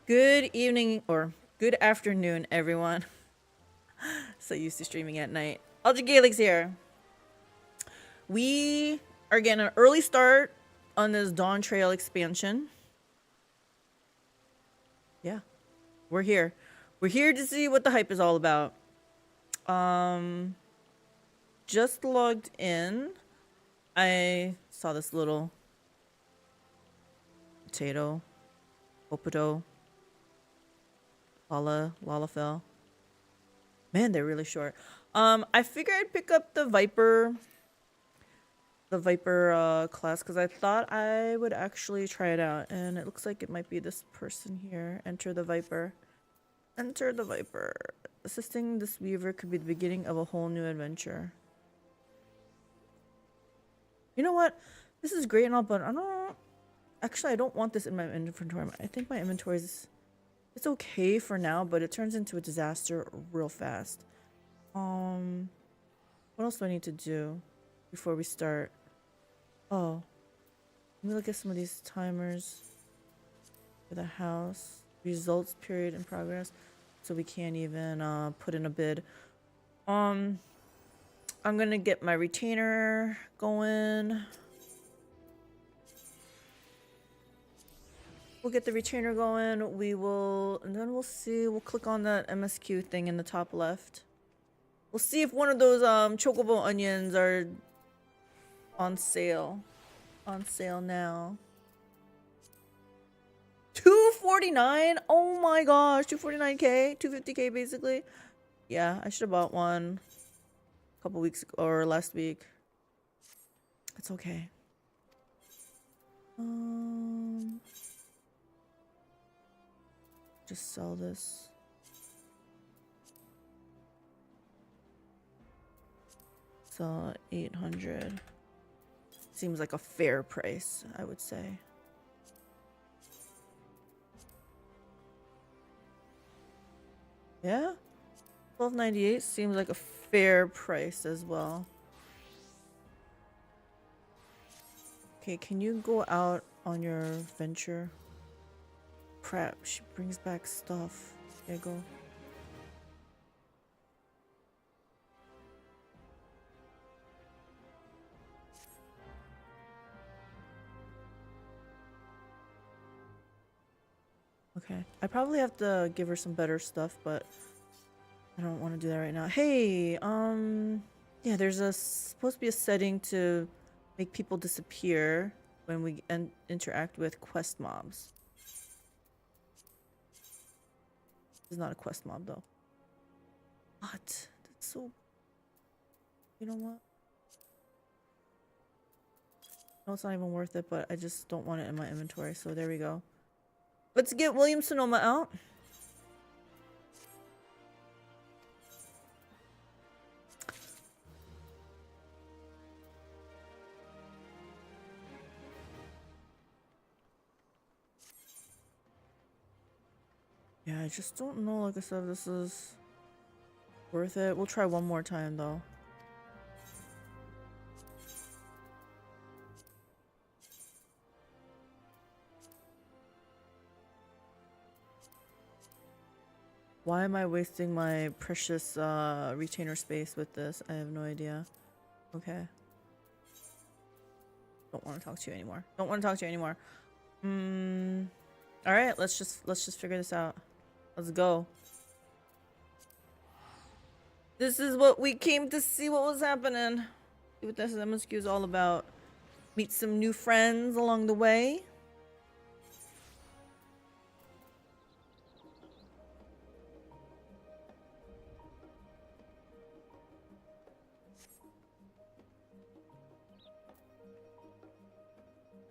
Good evening or good afternoon, everyone. So used to streaming at night. AlteredCalyx here. We are getting an early start on this Dawntrail expansion. Yeah, we're here. We're here to see what the hype is all about. Just logged in. I saw this little potato, opoto, lalafell. Man, they're really short. I figured I'd pick up the Viper class because I thought I would actually try it out, and it looks like it might be this person here. Enter the Viper. Enter the Viper. Assisting this weaver could be the beginning of a whole new adventure. You know what? This is great and all, but I don't... Actually, I don't want this in my inventory. I think my inventory is... It's okay for now, but it turns into a disaster real fast. What else do I need to do before we start? Oh, let me look at some of these timers for the house. Results period in progress. So we can't even put in a bid. I'm gonna get my retainer going. We'll get the retainer going. We will, and then we'll see. We'll click on that MSQ thing in the top left. We'll see if one of those chocobo onions are on sale. On sale now. 249. Oh my gosh, 249k, 250k basically. Yeah, I should have bought one a couple weeks ago or last week. It's okay. Just sell this. So 800 seems like a fair price, I would say. Yeah, 12.98 seems like a fair price as well. Okay, can you go out on your venture? Crap, she brings back stuff. There you go. Okay, I probably have to give her some better stuff, but I don't want to do that right now. Hey, yeah, there's supposed to be a setting to make people disappear when we interact with quest mobs. It's not a quest mob though. What? That's so... You know what? No, it's not even worth it, but I just don't want it in my inventory, so there we go. Let's get William Sonoma out. Yeah, I just don't know, like I said, if this is worth it. We'll try one more time though. Why am I wasting my precious retainer space with this? I have no idea. Okay. Don't want to talk to you anymore. Don't want to talk to you anymore. All right, let's just figure this out. Let's go. This is what we came to see what was happening. See what this MSQ is all about. Meet some new friends along the way.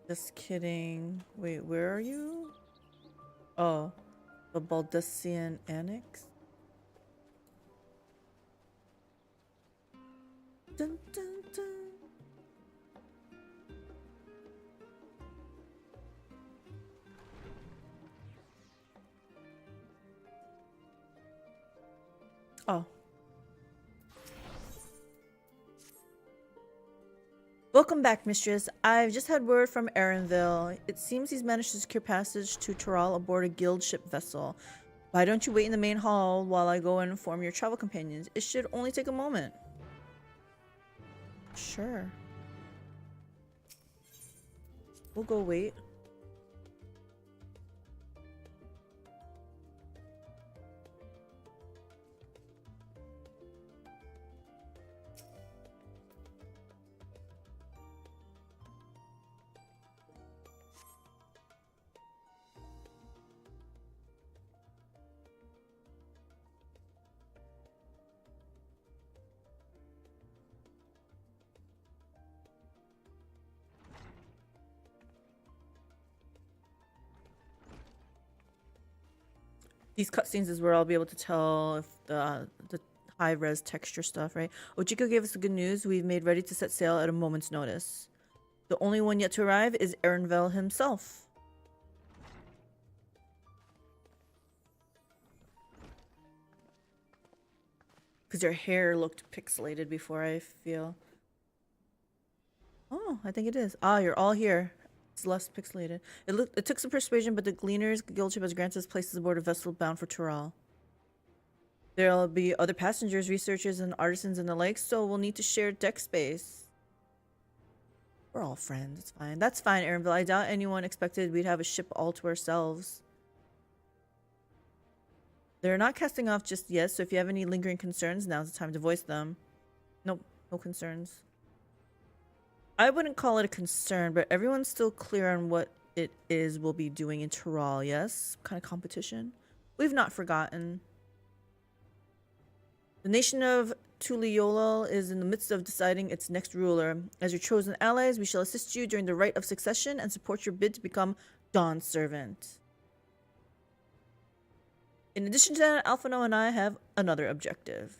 Just kidding. Wait, where are you? Oh, the Baldessian Annex? Dun, dun, dun. Oh. Welcome back, mistress. I've just had word from Erenville. It seems he's managed to secure passage to Toral aboard a guild ship vessel. Why don't you wait in the main hall while I go and inform your travel companions? It should only take a moment. Sure. We'll go wait. These cutscenes is where I'll be able to tell if the high-res texture stuff, right? Ojiko gave us the good news. We've made ready to set sail at a moment's notice. The only one yet to arrive is Erenville himself. Because your hair looked pixelated before, I feel. Oh, I think it is. Ah, you're all here. It's less pixelated. It took some persuasion, but the Gleaners Guildship has granted us places aboard a vessel bound for Toral. There'll be other passengers, researchers, and artisans and the like, so we'll need to share deck space. We're all friends. It's fine. That's fine, Erenville. I doubt anyone expected we'd have a ship all to ourselves. They're not casting off just yet, so if you have any lingering concerns, now's the time to voice them. Nope, no concerns. I wouldn't call it a concern, but everyone's still clear on what it is we'll be doing in Toral, yes? Kind of competition. We've not forgotten. The nation of Tuliolal is in the midst of deciding its next ruler. As your chosen allies, we shall assist you during the rite of succession and support your bid to become Dawn's servant. In addition to that, Alphino and I have another objective.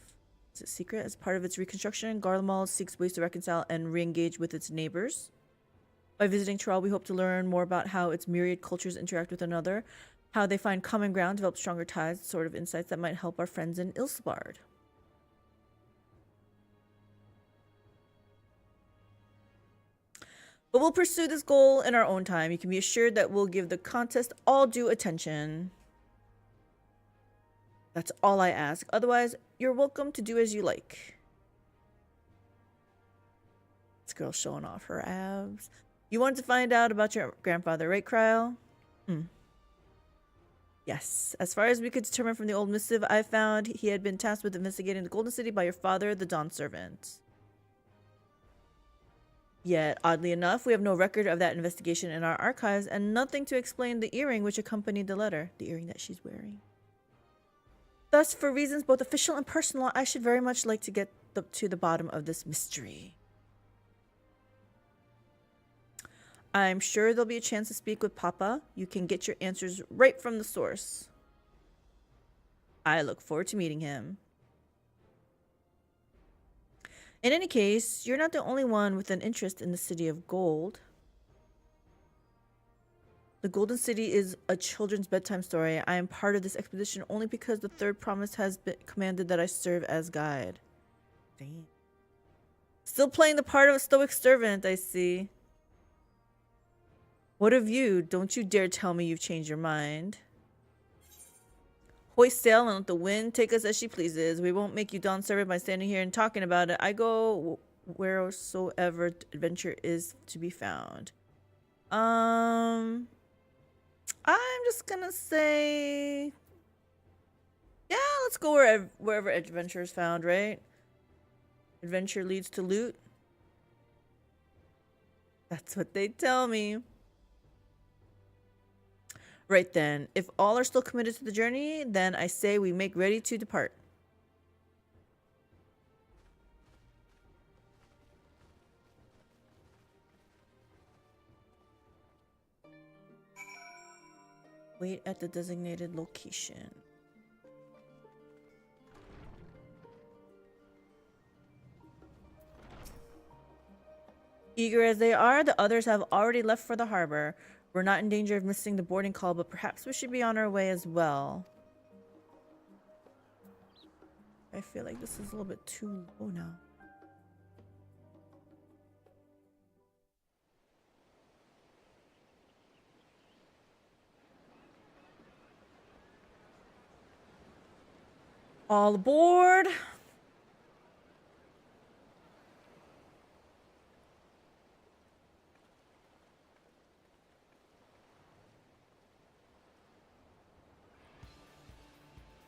Is it secret? As part of its reconstruction, Garlemald seeks ways to reconcile and re-engage with its neighbors. By visiting Toral, we hope to learn more about how its myriad cultures interact with one another, how they find common ground, develop stronger ties, sort of insights that might help our friends in Ilsbard. But we'll pursue this goal in our own time. You can be assured that we'll give the contest all due attention. That's all I ask. Otherwise, you're welcome to do as you like. This girl's showing off her abs. You wanted to find out about your grandfather, right, Cryle? Yes. As far as we could determine from the old missive I found, he had been tasked with investigating the Golden City by your father, the Dawn Servant. Yet, oddly enough, we have no record of that investigation in our archives and nothing to explain the earring which accompanied the letter. The earring that she's wearing. Thus, for reasons both official and personal, I should very much like to get to the bottom of this mystery. I'm sure there'll be a chance to speak with Papa. You can get your answers right from the source. I look forward to meeting him. In any case, you're not the only one with an interest in the City of Gold. The Golden City is a children's bedtime story. I am part of this expedition only because the Third Promise has been commanded that I serve as guide. Damn. Still playing the part of a stoic servant, I see. What of you? Don't you dare tell me you've changed your mind. Hoist sail and let the wind take us as she pleases. We won't make you Dawn servant by standing here and talking about it. I go wheresoever adventure is to be found. I'm just gonna say, yeah, let's go wherever adventure is found, right? Adventure leads to loot. That's what they tell me. Right then, if all are still committed to the journey, then I say we make ready to depart. Wait at the designated location. Eager as they are, the others have already left for the harbor. We're not in danger of missing the boarding call, but perhaps we should be on our way as well. I feel like this is a little bit too low now. All aboard.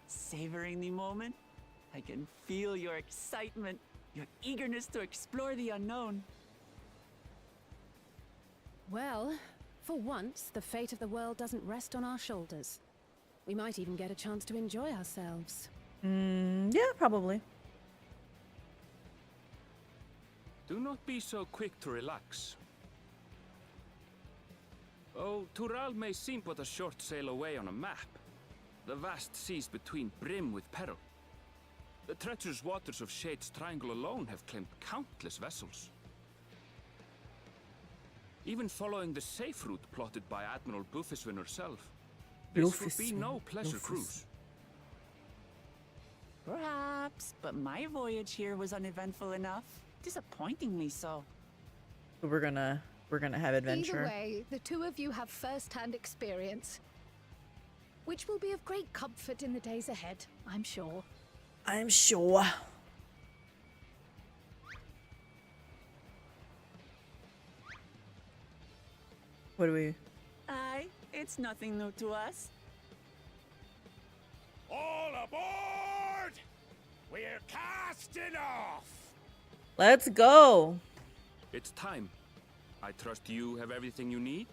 Savoring the moment? I can feel your excitement, your eagerness to explore the unknown. Well, for once, the fate of the world doesn't rest on our shoulders. We might even get a chance to enjoy ourselves. Yeah, probably. Do not be so quick to relax. Oh, Tural may seem but a short sail away on a map. The vast seas between brim with peril. The treacherous waters of Shade's Triangle alone have claimed countless vessels. Even following the safe route plotted by Admiral Bufiswin herself, this would be no pleasure cruise. Perhaps, but my voyage here was uneventful enough. Disappointingly so. We're gonna have adventure. Either way, the two of you have first-hand experience, which will be of great comfort in the days ahead, I'm sure. I'm sure. What do we... Aye, it's nothing new to us. All aboard! We're casting off! Let's go. It's time. I trust you have everything you need?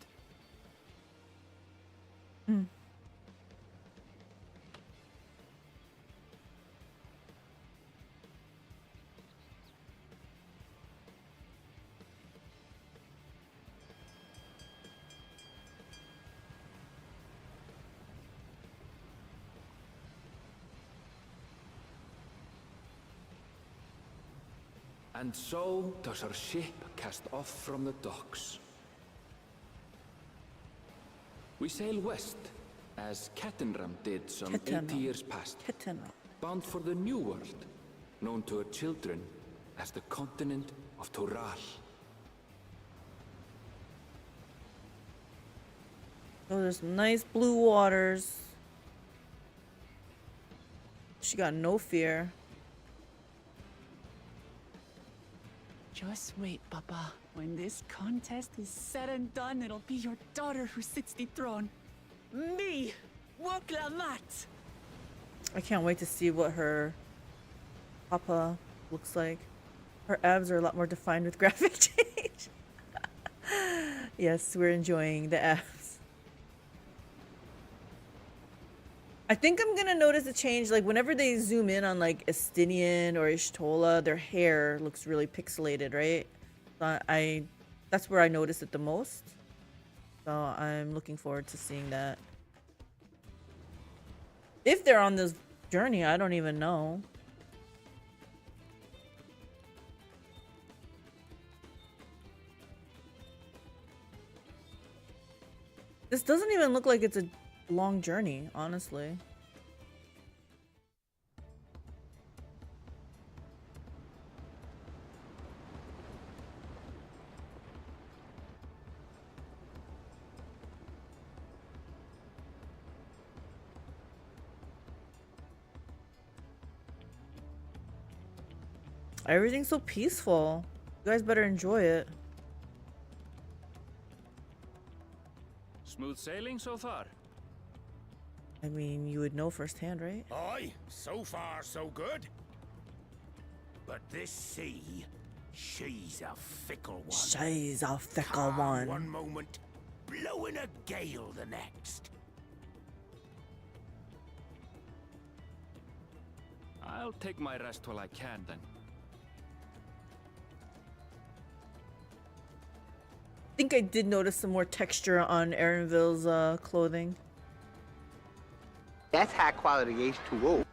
And so does our ship cast off from the docks. We sail west, as Kettenram did some 80 years past, bound for the New World, known to her children as the continent of Tural. Oh, there's nice blue waters. She got no fear. Just wait, Papa. When this contest is said and done, it'll be your daughter who sits the throne. Me! Woklamat! I can't wait to see what her papa looks like. Her abs are a lot more defined with graphic change. Yes, we're enjoying the abs. I think I'm gonna notice a change, like whenever they zoom in on like Estinian or Ishtola, their hair looks really pixelated, right? So that's where I notice it the most. So I'm looking forward to seeing that. If they're on this journey, I don't even know. This doesn't even look like it's a long journey, honestly. Everything's so peaceful. You guys better enjoy it. Smooth sailing so far? I mean, you would know firsthand, right? Aye, so far so good. But this sea, she's a fickle one. She's a fickle Calm one. one moment, blowing a gale the next. I'll take my rest while I can, then. I think I did notice some more texture on Erinville's clothing. That's high quality H2O.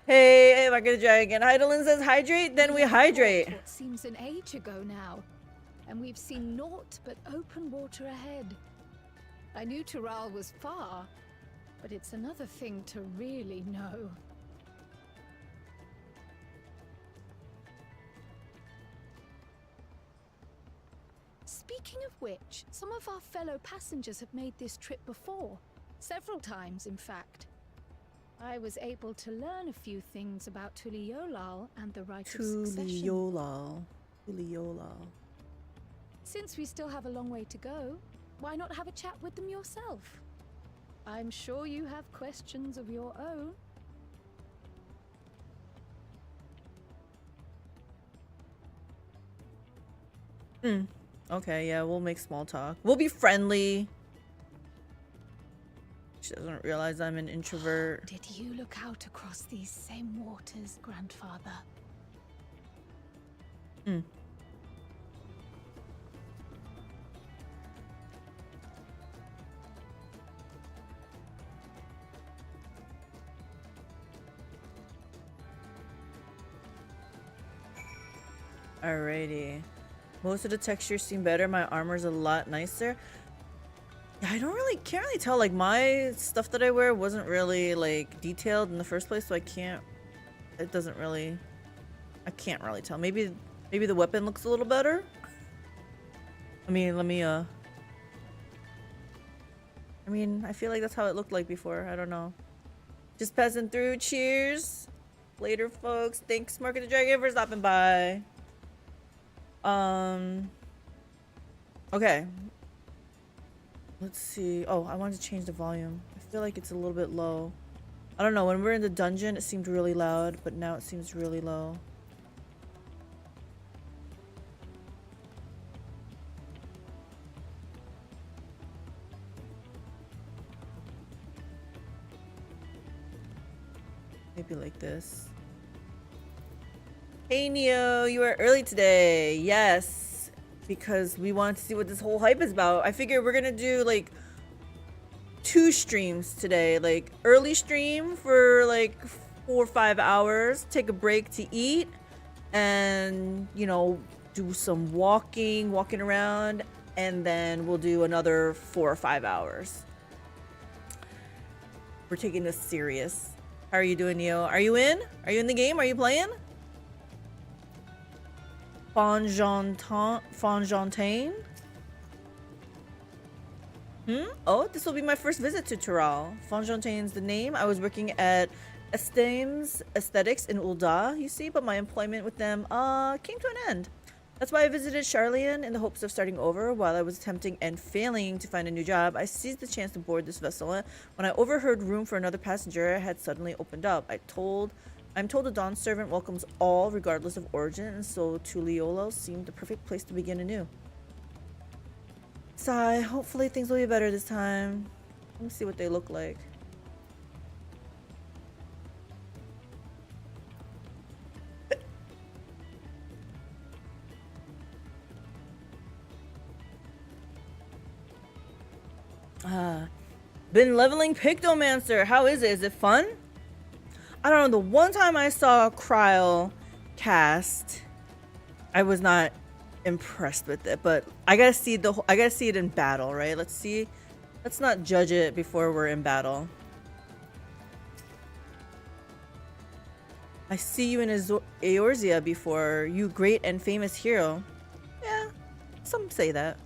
Hey, am I gonna try again? Heidelin says hydrate, then we hydrate. What seems an age ago now, and we've seen naught but open water ahead. I knew Tural was far, but it's another thing to really know. Speaking of which, some of our fellow passengers have made this trip before. Several times, in fact. I was able to learn a few things about Tuliolal and the rite of succession. Tuliolal. Tuliolal. Since we still have a long way to go, why not have a chat with them yourself? I'm sure you have questions of your own. Okay, yeah, we'll make small talk. We'll be friendly. She doesn't realize I'm an introvert. Did you look out across these same waters, grandfather? Alrighty. Most of the textures seem better. My armor's a lot nicer. Yeah, can't really tell. Like, my stuff that I wear wasn't really, like, detailed in the first place, so I can't really tell. Maybe the weapon looks a little better? I feel like that's how it looked like before. I don't know. Just passing through. Cheers. Later, folks. Thanks, Market the Dragon, for stopping by. Okay. Let's see. Oh, I wanted to change the volume. I feel like it's a little bit low. I don't know. When we're in the dungeon, it seemed really loud, but now it seems really low. Maybe like this. Hey Neo, you are early today. Yes, because we want to see what this whole hype is about. I figure we're gonna do like 2 streams today. Like early stream for like 4 or 5 hours, take a break to eat, and you know, do some walking around, and then we'll do another 4 or 5 hours. We're taking this serious. How are you doing, Neo? Are you in? Are you in the game? Are you playing? Fonjontaine? Oh, this will be my first visit to Tural. Fonjontaine's the name. I was working at Estames Aesthetics in Ul'dah, you see, but my employment with them came to an end. That's why I visited Charlian in the hopes of starting over. While I was attempting and failing to find a new job, I seized the chance to board this vessel. When I overheard room for another passenger had suddenly opened up. I'm told the Dawn servant welcomes all regardless of origin, and so Tuliolal seemed the perfect place to begin anew. Sigh, hopefully things will be better this time. Let me see what they look like. Been leveling Pictomancer. How is it? Is it fun? I don't know. The one time I saw Kryl cast, I was not impressed with it. But I gotta see it in battle, right? Let's see. Let's not judge it before we're in battle. I see you in Eorzea before. You great and famous hero. Yeah, some say that.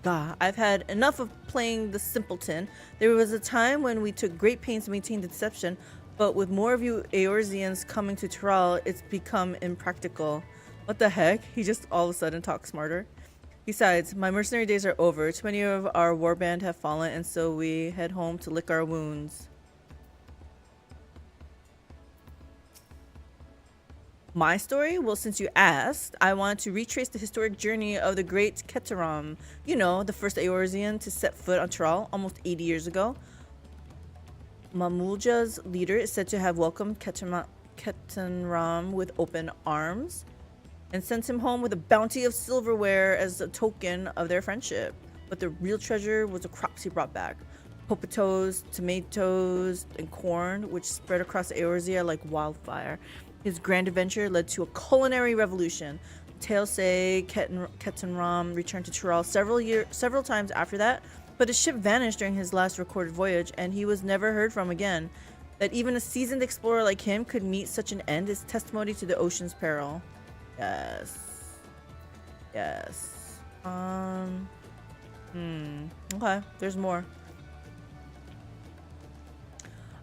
God, I've had enough of playing the simpleton. There was a time when we took great pains to maintain the deception, but with more of you Eorzeans coming to Tural, it's become impractical. What the heck? He just all of a sudden talks smarter. Besides, my mercenary days are over. Too many of our warband have fallen, and so we head home to lick our wounds. My story? Well, since you asked, I want to retrace the historic journey of the great Keteram. You know, the first Eorzean to set foot on Tural almost 80 years ago. Mamulja's leader is said to have welcomed Ketenram with open arms and sent him home with a bounty of silverware as a token of their friendship. But the real treasure was the crops he brought back. Potatoes, tomatoes, and corn, which spread across Eorzea like wildfire. His grand adventure led to a culinary revolution. Tales say Ketenram returned to Tural several times after that, but his ship vanished during his last recorded voyage, and he was never heard from again. That even a seasoned explorer like him could meet such an end is testimony to the ocean's peril. Yes. Yes. Okay, there's more.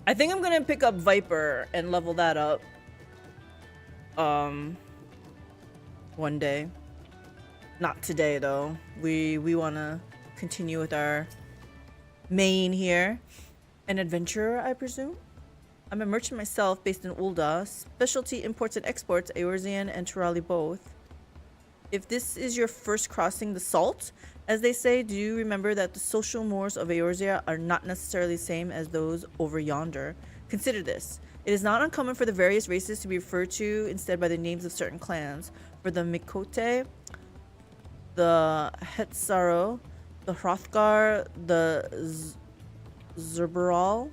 I think I'm gonna pick up Viper and level that up. One day. Not today though. We wanna continue with our main here. An adventurer, I presume? I'm a merchant myself based in Ulda. Specialty imports and exports, Eorzean and Turali both. If this is your first crossing the salt, as they say, do you remember that the social mores of Eorzea are not necessarily the same as those over yonder? Consider this. It is not uncommon for the various races to be referred to instead by the names of certain clans. For the Mikote, the Hetsaro, the Hrothgar, the Zerberal.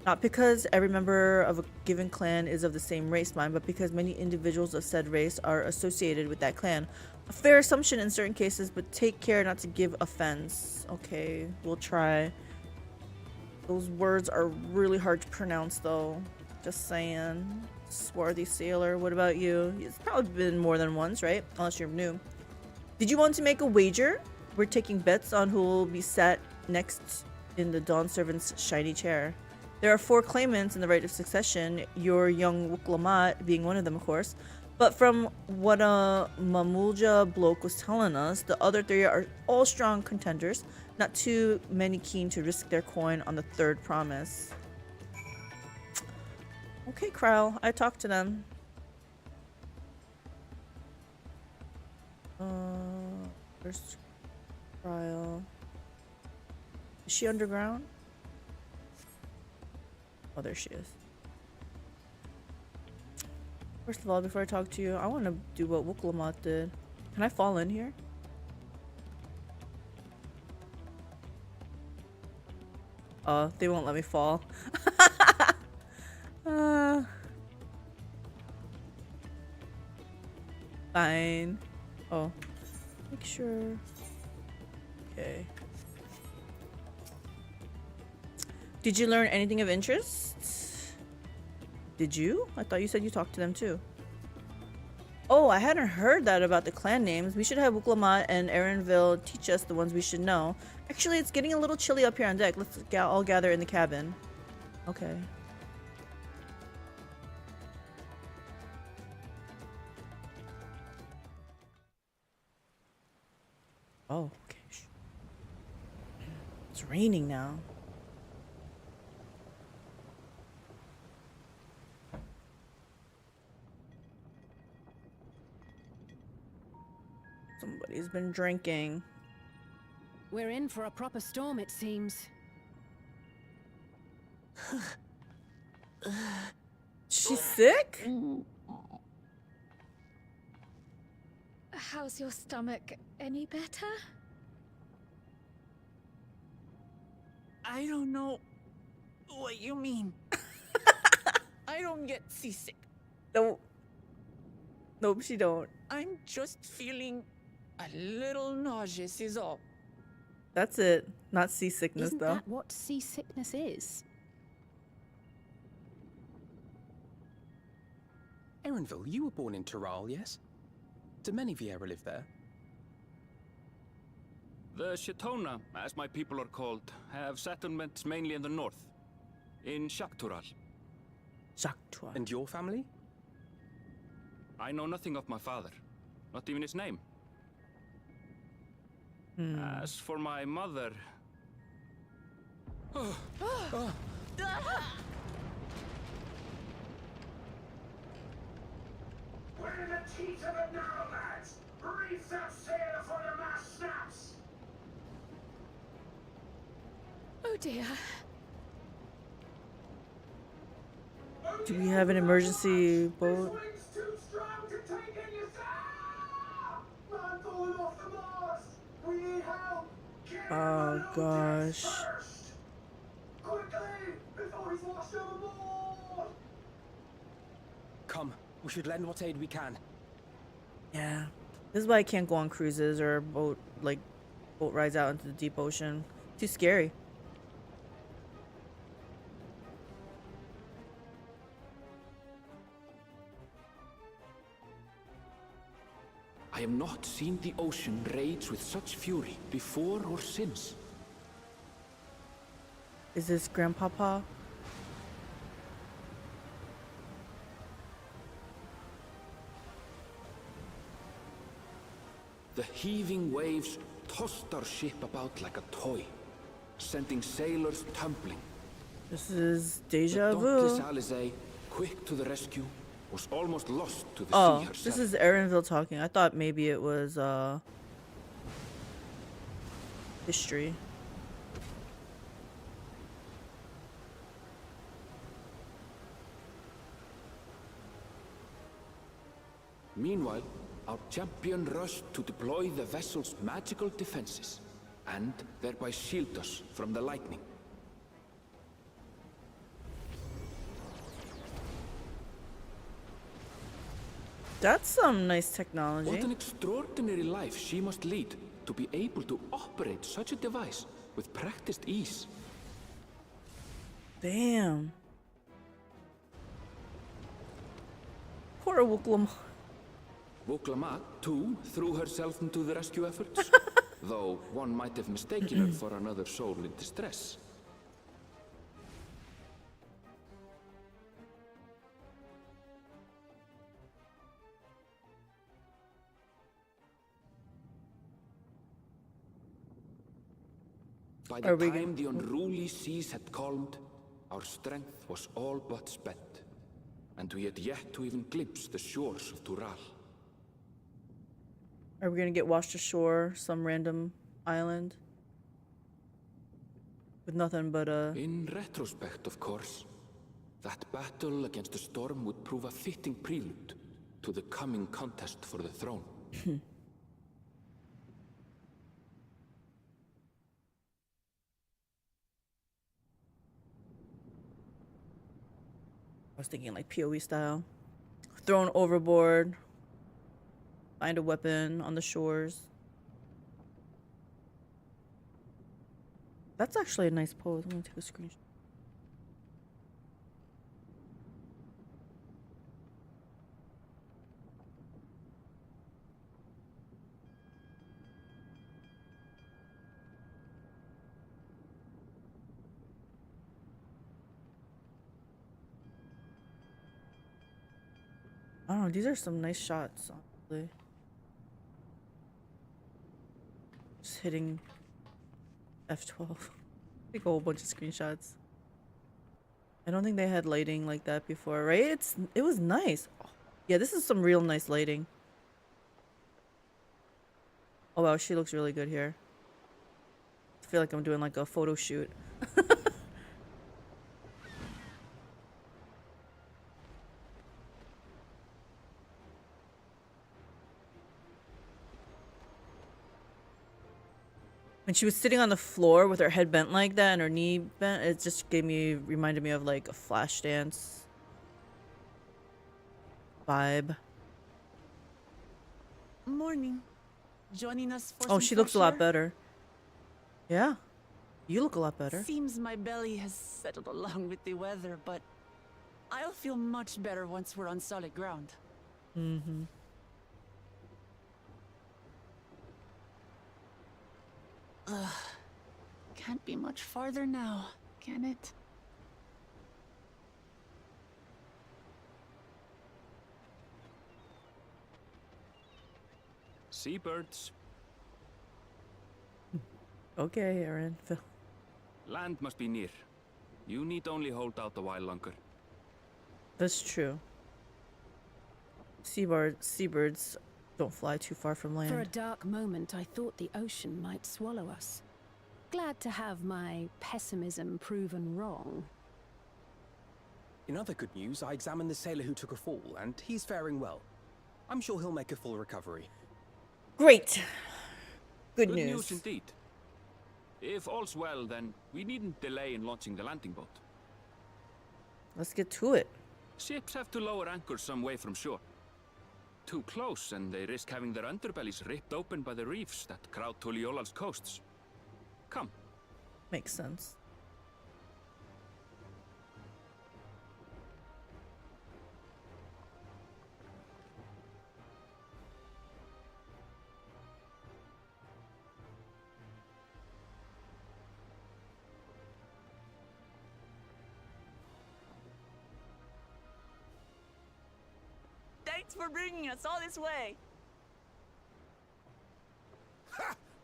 Not because every member of a given clan is of the same race line, but because many individuals of said race are associated with that clan. A fair assumption in certain cases, but take care not to give offense. Okay, we'll try. Those words are really hard to pronounce though. Just saying. Swarthy sailor, what about you? It's probably been more than once, right? Unless you're new. Did you want to make a wager? We're taking bets on who will be sat next in the Dawn Servant's shiny chair. There are 4 claimants in the right of succession, your young Wuklamat being one of them, of course. But from what a Mamulja bloke was telling us, the other 3 are all strong contenders. Not too many keen to risk their coin on the 3rd promise. Okay, Kryle, I talked to them. Where's Kryle? Is she underground? Oh, there she is. First of all, before I talk to you, I want to do what Wuklamat did. Can I fall in here? They won't let me fall. Fine. Oh, make sure. Okay. Did you learn anything of interest? Did you? I thought you said you talked to them too. Oh, I hadn't heard that about the clan names. We should have Wuklamat and Erenville teach us the ones we should know. Actually, it's getting a little chilly up here on deck. Let's all gather in the cabin. Okay. Oh, okay. It's raining now. Somebody's been drinking. We're in for a proper storm, it seems. She's sick? How's your stomach? Any better? I don't know what you mean. I don't get seasick. No. Nope, she don't. I'm just feeling a little nauseous is all. That's it. Not seasickness, Isn't though. that what seasickness is? Erenville, you were born in Tural, yes? Do many Vieira live there? The Shetona, as my people are called, have settlements mainly in the north, in Shaktural. Shaktua. And your family? I know nothing of my father, not even his name. As for my mother... We're in the teeth of it now, lads! Reef that sail before the mast snaps! Oh dear. Do we have an emergency boat? This wind's too strong to take in your sail! Man falling off the mast! We need help! Get Oh, him below decks gosh. first! Quickly! Before he's washed overboard! Come, we should lend what aid we can. Yeah. This is why I can't go on cruises or boat rides out into the deep ocean. Too scary. I have not seen the ocean rage with such fury before or since. Is this Grandpapa? The heaving waves tossed our ship about like a toy, sending sailors tumbling. This is The deja dauntless vu. Alizé, quick to the rescue, was almost lost to the sea Oh, herself. this is Erinville talking. I thought maybe it was history. Meanwhile, our champion rushed to deploy the vessel's magical defenses, and thereby shield us from the lightning. That's some nice technology. What an extraordinary life she must lead to be able to operate such a device with practiced ease. Damn. Poor Wuklam. Woklamat, too, threw herself into the rescue efforts, though one might have mistaken her for another soul in distress. By the Are we time the unruly seas had calmed, our strength was all but spent, and we had yet to even glimpse the shores of Tural. Are we gonna get washed ashore some random island with nothing but a? In retrospect, of course, that battle against the storm would prove a fitting prelude to the coming contest for the throne. I was thinking like PoE style. Thrown overboard. Find a weapon on the shores. That's actually a nice pose. I'm gonna take a screenshot. I don't know, these are some nice shots, honestly. Just hitting F12. Take a whole bunch of screenshots. I don't think they had lighting like that before, right? It was nice. Oh, yeah, this is some real nice lighting. Oh wow, she looks really good here. I feel like I'm doing like a photo shoot. When she was sitting on the floor with her head bent like that and her knee bent, it just reminded me of like a Flashdance vibe. Morning. Joining us for Oh, some she looks a fresh lot air? better. Yeah, you look a lot better. Seems my belly has settled along with the weather, but I'll feel much better once we're on solid ground. Mm-hmm. Ugh. Can't be much farther now, can it? Seabirds, Okay, Aaron. land must be near. You need only hold out a while longer. That's true. Seabirds don't fly too far from land. For a dark moment, I thought the ocean might swallow us. Glad to have my pessimism proven wrong. In other good news, I examined the sailor who took a fall, and he's faring well. I'm sure he'll make a full recovery. Great. Good Good news. news indeed. If all's well, then we needn't delay in launching the landing boat. Let's get to it. Ships have to lower anchors some way from shore. Too close, and they risk having their underbellies ripped open by the reefs that crowd Tuliola's coasts. Come. Makes sense. Thanks for bringing us all this way.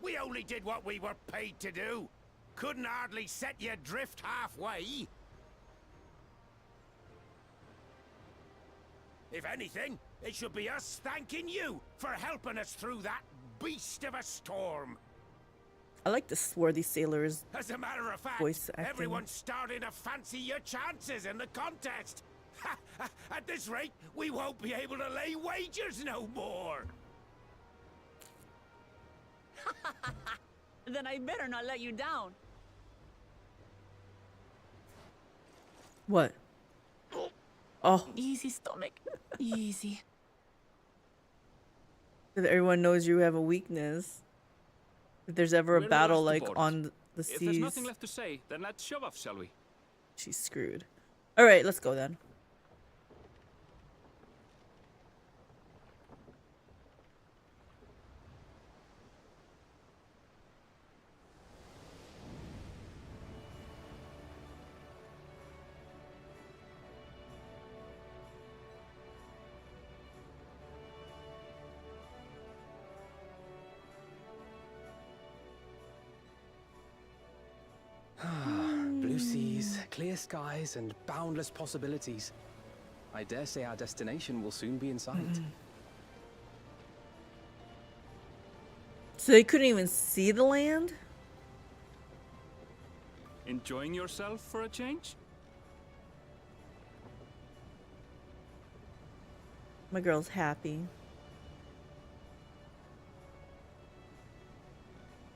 We only did what we were paid to do. Couldn't hardly set you adrift halfway. If anything, it should be us thanking you for helping us through that beast of a storm. I like the swarthy sailors. As a matter of fact, Voice acting. everyone's starting to fancy your chances in the contest. At this rate, we won't be able to lay wagers no more. Then I better not let you down. What? Oh, Easy, stomach. Easy. that everyone knows you have a weakness. If there's ever a We're the battle last like aboard. on the If there's seas, nothing left to say, then let's shove off, shall we? she's screwed. All right, let's go then. Blue seas, clear skies, and boundless possibilities. I dare say our destination will soon be in sight. So they couldn't even see the land? Enjoying yourself for a change? My girl's happy.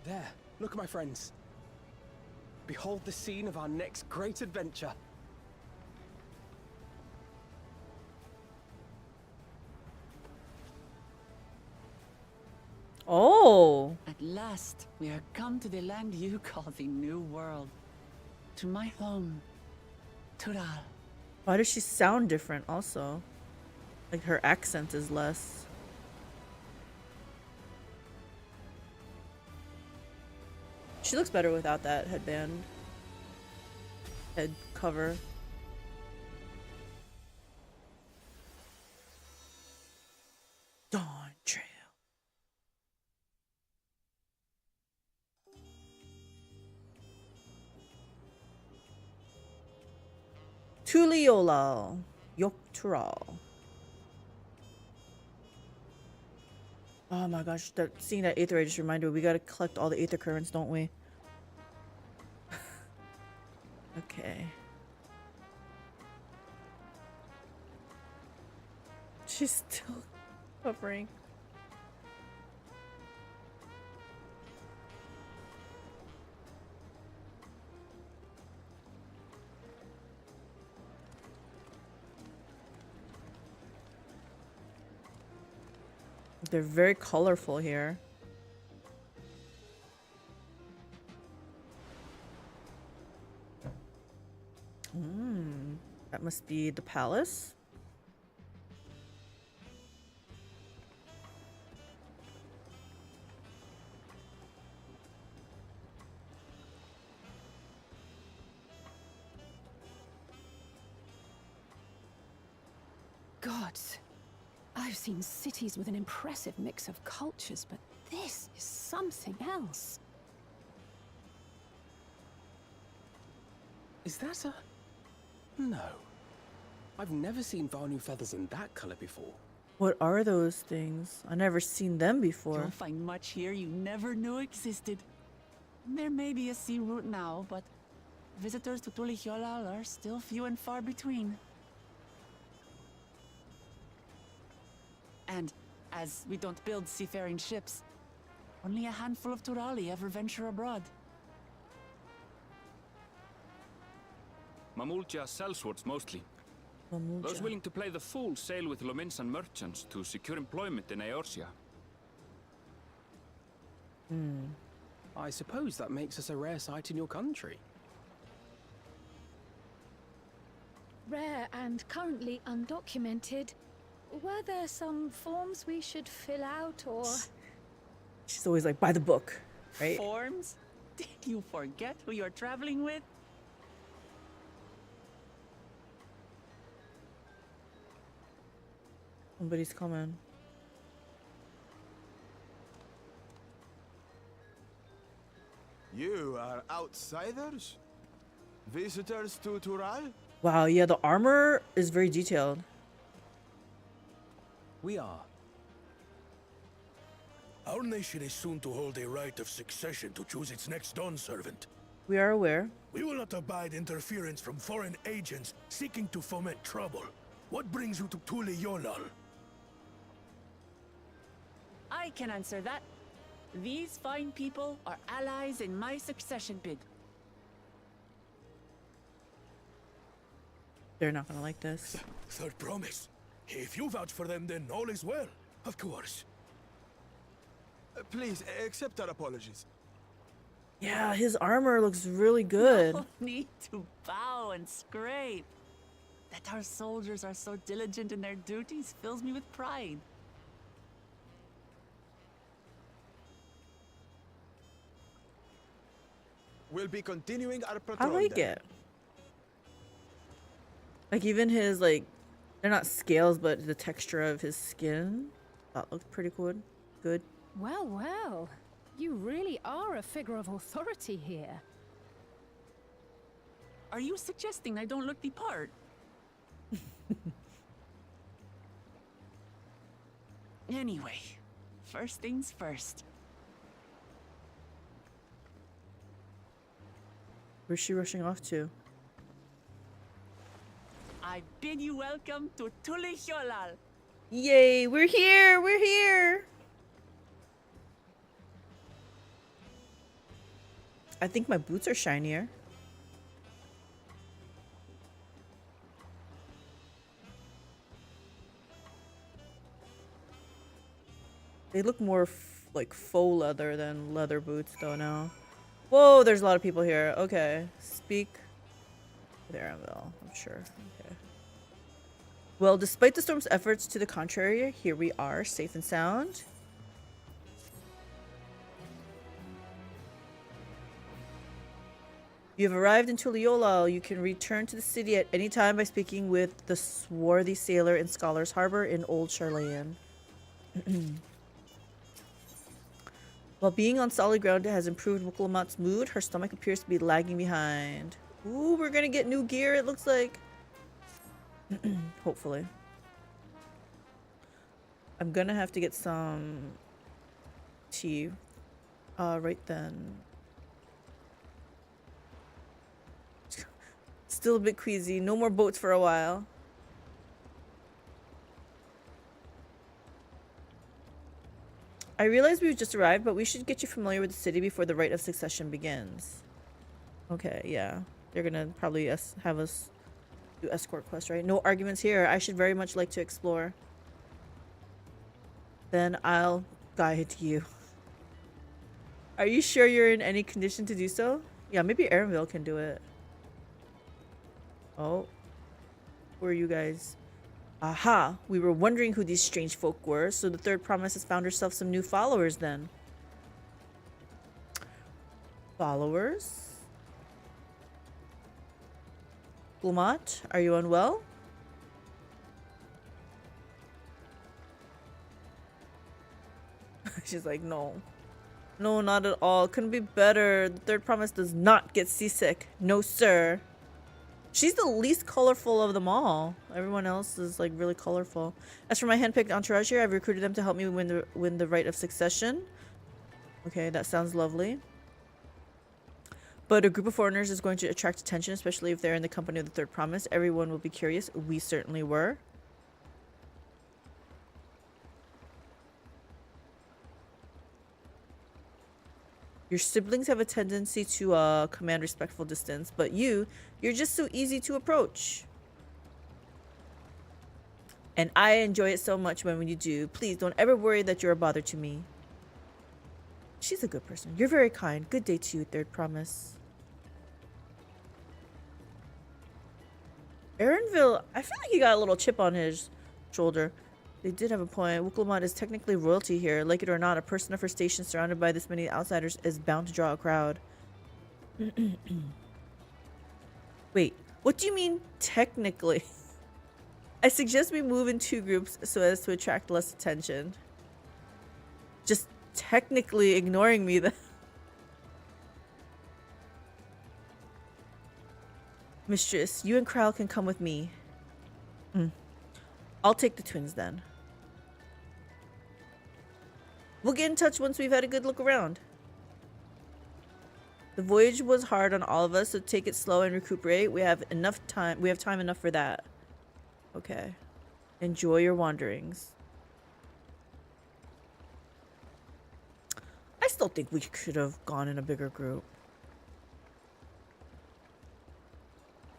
There, look at my friends. Behold the scene of our next great adventure. Oh, At last, we are come to the land you call the New World. To my home, Tural. why does she sound different also? Like her accent is less. She looks better without that headband. Head cover. Dawntrail. Tuliola. Yoktural. Oh my gosh, seeing that Aether I just reminded me, we gotta collect all the Aether currents, don't we? Okay. She's still covering. They're very colorful here. That must be the palace. Gods, I've seen cities with an impressive mix of cultures, but this is something else. Is that a... No. I've never seen Vanu feathers in that color before. What are those things? I never seen them before. You'll find much here you never knew existed. There may be a sea route now, but visitors to Tulihyolal are still few and far between. And as we don't build seafaring ships, only a handful of Turali ever venture abroad. Mamulja sellswords mostly. Mamulja. Those willing to play the fool sail with Lominsan merchants to secure employment in Eorzea. I suppose that makes us a rare sight in your country. Rare and currently undocumented. Were there some forms we should fill out or... She's always like, by the book, right? Forms? Did you forget who you're traveling with? Somebody's coming. Outsiders? Visitors to Tural? Wow, yeah, the armor is very detailed. We are. Our nation is soon to hold a right of succession to choose its next Dawn servant. We are aware. We will not abide interference from foreign agents seeking to foment trouble. What brings you to Tule-Yolal? I can answer that. These fine people are allies in my succession bid. They're not gonna like this. Third promise. If you vouch for them, then all is well. Of course. Please, accept our apologies. Yeah, his armor looks really good. No need to bow and scrape. That our soldiers are so diligent in their duties fills me with pride. We'll be continuing our patrol. I like then. it. Like even his like, they're not scales, but the texture of his skin, that looked pretty good. Good. Well, well. You really are a figure of authority here. Are you suggesting I don't look the part? Anyway, first things first. Where's she rushing off to? I bid you welcome to Tule-Yolal. Yay, we're here! We're here! I think my boots are shinier. They look more like faux leather than leather boots though now. Whoa, there's a lot of people here. Okay, speak with Aranville, I'm sure. Okay. Well, despite the storm's efforts to the contrary, here we are, safe and sound. You have arrived in Tule-Yolal. You can return to the city at any time by speaking with the swarthy sailor in Scholar's Harbor in Old Charlayan. While being on solid ground has improved Wukalamat's mood, her stomach appears to be lagging behind. Ooh, we're gonna get new gear, it looks like. Hopefully. I'm gonna have to get some tea right then. Still a bit queasy. No more boats for a while. I realize we've just arrived, but we should get you familiar with the city before the rite of succession begins. Okay, yeah. They're gonna probably have us do escort quest, right? No arguments here. I should very much like to explore. Then I'll guide you. Are you sure you're in any condition to do so? Yeah, maybe Aranville can do it. Oh. Who are you guys? Aha! We were wondering who these strange folk were, so the third promise has found herself some new followers then. Followers? Wilmot, are you unwell? She's like, no. No, not at all. Couldn't be better. The third promise does not get seasick. No, sir. She's the least colorful of them all. Everyone else is like really colorful. As for my handpicked entourage here, I've recruited them to help me win the rite of succession. Okay, that sounds lovely. But a group of foreigners is going to attract attention, especially if they're in the company of the third promise. Everyone will be curious. We certainly were. Your siblings have a tendency to command respectful distance, but you're just so easy to approach. And I enjoy it so much when you do. Please don't ever worry that you're a bother to me. She's a good person. You're very kind. Good day to you, third promise. Aranville, I feel like he got a little chip on his shoulder. They did have a point. Wukalamat is technically royalty here. Like it or not, a person of her station surrounded by this many outsiders is bound to draw a crowd. Wait, what do you mean technically? I suggest we move in 2 groups so as to attract less attention. Just technically ignoring me then. Mistress, you and Krell can come with me. I'll take the twins then. We'll get in touch once we've had a good look around. The voyage was hard on all of us, so take it slow and recuperate. We have enough time. We have time enough for that. Okay. Enjoy your wanderings. I still think we should have gone in a bigger group.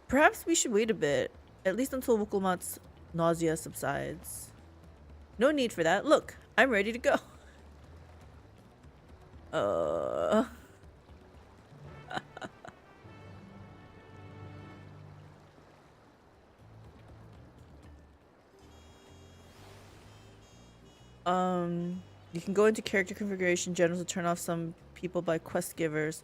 Perhaps we should wait a bit, at least until Wukulmat's nausea subsides. No need for that. Look, I'm ready to go. You can go into character configuration general to turn off some people by quest givers.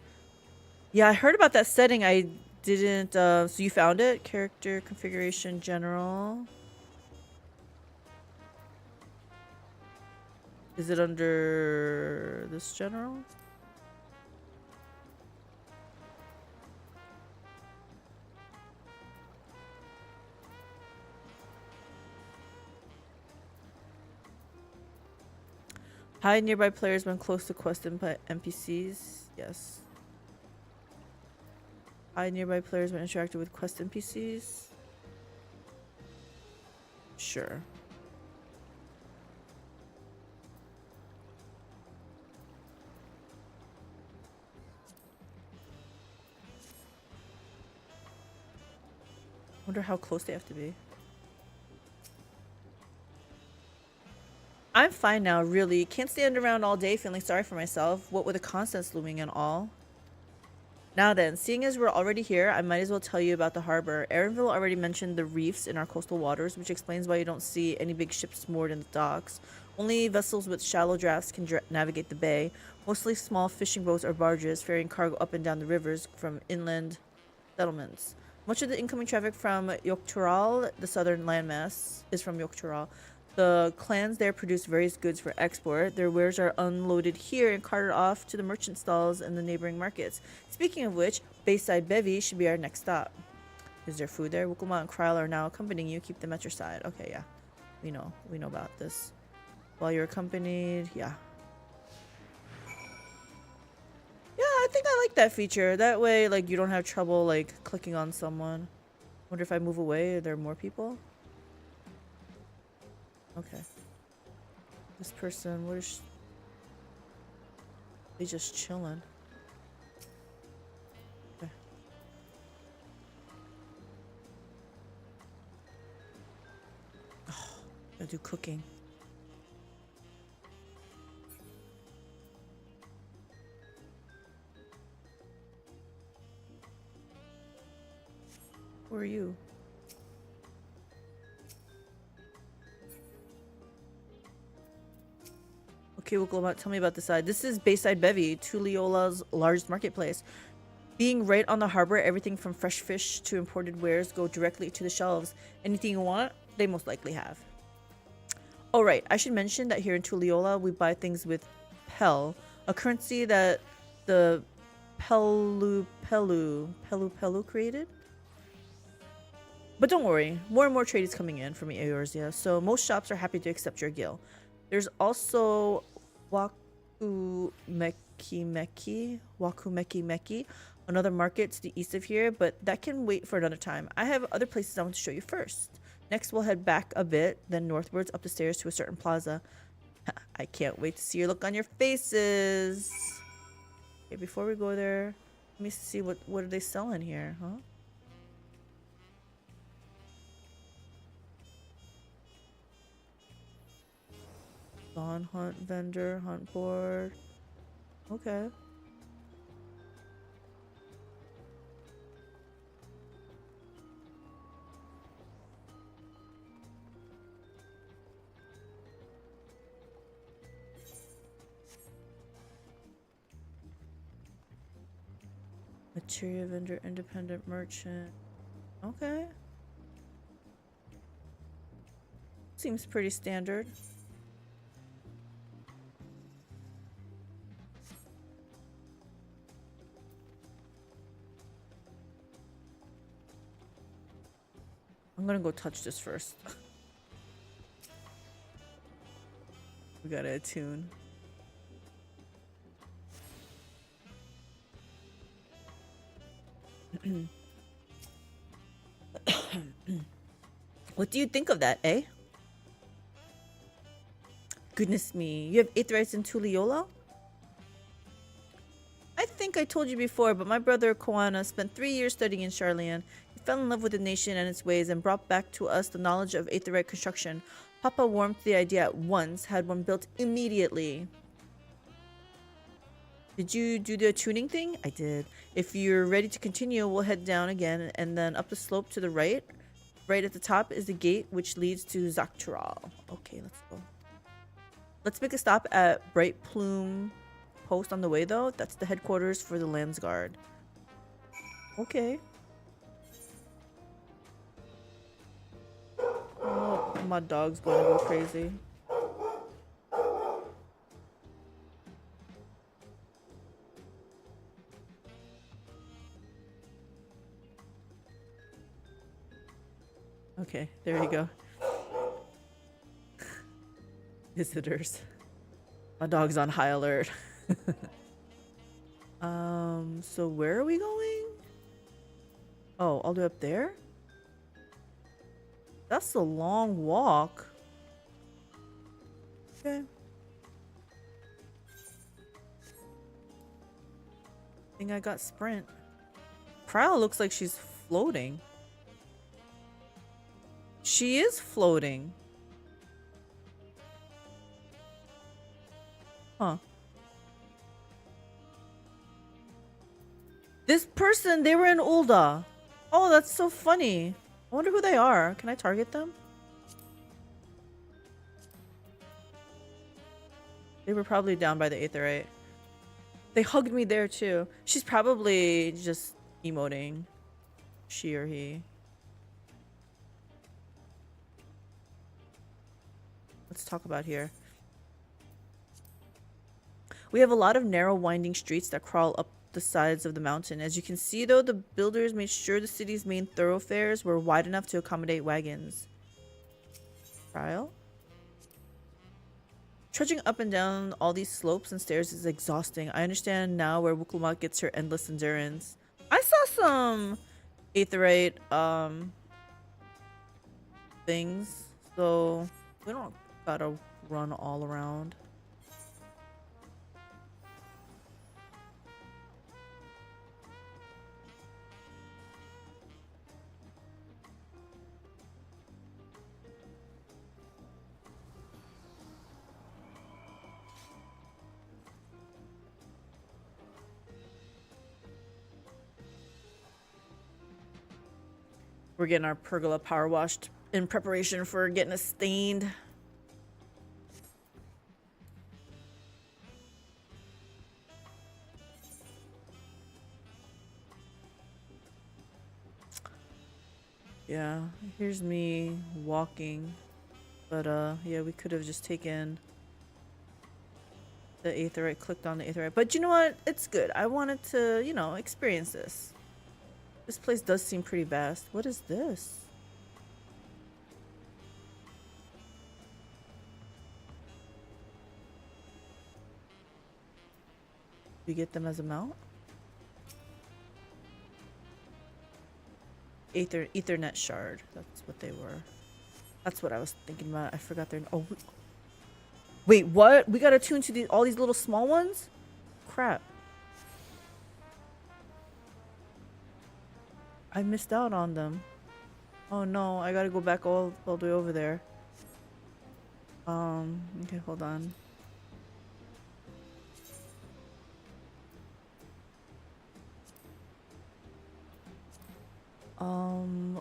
Yeah, I heard about that setting. I didn't, so you found it? Character configuration general. Is it under this general? Hide nearby players when close to quest NPCs. Yes. Hide nearby players when interacting with quest NPCs. Sure. Wonder how close they have to be. I'm fine now, really. Can't stand around all day feeling sorry for myself, what with the constants looming and all. Now then, seeing as we're already here, I might as well tell you about the harbor. Erinville already mentioned the reefs in our coastal waters, which explains why you don't see any big ships moored in the docks. Only vessels with shallow drafts can navigate the bay. Mostly small fishing boats or barges ferrying cargo up and down the rivers from inland settlements. Much of the incoming traffic from Yoktural, the southern landmass, is from Yoktural. The clans there produce various goods for export. Their wares are unloaded here and carted off to the merchant stalls in the neighboring markets. Speaking of which, Bayside Bevy should be our next stop. Is there food there? Wukulma and Kryle are now accompanying you. Keep them at your side. Okay, yeah. We know about this. While you're accompanied, yeah. Yeah, I think I like that feature. That way, like, you don't have trouble, like, clicking on someone. Wonder if I move away, are there more people? Okay. This person, what is they just chilling? Okay. Oh, gotta do cooking. Who are you? Okay, we'll go about. Tell me about the side. This is Bayside Bevy, Tuliola's largest marketplace. Being right on the harbor, everything from fresh fish to imported wares go directly to the shelves. Anything you want, they most likely have. Oh, right. I should mention that here in Tuliola, we buy things with Pel, a currency that the Pelu created. But don't worry, more and more trade is coming in from Eorzea, so most shops are happy to accept your gil. There's also Wakumeki, another market to the east of here, but that can wait for another time. I have other places I want to show you first. Next, we'll head back a bit, then northwards up the stairs to a certain plaza. I can't wait to see your look on your faces. Okay, before we go there, let me see what are they selling here, huh? Dawn hunt vendor, hunt board. Okay. Material vendor, independent merchant. Okay. Seems pretty standard. I'm gonna go touch this first. We gotta attune. What do you think of that, eh? Goodness me, you have Aetherites in Tuliyola? I think I told you before, but my brother Koana spent 3 years studying in Charlian. He fell in love with the nation and its ways and brought back to us the knowledge of Aetherite construction. Papa warmed to the idea at once, had one built immediately. Did you do the tuning thing? I did. If you're ready to continue, we'll head down again and then up the slope to the right. Right at the top is the gate which leads to Dawntrail. Okay, let's go. Let's make a stop at Bright Plume Post on the way though. That's the headquarters for the Landsguard. Okay. Oh, my dog's gonna go crazy. Okay, there you go. Visitors. My dog's on high alert. So where are we going? Oh, all the way up there? That's a long walk. Okay. I think I got sprint. Prowl looks like she's floating. She is floating. Huh. This person, they were in Ulda. Oh, that's so funny. I wonder who they are. Can I target them? They were probably down by the Aetherite. They hugged me there too. She's probably just emoting. She or he. Let's talk about here. We have a lot of narrow winding streets that crawl up the sides of the mountain. As you can see though, the builders made sure the city's main thoroughfares were wide enough to accommodate wagons. Trial? Trudging up and down all these slopes and stairs is exhausting. I understand now where Wukulmat gets her endless endurance. I saw some Aetherite things, so we don't gotta run all around. We're getting our pergola power washed in preparation for getting us stained. Yeah, here's me walking. But yeah, we could have just taken the Aetherite, clicked on the Aetherite. But you know what? It's good. I wanted to, you know, experience this. This place does seem pretty vast. What is this? Do you get them as a mount? Ethernet shard. That's what they were. That's what I was thinking about. I forgot their... Oh, wait, what? We got to tune to all these little small ones? Crap. I missed out on them. Oh no, I gotta go back all the way over there. Okay, hold on.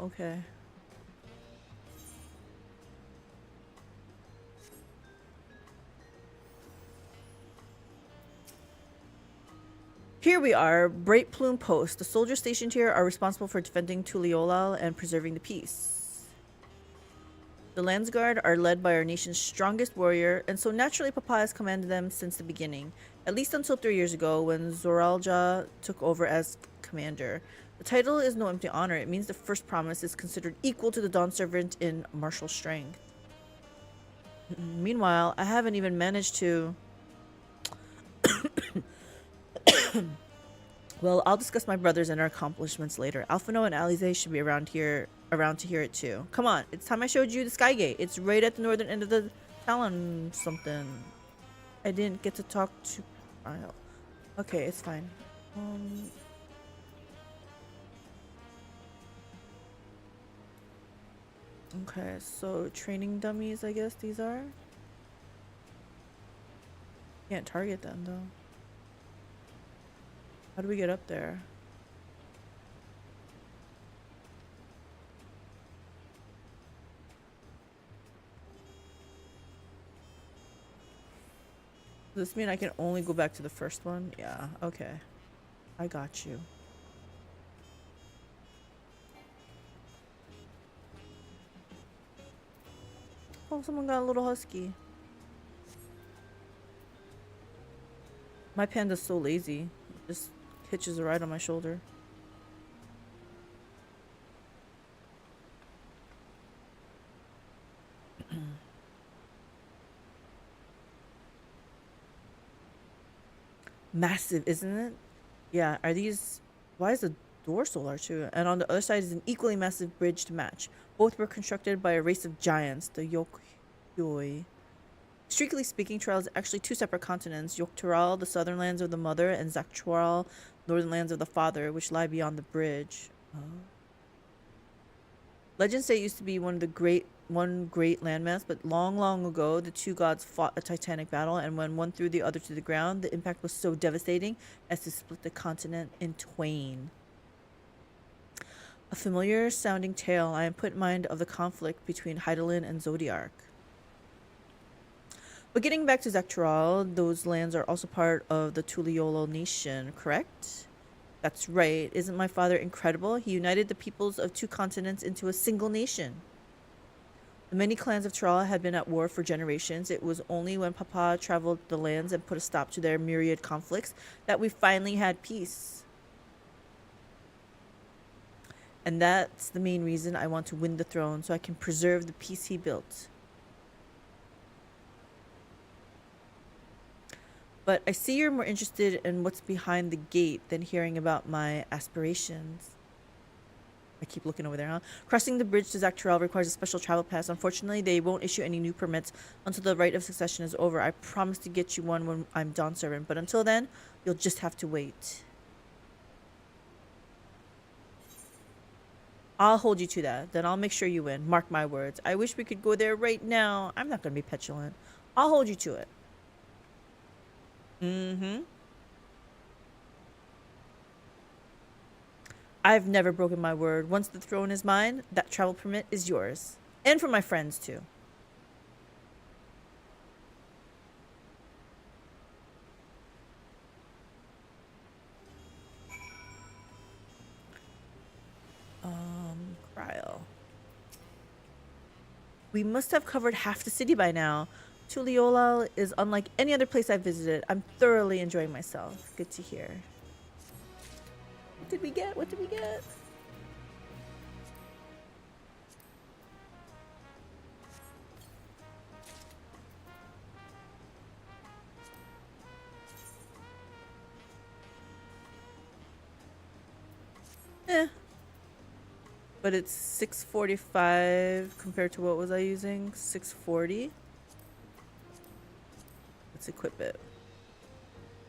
Okay. Here we are, Bright Plume Post. The soldiers stationed here are responsible for defending Tuliyola and preserving the peace. The Landsguard are led by our nation's strongest warrior, and so naturally Papa has commanded them since the beginning, at least until 3 years ago when Zoralja took over as commander. The title is no empty honor. It means the first promise is considered equal to the Dawn Servant in martial strength. Meanwhile, I haven't even managed to... Well, I'll discuss my brothers and our accomplishments later. Alphino and Alize should be around to hear it too. Come on, it's time I showed you the Skygate. It's right at the northern end of the Talon something. I didn't get to talk to Kyle. Okay, it's fine. Okay, so training dummies, I guess these are. Can't target them though. How do we get up there? Does this mean I can only go back to the first one? Yeah, okay. I got you. Oh, someone got a little husky. My panda's so lazy. It just hitches a ride on my shoulder. Massive, isn't it? Yeah, are these... Why is the door so large too? And on the other side is an equally massive bridge to match. Both were constructed by a race of giants, the Yokyoi. Strictly speaking, Trail is actually two separate continents. Yoktural, the southern lands of the mother, and Zaktural, northern lands of the father, which lie beyond the bridge. Oh. Legends say it used to be one great landmass, but long ago, the two gods fought a titanic battle, and when one threw the other to the ground, the impact was so devastating as to split the continent in twain. A familiar sounding tale. I am put in mind of the conflict between Hydaelyn and Zodiark. But getting back to Zaktural, those lands are also part of the Tuliolo nation, correct? That's right. Isn't my father incredible? He united the peoples of two continents into a single nation. The many clans of Tural had been at war for generations. It was only when Papa traveled the lands and put a stop to their myriad conflicts that we finally had peace. And that's the main reason I want to win the throne, so I can preserve the peace he built. But I see you're more interested in what's behind the gate than hearing about my aspirations. I keep looking over there, huh? Crossing the bridge to Zaktural requires a special travel pass. Unfortunately, they won't issue any new permits until the rite of succession is over. I promise to get you one when I'm Dawn Servant, but until then, you'll just have to wait. I'll hold you to that. Then I'll make sure you win. Mark my words. I wish we could go there right now. I'm not going to be petulant. I'll hold you to it. I've never broken my word. Once the throne is mine, that travel permit is yours. And for my friends, too. Cryo. We must have covered half the city by now. Tuliolal is unlike any other place I've visited. I'm thoroughly enjoying myself. Good to hear. What did we get? What did we get? But it's 645 compared to what was I using? 640. Let's equip it.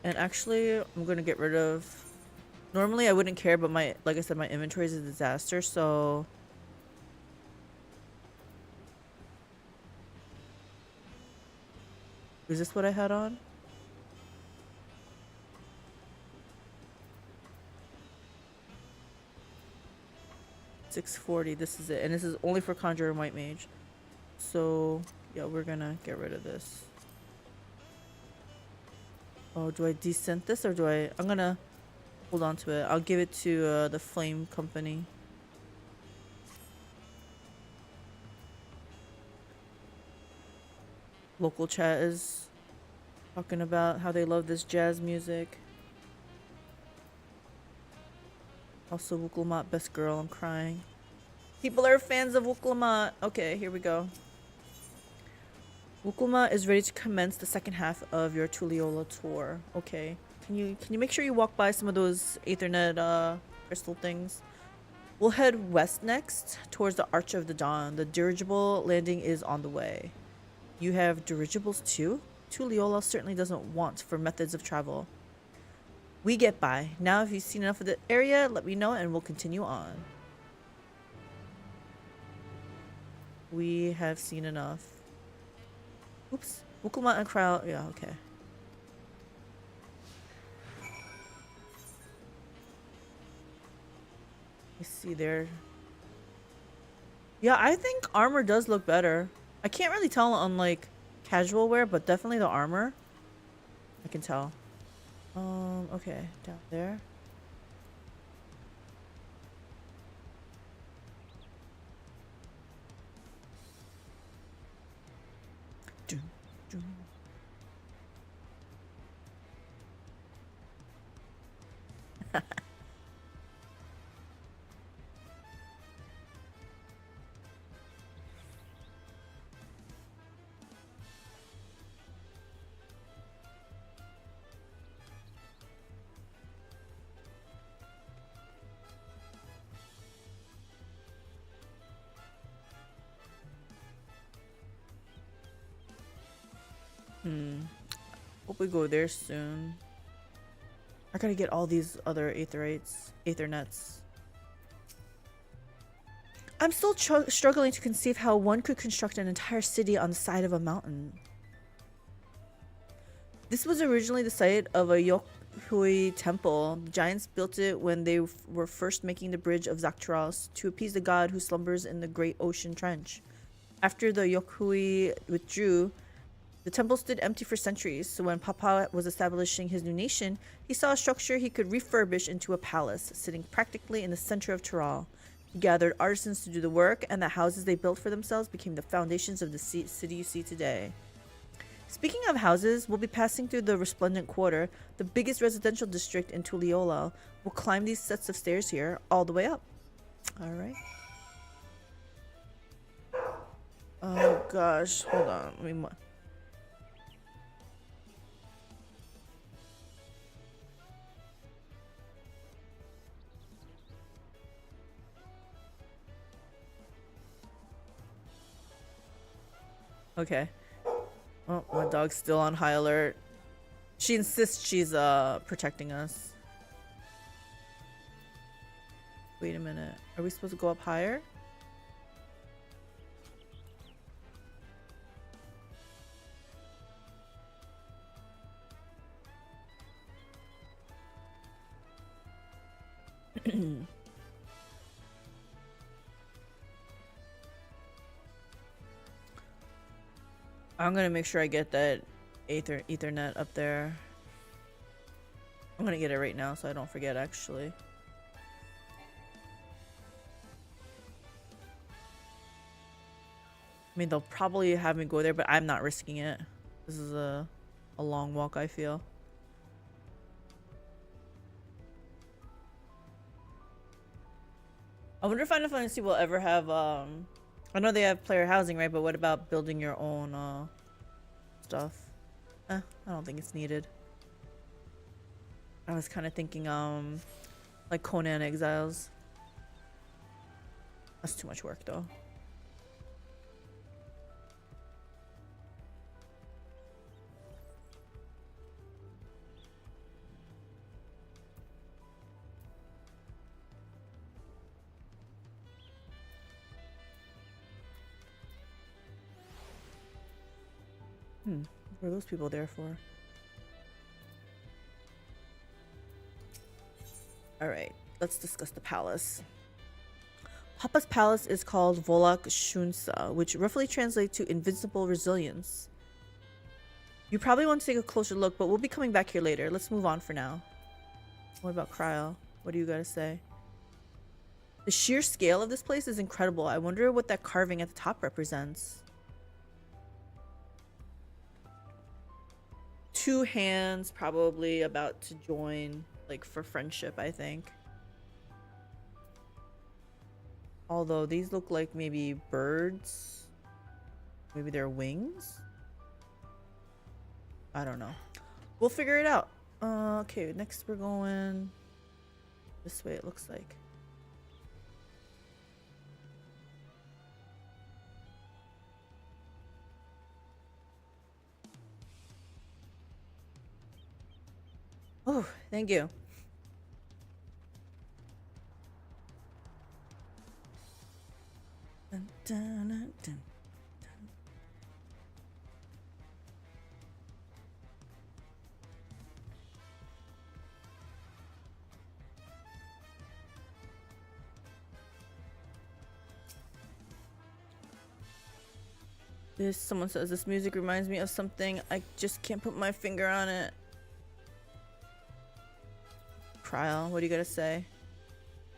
And actually, I'm gonna get rid of... Normally I wouldn't care, but like I said, my inventory is a disaster, so... Is this what I had on? $640, this is it. And this is only for Conjurer and White Mage. So, yeah, we're gonna get rid of this. Oh, do I descent this or do I... I'm gonna hold on to it. I'll give it to the Flame Company. Local chat is talking about how they love this jazz music. Also, Wuklamot, best girl. I'm crying. People are fans of Wuklamot. Okay, here we go. Wuklamot is ready to commence the second half of your Tuliyola tour. Okay. Can you make sure you walk by some of those Aethernet crystal things? We'll head west next towards the Arch of the Dawn. The dirigible landing is on the way. You have dirigibles too? Tuliyola certainly doesn't want for methods of travel. We get by. Now, if you've seen enough of the area, let me know and we'll continue on. We have seen enough. Oops. Wuklamot and Krau. Yeah, okay. You see there. Yeah, I think armor does look better. I can't really tell on like casual wear, but definitely the armor. I can tell. Okay, down there. Dun, dun. Hope we go there soon. I gotta get all these other Aethernets. I'm still struggling to conceive how one could construct an entire city on the side of a mountain. This was originally the site of a Yokhui temple. The giants built it when they were first making the bridge of Zaktaros to appease the god who slumbers in the great ocean trench. After the Yokhui withdrew, the temple stood empty for centuries, so when Papa was establishing his new nation, he saw a structure he could refurbish into a palace, sitting practically in the center of Tural. He gathered artisans to do the work, and the houses they built for themselves became the foundations of the city you see today. Speaking of houses, we'll be passing through the Resplendent Quarter, the biggest residential district in Tuliyola. We'll climb these sets of stairs here, all the way up. Alright. Oh gosh, hold on. Let me... Okay. Oh, my dog's still on high alert. She insists she's protecting us. Wait a minute. Are we supposed to go up higher? I'm gonna make sure I get that Ethernet up there. I'm gonna get it right now so I don't forget, actually. I mean, they'll probably have me go there, but I'm not risking it. This is a long walk, I feel. I wonder if Final Fantasy will ever have, I know they have player housing, right? But what about building your own, stuff? I don't think it's needed. I was kind of thinking, like Conan Exiles. That's too much work, though. What are those people there for? Alright, let's discuss the palace. Papa's palace is called Volak Shunsa, which roughly translates to invincible resilience. You probably want to take a closer look, but we'll be coming back here later. Let's move on for now. What about Cryo? What do you gotta say? The sheer scale of this place is incredible. I wonder what that carving at the top represents. Two hands probably about to join, like for friendship, I think. Although these look like maybe birds. Maybe they're wings. I don't know. We'll figure it out. Okay, next we're going this way, it looks like. Oh, thank you. Dun, dun, dun, dun. Someone says this music reminds me of something. I just can't put my finger on it. Trial, what do you gotta say?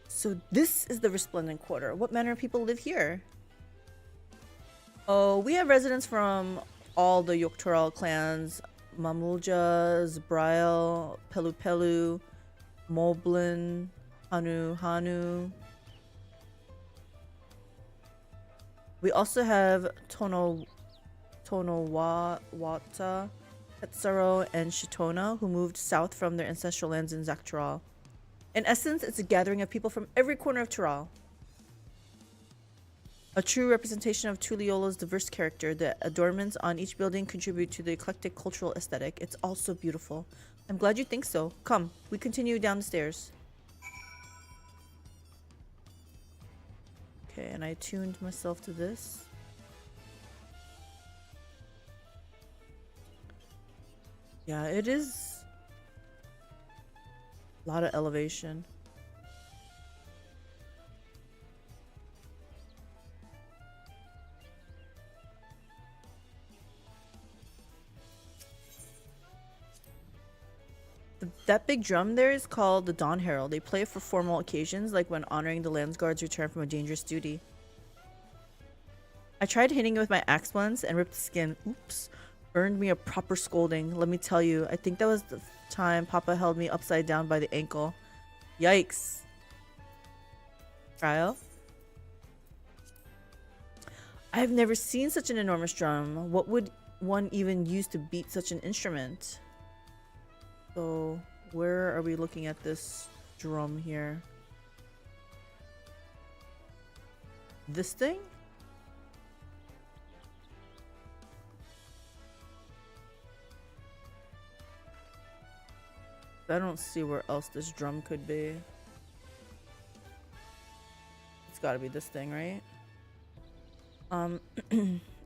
So this is the Resplendent Quarter. What manner of people live here? Oh, we have residents from all the Yogg-Toroil clans. Mamulja, Zbrail, Pelu Pelu, Moblin, Hanu Hanu. We also have Tonowata, Petsaro, and Shitona, who moved south from their ancestral lands in Zaktoral. In essence, it's a gathering of people from every corner of Toral. A true representation of Tuliola's diverse character. The adornments on each building contribute to the eclectic cultural aesthetic. It's all so beautiful. I'm glad you think so. Come, we continue down the stairs. Okay, and I tuned myself to this. Yeah, it is a lot of elevation. That big drum there is called the Dawn Herald. They play it for formal occasions, like when honoring the Landsguard's return from a dangerous duty. I tried hitting it with my axe once and ripped the skin. Oops. Earned me a proper scolding. Let me tell you, I think that was the time Papa held me upside down by the ankle. Yikes. Trial? I've never seen such an enormous drum. What would one even use to beat such an instrument? So, where are we looking at this drum here? This thing? I don't see where else this drum could be. It's gotta be this thing, right?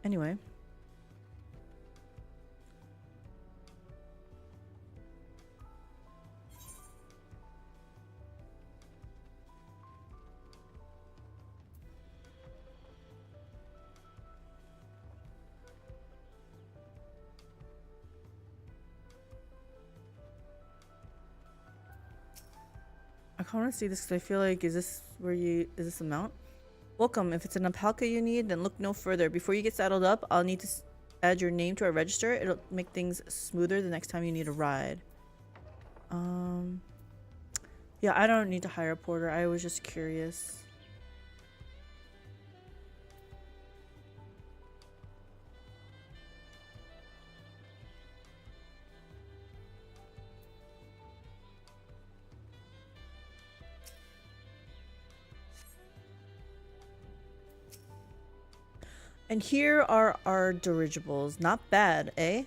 Anyway. I kind of want to see this because I feel like, is this a mount? Welcome. If it's an alpaca you need, then look no further. Before you get saddled up, I'll need to add your name to our register. It'll make things smoother the next time you need a ride. Yeah, I don't need to hire a porter. I was just curious. And here are our dirigibles. Not bad, eh?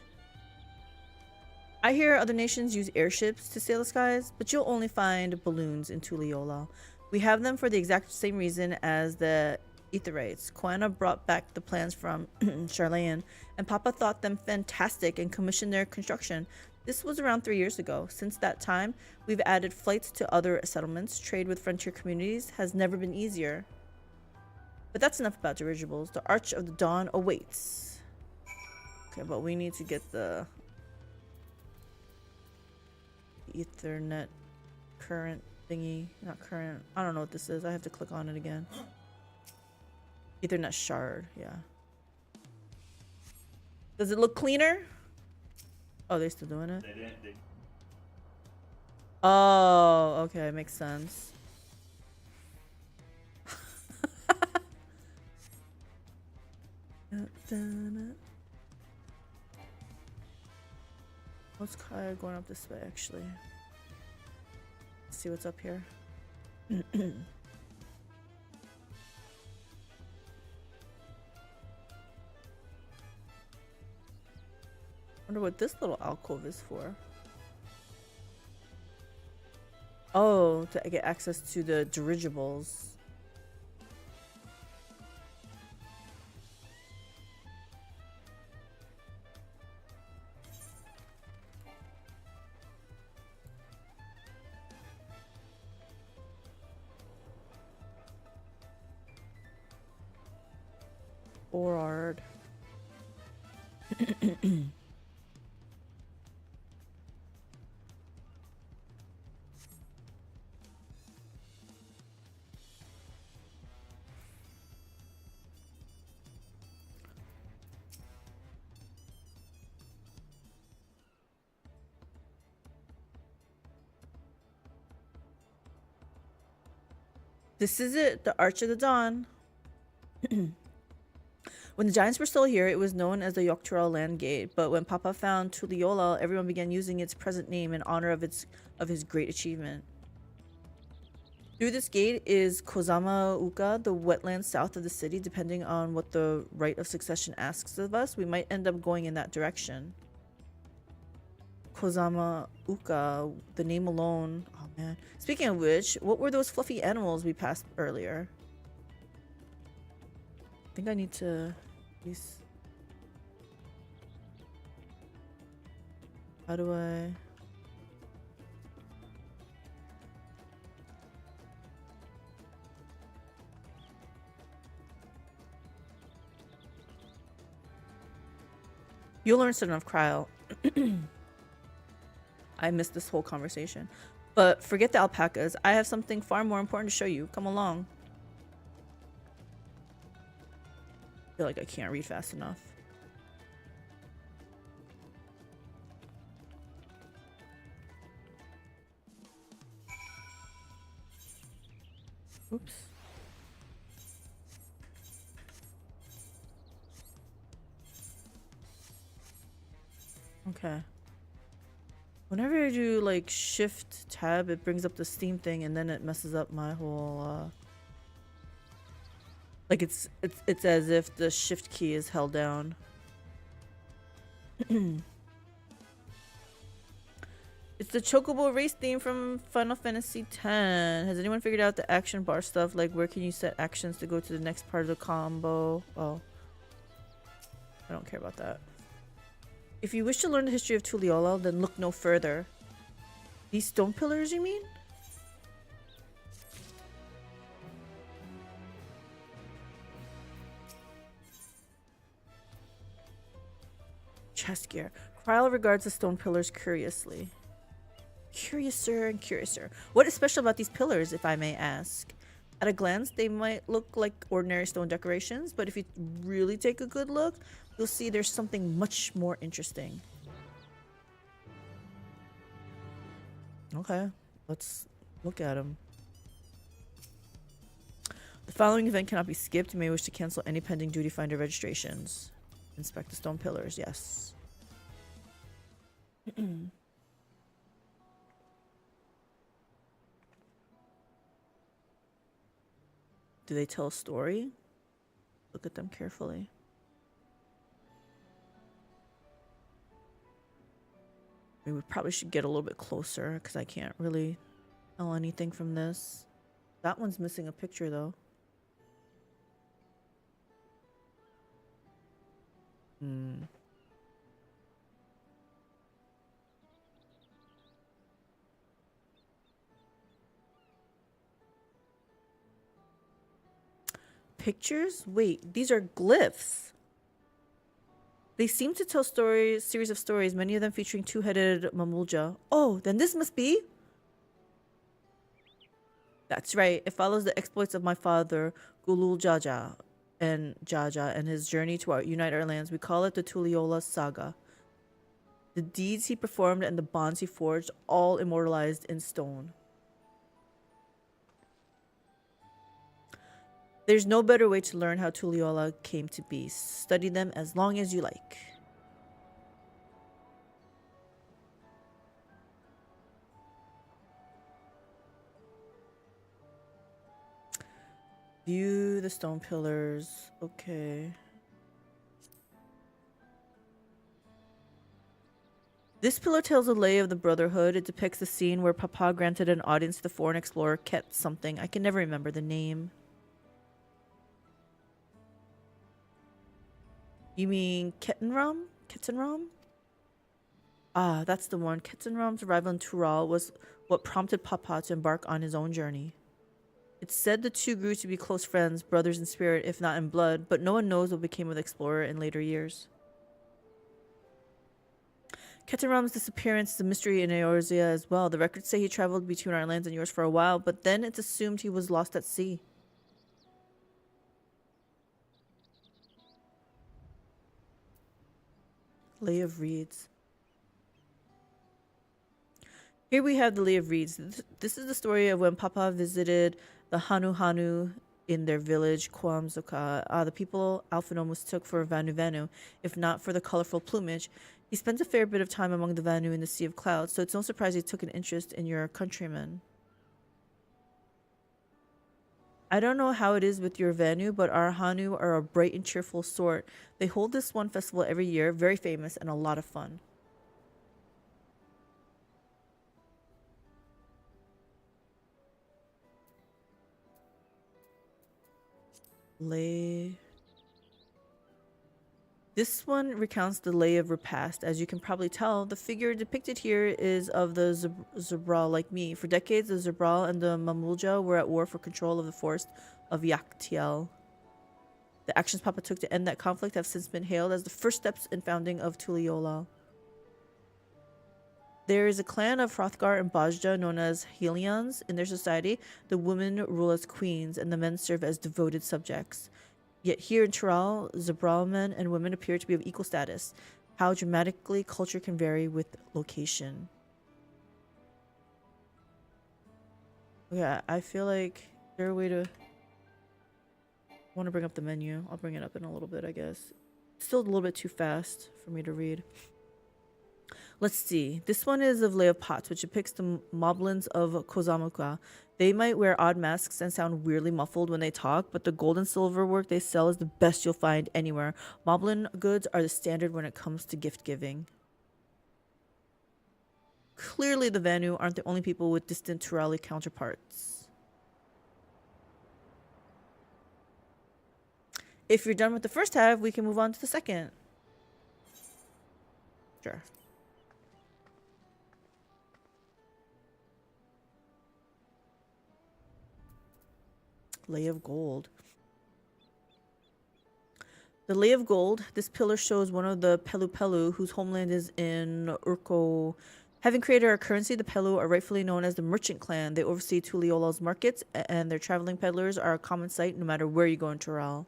I hear other nations use airships to sail the skies, but you'll only find balloons in Tuliyola. We have them for the exact same reason as the Aetherites. Koana brought back the plans from Charlayan, and Papa thought them fantastic and commissioned their construction. This was around 3 years ago. Since that time, we've added flights to other settlements. Trade with frontier communities has never been easier. But that's enough about dirigibles. The Arch of the Dawn awaits. Okay, but we need to get the Ethernet current thingy. Not current. I don't know what this is. I have to click on it again. Ethernet shard, yeah. Does it look cleaner? Oh, they're still doing it? Oh, okay. Makes sense. What's Kaya going up this way, actually? Let's see what's up here. Wonder what this little alcove is for. Oh, to get access to the dirigibles. Orard. This is it, the Arch of the Dawn. When the giants were still here, it was known as the Dawntrail Land Gate, but when Papa found Tuliyollal, everyone began using its present name in honor of his great achievement. Through this gate is Kozama Uka, the wetland south of the city. Depending on what the right of succession asks of us, we might end up going in that direction. Kozama Uka, the name alone. Oh man. Speaking of which, what were those fluffy animals we passed earlier? I think I need to use... How do I... You'll learn soon enough, Cryle. I missed this whole conversation. But forget the alpacas. I have something far more important to show you. Come along. I feel like I can't read fast enough. Oops. Okay. Whenever I do like shift tab, it brings up the Steam thing and then it messes up my whole like it's as if the shift key is held down. It's the Chocobo race theme from Final Fantasy X. Has anyone figured out the action bar stuff? Like where can you set actions to go to the next part of the combo? Oh. I don't care about that. If you wish to learn the history of Tuliyollal, then look no further. These stone pillars, you mean? Chest gear. Cryle regards the stone pillars curiously. Curiouser and curiouser. What is special about these pillars, if I may ask? At a glance, they might look like ordinary stone decorations, but if you really take a good look, you'll see there's something much more interesting. Okay, let's look at them. The following event cannot be skipped. You may wish to cancel any pending duty finder registrations. Inspect the stone pillars, yes. Do they tell a story? Look at them carefully. I mean, we probably should get a little bit closer because I can't really tell anything from this. That one's missing a picture though. Pictures? Wait, these are glyphs. They seem to tell series of stories, many of them featuring two-headed Mamulja. Oh, then this must be... That's right. It follows the exploits of my father, Gulul Jaja, and his journey to unite our lands. We call it the Tuliyollal Saga. The deeds he performed and the bonds he forged, all immortalized in stone. There's no better way to learn how Tuliyola came to be. Study them as long as you like. View the stone pillars. Okay. This pillar tells a lay of the Brotherhood. It depicts a scene where Papa granted an audience to the foreign explorer Ket something. I can never remember the name. You mean Kettenram? Kettenram? Ah, that's the one. Kettenram's arrival in Tural was what prompted Papa to embark on his own journey. It's said the two grew to be close friends, brothers in spirit, if not in blood, but no one knows what became of the explorer in later years. Kettenram's disappearance is a mystery in Eorzea as well. The records say he traveled between our lands and yours for a while, but then it's assumed he was lost at sea. Lay of Reeds. Here we have the Lay of Reeds. This is the story of when Papa visited the Hanu Hanu in their village, Kwamzuka. The people Alphino mistook for Vanu Vanu, if not for the colorful plumage. He spent a fair bit of time among the Vanu in the Sea of Clouds, so it's no surprise he took an interest in your countrymen. I don't know how it is with your Vanu, but our Hanu are a bright and cheerful sort. They hold this one festival every year, very famous and a lot of fun. Lay. This one recounts the Lay of Repast. As you can probably tell, the figure depicted here is of the Zabral like me. For decades, the Zabral and the Mamulja were at war for control of the forest of Yaktiel. The actions Papa took to end that conflict have since been hailed as the first steps in founding of Tuliyola. There is a clan of Hrothgar and Bajda known as Helions. In their society, the women rule as queens and the men serve as devoted subjects. Yet here in Tural, Zabral men and women appear to be of equal status. How dramatically culture can vary with location. Yeah, I feel like is there a way to... I want to bring up the menu. I'll bring it up in a little bit, I guess. It's still a little bit too fast for me to read. Let's see. This one is of Lay of Pots, which depicts the moblins of Kozamuka. They might wear odd masks and sound weirdly muffled when they talk, but the gold and silver work they sell is the best you'll find anywhere. Moblin goods are the standard when it comes to gift giving. Clearly the Vanu aren't the only people with distant Turali counterparts. If you're done with the first half, we can move on to the second. Sure. Lay of Gold. The Lay of Gold. This pillar shows one of the Pelu Pelu, whose homeland is in Urko. Having created our currency, the Pelu are rightfully known as the Merchant Clan. They oversee Tuliola's markets, and their traveling peddlers are a common sight no matter where you go in Tural.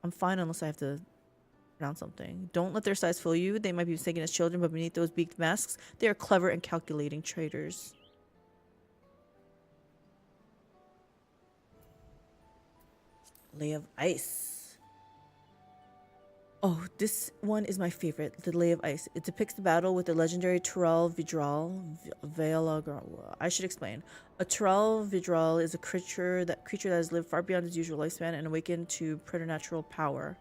I'm fine unless I have to pronounce something. Don't let their size fool you. They might be mistaken as children, but beneath those beaked masks, they are clever and calculating traders. Lay of Ice. Oh, this one is my favorite, the Lay of Ice. It depicts the battle with the legendary Tural Vidral. I should explain. A Tural Vidral is a creature that has lived far beyond its usual lifespan and awakened to preternatural power.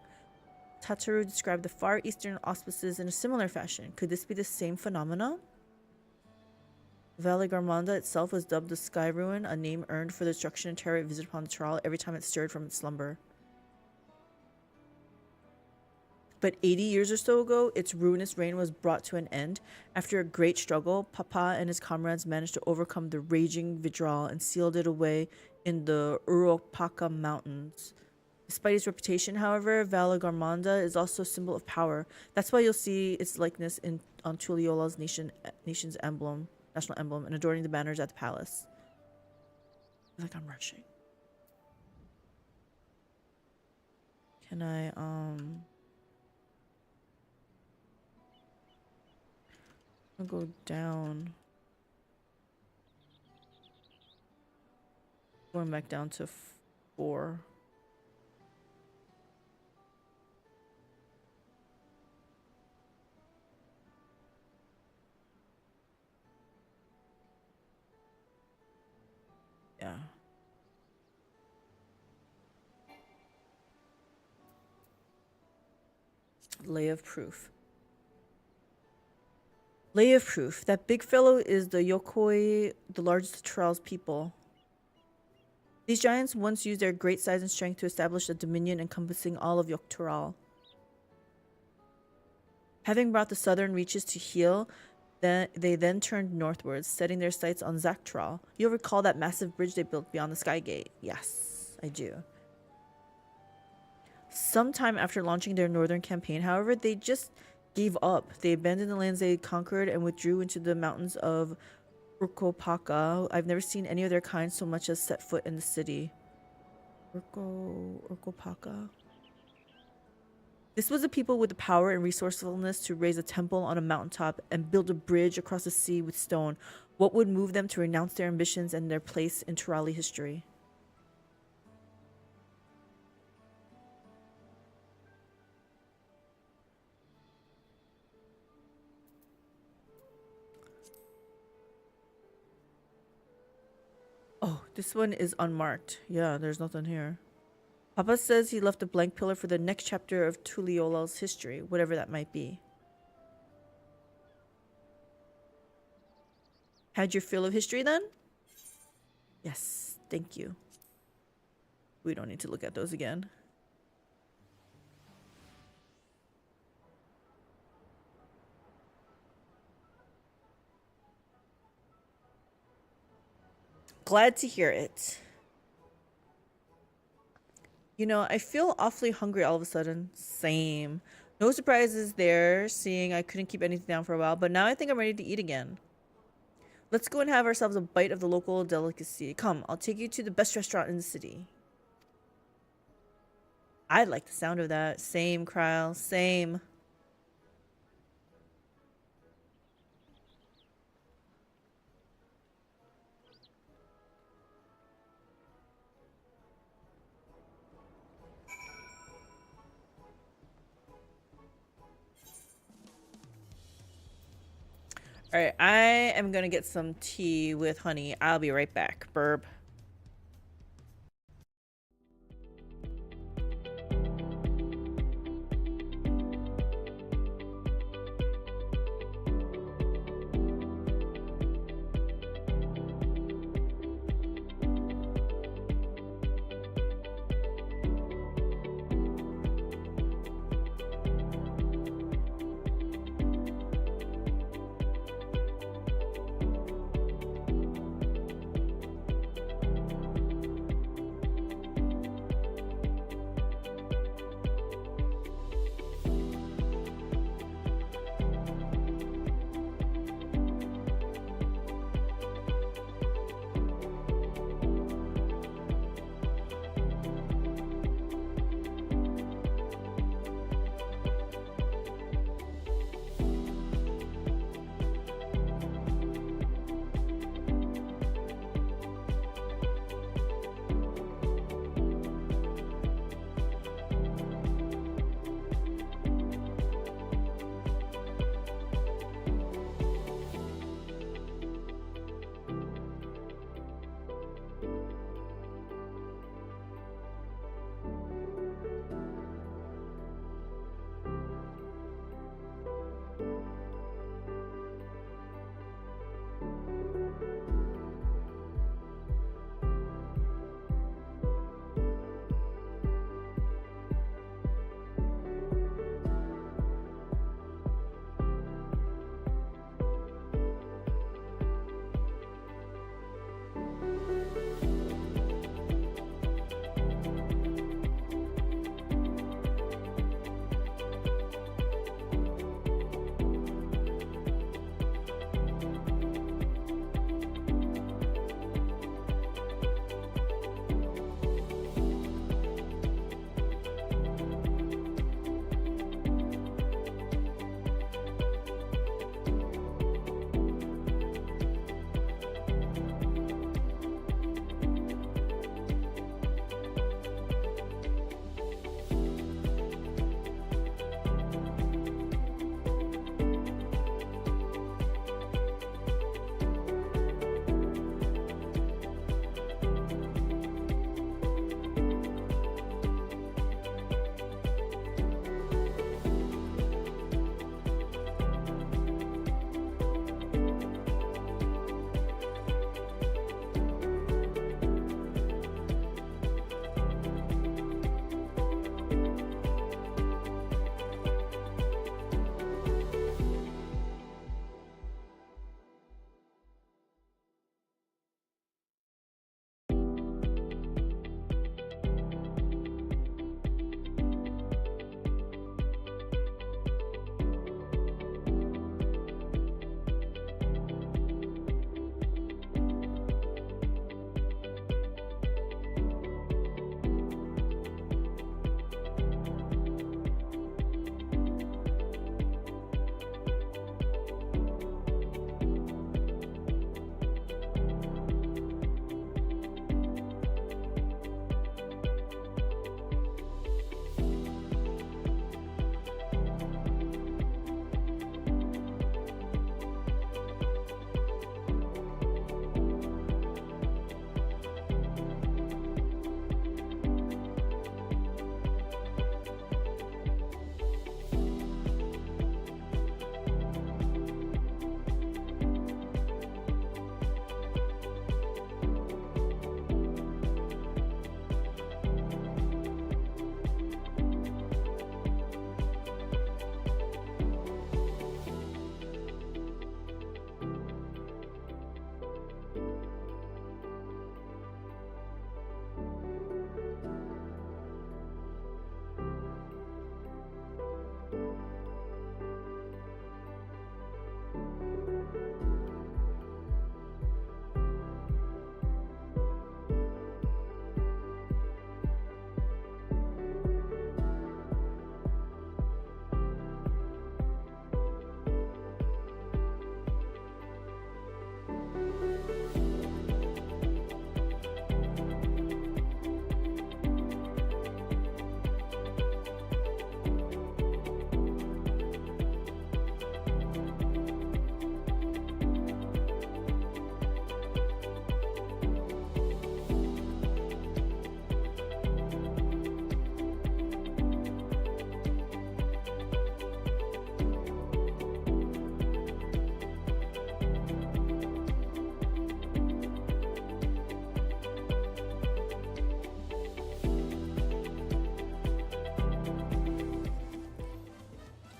Tataru described the Far Eastern auspices in a similar fashion. Could this be the same phenomena? Valley Garmanda itself was dubbed the Sky Ruin, a name earned for the destruction and terror it visited upon the Tural every time it stirred from its slumber. But 80 years or so ago, its ruinous reign was brought to an end. After a great struggle, Papa and his comrades managed to overcome the raging Vidral and sealed it away in the Uropaka Mountains. Despite its reputation, however, Valley Garmanda is also a symbol of power. That's why you'll see its likeness on Tuliola's nation's emblem. National emblem, and adorning the banners at the palace. I feel like I'm rushing. Can I, I'll go down. Going back down to 4. Yeah. Lay of proof. Lay of proof. That big fellow is the Yokoi, the largest of Tural's people. These giants once used their great size and strength to establish a dominion encompassing all of Yoktural. Having brought the southern reaches to heel, they then turned northwards, setting their sights on Zaktral. You'll recall that massive bridge they built beyond the Sky Gate. Yes, I do. Sometime after launching their northern campaign, however, they just gave up. They abandoned the lands they conquered and withdrew into the mountains of Urkopaka. I've never seen any of their kind so much as set foot in the city. Urkopaka. This was a people with the power and resourcefulness to raise a temple on a mountaintop and build a bridge across the sea with stone. What would move them to renounce their ambitions and their place in Turali history? Oh, this one is unmarked. Yeah, there's nothing here. Papa says he left a blank pillar for the next chapter of Tuliola's history, whatever that might be. Had your fill of history then? Yes, thank you. We don't need to look at those again. Glad to hear it. You know, I feel awfully hungry all of a sudden. Same. No surprises there, seeing I couldn't keep anything down for a while, but now I think I'm ready to eat again. Let's go and have ourselves a bite of the local delicacy. Come, I'll take you to the best restaurant in the city. I like the sound of that. Same, Kryle. Same. Alright, I am gonna get some tea with honey. I'll be right back. Burb.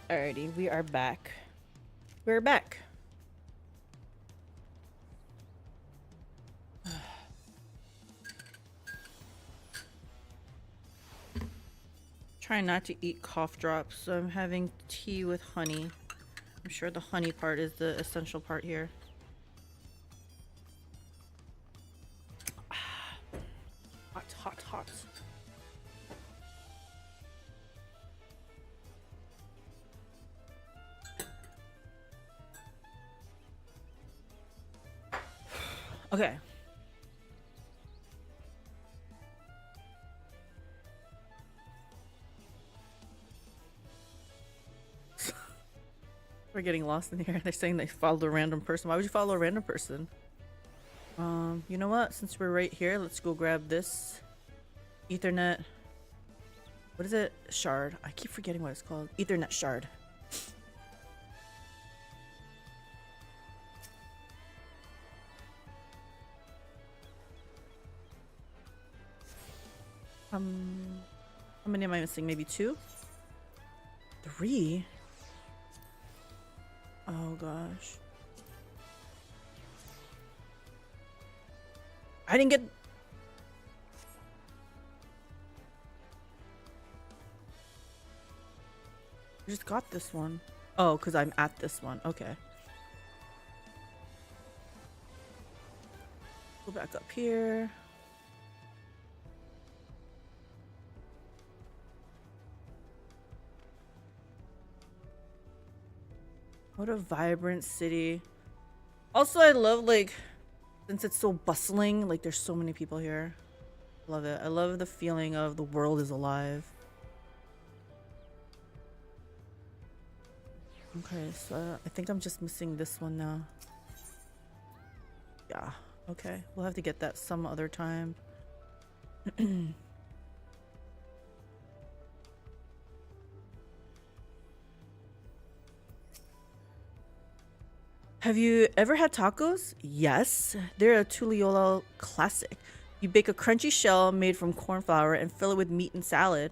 Alrighty, we are back. We're back. Trying not to eat cough drops, so I'm having tea with honey. I'm sure the honey part is the essential part here. Hot, hot, hot. Okay. We're getting lost in here. They're saying they followed a random person. Why would you follow a random person? You know what? Since we're right here, let's go grab this Ethernet. What is it? Shard. I keep forgetting what it's called. Ethernet shard. How many am I missing? Maybe 2? 3? Oh gosh. I didn't get... I just got this one. Oh, because I'm at this one. Okay. Go back up here. What a vibrant city. Also, I love, like, since it's so bustling, like, there's so many people here. Love it. I love the feeling of the world is alive. Okay, so I think I'm just missing this one now. Yeah, okay. We'll have to get that some other time. Have you ever had tacos? Yes, they're a Tuliola classic. You bake a crunchy shell made from corn flour and fill it with meat and salad.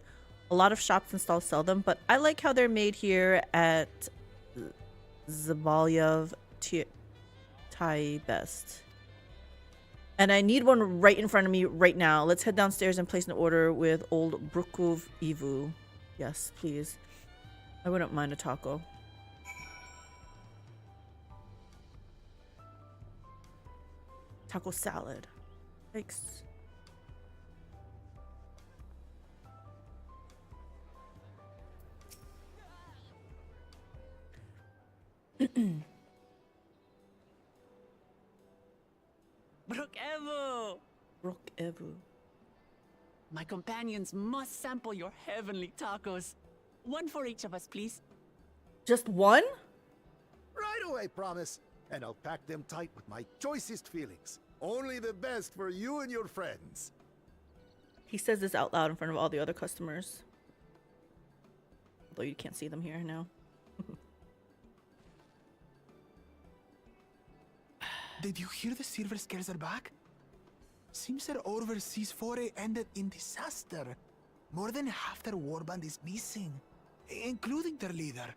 A lot of shops and stalls sell them, but I like how they're made here at Zabalyev Thai Best. And I need one right in front of me right now. Let's head downstairs and place an order with old Brukov Ivu. Yes, please. I wouldn't mind a taco. Taco salad. Thanks. Brook Evu! Brook Evu. My companions must sample your heavenly tacos. One for each of us, please. Just one? Right away, promise. And I'll pack them tight with my choicest feelings. Only the best for you and your friends. He says this out loud in front of all the other customers. Although you can't see them here now. Did you hear the Silver Scares are back? Seems their overseas foray ended in disaster. More than half their warband is missing, including their leader.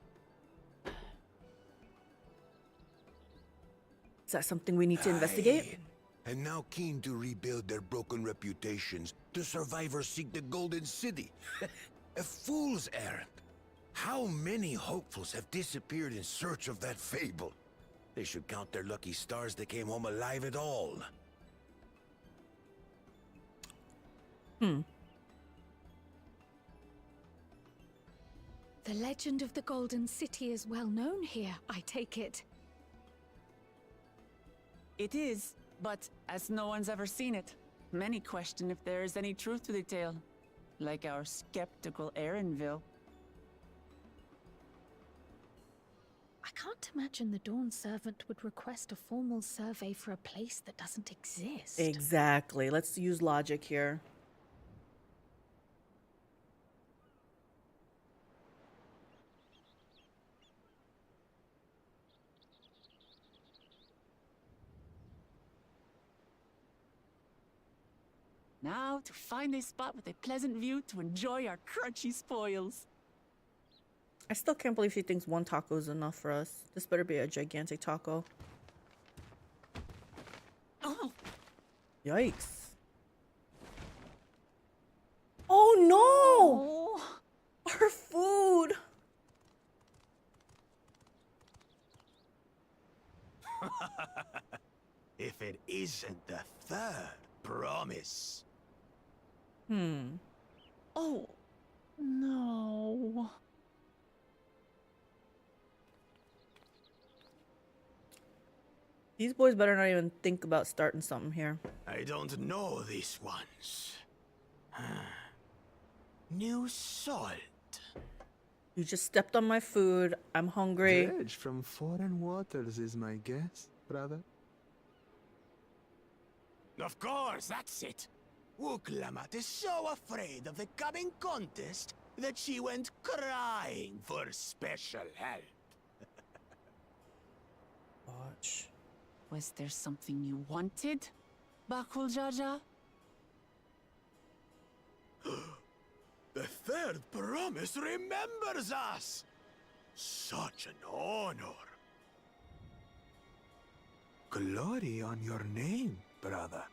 Is that something we need to investigate? And now keen to rebuild their broken reputations, the survivors seek the Golden City. A fool's errand. How many hopefuls have disappeared in search of that fable? They should count their lucky stars they came home alive at all. The legend of the Golden City is well known here, I take it. It is, but as no one's ever seen it, many question if there is any truth to the tale. Like our skeptical Erinville. I can't imagine the Dawn Servant would request a formal survey for a place that doesn't exist. Exactly. Let's use logic here. Now to find a spot with a pleasant view to enjoy our crunchy spoils. I still can't believe she thinks one taco is enough for us. This better be a gigantic taco. Oh, Yikes. Oh no! oh. Our food! If it isn't the third promise. Oh, no. These boys better not even think about starting something here. I don't know these ones. New salt. You just stepped on my food. I'm hungry. Dredge from foreign waters is my guess, brother. Of course, that's it. Wuklamat is so afraid of the coming contest that she went crying for special help. Watch. Was there something you wanted, Bakul Jaja? The third promise remembers us! Such an honor. Glory on your name, brother.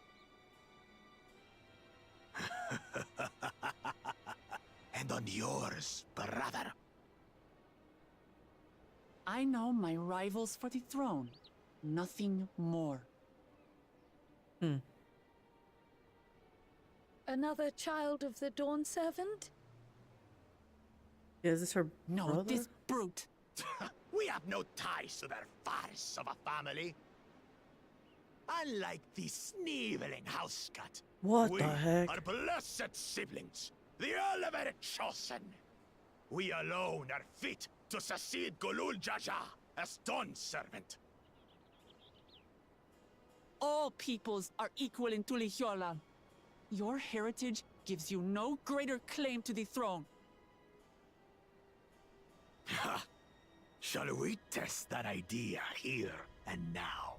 And on yours, brother. I know my rivals for the throne. Nothing more. Another child of the Dawn Servant? Is this her No, brother? this brute. We have no ties to their farce of a family. Unlike the sneevling housecut, What we the heck? are blessed siblings, the elevated chosen. We alone are fit to succeed Golul Jaja as Dawn Servant. All peoples are equal in Tulihiola. Your heritage gives you no greater claim to the throne. Ha! Shall we test that idea here and now?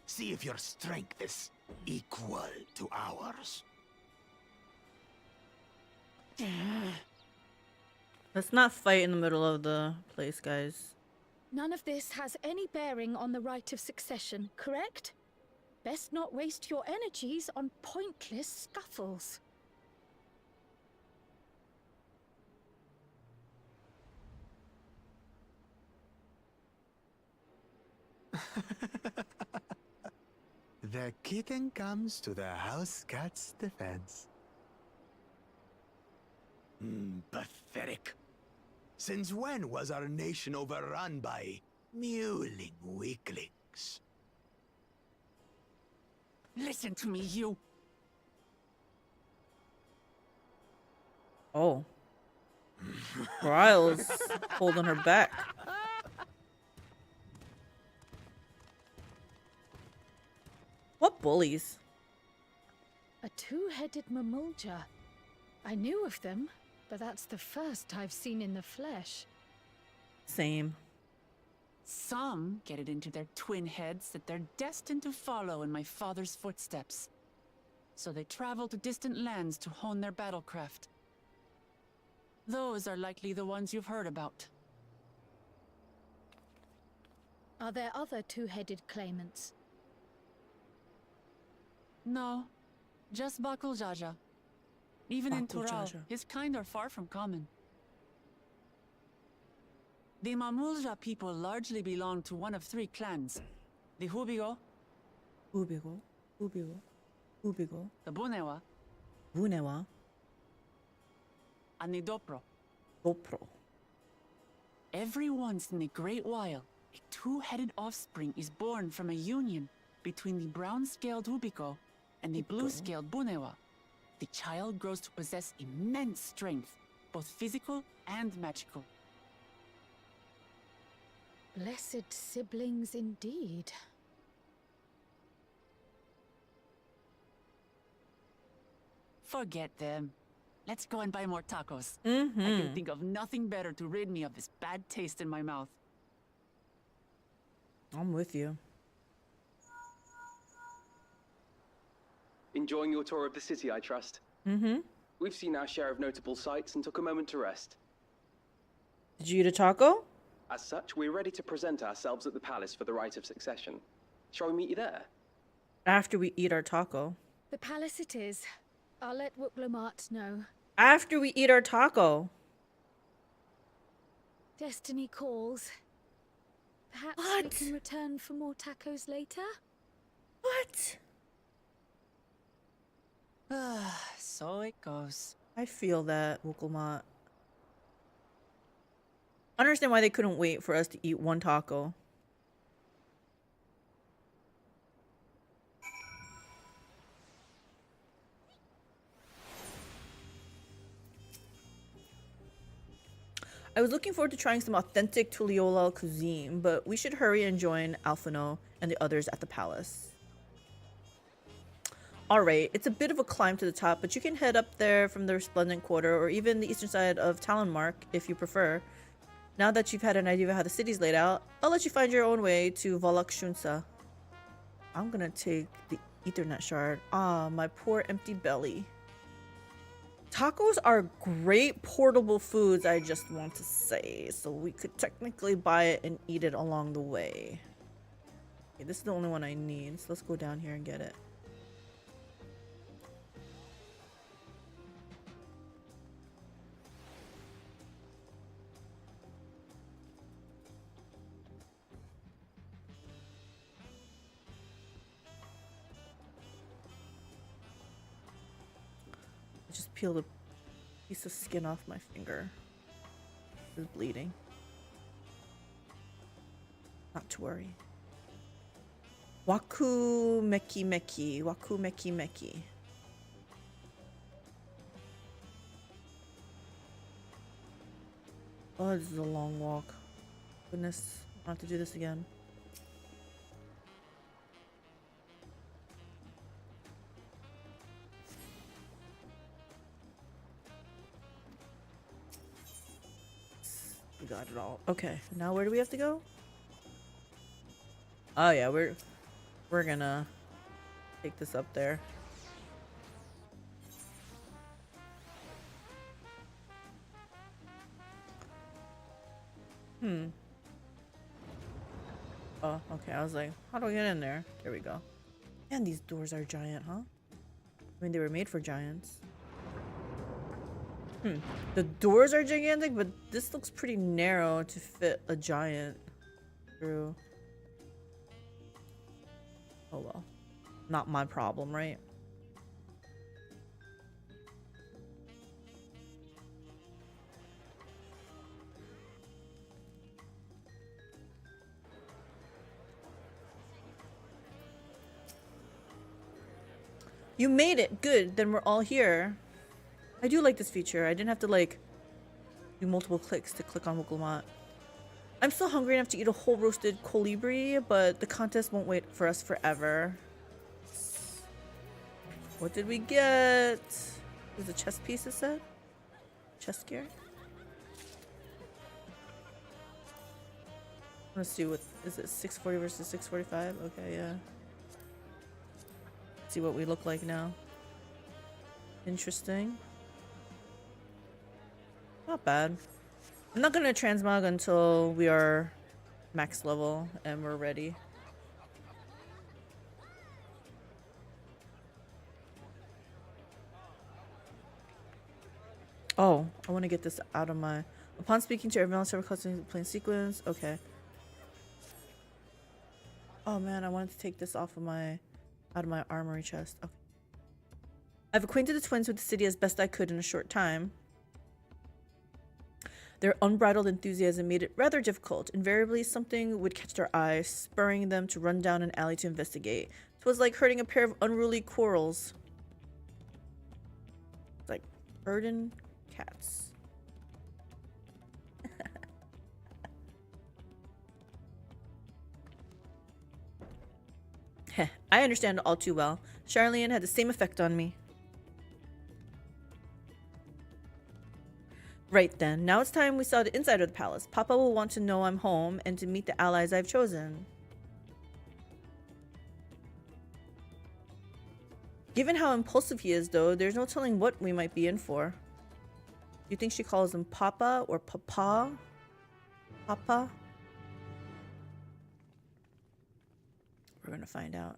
See if your strength is equal to ours. Let's not fight in the middle of the place, guys. None of this has any bearing on the right of succession, correct? Best not waste your energies on pointless scuffles. The kitten comes to the house cat's defense. Pathetic. Since when was our nation overrun by mewling weaklings? Listen to me, you. Oh. Ryle's holding her back. What bullies? A two-headed mamulja. I knew of them, but that's the first I've seen in the flesh. Same. Some get it into their twin heads that they're destined to follow in my father's footsteps. So they travel to distant lands to hone their battlecraft. Those are likely the ones you've heard about. Are there other two-headed claimants? No, just Bakul Jaja. Even in Bakul Tural, Jaja. his kind are far from common. The Mamulja people largely belong to one of three clans. The Hubigo, Ubigo. Ubigo. Ubigo. the Bunewa, Bunewa. and the Dopro. Dopro. Every once in a great while, a two-headed offspring is born from a union between the brown-scaled Hubigo and the blue-scaled Bunewa. The child grows to possess immense strength, both physical and magical. Blessed siblings indeed. Forget them. Let's go and buy more tacos. I can think of nothing better to rid me of this bad taste in my mouth. I'm with you. Enjoying your tour of the city, I trust. We've seen our share of notable sights and took a moment to rest. Did you eat a taco? As such, we're ready to present ourselves at the palace for the rite of succession. Shall we meet you there? After we eat our taco. The palace it is. I'll let Wooklamart know. After we eat our taco. Destiny calls. Perhaps we What? can return for more tacos later? What? So it goes. I feel that, Wooklamot. I understand why they couldn't wait for us to eat one taco. I was looking forward to trying some authentic Tuliyola cuisine, but we should hurry and join Alphino and the others at the palace. Alright, it's a bit of a climb to the top, but you can head up there from the Resplendent Quarter or even the eastern side of Talonmark if you prefer. Now that you've had an idea of how the city's laid out, I'll let you find your own way to Volok Shunsa. I'm gonna take the Ethernet shard. Ah, my poor empty belly. Tacos are great portable foods, I just want to say, so we could technically buy it and eat it along the way. Okay, this is the only one I need, so let's go down here and get it. I just peeled a piece of skin off my finger. It's bleeding. Not to worry. Waku Meki Meki. Waku Meki Meki. Oh, this is a long walk. Goodness, I have to do this again. We got it all. Okay, now where do we have to go? Oh yeah, we're gonna take this up there. Oh, okay. I was like, how do I get in there? There we go. And these doors are giant, huh? I mean, they were made for giants. The doors are gigantic, but this looks pretty narrow to fit a giant through. Oh well. Not my problem, right? You made it! Good, then we're all here. I do like this feature. I didn't have to like do multiple clicks to click on Wooklamot. I'm still hungry enough to eat a whole roasted colibri, but the contest won't wait for us forever. What did we get? There's a chest piece, it said? Chest gear? Let's see what is it, 640 versus 645? Okay, yeah. Let's see what we look like now. Interesting. Not bad. I'm not gonna transmog until we are max level and we're ready. Oh, I want to get this out of my... Upon speaking to everyone, several customers playing sequence. Okay. Oh man, I wanted to take this off of my... out of my armory chest. Okay. I've acquainted the twins with the city as best I could in a short time. Their unbridled enthusiasm made it rather difficult. Invariably, something would catch their eye, spurring them to run down an alley to investigate. It was like herding a pair of unruly quarrels. It's like herding cats. Heh, I understand all too well. Charlene had the same effect on me. Right then, now it's time we saw the inside of the palace. Papa will want to know I'm home and to meet the allies I've chosen. Given how impulsive he is, though, there's no telling what we might be in for. Do you think she calls him Papa or Papa? Papa? We're gonna find out.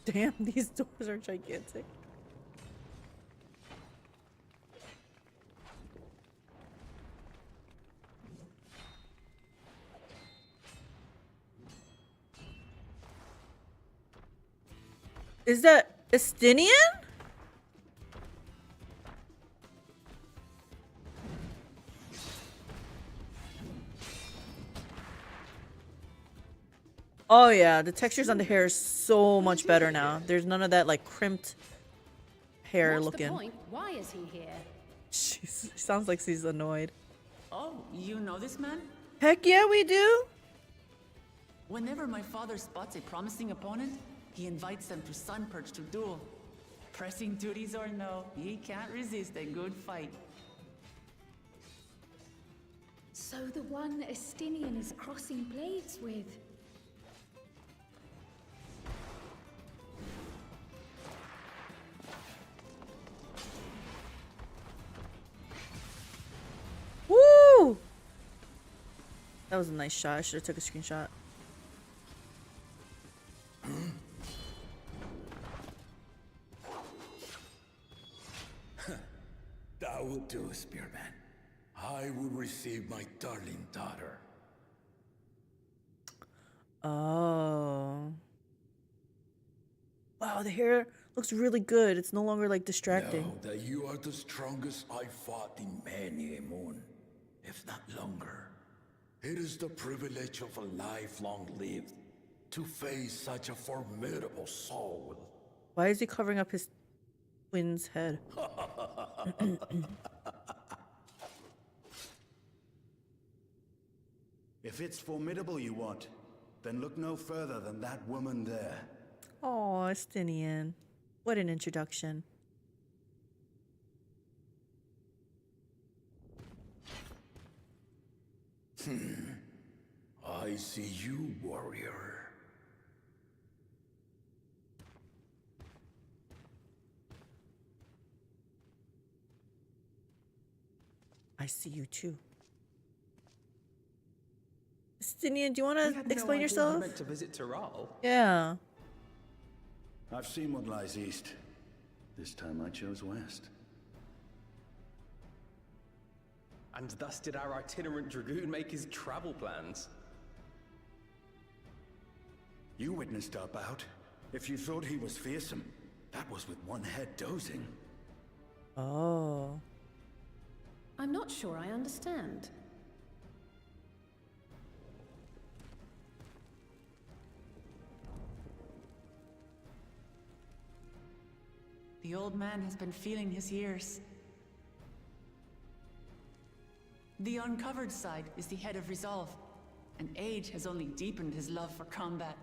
Damn, these doors are gigantic. Is that Estinian? Oh yeah, the textures on the hair is so much better now. There's none of that like crimped hair What's looking. the point? Why is he here? She sounds like she's annoyed. Oh, you know this man? Heck yeah, we do. Whenever my father spots a promising opponent, he invites them to Sunperch to duel. Pressing duties or no, he can't resist a good fight. So the one Estinian is crossing blades with. Woo! That was a nice shot. I should have took a screenshot. That will do, Spearman. I will receive my darling daughter. Oh. Wow, the hair looks really good. It's no longer like distracting. Know that you are the strongest I fought in many a moon, if not longer. It is the privilege of a life long lived to face such a formidable soul. Why is he covering up his twin's head? If it's formidable you want, then look no further than that woman there. Oh, Estinian. What an introduction. I see you, warrior. I see you too. Estinian, do you want We to had no explain idea yourself? You meant to visit Taral. Yeah. I've seen what lies east. This time I chose west. And thus did our itinerant dragoon make his travel plans. You witnessed our bout. If you thought he was fearsome, that was with one head dozing. Oh. I'm not sure I understand. The old man has been feeling his years. The uncovered side is the head of resolve, and age has only deepened his love for combat.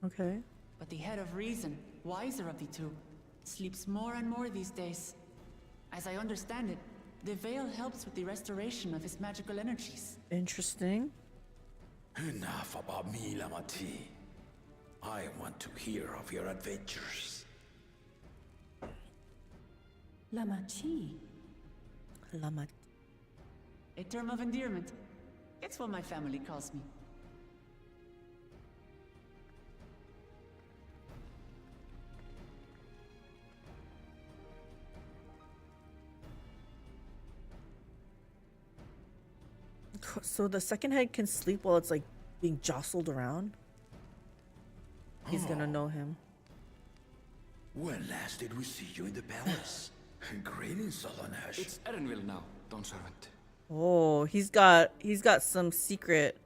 Okay. But the head of reason, wiser of the two, sleeps more and more these days. As I understand it, the veil helps with the restoration of his magical energies. Interesting. Enough about me, Lamati. I want to hear of your adventures. Lamachi. Lamat. A term of endearment. It's what my family calls me. So the second head can sleep while it's like being jostled around? He's gonna know him. When last did we see you in the palace? Greetings, Solonesh. It's Erenville now, Don Servant. Oh, he's got some secret,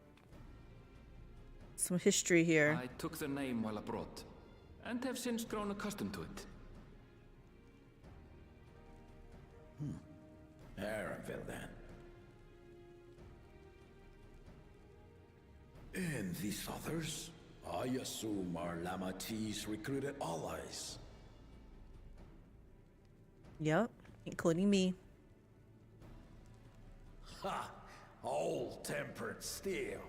some history here. I took the name while abroad, and have since grown accustomed to it. Erenville, then. And these others, I assume, are Lamati's recruited allies. Yep, including me. Ha! All tempered steel.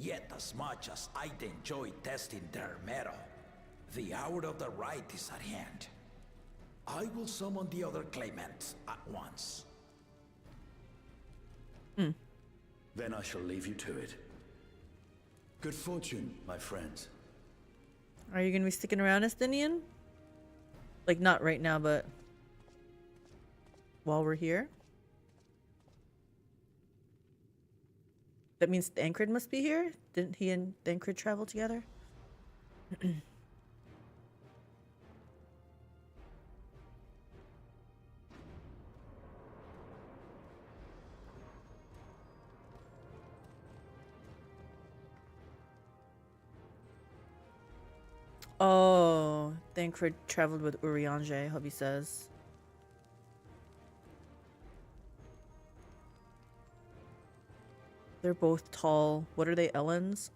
Yet as much as I'd enjoy testing their metal, the hour of the right is at hand. I will summon the other claimants at once. Then I shall leave you to it. Good fortune, my friends. Are you gonna be sticking around, Estinian? Like, not right now, but while we're here? That means Thancred must be here? Didn't he and Thancred travel together? Oh, Thancred traveled with Urianger, hubby says. They're both tall. What are they, Ellens?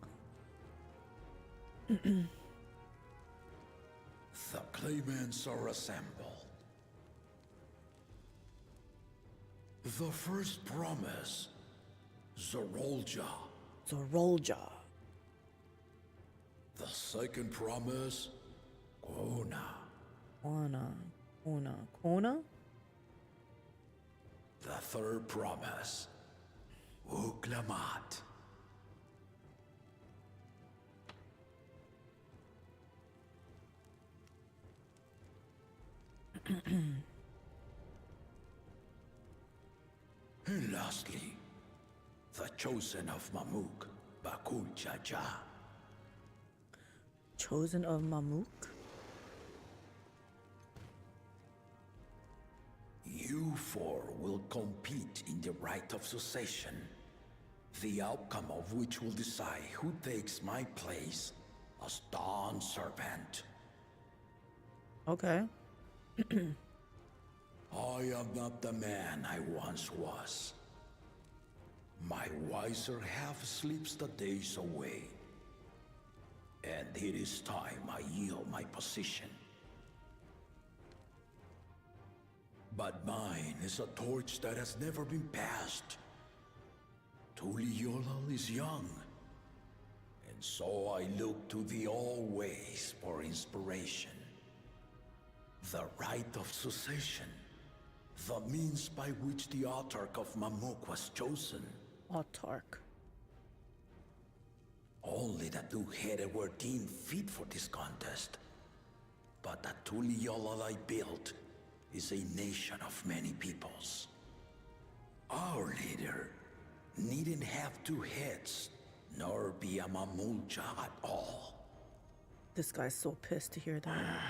The claimants are assembled. The first promise, Zorolja. Zorolja. The second promise, Kona. Kona? The third promise, Uklamat. And lastly, the chosen of Mamuk, Bakul Jaja. Chosen of Mamuk? You four will compete in the right of succession, the outcome of which will decide who takes my place as Dawn Servant. Okay. I am not the man I once was. My wiser half sleeps the days away. And it is time I yield my position. But mine is a torch that has never been passed. Tuliyola is young. And so I look to the always for inspiration. The right of succession. The means by which the Autarch of Mamuk was chosen. Autarch. Only the two-headed were deemed fit for this contest. But the Tuliyola I built is a nation of many peoples. Our leader needn't have two heads, nor be a Mamulja at all. This guy's so pissed to hear that.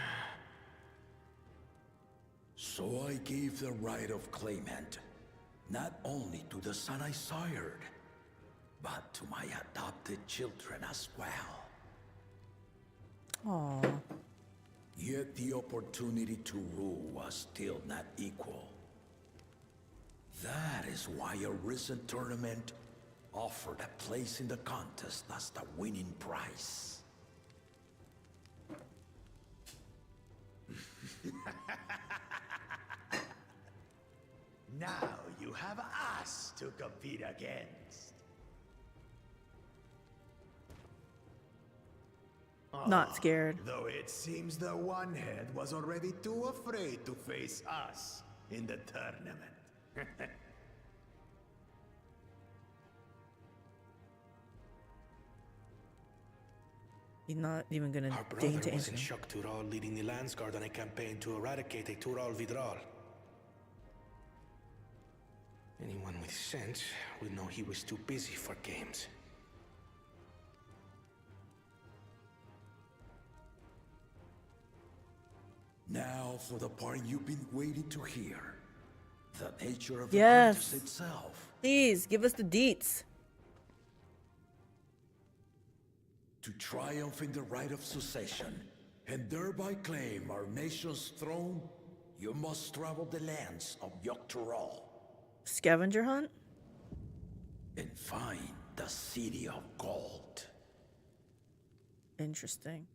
So I gave the right of claimant, not only to the son I sired, but to my adopted children as well. Aww. Yet the opportunity to rule was still not equal. That is why a recent tournament offered a place in the contest as the winning prize. Now you have us to compete against. Not scared. Though it seems the one head was already too afraid to face us in the tournament. He's not even gonna Our deign brother to was in answer. Shock Tural leading the Landsguard on a campaign to eradicate a Tural Vidral. Anyone with sense would know he was too busy for games. Now for the part you've been waiting to hear. The nature of the Yes. contest itself. Please, give us the deets. To triumph in the right of succession, and thereby claim our nation's throne, you must travel the lands of Yogg-Tural Scavenger hunt? and find the City of Gold. Interesting.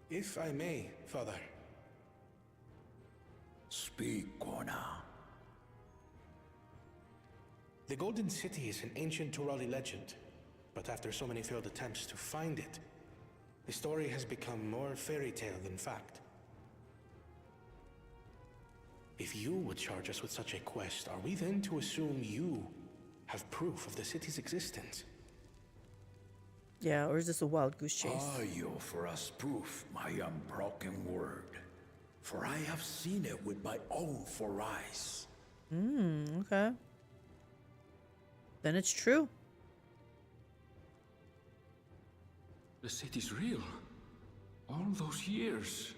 If I may, Father. Speak, Kona. The Golden City is an ancient Turali legend, but after so many failed attempts to find it, the story has become more fairy tale than fact. If you would charge us with such a quest, are we then to assume you have proof of the city's existence? Yeah, or is this a wild goose chase? You offer us proof, my unbroken word, for I have seen it with my own 4 eyes. Okay. Then it's true. The city's real. All those years.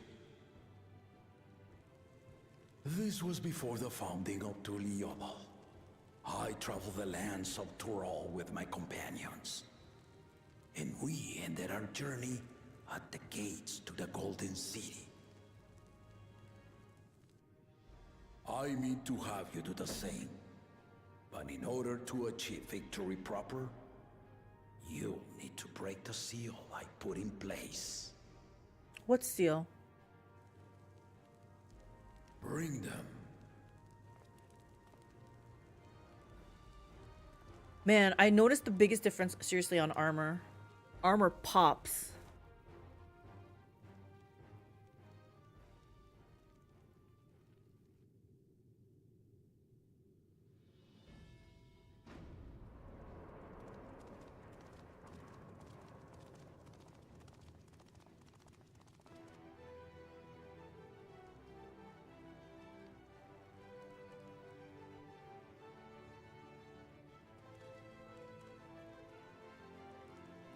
This was before the founding of Tuliyola. I traveled the lands of Tural with my companions. And we ended our journey at the gates to the Golden City. I mean to have you do the same. But in order to achieve victory proper, you'll need to break the seal I put in place. What seal? Bring them. Man, I noticed the biggest difference, seriously, on armor. Armor pops.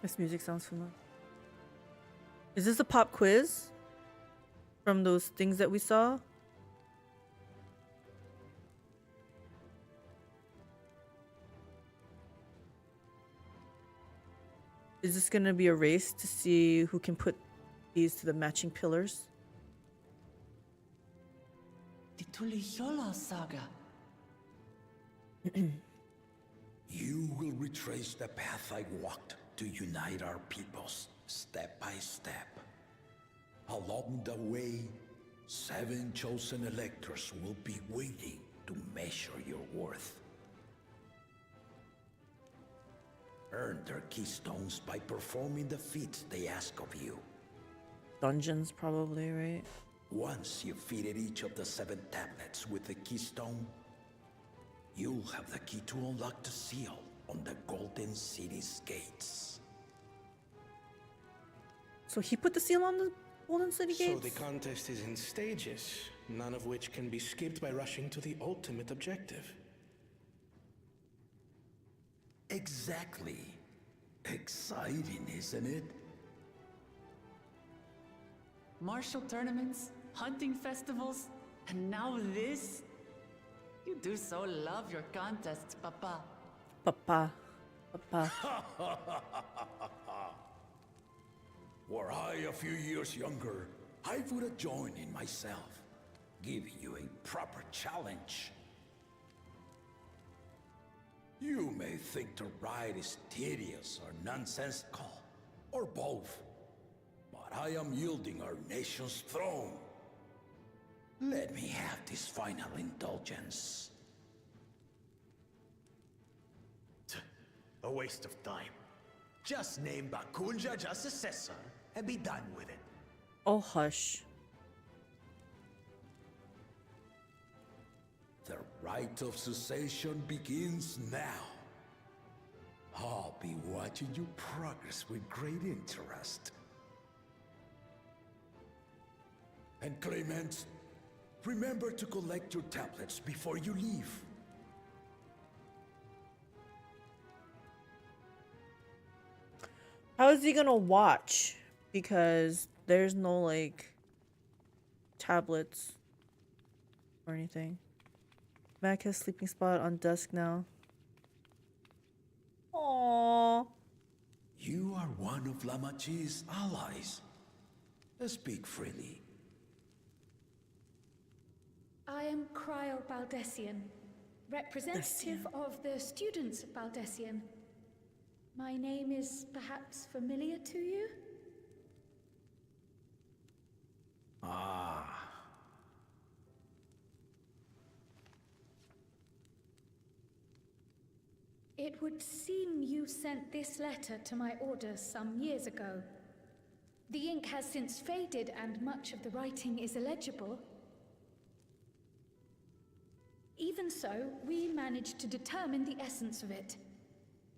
This music sounds familiar. Is this a pop quiz? From those things that we saw? Is this gonna be a race to see who can put these to the matching pillars? The Tuliyola saga. You will retrace the path I walked to unite our peoples step by step. Along the way, 7 chosen electors will be waiting to measure your worth. Earn their keystones by performing the feats they ask of you. Dungeons, probably, right? Once you've fitted each of the 7 tablets with the keystone, you'll have the key to unlock the seal on the Golden City's gates. So he put the seal on the Golden City gates? So the contest is in stages, none of which can be skipped by rushing to the ultimate objective. Exactly. Exciting, isn't it? Martial tournaments, hunting festivals, and now this? You do so love your contests, Papa. Papa. Papa. Were I a few years younger, I would have joined in myself, giving you a proper challenge. You may think the ride is tedious or nonsensical, or both, but I am yielding our nation's throne. Let me have this final indulgence. A waste of time. Just name Bakunja as successor and be done with it. Oh, hush. The rite of cessation begins now. I'll be watching you progress with great interest. And Clement, remember to collect your tablets before you leave. How is he gonna watch? Because there's no, like, tablets or anything. Mac has sleeping spot on desk now. Aww. You are one of Lamachi's allies. Speak freely. I am Cryle Baldessian, representative of the students of Baldessian. My name is perhaps familiar to you? Ah. It would seem you sent this letter to my orders some years ago. The ink has since faded and much of the writing is illegible. Even so, we managed to determine the essence of it.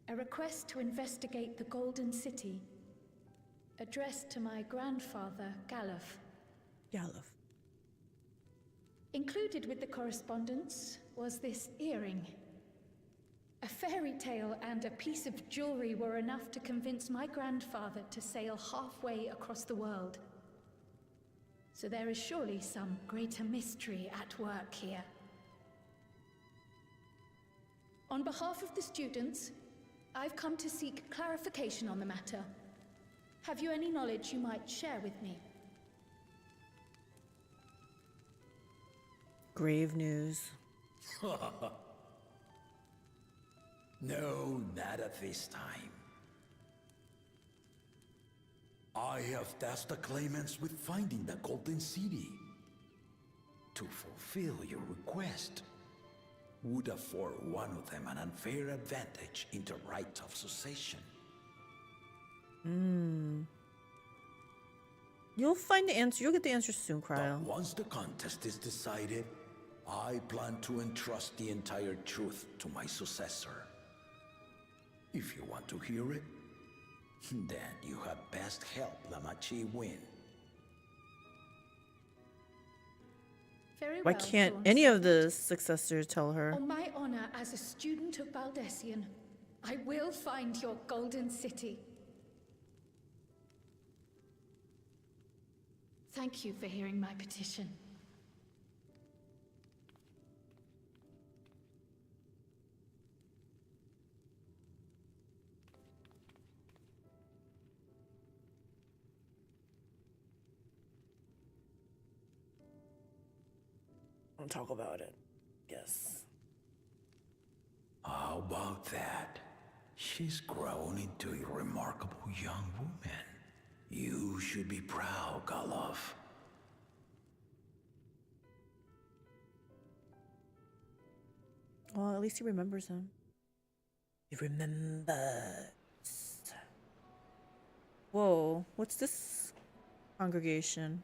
A request to investigate the Golden City, addressed to my grandfather, Galuf. Galuf. Included with the correspondence was this earring. A fairy tale and a piece of jewelry were enough to convince my grandfather to sail halfway across the world. So there is surely some greater mystery at work here. On behalf of the students, I've come to seek clarification on the matter. Have you any knowledge you might share with me? Grave news. No, not at this time. I have tasked the claimants with finding the Golden City. To fulfill your request would afford one of them an unfair advantage in the right of succession. You'll find the answer. You'll get the answer soon, Cryo. But once the contest is decided, I plan to entrust the entire truth to my successor. If you want to hear it, then you had best help Lamachi win. Very Why well, can't Dawn. any of the successors tell her? On my honor as a student of Baldessian, I will find your Golden City. Thank you for hearing my petition. Don't talk about it. Yes. How about that? She's grown into a remarkable young woman. You should be proud, Galuf. Well, at least he remembers him. He remembers. Whoa, what's this congregation?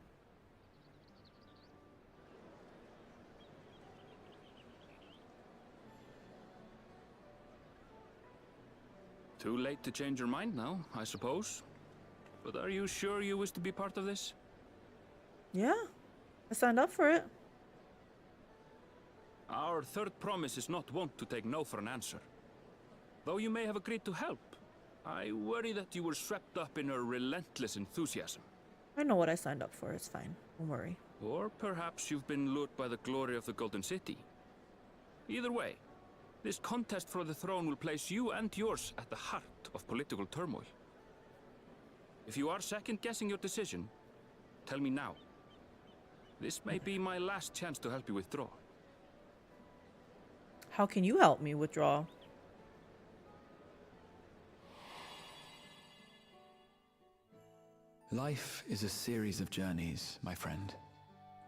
Too late to change your mind now, I suppose. But are you sure you wish to be part of this? Yeah, I signed up for it. Our third promise is not wont to take no for an answer. Though you may have agreed to help, I worry that you were swept up in her relentless enthusiasm. I know what I signed up for. It's fine. Don't worry. Or perhaps you've been lured by the glory of the Golden City. Either way, this contest for the throne will place you and yours at the heart of political turmoil. If you are second-guessing your decision, tell me now. This may be my last chance to help you withdraw. How can you help me withdraw? Life is a series of journeys, my friend,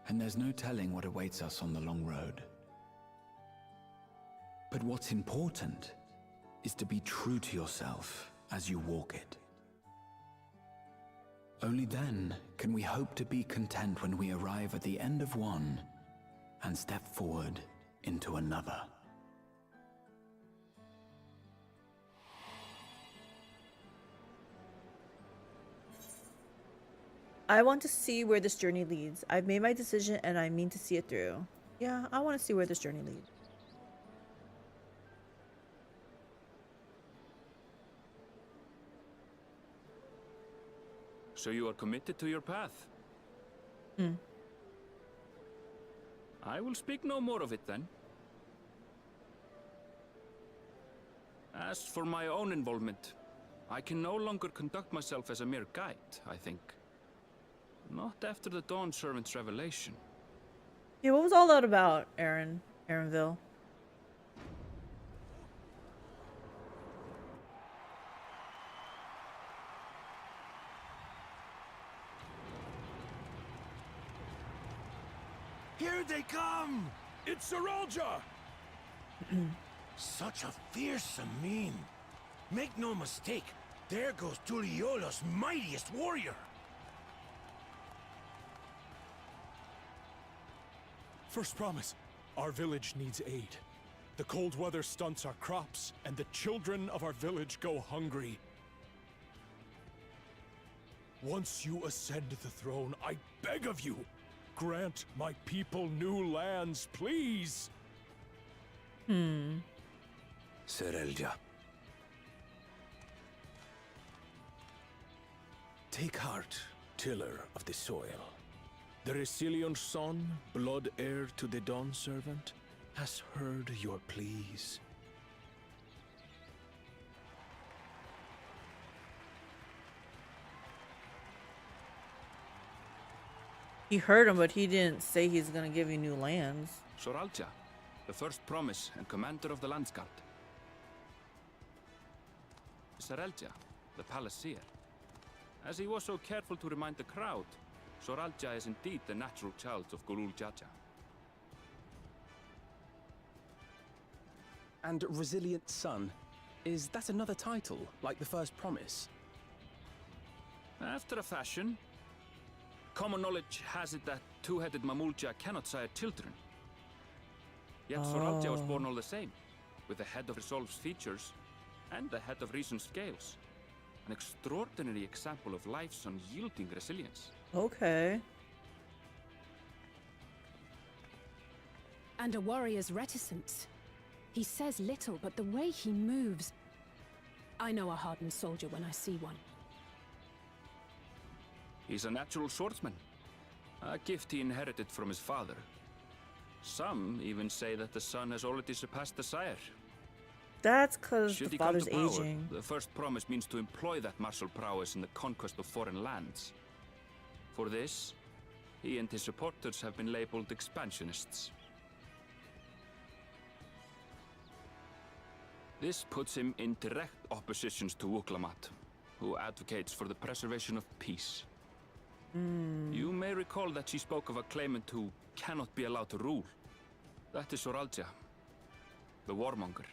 and there's no telling what awaits us on the long road. But what's important is to be true to yourself as you walk it. Only then can we hope to be content when we arrive at the end of one and step forward into another. I want to see where this journey leads. I've made my decision and I mean to see it through. Yeah, I want to see where this journey leads. So you are committed to your path? I will speak no more of it then. As for my own involvement, I can no longer conduct myself as a mere guide, I think. Not after the Dawn Servant's revelation. Yeah, what was all that about, Aaronville? Here they come! It's Saralja! Such a fearsome mien. Make no mistake, there goes Tuliola's mightiest warrior. First promise, our village needs aid. The cold weather stunts our crops, and the children of our village go hungry. Once you ascend the throne, I beg of you, grant my people new lands, please! Serelja. Take heart, tiller of the soil. The Resilion son, blood heir to the Dawn Servant, has heard your pleas. He heard him, but he didn't say he's gonna give you new lands. Soralja, the first promise and commander of the Landsguard. Soralja, the palaceer. As he was so careful to remind the crowd, Soralja is indeed the natural child of Gulul Jaja. And Resilient Son, is that another title, like the first promise? After a fashion. Common knowledge has it that two-headed Mamulja cannot sire children. Yet Soralja was born all the same, with the head of Resolve's features and the head of Reason's scales. An extraordinary example of life's unyielding resilience. Okay. And a warrior's reticence. He says little, but the way he moves... I know a hardened soldier when I see one. He's a natural swordsman, a gift he inherited from his father. Some even say that the son has already surpassed the sire. That's because Should the he come father's to power, aging. the first promise means to employ that martial prowess in the conquest of foreign lands. For this, he and his supporters have been labeled expansionists. This puts him in direct opposition to Wuklamat, who advocates for the preservation of peace. You may recall that she spoke of a claimant who cannot be allowed to rule. That is Soralja, the warmonger.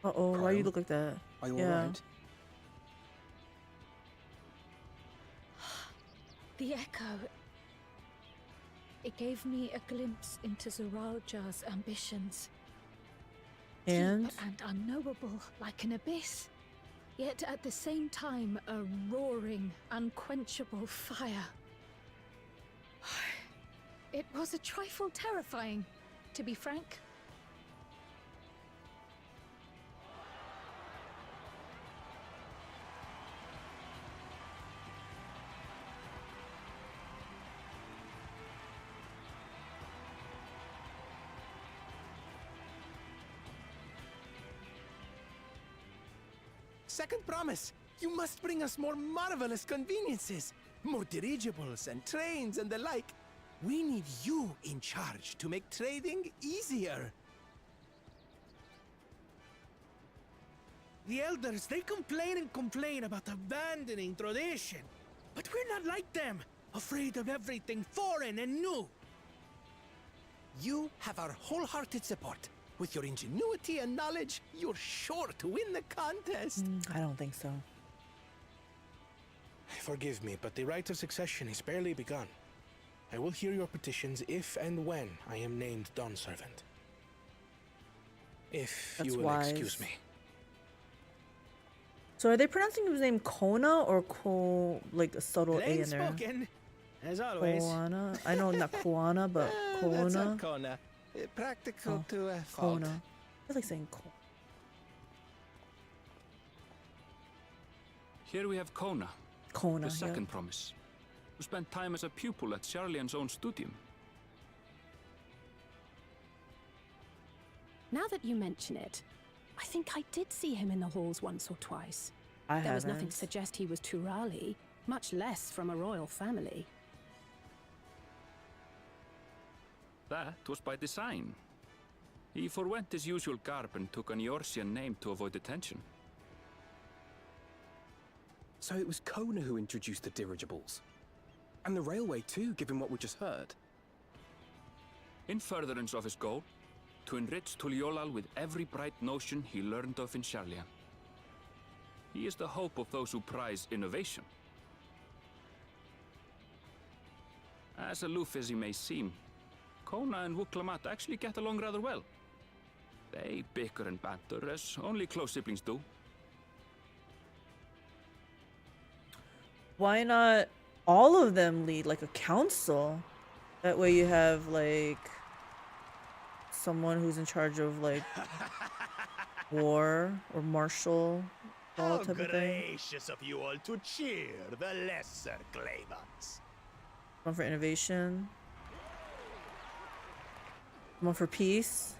Uh-oh, why you look like that? Are you alright? The echo. It gave me a glimpse into Zoralja's ambitions. And? Deep and unknowable, like an abyss. Yet at the same time, a roaring, unquenchable fire. It was a trifle terrifying, to be frank. Second promise, you must bring us more marvelous conveniences. More dirigibles and trains and the like. We need you in charge to make trading easier. The elders, they complain and complain about abandoning tradition. But we're not like them, afraid of everything foreign and new. You have our wholehearted support. With your ingenuity and knowledge, you're sure to win the contest. I don't think so. Forgive me, but the rite of succession is barely begun. I will hear your petitions if and when I am named Dawn Servant. If That's you will wise. excuse me. So are they pronouncing his name Kona or like a subtle A Plain in there? spoken, as always. Koana? I know not Koana, but That's Kona. a Kona. Practical to a fault. Kona. I like saying Kona. Here we have Kona, Kona, the second promise, who spent time as a pupil at Charlian's own studium. Now that you mention it, I think I did see him in the halls once or twice. I There was nothing haven't. to suggest he was Turali, much less from a royal family. That was by design. He forwent his usual garb and took an Eorzean name to avoid attention. So it was Kona who introduced the dirigibles. And the railway too, given what we just heard. In furtherance of his goal, to enrich Tuliolal with every bright notion he learned of in Sharlayan. He is the hope of those who prize innovation. As aloof as he may seem, Kona and Wuklamat actually get along rather well. They bicker and banter as only close siblings do. Why not all of them lead like a council? That way you have like someone who's in charge of like war or martial law type of thing. Gracious of you all to cheer the lesser claimants. One for innovation. One for peace.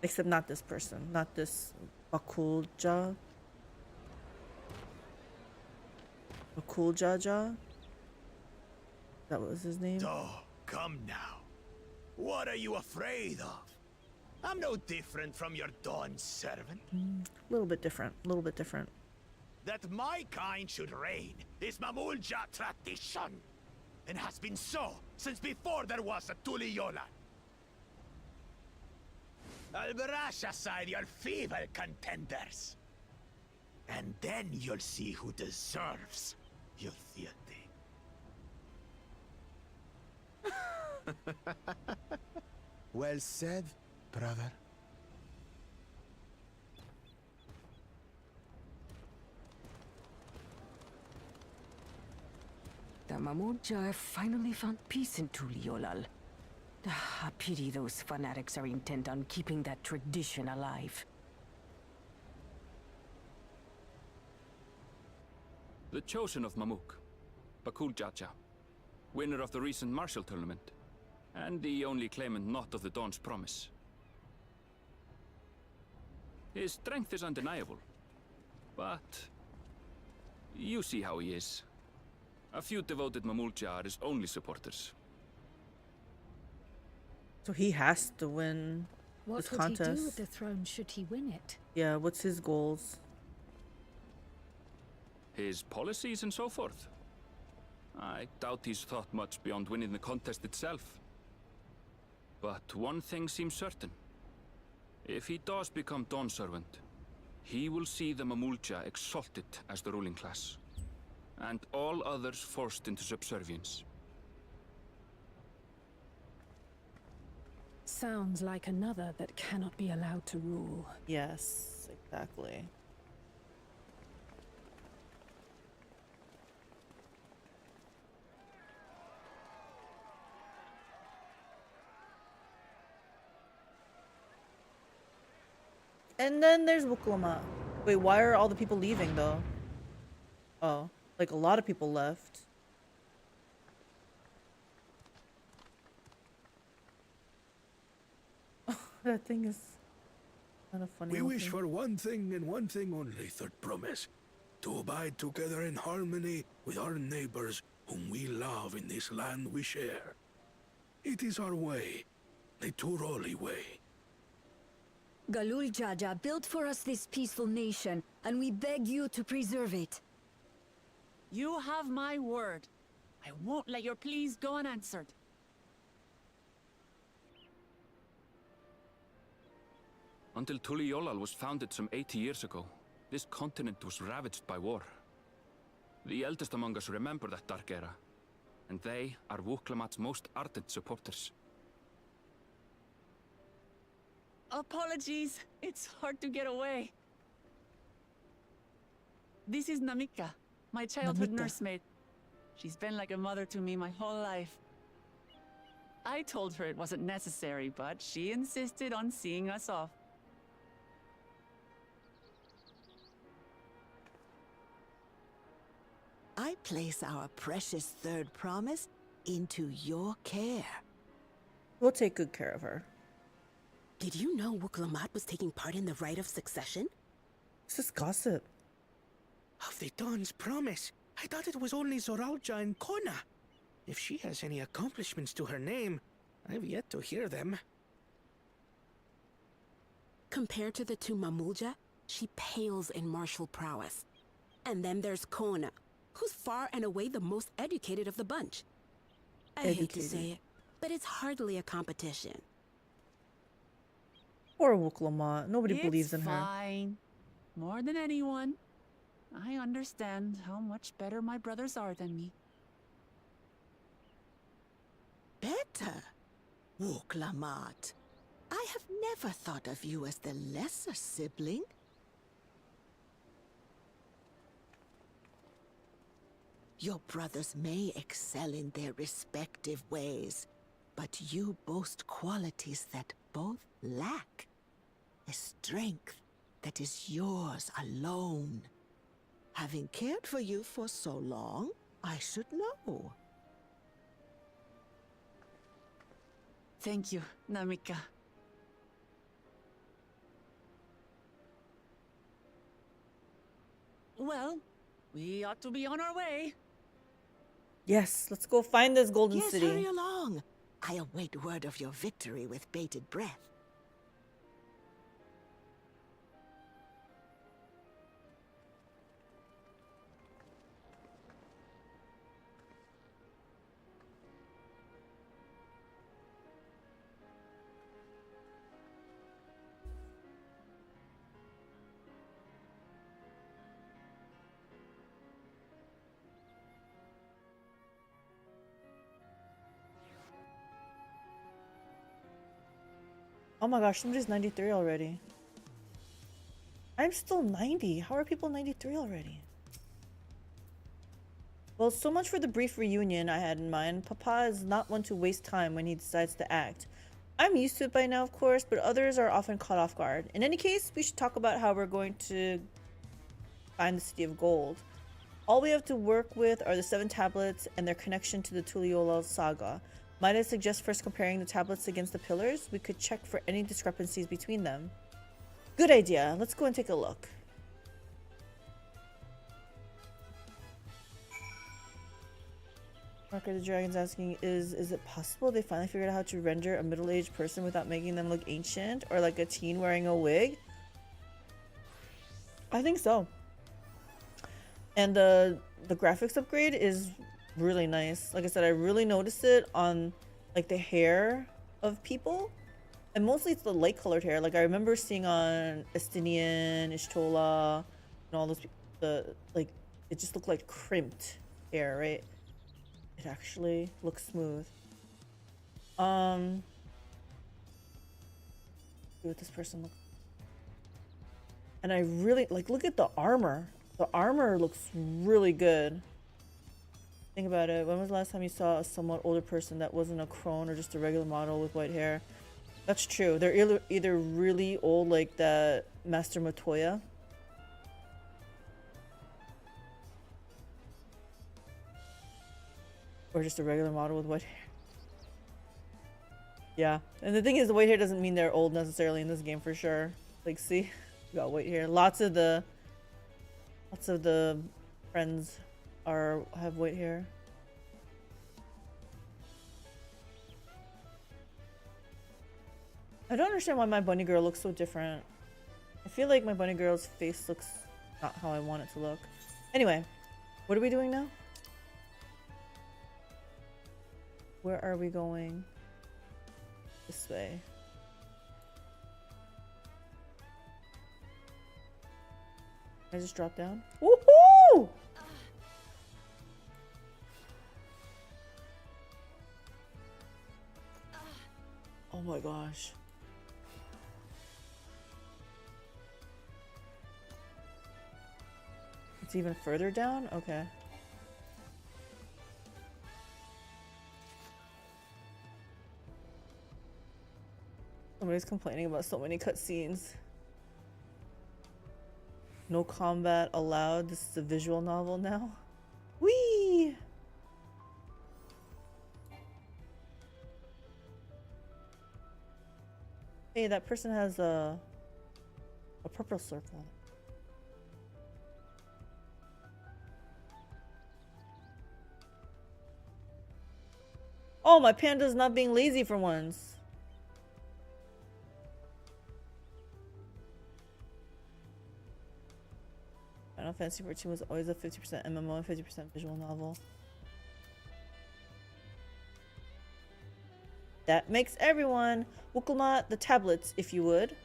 Except not this person. Not this Bakulja. Bakuljaja? That was his name? Oh, come now. What are you afraid of? I'm no different from your Dawn servant. A little bit different. A little bit different. That my kind should reign is Mamulja tradition, and has been so since before there was a Tuliyola. I'll brush aside your feeble contenders, and then you'll see who deserves your fealty. Well said, brother. The Mamulja have finally found peace in Tuliolal. I pity those fanatics are intent on keeping that tradition alive. The chosen of Mamuk, Bakuljaja, winner of the recent martial tournament, and the only claimant not of the Dawn's promise. His strength is undeniable, but you see how he is. A few devoted Mamulja are his only supporters. So he has to win this What would contest. he do with the throne should he win it? Yeah, what's his goals? His policies and so forth. I doubt he's thought much beyond winning the contest itself. But one thing seems certain. If he does become Dawn Servant, he will see the Mamulja exalted as the ruling class, and all others forced into subservience. Sounds like another that cannot be allowed to rule. Yes, exactly. And then there's Wuklama. Wait, why are all the people leaving though? Oh, like a lot of people left. That thing is kind of funny. We wish looking. for one thing and one thing only, Third Promise. To abide together in harmony with our neighbors whom we love in this land we share. It is our way, the Turoli way. Galul Jaja built for us this peaceful nation, and we beg you to preserve it. You have my word. I won't let your pleas go unanswered. Until Tuliolal was founded some 80 years ago, this continent was ravaged by war. The eldest among us remember that dark era, and they are Wuklamat's most ardent supporters. Apologies, it's hard to get away. This is Namika, my childhood Namika. nursemaid. She's been like a mother to me my whole life. I told her it wasn't necessary, but she insisted on seeing us off. I place our precious Third Promise into your care. We'll take good care of her. Did you know Wuklamat was taking part in the rite of succession? It's just gossip. Of the Dawn's Promise, I thought it was only Zoralja and Kona. If she has any accomplishments to her name, I've yet to hear them. Compared to the two Mamulja, she pales in martial prowess. And then there's Kona, who's far and away the most educated of the bunch. I hate to say it, but it's hardly a competition. Poor Wuklamot. Nobody It's believes in her. fine. More than anyone. I understand how much better my brothers are than me. Better? Wuklamat. I have never thought of you as the lesser sibling. Your brothers may excel in their respective ways, but you boast qualities that both lack. A strength that is yours alone. Having cared for you for so long, I should know. Thank you, Namika. Well, we ought to be on our way. Yes, let's go find this golden Yes, city. hurry along. I await word of your victory with bated breath. Oh my gosh, somebody's 93 already. I'm still 90. How are people 93 already? Well, so much for the brief reunion I had in mind. Papa is not one to waste time when he decides to act. I'm used to it by now, of course, but others are often caught off guard. In any case, we should talk about how we're going to find the City of Gold. All we have to work with are the 7 tablets and their connection to the Tuliyollal saga. Might I suggest first comparing the tablets against the pillars? We could check for any discrepancies between them. Good idea. Let's go and take a look. Marker the Dragon's asking, is it possible they finally figured out how to render a middle-aged person without making them look ancient or like a teen wearing a wig? I think so. And the graphics upgrade is really nice. Like I said, I really noticed it on like the hair of people, and mostly it's the light colored hair. Like I remember seeing on Estinian, Ishtola, and all those people, like it just looked like crimped hair, right? It actually looks smooth. See what this person looks. And I really like, look at the armor. The armor looks really good. Think about it. When was the last time you saw a somewhat older person that wasn't a crone or just a regular model with white hair? That's true. They're either really old like that Master Matoya. Or just a regular model with white hair. Yeah. And the thing is, the white hair doesn't mean they're old necessarily in this game for sure. Like, see? We got white hair. Lots of the friends have white hair. I don't understand why my bunny girl looks so different. I feel like my bunny girl's face looks not how I want it to look. Anyway, what are we doing now? Where are we going? This way. Can I just drop down? Woohoo! Oh my gosh. It's even further down? Okay. Somebody's complaining about so many cutscenes. No combat allowed. This is a visual novel now. Whee! Hey, that person has a purple circle. Oh, my panda's not being lazy for once. Final Fantasy XIV was always a 50% MMO and 50% visual novel. That makes everyone. Wukulma, the tablets, if you would.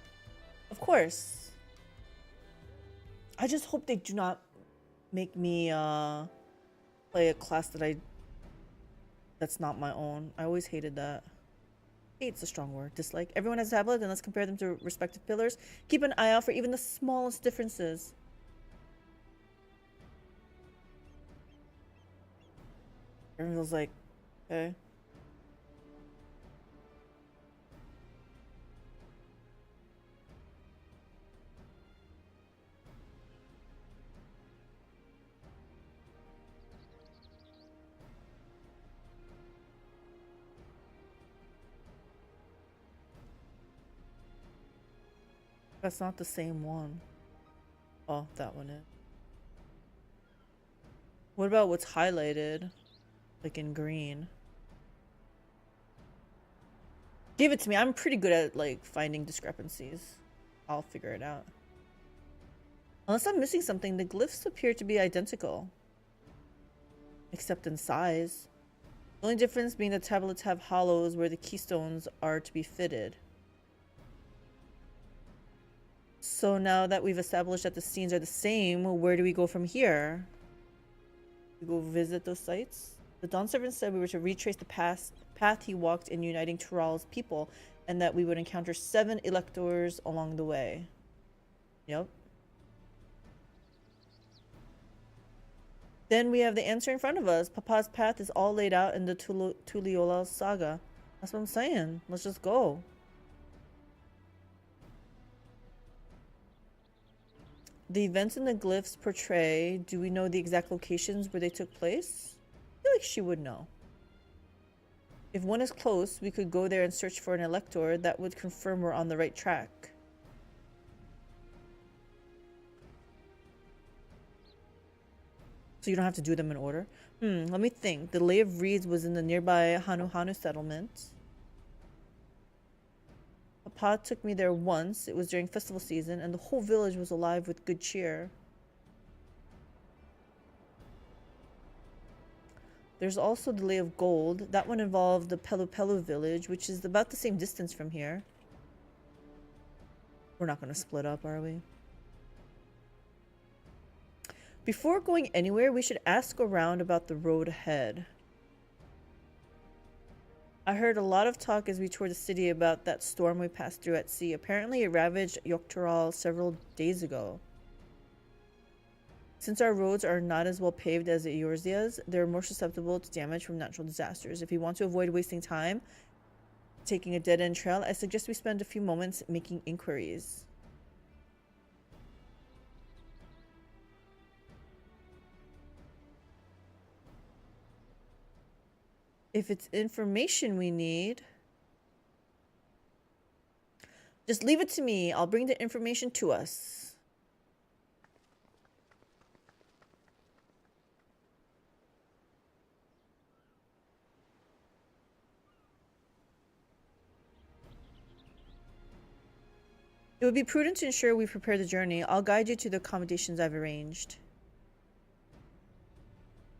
Of course. I just hope they do not make me play a class that's not my own. I always hated that. Hate's a strong word. Dislike. Everyone has a tablet, and let's compare them to respective pillars. Keep an eye out for even the smallest differences. Everyone was like, okay. That's not the same one. Oh, that one is. What about what's highlighted? Like in green. Give it to me. I'm pretty good at like finding discrepancies. I'll figure it out. Unless I'm missing something, the glyphs appear to be identical. Except in size. The only difference being the tablets have hollows where the keystones are to be fitted. So now that we've established that the scenes are the same, where do we go from here? We go visit those sites? The Dawn Servant said we were to retrace the path he walked in uniting Tural's people, and that we would encounter 7 electors along the way. Yep. Then we have the answer in front of us. Papa's path is all laid out in the Tuliyollal saga. That's what I'm saying. Let's just go. The events in the glyphs portray, do we know the exact locations where they took place? I feel like she would know. If one is close, we could go there and search for an elector that would confirm we're on the right track. So you don't have to do them in order? Let me think. The Lay of Reeds was in the nearby Hanu settlement. Papa took me there once. It was during festival season, and the whole village was alive with good cheer. There's also the Lay of Gold. That one involved the Pelu Pelu village, which is about the same distance from here. We're not going to split up, are we? Before going anywhere, we should ask around about the road ahead. I heard a lot of talk as we toured the city about that storm we passed through at sea. Apparently it ravaged Yoktural several days ago. Since our roads are not as well paved as Eorzea's, they're more susceptible to damage from natural disasters. If we want to avoid wasting time taking a dead-end trail, I suggest we spend a few moments making inquiries. If it's information we need, just leave it to me. I'll bring the information to us. It would be prudent to ensure we prepare the journey. I'll guide you to the accommodations I've arranged.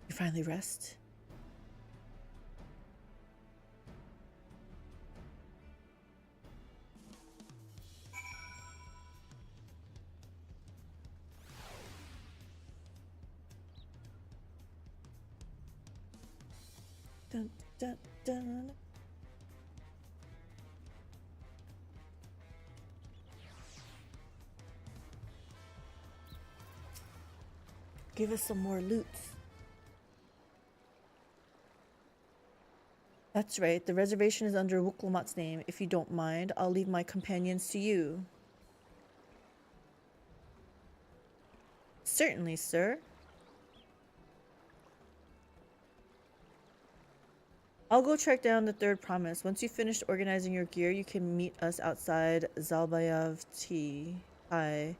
You finally rest? Dun, dun, dun. Give us some more loot. That's right. The reservation is under Wukulmat's name. If you don't mind, I'll leave my companions to you. Certainly, sir. I'll go track down the third promise. Once you've finished organizing your gear, you can meet us outside Zalbayav T. Hi.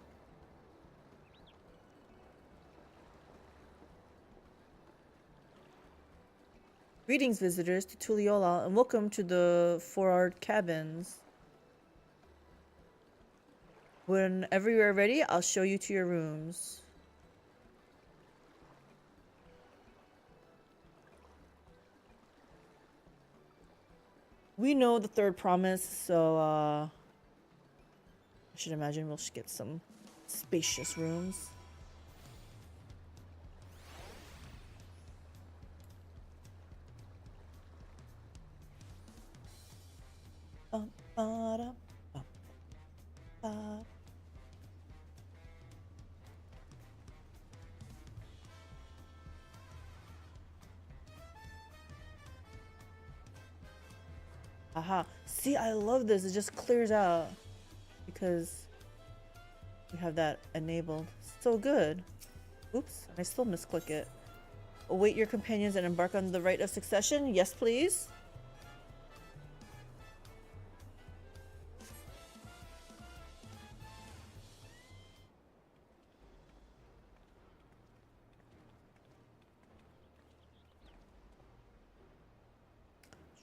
Greetings, visitors to Tuliyollal, and welcome to the Forard Cabins. Whenever you are ready, I'll show you to your rooms. We know the third promise, so I should imagine we'll get some spacious rooms. Aha. See, I love this. It just clears out because we have that enabled. So good. Oops, I still misclick it. Await your companions and embark on the rite of succession. Yes, please.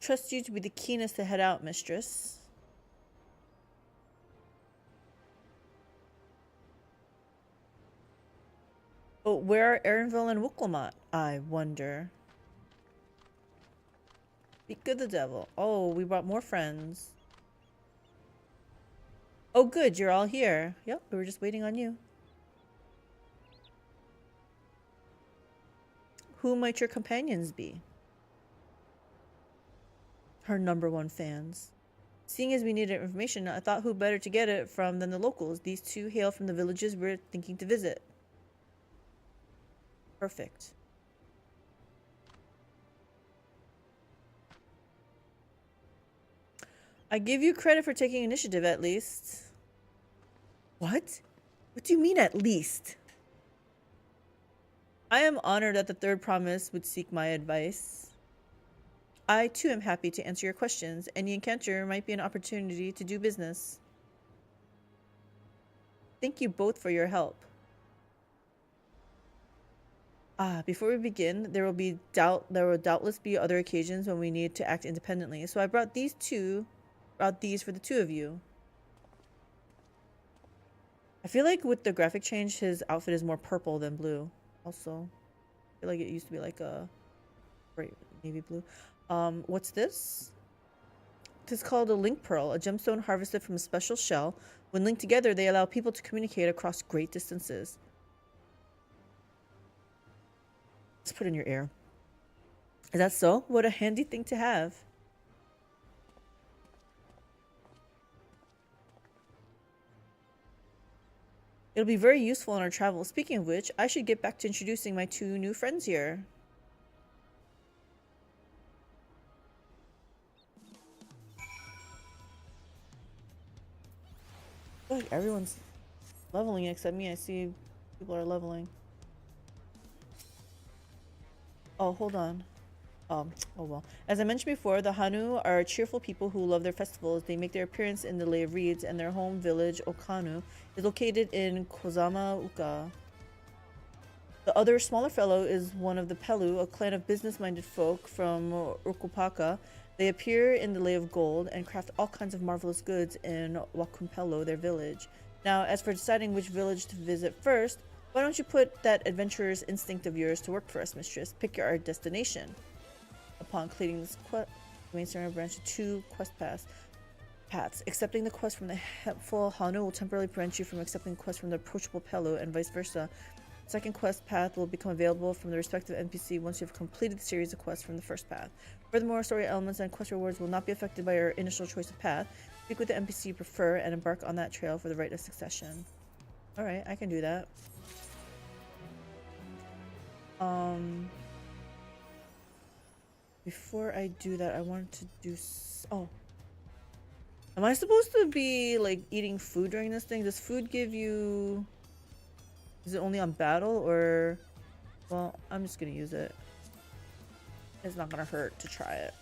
Trust you to be the keenest to head out, mistress. But where are Erinville and Wuklamot, I wonder? Speak of the devil. Oh, we brought more friends. Oh, good, you're all here. Yep, we were just waiting on you. Who might your companions be? Her #1 fans. Seeing as we needed information, I thought who better to get it from than the locals. These two hail from the villages we're thinking to visit. Perfect. I give you credit for taking initiative, at least. What? What do you mean, at least? I am honored that the third promise would seek my advice. I, too, am happy to answer your questions. Any encounter might be an opportunity to do business. Thank you both for your help. Before we begin, there will doubtless be other occasions when we need to act independently. So I brought these for the two of you. I feel like with the graphic change, his outfit is more purple than blue. Also, I feel like it used to be like a bright navy blue. What's this? This is called a link pearl, a gemstone harvested from a special shell. When linked together, they allow people to communicate across great distances. Let's put it in your ear. Is that so? What a handy thing to have. It'll be very useful on our travels. Speaking of which, I should get back to introducing my two new friends here. Look, everyone's leveling except me. I see people are leveling. Oh, hold on. Oh well. As I mentioned before, the Hanu are cheerful people who love their festivals. They make their appearance in the Lay of Reeds, and their home village, Okanu, is located in Kozama Uka. The other smaller fellow is one of the Pelu, a clan of business-minded folk from Urkupaka. They appear in the Lay of Gold and craft all kinds of marvelous goods in Wakumpelo, their village. Now, as for deciding which village to visit first, why don't you put that adventurer's instinct of yours to work for us, mistress? Pick your destination. Upon completing this quest, the main story branch to 2 quest paths. Accepting the quest from the helpful Hanu will temporarily prevent you from accepting the quest from the approachable Pelu, and vice versa. Second quest path will become available from the respective NPC once you have completed the series of quests from the first path. Furthermore, story elements and quest rewards will not be affected by your initial choice of path. Speak with the NPC you prefer and embark on that trail for the rite of succession. Alright, I can do that. Before I do that, I wanted to do... Oh. Am I supposed to be, like, eating food during this thing? Does food give you... Is it only on battle, or... Well, I'm just gonna use it. It's not gonna hurt to try it.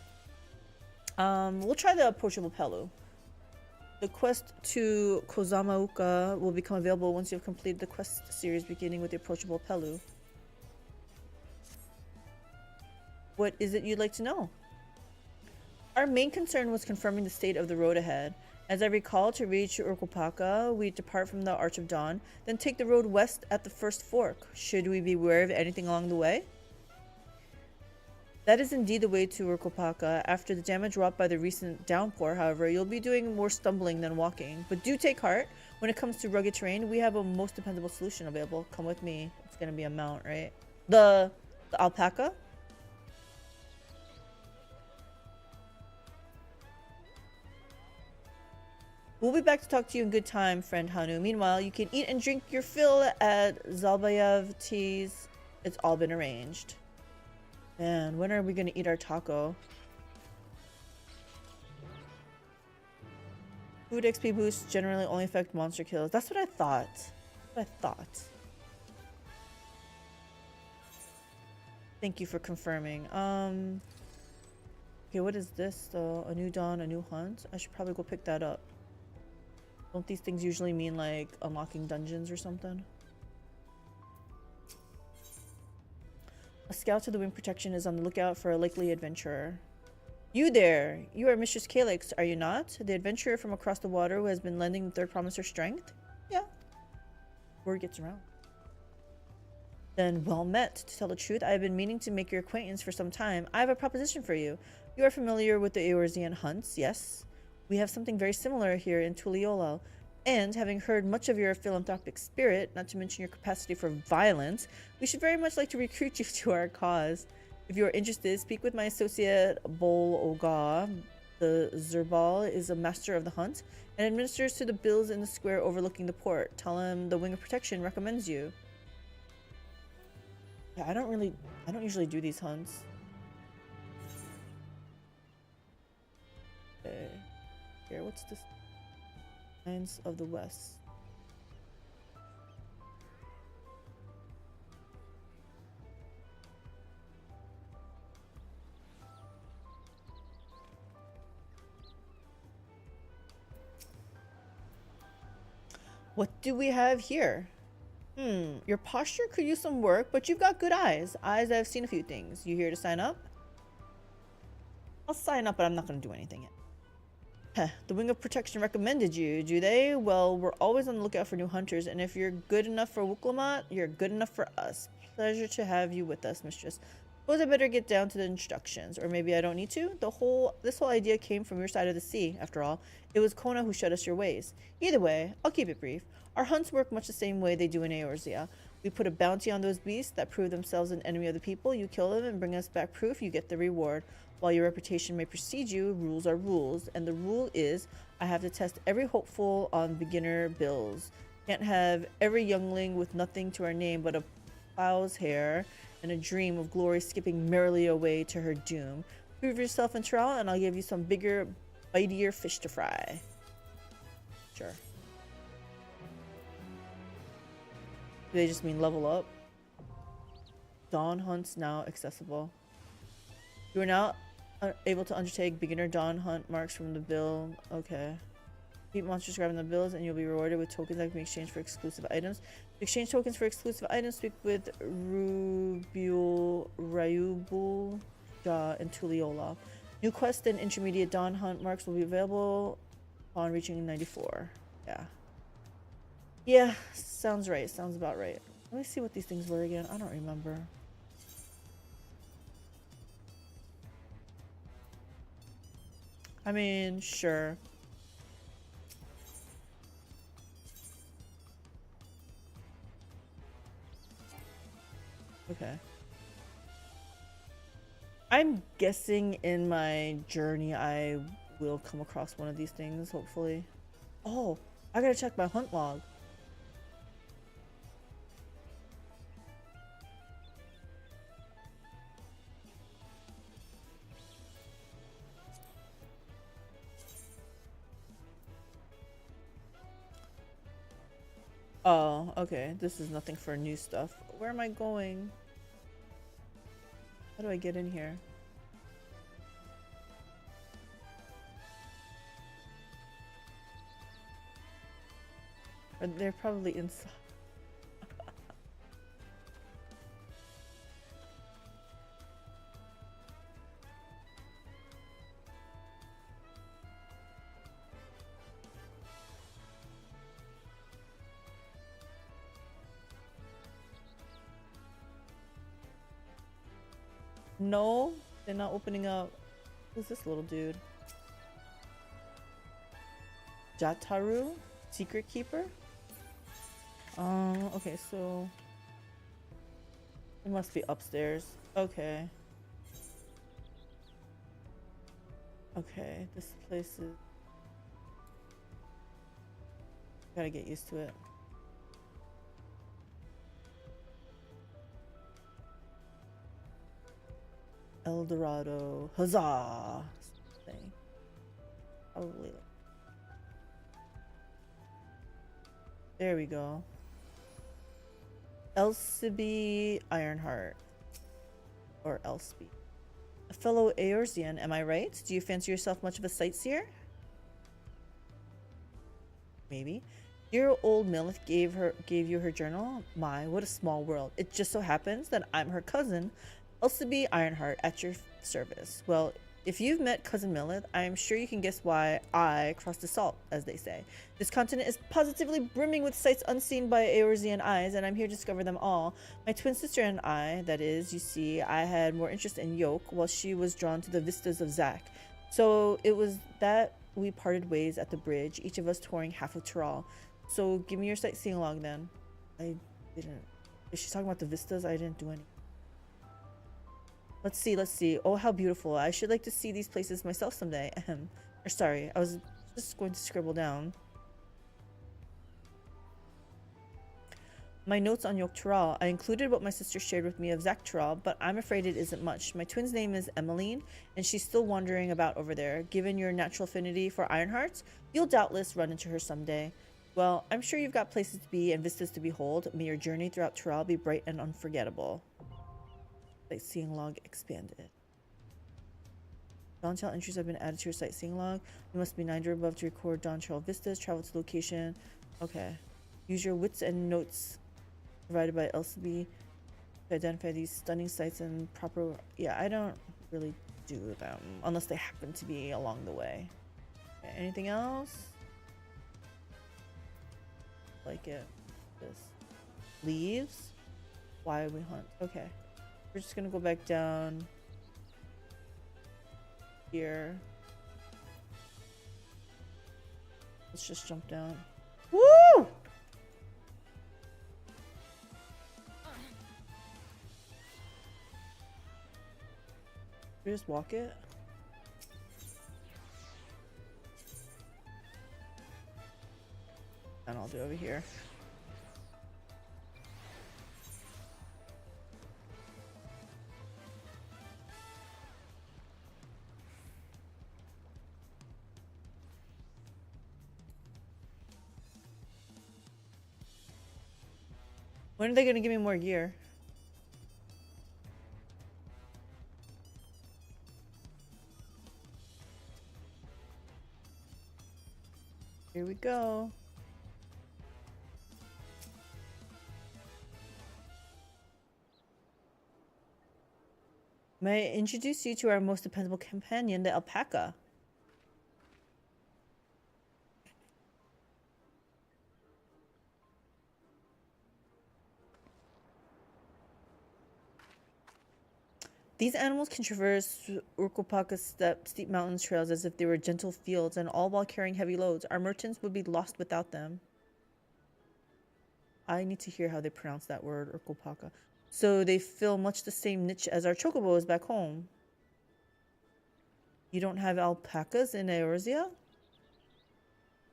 We'll try the approachable Pelu. The quest to Kozamauka will become available once you have completed the quest series beginning with the approachable Pelu. What is it you'd like to know? Our main concern was confirming the state of the road ahead. As I recall, to reach Urkupaka, we depart from the Arch of Dawn, then take the road west at the first fork. Should we be aware of anything along the way? That is indeed the way to Rokopaka. After the damage wrought by the recent downpour, however, you'll be doing more stumbling than walking. But do take heart. When it comes to rugged terrain, we have a most dependable solution available. Come with me. It's gonna be a mount, right? The alpaca? We'll be back to talk to you in good time, friend Hanu. Meanwhile, you can eat and drink your fill at Zalbayev Tea's. It's all been arranged. Man, when are we gonna eat our taco? Food XP boosts generally only affect monster kills. That's what I thought. Thank you for confirming. Okay, what is this though? A new dawn, a new hunt? I should probably go pick that up. Don't these things usually mean like unlocking dungeons or something? A scout to the wind protection is on the lookout for a likely adventurer. You there! You are Mistress Calyx, are you not? The adventurer from across the water who has been lending the third promise her strength? Yeah. Word gets around. Then well met. To tell the truth, I have been meaning to make your acquaintance for some time. I have a proposition for you. You are familiar with the Eorzean hunts, yes? We have something very similar here in Tuliyollal. And having heard much of your philanthropic spirit, not to mention your capacity for violence, we should very much like to recruit you to our cause. If you are interested, speak with my associate Bol Oga. The Zerbal is a master of the hunt and administers to the bills in the square overlooking the port. Tell him the Wing of Protection recommends you. Yeah, I don't usually do these hunts. Okay. Here, what's this? Lions of the West. What do we have here? Your posture could use some work, but you've got good eyes. Eyes that have seen a few things. You here to sign up? I'll sign up, but I'm not going to do anything yet. The Wing of Protection recommended you, do they? Well, we're always on the lookout for new hunters, and if you're good enough for Wuklamat, you're good enough for us. Pleasure to have you with us, mistress. Suppose I better get down to the instructions, or maybe I don't need to? This whole idea came from your side of the sea, after all. It was Kona who showed us your ways. Either way, I'll keep it brief. Our hunts work much the same way they do in Eorzea. We put a bounty on those beasts that prove themselves an enemy of the people. You kill them and bring us back proof, you get the reward. While your reputation may precede you, rules are rules, and the rule is I have to test every hopeful on beginner bills. Can't have every youngling with nothing to our name but a plow's hair and a dream of glory skipping merrily away to her doom. Prove yourself in trial, and I'll give you some bigger, bitier fish to fry. Sure. Do they just mean level up? Dawn hunts now accessible. You are now able to undertake beginner dawn hunt marks from the bill. Okay. Beat monsters grabbing the bills and you'll be rewarded with tokens that can be exchanged for exclusive items. To exchange tokens for exclusive items, speak with Rubiul Rayubul Ja and Tuliola. New quest and intermediate dawn hunt marks will be available upon reaching 94. Yeah. Yeah, sounds right. Sounds about right. Let me see what these things were again. I don't remember. I mean, sure. Okay. I'm guessing in my journey I will come across one of these things, hopefully. Oh, I gotta check my hunt log. Oh, okay. This is nothing for new stuff. Where am I going? How do I get in here? They're probably inside. No, They're not opening up. Who's this little dude? Jataru? Secret Keeper? Okay, so... It must be upstairs. Okay. Okay, this place is... Gotta get used to it. El Dorado. Huzzah! Thing. Probably. There we go. Elsiby Ironheart. Or Elspie. A fellow Eorzean, am I right? Do you fancy yourself much of a sightseer? Maybe. Dear old Milith gave you her journal. My, what a small world. It just so happens that I'm her cousin, Elsiby Ironheart, at your service. Well, if you've met Cousin Milith, I am sure you can guess why I crossed the salt, as they say. This continent is positively brimming with sights unseen by Eorzean eyes, and I'm here to discover them all. My twin sister and I, that is, you see, I had more interest in Yoke, while she was drawn to the vistas of Zack. So it was that we parted ways at the bridge, each of us touring half of Tyrol. So give me your sightseeing log then. I didn't. If she's talking about the vistas, I didn't do any. Let's see, let's see. Oh, how beautiful. I should like to see these places myself someday. Or sorry, I was just going to scribble down. My notes on Yok Tyrol. I included what my sister shared with me of Zack Tyrol, but I'm afraid it isn't much. My twin's name is Emmeline, and she's still wandering about over there. Given your natural affinity for Ironhearts, you'll doubtless run into her someday. Well, I'm sure you've got places to be and vistas to behold. May your journey throughout Tyrol be bright and unforgettable. Sightseeing log expanded. Dawntrail entries have been added to your sightseeing log. You must be 90 or above to record Dawntrail vistas. Travel to location. Okay. Use your wits and notes provided by Elsiby to identify these stunning sights and proper... Yeah, I don't really do them unless they happen to be along the way. Okay, anything else? Like it. This. Leaves? Why we hunt? Okay. We're just gonna go back down here. Let's just jump down. Woo! We just walk it. And I'll do over here. When are they gonna give me more gear? Here we go. May I introduce you to our most dependable companion, the alpaca? These animals can traverse Urkopaka's steep mountains trails as if they were gentle fields, and all while carrying heavy loads. Our merchants would be lost without them. I need to hear how they pronounce that word, Urkopaka. So they fill much the same niche as our chocobos back home. You don't have alpacas in Eorzea?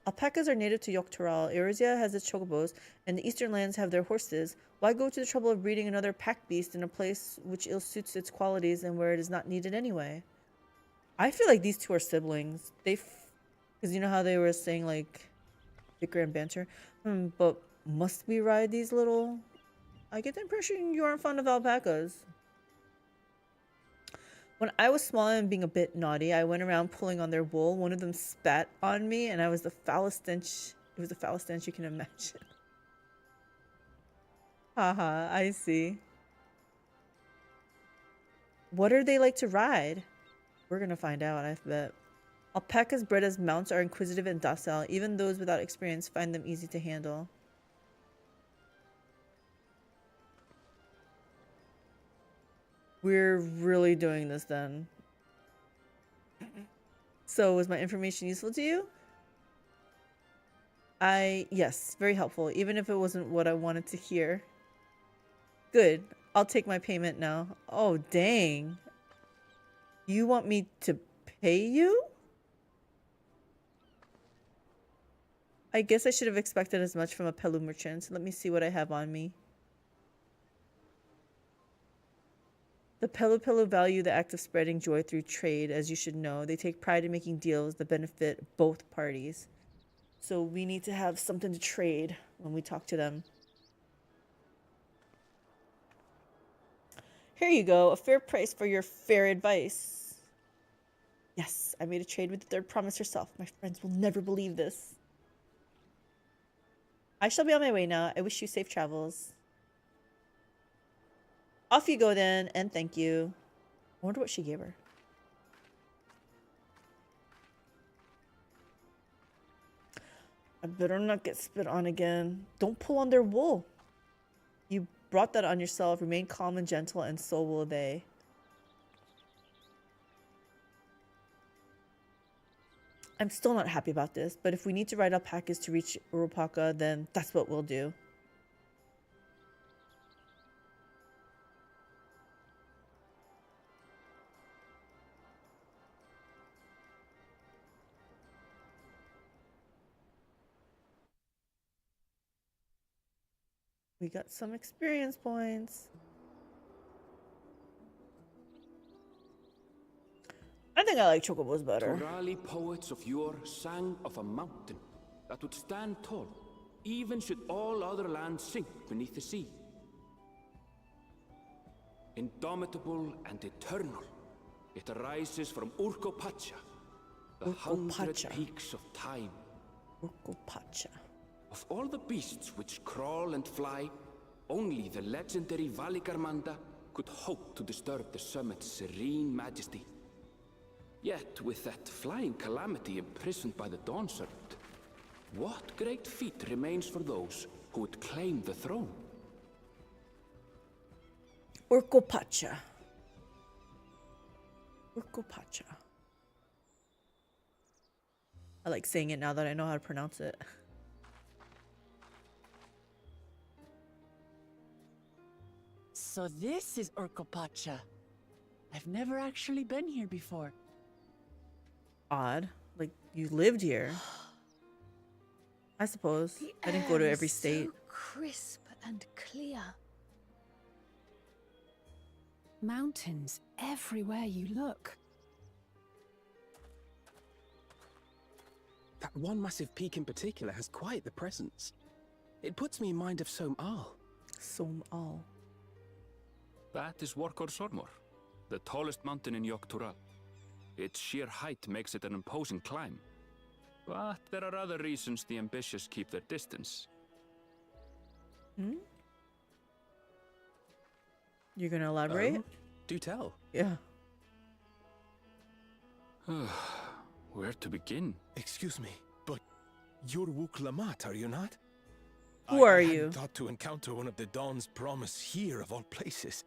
Alpacas are native to Yok Tyrol. Eorzea has its chocobos, and the eastern lands have their horses. Why go to the trouble of breeding another pack beast in a place which ill suits its qualities and where it is not needed anyway? I feel like these two are siblings. Because you know how they were saying, like, bicker and banter? But must we ride these little... I get the impression you aren't fond of alpacas. When I was small and being a bit naughty, I went around pulling on their wool. One of them spat on me, and I was the foulest stench. It was the foulest stench you can imagine. Haha, I see. What are they like to ride? We're gonna find out, I bet. Alpacas bred as mounts are inquisitive and docile. Even those without experience find them easy to handle. We're really doing this then. So was my information useful to you? Yes, very helpful, even if it wasn't what I wanted to hear. Good. I'll take my payment now. Oh, dang. You want me to pay you? I guess I should have expected as much from a Pelu merchant. Let me see what I have on me. The Pelu value the act of spreading joy through trade, as you should know. They take pride in making deals that benefit both parties. So we need to have something to trade when we talk to them. Here you go, a fair price for your fair advice. Yes, I made a trade with the third promise herself. My friends will never believe this. I shall be on my way now. I wish you safe travels. Off you go then, and thank you. I wonder what she gave her. I better not get spit on again. Don't pull on their wool. You brought that on yourself. Remain calm and gentle, and so will they. I'm still not happy about this, but if we need to ride alpacas to reach Uropaka, then that's what we'll do. We got some experience points. I think I like chocobos better. Turali poets of yore sang of a mountain that would stand tall, even should all other lands sink beneath the sea. Indomitable and eternal, it arises from Urkopacha, the 100 peaks of time. Urkopacha. Of all the beasts which crawl and fly, only the legendary Valigarmanda could hope to disturb the summit's serene majesty. Yet, with that flying calamity imprisoned by the Dawn Serpent, what great feat remains for those who would claim the throne? Urkopacha. Urkopacha. I like saying it now that I know how to pronounce it. So this is Urkopacha. I've never actually been here before. Odd. Like, you lived here. I suppose. I didn't go to every state. So crisp and clear. Mountains everywhere you look. That one massive peak in particular has quite the presence. It puts me in mind of Som-Al. Som-Al. That is Workor Sormor, the tallest mountain in Yogg-Tural. Its sheer height makes it an imposing climb. But there are other reasons the ambitious keep their distance. Hmm? You're gonna elaborate? Do tell. Yeah. Where to begin? Excuse me, but you're Wook Lamat, are you not? Who are I you? hadn't thought to encounter one of the Dawn's promise here, of all places.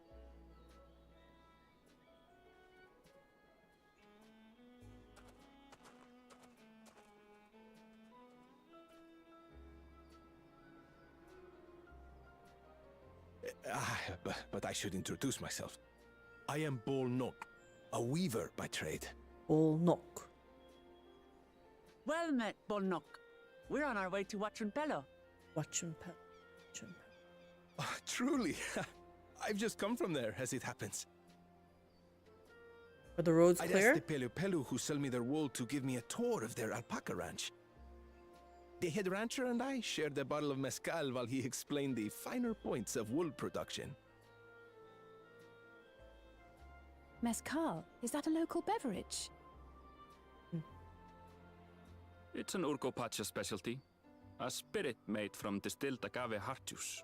But I should introduce myself. I am Bol Nok, a weaver by trade. Bol Nok. Well met, Bolnok. We're on our way to Watranpelo. Watranpelo. Truly, I've just come from there, as it happens. Are the roads clear? I'd asked the Pelu who sell me their wool to give me a tour of their alpaca ranch. The head rancher and I shared a bottle of mezcal while he explained the finer points of wool production. Mezcal, is that a local beverage? It's an Urkopacha specialty, a spirit made from distilled agave heart juice.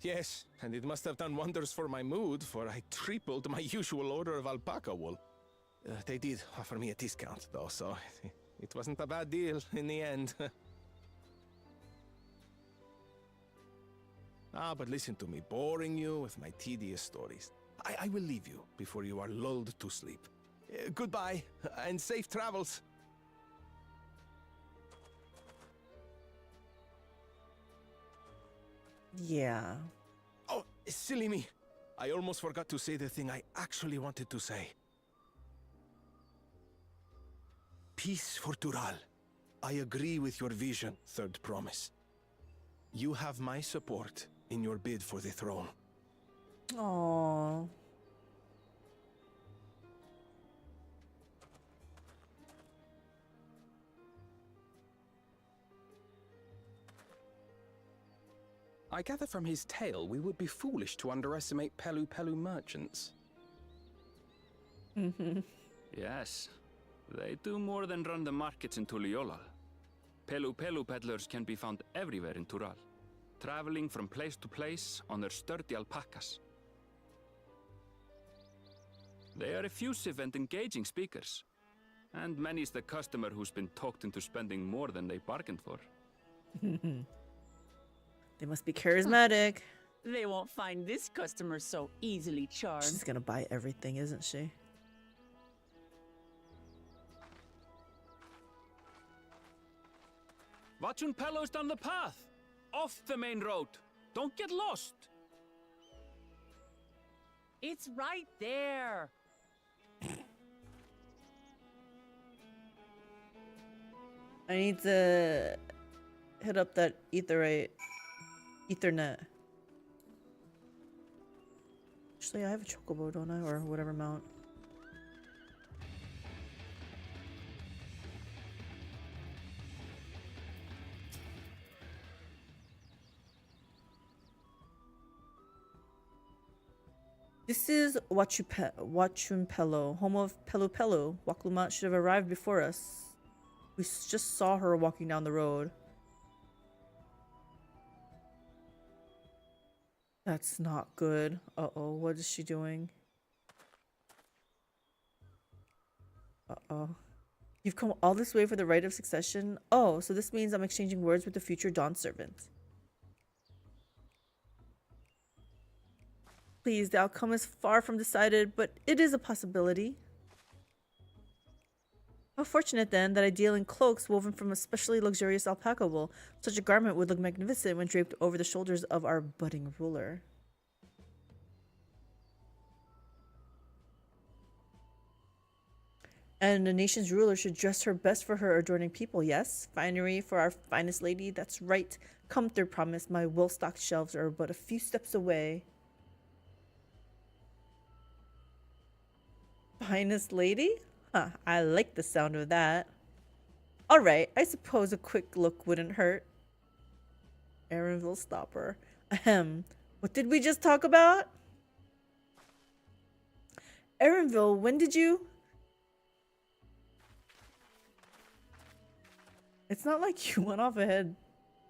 Yes, and it must have done wonders for my mood, for I tripled my usual order of alpaca wool. They did offer me a discount, though, so it wasn't a bad deal in the end. Ah, but listen to me, boring you with my tedious stories. I will leave you before you are lulled to sleep. Goodbye, and safe travels. Yeah. Oh, silly me. I almost forgot to say the thing I actually wanted to say. Peace for Tural. I agree with your vision, Third Promise. You have my support in your bid for the throne. Aww. I gather from his tale we would be foolish to underestimate Pelu Pelu merchants. Yes. They do more than run the markets in Tuliyollal. Pelu Pelu peddlers can be found everywhere in Tural, traveling from place to place on their sturdy alpacas. They are effusive and engaging speakers, and many's the customer who's been talked into spending more than they bargained for. They must be charismatic. They won't find this customer so easily charmed. She's gonna buy everything, isn't she? Watchun Pello's down the path! Off the main road! Don't get lost! It's right there! I need to hit up that Ethernet. Actually, I have a chocobo, don't I? Or whatever mount. This is Watchun Pello, home of Pelu Pelu. Waklumat should have arrived before us. We just saw her walking down the road. That's not good. Uh-oh, what is she doing? Uh-oh. You've come all this way for the right of succession? Oh, so this means I'm exchanging words with the future Dawn servant. Please, the outcome is far from decided, but it is a possibility. How fortunate then that I deal in cloaks woven from especially luxurious alpaca wool. Such a garment would look magnificent when draped over the shoulders of our budding ruler. And a nation's ruler should dress her best for her adorning people, yes? Finery for our finest lady, that's right. Come, Third Promise, my well-stocked shelves are but a few steps away. Finest lady? Huh, I like the sound of that. Alright, I suppose a quick look wouldn't hurt. Aaronville stopper. Ahem. What did we just talk about? Aaronville, when did you... It's not like you went off ahead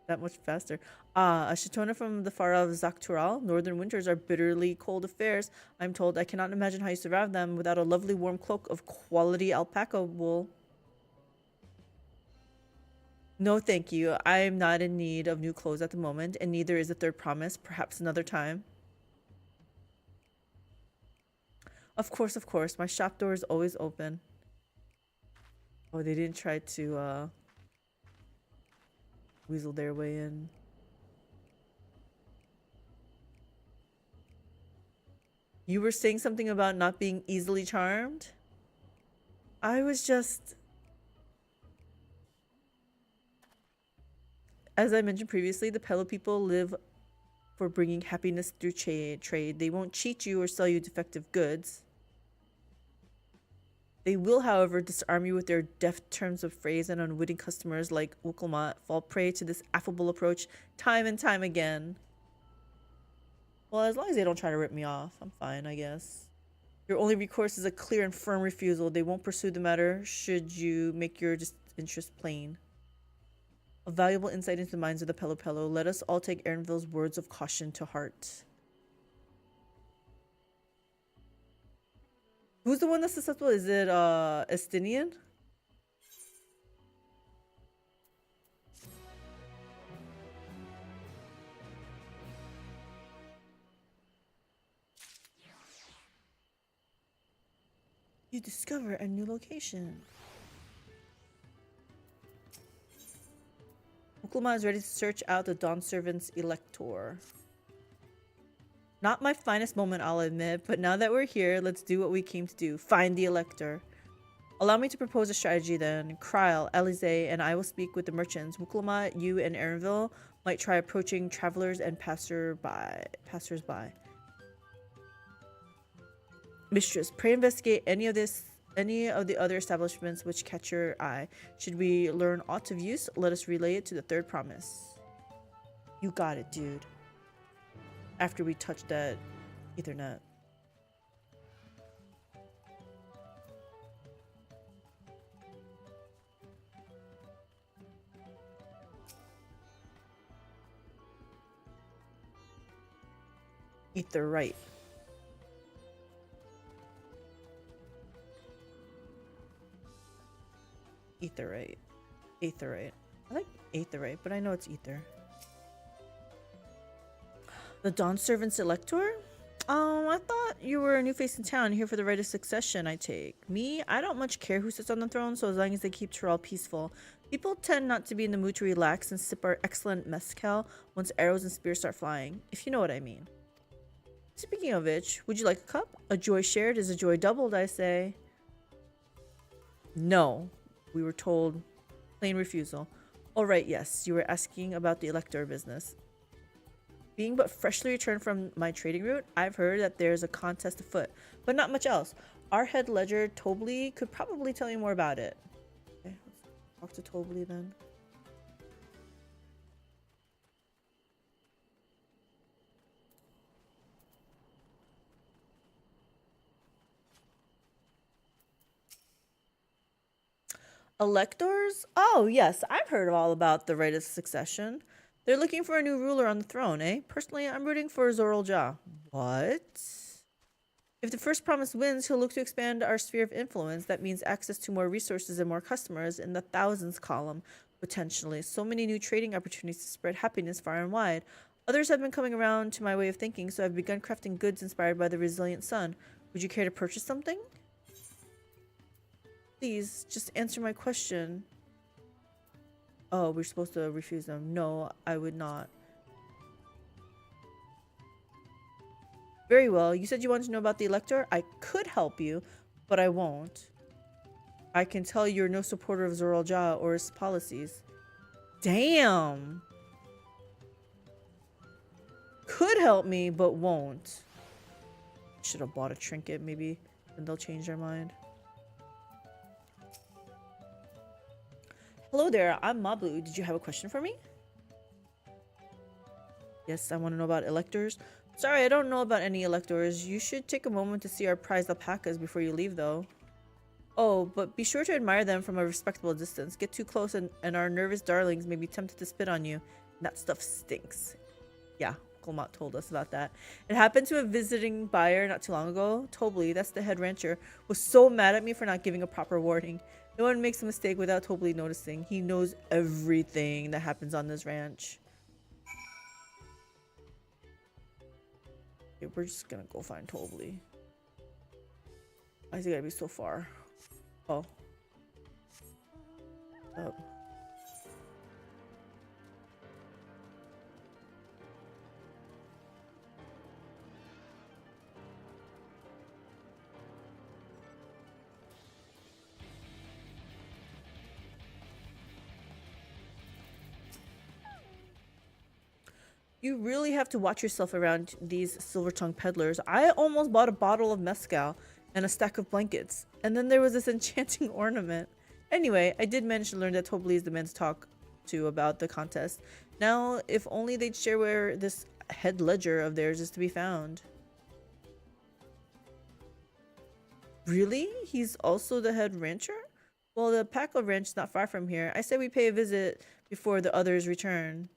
that much faster. Ah, a Shatona from the far of Zaktural. Northern winters are bitterly cold affairs. I'm told I cannot imagine how you survive them without a lovely warm cloak of quality alpaca wool. No, thank you. I am not in need of new clothes at the moment, and neither is the Third Promise. Perhaps another time. Of course, of course. My shop door is always open. Oh, they didn't try to, weasel their way in. You were saying something about not being easily charmed? I was just... As I mentioned previously, the Pelu people live for bringing happiness through trade. They won't cheat you or sell you defective goods. They will, however, disarm you with their deft terms of phrase, and unwitting customers like Wukulmat fall prey to this affable approach time and time again. Well, as long as they don't try to rip me off, I'm fine, I guess. Your only recourse is a clear and firm refusal. They won't pursue the matter should you make your interest plain. A valuable insight into the minds of the Pelu Pelu. Let us all take Aaronville's words of caution to heart. Who's the one that's susceptible? Is it Estinian? You discover a new location. Mukluma is ready to search out the Dawn Servant's Elector. Not my finest moment, I'll admit, but now that we're here, let's do what we came to do. Find the Elector. Allow me to propose a strategy then. Kryle, Alize, and I will speak with the merchants. Mukluma, you and Erinville might try approaching travelers and passers-by. Mistress, pray investigate any of the other establishments which catch your eye. Should we learn aught of use, let us relay it to the third promise. You got it, dude. After we touch that Ethernet. Etherite. Aetherite. Aetherite. I like aetherite, but I know it's ether. The Dawn Servant's Elector? I thought you were a new face in town, here for the right of succession, I take. Me, I don't much care who sits on the throne, so as long as they keep Tyrell peaceful. People tend not to be in the mood to relax and sip our excellent mezcal once arrows and spears start flying, if you know what I mean. Speaking of which, would you like a cup? A joy shared is a joy doubled, I say. No. We were told plain refusal. All right, yes, you were asking about the Elector business. Being but freshly returned from my trading route, I've heard that there's a contest afoot, but not much else. Our head ledger, Tobley, could probably tell you more about it. Okay, let's talk to Tobley then. Electors? Oh, yes, I've heard all about the right of succession. They're looking for a new ruler on the throne, eh? Personally, I'm rooting for Zoral Ja. What? If the first promise wins, he'll look to expand our sphere of influence. That means access to more resources and more customers in the thousands column, potentially. So many new trading opportunities to spread happiness far and wide. Others have been coming around to my way of thinking, so I've begun crafting goods inspired by the resilient sun. Would you care to purchase something? Please, just answer my question. Oh, we're supposed to refuse them. No, I would not. Very well. You said you wanted to know about the Elector? I could help you, but I won't. I can tell you're no supporter of Zoral Ja or his policies. Damn! Could help me, but won't. Should have bought a trinket, maybe. Then they'll change their mind. Hello there, I'm Mablu. Did you have a question for me? Yes, I want to know about electors. Sorry, I don't know about any electors. You should take a moment to see our prized alpacas before you leave, though. Oh, but be sure to admire them from a respectable distance. Get too close and our nervous darlings may be tempted to spit on you. And that stuff stinks. Yeah, Golmot told us about that. It happened to a visiting buyer not too long ago. Tobley, that's the head rancher, was so mad at me for not giving a proper warning. No one makes a mistake without Tobley noticing. He knows everything that happens on this ranch. Okay, we're just gonna go find Tobley. Why is he gotta be so far? Oh. Oh. You really have to watch yourself around these silver-tongued peddlers. I almost bought a bottle of mezcal and a stack of blankets. And then there was this enchanting ornament. Anyway, I did manage to learn that Tobley is the man to talk to about the contest. Now, if only they'd share where this head ledger of theirs is to be found. Really? He's also the head rancher? Well, the Paco ranch is not far from here. I say we pay a visit before the others return.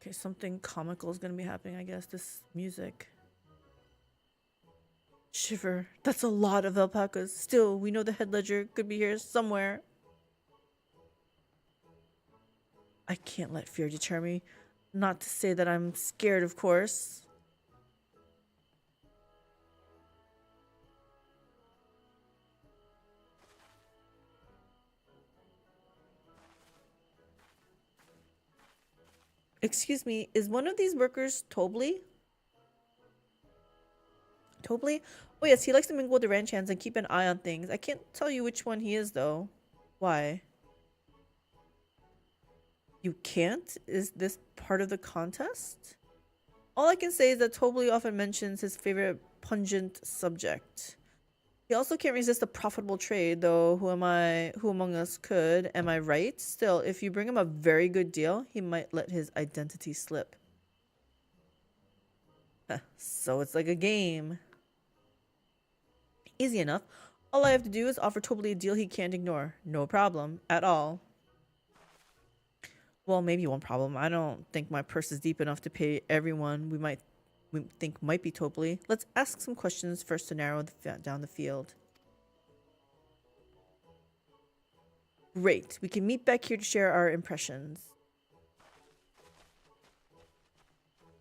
Okay, something comical is gonna be happening, I guess. This music. Shiver. That's a lot of alpacas. Still, we know the head ledger could be here somewhere. I can't let fear deter me. Not to say that I'm scared, of course. Excuse me, is one of these workers Tobley? Tobley? Oh yes, he likes to mingle with the ranch hands and keep an eye on things. I can't tell you which one he is though. Why? You can't? Is this part of the contest? All I can say is that Tobley often mentions his favorite pungent subject. He also can't resist a profitable trade, though who among us could? Am I right? Still, if you bring him a very good deal, he might let his identity slip. So it's like a game. Easy enough. All I have to do is offer Tobley a deal he can't ignore. No problem at all. Well, maybe one problem. I don't think my purse is deep enough to pay everyone we think might be Tobley. Let's ask some questions first to narrow down the field. Great. We can meet back here to share our impressions.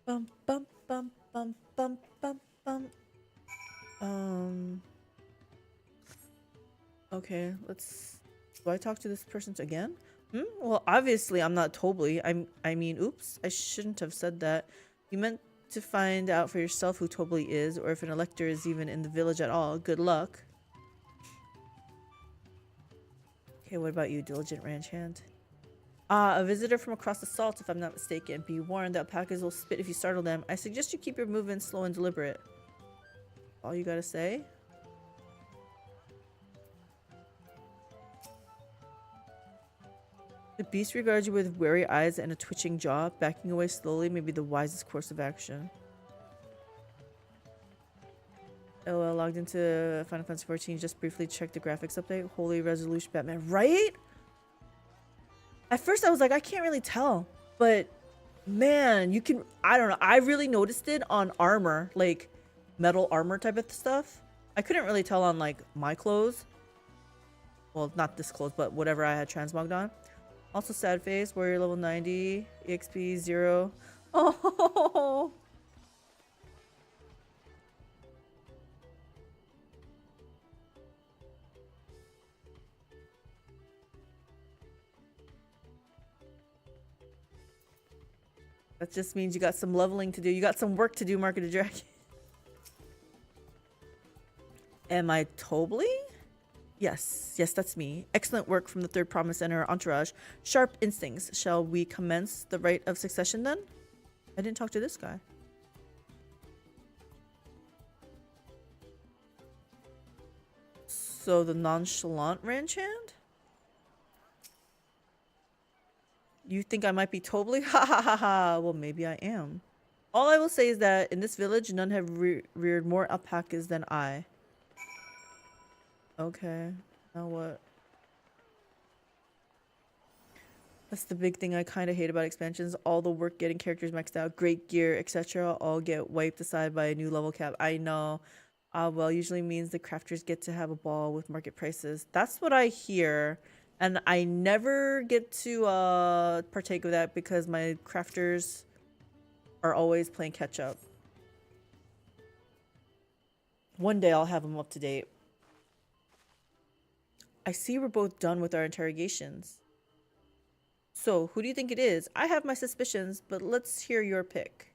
Bum bum bum bum bum bum bum. Okay, let's... Do I talk to this person again? Well, obviously I'm not Tobley. I mean, oops. I shouldn't have said that. You meant to find out for yourself who Tobley is, or if an elector is even in the village at all. Good luck. Okay, what about you, diligent ranch hand? A visitor from across the salt, if I'm not mistaken. Be warned that alpacas will spit if you startle them. I suggest you keep your movements slow and deliberate. All you gotta say? The beast regards you with wary eyes and a twitching jaw. Backing away slowly may be the wisest course of action. LOL, logged into Final Fantasy XIV. Just briefly check the graphics update. Holy resolution Batman. Right? At first I was like, I can't really tell. But man, you can... I don't know. I really noticed it on armor. Like metal armor type of stuff. I couldn't really tell on like my clothes. Well, not this clothes, but whatever I had transmogged on. Also sad face, warrior level 90, EXP 0. Oh, that just means you got some leveling to do. You got some work to do, Market of Dragon. Am I Tobley? Yes, that's me. Excellent work from the third promise and her entourage. Sharp instincts. Shall we commence the rite of succession then? I didn't talk to this guy. So the nonchalant ranch hand? You think I might be Tobley? Ha ha ha ha. Well, maybe I am. All I will say is that in this village, none have reared more alpacas than I. Okay, now what? That's the big thing I kind of hate about expansions. All the work getting characters maxed out, great gear, etc. all get wiped aside by a new level cap. I know. Well, usually means the crafters get to have a ball with market prices. That's what I hear. And I never get to partake of that because my crafters are always playing catch up. One day I'll have them up to date. I see we're both done with our interrogations. So, who do you think it is? I have my suspicions, but let's hear your pick.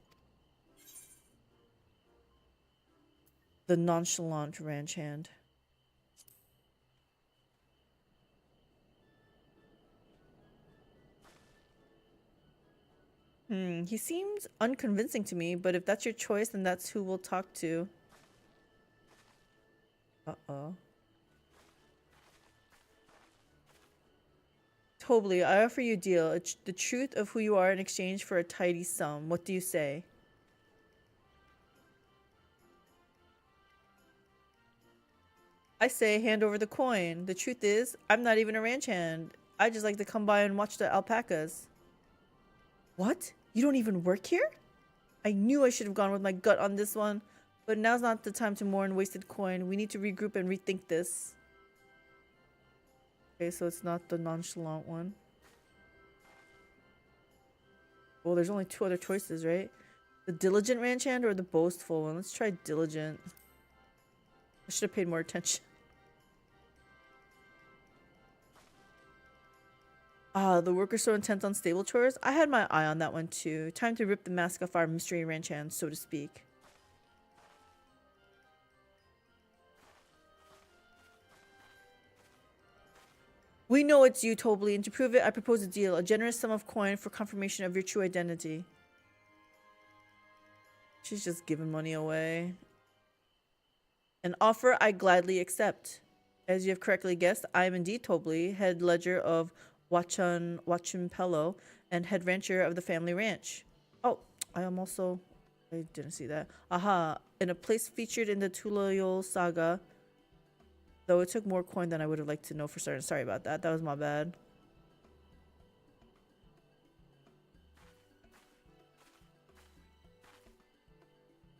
The nonchalant ranch hand. He seems unconvincing to me, but if that's your choice, then that's who we'll talk to. Uh-oh. Tobley, I offer you a deal. The truth of who you are in exchange for a tidy sum. What do you say? I say hand over the coin. The truth is, I'm not even a ranch hand. I just like to come by and watch the alpacas. What? You don't even work here? I knew I should have gone with my gut on this one, but now's not the time to mourn wasted coin. We need to regroup and rethink this. Okay, so it's not the nonchalant one. Well, there's only 2 other choices, right? The diligent ranch hand or the boastful one? Let's try diligent. I should have paid more attention. The workers so intent on stable chores. I had my eye on that one too. Time to rip the mask off our mystery ranch hand, so to speak. We know it's you, Tobley, and to prove it, I propose a deal. A generous sum of coin for confirmation of your true identity. She's just giving money away. An offer I gladly accept. As you have correctly guessed, I am indeed Tobley, head ledger of WHM Pello, and head rancher of the family ranch. Oh, I am also... I didn't see that. Aha, in a place featured in the Tulayol saga. Though it took more coin than I would have liked to know for certain. Sorry about that. That was my bad.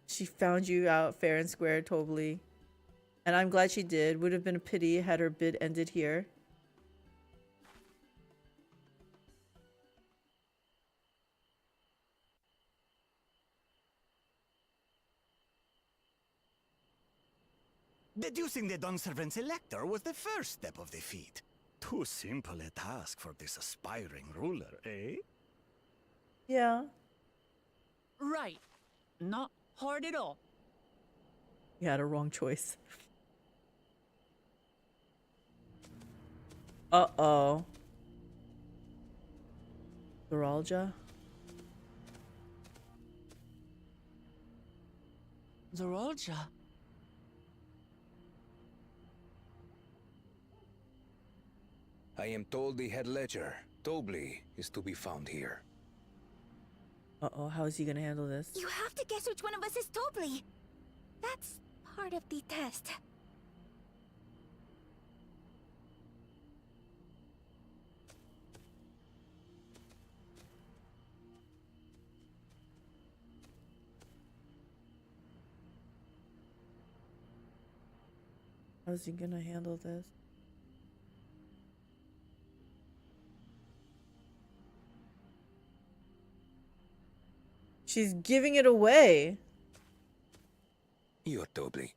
She found you out fair and square, Tobley. And I'm glad she did. Would have been a pity had her bid ended here. Deducing the Dawnservant's elector was the first step of the feat. Too simple a task for this aspiring ruler, eh? Yeah. Right. Not hard at all. You had a wrong choice. Uh-oh. Zoralja? Zoralja? I am told the head ledger, Tobley, is to be found here. Uh-oh, how is he gonna handle this? You have to guess which one of us is Tobley. That's part of the test. How's he gonna handle this? She's giving it away. You're Tobley.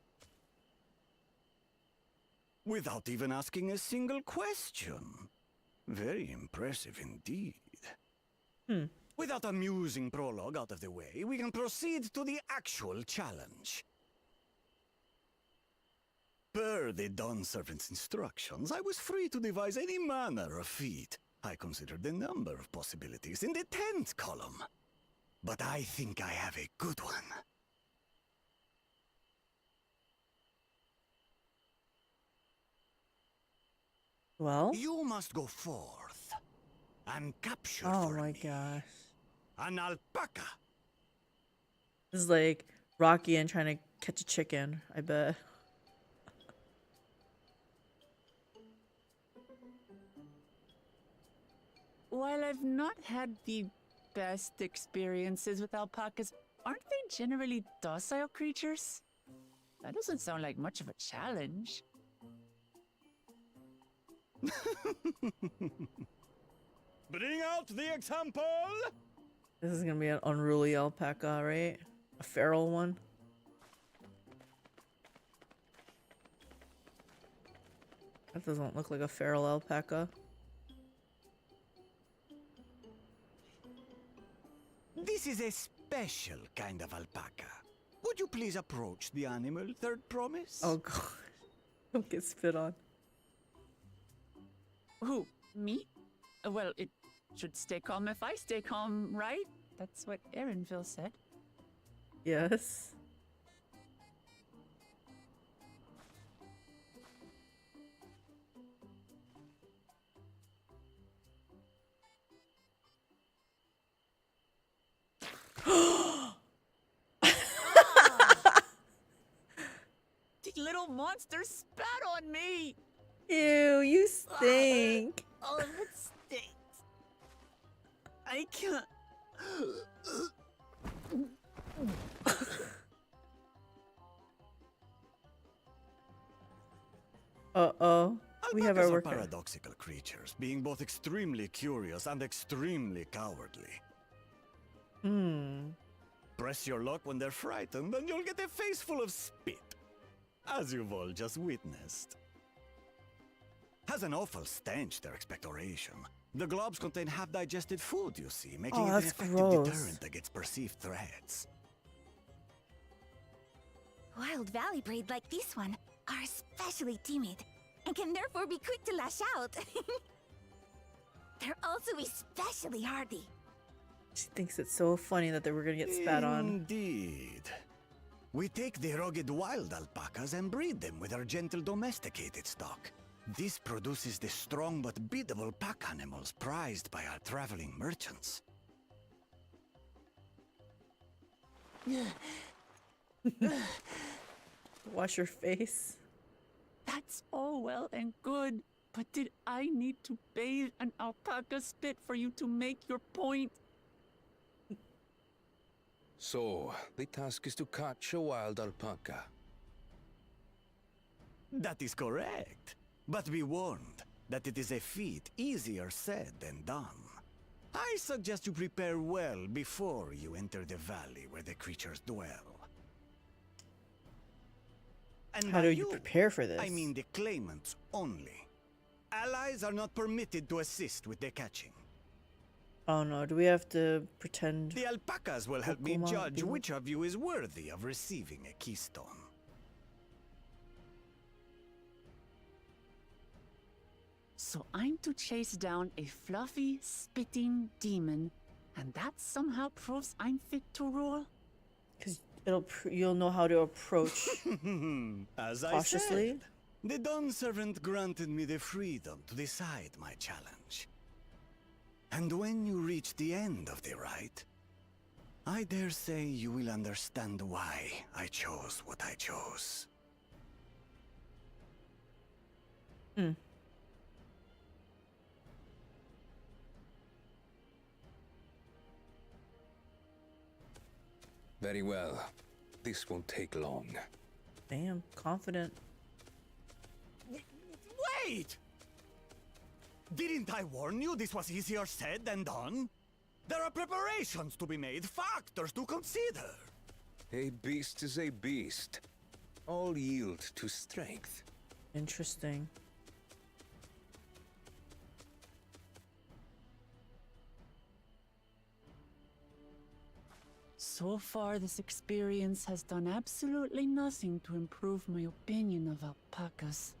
Without even asking a single question. Very impressive indeed. Without a amusing prologue out of the way, we can proceed to the actual challenge. Per the Dawnservant's instructions, I was free to devise any manner of feat. I considered a number of possibilities in the 10th column. But I think I have a good one. Well? You must go forth and capture Oh for my me gosh. an alpaca. This is like Rocky and trying to catch a chicken, I bet. While I've not had the best experiences with alpacas, aren't they generally docile creatures? That doesn't sound like much of a challenge. Bring out the example! This is gonna be an unruly alpaca, right? A feral one. That doesn't look like a feral alpaca. This is a special kind of alpaca. Would you please approach the animal, Third Promise? Oh god. Don't get spit on. Who? Me? Well, it should stay calm if I stay calm, right? That's what Erinville said. Yes. The little monster spat on me! Ew, you stink. All of it stinks. I can't Uh-oh. We have our Alpacas are worker. paradoxical creatures, being both extremely curious and extremely cowardly. Press your luck when they're frightened, and you'll get a face full of spit, as you've all just witnessed. Has an awful stench, their expectoration. The globs contain half-digested food, you see, making it an that's effective gross. deterrent against perceived threats. Wild valley breed like this one are especially timid and can therefore be quick to lash out. They're also especially hardy. She thinks it's so funny that they were gonna get spat on. Indeed. We take the rugged wild alpacas and breed them with our gentle domesticated stock. This produces the strong but biddable pack animals prized by our traveling merchants. Wash your face. That's all well and good, but did I need to bathe an alpaca spit for you to make your point? So, the task is to catch a wild alpaca. That is correct. But be warned that it is a feat easier said than done. I suggest you prepare well before you enter the valley where the creatures dwell. And How by do you prepare for this? I mean the claimants only. Allies are not permitted to assist with the catching. Oh no, do we have to pretend? The alpacas will help me Pokemon judge people? which of you is worthy of receiving a keystone. So I'm to chase down a fluffy, spitting demon, and that somehow proves I'm fit to rule? Because you'll know how to approach As I cautiously. said, the Dawn Servant granted me the freedom to decide my challenge. And when you reach the end of the rite, I dare say you will understand why I chose what I chose. Very well. This won't take long. Damn, confident. Wait! Didn't I warn you this was easier said than done? There are preparations to be made, factors to consider. A beast is a beast. All yield to strength. Interesting. So far, this experience has done absolutely nothing to improve my opinion of alpacas.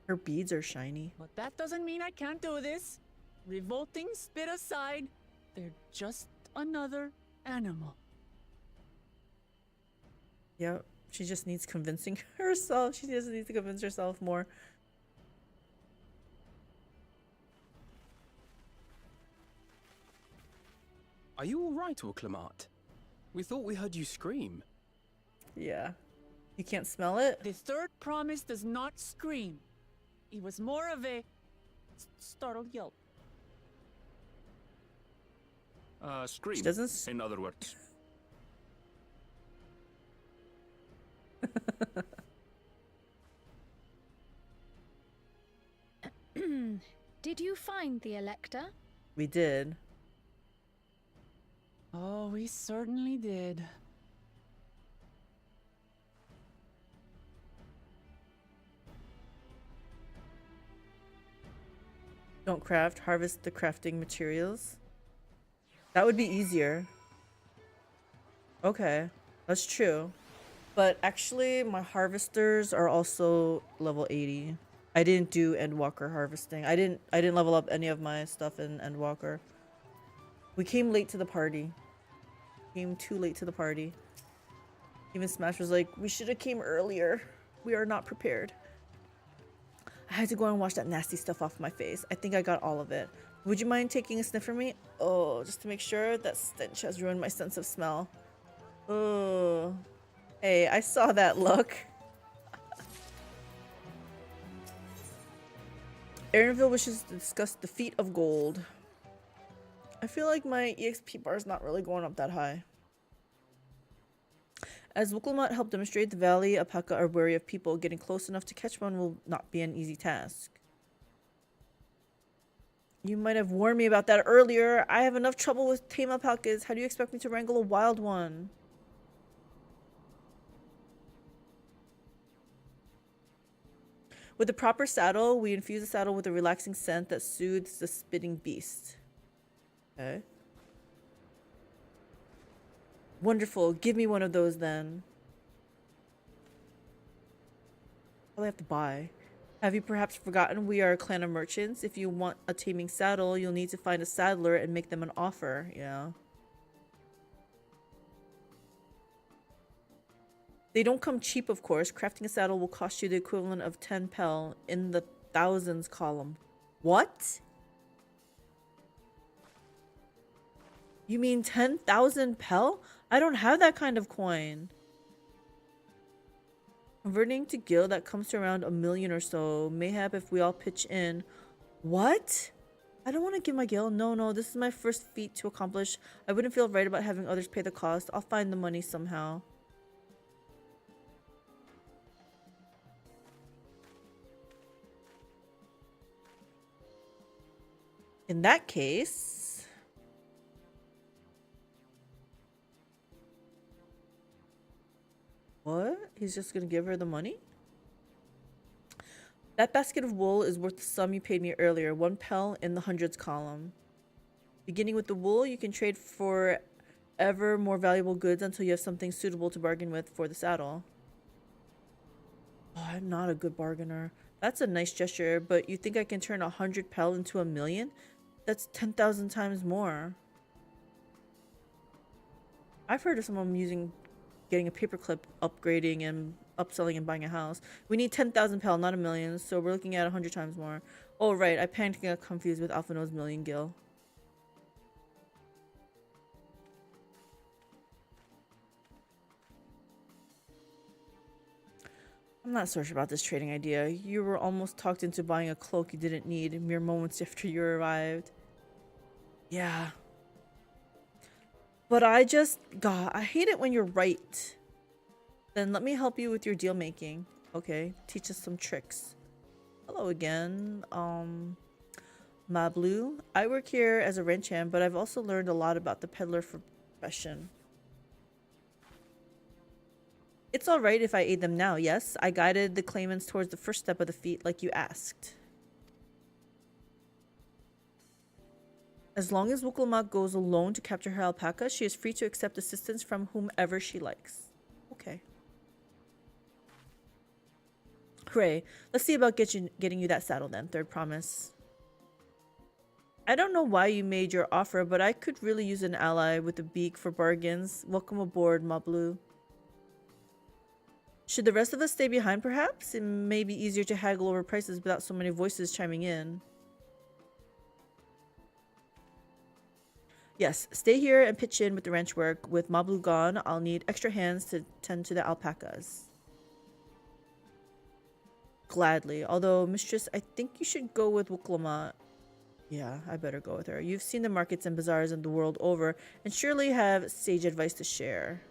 Her beads are shiny. But that doesn't mean I can't do this. Revolting spit aside, they're just another animal. Yep, she just needs convincing herself. She just needs to convince herself more. Are you all right, Orclamat? We thought we heard you scream. Yeah. You can't smell it? The third promise does not scream. It was more of a startled yelp. Scream, She doesn't in other words. Did you find the Elector? We did. Oh, we certainly did. Don't craft, harvest the crafting materials. That would be easier. Okay, that's true. But actually, my harvesters are also level 80. I didn't do Endwalker harvesting. I didn't level up any of my stuff in Endwalker. We came late to the party. Came too late to the party. Even Smash was like, we should have came earlier. We are not prepared. I had to go and wash that nasty stuff off my face. I think I got all of it. Would you mind taking a sniff for me? Oh, just to make sure. That stench has ruined my sense of smell. Oh. Hey, I saw that look. Aaronville wishes to discuss the feat of gold. I feel like my EXP bar is not really going up that high. As Wuklamot helped demonstrate, the Valley Alpaca are wary of people. Getting close enough to catch one will not be an easy task. You might have warned me about that earlier. I have enough trouble with tame alpacas. How do you expect me to wrangle a wild one? With the proper saddle, we infuse the saddle with a relaxing scent that soothes the spitting beast. Okay. Wonderful. Give me one of those then. All I have to buy. Have you perhaps forgotten we are a clan of merchants? If you want a taming saddle, you'll need to find a saddler and make them an offer. Yeah. They don't come cheap, of course. Crafting a saddle will cost you the equivalent of 10 pel in the thousands column. What? You mean 10,000 pel? I don't have that kind of coin. Converting to gil, that comes to around 1 million or so. Mayhap if we all pitch in. What? I don't want to give my gil. No, this is my first feat to accomplish. I wouldn't feel right about having others pay the cost. I'll find the money somehow. In that case... What? He's just gonna give her the money? That basket of wool is worth the sum you paid me earlier. 1 pel in the hundreds column. Beginning with the wool, you can trade for ever more valuable goods until you have something suitable to bargain with for the saddle. Oh, I'm not a good bargainer. That's a nice gesture, but you think I can turn 100 pel into 1 million? That's 10,000 times more. I've heard of someone getting a paperclip, upgrading and upselling and buying a house. We need 10,000 pel, not 1 million, so we're looking at 100 times more. Oh right, I panicked and got confused with Alphino's million gil. I'm not so sure about this trading idea. You were almost talked into buying a cloak you didn't need mere moments after you arrived. Yeah. But God, I hate it when you're right. Then let me help you with your deal making. Okay, teach us some tricks. Hello again. Mablu. I work here as a ranch hand, but I've also learned a lot about the peddler profession. It's alright if I aid them now, yes? I guided the claimants towards the first step of the feat like you asked. As long as Wuklamot goes alone to capture her alpaca, she is free to accept assistance from whomever she likes. Okay. Hooray. Let's see about getting you that saddle then. Third promise. I don't know why you made your offer, but I could really use an ally with a beak for bargains. Welcome aboard, Mablu. Should the rest of us stay behind, perhaps? It may be easier to haggle over prices without so many voices chiming in. Yes, stay here and pitch in with the ranch work. With Mablu gone, I'll need extra hands to tend to the alpacas. Gladly. Although, mistress, I think you should go with Wuklamot. Yeah, I better go with her. You've seen the markets and bazaars in the world over, and surely have sage advice to share.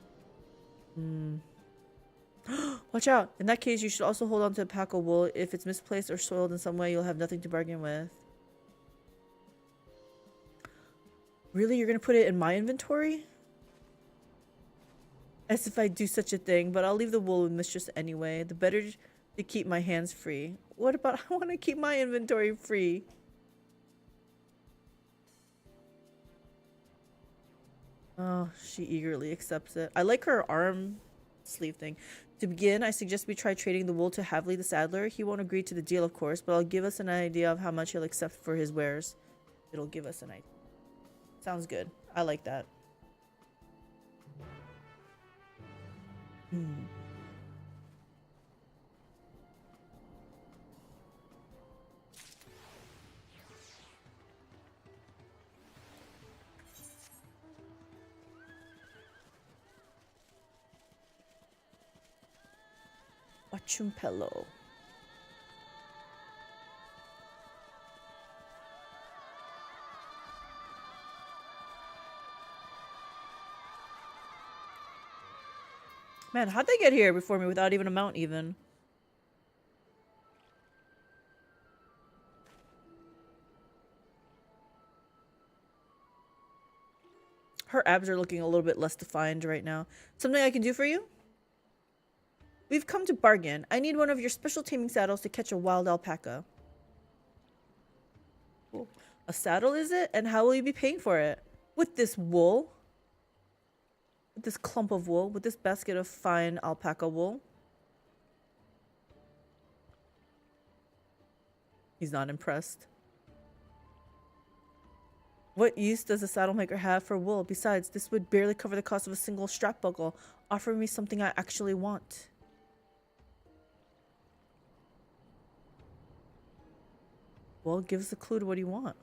Watch out! In that case, you should also hold on to alpaca wool. If it's misplaced or soiled in some way, you'll have nothing to bargain with. Really? You're gonna put it in my inventory? As if I'd do such a thing, but I'll leave the wool with mistress anyway. The better to keep my hands free. What about I want to keep my inventory free? Oh, she eagerly accepts it. I like her arm sleeve thing. To begin, I suggest we try trading the wool to Havli the saddler. He won't agree to the deal, of course, but I'll give us an idea of how much he'll accept for his wares. It'll give us an idea. Sounds good. I like that. Wachumpello. Man, how'd they get here before me without even a mount even? Her abs are looking a little bit less defined right now. Something I can do for you? We've come to bargain. I need one of your special taming saddles to catch a wild alpaca. Cool. A saddle, is it? And how will you be paying for it? With this wool? With this clump of wool? With this basket of fine alpaca wool? He's not impressed. What use does a saddle maker have for wool? Besides, this would barely cover the cost of a single strap buckle. Offer me something I actually want. Well, give us a clue to what you want.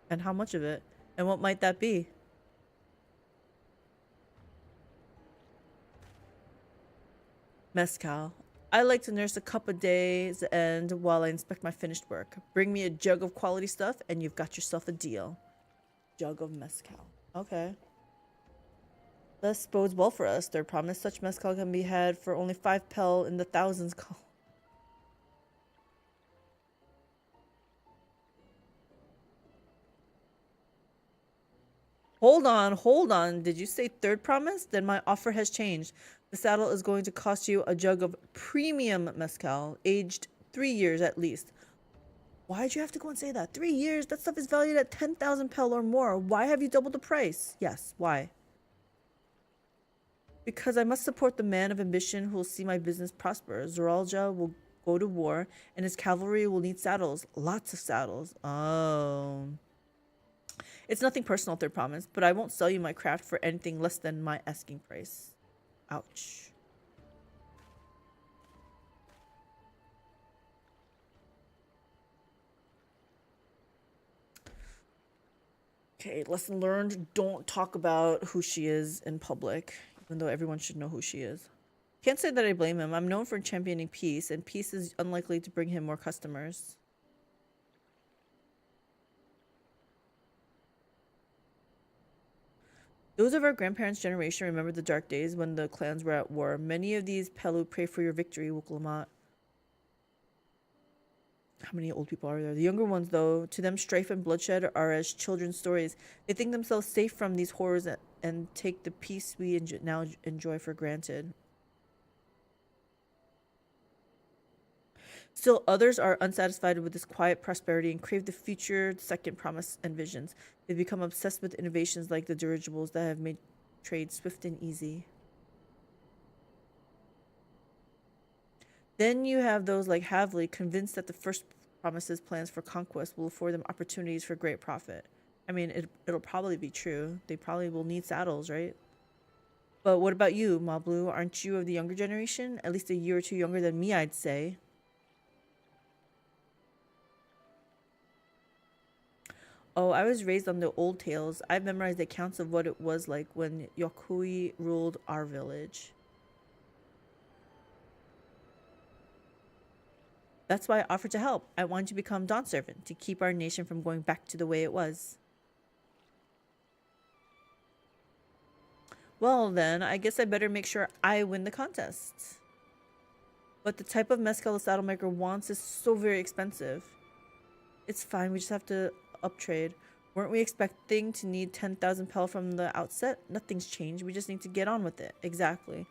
And how much of it. And what might that be? Mezcal. I like to nurse a cup a day's end while I inspect my finished work. Bring me a jug of quality stuff and you've got yourself a deal. Jug of mezcal. Okay. This bodes well for us. Their promise such mezcal can be had for only 5 pel in the thousands. Hold on. Did you say third promise? Then my offer has changed. The saddle is going to cost you a jug of premium mezcal, aged 3 years at least. Why'd you have to go and say that? 3 years? That stuff is valued at 10,000 pel or more. Why have you doubled the price? Yes, why? Because I must support the man of ambition who will see my business prosper. Zoralja will go to war, and his cavalry will need saddles. Lots of saddles. Oh. It's nothing personal, third promise, but I won't sell you my craft for anything less than my asking price. Ouch. Okay, lesson learned. Don't talk about who she is in public, even though everyone should know who she is. Can't say that I blame him. I'm known for championing peace, and peace is unlikely to bring him more customers. Those of our grandparents' generation remember the dark days when the clans were at war. Many of these Pelu pray for your victory, Wuklamat. How many old people are there? The younger ones, though, to them strife and bloodshed are as children's stories. They think themselves safe from these horrors and take the peace we now enjoy for granted. Still, others are unsatisfied with this quiet prosperity and crave the future, second promise, and visions. They become obsessed with innovations like the dirigibles that have made trade swift and easy. Then you have those like Havli, convinced that the first promise's plans for conquest will afford them opportunities for great profit. I mean, it'll probably be true. They probably will need saddles, right? But what about you, Mablu? Aren't you of the younger generation? At least a year or two younger than me, I'd say. Oh, I was raised on the old tales. I've memorized the accounts of what it was like when Yokui ruled our village. That's why I offered to help. I wanted to become Dawn Servant, to keep our nation from going back to the way it was. Well then, I guess I better make sure I win the contest. But the type of mezcal the saddle maker wants is so very expensive. It's fine, we just have to uptrade. Weren't we expecting to need 10,000 pel from the outset? Nothing's changed. We just need to get on with it. Exactly.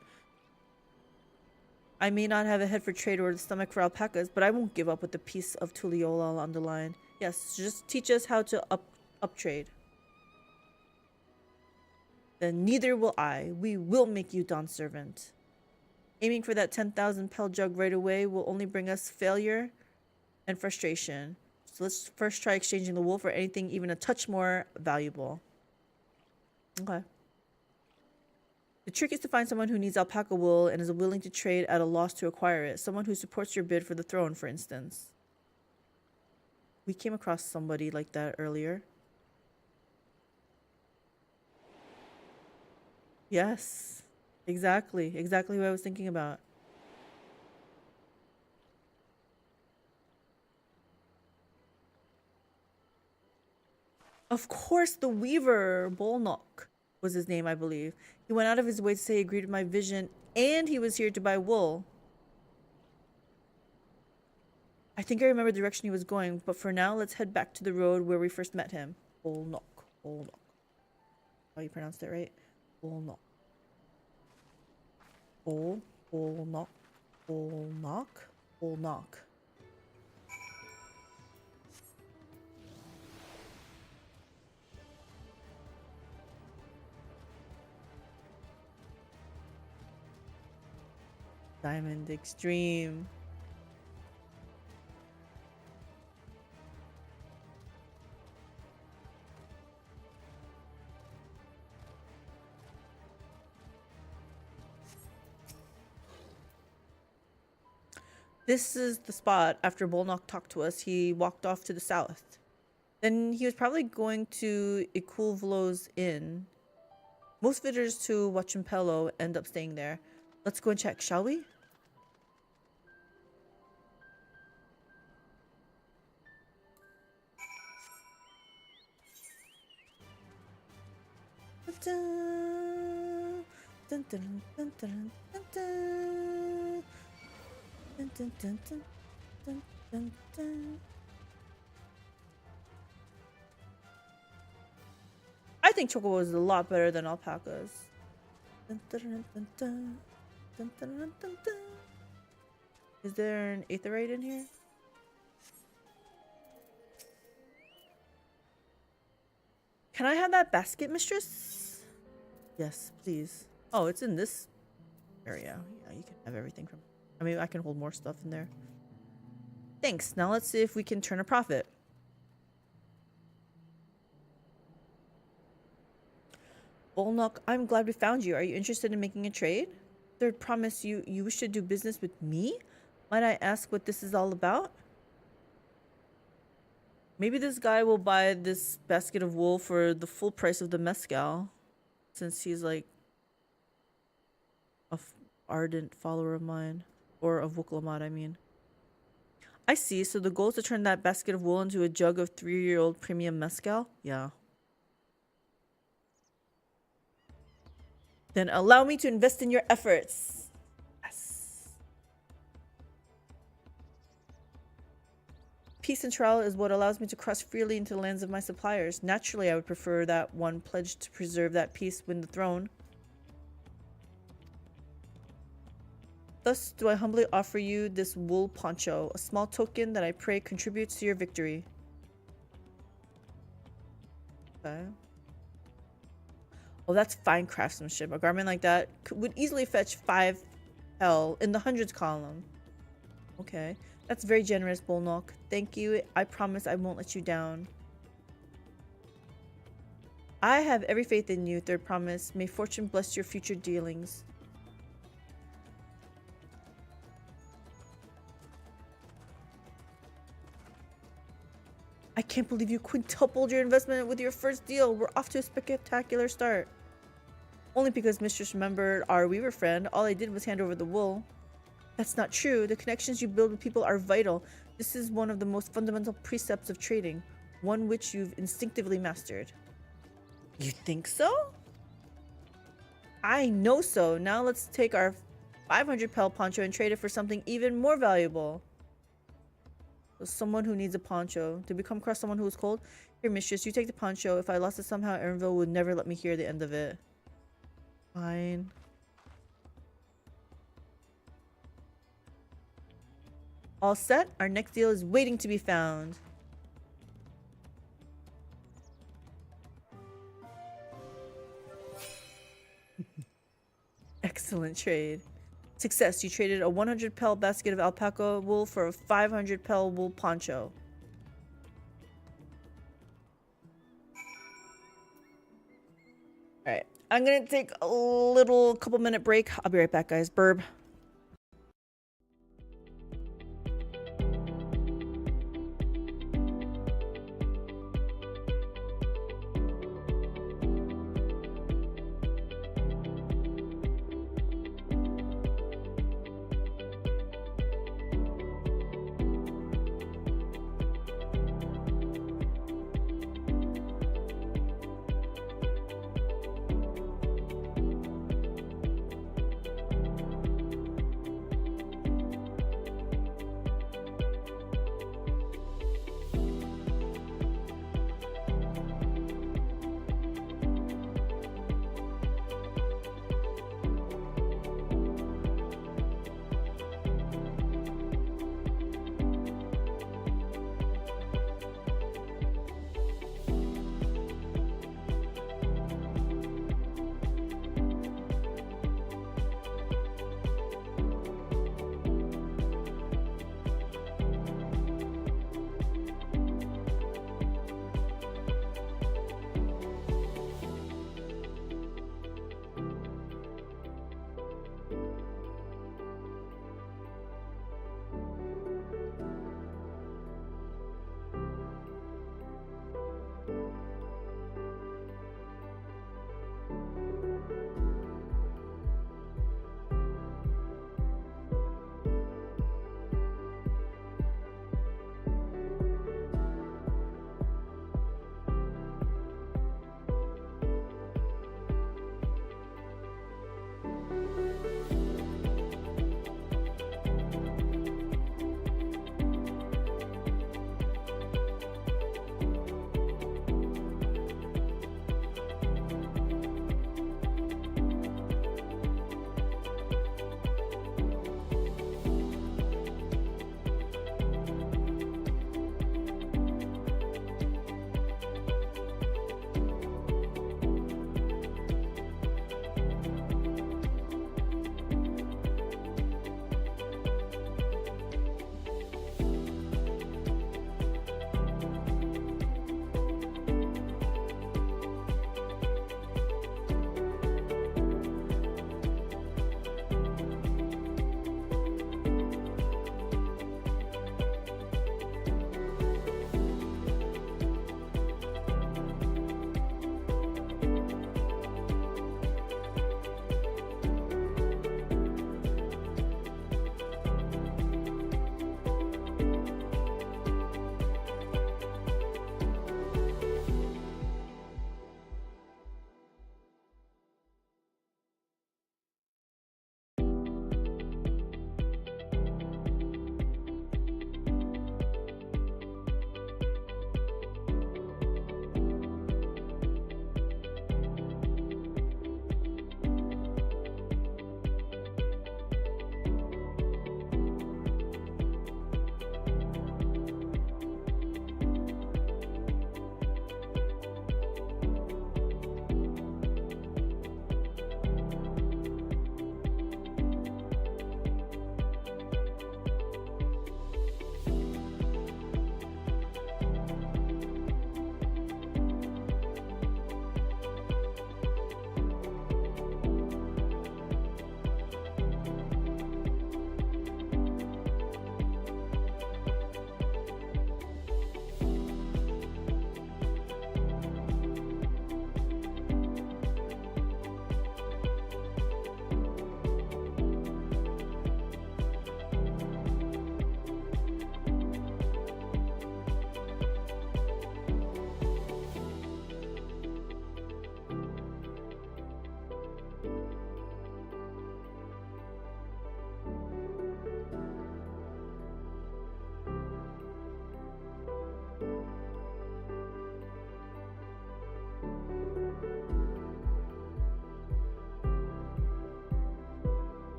I may not have a head for trade or the stomach for alpacas, but I won't give up with the piece of Tuliolal on the line. Yes, just teach us how to uptrade. Then neither will I. We will make you Dawn Servant. Aiming for that 10,000 pel jug right away will only bring us failure and frustration. So let's first try exchanging the wool for anything even a touch more valuable. Okay. The trick is to find someone who needs alpaca wool and is willing to trade at a loss to acquire it. Someone who supports your bid for the throne, for instance. We came across somebody like that earlier. Yes. Exactly. Exactly what I was thinking about. Of course, the Weaver, Bolnok, was his name, I believe. He went out of his way to say he agreed with my vision and he was here to buy wool. I think I remember the direction he was going, but for now, let's head back to the road where we first met him. Bolnock. Bolnock. Oh, you pronounced it right? Bolnock. Bolnock. Bolnock. Bolnock. Diamond Extreme. This is the spot. After Bolnock talked to us, he walked off to the south. Then he was probably going to Ikulvlo's Inn. Most visitors to Wachimpello end up staying there. Let's go and check, shall we? Dun, dun, dun, dun, dun, dun, dun. Dun, dun, dun, dun, dun, dun, dun. I think chocobo is a lot better than alpacas. Dun, dun, dun, dun, dun. Dun, dun, dun, dun, dun. Is there an aetherite in here? Can I have that basket, mistress? Yes, please. Oh, it's in this area. Yeah, you can have everything from... I mean, I can hold more stuff in there. Thanks. Now let's see if we can turn a profit. Bolnock, I'm glad we found you. Are you interested in making a trade? Third promise you wish to do business with me? Might I ask what this is all about? Maybe this guy will buy this basket of wool for the full price of the mezcal, since he's like a ardent follower of mine, or of Wuklamat, I mean. I see. So the goal is to turn that basket of wool into a jug of 3-year-old premium mezcal? Yeah. Then allow me to invest in your efforts. Yes. Peace and trial is what allows me to cross freely into the lands of my suppliers. Naturally, I would prefer that one pledged to preserve that peace win the throne. Thus do I humbly offer you this wool poncho, a small token that I pray contributes to your victory. Okay. Oh, that's fine craftsmanship. A garment like that would easily fetch 5 L in the hundreds column. Okay. That's very generous, Bolnock. Thank you. I promise I won't let you down. I have every faith in you, third promise. May fortune bless your future dealings. I can't believe you quintupled your investment with your first deal. We're off to a spectacular start. Only because Mistress remembered our weaver friend. All I did was hand over the wool. That's not true. The connections you build with people are vital. This is one of the most fundamental precepts of trading. One which you've instinctively mastered. You think so? I know so. Now let's take our 500 pel poncho and trade it for something even more valuable. Someone who needs a poncho. Did we come across someone who was cold? Here, mistress, you take the poncho. If I lost it somehow, Erinville would never let me hear the end of it. Fine. All set. Our next deal is waiting to be found. Excellent trade. Success. You traded a 100 pel basket of alpaca wool for a 500 pel wool poncho. Alright. I'm gonna take a little couple-minute break. I'll be right back, guys. Burb.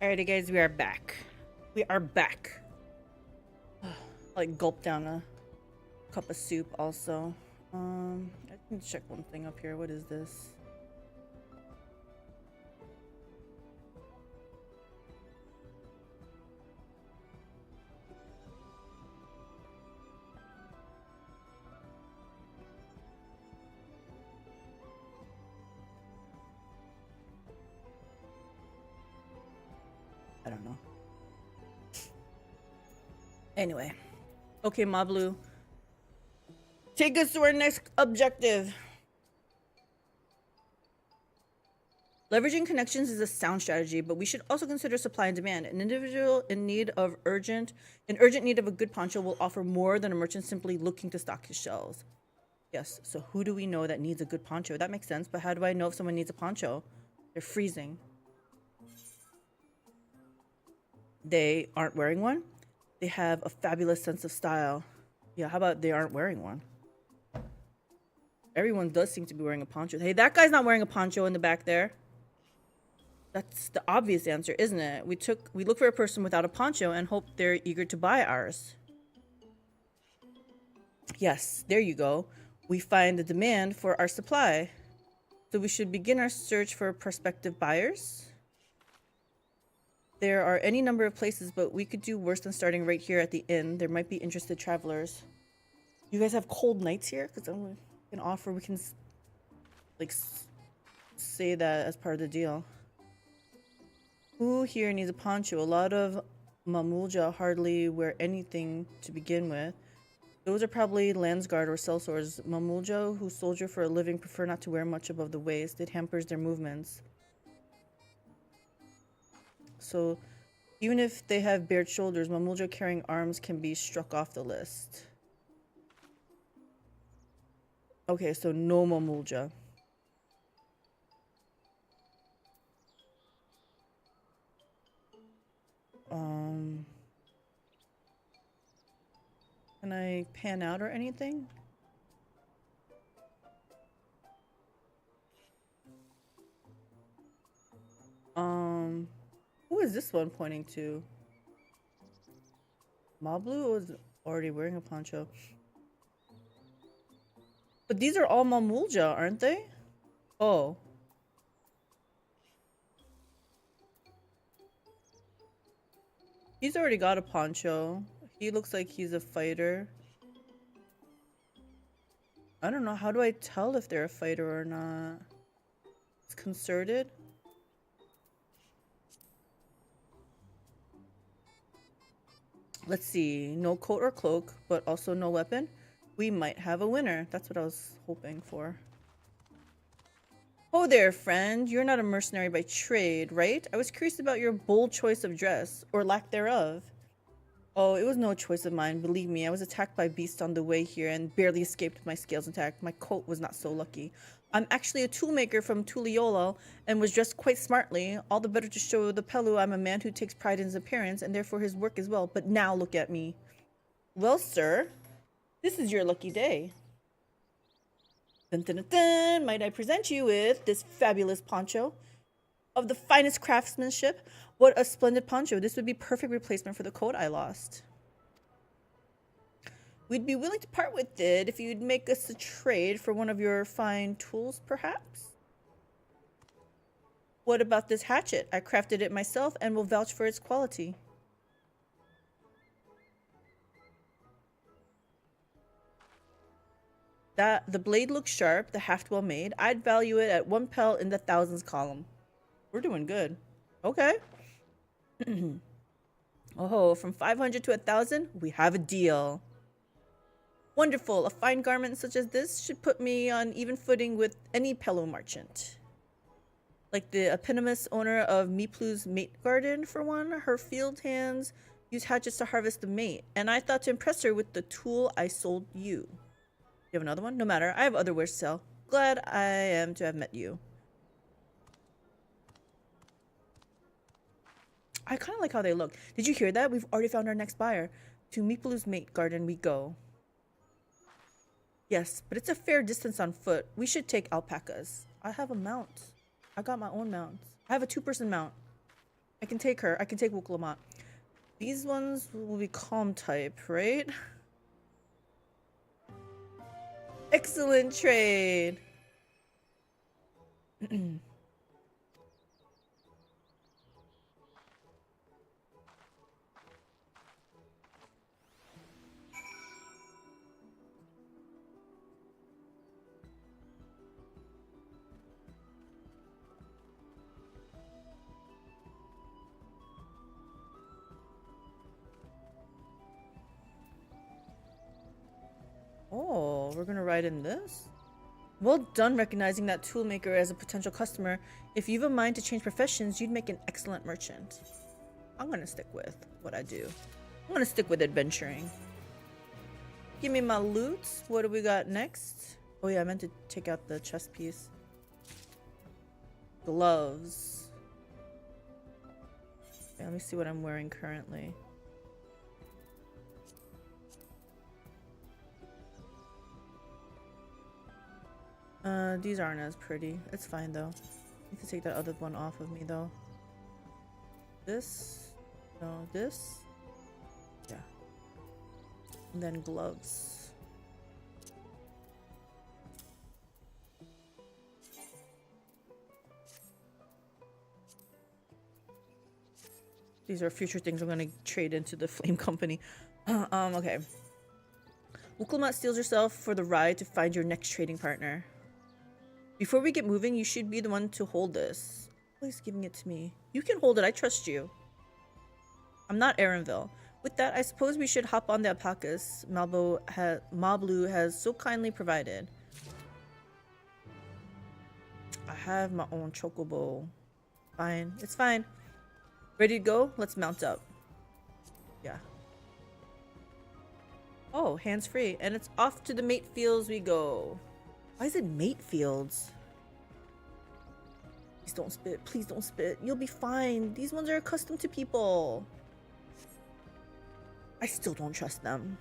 Alrighty, guys, we are back. We are back. Like gulp down a cup of soup. Also, I can check one thing up here. What is this? I don't know. Anyway. Okay, Mablu. Take us to our next objective. Leveraging connections is a sound strategy, but we should also consider supply and demand. An individual in need of urgent need of a good poncho will offer more than a merchant simply looking to stock his shelves. Yes, so who do we know that needs a good poncho? That makes sense, but how do I know if someone needs a poncho? They're freezing. They aren't wearing one. They have a fabulous sense of style. Yeah, how about they aren't wearing one? Everyone does seem to be wearing a poncho. Hey, that guy's not wearing a poncho in the back there. That's the obvious answer, isn't it? We look for a person without a poncho and hope they're eager to buy ours. Yes, there you go. We find the demand for our supply. So we should begin our search for prospective buyers. There are any number of places, but we could do worse than starting right here at the inn. There might be interested travelers. You guys have cold nights here? Because we can like say that as part of the deal. Who here needs a poncho? A lot of Mamulja hardly wear anything to begin with. Those are probably Landsguard or sellswords. Mamulja, who soldier for a living, prefer not to wear much above the waist. It hampers their movements. So, even if they have bared shoulders, Mamulja carrying arms can be struck off the list. Okay, so no Mamulja. Can I pan out or anything? Who is this one pointing to? Mablu was already wearing a poncho. But these are all Mamulja, aren't they? Oh. He's already got a poncho. He looks like he's a fighter. I don't know. How do I tell if they're a fighter or not? It's concerted. Let's see. No coat or cloak, but also no weapon. We might have a winner. That's what I was hoping for. Oh there, friend. You're not a mercenary by trade, right? I was curious about your bold choice of dress, or lack thereof. Oh, it was no choice of mine. Believe me, I was attacked by beasts on the way here and barely escaped my scales intact. My coat was not so lucky. I'm actually a toolmaker from Tuliyola and was dressed quite smartly. All the better to show the Pelu I'm a man who takes pride in his appearance and therefore his work as well. But now look at me. Well, sir, this is your lucky day. Dun, dun, dun, dun. Might I present you with this fabulous poncho of the finest craftsmanship? What a splendid poncho. This would be perfect replacement for the coat I lost. We'd be willing to part with it if you'd make us a trade for one of your fine tools, perhaps? What about this hatchet? I crafted it myself and will vouch for its quality. The blade looks sharp, the haft well made. I'd value it at 1 pel in the thousands column. We're doing good. Okay. Oh, from 500 to 1,000, we have a deal. Wonderful. A fine garment such as this should put me on even footing with any Pelu merchant. Like the eponymous owner of Miplu's mate garden, for one. Her field hands use hatchets to harvest the mate, and I thought to impress her with the tool I sold you. You have another one? No matter. I have other wares to sell. Glad I am to have met you. I kind of like how they look. Did you hear that? We've already found our next buyer. To Miplu's mate garden we go. Yes, but it's a fair distance on foot. We should take alpacas. I have a mount. I got my own mount. I have a 2-person mount. I can take her. I can take Wuklamat. These ones will be calm type, right? Excellent trade. Oh, we're gonna write in this? Well done recognizing that toolmaker as a potential customer. If you've a mind to change professions, you'd make an excellent merchant. I'm gonna stick with what I do. I'm gonna stick with adventuring. Give me my loot. What do we got next? Oh yeah, I meant to take out the chest piece. Gloves. Okay, let me see what I'm wearing currently. These aren't as pretty. It's fine though. Need to take that other one off of me though. This? No, this? Yeah. And then gloves. These are future things I'm gonna trade into the Flame Company. Okay. Wuklamat steals yourself for the ride to find your next trading partner. Before we get moving, you should be the one to hold this. Please giving it to me. You can hold it. I trust you. I'm not Aaronville. With that, I suppose we should hop on the alpacas Mablu has so kindly provided. I have my own chocobo. Fine. It's fine. Ready to go? Let's mount up. Yeah. Oh, hands free. And it's off to the mate fields we go. Why is it mate fields? Please don't spit. Please don't spit. You'll be fine. These ones are accustomed to people. I still don't trust them.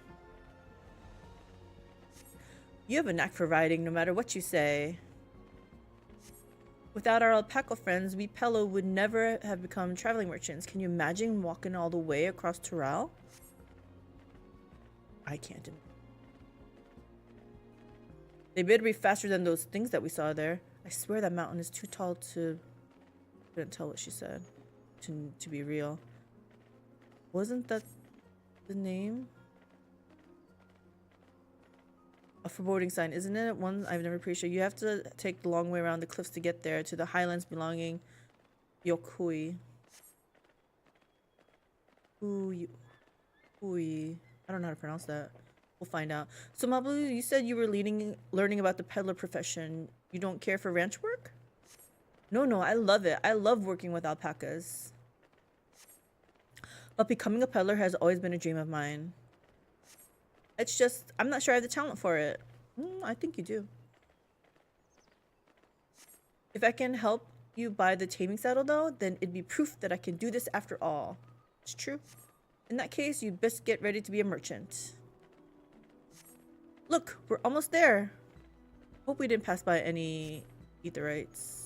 You have a knack for riding no matter what you say. Without our alpaca friends, we Pello would never have become traveling merchants. Can you imagine walking all the way across Tural? I can't. They better be faster than those things that we saw there. I swear that mountain is too tall to... Couldn't tell what she said. To be real. Wasn't that the name? A foreboding sign, isn't it? One I've never appreciated. You have to take the long way around the cliffs to get there, to the highlands belonging Yokui. Ui. I don't know how to pronounce that. We'll find out. So Mablu, you said you were learning about the peddler profession. You don't care for ranch work? No, I love it. I love working with alpacas. But becoming a peddler has always been a dream of mine. It's just, I'm not sure I have the talent for it. I think you do. If I can help you buy the taming saddle though, then it'd be proof that I can do this after all. It's true. In that case, you'd best get ready to be a merchant. Look, we're almost there. Hope we didn't pass by any Aetherites.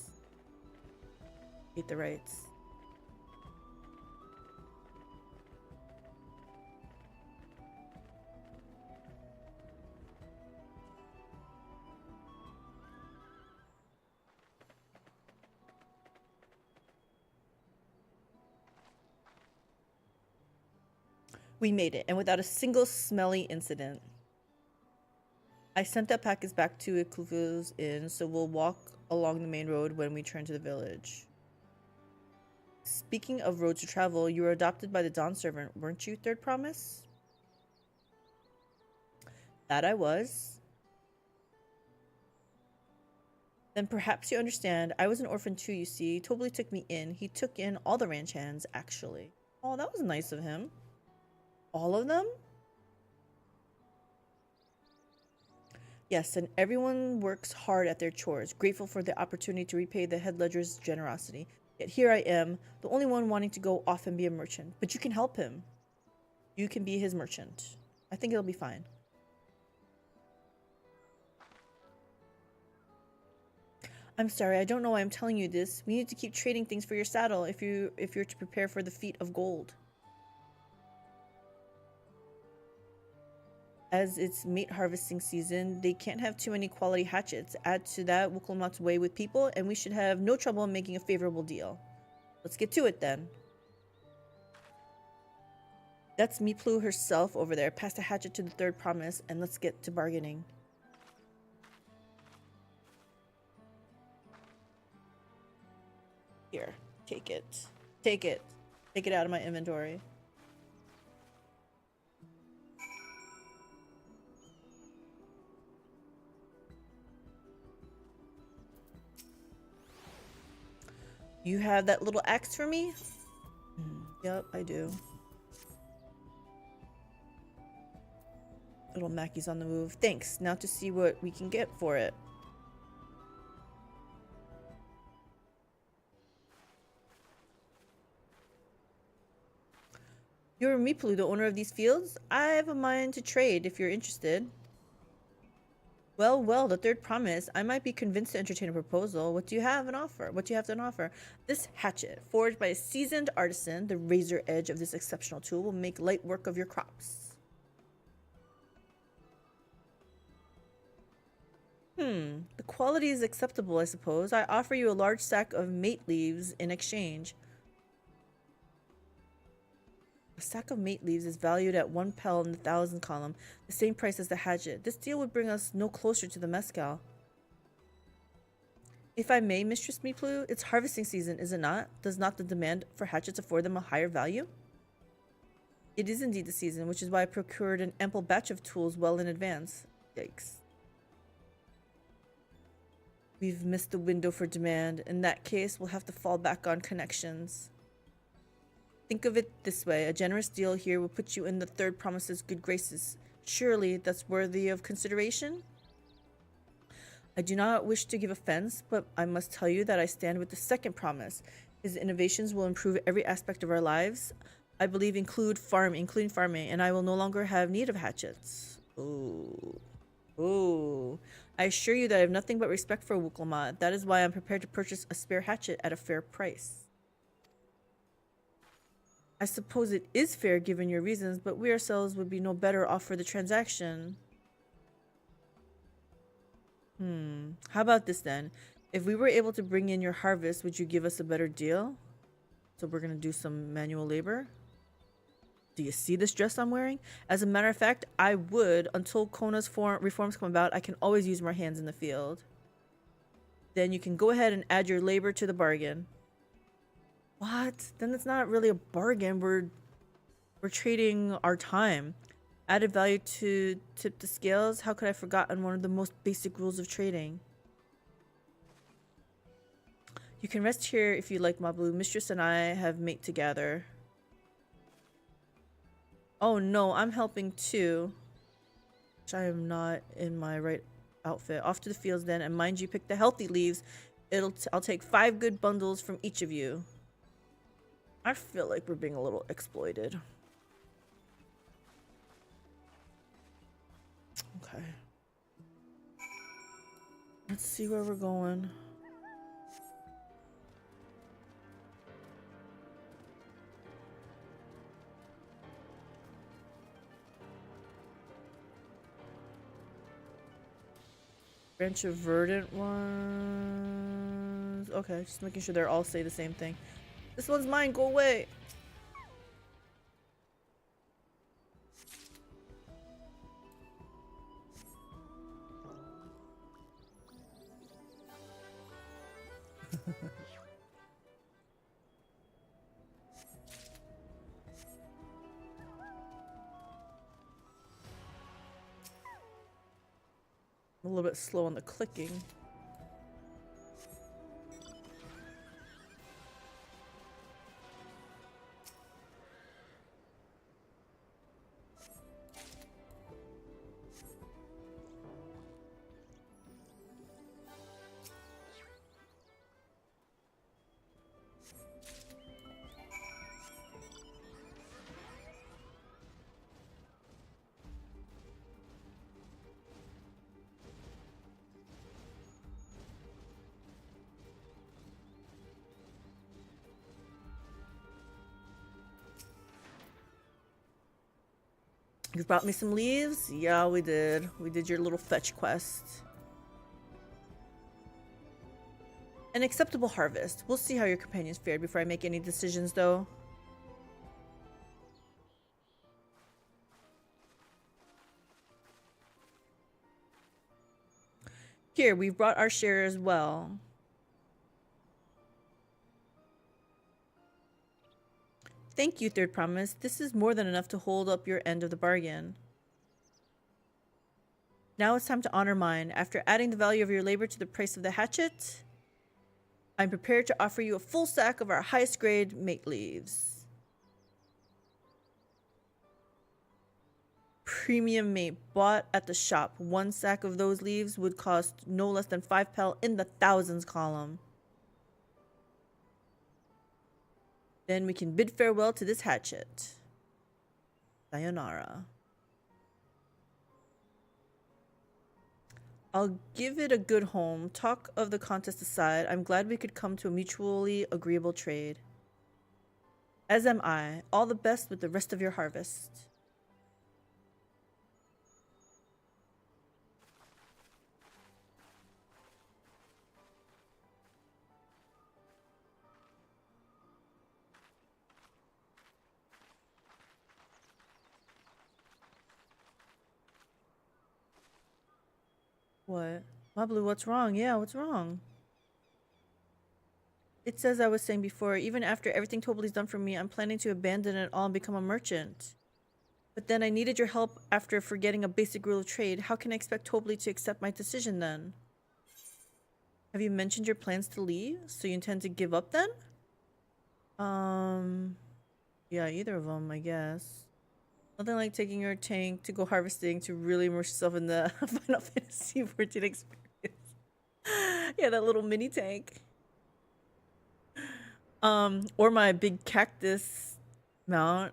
We made it, and without a single smelly incident. I sent that package back to Ikufu's Inn, so we'll walk along the main road when we turn to the village. Speaking of road to travel, you were adopted by the Dawn servant, weren't you, Third Promise? That I was. Then perhaps you understand, I was an orphan too, you see. Tobly took me in. He took in all the ranch hands, actually. Oh, that was nice of him. All of them? Yes, and everyone works hard at their chores, grateful for the opportunity to repay the head ledger's generosity. Yet here I am, the only one wanting to go off and be a merchant. But you can help him. You can be his merchant. I think it'll be fine. I'm sorry, I don't know why I'm telling you this. We need to keep trading things for your saddle if you're to prepare for the feat of gold. As it's mate harvesting season, they can't have too many quality hatchets. Add to that Wukulmat's way with people, and we should have no trouble in making a favorable deal. Let's get to it then. That's Miplu herself over there. Pass the hatchet to the third promise, and let's get to bargaining. Here, take it. Take it. Take it out of my inventory. You have that little axe for me? Yep, I do. Little Mackie's on the move. Thanks. Now to see what we can get for it. You're Miplu, the owner of these fields? I have a mind to trade if you're interested. Well, well, the third promise. I might be convinced to entertain a proposal. What do you have an offer? What do you have to offer? This hatchet, forged by a seasoned artisan, the razor edge of this exceptional tool will make light work of your crops. The quality is acceptable, I suppose. I offer you a large stack of mate leaves in exchange. A stack of mate leaves is valued at 1 pel in the 1,000 column, the same price as the hatchet. This deal would bring us no closer to the mescal. If I may, Mistress Miplu, it's harvesting season, is it not? Does not the demand for hatchets afford them a higher value? It is indeed the season, which is why I procured an ample batch of tools well in advance. Yikes. We've missed the window for demand. In that case, we'll have to fall back on connections. Think of it this way. A generous deal here will put you in the third promise's good graces. Surely that's worthy of consideration? I do not wish to give offense, but I must tell you that I stand with the second promise. His innovations will improve every aspect of our lives. I believe including farming, and I will no longer have need of hatchets. Ooh. Ooh. I assure you that I have nothing but respect for Wukulmat. That is why I'm prepared to purchase a spare hatchet at a fair price. I suppose it is fair given your reasons, but we ourselves would be no better off for the transaction. How about this then? If we were able to bring in your harvest, would you give us a better deal? So we're going to do some manual labor. Do you see this dress I'm wearing? As a matter of fact, I would. Until Kona's reforms come about, I can always use my hands in the field. Then you can go ahead and add your labor to the bargain. What? Then it's not really a bargain. We're trading our time. Added value to tip the scales? How could I have forgotten one of the most basic rules of trading? You can rest here if you like, Mablu. Mistress and I have mate to gather. Oh no, I'm helping too. Which I am not in my right outfit. Off to the fields then, and mind you, pick the healthy leaves. I'll take 5 good bundles from each of you. I feel like we're being a little exploited. Okay. Let's see where we're going. Branch of verdant ones. Okay, just making sure they're all say the same thing. This one's mine, go away. A little bit slow on the clicking. You brought me some leaves? Yeah, we did. We did your little fetch quest. An acceptable harvest. We'll see how your companions fared before I make any decisions, though. Here, we've brought our share as well. Thank you, Third Promise. This is more than enough to hold up your end of the bargain. Now it's time to honor mine. After adding the value of your labor to the price of the hatchet, I'm prepared to offer you a full sack of our highest grade mate leaves. Premium mate bought at the shop. One sack of those leaves would cost no less than 5 pel in the thousands column. Then we can bid farewell to this hatchet. Sayonara. I'll give it a good home. Talk of the contest aside, I'm glad we could come to a mutually agreeable trade. As am I. All the best with the rest of your harvest. What? Mablu, what's wrong? Yeah, what's wrong? It's as I was saying before, even after everything Tobli's done for me, I'm planning to abandon it all and become a merchant. But then I needed your help after forgetting a basic rule of trade. How can I expect Tobli to accept my decision then? Have you mentioned your plans to leave? So you intend to give up then? Yeah, either of them, I guess. Nothing like taking your tank to go harvesting to really immerse yourself in the Final Fantasy XIV experience. Yeah, that little mini tank. Or my big cactus mount.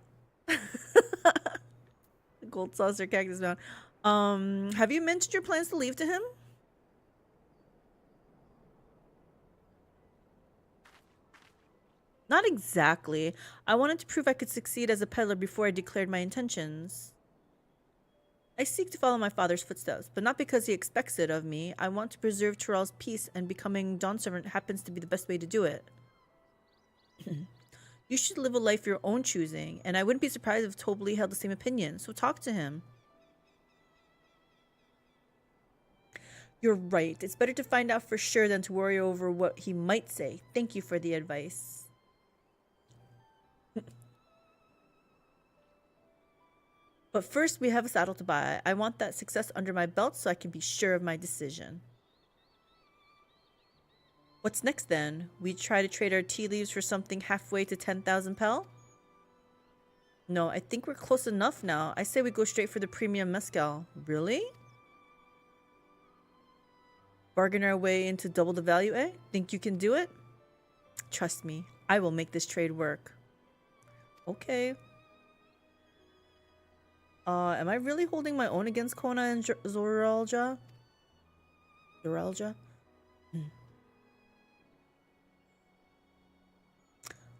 Gold saucer cactus mount. Have you mentioned your plans to leave to him? Not exactly. I wanted to prove I could succeed as a peddler before I declared my intentions. I seek to follow my father's footsteps, but not because he expects it of me. I want to preserve Tyrell's peace, and becoming Dawn Servant happens to be the best way to do it. You should live a life your own choosing, and I wouldn't be surprised if Tobli held the same opinion, so talk to him. You're right. It's better to find out for sure than to worry over what he might say. Thank you for the advice. But first, we have a saddle to buy. I want that success under my belt so I can be sure of my decision. What's next then? We try to trade our tea leaves for something halfway to 10,000 pel? No, I think we're close enough now. I say we go straight for the premium mezcal. Really? Bargain our way into double the value, eh? Think you can do it? Trust me, I will make this trade work. Okay. Am I really holding my own against Kona and Zoralja?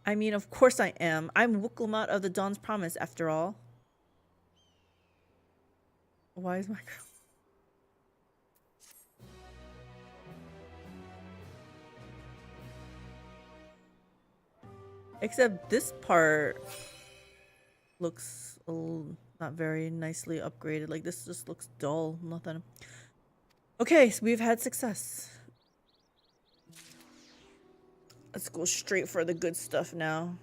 I mean, of course I am. I'm Wukulmat of the Dawn's Promise, after all. Why is my girl? Except this part looks a little not very nicely upgraded. Like, this just looks dull. Nothing. Okay, so we've had success. Let's go straight for the good stuff now.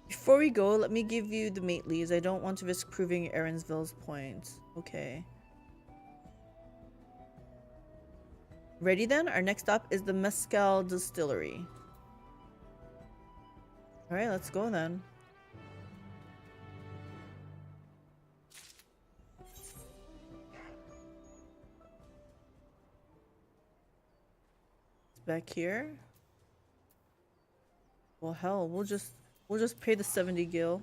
Before we go, let me give you the mate leaves. I don't want to risk proving Erinsville's point. Okay. Ready then? Our next stop is the Mezcal Distillery. Alright, let's go then. It's back here. Well, hell, we'll just pay the 70 gil.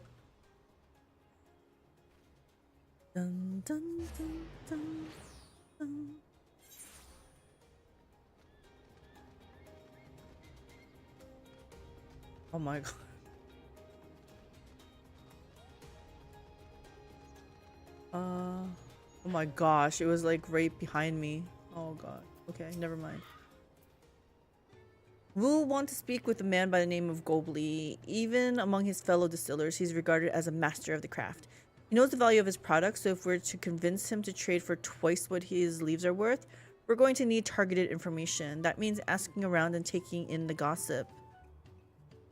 Dun, dun, dun, dun, dun. Oh my god. Oh my gosh, it was like right behind me. Oh god. Okay, never mind. We'll want to speak with a man by the name of Gobley. Even among his fellow distillers, he's regarded as a master of the craft. He knows the value of his product, so if we're to convince him to trade for twice what his leaves are worth, we're going to need targeted information. That means asking around and taking in the gossip.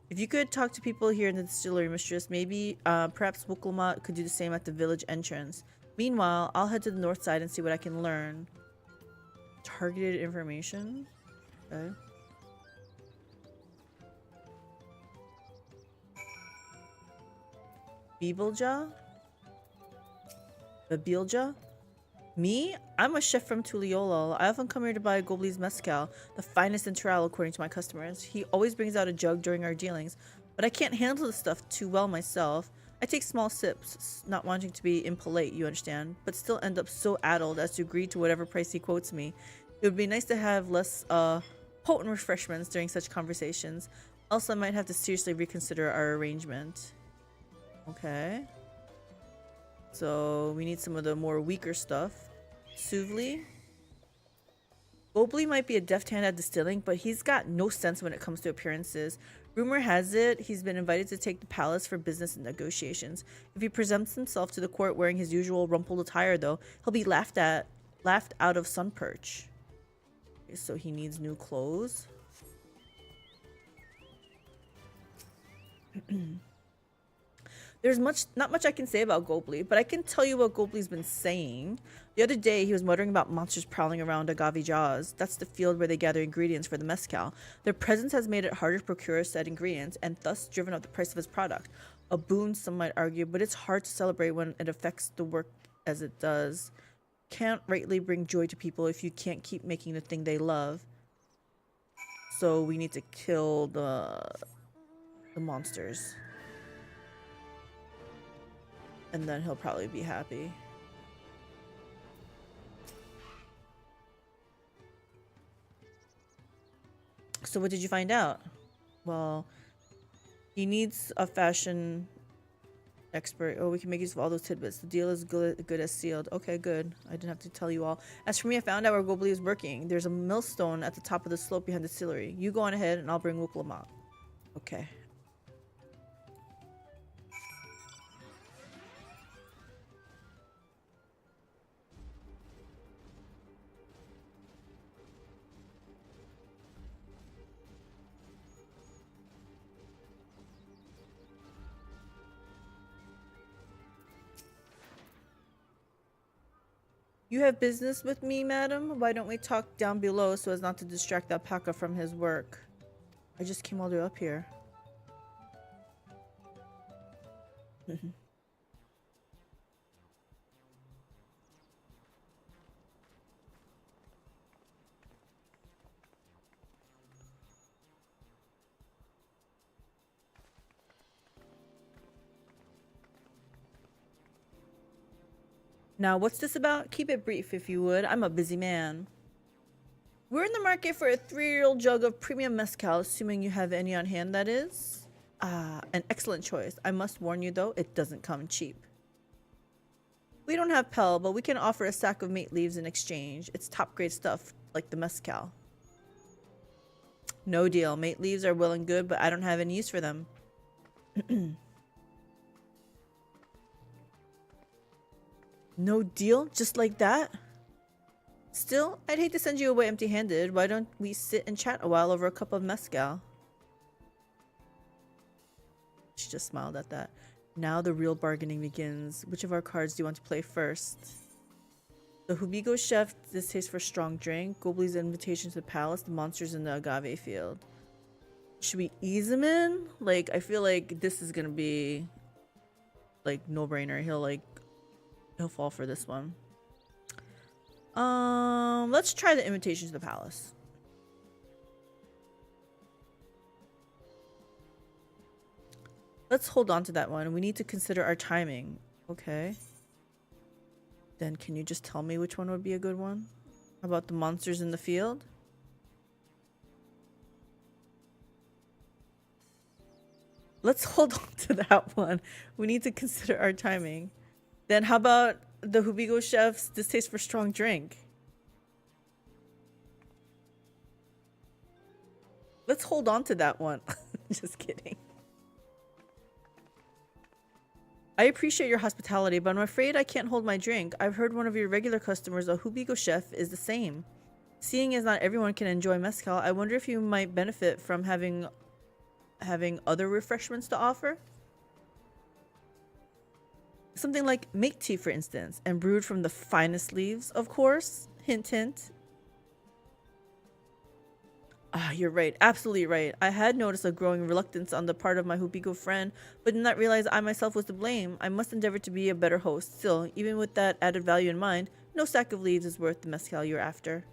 If you could talk to people here in the distillery, mistress, maybe perhaps Wukulma could do the same at the village entrance. Meanwhile, I'll head to the north side and see what I can learn. Targeted information? Okay. Bibelja? Babilja? Me? I'm a chef from Tuliolal. I often come here to buy Gobley's mezcal, the finest in Toral according to my customers. He always brings out a jug during our dealings, but I can't handle the stuff too well myself. I take small sips, not wanting to be impolite, you understand, but still end up so addled as to agree to whatever price he quotes me. It would be nice to have less potent refreshments during such conversations. Else I might have to seriously reconsider our arrangement. Okay. So we need some of the more weaker stuff. Suvli. Gobley might be a deft hand at distilling, but he's got no sense when it comes to appearances. Rumor has it he's been invited to take the palace for business and negotiations. If he presents himself to the court wearing his usual rumpled attire, though, he'll be laughed out of Sunperch. Okay, so he needs new clothes. There's not much I can say about Gobley, but I can tell you what Gobley's been saying. The other day, he was muttering about monsters prowling around Agave Jaws. That's the field where they gather ingredients for the mezcal. Their presence has made it harder to procure said ingredients, and thus driven up the price of his product. A boon, some might argue, but it's hard to celebrate when it affects the work as it does. Can't rightly bring joy to people if you can't keep making the thing they love. So we need to kill the monsters. And then he'll probably be happy. So what did you find out? Well, he needs a fashion expert. Oh, we can make use of all those tidbits. The deal is good as sealed. Okay, good. I didn't have to tell you all. As for me, I found out where Gobley is working. There's a millstone at the top of the slope behind the distillery. You go on ahead and I'll bring Wuklama. Okay. You have business with me, madam? Why don't we talk down below so as not to distract Alpaca from his work? I just came all the way up here. Now, what's this about? Keep it brief, if you would. I'm a busy man. We're in the market for a 3-year-old jug of premium mezcal, assuming you have any on hand, that is. An excellent choice. I must warn you, though, it doesn't come cheap. We don't have Pell, but we can offer a sack of mate leaves in exchange. It's top-grade stuff, like the mezcal. No deal. Mate leaves are well and good, but I don't have any use for them. No deal? Just like that? Still, I'd hate to send you away empty-handed. Why don't we sit and chat a while over a cup of mezcal? She just smiled at that. Now the real bargaining begins. Which of our cards do you want to play first? The Hubigo chef distaste for strong drink. Gobley's invitation to the palace. The monsters in the agave field. Should we ease him in? Like, I feel like this is gonna be like no-brainer. He'll fall for this one. Let's try the invitation to the palace. Let's hold on to that one. We need to consider our timing. Okay. Then can you just tell me which one would be a good one? How about the monsters in the field? Let's hold on to that one. We need to consider our timing. Then how about the Hubigo chef's distaste for strong drink. Let's hold on to that one. Just kidding. I appreciate your hospitality, but I'm afraid I can't hold my drink. I've heard one of your regular customers, a Hubigo chef, is the same. Seeing as not everyone can enjoy mezcal, I wonder if you might benefit from having other refreshments to offer? Something like make tea, for instance, and brewed from the finest leaves, of course. Hint, hint. Ah, you're right. Absolutely right. I had noticed a growing reluctance on the part of my Hubigo friend, but did not realize I myself was to blame. I must endeavor to be a better host. Still, even with that added value in mind, no sack of leaves is worth the mezcal you're after.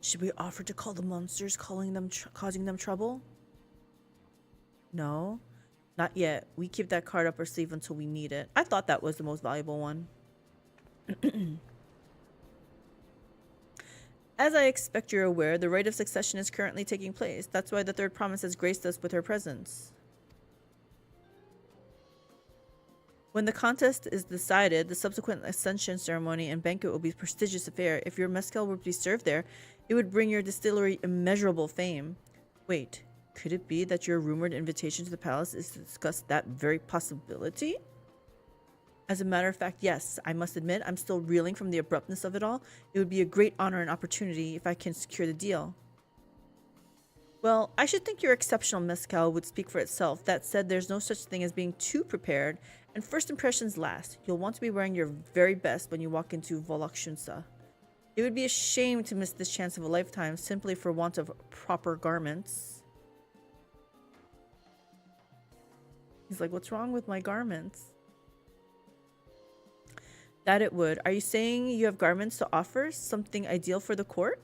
Should we offer to call the monsters, causing them trouble? No, not yet. We keep that card up our sleeve until we need it. I thought that was the most valuable one. As I expect you're aware, the rite of succession is currently taking place. That's why the third promise has graced us with her presence. When the contest is decided, the subsequent ascension ceremony and banquet will be a prestigious affair. If your mezcal were to be served there, it would bring your distillery immeasurable fame. Wait, could it be that your rumored invitation to the palace is to discuss that very possibility? As a matter of fact, yes. I must admit, I'm still reeling from the abruptness of it all. It would be a great honor and opportunity if I can secure the deal. Well, I should think your exceptional mezcal would speak for itself. That said, there's no such thing as being too prepared, and first impressions last. You'll want to be wearing your very best when you walk into Volokshunsa. It would be a shame to miss this chance of a lifetime simply for want of proper garments. He's like, what's wrong with my garments? That it would. Are you saying you have garments to offer? Something ideal for the court?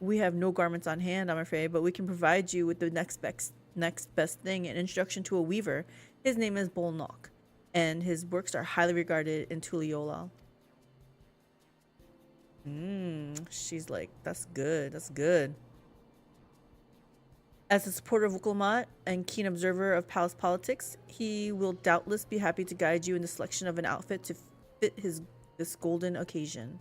We have no garments on hand, I'm afraid, but we can provide you with the next best thing, an introduction to a weaver. His name is Bolnok, and his works are highly regarded in Tuliyollal. She's like, that's good, that's good. As a supporter of Wukulmat and keen observer of palace politics, he will doubtless be happy to guide you in the selection of an outfit to fit this golden occasion.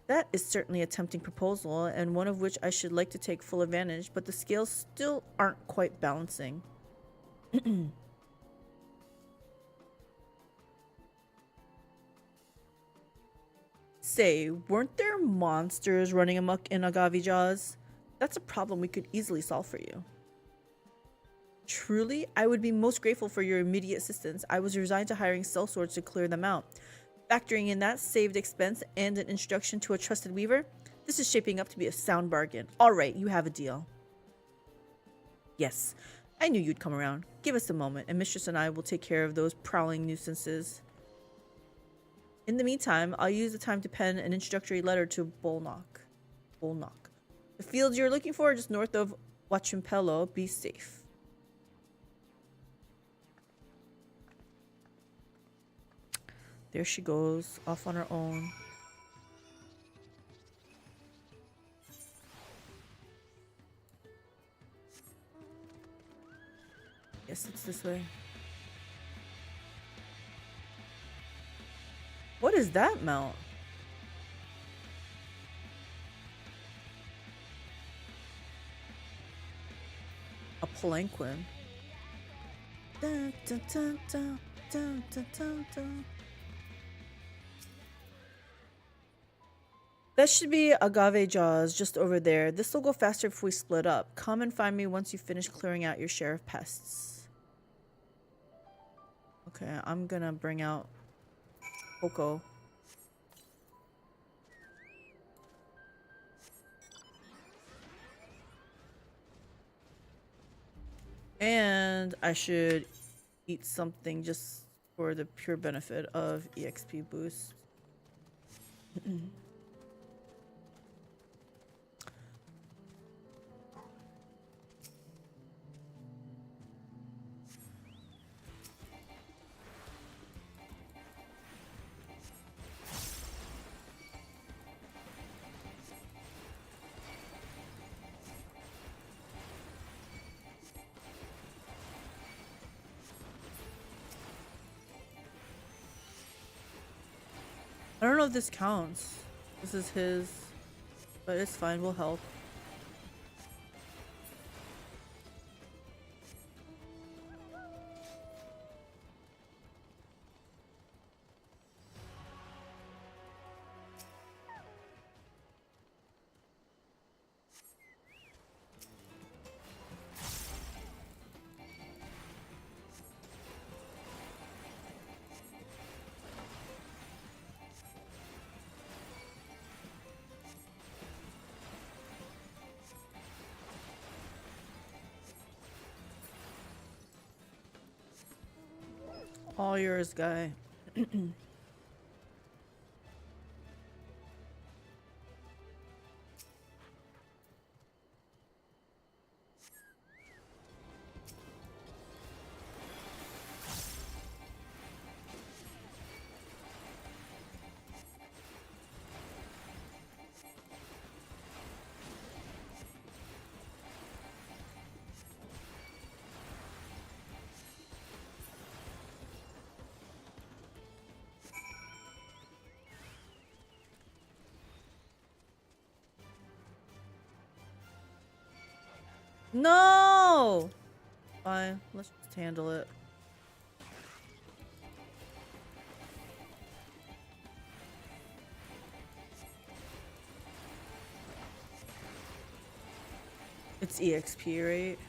That is certainly a tempting proposal, and one of which I should like to take full advantage, but the scales still aren't quite balancing. Say, weren't there monsters running amok in Agavijaws? That's a problem we could easily solve for you. Truly, I would be most grateful for your immediate assistance. I was resigned to hiring sellswords to clear them out. Factoring in that saved expense and an introduction to a trusted weaver, this is shaping up to be a sound bargain. All right, you have a deal. Yes, I knew you'd come around. Give us a moment, and Mistress and I will take care of those prowling nuisances. In the meantime, I'll use the time to pen an introductory letter to Bolnok. The fields you're looking for are just north of Wachumpelo. Be safe. There she goes, off on her own. Yes, it's this way. What is that mount? A palanquin. Dun, dun, dun, dun, dun, dun, dun, dun. That should be Agavijaws just over there. This will go faster if we split up. Come and find me once you finish clearing out your share of pests. Okay, I'm gonna bring out Coco. And I should eat something just for the pure benefit of EXP boost. I don't know if this counts. This is his, but it's fine. We'll help. All yours, guy. No! Fine, let's just handle it. It's EXP, right?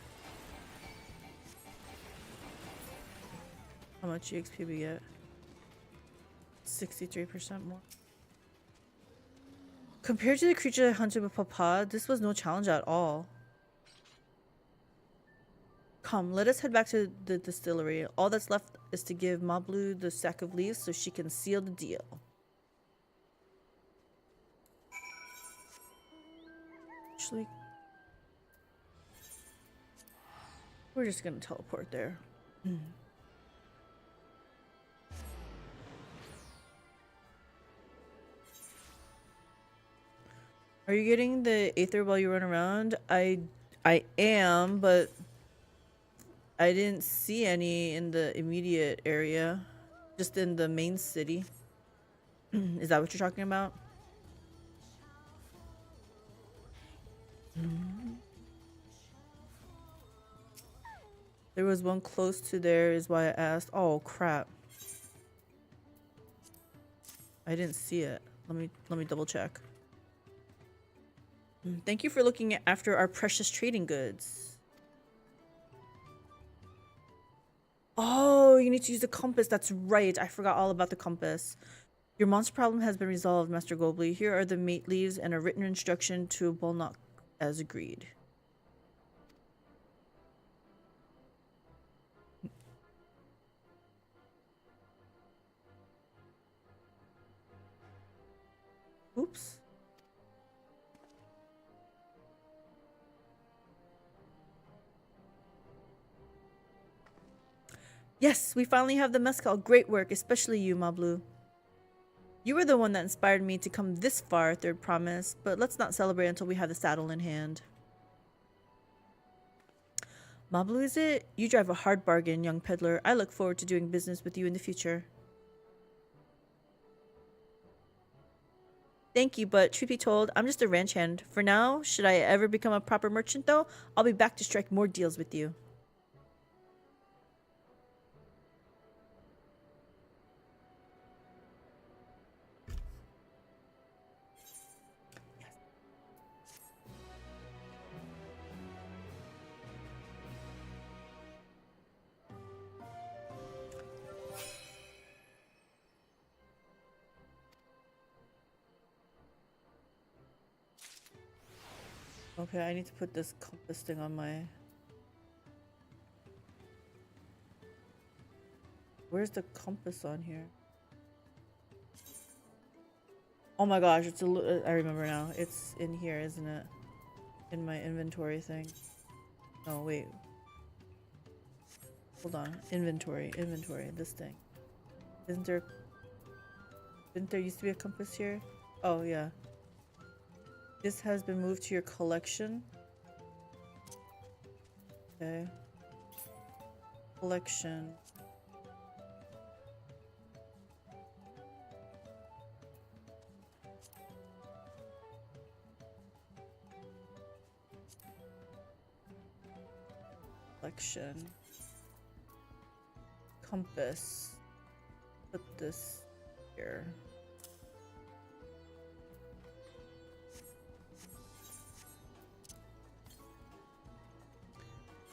How much EXP we get? 63% more. Compared to the creature I hunted with Papa, this was no challenge at all. Come, let us head back to the distillery. All that's left is to give Mablu the sack of leaves so she can seal the deal. Actually, we're just gonna teleport there. Are you getting the Aether while you run around? I am, but I didn't see any in the immediate area. Just in the main city. Is that what you're talking about? There was one close to there is why I asked. Oh crap. I didn't see it. Let me double check. Thank you for looking after our precious trading goods. Oh, you need to use the compass. That's right. I forgot all about the compass. Your monster problem has been resolved, Master Gobley. Here are the mate leaves and a written instruction to Bolnock as agreed. Oops. Yes, we finally have the mezcal. Great work, especially you, Mablu. You were the one that inspired me to come this far, Third Promise, but let's not celebrate until we have the saddle in hand. Mablu, is it? You drive a hard bargain, young peddler. I look forward to doing business with you in the future. Thank you, but truth be told, I'm just a ranch hand. For now, should I ever become a proper merchant though, I'll be back to strike more deals with you. Okay, I need to put this compass thing on my... Where's the compass on here? Oh my gosh, it's a... I remember now. It's in here, isn't it? In my inventory thing. Oh, wait. Hold on. Inventory. This thing. Didn't there used to be a compass here? Oh, yeah. This has been moved to your collection. Okay. Collection. direction. Compass. Put this here.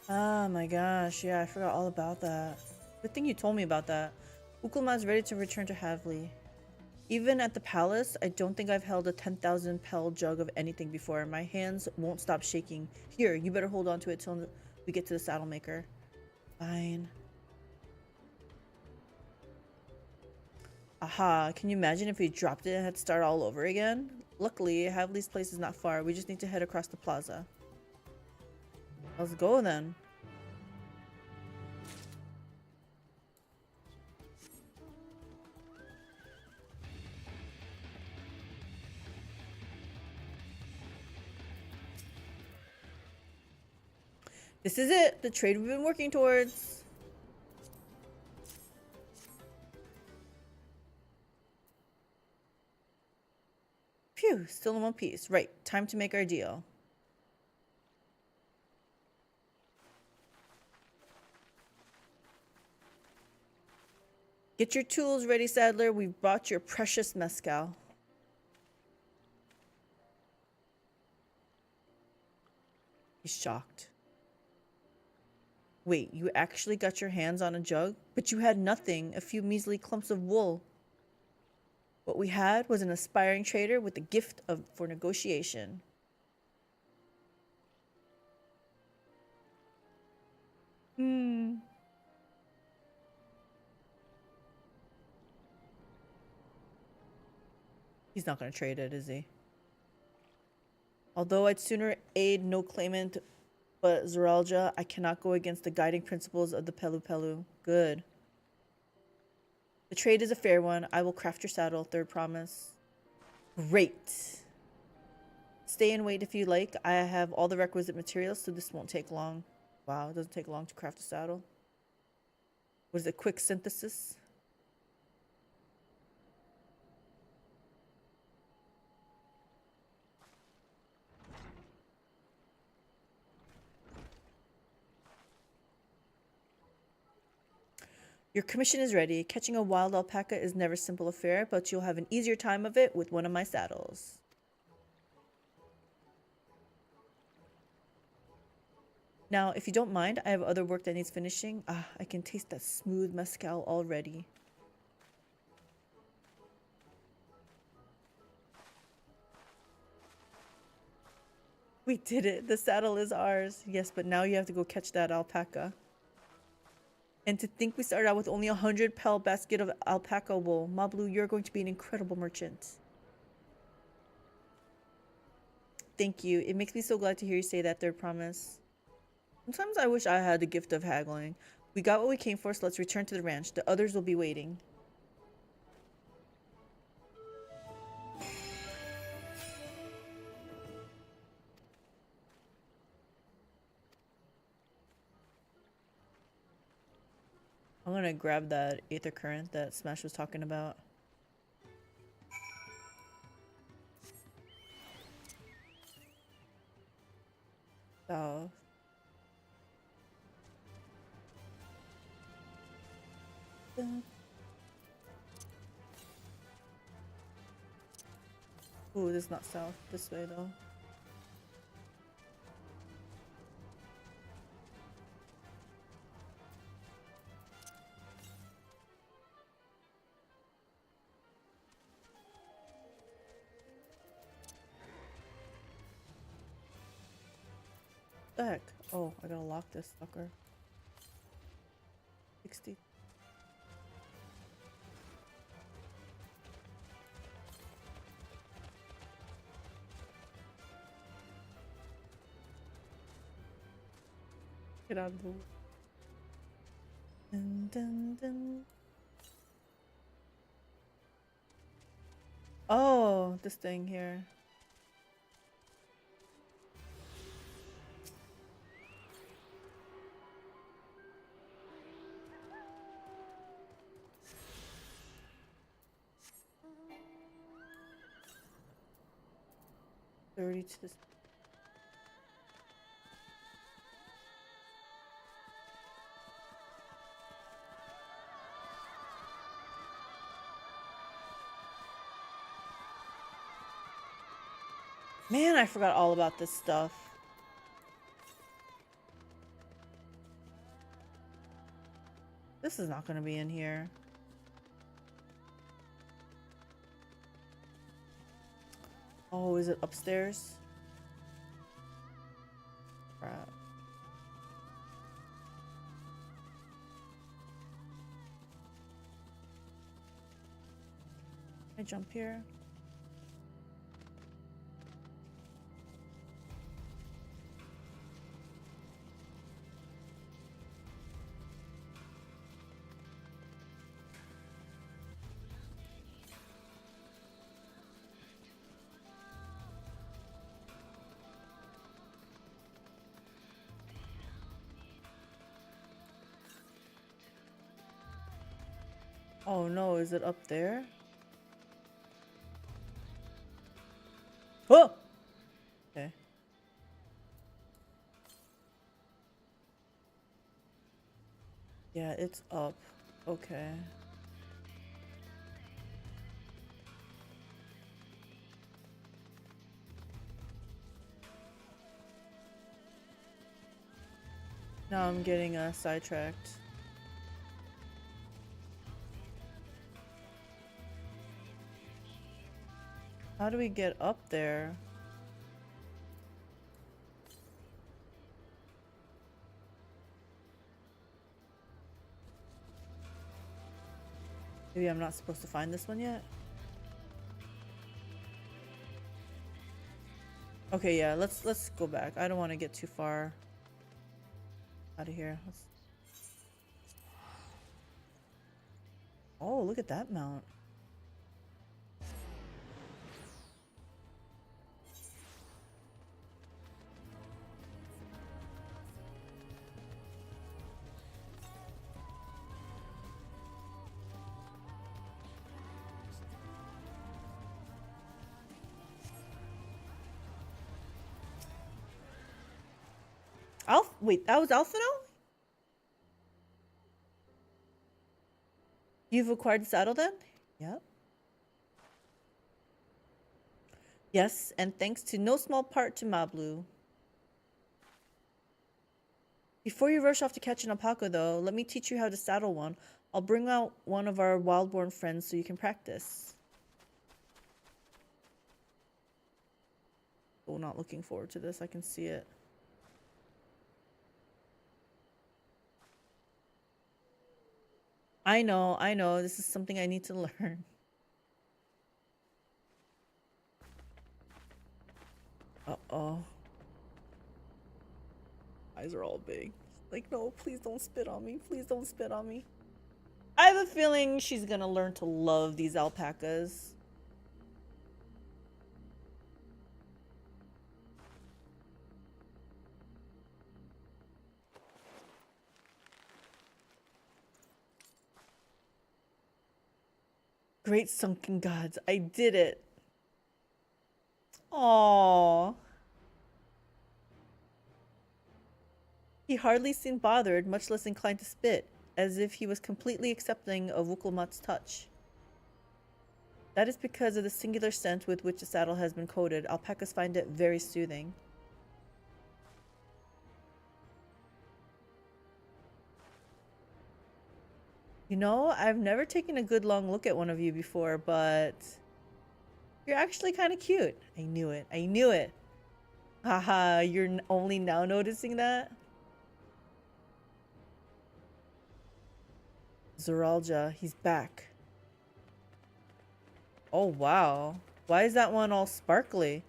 Oh my gosh, yeah, I forgot all about that. Good thing you told me about that. Ukulma's ready to return to Havli. Even at the palace, I don't think I've held a 10,000 pel jug of anything before. My hands won't stop shaking. Here, you better hold on to it till we get to the saddle maker. Fine. Aha, can you imagine if we dropped it and had to start all over again? Luckily, Havli's place is not far. We just need to head across the plaza. Let's go then. This is it, the trade we've been working towards. Phew, still in one piece. Right, time to make our deal. Get your tools ready, Saddler. We've brought your precious mezcal. He's shocked. Wait, you actually got your hands on a jug? But you had nothing, a few measly clumps of wool. What we had was an aspiring trader with a gift for negotiation. He's not going to trade it, is he? Although I'd sooner aid no claimant but Zeralja, I cannot go against the guiding principles of the Pelu Pelu. Good. The trade is a fair one. I will craft your saddle, third promise. Great. Stay and wait if you like. I have all the requisite materials, so this won't take long. Wow, it doesn't take long to craft a saddle. What is it, quick synthesis? Your commission is ready. Catching a wild alpaca is never a simple affair, but you'll have an easier time of it with one of my saddles. Now, if you don't mind, I have other work that needs finishing. Ah, I can taste that smooth mezcal already. We did it. The saddle is ours. Yes, but now you have to go catch that alpaca. And to think we started out with only 100 pel basket of alpaca wool. Mablu, you're going to be an incredible merchant. Thank you. It makes me so glad to hear you say that, third promise. Sometimes I wish I had the gift of haggling. We got what we came for, so let's return to the ranch. The others will be waiting. I'm gonna grab that aether current that Smash was talking about. Oh. Ooh, this is not south. This way though. The heck? Oh, I gotta lock this sucker. 60. Get out of the way. Dun, dun, dun. Oh, this thing here. To this. Man, I forgot all about this stuff. This is not going to be in here. Oh, is it upstairs? Crap. Can I jump here? Oh no, is it up there? Oh! Okay. Yeah, it's up. Okay. Now I'm getting sidetracked. How do we get up there? Maybe I'm not supposed to find this one yet? Okay, yeah, let's go back. I don't want to get too far out of here. Oh, look at that mount. Wait, that was Alphino? You've acquired the saddle then? Yep. Yes, and thanks to no small part to Mablu. Before you rush off to catch an alpaca though, let me teach you how to saddle one. I'll bring out one of our wildborn friends so you can practice. Oh, not looking forward to this, I can see it. I know, this is something I need to learn. Uh-oh. Eyes are all big. Like, no, please don't spit on me. Please don't spit on me. I have a feeling she's gonna learn to love these alpacas. Great sunken gods, I did it. Aww. He hardly seemed bothered, much less inclined to spit, as if he was completely accepting of Wukulmat's touch. That is because of the singular scent with which the saddle has been coated. Alpacas find it very soothing. You know, I've never taken a good long look at one of you before, but you're actually kind of cute. I knew it. I knew it. Haha, you're only now noticing that? Zoralja, he's back. Oh, wow. Why is that one all sparkly?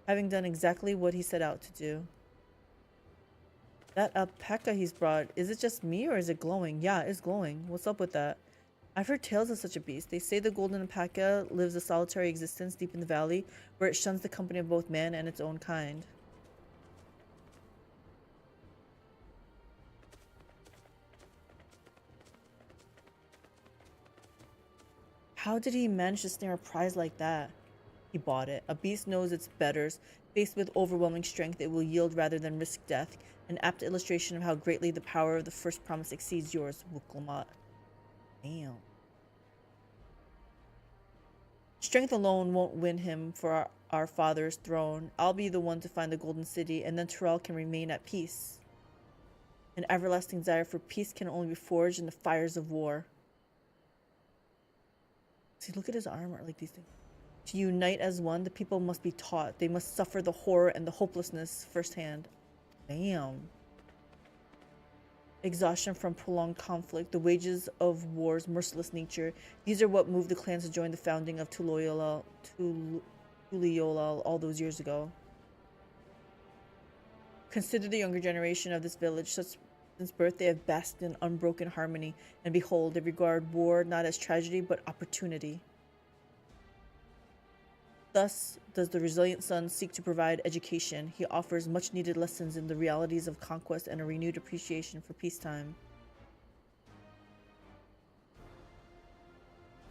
Having done exactly what he set out to do. That alpaca he's brought, is it just me or is it glowing? Yeah, it's glowing. What's up with that? I've heard tales of such a beast. They say the golden alpaca lives a solitary existence deep in the valley, where it shuns the company of both man and its own kind. How did he manage to snare a prize like that? He bought it. A beast knows its betters. Faced with overwhelming strength, it will yield rather than risk death. An apt illustration of how greatly the power of the first promise exceeds yours, Wukulmat. Damn. Strength alone won't win him for our father's throne. I'll be the one to find the Golden City, and then Tyrell can remain at peace. An everlasting desire for peace can only be forged in the fires of war. See, look at his armor, like these things. To unite as one, the people must be taught. They must suffer the horror and the hopelessness firsthand. Damn. Exhaustion from prolonged conflict, the wages of war's merciless nature. These are what moved the clans to join the founding of Tuliyollal all those years ago. Consider the younger generation of this village. Since birth, they have basked in unbroken harmony, and behold, they regard war not as tragedy, but opportunity. Thus does the resilient son seek to provide education. He offers much-needed lessons in the realities of conquest and a renewed appreciation for peacetime.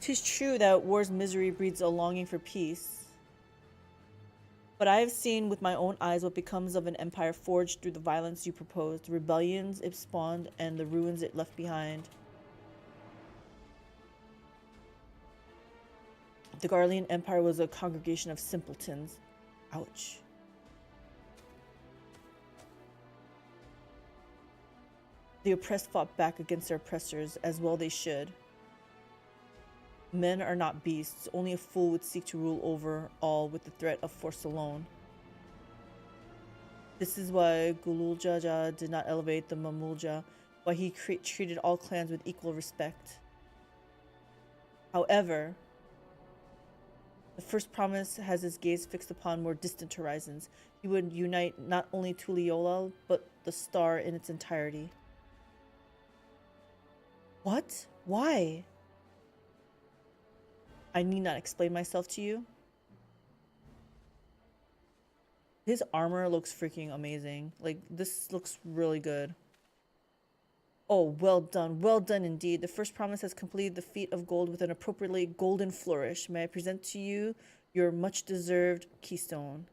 'Tis true that war's misery breeds a longing for peace. But I have seen with my own eyes what becomes of an empire forged through the violence you proposed, the rebellions it spawned, and the ruins it left behind. The Garlean Empire was a congregation of simpletons. Ouch. The oppressed fought back against their oppressors, as well they should. Men are not beasts. Only a fool would seek to rule over all with the threat of force alone. This is why Gululjaja did not elevate the Mamulja, why he treated all clans with equal respect. However, the first promise has his gaze fixed upon more distant horizons. He would unite not only Tuliyollal, but the star in its entirety. What? Why? I need not explain myself to you. His armor looks freaking amazing. Like, this looks really good. Oh, well done indeed. The first promise has completed the feat of gold with an appropriately golden flourish. May I present to you your much-deserved keystone.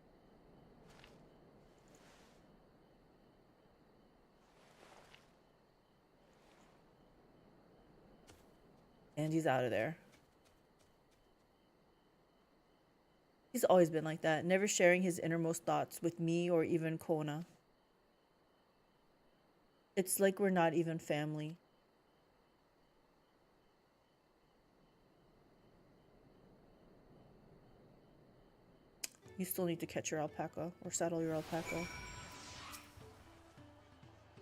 And he's out of there. He's always been like that, never sharing his innermost thoughts with me or even Kona. It's like we're not even family. You still need to catch your alpaca or saddle your alpaca.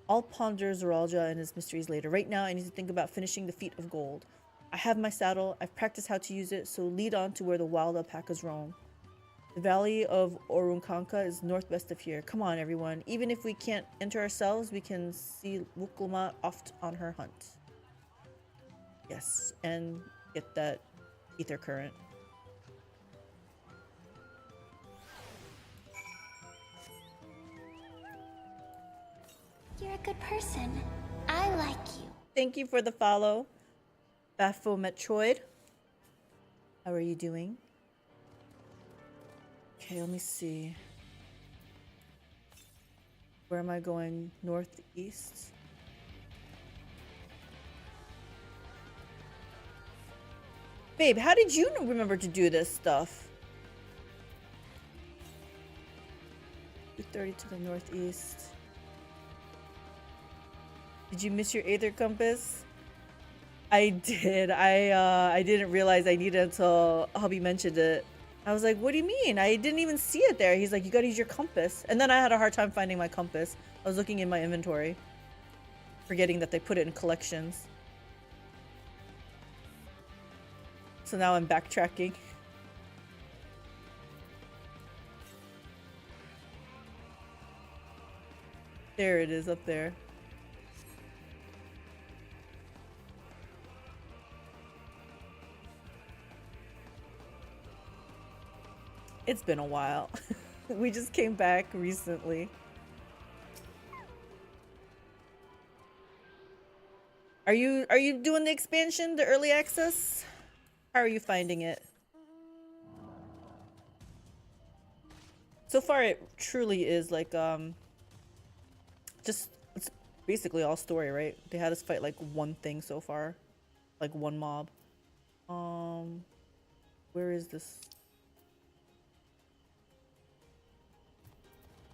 I'll ponder Zoralja and his mysteries later. Right now, I need to think about finishing the feat of gold. I have my saddle. I've practiced how to use it, so lead on to where the wild alpacas roam. The valley of Orunkanka is northwest of here. Come on, everyone. Even if we can't enter ourselves, we can see Wukluma off on her hunt. Yes, and get that ether current. You're a good person. I like you. Thank you for the follow, Bafo Metroid. How are you doing? Okay, let me see. Where am I going? Northeast? Babe, how did you remember to do this stuff? 230 to the northeast. Did you miss your Aether compass? I did. I didn't realize I needed it until hubby mentioned it. I was like, what do you mean? I didn't even see it there. He's like, you gotta use your compass. And then I had a hard time finding my compass. I was looking in my inventory, forgetting that they put it in collections. So now I'm backtracking. There it is up there. It's been a while. We just came back recently. Are you doing the expansion, the early access? How are you finding it? So far it truly is like just it's basically all story, right? They had us fight like one thing so far. Like one mob. Where is this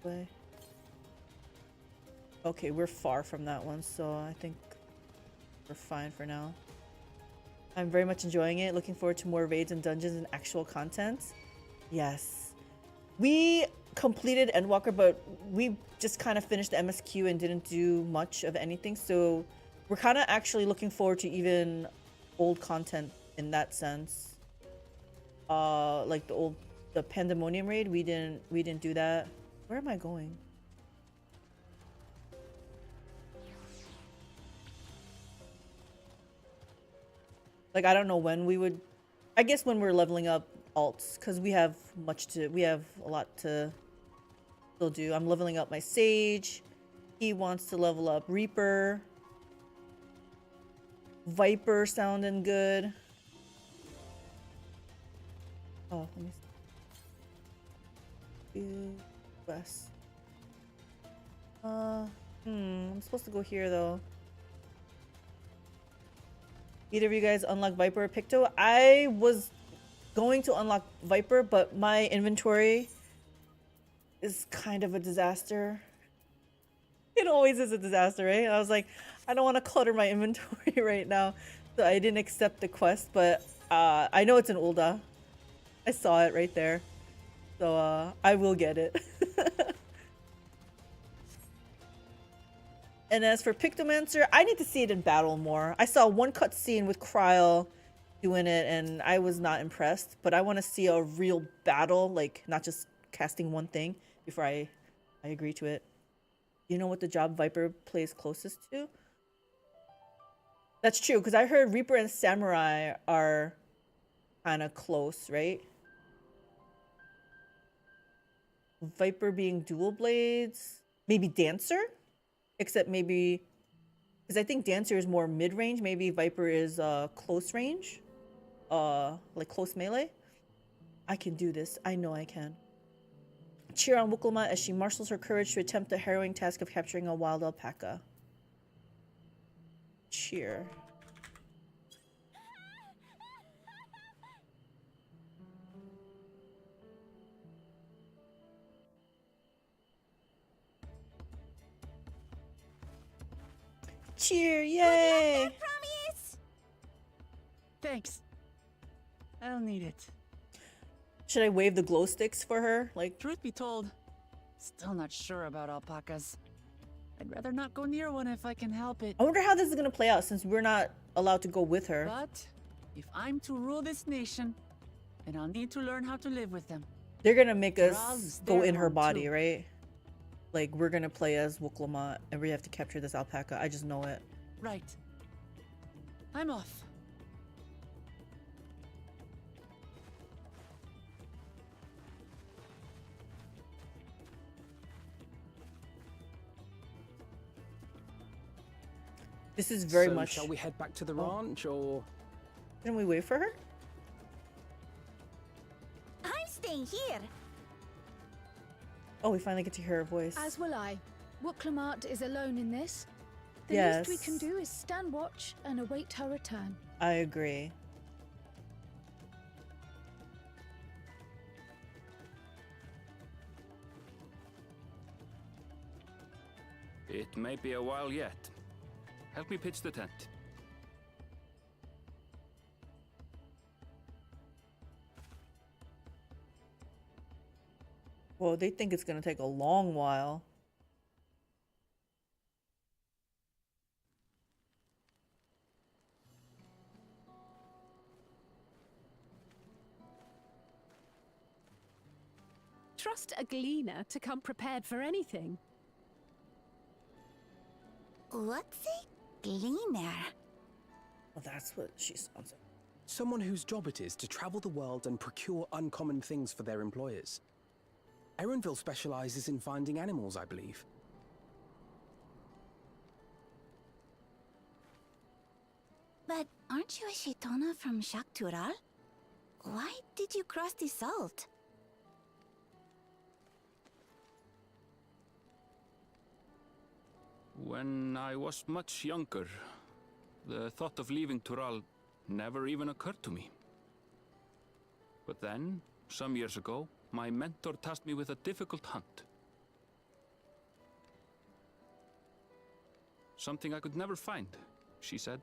way? Okay, we're far from that one, so I think we're fine for now. I'm very much enjoying it. Looking forward to more raids and dungeons and actual content. Yes. We completed Endwalker, but we just kind of finished the MSQ and didn't do much of anything. So we're kind of actually looking forward to even old content in that sense. Like the Pandemonium raid, we didn't do that. Where am I going? Like, I don't know when we would, I guess when we're leveling up alts, because we have a lot to still do. I'm leveling up my Sage. He wants to level up Reaper. Viper sounding good. Oh, let me see. West. I'm supposed to go here though. Either of you guys unlock Viper or Picto? I was going to unlock Viper, but my inventory is kind of a disaster. It always is a disaster, right? I was like, I don't want to clutter my inventory right now. So I didn't accept the quest, but I know it's in Ul'dah. I saw it right there. So I will get it. And as for Pictomancer, I need to see it in battle more. I saw one cutscene with Kryl doing it, and I was not impressed. But I want to see a real battle, like not just casting one thing before I agree to it. You know what the job Viper plays closest to? That's true, because I heard Reaper and Samurai are kind of close, right? Viper being dual blades. Maybe Dancer? Except maybe, because I think Dancer is more mid-range. Maybe Viper is close range, like close melee. I can do this. I know I can. Cheer on Wukulma as she marshals her courage to attempt the harrowing task of capturing a wild alpaca. Cheer. Cheer, yay! Thanks. I'll need it. Should I wave the glow sticks for her? Like, truth be told, still not sure about alpacas. I'd rather not go near one if I can help it. I wonder how this is gonna play out since we're not allowed to go with her. But if I'm to rule this nation, then I'll need to learn how to live with them. They're gonna make us Thrall's go their in her home, body, too. right? Like, we're gonna play as Wukulma and we have to capture this alpaca. I just know it. Right. I'm off. This is very So much... shall we head back to the ranch, or...? Can we wait for her? I'm staying here. Oh, we finally get to hear her voice. As will I. Wuklamat is alone in this. The Yes. least we can do is stand watch and await her return. I agree. It may be a while yet. Help me pitch the tent. Well, they think it's gonna take a long while. Trust a gleaner to come prepared for anything. What's a gleaner? Well, that's what she sounds like. Someone whose job it is to travel the world and procure uncommon things for their employers. Erenville specializes in finding animals, I believe. But aren't you a Shaitona from Shaktural? Why did you cross the salt? When I was much younger, the thought of leaving Tural never even occurred to me. But then, some years ago, my mentor tasked me with a difficult hunt. Something I could never find, she said,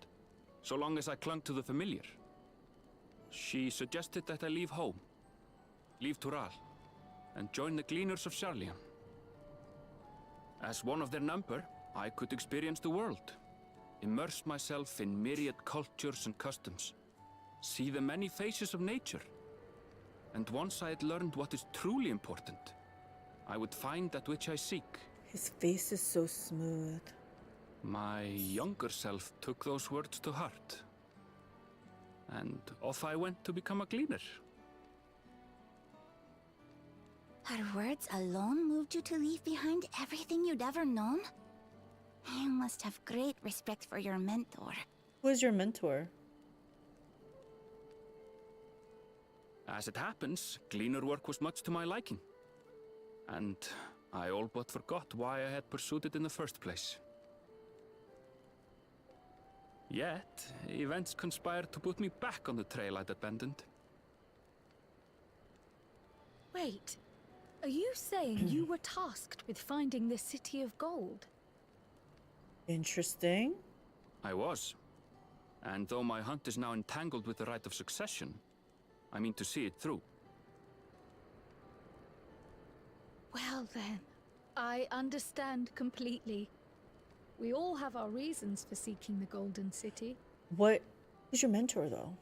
so long as I clung to the familiar. She suggested that I leave home, leave Tural, and join the Gleaners of Charlian. As one of their number, I could experience the world, immerse myself in myriad cultures and customs, see the many faces of nature. And once I had learned what is truly important, I would find that which I seek. His face is so smooth. My younger self took those words to heart. And off I went to become a gleaner. Her words alone moved you to leave behind everything you'd ever known? You must have great respect for your mentor. Who is your mentor? As it happens, gleaner work was much to my liking. And I all but forgot why I had pursued it in the first place. Yet, events conspired to put me back on the trail I'd abandoned. Wait, are you saying you were tasked with finding the City of Gold? Interesting. I was. And though my hunt is now entangled with the rite of succession, I mean to see it through. Well then, I understand completely. We all have our reasons for seeking the Golden City. Who's your mentor, though?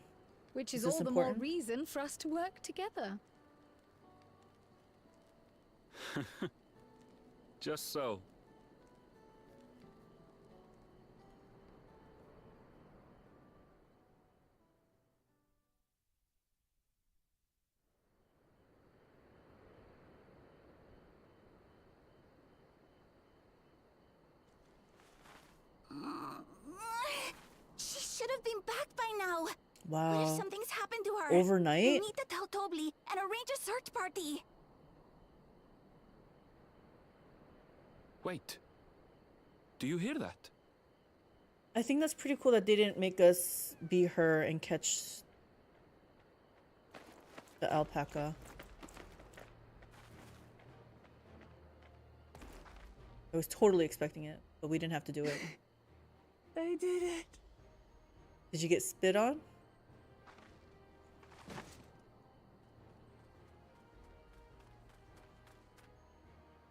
Which is this all the important? more reason for us to work together. Just so. She should have been back by now. Wow. What if something's happened to her? Overnight? We need to tell Tobli and arrange a search party. Wait. Do you hear that? I think that's pretty cool that they didn't make us be her and catch the alpaca. I was totally expecting it, but we didn't have to do it. I did it. Did you get spit on?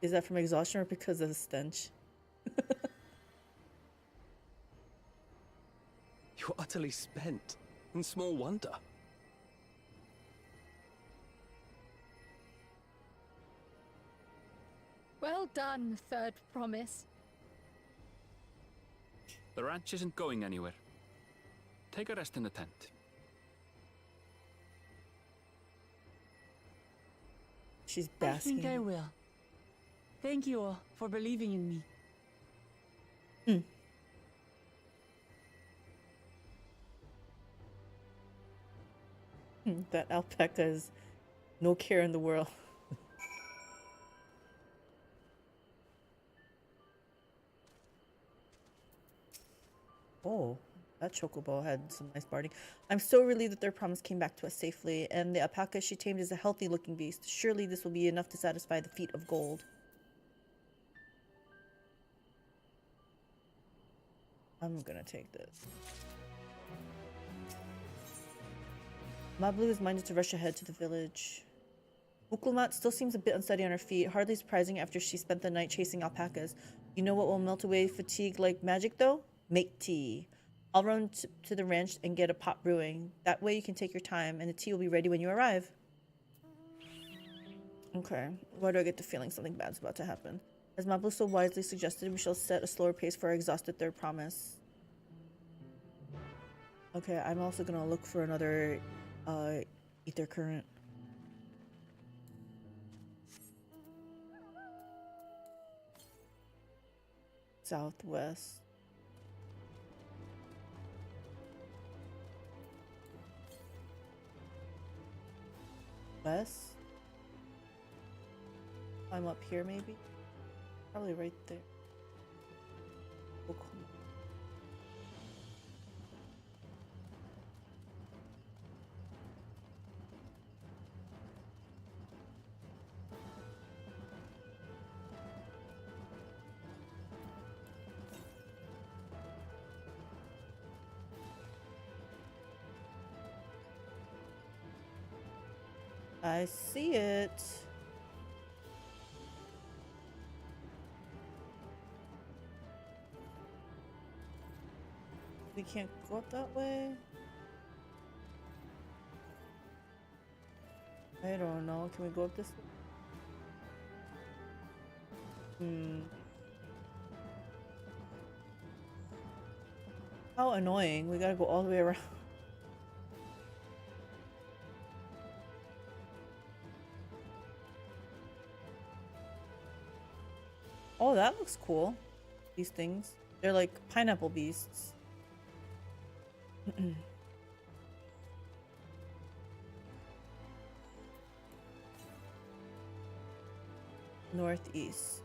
Is that from exhaustion or because of the stench? You're utterly spent, and small wonder. Well done, Third Promise. The ranch isn't going anywhere. Take a rest in the tent. She's I basking. think I will. Thank you all for believing in me. That alpaca is no care in the world. Oh, that chocobo had some nice biting. I'm so relieved that their promise came back to us safely, and the alpaca she tamed is a healthy looking beast. Surely this will be enough to satisfy the feet of gold. I'm gonna take this. Mablu is minded to rush ahead to the village. Ukulmat still seems a bit unsteady on her feet, hardly surprising after she spent the night chasing alpacas. You know what will melt away fatigue like magic, though? Make tea. I'll run to the ranch and get a pot brewing. That way you can take your time, and the tea will be ready when you arrive. Okay, why do I get the feeling something bad's about to happen? As Mablu so wisely suggested, we shall set a slower pace for our exhausted third promise. Okay, I'm also gonna look for another ether current. Southwest. West? I'm up here maybe? Probably right there. Oklahoma. I see it. We can't go up that way. I don't know. Can we go up this way? How annoying. We gotta go all the way around. Oh, that looks cool. These things. They're like pineapple beasts. Northeast.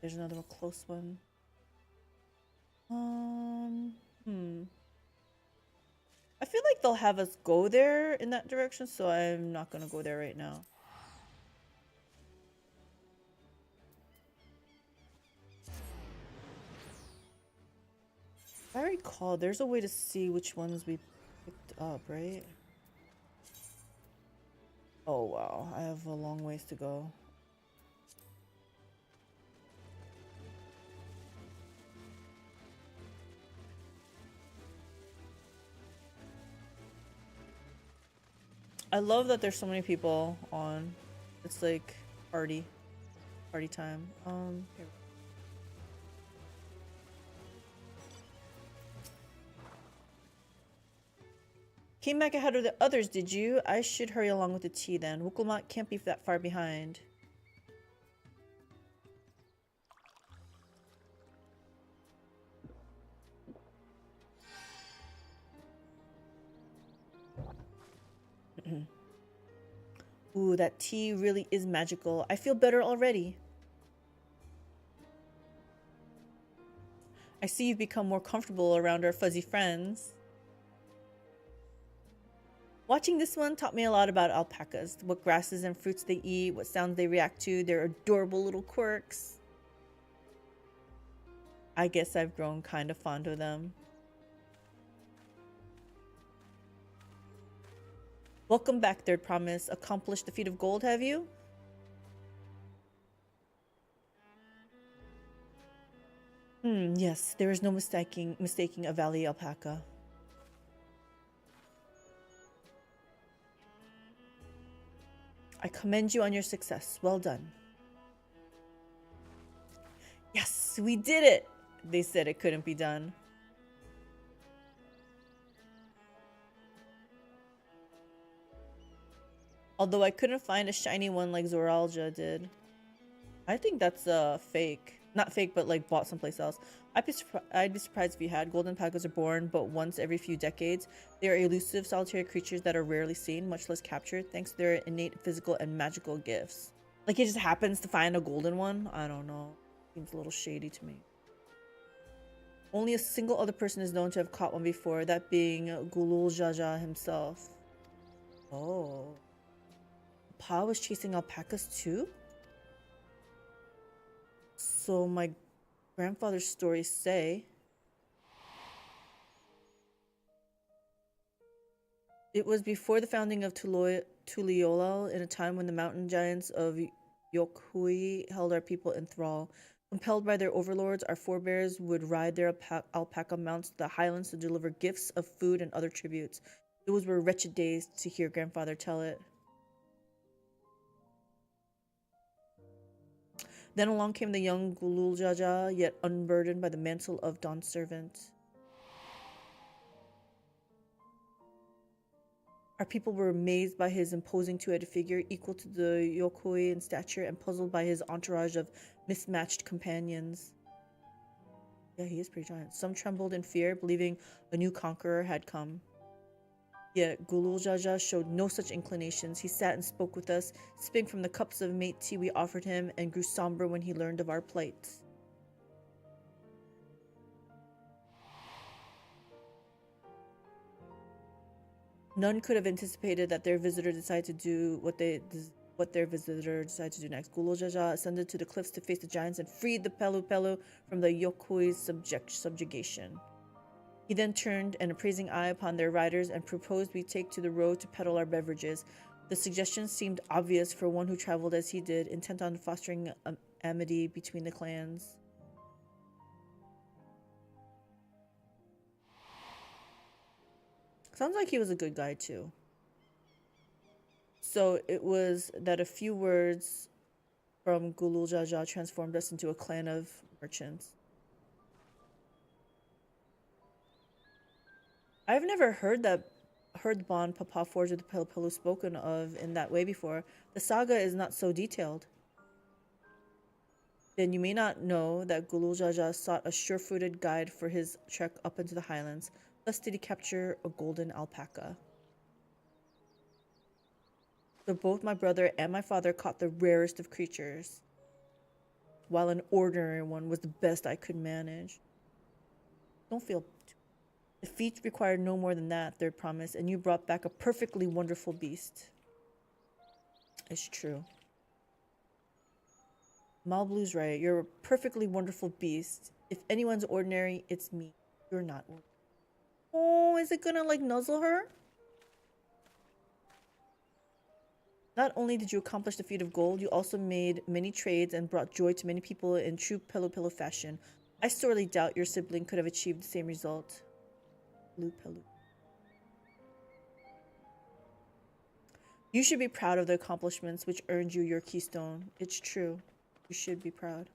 There's another close one. I feel like they'll have us go there in that direction, so I'm not gonna go there right now. If I recall, there's a way to see which ones we picked up, right? Oh wow, I have a long ways to go. I love that there's so many people on. It's like party time. Here. Came back ahead of the others, did you? I should hurry along with the tea then. Wukulmat can't be that far behind. Ooh, that tea really is magical. I feel better already. I see you've become more comfortable around our fuzzy friends. Watching this one taught me a lot about alpacas. What grasses and fruits they eat, what sounds they react to, their adorable little quirks. I guess I've grown kind of fond of them. Welcome back, Third Promise. Accomplished the feat of gold, have you? Yes, there is no mistaking a valley alpaca. I commend you on your success. Well done. Yes, we did it! They said it couldn't be done. Although I couldn't find a shiny one like Zoralja did. I think that's fake. Not fake, but like bought someplace else. I'd be surprised if you had. Golden alpacas are born but once every few decades. They are elusive, solitary creatures that are rarely seen, much less captured, thanks to their innate physical and magical gifts. Like he just happens to find a golden one? I don't know. Seems a little shady to me. Only a single other person is known to have caught one before, that being Gulul Jaja himself. Oh. Pa was chasing alpacas too? So my grandfather's stories say it was before the founding of Tuliolal, in a time when the mountain giants of Yokhui held our people in thrall. Compelled by their overlords, our forebears would ride their alpaca mounts to the highlands to deliver gifts of food and other tributes. Those were wretched days, to hear grandfather tell it. Then along came the young Gulul Jaja, yet unburdened by the mantle of Dawn's servant. Our people were amazed by his imposing two-headed figure, equal to the Yokoi in stature, and puzzled by his entourage of mismatched companions. Yeah, he is pretty giant. Some trembled in fear, believing a new conqueror had come. Yet Gulul Jaja showed no such inclinations. He sat and spoke with us, sipping from the cups of mate tea we offered him, and grew somber when he learned of our plight. None could have anticipated that their visitor decided to do what their visitor decided to do next. Gulul Jaja ascended to the cliffs to face the giants and freed the Pelu Pelu from the Yokui's subjugation. He then turned an appraising eye upon their riders and proposed we take to the road to peddle our beverages. The suggestion seemed obvious for one who traveled as he did, intent on fostering amity between the clans. Sounds like he was a good guy too. So it was that a few words from Gulul Jaja transformed us into a clan of merchants. I've never heard the bond Papa forged with the Pelu Pelu spoken of in that way before. The saga is not so detailed. Then you may not know that Gulul Jaja sought a sure-footed guide for his trek up into the highlands. Thus did he capture a golden alpaca. So both my brother and my father caught the rarest of creatures, while an ordinary one was the best I could manage. Don't feel... The feat required no more than that, Third promised, and you brought back a perfectly wonderful beast. It's true. Malblu's right. You're a perfectly wonderful beast. If anyone's ordinary, it's me. You're not ordinary. Oh, is it gonna, like, nuzzle her? Not only did you accomplish the feat of gold, you also made many trades and brought joy to many people in true Pelu Pelu fashion. I sorely doubt your sibling could have achieved the same result. Pelu Pelu. You should be proud of the accomplishments which earned you your keystone. It's true. You should be proud.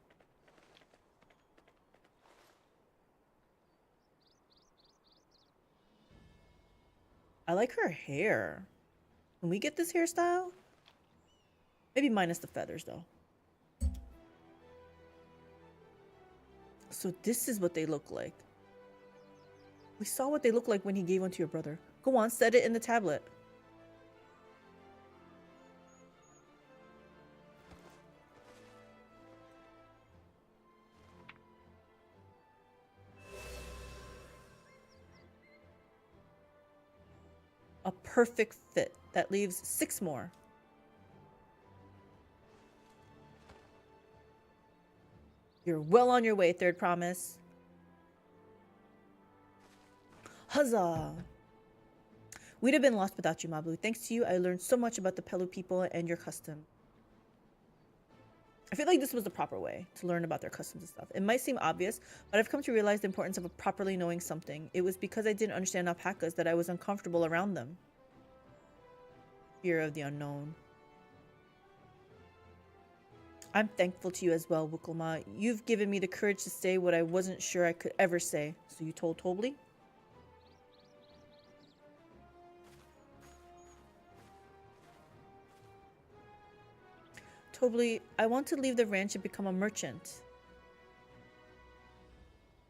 I like her hair. Can we get this hairstyle? Maybe minus the feathers, though. So this is what they look like. We saw what they look like when he gave one to your brother. Go on, set it in the tablet. A perfect fit. That leaves 6 more. You're well on your way, Third promise. Huzzah! We'd have been lost without you, Mablu. Thanks to you, I learned so much about the Pelu people and your custom. I feel like this was the proper way to learn about their customs and stuff. It might seem obvious, but I've come to realize the importance of properly knowing something. It was because I didn't understand alpacas that I was uncomfortable around them. Fear of the unknown. I'm thankful to you as well, Wukulma. You've given me the courage to say what I wasn't sure I could ever say. So you told Tobli? Tobli, I want to leave the ranch and become a merchant.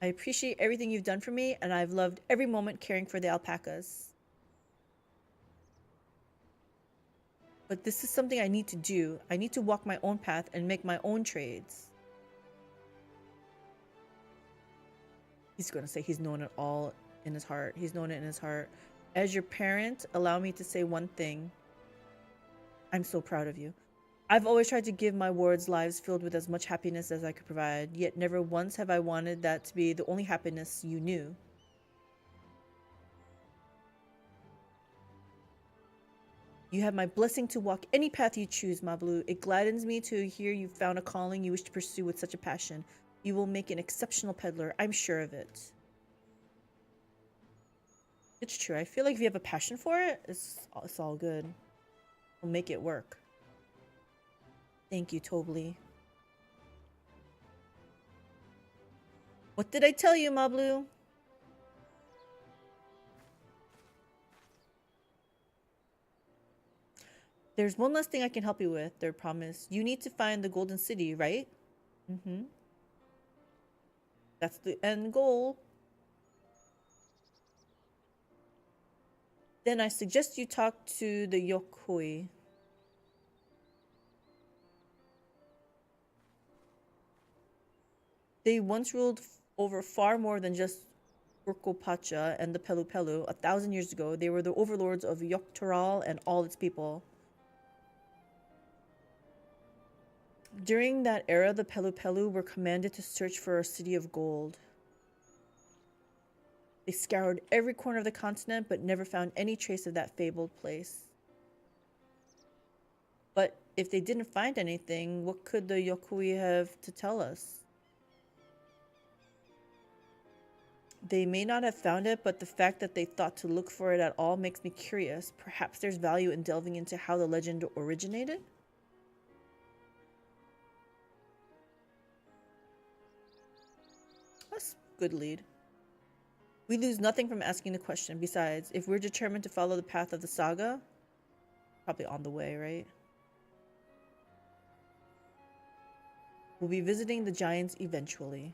I appreciate everything you've done for me, and I've loved every moment caring for the alpacas. But this is something I need to do. I need to walk my own path and make my own trades. He's going to say he's known it all in his heart. He's known it in his heart. As your parent, allow me to say one thing. I'm so proud of you. I've always tried to give my wards lives filled with as much happiness as I could provide, yet never once have I wanted that to be the only happiness you knew. You have my blessing to walk any path you choose, Mablu. It gladdens me to hear you've found a calling you wish to pursue with such a passion. You will make an exceptional peddler, I'm sure of it. It's true. I feel like if you have a passion for it, it's all good. We'll make it work. Thank you, Tobli. What did I tell you, Mablu? There's one last thing I can help you with, Third promise. You need to find the Golden City, right? Mm-hmm. That's the end goal. Then I suggest you talk to the Yokoi. They once ruled over far more than just Urkopacha and the Pelu Pelu 1,000 years ago. They were the overlords of Yoktoral and all its people. During that era, the Pelu Pelu were commanded to search for a city of gold. They scoured every corner of the continent, but never found any trace of that fabled place. But if they didn't find anything, what could the Yokui have to tell us? They may not have found it, but the fact that they thought to look for it at all makes me curious. Perhaps there's value in delving into how the legend originated? That's a good lead. We lose nothing from asking the question. Besides, if we're determined to follow the path of the saga, probably on the way, right? We'll be visiting the giants eventually.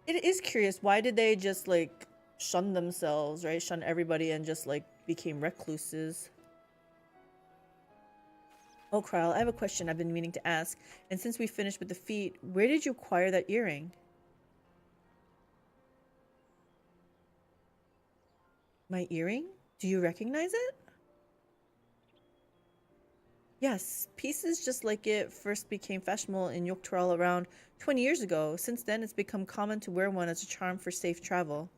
It is curious, why did they just like shun themselves, right? Shun everybody and just like became recluses. Oh, Kryle, I have a question I've been meaning to ask. And since we finished with the feet, where did you acquire that earring? My earring? Do you recognize it? Yes, pieces just like it first became fashionable in Yoktoral around 20 years ago. Since then, it's become common to wear one as a charm for safe travel.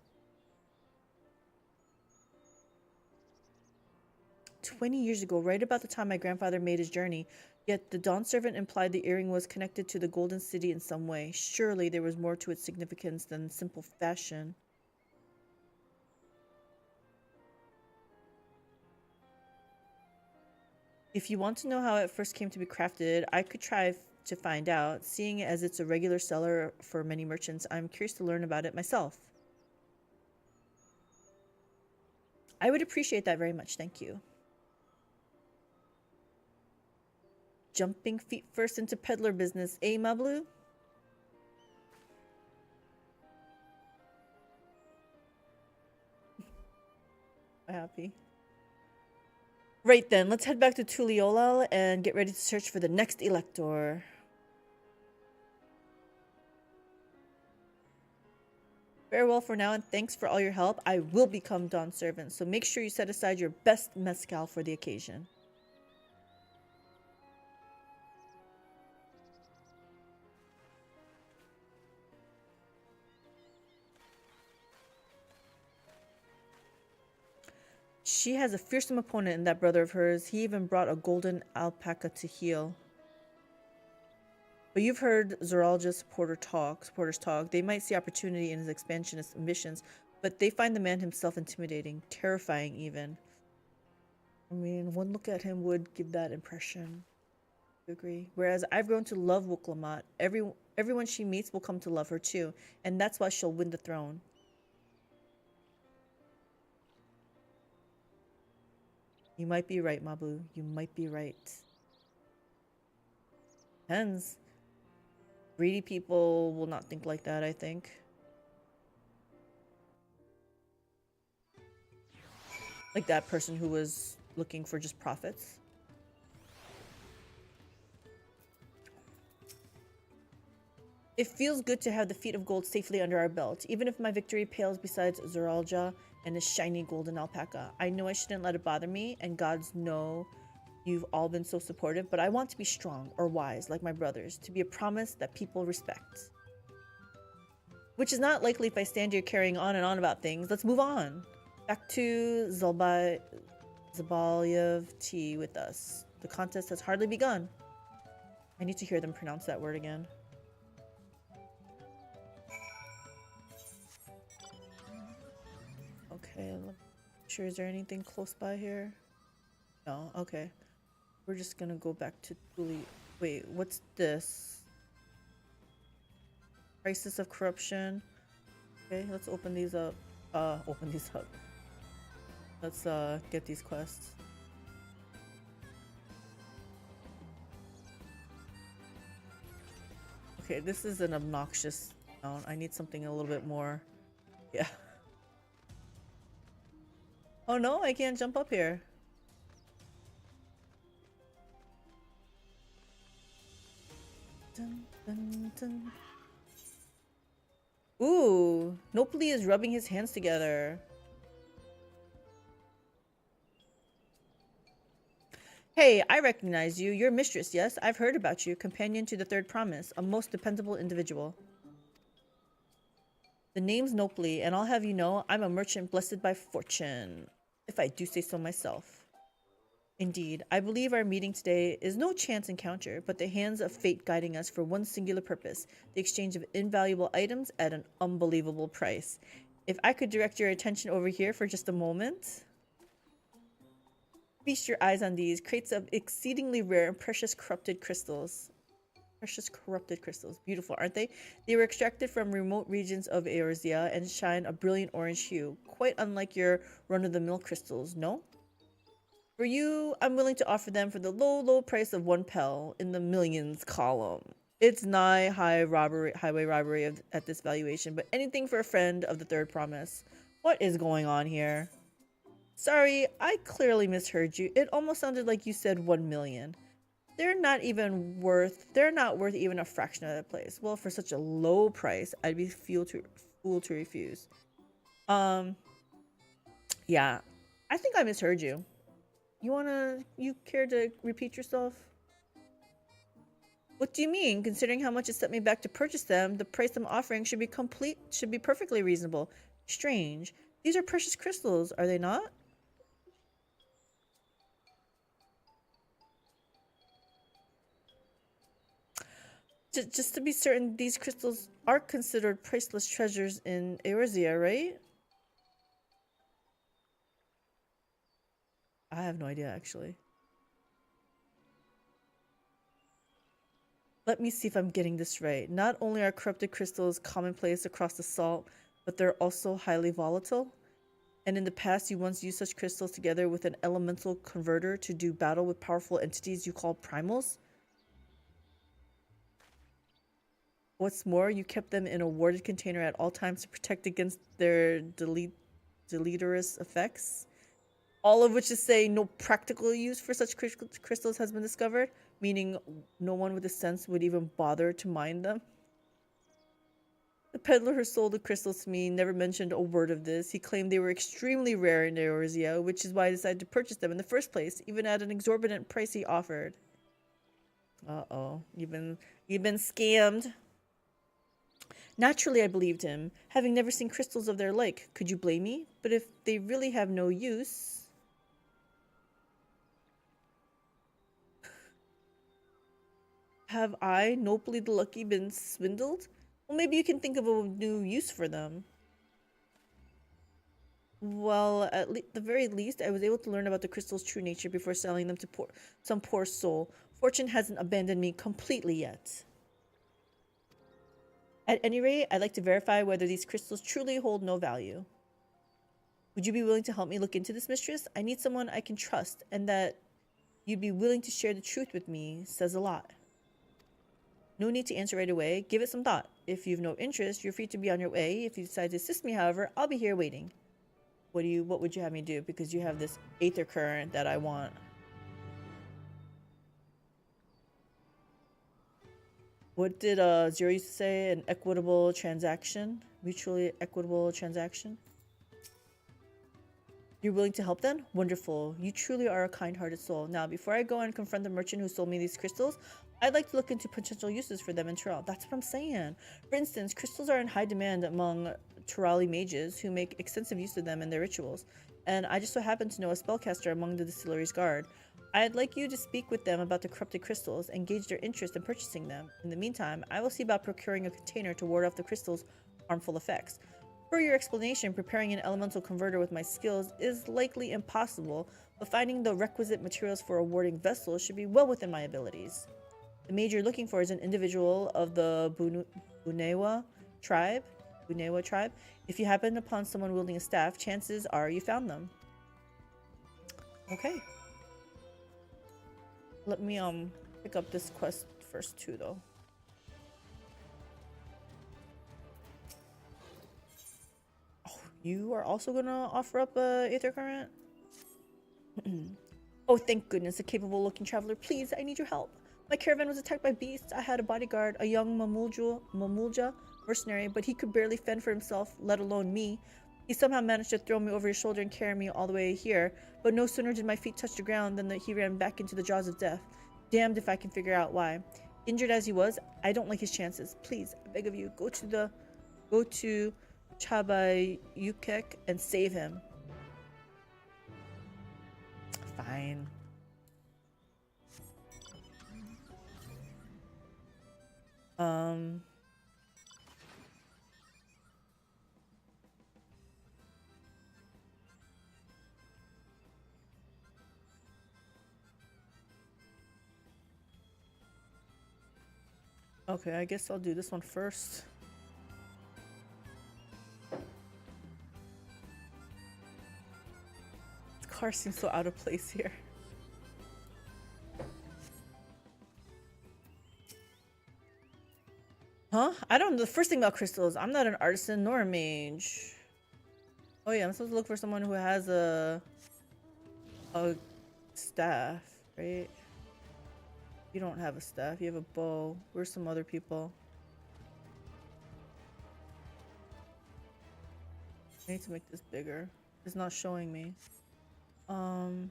20 years ago, right about the time my grandfather made his journey, yet the Dawn servant implied the earring was connected to the Golden City in some way. Surely there was more to its significance than simple fashion. If you want to know how it first came to be crafted, I could try to find out. Seeing as it's a regular seller for many merchants, I'm curious to learn about it myself. I would appreciate that very much, thank you. Jumping feet first into peddler business, eh, Mablu? Happy. Right then, let's head back to Tuliolal and get ready to search for the next elector. Farewell for now, and thanks for all your help. I will become Dawn servant, so make sure you set aside your best mezcal for the occasion. She has a fearsome opponent in that brother of hers. He even brought a golden alpaca to heal. But you've heard Zoralja's supporters talk. They might see opportunity in his expansionist ambitions, but they find the man himself intimidating, terrifying even. I mean, one look at him would give that impression. I agree. Whereas I've grown to love Wuklamat. Everyone she meets will come to love her too, and that's why she'll win the throne. You might be right, Mabu. You might be right. Depends. Greedy people will not think like that, I think. Like that person who was looking for just profits. It feels good to have the feet of gold safely under our belt, even if my victory pales beside Zoralja and his shiny golden alpaca. I know I shouldn't let it bother me, and gods know you've all been so supportive, but I want to be strong or wise like my brothers, to be a promise that people respect. Which is not likely if I stand here carrying on and on about things. Let's move on. Back to Zabalyev T with us. The contest has hardly begun. I need to hear them pronounce that word again. Okay, let me sure, is there anything close by here? No, okay. We're just gonna go back to Tuli. Wait, what's this? Crisis of corruption. Okay, let's open these up. Let's get these quests. Okay, this is an obnoxious town. I need something a little bit more. Yeah. Oh no, I can't jump up here. Dun, dun, dun. Ooh, Nopli is rubbing his hands together. Hey, I recognize you. You're mistress, yes? I've heard about you. Companion to the third promise. A most dependable individual. The name's Nopli, and I'll have you know, I'm a merchant blessed by fortune. If I do say so myself. Indeed, I believe our meeting today is no chance encounter, but the hands of fate guiding us for one singular purpose, the exchange of invaluable items at an unbelievable price. If I could direct your attention over here for just a moment. Feast your eyes on these crates of exceedingly rare and precious corrupted crystals. Precious corrupted crystals. Beautiful, aren't they? They were extracted from remote regions of Eorzea and shine a brilliant orange hue, quite unlike your run-of-the-mill crystals, no? For you, I'm willing to offer them for the low price of 1 pel in the millions column. It's nigh highway robbery at this valuation, but anything for a friend of the third promise. What is going on here? Sorry, I clearly misheard you. It almost sounded like you said 1 million. They're not worth even a fraction of that place. Well, for such a low price, I'd be fool to refuse. Yeah, I think I misheard you. You care to repeat yourself? What do you mean? Considering how much it set me back to purchase them, the price I'm offering should be perfectly reasonable. Strange. These are precious crystals, are they not? Just to be certain, these crystals are considered priceless treasures in Eorzea, right? I have no idea, actually. Let me see if I'm getting this right. Not only are corrupted crystals commonplace across the salt, but they're also highly volatile. And in the past, you once used such crystals together with an elemental converter to do battle with powerful entities you call primals. What's more, you kept them in a warded container at all times to protect against their deleterious effects. All of which is saying no practical use for such crystals has been discovered, meaning no one with a sense would even bother to mine them. The peddler who sold the crystals to me never mentioned a word of this. He claimed they were extremely rare in Eorzea, which is why I decided to purchase them in the first place, even at an exorbitant price he offered. Uh-oh, you've been scammed. Naturally, I believed him, having never seen crystals of their like. Could you blame me? But if they really have no use... Have I, Nopli the Lucky, been swindled? Well, maybe you can think of a new use for them. Well, at the very least, I was able to learn about the crystal's true nature before selling them to some poor soul. Fortune hasn't abandoned me completely yet. At any rate, I'd like to verify whether these crystals truly hold no value. Would you be willing to help me look into this, mistress? I need someone I can trust, and that you'd be willing to share the truth with me says a lot. No need to answer right away. Give it some thought. If you've no interest, you're free to be on your way. If you decide to assist me, however, I'll be here waiting. What would you have me do? Because you have this aether current that I want. What did Zero used to say? An equitable transaction? Mutually equitable transaction? You're willing to help then? Wonderful. You truly are a kind-hearted soul. Now, before I go and confront the merchant who sold me these crystals, I'd like to look into potential uses for them in Tural. That's what I'm saying. For instance, crystals are in high demand among Turali mages who make extensive use of them in their rituals. And I just so happen to know a spellcaster among the distillery's guard. I'd like you to speak with them about the corrupted crystals and gauge their interest in purchasing them. In the meantime, I will see about procuring a container to ward off the crystals' harmful effects. Per your explanation, preparing an elemental converter with my skills is likely impossible, but finding the requisite materials for a warding vessel should be well within my abilities. The mage you're looking for is an individual of the Bunewa tribe. If you happen upon someone wielding a staff, chances are you found them. Okay. Let me pick up this quest first too, though. Oh, you are also gonna offer up a aether current? Oh, thank goodness, a capable-looking traveler. Please, I need your help. My caravan was attacked by beasts. I had a bodyguard, a young Mamulja mercenary, but he could barely fend for himself, let alone me. He somehow managed to throw me over his shoulder and carry me all the way here, but no sooner did my feet touch the ground than he ran back into the jaws of death. Damned if I can figure out why. Injured as he was, I don't like his chances. Please, I beg of you, go to Chabayukek and save him. Fine. Okay, I guess I'll do this one first. This car seems so out of place here. Huh? I don't know the first thing about crystals. I'm not an artisan nor a mage. Oh yeah, I'm supposed to look for someone who has a staff, right? You don't have a staff, you have a bow. Where's some other people? I need to make this bigger. It's not showing me. Fine,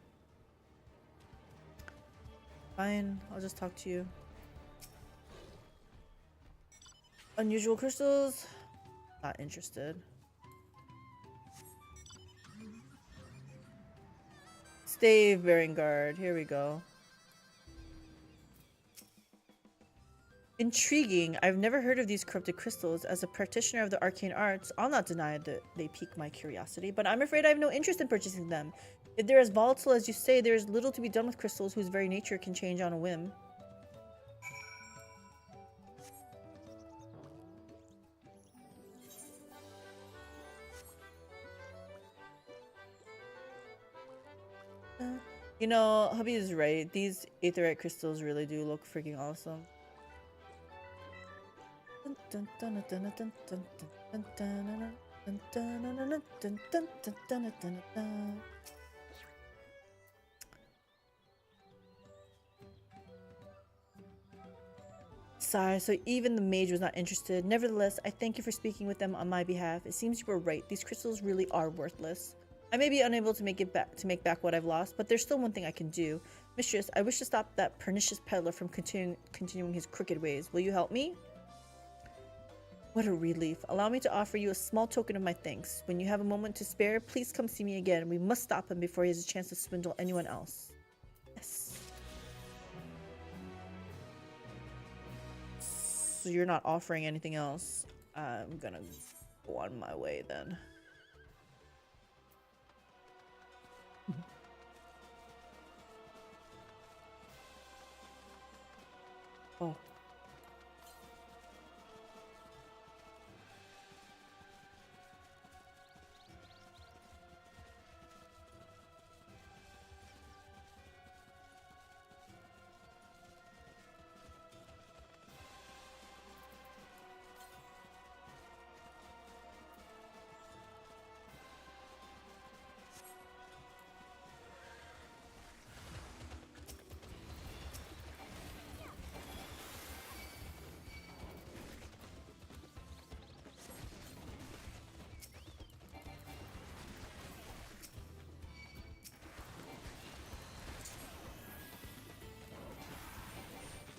I'll just talk to you. Unusual crystals? Not interested. Stave bearing guard. Here we go. Intriguing. I've never heard of these corrupted crystals. As a practitioner of the arcane arts, I'll not deny that they pique my curiosity, but I'm afraid I have no interest in purchasing them. If they're as volatile as you say, there is little to be done with crystals whose very nature can change on a whim. You know, hubby is right. These aetherite crystals really do look freaking awesome. Sigh, so even the mage was not interested. Nevertheless, I thank you for speaking with them on my behalf. It seems you were right. These crystals really are worthless. I may be unable to make back what I've lost, but there's still one thing I can do. Mistress, I wish to stop that pernicious peddler from continuing his crooked ways. Will you help me? What a relief. Allow me to offer you a small token of my thanks. When you have a moment to spare, please come see me again. We must stop him before he has a chance to swindle anyone else. Yes. So you're not offering anything else. I'm gonna go on my way then. Oh.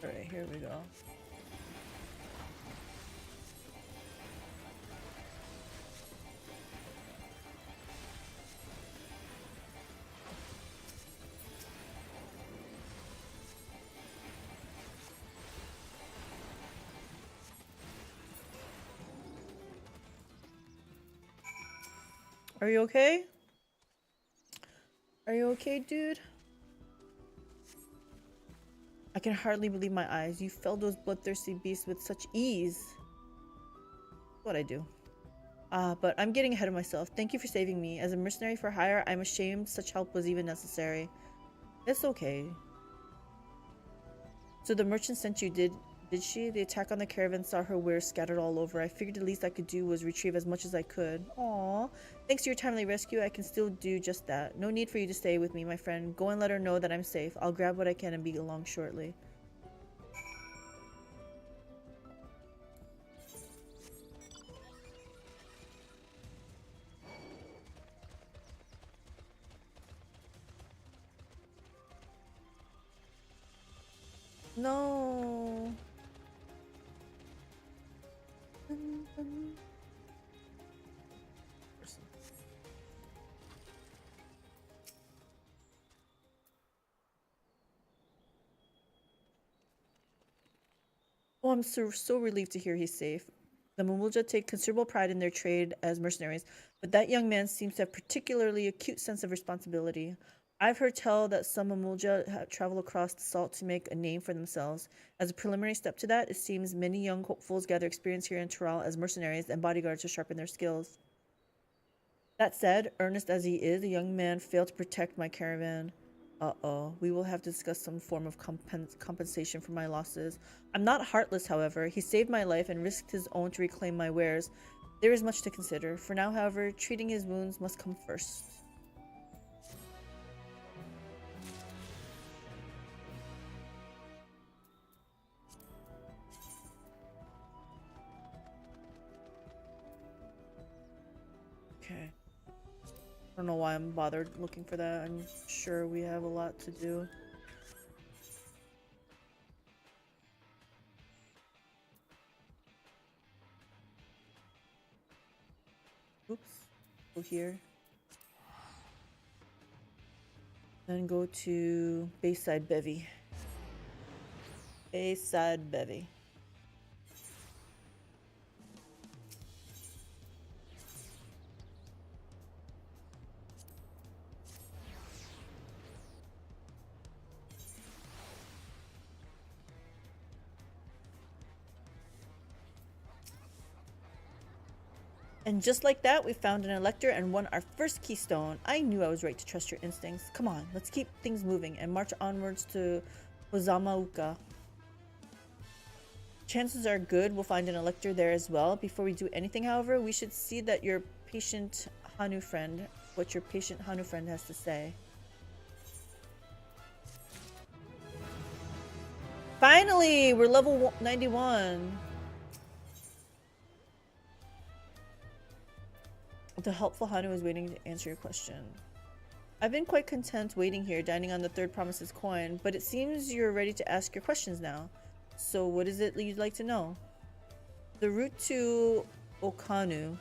Alright, here we go. Are you okay? Are you okay, dude? I can hardly believe my eyes. You felled those bloodthirsty beasts with such ease. That's what I do. But I'm getting ahead of myself. Thank you for saving me. As a mercenary for hire, I'm ashamed such help was even necessary. It's okay. So the merchant sent you, did she? The attack on the caravan saw her wares scattered all over. I figured the least I could do was retrieve as much as I could. Aww. Thanks to your timely rescue, I can still do just that. No need for you to stay with me, my friend. Go and let her know that I'm safe. I'll grab what I can and be along shortly. No. Oh, I'm so relieved to hear he's safe. The Mamulja take considerable pride in their trade as mercenaries, but that young man seems to have particularly acute sense of responsibility. I've heard tell that some Mamulja travel across the salt to make a name for themselves. As a preliminary step to that, it seems many young hopefuls gather experience here in Tural as mercenaries and bodyguards to sharpen their skills. That said, earnest as he is, the young man failed to protect my caravan. Uh-oh, we will have to discuss some form of compensation for my losses. I'm not heartless, however. He saved my life and risked his own to reclaim my wares. There is much to consider. For now, however, treating his wounds must come first. Okay. I don't know why I'm bothered looking for that. I'm sure we have a lot to do. Oops. Go here. Then go to Bayside Bevy. Bayside Bevy. And just like that, we found an elector and won our first keystone. I knew I was right to trust your instincts. Come on, let's keep things moving and march onwards to Ozamauka. Chances are good we'll find an elector there as well. Before we do anything, however, we should see that your patient Hanu friend, what your patient Hanu friend has to say. Finally, we're level 91. The helpful Hanu is waiting to answer your question. I've been quite content waiting here, dining on the third promise's coin, but it seems you're ready to ask your questions now. So what is it you'd like to know? The route to Okanu,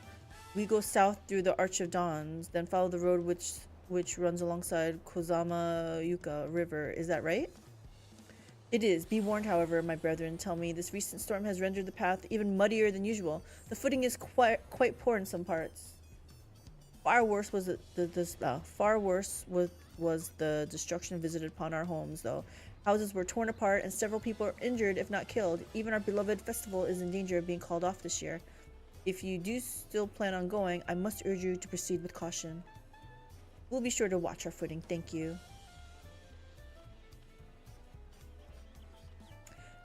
we go south through the Arch of Dawns, then follow the road which runs alongside Kozama Yuka River. Is that right? It is. Be warned, however, my brethren tell me this recent storm has rendered the path even muddier than usual. The footing is quite poor in some parts. Far worse was the destruction visited upon our homes, though. Houses were torn apart and several people are injured, if not killed. Even our beloved festival is in danger of being called off this year. If you do still plan on going, I must urge you to proceed with caution. We'll be sure to watch our footing. Thank you.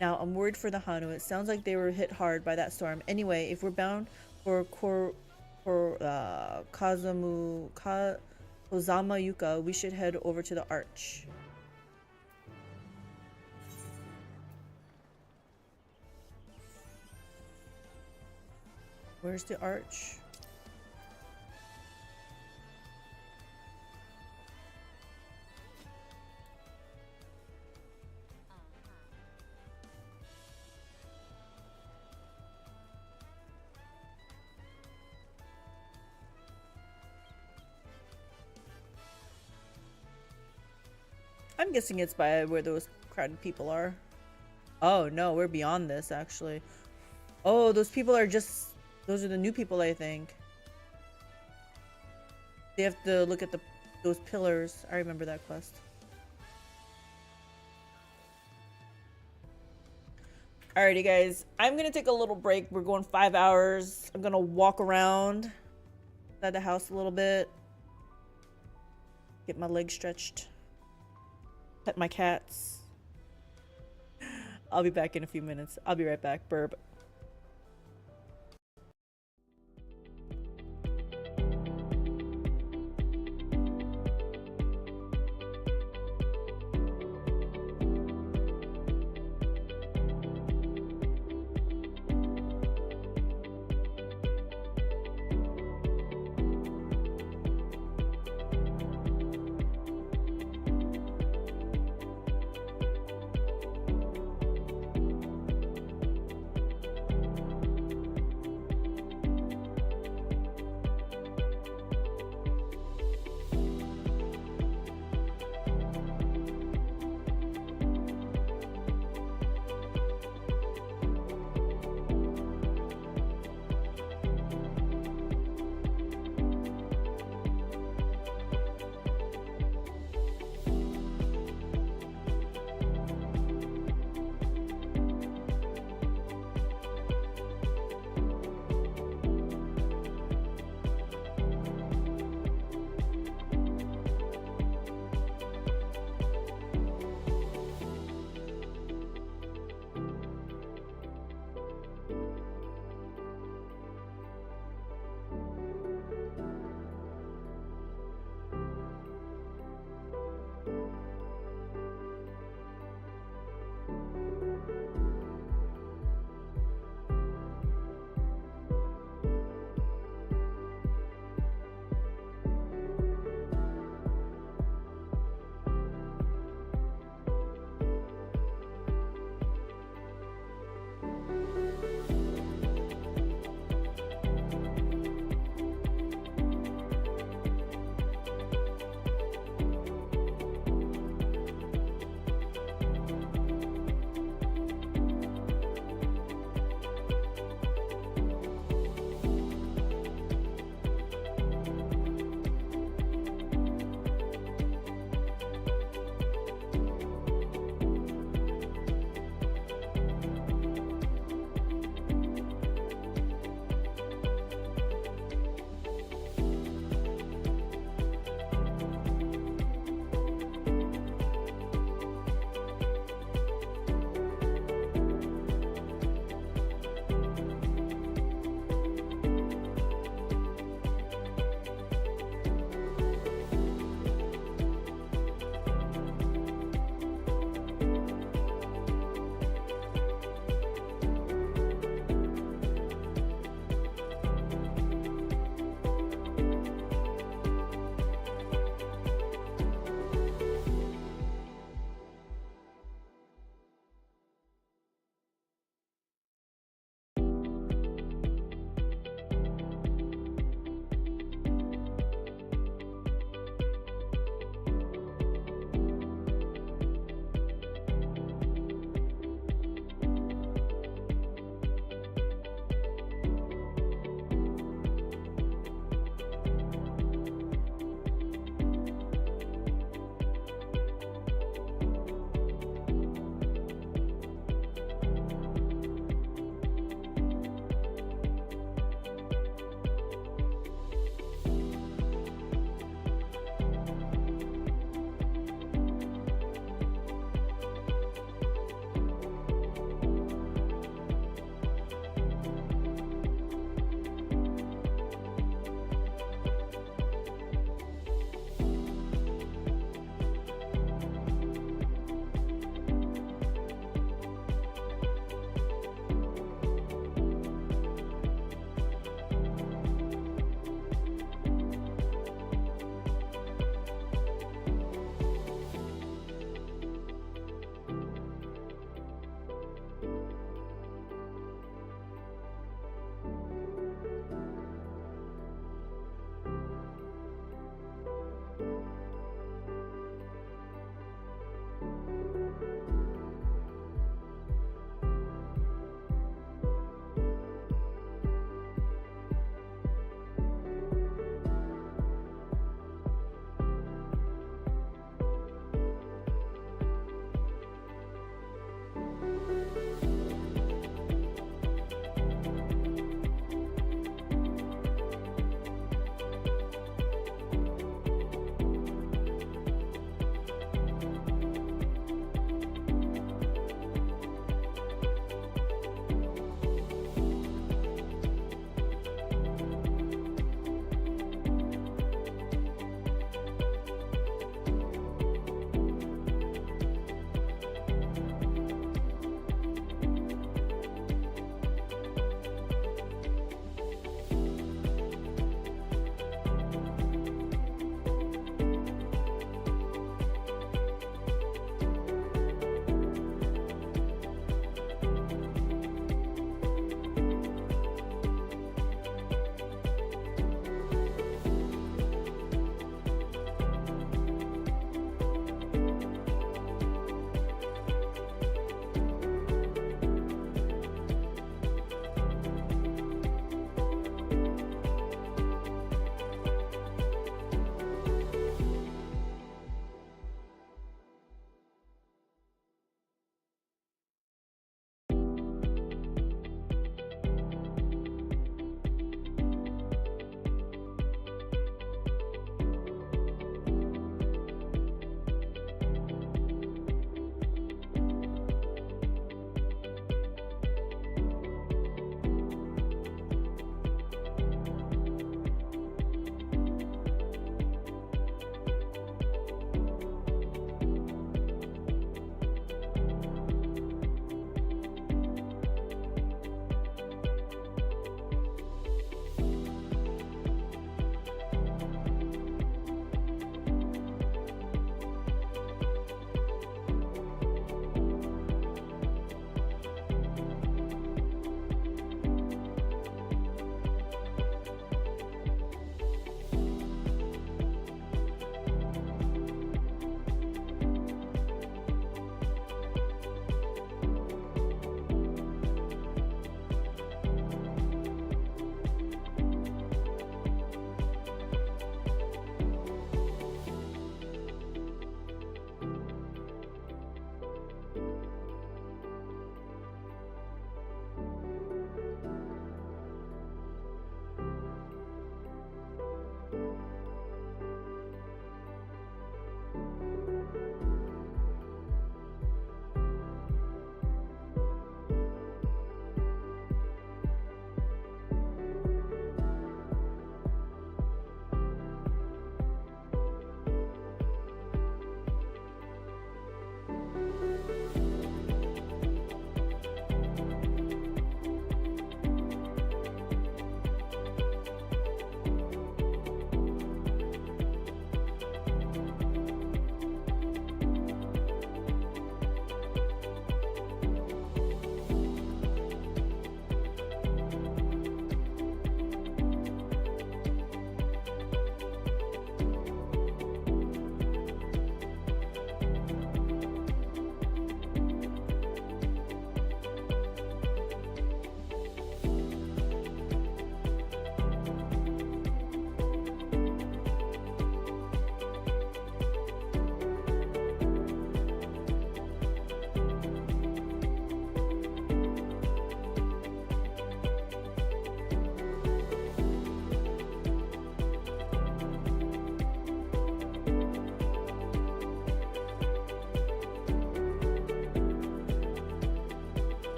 Now, I'm worried for the Hanu. It sounds like they were hit hard by that storm. Anyway, if we're bound for Kozama Yuka, we should head over to the Arch. Where's the Arch? I'm guessing it's by where those crowded people are. Oh no, we're beyond this actually. Oh, those people are just... those are the new people, I think. They have to look at those pillars. I remember that quest. Alrighty guys, I'm gonna take a little break. We're going 5 hours. I'm gonna walk around inside the house a little bit. Get my legs stretched. Pet my cats. I'll be back in a few minutes. I'll be right back. Burb.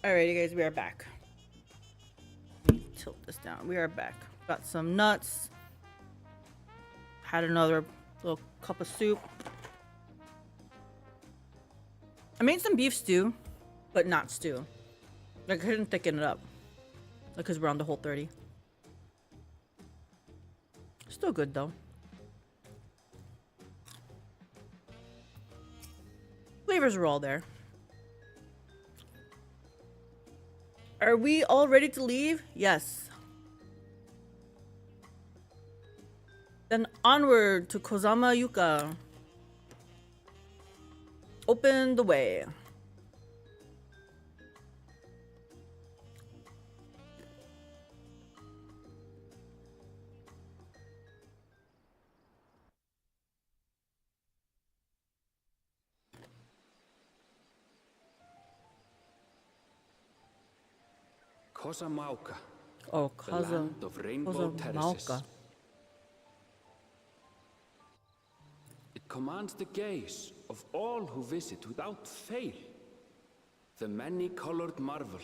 Alrighty, guys, we are back. Let me tilt this down. We are back. Got some nuts. Had another little cup of soup. I made some beef stew, but not stew. Like, I couldn't thicken it up. Because we're on the whole 30. Still good, though. Flavors are all there. Are we all ready to leave? Yes. Then onward to Kozama Yuka. Open the way. Kozamauka. Oh, The land of rainbow terraces. It commands the gaze of all who visit without fail. The many-colored marvel.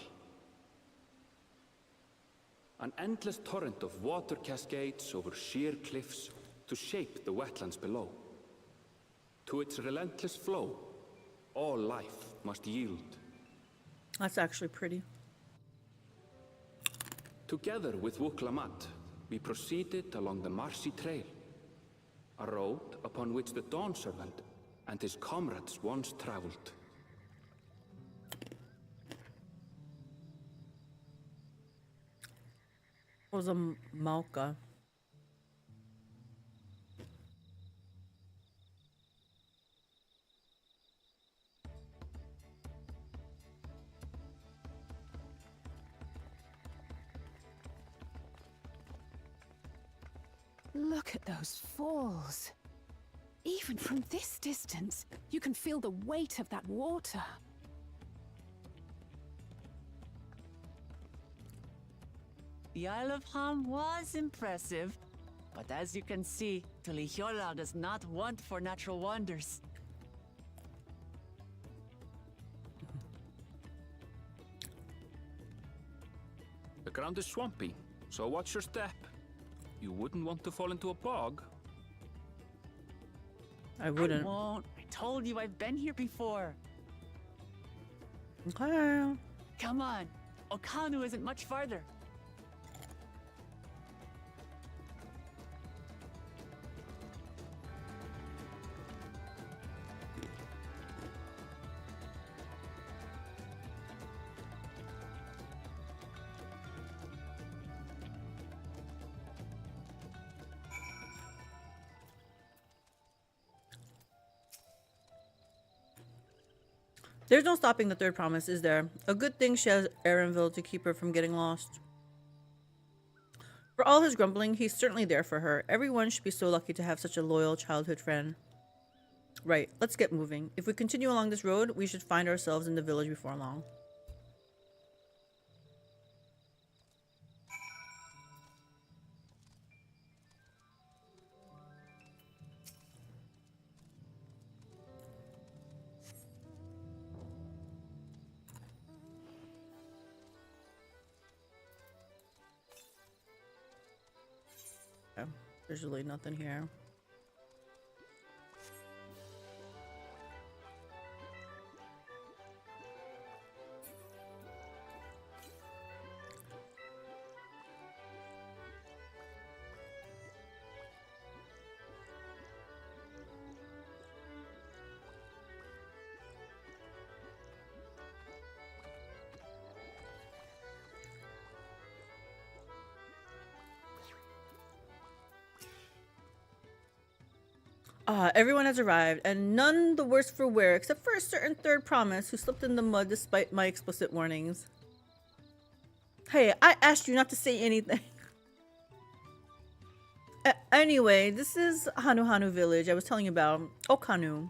An endless torrent of water cascades over sheer cliffs to shape the wetlands below. To its relentless flow, all life must yield. That's actually pretty. Together with Wuklamat, we proceeded along the Marcy Trail, a road upon which the Dawn Servant and his comrades once traveled. Was a Mauka. Look at those falls. Even from this distance, you can feel the weight of that water. The Isle of Ham was impressive, but as you can see, Tulihiola does not want for natural wonders. The ground is swampy, so watch your step. You wouldn't want to fall into a bog. I wouldn't. I won't. I told you I've been here before. Okay. Come on. Okanu isn't much farther. There's no stopping the third promise, is there? A good thing she has Erenville to keep her from getting lost. For all his grumbling, he's certainly there for her. Everyone should be so lucky to have such a loyal childhood friend. Right, let's get moving. If we continue along this road, we should find ourselves in the village before long. Okay, there's really nothing here. Everyone has arrived, and none the worse for wear, except for a certain third promise who slipped in the mud despite my explicit warnings. Hey, I asked you not to say anything. Anyway, this is Hanuhanu village I was telling you about. Okanu.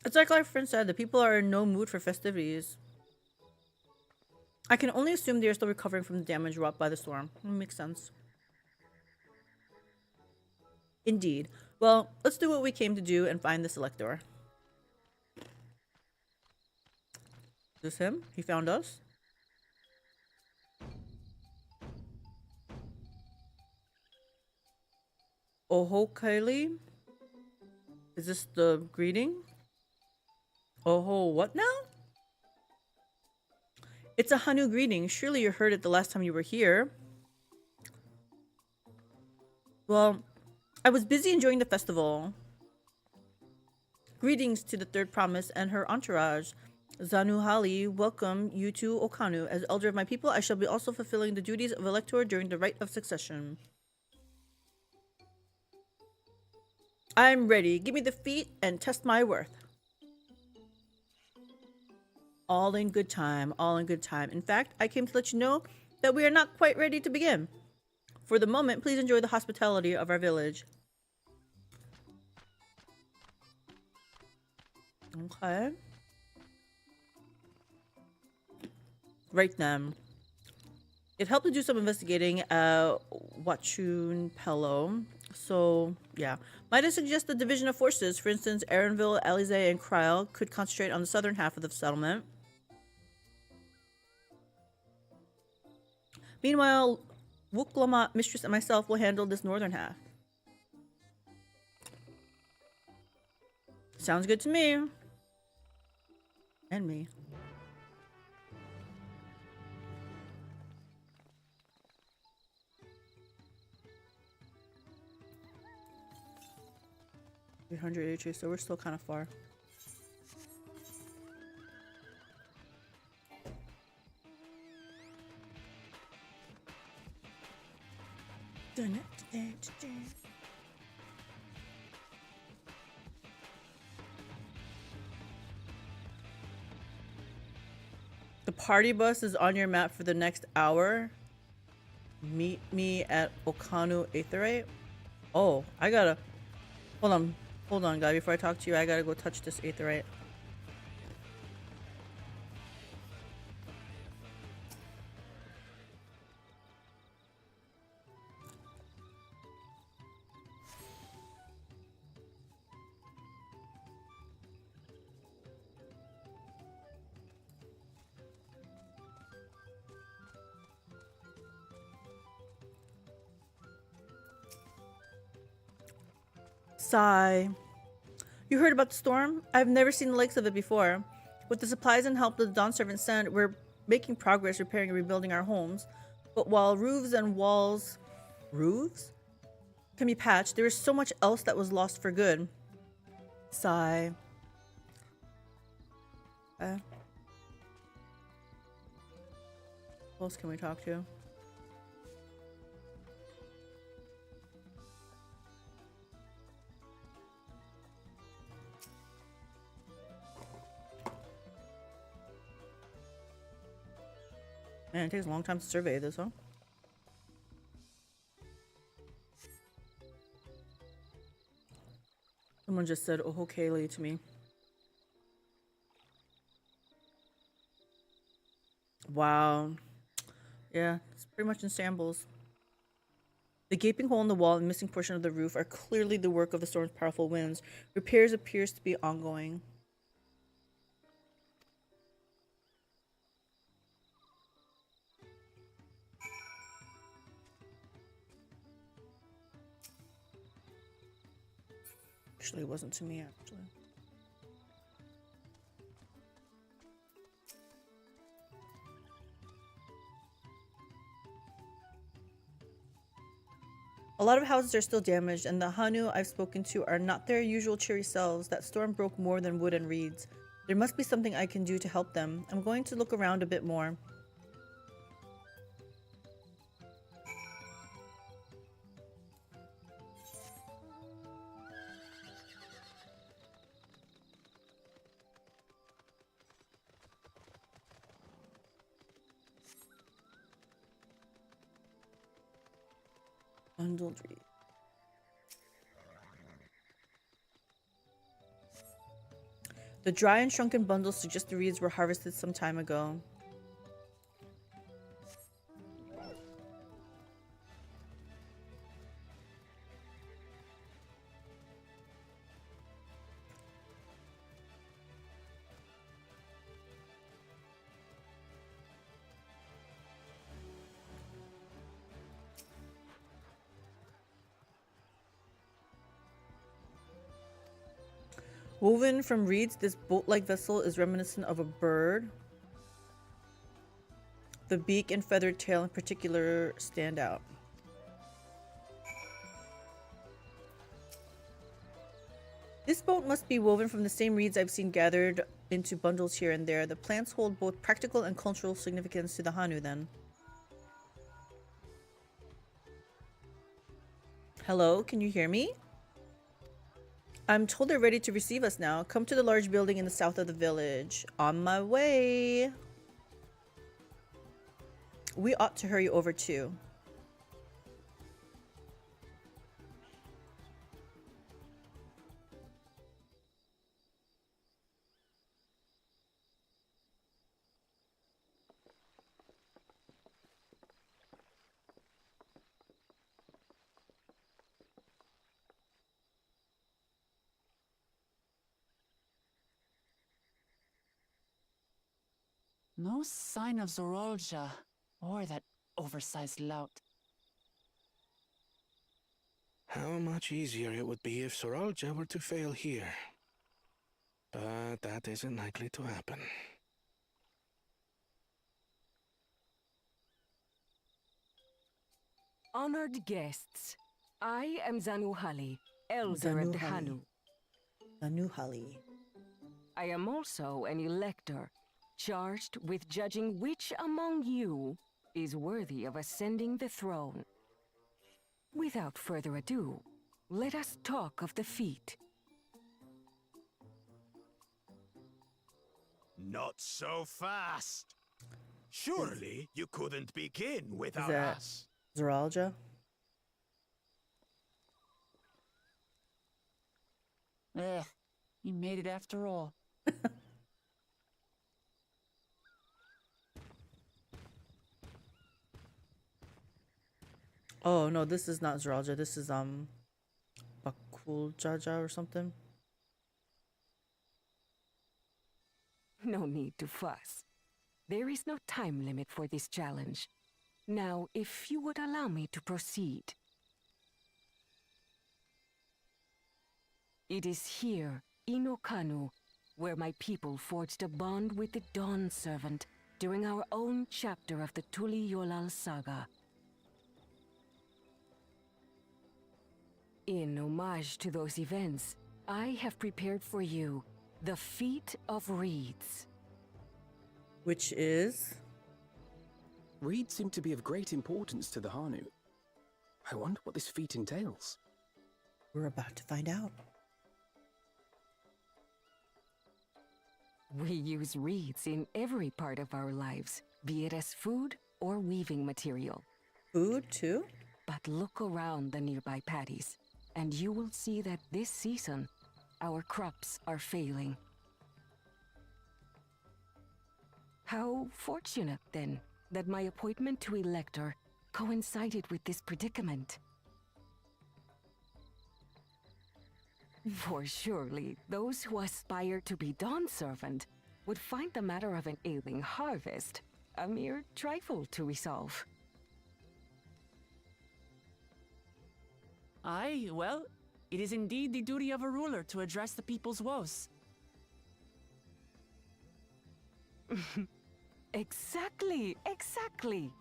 It's like our friend said, the people are in no mood for festivities. I can only assume they are still recovering from the damage wrought by the storm. Makes sense. Indeed. Well, let's do what we came to do and find the Selector. Is this him? He found us? AlteredCalyx? Is this the greeting? Oh, what now? It's a Hanu greeting. Surely you heard it the last time you were here. Well, I was busy enjoying the festival. Greetings to the Third Promise and her entourage. Zanuhali welcome you to Okanu. As elder of my people, I shall be also fulfilling the duties of elector during the rite of succession. I'm ready. Give me the feat and test my worth. All in good time, all in good time. In fact, I came to let you know that we are not quite ready to begin. For the moment, please enjoy the hospitality of our village. Okay. Right then. It helped to do some investigating at Wachun Pello. So, yeah. Might I suggest the division of forces? For instance, Aaronville, Alize, and Kryl could concentrate on the southern half of the settlement. Meanwhile, Wuklama, Mistress, and myself will handle this northern half. Sounds good to me. And me. $300 HA, so we're still kind of far. The party bus is on your map for the next hour. Meet me at Okanu Aetherite. Oh, I gotta... Hold on, guy. Before I talk to you, I gotta go touch this Aetherite. Sigh. You heard about the storm? I've never seen the likes of it before. With the supplies and help the Dawn servants sent, we're making progress repairing and rebuilding our homes. But while roofs and walls... Roofs? Can be patched, there is so much else that was lost for good. Sigh. Who else can we talk to? Man, it takes a long time to survey this, huh? Someone just said AlteredCalyx to me. Wow. Yeah, it's pretty much in shambles. The gaping hole in the wall and missing portion of the roof are clearly the work of the storm's powerful winds. Repairs appears to be ongoing. Actually, it wasn't to me, actually. A lot of houses are still damaged, and the Hanu I've spoken to are not their usual cheery selves. That storm broke more than wood and reeds. There must be something I can do to help them. I'm going to look around a bit more. Bundled reed. The dry and shrunken bundles suggest the reeds were harvested some time ago. Woven from reeds, this boat-like vessel is reminiscent of a bird. The beak and feathered tail in particular stand out. This boat must be woven from the same reeds I've seen gathered into bundles here and there. The plants hold both practical and cultural significance to the Hanu then. Hello, can you hear me? I'm told they're ready to receive us now. Come to the large building in the south of the village. On my way. We ought to hurry over too. No sign of Zorolja or that oversized lout. How much easier it would be if Soralja were to fail here. But that isn't likely to happen. Honored guests, I am Zanuhali, Elder of the Hanu. Zanuhali. I am also an elector, charged with judging which among you is worthy of ascending the throne. Without further ado, let us talk of the feat. Not so fast. Surely you couldn't begin without Is that us. Zoralja? You made it after all. Oh no, this is not Zoralja. This is Bakul Jaja or something. No need to fuss. There is no time limit for this challenge. Now, if you would allow me to proceed. It is here, in Okanu, where my people forged a bond with the Dawn Servant during our own chapter of the Tuli Yolal saga. In homage to those events, I have prepared for you the Feat of Reeds. Which is? Reeds seem to be of great importance to the Hanu. I wonder what this feat entails. We're about to find out. We use reeds in every part of our lives, be it as food or weaving material. Food too? But look around the nearby paddies, and you will see that this season, our crops are failing. How fortunate, then, that my appointment to Elector coincided with this predicament. For surely, those who aspire to be Dawn Servant would find the matter of an ailing harvest a mere trifle to resolve. Aye, well, it is indeed the duty of a ruler to address the people's woes. Exactly, exactly.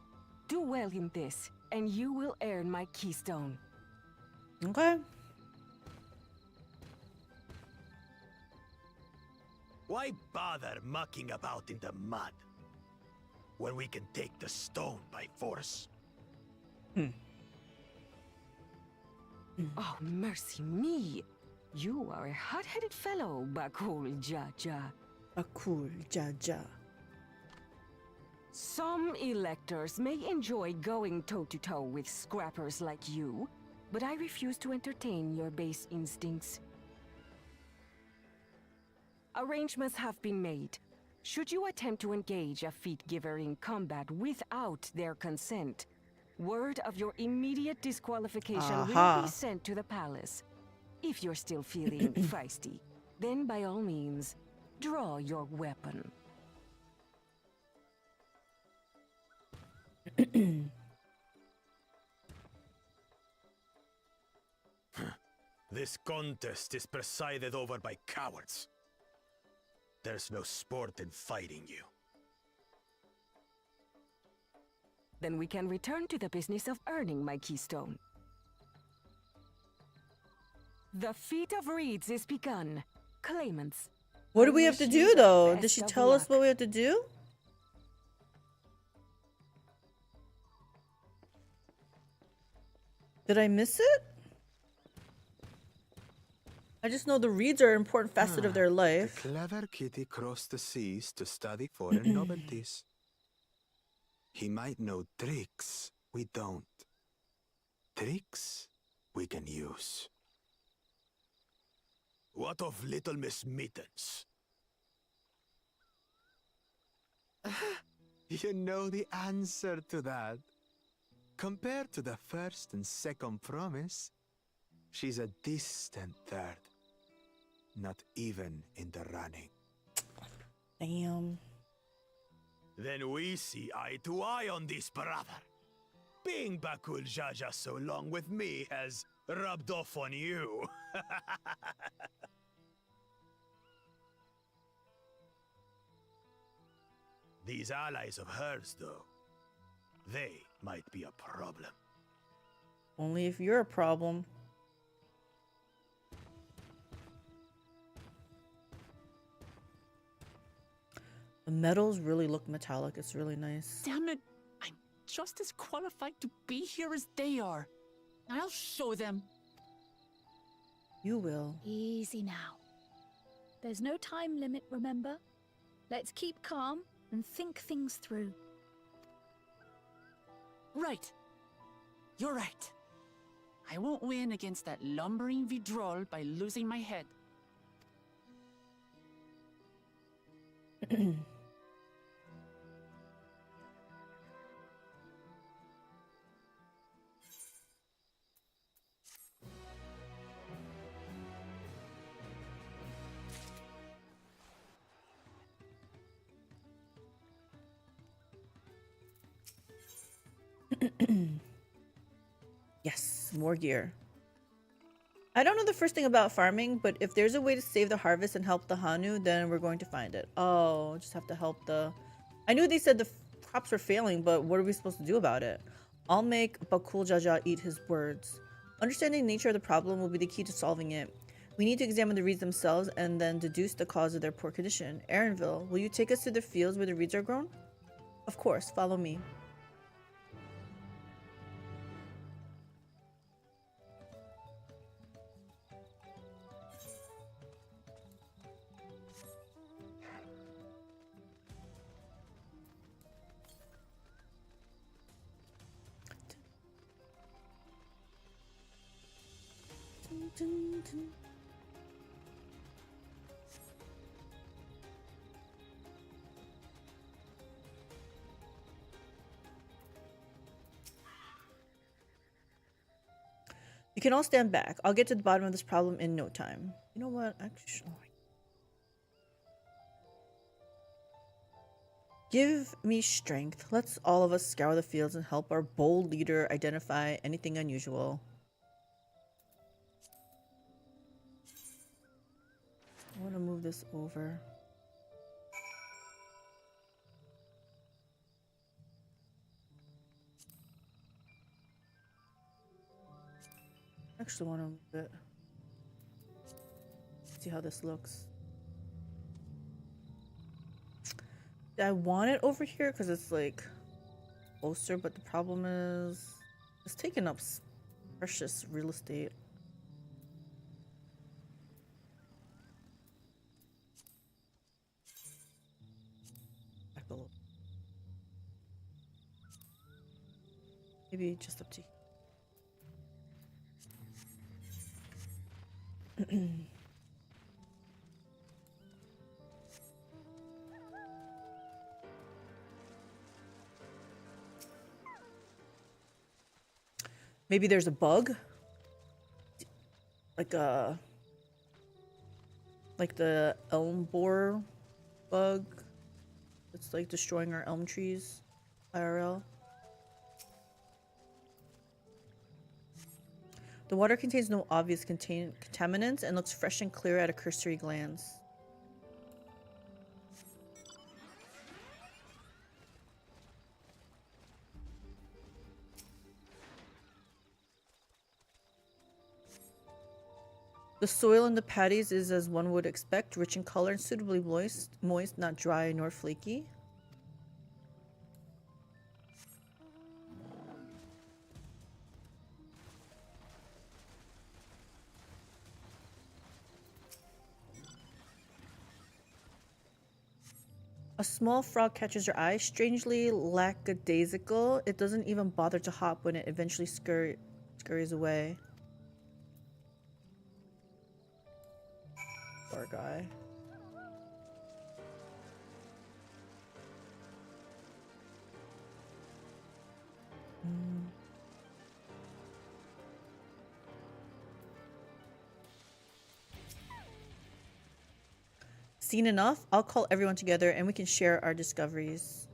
Do well in this, and you will earn my keystone. Okay. Why bother mucking about in the mud when we can take the stone by force? Oh, mercy me! You are a hot-headed fellow, Bakul Jaja. Bakul Jaja. Some electors may enjoy going toe-to-toe with scrappers like you, but I refuse to entertain your base instincts. Arrangements have been made. Should you attempt to engage a feat giver in combat without their consent, word of your immediate disqualification will be sent to the palace. If you're still feeling feisty, then by all means, draw your weapon. This contest is presided over by cowards. There's no sport in fighting you. Then we can return to the business of earning my keystone. The feat of reeds is begun. Claimants. What do we have to do, though? Did she tell us what we have to do? Did I miss it? I just know the reeds are an important facet of their life. The clever kitty crossed the seas to study foreign novelties. He might know tricks we don't. Tricks we can use. What of Little Miss Mittens? You know the answer to that. Compared to the first and second promise, she's a distant third. Not even in the running. Damn. Then we see eye to eye on this, brother. Being Bakul Jaja so long with me has rubbed off on you. These allies of hers, though, they might be a problem. Only if you're a problem. The metals really look metallic. It's really nice. Damn it. I'm just as qualified to be here as they are. I'll show them. You will. Easy now. There's no time limit, remember? Let's keep calm and think things through. Right. You're right. I won't win against that lumbering Vidrol by losing my head. Yes, more gear. I don't know the first thing about farming, but if there's a way to save the harvest and help the Hanu, then we're going to find it. Oh, just have to help the... I knew they said the crops were failing, but what are we supposed to do about it? I'll make Bakul Jaja eat his words. Understanding the nature of the problem will be the key to solving it. We need to examine the reeds themselves and then deduce the cause of their poor condition. Aaronville, will you take us to the fields where the reeds are grown? Of course, follow me. You can all stand back. I'll get to the bottom of this problem in no time. You know what? Actually, give me strength. Let's all of us scour the fields and help our bold leader identify anything unusual. I want to move this over. I actually want to move it. See how this looks. I want it over here because it's like closer, but the problem is it's taking up precious real estate. Maybe just up to here. Maybe there's a bug? Like the elm borer bug that's like destroying our elm trees IRL. The water contains no obvious contaminants and looks fresh and clear at a cursory glance. The soil in the patties is as one would expect, rich in color and suitably moist, not dry nor flaky. A small frog catches your eye, strangely lackadaisical. It doesn't even bother to hop when it eventually scurries away. Poor guy. Seen enough? I'll call everyone together and we can share our discoveries.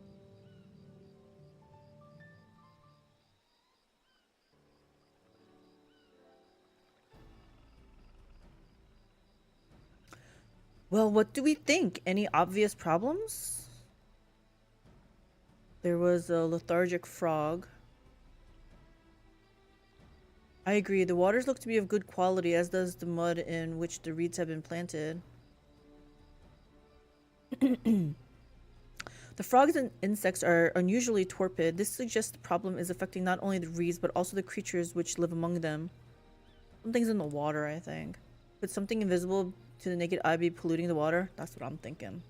Well, what do we think? Any obvious problems? There was a lethargic frog. I agree. The waters look to be of good quality, as does the mud in which the reeds have been planted. The frogs and insects are unusually torpid. This suggests the problem is affecting not only the reeds, but also the creatures which live among them. Something's in the water, I think. Could something invisible to the naked eye be polluting the water? That's what I'm thinking.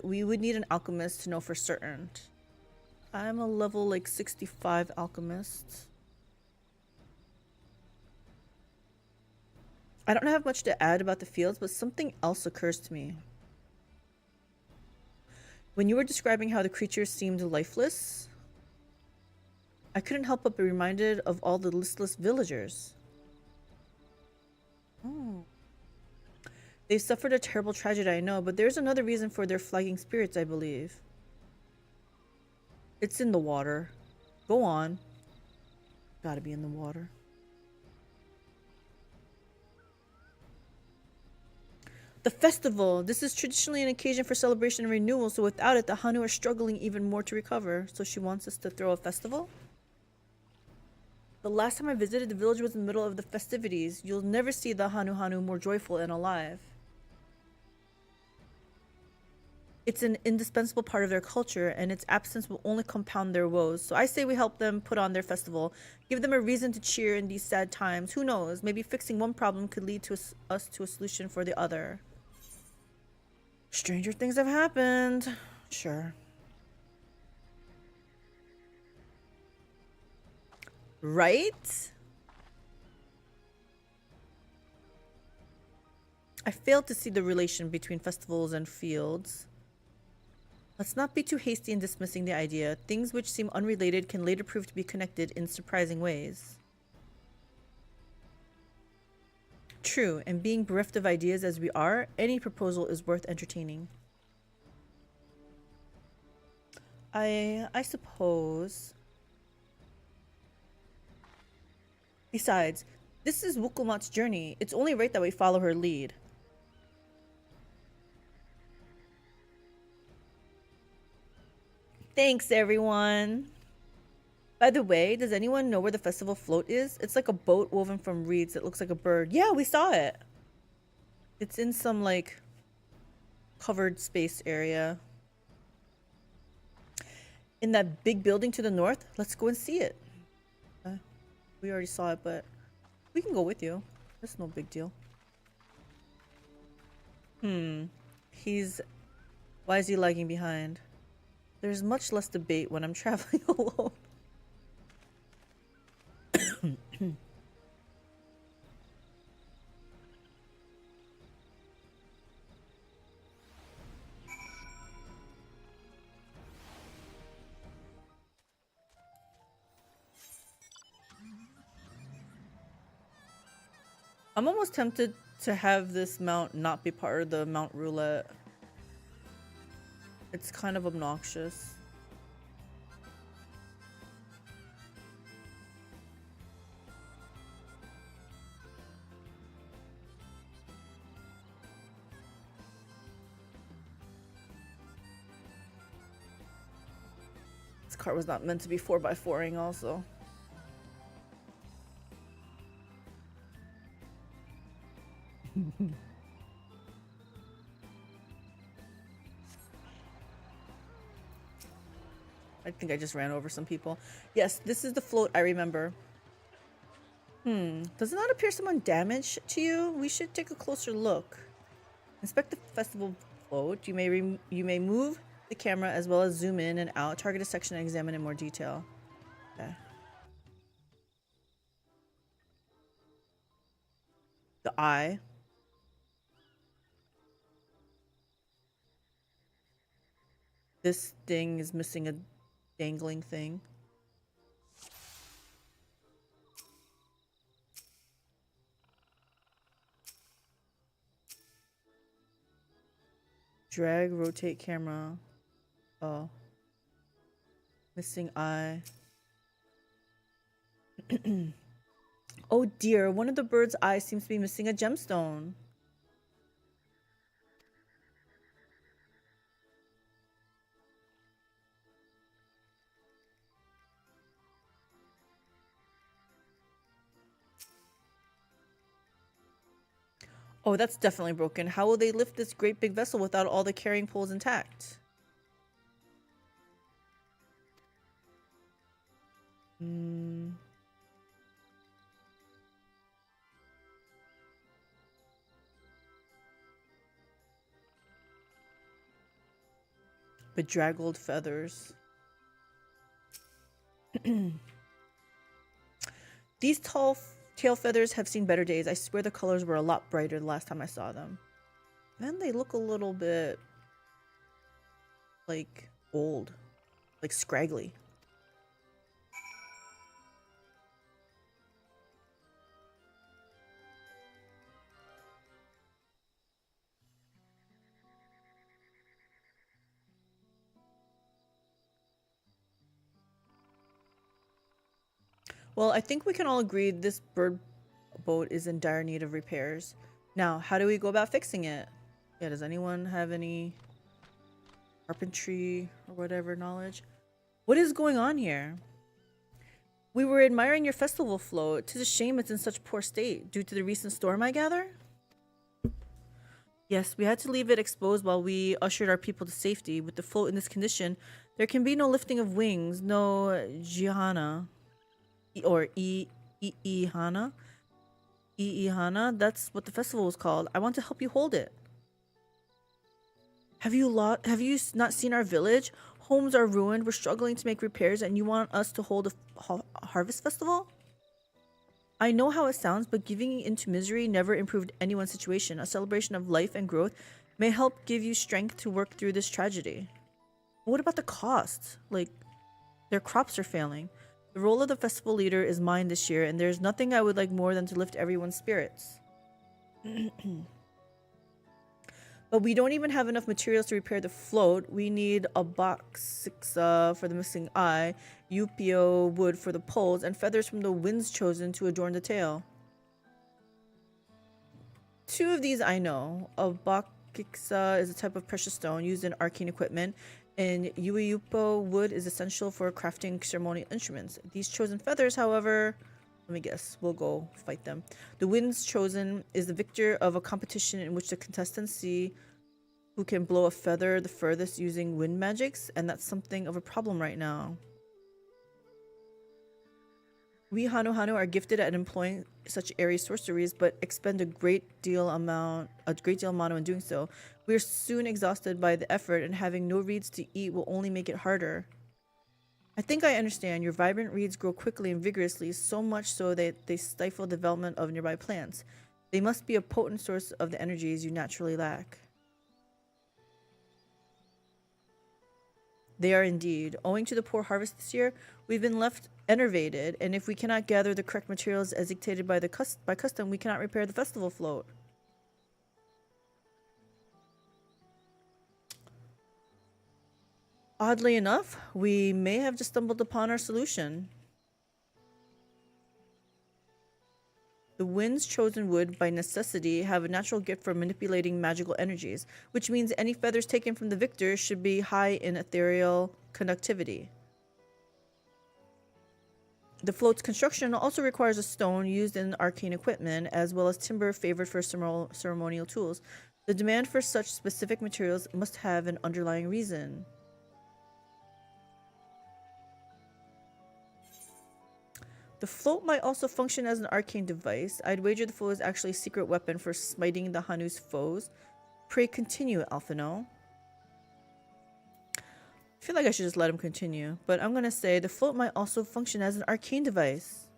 We would need an alchemist to know for certain. I'm a level like 65 alchemist. I don't have much to add about the fields, but something else occurs to me. When you were describing how the creatures seemed lifeless, I couldn't help but be reminded of all the listless villagers. Oh. They've suffered a terrible tragedy, I know, but there's another reason for their flagging spirits, I believe. It's in the water. Go on. Gotta be in the water. The festival. This is traditionally an occasion for celebration and renewal, so without it, the Hanu are struggling even more to recover. So she wants us to throw a festival? The last time I visited, the village was in the middle of the festivities. You'll never see the Hanu more joyful and alive. It's an indispensable part of their culture, and its absence will only compound their woes. So I say we help them put on their festival. Give them a reason to cheer in these sad times. Who knows? Maybe fixing one problem could lead to us to a solution for the other. Stranger things have happened. Sure. Right? I failed to see the relation between festivals and fields. Let's not be too hasty in dismissing the idea. Things which seem unrelated can later prove to be connected in surprising ways. True, and being bereft of ideas as we are, any proposal is worth entertaining. I suppose. Besides, this is Wukulmat's journey. It's only right that we follow her lead. Thanks, everyone. By the way, does anyone know where the festival float is? It's like a boat woven from reeds that looks like a bird. Yeah, we saw it. It's in some, like, covered space area. In that big building to the north. Let's go and see it. We already saw it, but we can go with you. That's no big deal. Why is he lagging behind? There's much less debate when I'm traveling alone. I'm almost tempted to have this mount not be part of the mount roulette. It's kind of obnoxious. This cart was not meant to be 4x4ing also. I think I just ran over some people. Yes, this is the float I remember. Does it not appear somewhat damaged to you? We should take a closer look. Inspect the festival float. You may move the camera as well as zoom in and out, target a section and examine in more detail. Okay. The eye. This thing is missing a dangling thing. Drag, rotate camera. Oh. Missing eye. Oh dear, one of the bird's eyes seems to be missing a gemstone. Oh, that's definitely broken. How will they lift this great big vessel without all the carrying poles intact? Bedraggled feathers. These tall tail feathers have seen better days. I swear the colors were a lot brighter the last time I saw them. Then they look a little bit like old, like scraggly. Well, I think we can all agree this bird boat is in dire need of repairs. Now, how do we go about fixing it? Yeah, does anyone have any carpentry or whatever knowledge? What is going on here? We were admiring your festival float. 'Tis a shame it's in such poor state due to the recent storm, I gather? Yes, we had to leave it exposed while we ushered our people to safety. With the float in this condition, there can be no lifting of wings, no jihana. Or Ihana. Ihana, that's what the festival was called. I want to help you hold it. Have you not seen our village? Homes are ruined. We're struggling to make repairs, and you want us to hold a harvest festival? I know how it sounds, but giving into misery never improved anyone's situation. A celebration of life and growth may help give you strength to work through this tragedy. But what about the cost? Like, their crops are failing. The role of the festival leader is mine this year, and there's nothing I would like more than to lift everyone's spirits. But we don't even have enough materials to repair the float. We need a box for the missing eye, Upio wood for the poles, and feathers from the winds chosen to adorn the tail. 2 of these I know. A Bakixa is a type of precious stone used in arcane equipment, and Uiupo wood is essential for crafting ceremonial instruments. These chosen feathers, however, let me guess, we'll go fight them. The winds chosen is the victor of a competition in which the contestants see who can blow a feather the furthest using wind magics, and that's something of a problem right now. We Hanu are gifted at employing such airy sorceries, but expend a great deal amount in doing so. We are soon exhausted by the effort, and having no reeds to eat will only make it harder. I think I understand. Your vibrant reeds grow quickly and vigorously, so much so that they stifle development of nearby plants. They must be a potent source of the energies you naturally lack. They are indeed. Owing to the poor harvest this year, We've been left enervated, and if we cannot gather the correct materials as dictated by by custom, we cannot repair the festival float. Oddly enough, we may have just stumbled upon our solution. The winds chosen would, by necessity, have a natural gift for manipulating magical energies, which means any feathers taken from the victor should be high in ethereal conductivity. The float's construction also requires a stone used in arcane equipment, as well as timber favored for ceremonial tools. The demand for such specific materials must have an underlying reason. The float might also function as an arcane device. I'd wager the float is actually a secret weapon for smiting the Hanu's foes. Pray continue, Alphino. I feel like I should just let him continue, but I'm gonna say the float might also function as an arcane device.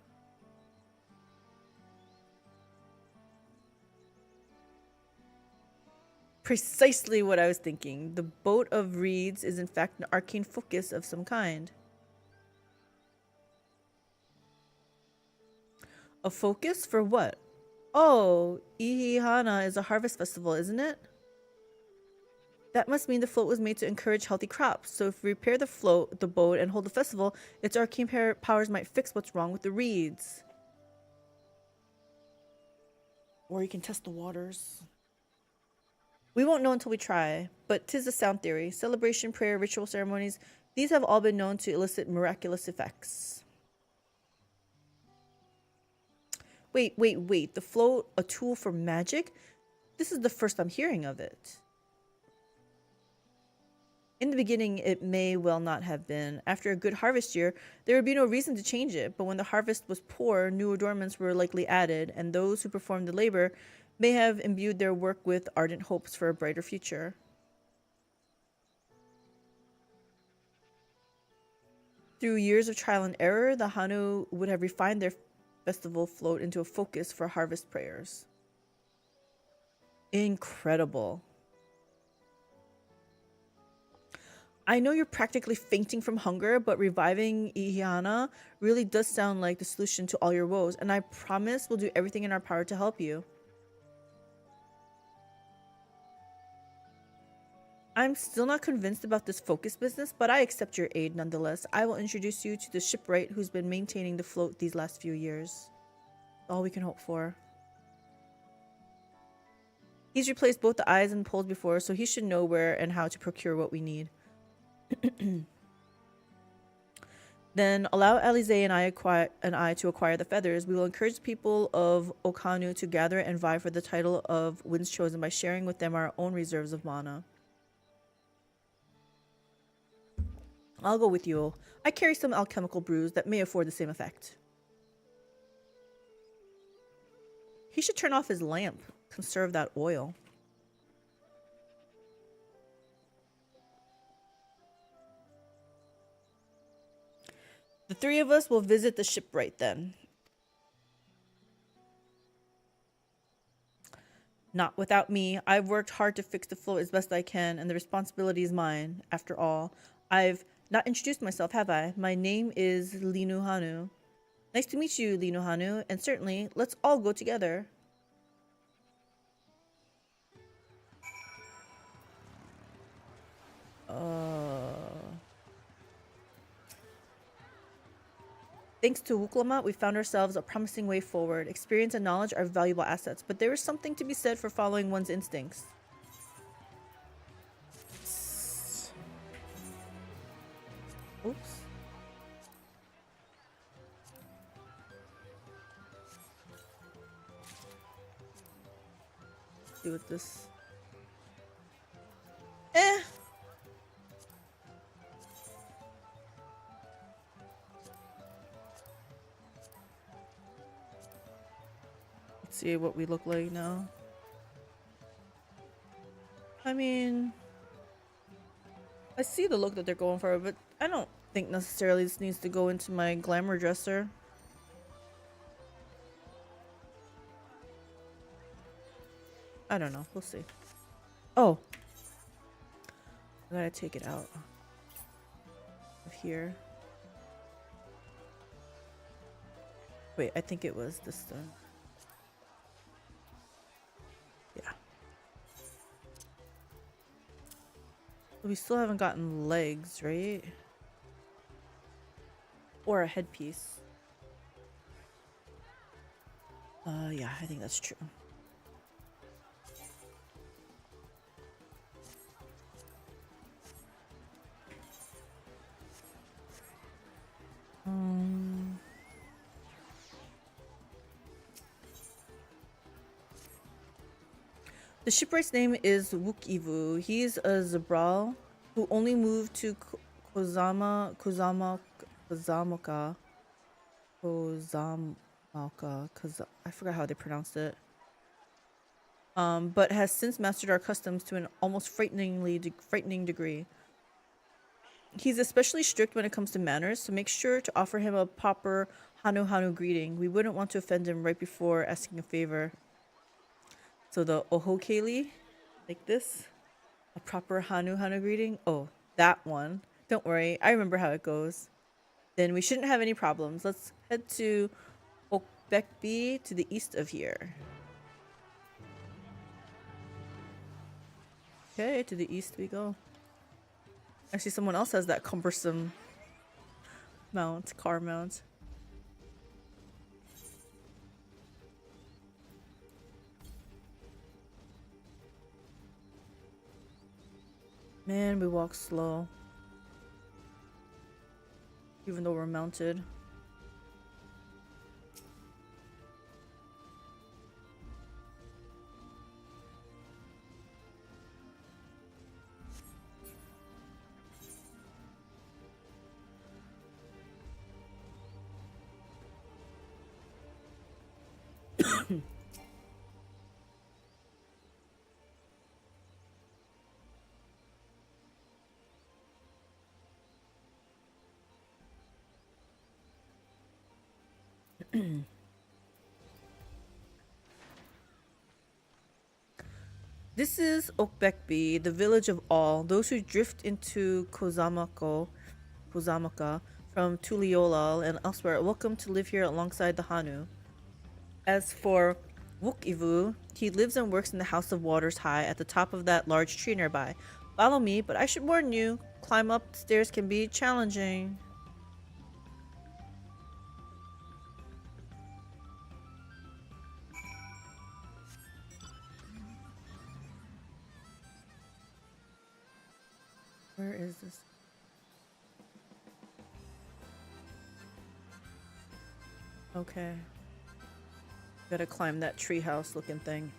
Precisely what I was thinking. The boat of reeds is in fact an arcane focus of some kind. A focus for what? Oh, Ihihana is a harvest festival, isn't it? That must mean the float was made to encourage healthy crops. So if we repair the float, the boat, and hold the festival, its arcane powers might fix what's wrong with the reeds. Or you can test the waters. We won't know until we try, but 'tis a sound theory. Celebration, prayer, ritual ceremonies, these have all been known to elicit miraculous effects. Wait. The float, a tool for magic? This is the first I'm hearing of it. In the beginning, it may well not have been. After a good harvest year, there would be no reason to change it, but when the harvest was poor, new adornments were likely added, and those who performed the labor may have imbued their work with ardent hopes for a brighter future. Through years of trial and error, the Hanu would have refined their festival float into a focus for harvest prayers. Incredible. I know you're practically fainting from hunger, but reviving Ihihana really does sound like the solution to all your woes, and I promise we'll do everything in our power to help you. I'm still not convinced about this focus business, but I accept your aid nonetheless. I will introduce you to the shipwright who's been maintaining the float these last few years. All we can hope for. He's replaced both the eyes and poles before, so he should know where and how to procure what we need. Then allow Alize and I to acquire the feathers. We will encourage the people of Okanu to gather and vie for the title of Winds Chosen by sharing with them our own reserves of mana. I'll go with you. I carry some alchemical brews that may afford the same effect. He should turn off his lamp. Conserve that oil. The three of us will visit the shipwright then. Not without me. I've worked hard to fix the float as best I can, and the responsibility is mine. After all, I've not introduced myself, have I? My name is Linu Hanu. Nice to meet you, Linu Hanu, and certainly, let's all go together. Thanks to Wuklama, we found ourselves a promising way forward. Experience and knowledge are valuable assets, but there is something to be said for following one's instincts. Oops. Let's see what this... Let's see what we look like now. I mean... I see the look that they're going for, but I don't think necessarily this needs to go into my glamour dresser. I don't know. We'll see. Oh. I gotta take it out of here. Wait, I think it was this stone. Yeah. We still haven't gotten legs, right? Or a headpiece. Yeah, I think that's true. The shipwright's name is Wukivu. He's a Zabral who only moved to Kozamoka, because I forgot how they pronounced it. But has since mastered our customs to an almost frightening degree. He's especially strict when it comes to manners, so make sure to offer him a proper Hanu greeting. We wouldn't want to offend him right before asking a favor. So the AlteredCalyx, like this, a proper Hanu greeting. Oh, that one. Don't worry, I remember how it goes. Then we shouldn't have any problems. Let's head to Okbekbi to the east of here. Okay, to the east we go. Actually, someone else has that cumbersome car mount. Man, we walk slow. Even though we're mounted. This is Okbekbi, the village of all. Those who drift into Kozamoka from Tuliolal and elsewhere are welcome to live here alongside the Hanu. As for Wukivu, he lives and works in the House of Waters High at the top of that large tree nearby. Follow me, but I should warn you, climb up the stairs can be challenging. Where is this? Okay. Gotta climb that treehouse looking thing.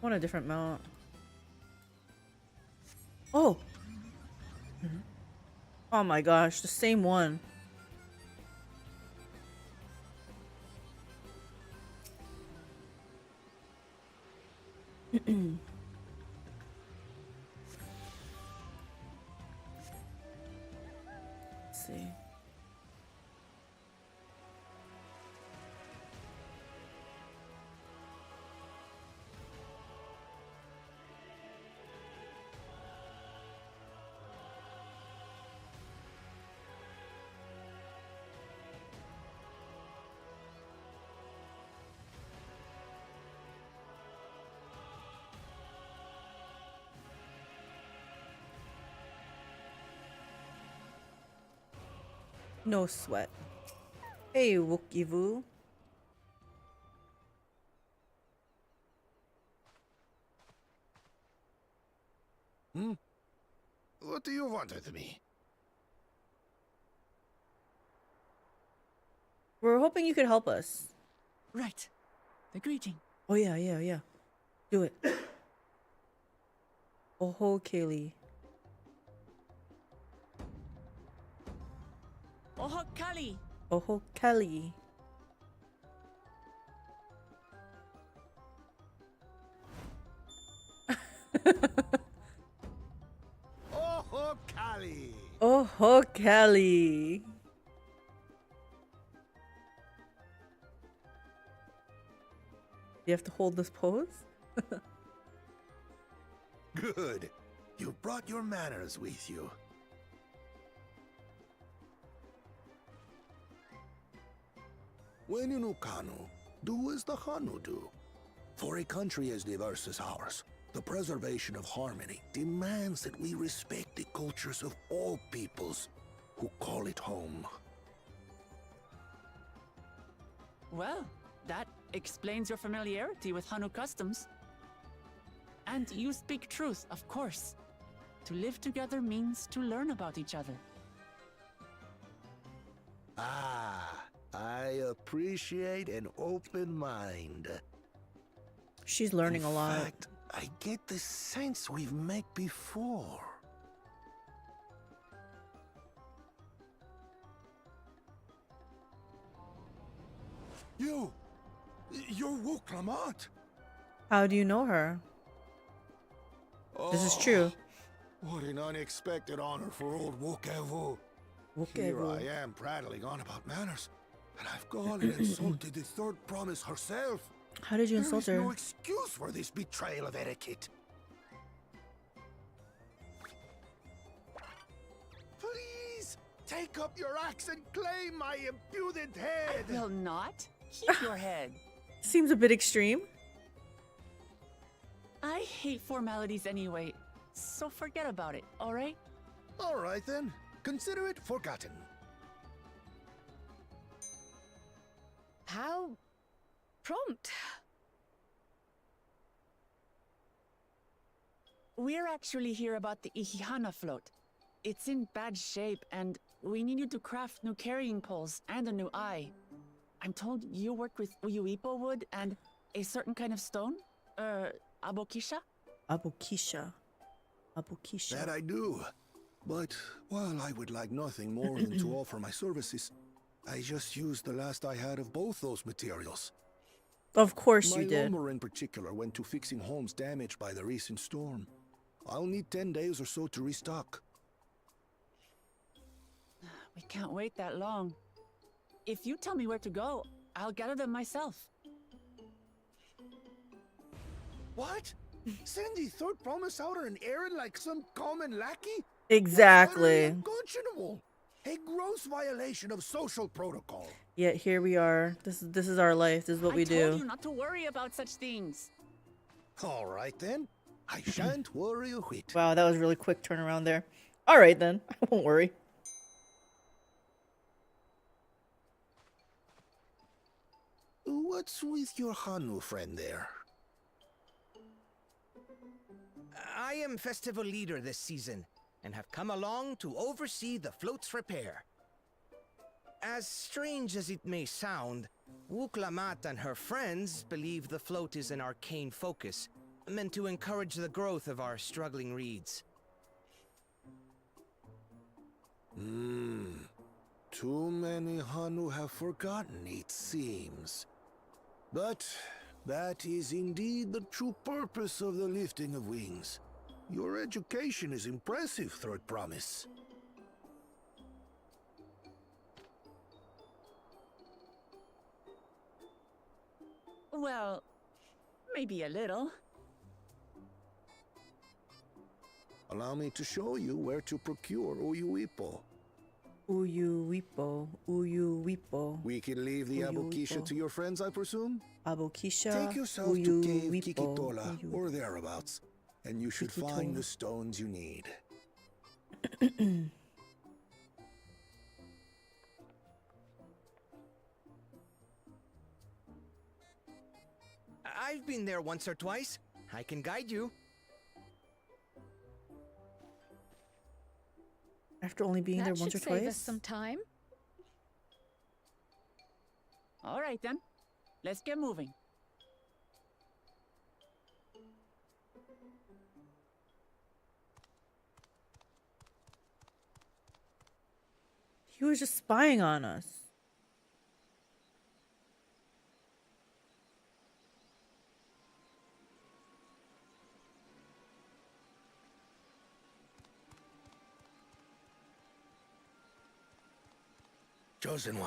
Want a different mount. Oh! Oh my gosh, the same one. Let's see. No sweat. Hey, Wukivu. What do you want with me? We're hoping you could help us. Right. The greeting. Oh yeah. Do it. AlteredCalyx. AlteredCalyx. AlteredCalyx. AlteredCalyx. AlteredCalyx. You have to hold this pose? Good. You brought your manners with you. When in Ukanu, do as the Hanu do. For a country as diverse as ours, the preservation of harmony demands that we respect the cultures of all peoples who call it home. Well, that explains your familiarity with Hanu customs. And you speak truth, of course. To live together means to learn about each other. Ah, I appreciate an open mind. She's learning a lot. In fact, I get the sense we've met before. You're Wuklamant. How do you know her? This is true. What an unexpected honor for old Wukevu. Here I am prattling on about manners, and I've gone and insulted the third promise herself. How did you insult her? There is no excuse for this betrayal of etiquette. Please, take up your axe and claim my impudent head. I will not. Keep your head. Seems a bit extreme. I hate formalities anyway, so forget about it, alright? Alright then. Consider it forgotten. How prompt. We're actually here about the Ihihana float. It's in bad shape, and we need you to craft new carrying poles and a new eye. I'm told you work with Uyuipo wood and a certain kind of stone? Abokisha? Abokisha. Abokisha. That I do. But while I would like nothing more than to offer my services, I just used the last I had of both those materials. Of course you did. My lumber in particular went to fixing homes damaged by the recent storm. I'll need 10 days or so to restock. We can't wait that long. If you tell me where to go, I'll gather them myself. What? Send the third promise out on an errand like some common lackey? Exactly. Unconscionable. A gross violation of social protocol. Yet here we are. This is our life. This is what we do. I told you not to worry about such things. All right then. I shan't worry a whit. Wow, that was a really quick turnaround there. All right then. I won't worry. What's with your Hanu friend there? I am festival leader this season, and have come along to oversee the float's repair. As strange as it may sound, Wuklamat and her friends believe the float is an arcane focus, meant to encourage the growth of our struggling reeds. Too many Hanu have forgotten, it seems. But that is indeed the true purpose of the lifting of wings. Your education is impressive, Third Promise. Well, maybe a little. Allow me to show you where to procure Uyuipo. Uyuipo. Uyuipo. We can leave the Abokisha to your friends, I presume? Abokisha. Take yourself to Cave Kikitola or thereabouts, and you should find the stones you need. I've been there once or twice. I can guide you. After only being there once or That should save us twice? some time. All right then. Let's get moving. He was just spying on us. Chosen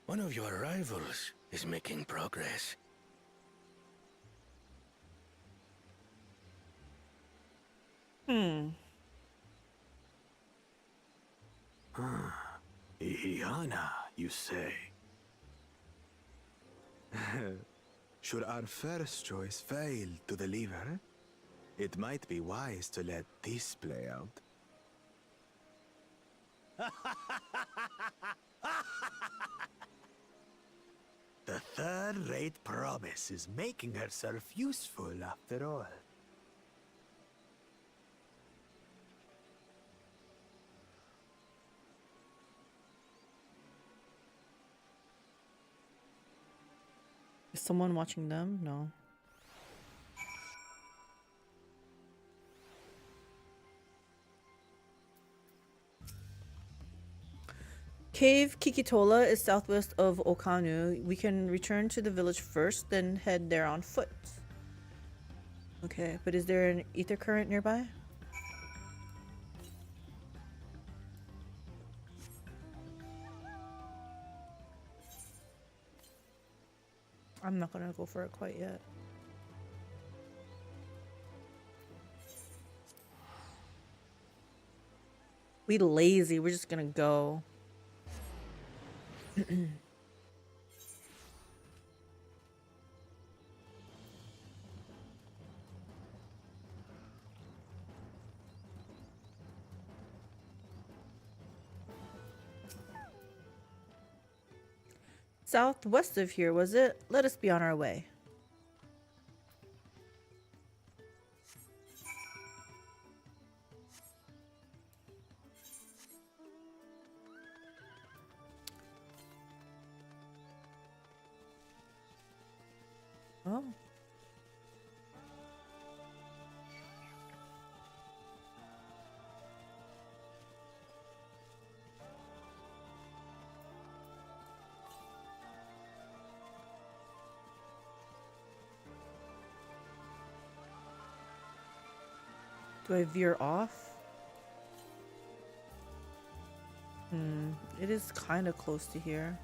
one of your rivals is making progress. Ihihana, you say? Should our first choice fail to deliver, it might be wise to let this play out. The third-rate promise is making herself useful after all. Is someone watching them? No. Cave Kikitola is southwest of Okanu. We can return to the village first, then head there on foot. Okay, but is there an ether current nearby? I'm not gonna go for it quite yet. We lazy, we're just gonna go. Southwest of here, was it? Let us be on our way. Oh. Do I veer off? It is kind of close to here.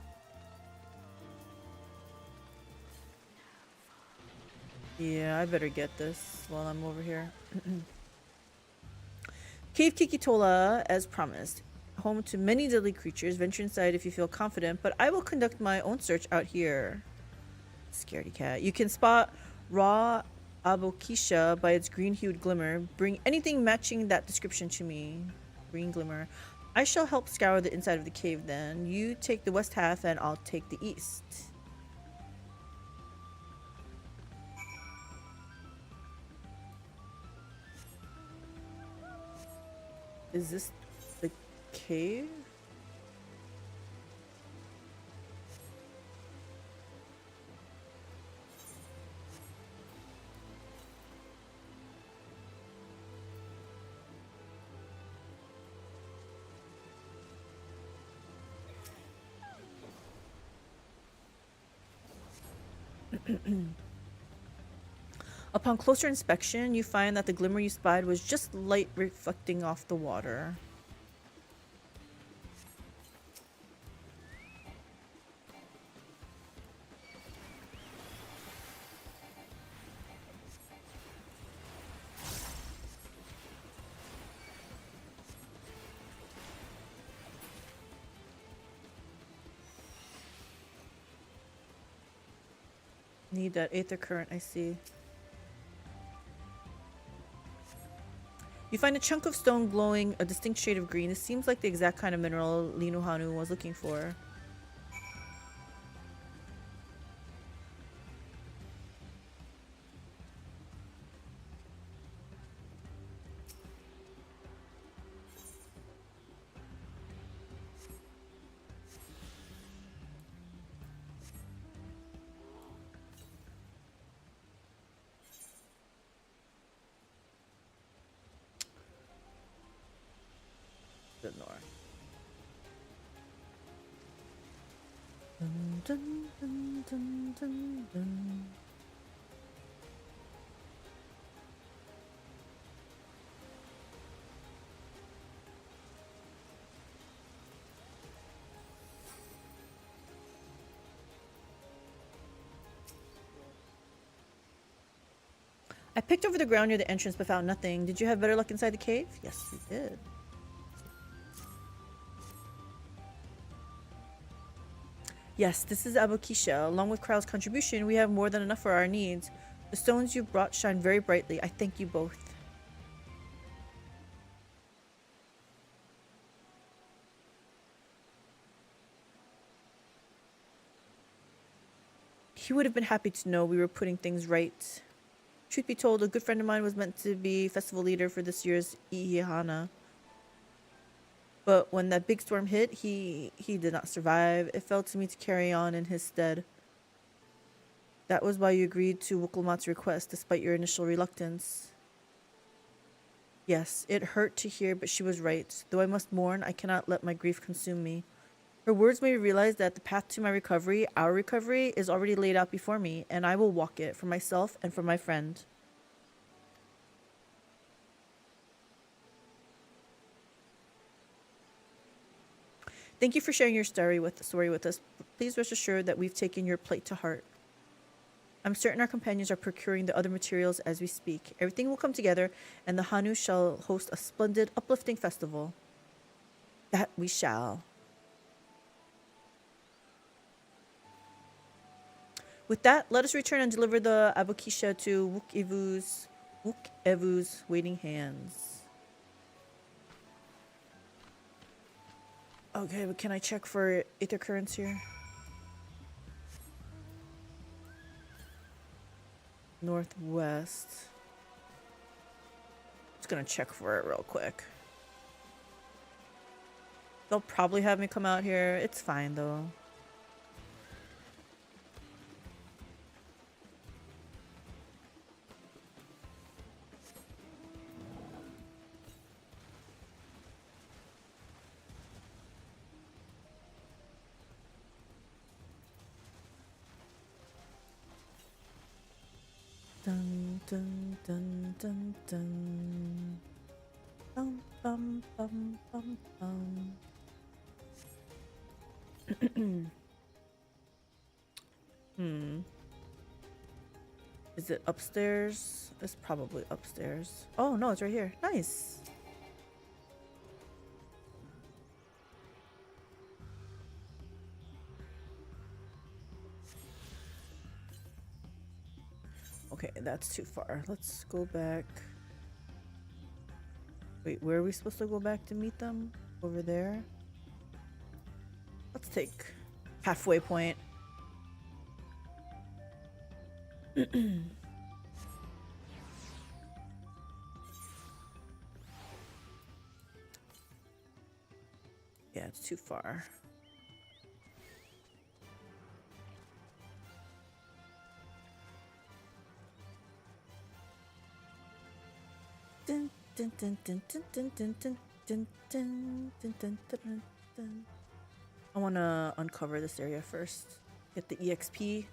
Yeah, I better get this while I'm over here. Cave Kikitola, as promised. Home to many deadly creatures. Venture inside if you feel confident, but I will conduct my own search out here. Scaredy cat. You can spot raw Abokisha by its green-hued glimmer. Bring anything matching that description to me. Green glimmer. I shall help scour the inside of the cave then. You take the west half and I'll take the east. Is this the cave? Upon closer inspection, you find that the glimmer you spied was just light reflecting off the water. Need that aether current, I see. You find a chunk of stone glowing a distinct shade of green. This seems like the exact kind of mineral Linuhanu was looking for. The north. Dun, dun, dun, dun, dun, dun. I picked over the ground near the entrance but found nothing. Did you have better luck inside the cave? Yes, we did. Yes, this is Abokisha. Along with Krau's contribution, we have more than enough for our needs. The stones you brought shine very brightly. I thank you both. He would have been happy to know we were putting things right. Truth be told, a good friend of mine was meant to be festival leader for this year's Ihihana. But when that big storm hit, he did not survive. It fell to me to carry on in his stead. That was why you agreed to Wukulmat's request, despite your initial reluctance. Yes, it hurt to hear, but she was right. Though I must mourn, I cannot let my grief consume me. Her words made me realize that the path to my recovery, our recovery, is already laid out before me, and I will walk it for myself and for my friend. Thank you for sharing your story with us. Please rest assured that we've taken your plight to heart. I'm certain our companions are procuring the other materials as we speak. Everything will come together, and the Hanu shall host a splendid, uplifting festival. That we shall. With that, let us return and deliver the Abokisha to Wuk-Evu's waiting hands. Okay, but can I check for ether currents here? Northwest. Just gonna check for it real quick. They'll probably have me come out here. It's fine though. Dun dun dun dun dun. Bum bum bum bum bum. Is it upstairs? It's probably upstairs. Oh no, it's right here. Nice. Okay, that's too far. Let's go back. Wait, where are we supposed to go back to meet them? Over there? Let's take halfway point. Yeah, it's too far. Dun, dun, dun, dun, dun, dun, dun, dun, dun, dun, dun, dun, dun, dun. I want to uncover this area first. Get the EXP.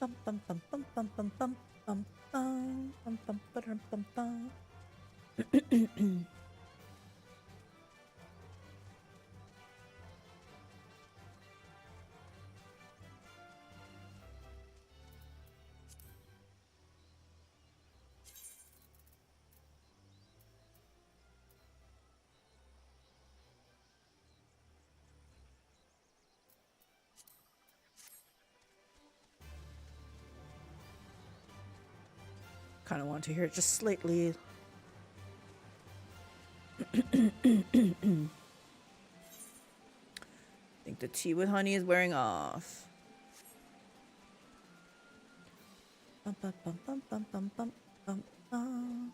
Bum bum bum bum bum bum bum bum bum bum bum bum bum bum. Kind of want to hear it just slightly. I think the tea with honey is wearing off. Bum, bum, bum, bum, bum, bum, bum, bum, bum.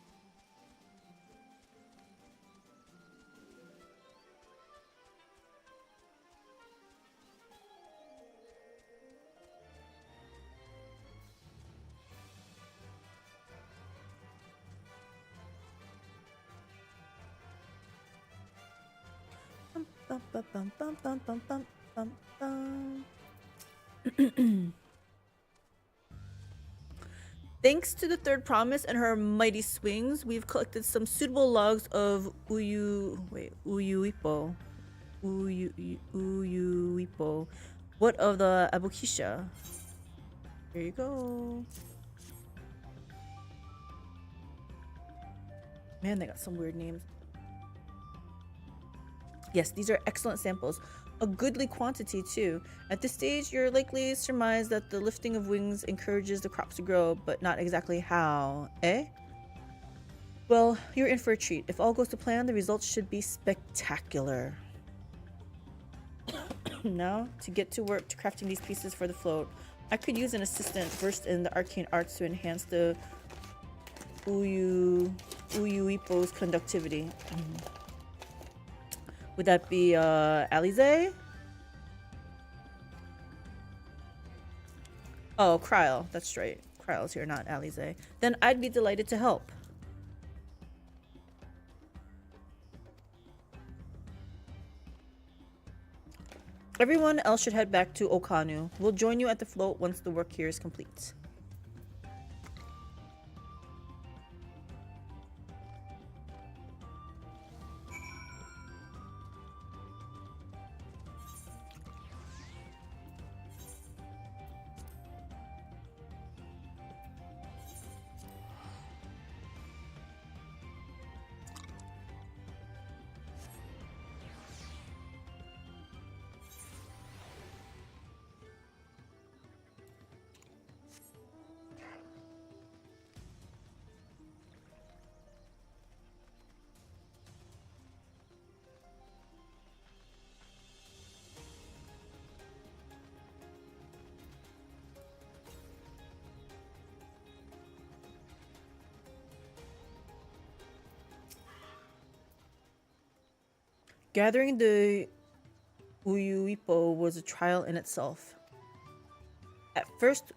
Bum, bum, bum, bum, bum, bum, bum, bum, bum. Thanks to the third promise and her mighty swings, we've collected some suitable logs of Uyuipo. Uyuipo. What of the Abokisha? There you go. Man, they got some weird names. Yes, these are excellent samples. A goodly quantity, too. At this stage, you're likely to surmise that the lifting of wings encourages the crops to grow, but not exactly how, eh? Well, you're in for a treat. If all goes to plan, the results should be spectacular. Now, to get to work to crafting these pieces for the float. I could use an assistant versed in the arcane arts to enhance the Uyuipo's conductivity. Would that be Alize? Oh, Kryl. That's right. Kryl's here, not Alize. Then I'd be delighted to help. Everyone else should head back to Okanu. We'll join you at the float once the work here is complete. Gathering the Uyuipo was a trial in itself. At first,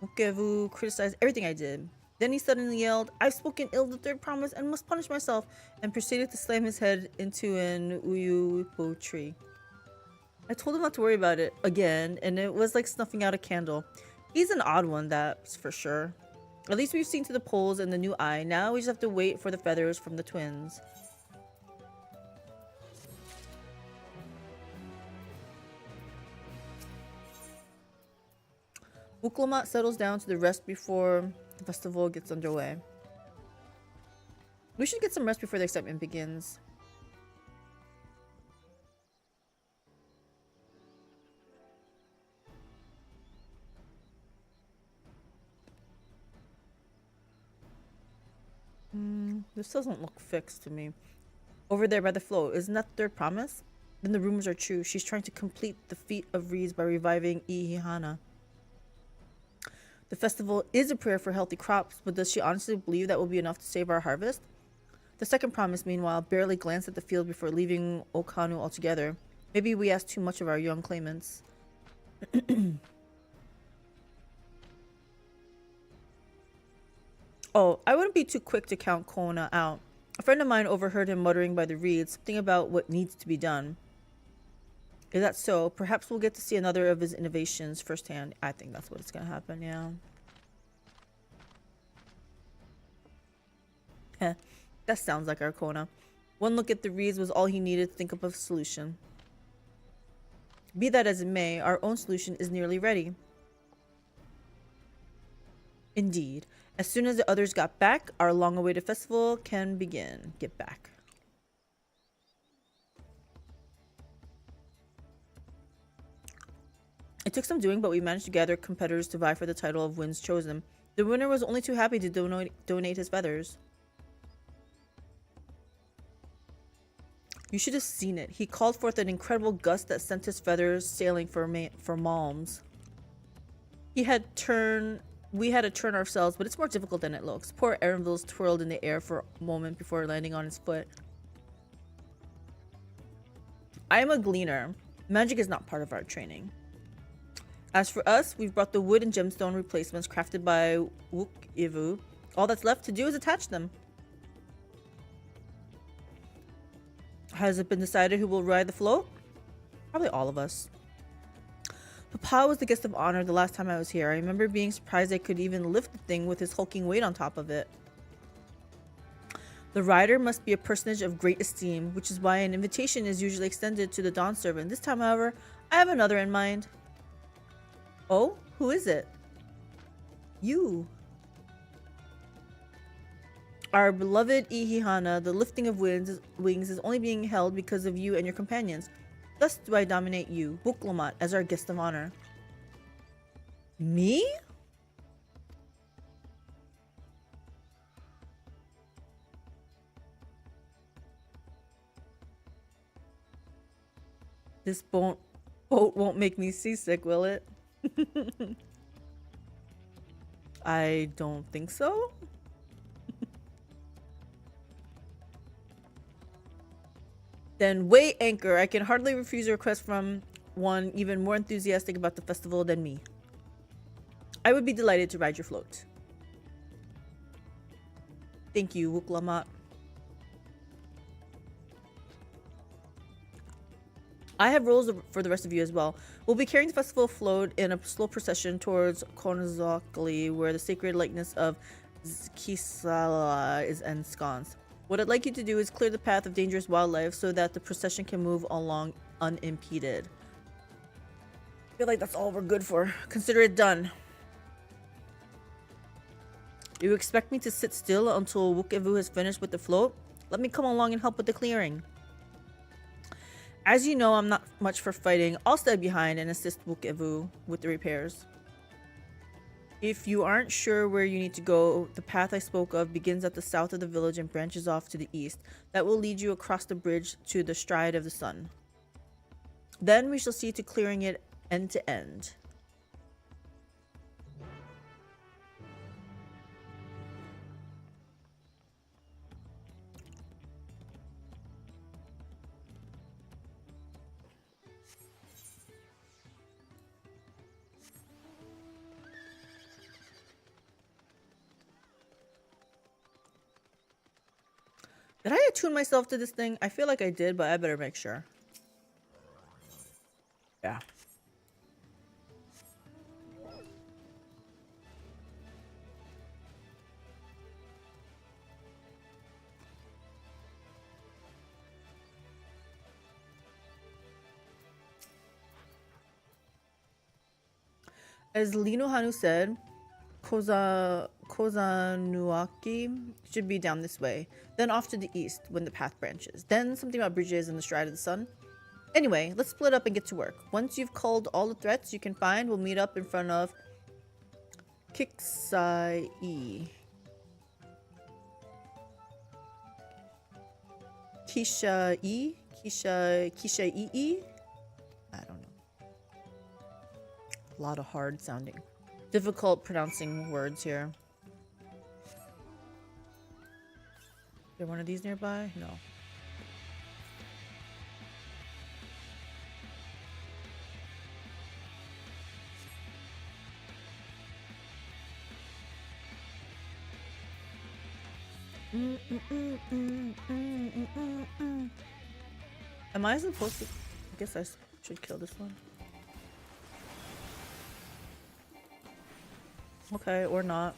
Ukevu criticized everything I did. Then he suddenly yelled, "I've spoken ill of the third promise and must punish myself," and proceeded to slam his head into an Uyuipo tree. I told him not to worry about it again, and it was like snuffing out a candle. He's an odd one, that's for sure. At least we've seen to the poles and the new eye. Now we just have to wait for the feathers from the twins. Uklamat settles down to the rest before the festival gets underway. We should get some rest before the excitement begins. This doesn't look fixed to me. Over there by the flow, isn't that the third promise? Then the rumors are true. She's trying to complete the feat of reeds by reviving Ihihana. The festival is a prayer for healthy crops, but does she honestly believe that will be enough to save our harvest? The second promise, meanwhile, barely glanced at the field before leaving Okanu altogether. Maybe we asked too much of our young claimants. Oh, I wouldn't be too quick to count Kona out. A friend of mine overheard him muttering by the reeds, something about what needs to be done. Is that so? Perhaps we'll get to see another of his innovations firsthand. I think that's what's gonna happen, yeah. That sounds like Arcona. One look at the reeds was all he needed to think up of a solution. Be that as it may, our own solution is nearly ready. Indeed. As soon as the others got back, our long-awaited festival can begin. Get back. It took some doing, but we managed to gather competitors to vie for the title of Winds Chosen. The winner was only too happy to donate his feathers. You should have seen it. He called forth an incredible gust that sent his feathers sailing for Malms. We had to turn ourselves, but it's more difficult than it looks. Poor Erenville's twirled in the air for a moment before landing on his foot. I am a gleaner. Magic is not part of our training. As for us, we've brought the wood and gemstone replacements crafted by Wook Ivu. All that's left to do is attach them. Has it been decided who will ride the float? Probably all of us. Papa was the guest of honor the last time I was here. I remember being surprised I could even lift the thing with his hulking weight on top of it. The rider must be a personage of great esteem, which is why an invitation is usually extended to the Dawn servant. This time, however, I have another in mind. Oh, who is it? You. Our beloved Ihihana, the lifting of wings is only being held because of you and your companions. Thus do I dominate you, Buklamat, as our guest of honor. Me? This boat won't make me seasick, will it? I don't think so. Then weigh anchor. I can hardly refuse a request from one even more enthusiastic about the festival than me. I would be delighted to ride your float. Thank you, Wuklamat. I have rules for the rest of you as well. We'll be carrying the festival float in a slow procession towards Konozokli, where the sacred likeness of Kisala is ensconced. What I'd like you to do is clear the path of dangerous wildlife so that the procession can move along unimpeded. I feel like that's all we're good for. Consider it done. You expect me to sit still until Wukevu has finished with the float? Let me come along and help with the clearing. As you know, I'm not much for fighting. I'll stay behind and assist Wukevu with the repairs. If you aren't sure where you need to go, the path I spoke of begins at the south of the village and branches off to the east. That will lead you across the bridge to the Stride of the Sun. Then we shall see to clearing it end to end. Did I attune myself to this thing? I feel like I did, but I better make sure. Yeah. As Lino Hanu said, Kozanuaki should be down this way, then off to the east when the path branches. Then something about bridges and the Stride of the Sun. Anyway, let's split up and get to work. Once you've culled all the threats you can find, we'll meet up in front of Kixai. Kisha-ii? I don't know. A lot of hard sounding. Difficult pronouncing words here. Is there one of these nearby? No. Am I supposed to? I guess I should kill this one. Okay, or not.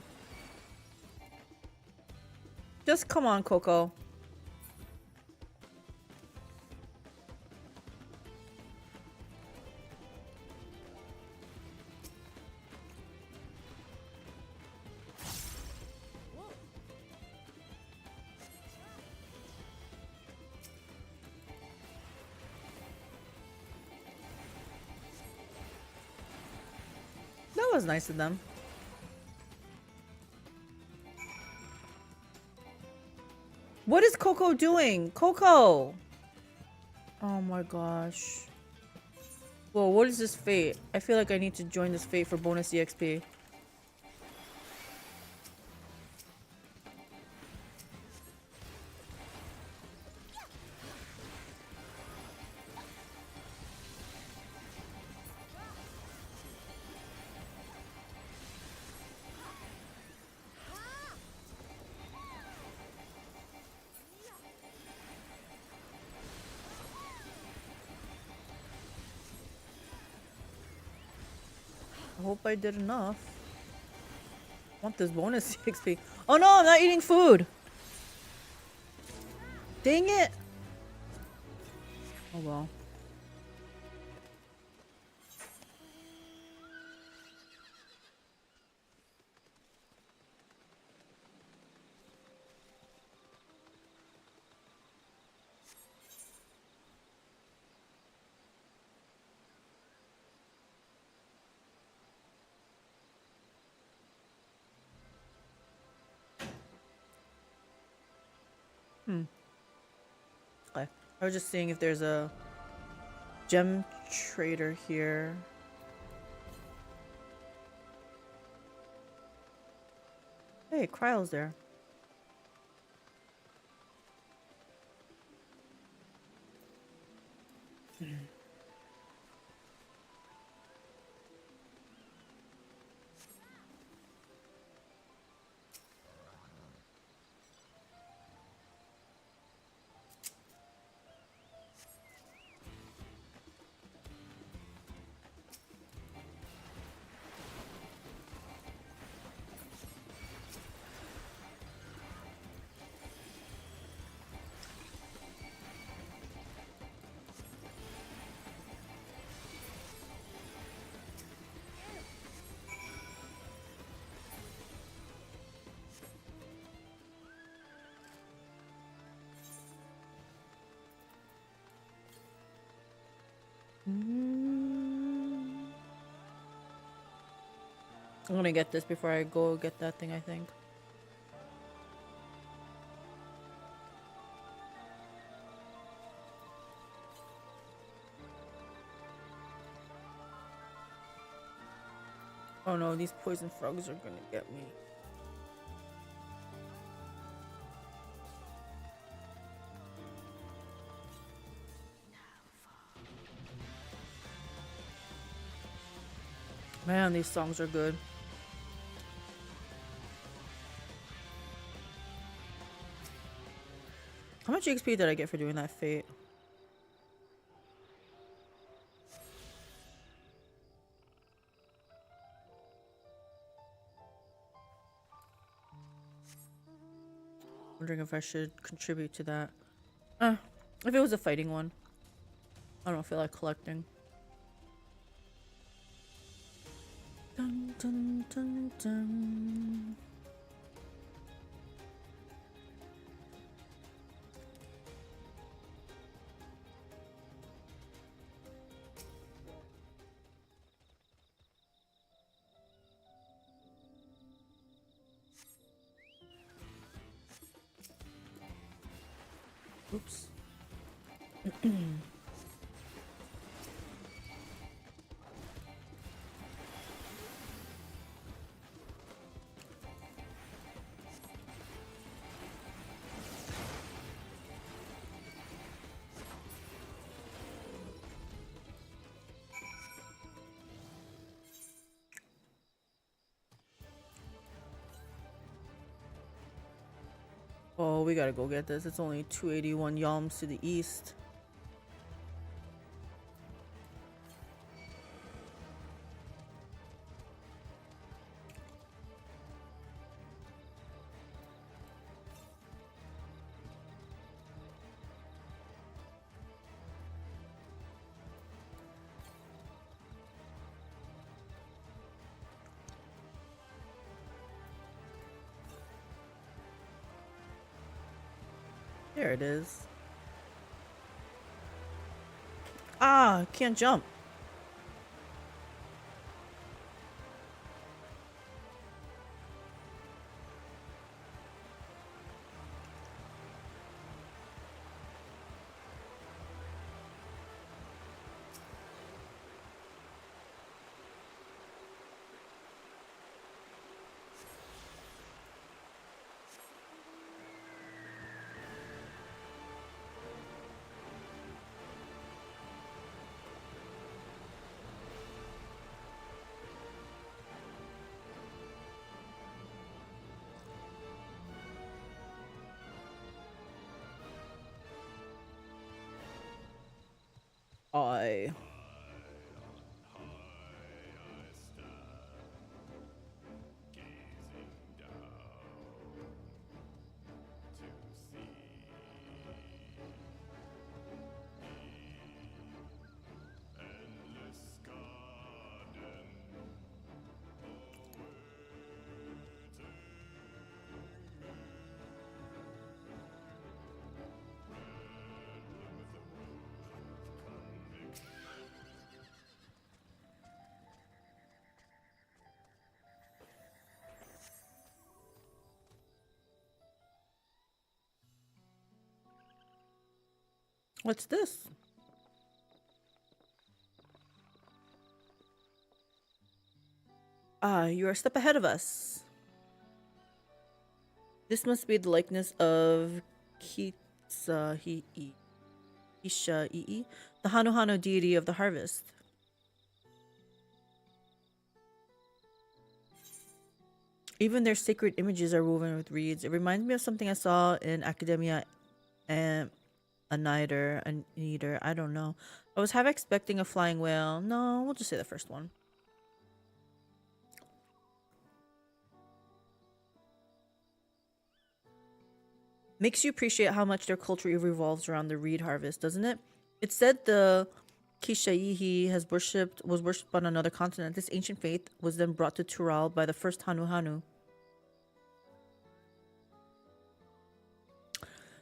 Just come on, Coco. That was nice of them. What is Coco doing? Coco! Oh my gosh. Whoa, what is this fate? I feel like I need to join this fate for bonus EXP. I hope I did enough. I want this bonus XP. Oh no, I'm not eating food! Dang it! Oh well. Okay. I was just seeing if there's a gem trader here. Hey, Kryle's there. I'm gonna get this before I go get that thing, I think. Oh no, these poison frogs are gonna get me. Man, these songs are good. How much XP did I get for doing that fate? Wondering if I should contribute to that. If it was a fighting one. I don't feel like collecting. Dun, dun, dun, dun. Oops. Oh, we gotta go get this. It's only 281 yalms to the east. There it is. Ah, can't jump. I. What's this? Ah, you are a step ahead of us. This must be the likeness of Kisha-ii, the Hanu deity of the harvest. Even their sacred images are woven with reeds. It reminds me of something I saw in Academia and Aniter, I don't know. I was half expecting a flying whale. No, we'll just say the first one. Makes you appreciate how much their culture revolves around the reed harvest, doesn't it? It said the Kishaihi was worshipped on another continent. This ancient faith was then brought to Tural by the first Hanu.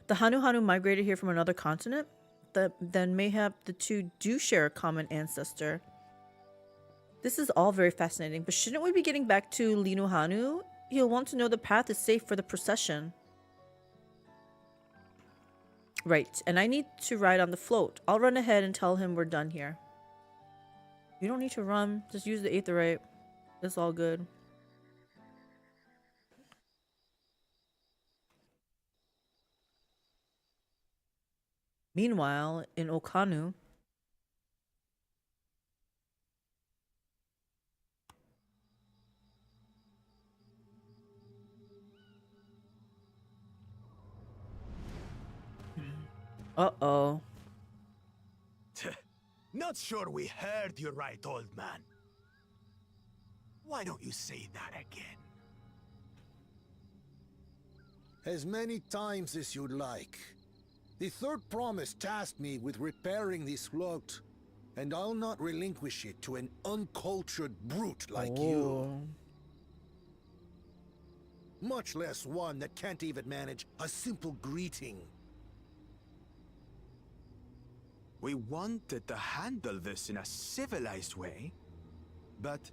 The Hanu migrated here from another continent? Then mayhap the two do share a common ancestor. This is all very fascinating, but shouldn't we be getting back to Linuhanu? He'll want to know the path is safe for the procession. Right, and I need to ride on the float. I'll run ahead and tell him we're done here. You don't need to run. Just use the aetherite. It's all good. Meanwhile, in Okanu... Uh-oh. Not sure we heard you right, old man. Why don't you say that again? As many times as you'd like. The third promise tasked me with repairing this float, and I'll not relinquish it to an uncultured brute like you. Much less one that can't even manage a simple greeting. We wanted to handle this in a civilized way, but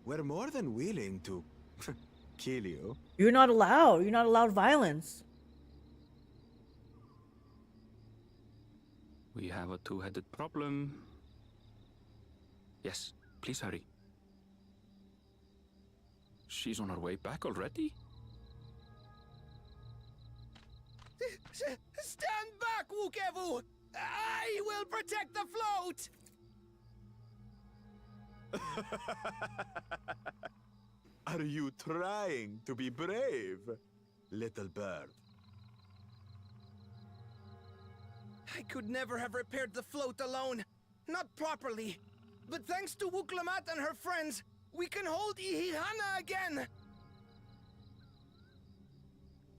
we're more than willing to kill you. You're not allowed. You're not allowed violence. We have a two-headed problem. Yes, please hurry. She's on her way back already? Stand back, Wukevu! I will protect the float! Are you trying to be brave, little bird? I could never have repaired the float alone. Not properly. But thanks to Wuklamat and her friends, we can hold Ihihana again!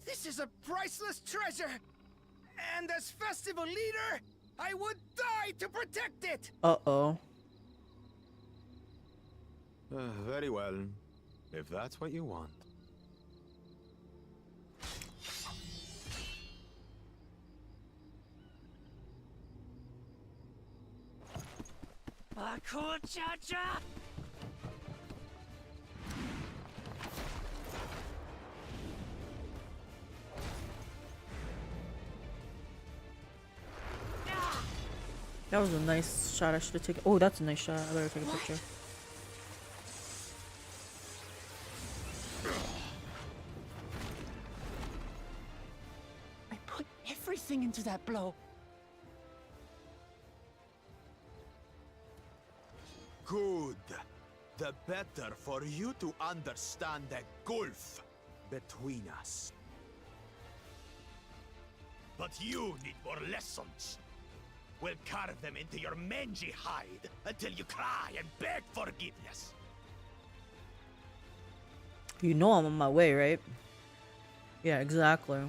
This is a priceless treasure! And as festival leader, I would die to protect it! Uh-oh. Very well, if that's what you want. Cha-cha! That was a nice shot. I should have taken. Oh, that's a nice shot. I better take a picture. I put everything into that blow. Good. The better for you to understand the gulf between us. But you need more lessons. We'll carve them into your mangy hide until you cry and beg forgiveness. You know I'm on my way, right? Yeah, exactly.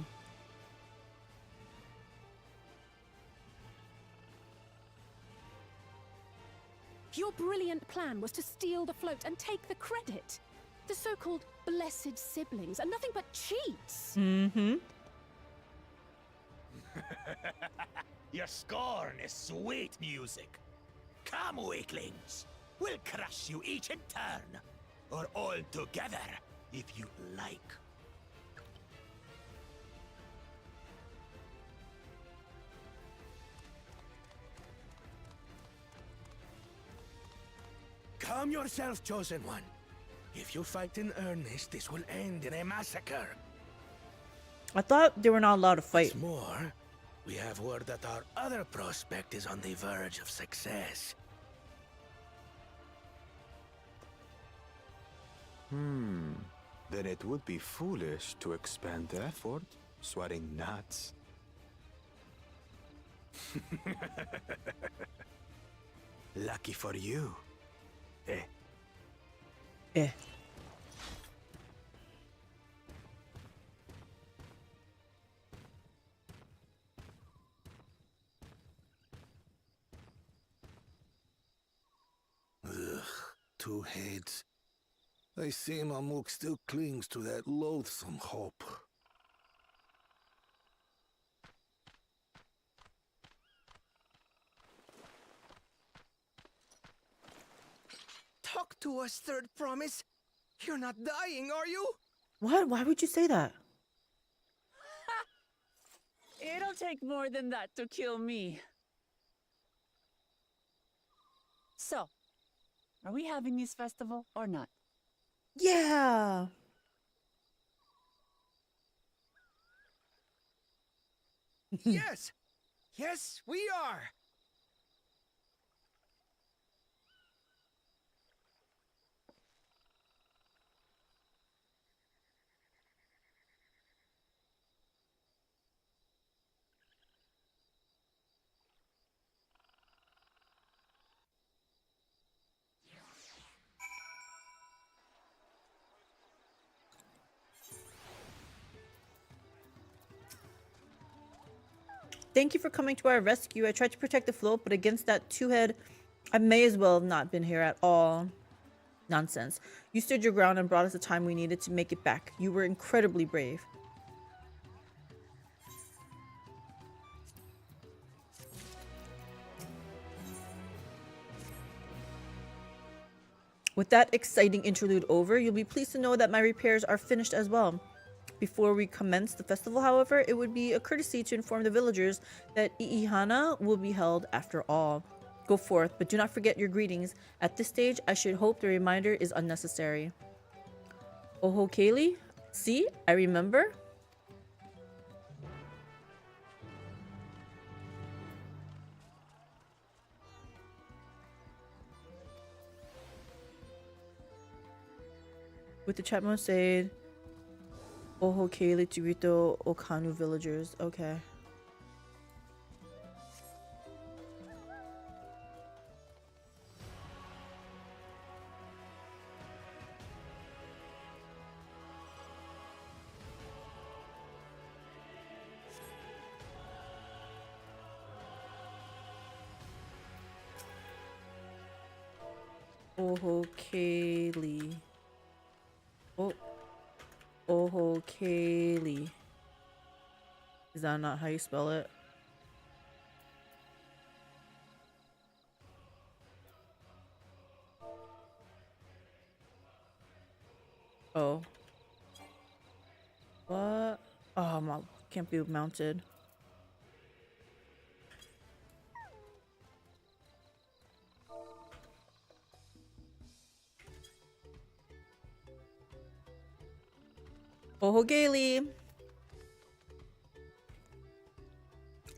Your brilliant plan was to steal the float and take the credit. The so-called blessed siblings are nothing but cheats. Mm-hmm. Your scorn is sweet music. Come, weaklings. We'll crush you each in turn. Or all together, if you like. Calm yourself, Chosen One. If you fight in earnest, this will end in a massacre. I thought they were not allowed to fight. What's more, we have word that our other prospect is on the verge of success. Then it would be foolish to expand the effort, sweating gnats. Lucky for you. Eh. Eh. Ugh, two heads. I see Mamuk still clings to that loathsome hope. Talk to us, Third Promise. You're not dying, are you? What? Why would you say that? It'll take more than that to kill me. So, are we having this festival or not? Yeah. Yes! Yes, we are! Thank you for coming to our rescue. I tried to protect the float, but against that two-head, I may as well have not been here at all. Nonsense. You stood your ground and brought us the time we needed to make it back. You were incredibly brave. With that exciting interlude over, you'll be pleased to know that my repairs are finished as well. Before we commence the festival, however, it would be a courtesy to inform the villagers that I'ihana will be held after all. Go forth, but do not forget your greetings. At this stage, I should hope the reminder is unnecessary. AlteredCalyx? See, I remember. With the Chatmon said, AlteredCalyx to greet the Okanu villagers. Okay. AlteredCalyx. Oh. AlteredCalyx. Is that not how you spell it? Oh. What? Oh, my can't be mounted. AlteredCalyx.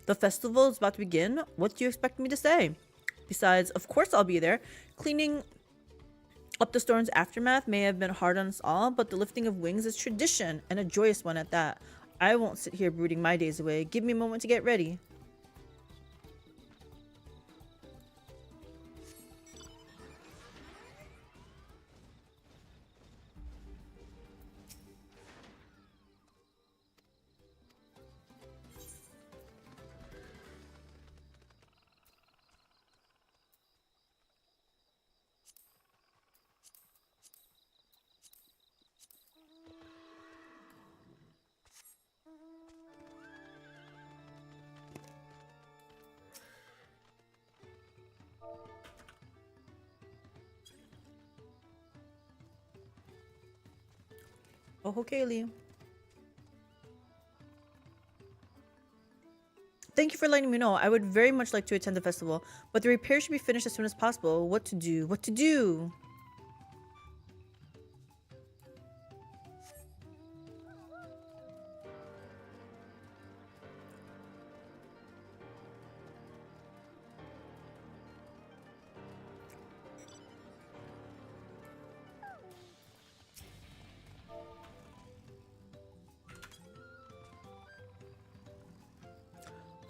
The festival is about to begin. What do you expect me to say? Besides, of course I'll be there. Cleaning up the storm's aftermath may have been hard on us all, but the lifting of wings is tradition, and a joyous one at that. I won't sit here brooding my days away. Give me a moment to get ready. AlteredCalyx. Thank you for letting me know. I would very much like to attend the festival, but the repair should be finished as soon as possible. What to do? What to do?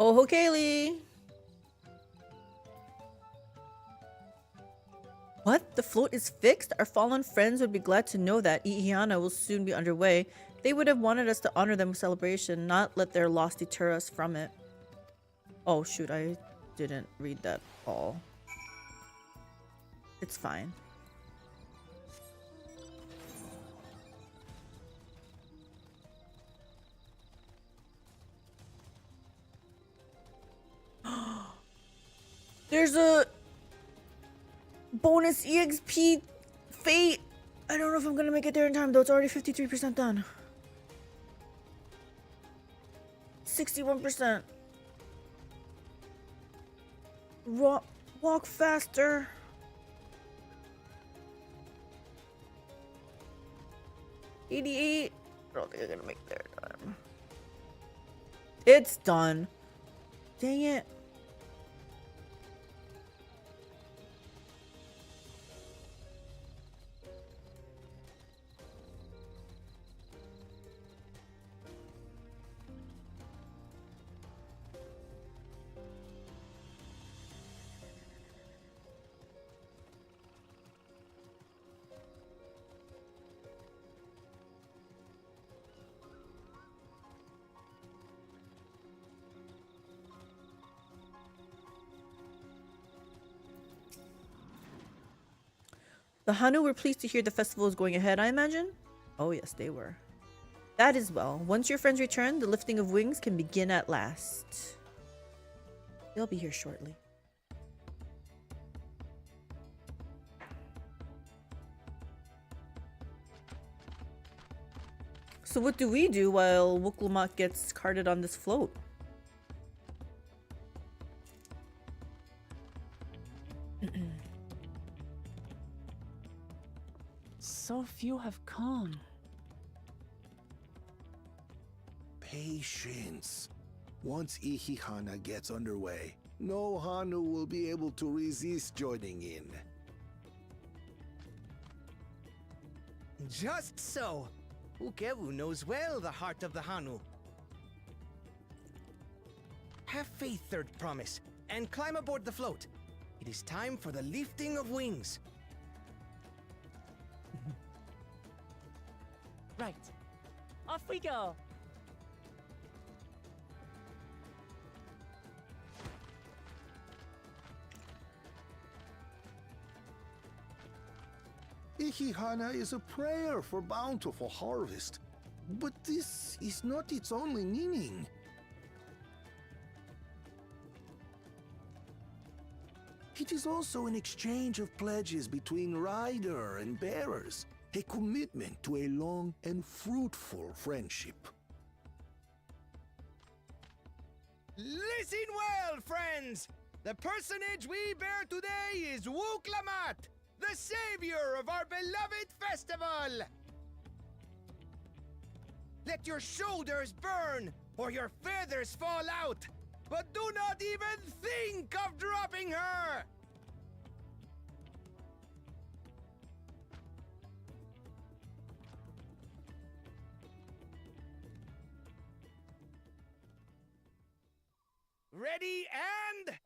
Oh, Kaylee. What? The float is fixed? Our fallen friends would be glad to know that Ihiana will soon be underway. They would have wanted us to honor them with celebration, not let their loss deter us from it. Oh shoot, I didn't read that all. It's fine. There's a bonus EXP fate. I don't know if I'm gonna make it there in time though. It's already 53% done. 61%. Walk faster. $88. I don't think I'm gonna make it there in time. It's done. Dang it. The Hanu were pleased to hear the festival is going ahead, I imagine? Oh yes, they were. That is well. Once your friends return, the lifting of wings can begin at last. They'll be here shortly. So what do we do while Wuklumat gets carted on this float? So few have come. Patience. Once Ihihana gets underway, no Hanu will be able to resist joining in. Just so. Ukewu knows well the heart of the Hanu. Have faith, Third Promise, and climb aboard the float. It is time for the lifting of wings. Right. Off we go. Ihihana is a prayer for bountiful harvest, but this is not its only meaning. It is also an exchange of pledges between rider and bearers, a commitment to a long and fruitful friendship. Listen well, friends! The personage we bear today is Wuklumat, the savior of our beloved festival! Let your shoulders burn, or your feathers fall out, but do not even think of dropping her! Ready and...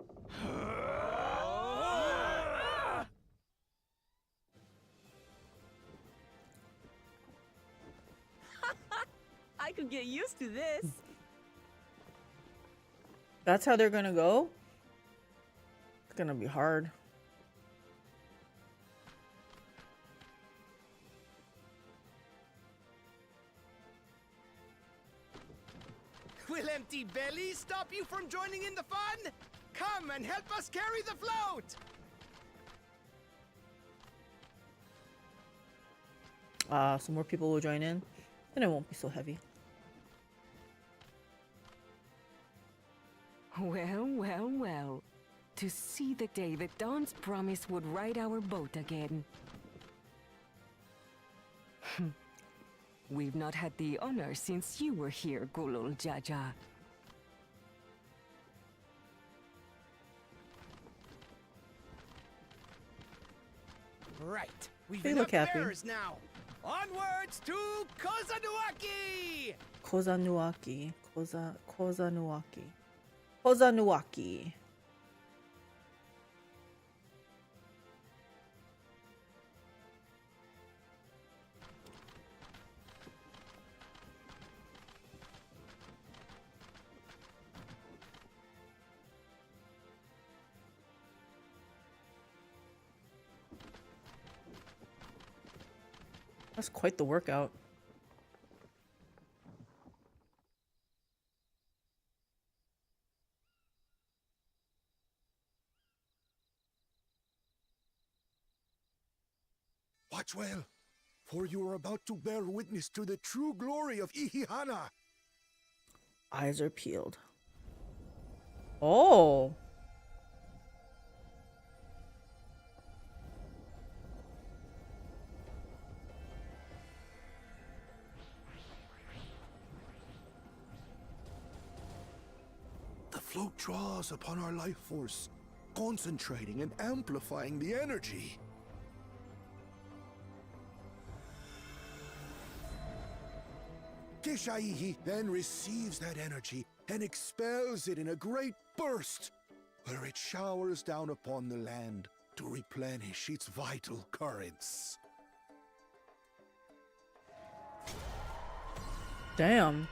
I could get used to this. That's how they're gonna go? It's gonna be hard. Will empty bellies stop you from joining in the fun? Come and help us carry the float! So more people will join in, then it won't be so heavy. Well, well, well. To see the day that Dawn's promise would ride our boat again. We've not had the honor since you were here, Gulul Jaja. Right. We've They look enough happy. bearers now. Onwards to Kozanuaki! Kozanuaki. Kozanuaki. Hozanuaki. That's quite the workout. Watch well, for you are about to bear witness to the true glory of Ihihana. Eyes are peeled. Oh. The float draws upon our life force, concentrating and amplifying the energy. Kishaihi then receives that energy and expels it in a great burst, where it showers down upon the land to replenish its vital currents. Damn.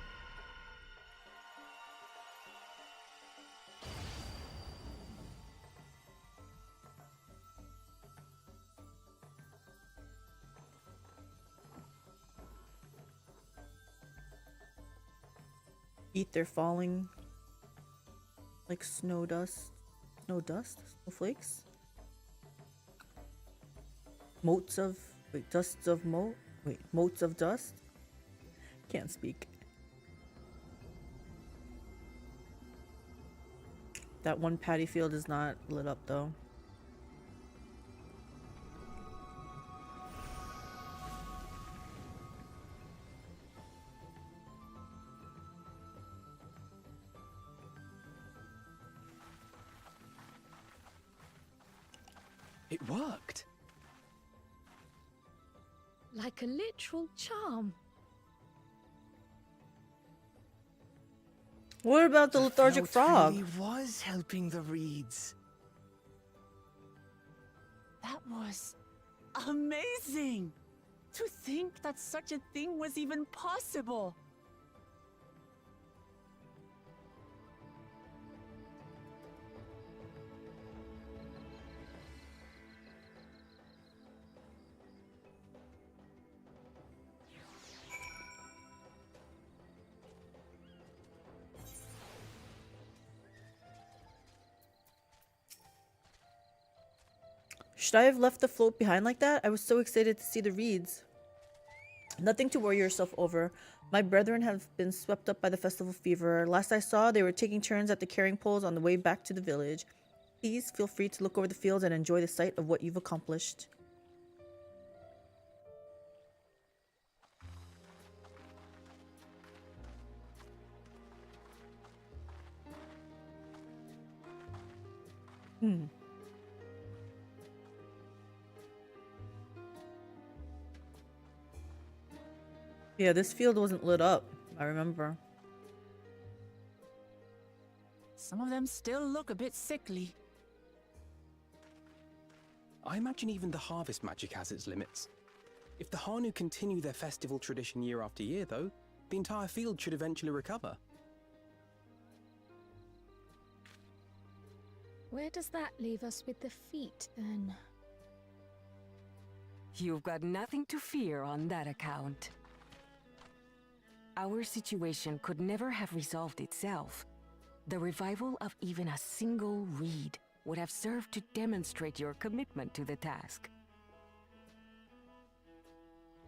Ether falling like snow dust. Snow dust? Snowflakes? Motes of... Wait, dusts of mote? Wait, motes of dust? Can't speak. That one paddy field is not lit up though. It worked. Like a literal charm. What about the lethargic frog? Really was helping the reeds. That was amazing! To think that such a thing was even possible! Should I have left the float behind like that? I was so excited to see the reeds. Nothing to worry yourself over. My brethren have been swept up by the festival fever. Last I saw, they were taking turns at the carrying poles on the way back to the village. Please feel free to look over the fields and enjoy the sight of what you've accomplished. Yeah, this field wasn't lit up. I remember. Some of them still look a bit sickly. I imagine even the harvest magic has its limits. If the Hanu continue their festival tradition year after year, though, the entire field should eventually recover. Where does that leave us with the feet, then? You've got nothing to fear on that account. Our situation could never have resolved itself. The revival of even a single reed would have served to demonstrate your commitment to the task.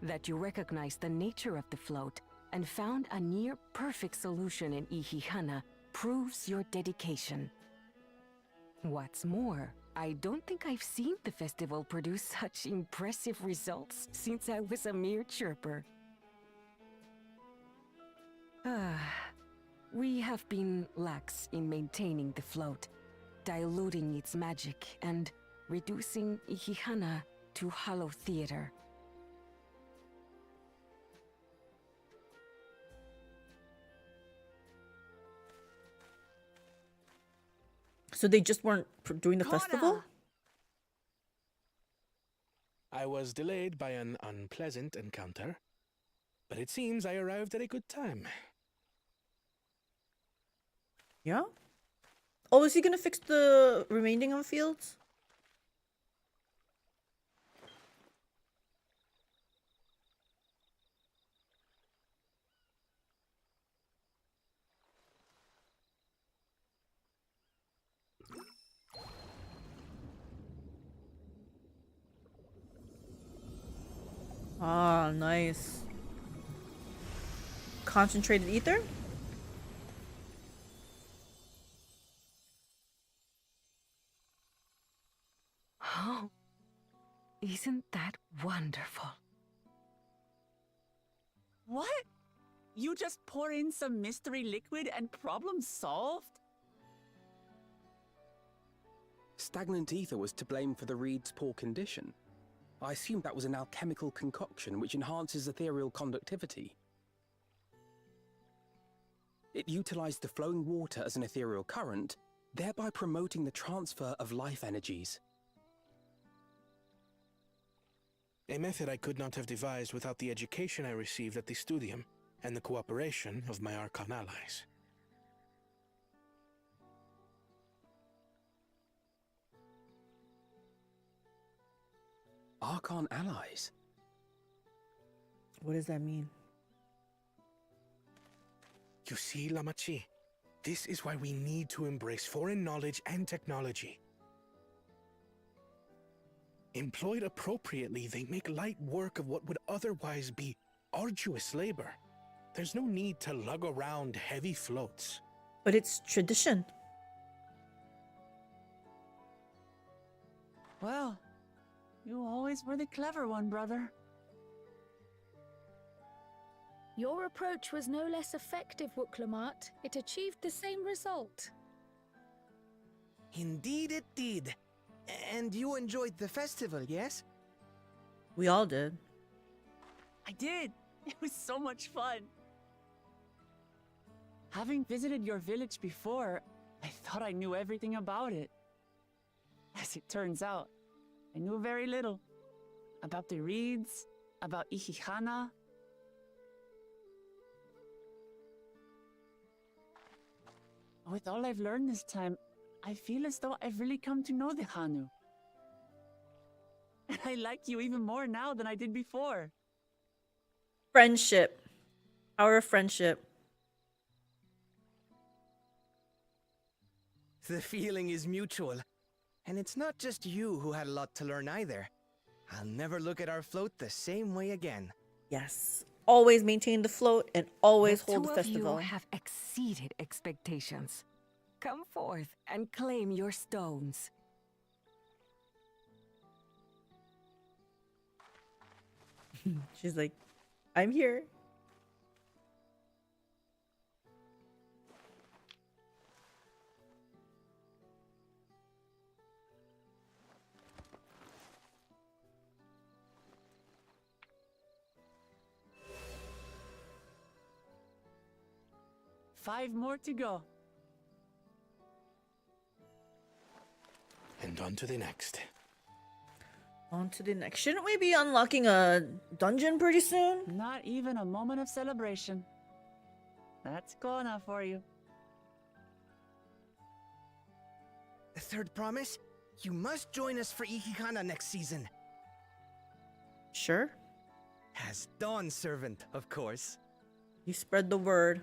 That you recognize the nature of the float and found a near-perfect solution in Ihihana proves your dedication. What's more, I don't think I've seen the festival produce such impressive results since I was a mere chirper. We have been lax in maintaining the float, diluting its magic and reducing Ihihana to hollow theater. So they just weren't doing the festival? I was delayed by an unpleasant encounter, but it seems I arrived at a good time. Yeah? Oh, is he gonna fix the remaining on fields? Ah, nice. Concentrated ether? Oh, isn't that wonderful? What? You just pour in some mystery liquid and problem solved? Stagnant ether was to blame for the reed's poor condition. I assumed that was an alchemical concoction which enhances ethereal conductivity. It utilized the flowing water as an ethereal current, thereby promoting the transfer of life energies. A method I could not have devised without the education I received at the studium and the cooperation of my Archon allies. Archon allies? What does that mean? You see, Lamachi, this is why we need to embrace foreign knowledge and technology. Employed appropriately, they make light work of what would otherwise be arduous labor. There's no need to lug around heavy floats. But it's tradition. Well, you always were the clever one, brother. Your approach was no less effective, Wuklamat. It achieved the same result. Indeed it did. And you enjoyed the festival, yes? We all did. I did. It was so much fun. Having visited your village before, I thought I knew everything about it. As it turns out, I knew very little. About the reeds, about Ihihana. With all I've learned this time, I feel as though I've really come to know the Hanu. And I like you even more now than I did before. Friendship. Power of friendship. The feeling is mutual. And it's not just you who had a lot to learn either. I'll never look at our float the same way again. Yes. Always maintain the float and always The hold two the of festival. you have exceeded expectations. Come forth and claim your stones. She's like, I'm here. Five more to go. And on to the next. On to the next. Shouldn't we be unlocking a dungeon pretty soon? Not even a moment of celebration. That's Kona for you. The third promise? You must join us for Ihihana next season. Sure. As Dawn servant, of course. You spread the word.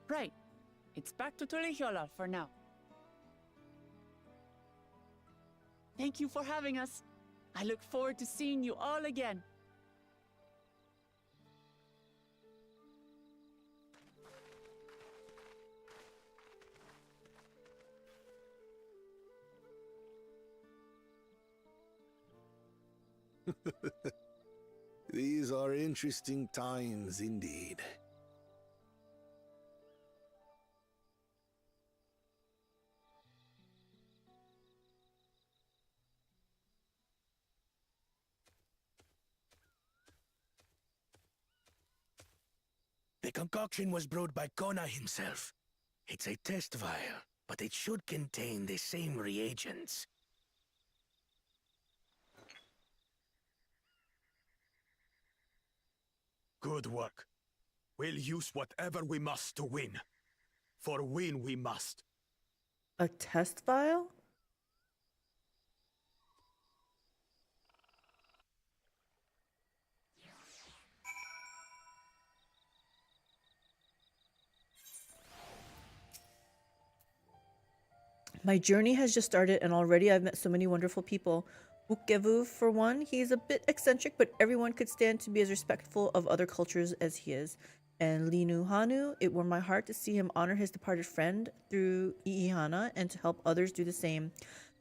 Right. It's back to Tulihiola for now. Thank you for having us. I look forward to seeing you all again. These are interesting times indeed. The concoction was brewed by Kona himself. It's a test vial, but it should contain the same reagents. Good work. We'll use whatever we must to win. For win we must. A test vial? My journey has just started and already I've met so many wonderful people. Ukkevu, for one, he's a bit eccentric, but everyone could stand to be as respectful of other cultures as he is. And Linu Hanu, it warmed my heart to see him honor his departed friend through Iihana and to help others do the same.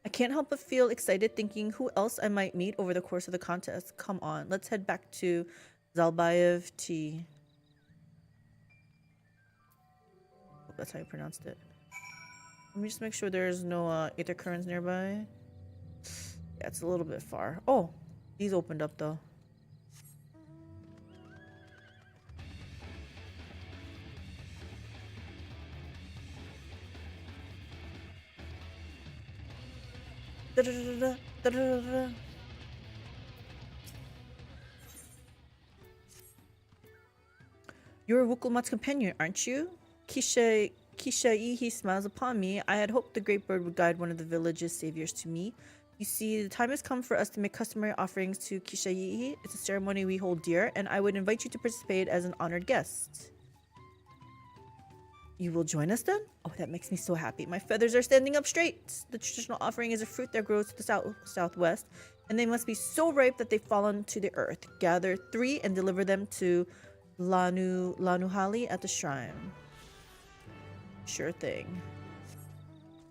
I can't help but feel excited thinking who else I might meet over the course of the contest. Come on, let's head back to Zalbayev T. Hope that's how you pronounced it. Let me just make sure there's no ether currents nearby. Yeah, it's a little bit far. Oh, these opened up though. Da-da-da-da, da-da-da-da. You're Wukulmat's companion, aren't you? Kishaihi smiles upon me. I had hoped the great bird would guide one of the village's saviors to me. You see, the time has come for us to make customary offerings to Kishaihi. It's a ceremony we hold dear, and I would invite you to participate as an honored guest. You will join us then? Oh, that makes me so happy. My feathers are standing up straight. The traditional offering is a fruit that grows to the southwest, and they must be so ripe that they've fallen to the earth. Gather 3 and deliver them to Lanuhali at the shrine. Sure thing.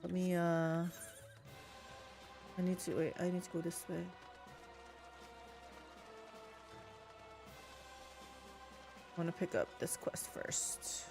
Let me, I need to go this way. I want to pick up this quest first.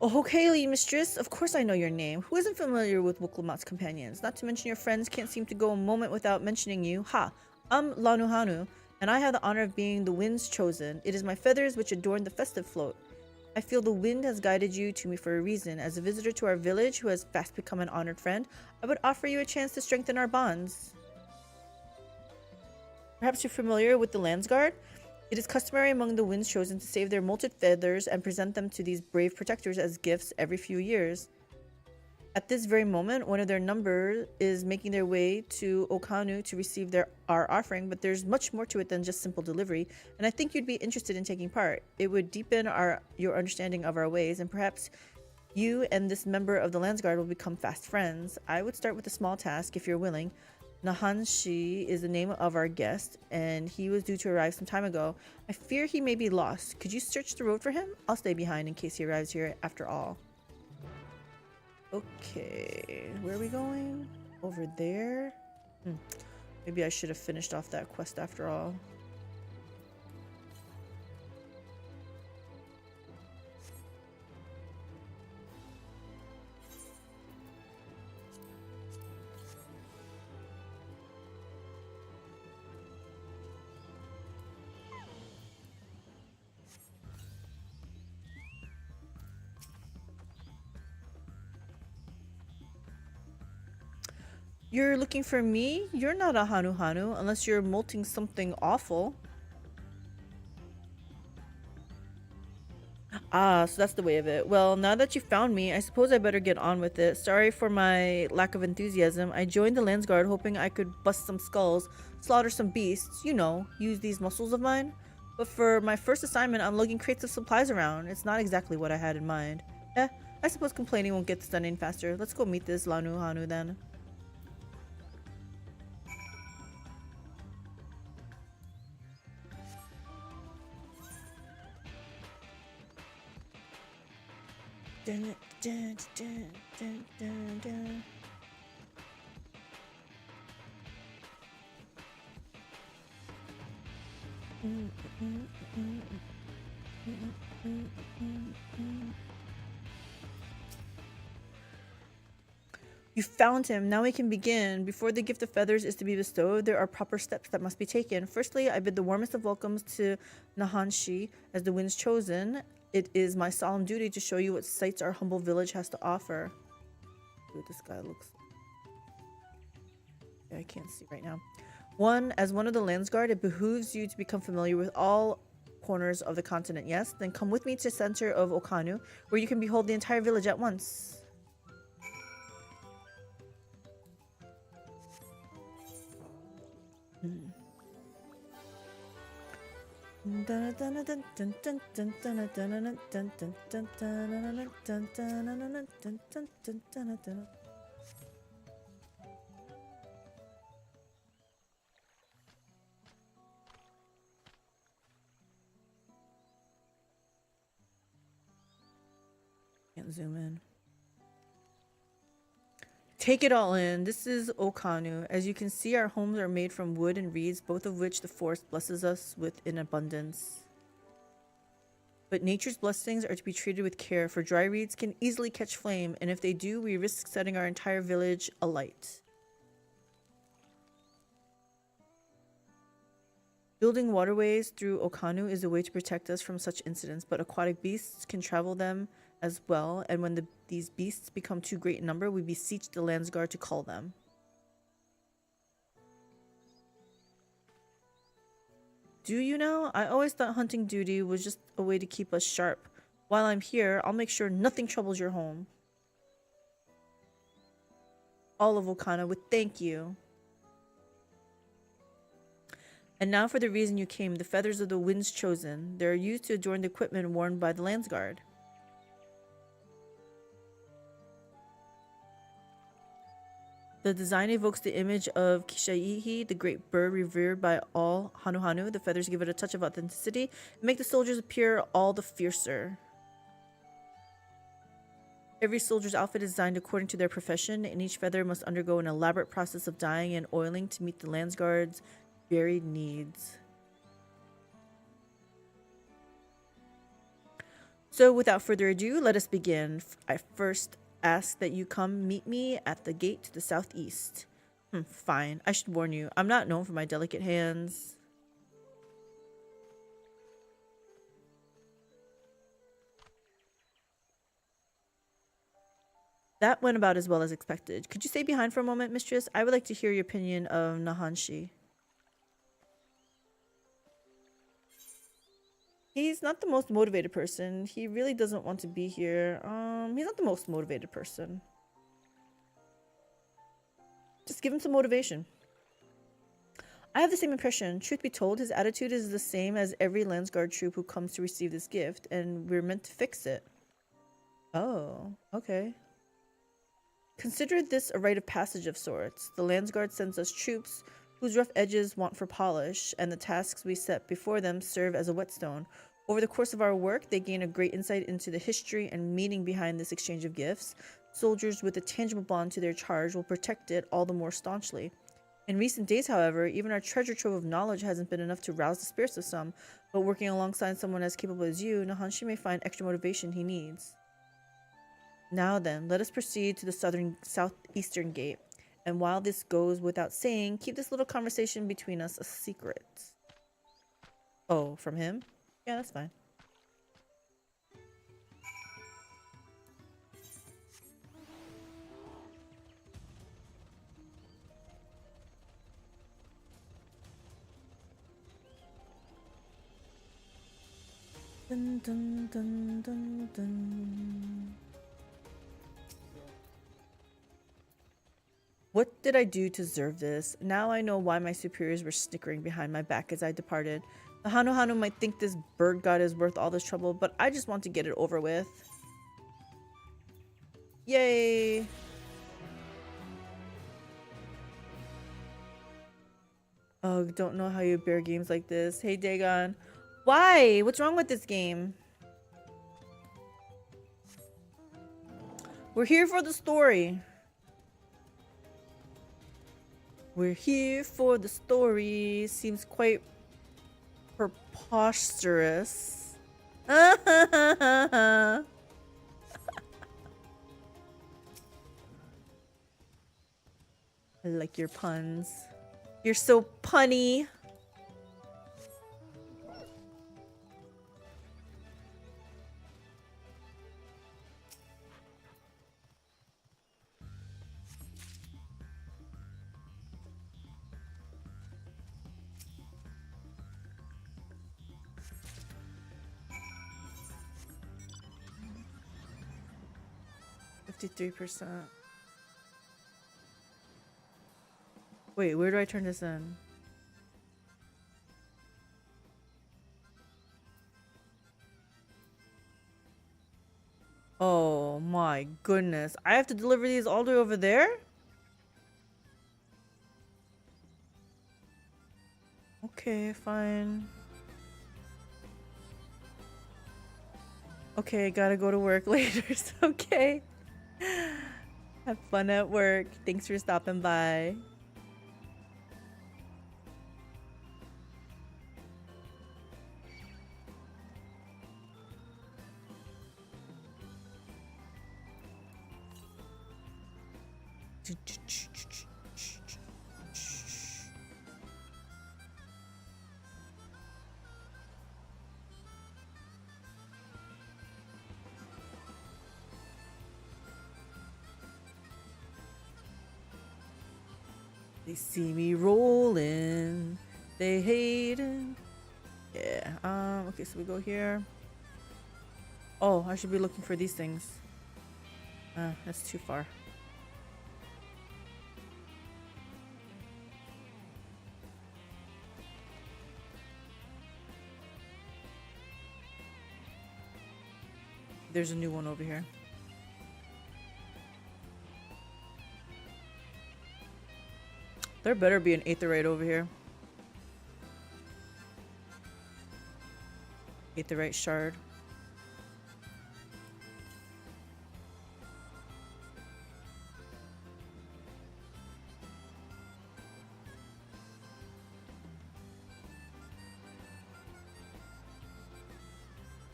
Oh, Haley, mistress. Of course I know your name. Who isn't familiar with Wukulmat's companions? Not to mention your friends can't seem to go a moment without mentioning you. Ha! I'm Lanuhanu, and I have the honor of being the wind's chosen. It is my feathers which adorn the festive float. I feel the wind has guided you to me for a reason. As a visitor to our village who has fast become an honored friend, I would offer you a chance to strengthen our bonds. Perhaps you're familiar with the Landsguard? It is customary among the winds chosen to save their molted feathers and present them to these brave protectors as gifts every few years. At this very moment, one of their number is making their way to Okanu to receive our offering, but there's much more to it than just simple delivery, and I think you'd be interested in taking part. It would deepen your understanding of our ways, and perhaps you and this member of the Landsguard will become fast friends. I would start with a small task if you're willing. Nahanshi is the name of our guest, and he was due to arrive some time ago. I fear he may be lost. Could you search the road for him? I'll stay behind in case he arrives here after all. Okay, where are we going? Over there? Maybe I should have finished off that quest after all. You're looking for me? You're not a Hanu unless you're molting something awful. Ah, so that's the way of it. Well, now that you found me, I suppose I better get on with it. Sorry for my lack of enthusiasm. I joined the Landsguard hoping I could bust some skulls, slaughter some beasts, you know, use these muscles of mine. But for my first assignment, I'm lugging crates of supplies around. It's not exactly what I had in mind. I suppose complaining won't get this done any faster. Let's go meet this Lanuhanu then. Dun, dun, dun, dun, dun, dun. You found him. Now we can begin. Before the gift of feathers is to be bestowed, there are proper steps that must be taken. Firstly, I bid the warmest of welcomes to Nahanshi as the wind's chosen. It is my solemn duty to show you what sights our humble village has to offer. Ooh, this guy looks... Yeah, I can't see right now. As one of the Landsguard, it behooves you to become familiar with all corners of the continent. Yes? Then come with me to the center of Okanu, where you can behold the entire village at once. Can't zoom in. Take it all in. This is Okanu. As you can see, our homes are made from wood and reeds, both of which the forest blesses us with in abundance. But nature's blessings are to be treated with care, for dry reeds can easily catch flame, and if they do, we risk setting our entire village alight. Building waterways through Okanu is a way to protect us from such incidents, but aquatic beasts can travel them as well, and when these beasts become too great in number, we beseech the Landsguard to cull them. Do you know? I always thought hunting duty was just a way to keep us sharp. While I'm here, I'll make sure nothing troubles your home. All of Okana would thank you. And now for the reason you came, the feathers of the wind's chosen. They are used to adorn the equipment worn by the Landsguard. The design evokes the image of Kishaihi, the great bird revered by all Hanuhanu. The feathers give it a touch of authenticity and make the soldiers appear all the fiercer. Every soldier's outfit is designed according to their profession, and each feather must undergo an elaborate process of dyeing and oiling to meet the Landsguard's varied needs. So without further ado, let us begin. I first ask that you come meet me at the gate to the southeast. Fine. I should warn you, I'm not known for my delicate hands. That went about as well as expected. Could you stay behind for a moment, mistress? I would like to hear your opinion of Nahanshi. He's not the most motivated person. He really doesn't want to be here. He's not the most motivated person. Just give him some motivation. I have the same impression. Truth be told, his attitude is the same as every Landsguard troop who comes to receive this gift, and we're meant to fix it. Oh, okay. Consider this a rite of passage of sorts. The Landsguard sends us troops whose rough edges want for polish, and the tasks we set before them serve as a whetstone. Over the course of our work, they gain a great insight into the history and meaning behind this exchange of gifts. Soldiers with a tangible bond to their charge will protect it all the more staunchly. In recent days, however, even our treasure trove of knowledge hasn't been enough to rouse the spirits of some, but working alongside someone as capable as you, Nahanshi may find extra motivation he needs. Now then, let us proceed to the southeastern gate. And while this goes without saying, keep this little conversation between us a secret. Oh, from him? Yeah, that's fine. Dun, dun, dun, dun, dun. What did I do to deserve this? Now I know why my superiors were snickering behind my back as I departed. The Hanuhanu might think this bird god is worth all this trouble, but I just want to get it over with. Yay! Oh, don't know how you bear games like this. Hey, Dagon. Why? What's wrong with this game? We're here for the story. We're here for the story. Seems quite Preposterous. I like your puns. You're so punny. %53%. Wait, where do I turn this in? Oh my goodness. I have to deliver these all the way over there? Okay, fine. Okay, gotta go to work later. Okay. Have fun at work. Thanks for stopping by. They see me rolling. They hate it. Yeah. Okay, so we go here. Oh, I should be looking for these things. That's too far. There's a new one over here. There better be an aetherite over here. Aetherite shard.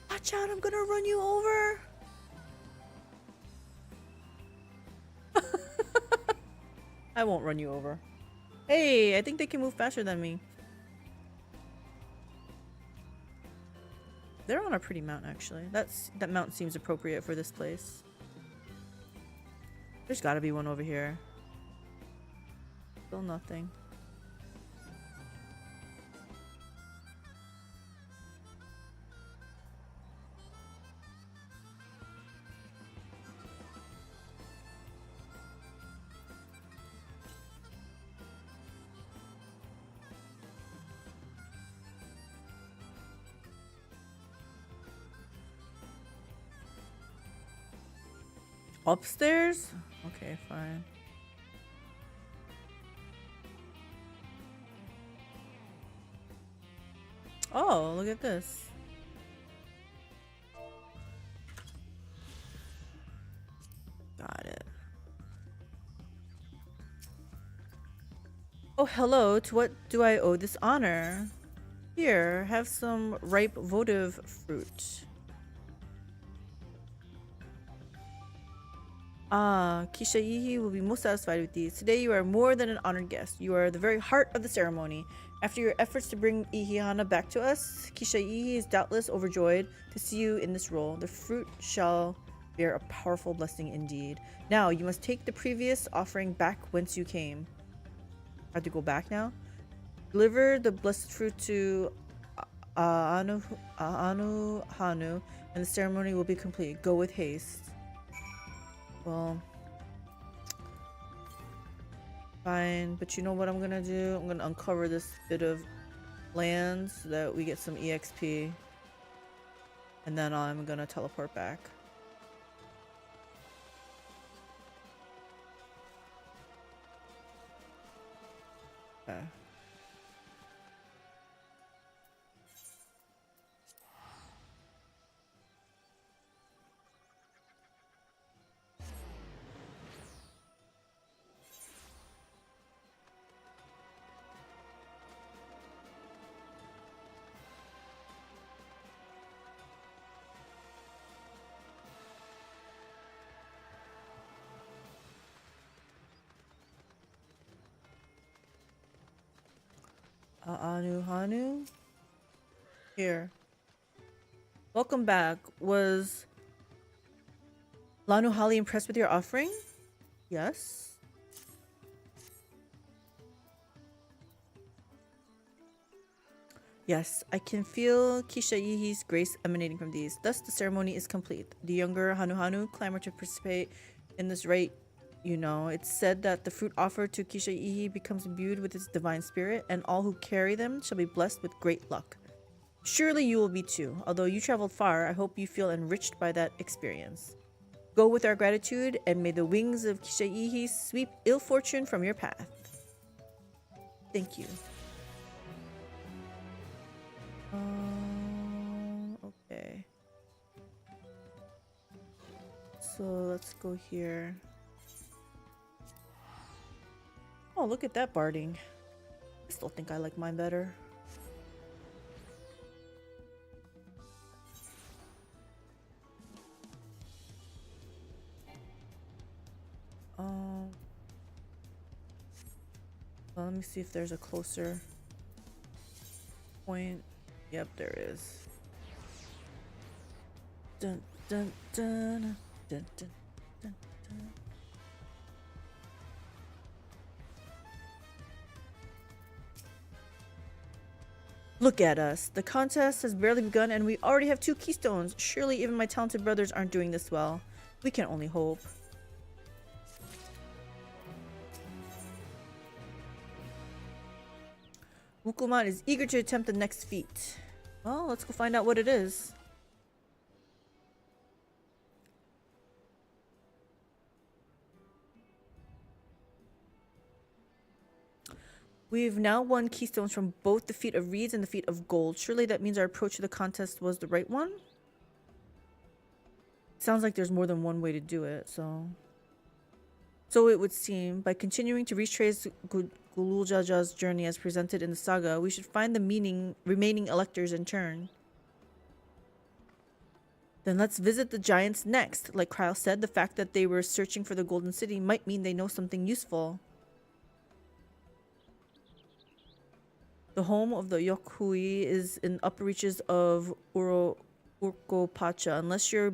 Watch out, I'm gonna run you over. I won't run you over. Hey, I think they can move faster than me. They're on a pretty mount, actually. That mount seems appropriate for this place. There's gotta be one over here. Still nothing. Upstairs? Okay, fine. Oh, look at this. Got it. Oh, hello. To what do I owe this honor? Here, have some ripe votive fruit. Kishaihi will be most satisfied with these. Today you are more than an honored guest. You are the very heart of the ceremony. After your efforts to bring Ihihana back to us, Kishaihi is doubtless overjoyed to see you in this role. The fruit shall bear a powerful blessing indeed. Now, you must take the previous offering back whence you came. I have to go back now? Deliver the blessed fruit to Hanu, and the ceremony will be complete. Go with haste. Well, fine, but you know what I'm gonna do? I'm gonna uncover this bit of land so that we get some EXP, and then I'm gonna teleport back. Okay. Hanu. Here. Welcome back. Was Lanu Hali impressed with your offering? Yes. Yes, I can feel Kisha-Yihi's grace emanating from these. Thus, the ceremony is complete. The younger Hanu clamor to participate in this rite. You know, it's said that the fruit offered to Kisha-Yihi becomes imbued with its divine spirit, and all who carry them shall be blessed with great luck. Surely you will be too. Although you traveled far, I hope you feel enriched by that experience. Go with our gratitude, and may the wings of Kisha-Yihi sweep ill fortune from your path. Thank you. Okay. So let's go here. Oh, look at that barding. I still think I like mine better. Well, let me see if there's a closer point. Yep, there is. Dun dun dun dun dun dun dun. Look at us. The contest has barely begun and we already have 2 keystones. Surely even my talented brothers aren't doing this well. We can only hope. Wukulmat is eager to attempt the next feat. Well, let's go find out what it is. We've now won keystones from both the feat of reeds and the feat of gold. Surely that means our approach to the contest was the right one? Sounds like there's more than one way to do it, so it would seem. By continuing to retrace Gululjaja's journey as presented in the saga, we should find the remaining electors in turn. Then let's visit the giants next. Like Kryle said, the fact that they were searching for the Golden City might mean they know something useful. The home of the Yokhui is in upper reaches of Urkopacha. Unless you're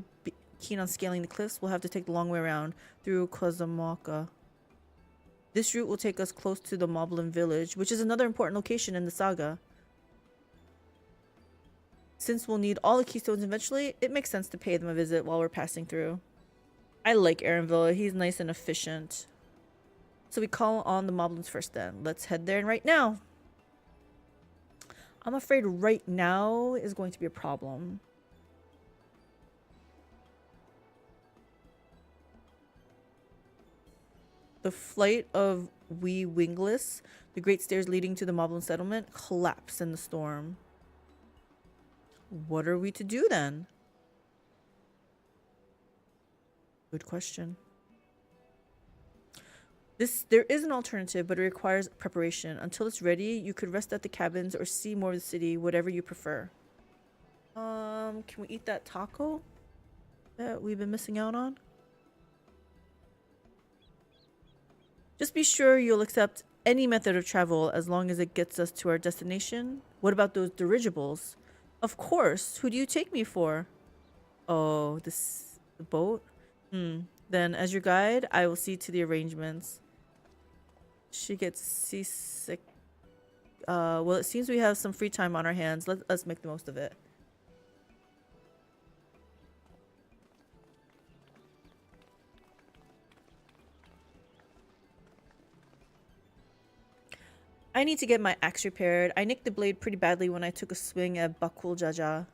keen on scaling the cliffs, we'll have to take the long way around through Kozamaka. This route will take us close to the Moblin village, which is another important location in the saga. Since we'll need all the keystones eventually, it makes sense to pay them a visit while we're passing through. I like Erenville. He's nice and efficient. So we call on the Moblins first then. Let's head there right now. I'm afraid right now is going to be a problem. The flight of Wee Wingless, the great stairs leading to the Moblin settlement, collapsed in the storm. What are we to do then? Good question. There is an alternative, but it requires preparation. Until it's ready, you could rest at the cabins or see more of the city, whatever you prefer. Can we eat that taco that we've been missing out on? Just be sure you'll accept any method of travel as long as it gets us to our destination. What about those dirigibles? Of course. Who do you take me for? Oh, the boat? Then as your guide, I will see to the arrangements. She gets seasick. Well, it seems we have some free time on our hands. Let us make the most of it. I need to get my axe repaired. I nicked the blade pretty badly when I took a swing at Bakul Jaja.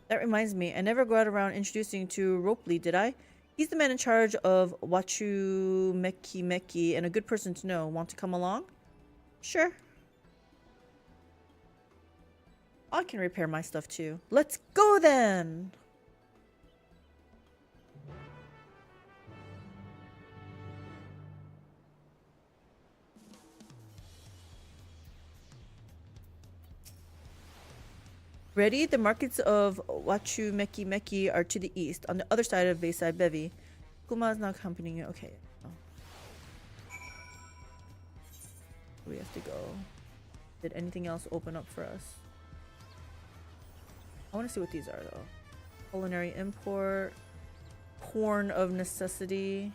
That reminds me, I never got around introducing you to Ropely, did I? He's the man in charge of Wachu Meki and a good person to know. Want to come along? Sure. I can repair my stuff too. Let's go then! Ready? The markets of Wachu Meki are to the east, on the other side of Bayside Bevy. Kuma is not accompanying you. Okay. Oh. We have to go. Did anything else open up for us? I want to see what these are though. Culinary import. Corn of necessity.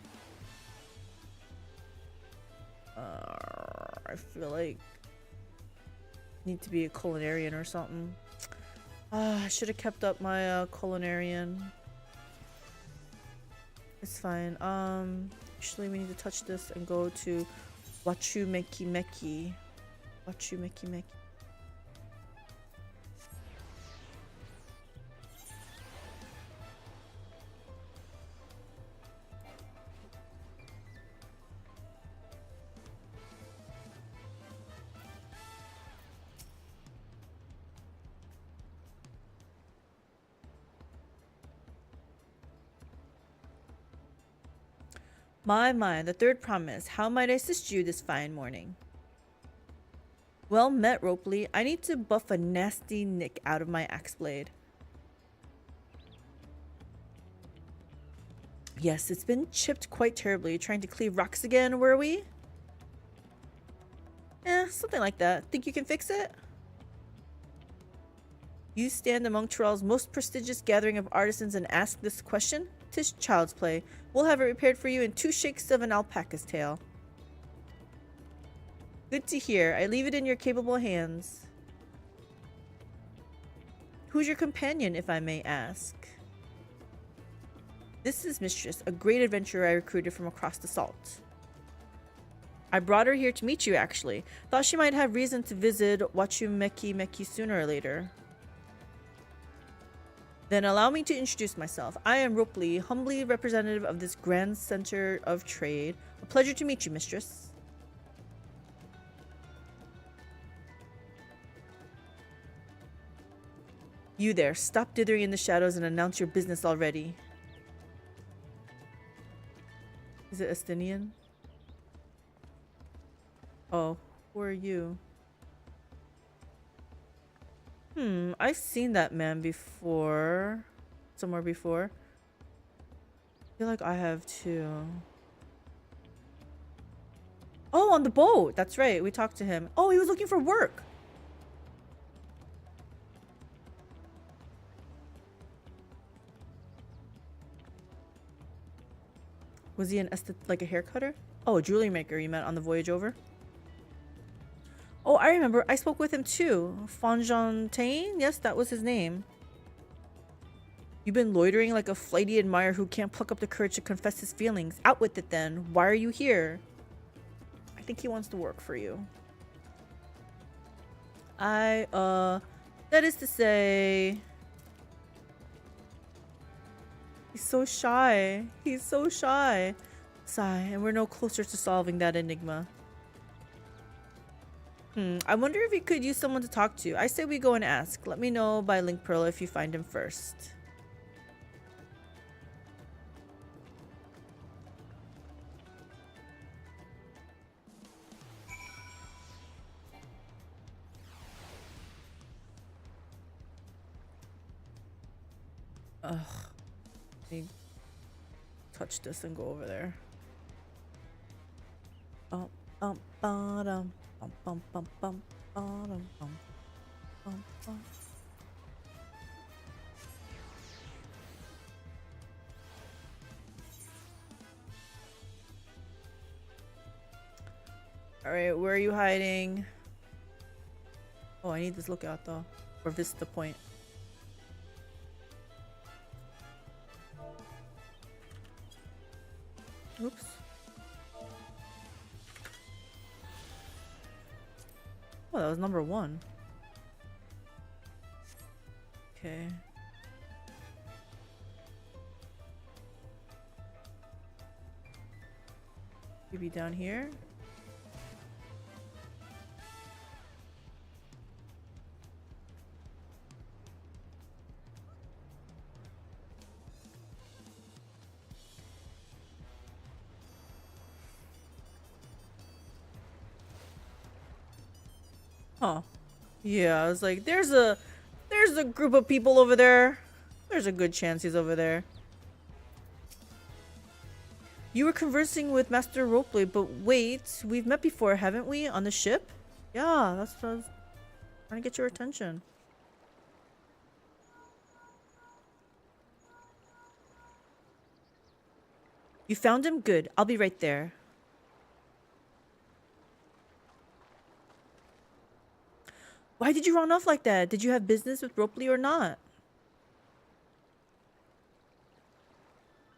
I feel like need to be a culinarian or something. I should have kept up my culinarian. It's fine. Actually, we need to touch this and go to WHM Main. My, the third promise. How might I assist you this fine morning? Well met, Ropely. I need to buff a nasty nick out of my axe blade. Yes, it's been chipped quite terribly. Trying to cleave rocks again, were we? Something like that. Think you can fix it? You stand among Tyrell's most prestigious gathering of artisans and ask this question? 'Tis child's play. We'll have it repaired for you in 2 shakes of an alpaca's tail. Good to hear. I leave it in your capable hands. Who's your companion, if I may ask? This is Mistress, a great adventurer I recruited from across the salt. I brought her here to meet you, actually. Thought she might have reason to visit WHM Main sooner or later. Then allow me to introduce myself. I am Ropely, humbly representative of this grand center of trade. A pleasure to meet you, Mistress. You there, stop dithering in the shadows and announce your business already. Is it Estinian? Oh, who are you? I've seen that man before. Somewhere before. I feel like I have too. Oh, on the boat! That's right, we talked to him. Oh, he was looking for work! Was he like a hair cutter? Oh, a jewelry maker you met on the voyage over? Oh, I remember. I spoke with him too. Fonjontain? Yes, that was his name. You've been loitering like a flighty admirer who can't pluck up the courage to confess his feelings. Out with it then. Why are you here? I think he wants to work for you. That is to say... He's so shy. He's so shy. Sigh, and we're no closer to solving that enigma. I wonder if we could use someone to talk to. I say we go and ask. Let me know by link Pearl if you find him first. Ugh. Let me touch this and go over there. Bottom. Bum, bum, bum, bottom, bum, bum, bum. Alright, where are you hiding? Oh, I need this lookout though. Or Vista Point. Oops. Oh, that was number 1. Okay. Maybe down here. Huh. Yeah, I was like, there's a group of people over there. There's a good chance he's over there. You were conversing with Master Ropely, but wait, we've met before, haven't we? On the ship? Yeah, that's what I was Trying to get your attention. You found him? Good. I'll be right there. Why did you run off like that? Did you have business with Ropley or not?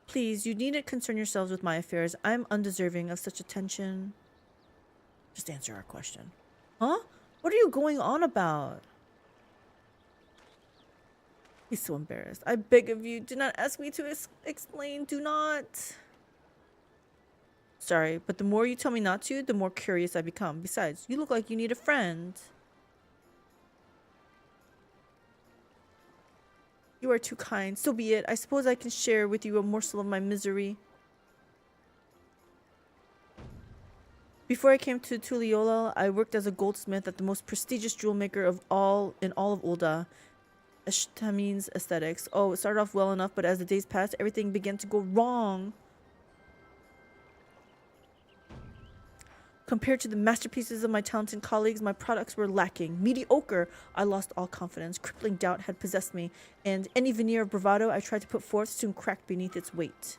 Please, you needn't concern yourselves with my affairs. I'm undeserving of such attention. Just answer our question. Huh? What are you going on about? He's so embarrassed. I beg of you, do not ask me to explain. Do not. Sorry, but the more you tell me not to, the more curious I become. Besides, you look like you need a friend. You are too kind. So be it. I suppose I can share with you a morsel of my misery. Before I came to Tuliyola, I worked as a goldsmith at the most prestigious jewel maker in all of Ulda, Eshtamin's Aesthetics. Oh, it started off well enough, but as the days passed, everything began to go wrong. Compared to the masterpieces of my talented colleagues, my products were lacking. Mediocre. I lost all confidence. Crippling doubt had possessed me, and any veneer of bravado I tried to put forth soon cracked beneath its weight.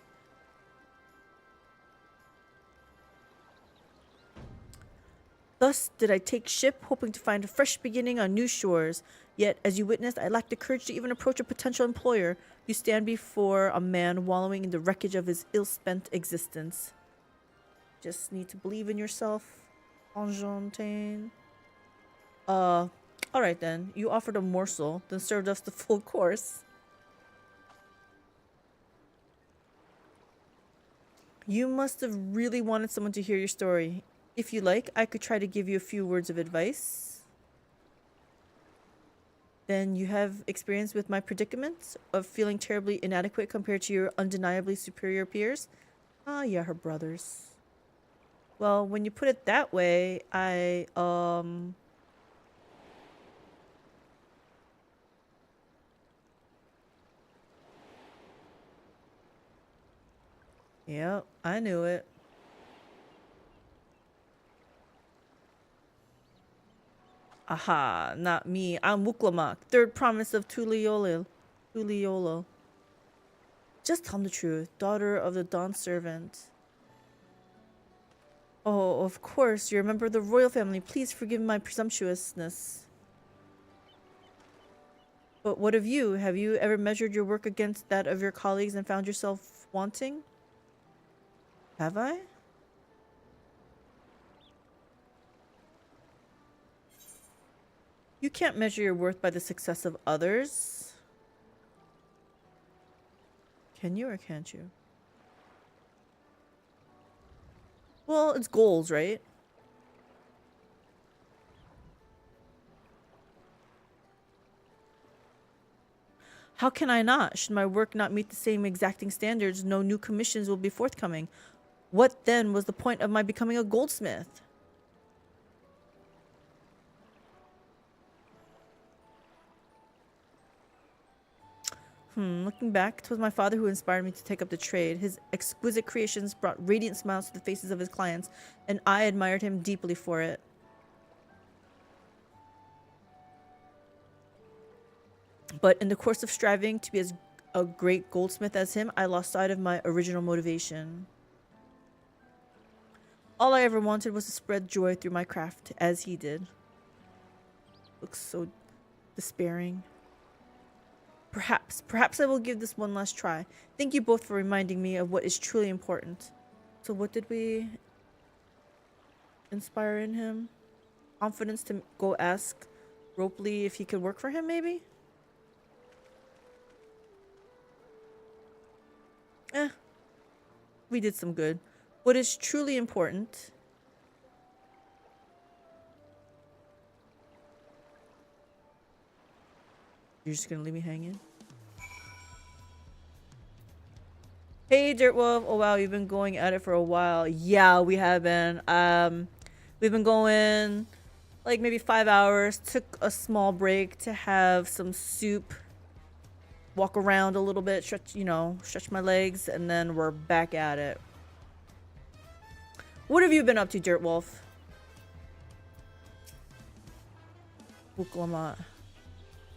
Thus did I take ship, hoping to find a fresh beginning on new shores. Yet, as you witnessed, I lacked the courage to even approach a potential employer. You stand before a man wallowing in the wreckage of his ill-spent existence. Just need to believe in yourself, Argentine. Alright then. You offered a morsel, then served us the full course. You must have really wanted someone to hear your story. If you like, I could try to give you a few words of advice. Then you have experience with my predicament of feeling terribly inadequate compared to your undeniably superior peers? Ah, yeah, her brothers. Well, when you put it that way, Yep, I knew it. Aha, not me. I'm Wuklamak, third promise of Tuliyola. Just tell me the truth, daughter of the Dawn Servant. Oh, of course, you're a member of the royal family. Please forgive my presumptuousness. But what of you? Have you ever measured your work against that of your colleagues and found yourself wanting? Have I? You can't measure your worth by the success of others. Can you or can't you? Well, it's goals, right? How can I not? Should my work not meet the same exacting standards, no new commissions will be forthcoming. What then was the point of my becoming a goldsmith? Looking back, 'twas my father who inspired me to take up the trade. His exquisite creations brought radiant smiles to the faces of his clients, and I admired him deeply for it. But in the course of striving to be as a great goldsmith as him, I lost sight of my original motivation. All I ever wanted was to spread joy through my craft, as he did. Looks so despairing. Perhaps I will give this one last try. Thank you both for reminding me of what is truly important. So what did we inspire in him? Confidence to go ask Ropley if he could work for him, maybe? We did some good. What is truly important You're just gonna leave me hanging? Hey, Dirtwolf. Oh, wow. You've been going at it for a while. Yeah, we have been. We've been going like maybe 5 hours. Took a small break to have some soup. Walk around a little bit. Stretch my legs. And then we're back at it. What have you been up to, Dirtwolf? Wuklamat.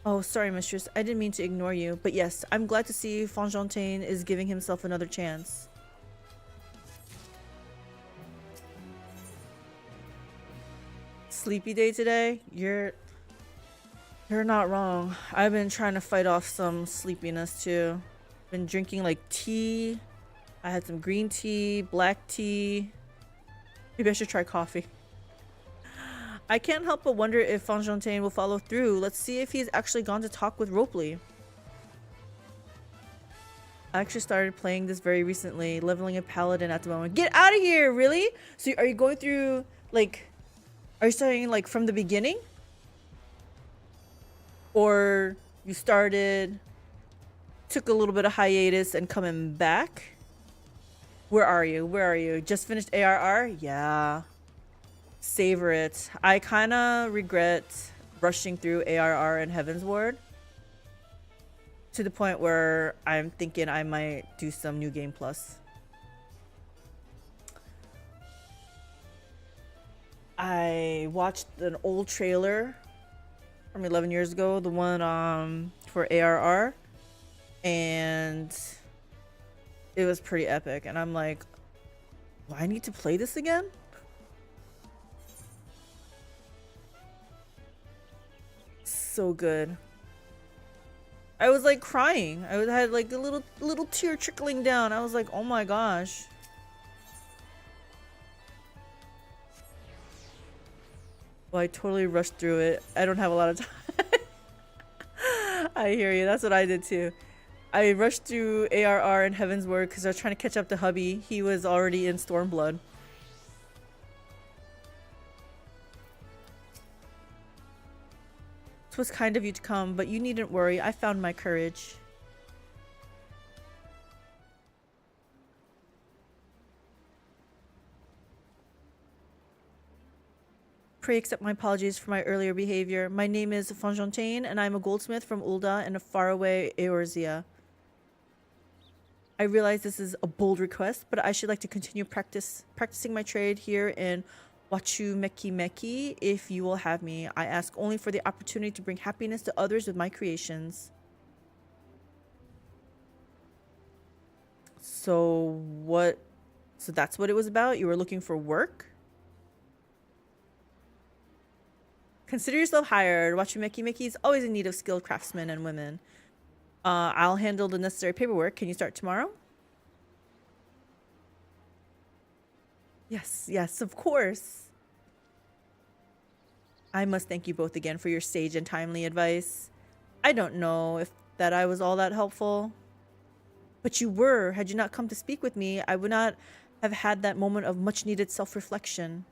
Oh, sorry, mistress. I didn't mean to ignore you. But yes, I'm glad to see Fonjontaine is giving himself another chance. Sleepy day today? You're not wrong. I've been trying to fight off some sleepiness too. Been drinking like tea. I had some green tea, black tea. Maybe I should try coffee. I can't help but wonder if Fonjontaine will follow through. Let's see if he's actually gone to talk with Ropley. I actually started playing this very recently, leveling a paladin at the moment. Get out of here, really? So are you going through, like, are you starting, like, from the beginning? Or you started, took a little bit of hiatus and coming back? Where are you? Where are you? Just finished ARR? Yeah. Savor it. I kind of regret rushing through ARR and Heaven's Ward to the point where I'm thinking I might do some New Game Plus. I watched an old trailer from 11 years ago, the one for ARR, and it was pretty epic. And I'm like, do I need to play this again? So good. I was like crying. I had like a little tear trickling down. I was like, oh my gosh. Well, I totally rushed through it. I don't have a lot of time. I hear you. That's what I did too. I rushed through ARR and Heaven's Word because I was trying to catch up to hubby. He was already in Stormblood. It was kind of you to come, but you needn't worry. I found my courage. Pray accept my apologies for my earlier behavior. My name is Fonjontaine, and I'm a goldsmith from Ul'dah in a faraway Eorzea. I realize this is a bold request, but I should like to continue practicing my trade here in WHM if you will have me. I ask only for the opportunity to bring happiness to others with my creations. So that's what it was about? You were looking for work? Consider yourself hired. WHM is always in need of skilled craftsmen and women. I'll handle the necessary paperwork. Can you start tomorrow? Yes, of course. I must thank you both again for your sage and timely advice. I don't know if I was all that helpful. But you were. Had you not come to speak with me, I would not have had that moment of much needed self-reflection.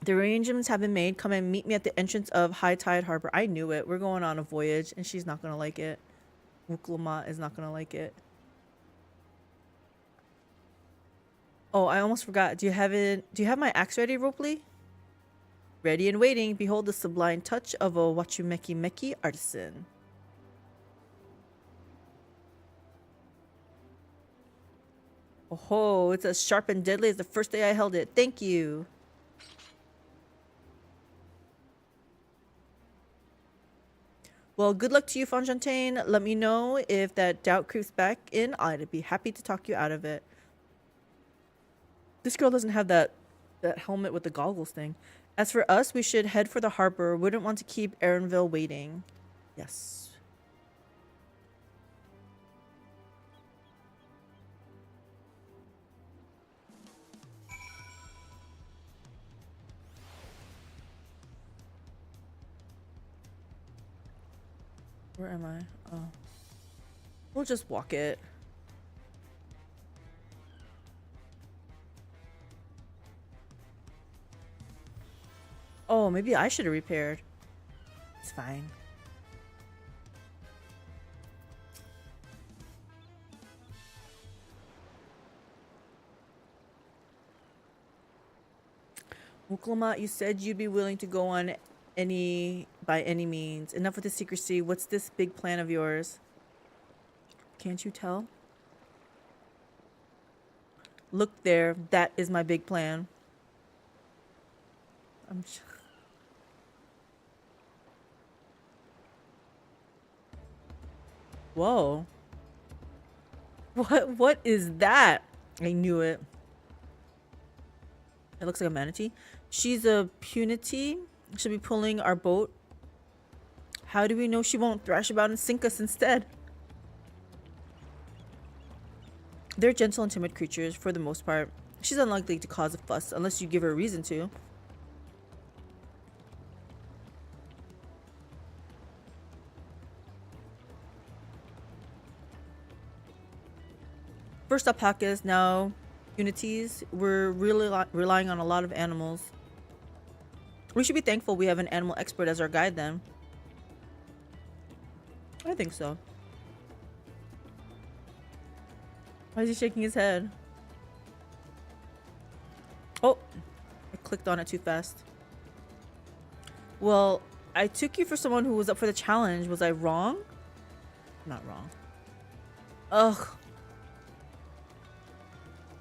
The arrangements have been made. Come and meet me at the entrance of High Tide Harbor. I knew it. We're going on a voyage, and she's not going to like it. Wuklamat is not going to like it. Oh, I almost forgot. Do you have my axe ready, Ropley? Ready and waiting. Behold the sublime touch of a WHM artisan. Oh, it's as sharp and deadly as the first day I held it. Thank you. Well, good luck to you, Fonjontaine. Let me know if that doubt creeps back in. I'd be happy to talk you out of it. This girl doesn't have that helmet with the goggles thing. As for us, we should head for the harbor. Wouldn't want to keep Erenville waiting. Yes. Where am I? Oh. We'll just walk it. Oh, maybe I should have repaired. It's fine. Wuklamat, you said you'd be willing to go on by any means. Enough with the secrecy. What's this big plan of yours? Can't you tell? Look there. That is my big plan. Whoa. What is that? I knew it. It looks like a manatee. She's a punity. She'll be pulling our boat. How do we know she won't thrash about and sink us instead? They're gentle and timid creatures for the most part. She's unlikely to cause a fuss unless you give her a reason to. First alpacas, now unities. We're really relying on a lot of animals. We should be thankful we have an animal expert as our guide then. I think so. Why is he shaking his head? Oh, I clicked on it too fast. Well, I took you for someone who was up for the challenge. Was I wrong? Not wrong. Ugh.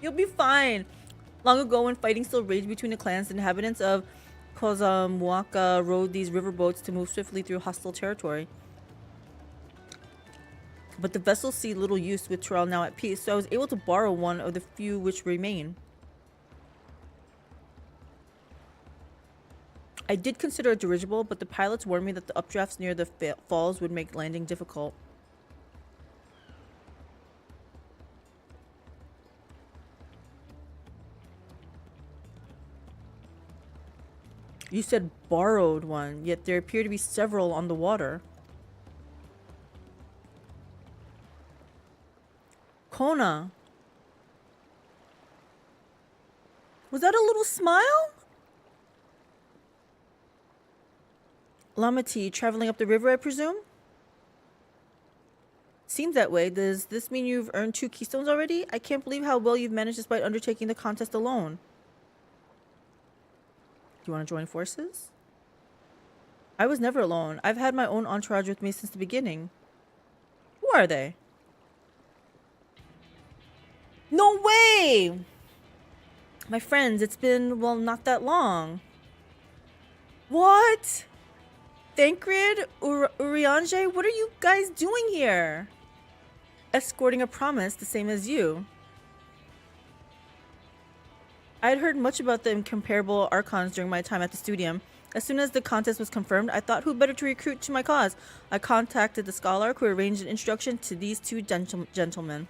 You'll be fine. Long ago, when fighting still raged between the clans, the inhabitants of Kozamuaka rode these riverboats to move swiftly through hostile territory. But the vessels see little use with Trail now at peace, so I was able to borrow one of the few which remain. I did consider a dirigible, but the pilots warned me that the updrafts near the falls would make landing difficult. You said borrowed one, yet there appear to be several on the water. Kona. Was that a little smile? Lamati, traveling up the river, I presume? Seems that way. Does this mean you've earned 2 keystones already? I can't believe how well you've managed despite undertaking the contest alone. Do you want to join forces? I was never alone. I've had my own entourage with me since the beginning. Who are they? No way! My friends, it's been, well, not that long. What? Thancred? Urianger? What are you guys doing here? Escorting a promise, the same as you. I had heard much about the incomparable Archons during my time at the Studium. As soon as the contest was confirmed, I thought who better to recruit to my cause. I contacted the Scholar, who arranged an introduction to these 2 gentlemen.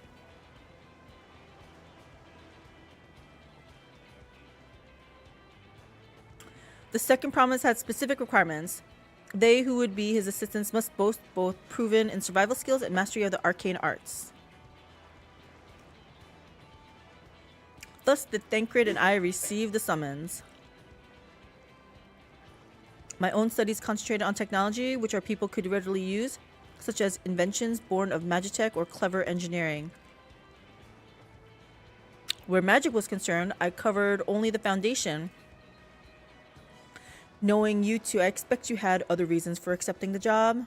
The second promise had specific requirements. They who would be his assistants must boast both proven in survival skills and mastery of the arcane arts. Thus, the Thancred and I received the summons. My own studies concentrated on technology, which our people could readily use, such as inventions born of magitech or clever engineering. Where magic was concerned, I covered only the foundation. Knowing you two, I expect you had other reasons for accepting the job.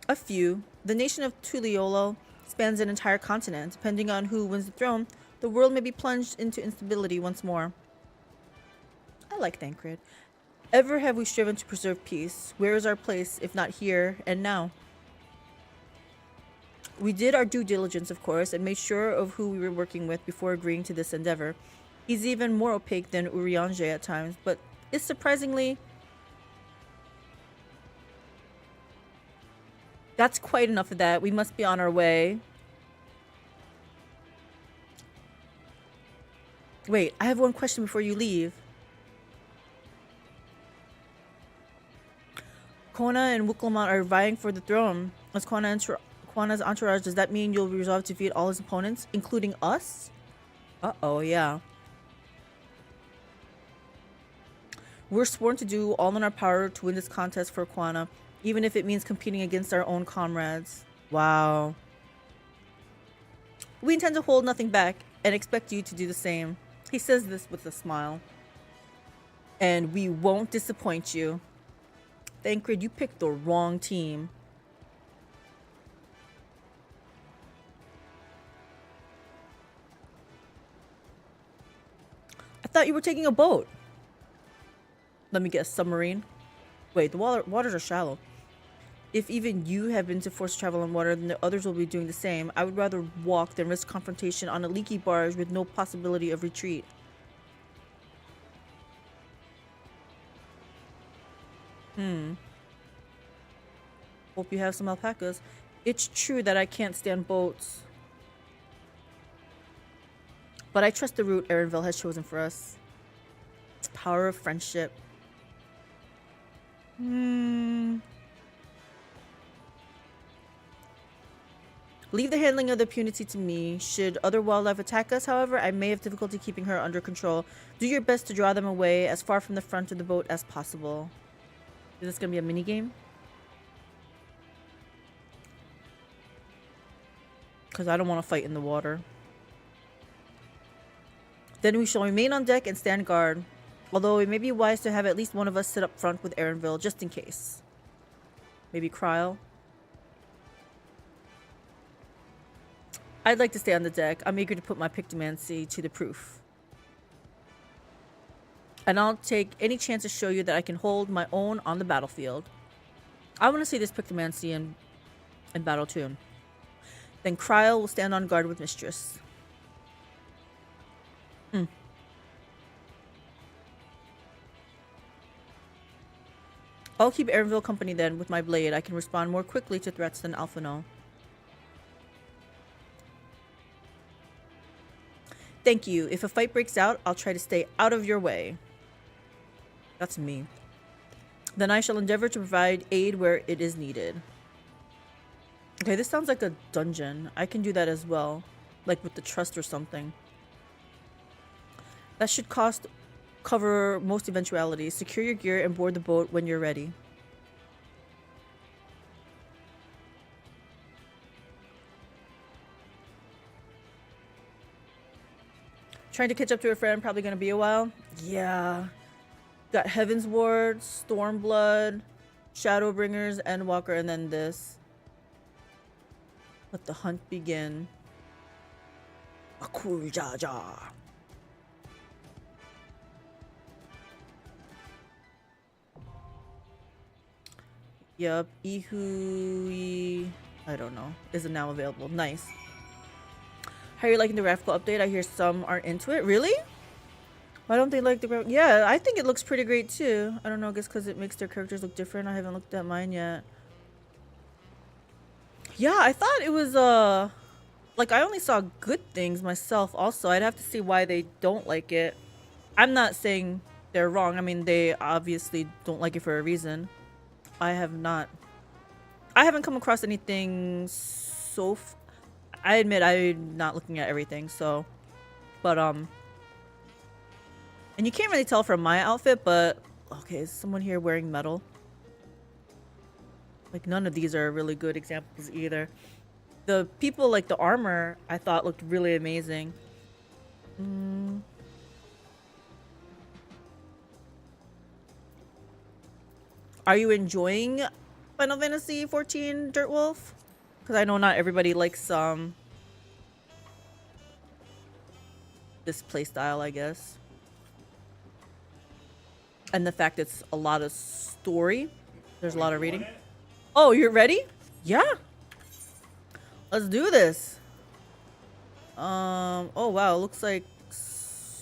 A few. The nation of Tuliolo spans an entire continent. Depending on who wins the throne, the world may be plunged into instability once more. I like Thancred. Ever have we striven to preserve peace? Where is our place, if not here and now? We did our due diligence, of course, and made sure of who we were working with before agreeing to this endeavor. He's even more opaque than Urianger at times, but is surprisingly... That's quite enough of that. We must be on our way. Wait, I have one question before you leave. Kona and Wuklamat are vying for the throne. As Kwana's entourage, does that mean you'll resolve to defeat all his opponents, including us? Uh-oh, yeah. We're sworn to do all in our power to win this contest for Kwana, even if it means competing against our own comrades. Wow. We intend to hold nothing back and expect you to do the same. He says this with a smile. And we won't disappoint you. Thancred, you picked the wrong team. thought you were taking a boat. Let me guess, submarine? Wait, the waters are shallow. If even you have been to forced travel on water, then the others will be doing the same. I would rather walk than risk confrontation on a leaky barge with no possibility of retreat. Hope you have some alpacas. It's true that I can't stand boats. But I trust the route Erenville has chosen for us. It's power of friendship. Leave the handling of the punity to me. Should other wildlife attack us, however, I may have difficulty keeping her under control. Do your best to draw them away as far from the front of the boat as possible. Is this gonna be a mini game? Because I don't want to fight in the water. Then we shall remain on deck and stand guard. Although it may be wise to have at least one of us sit up front with Erenville, just in case. Maybe Kryl. I'd like to stay on the deck. I'm eager to put my pictomancy to the proof. And I'll take any chance to show you that I can hold my own on the battlefield. I want to see this pictomancy in battle too. Then Kryl will stand on guard with Mistress. I'll keep Erenville company then. With my blade, I can respond more quickly to threats than Alphino. Thank you. If a fight breaks out, I'll try to stay out of your way. That's me. Then I shall endeavor to provide aid where it is needed. Okay, this sounds like a dungeon. I can do that as well. Like with the trust or something. That should cover most eventualities. Secure your gear and board the boat when you're ready. Trying to catch up to a friend, probably gonna be a while. Yeah. Got Heaven's Ward, Stormblood, Shadowbringers, Endwalker, and then this. Let the hunt begin. Akul Jaja. Yup, Ihui, I don't know, isn't now available. Nice. How are you liking the graphical update? I hear some aren't into it. Really? Why don't they like the graphical? Yeah, I think it looks pretty great too. I don't know, I guess because it makes their characters look different. I haven't looked at mine yet. Yeah, I thought it was, like I only saw good things myself also. I'd have to see why they don't like it. I'm not saying they're wrong. I mean, they obviously don't like it for a reason. I haven't come across anything so I admit I'm not looking at everything, so but and you can't really tell from my outfit, but okay, is someone here wearing metal? Like none of these are really good examples either. The people like the armor I thought looked really amazing. Are you enjoying Final Fantasy 14 Dirtwolf? Because I know not everybody likes this playstyle, I guess. And the fact it's a lot of story. There's a lot of reading. Oh, you're ready? Yeah. Let's do this. Oh wow, looks like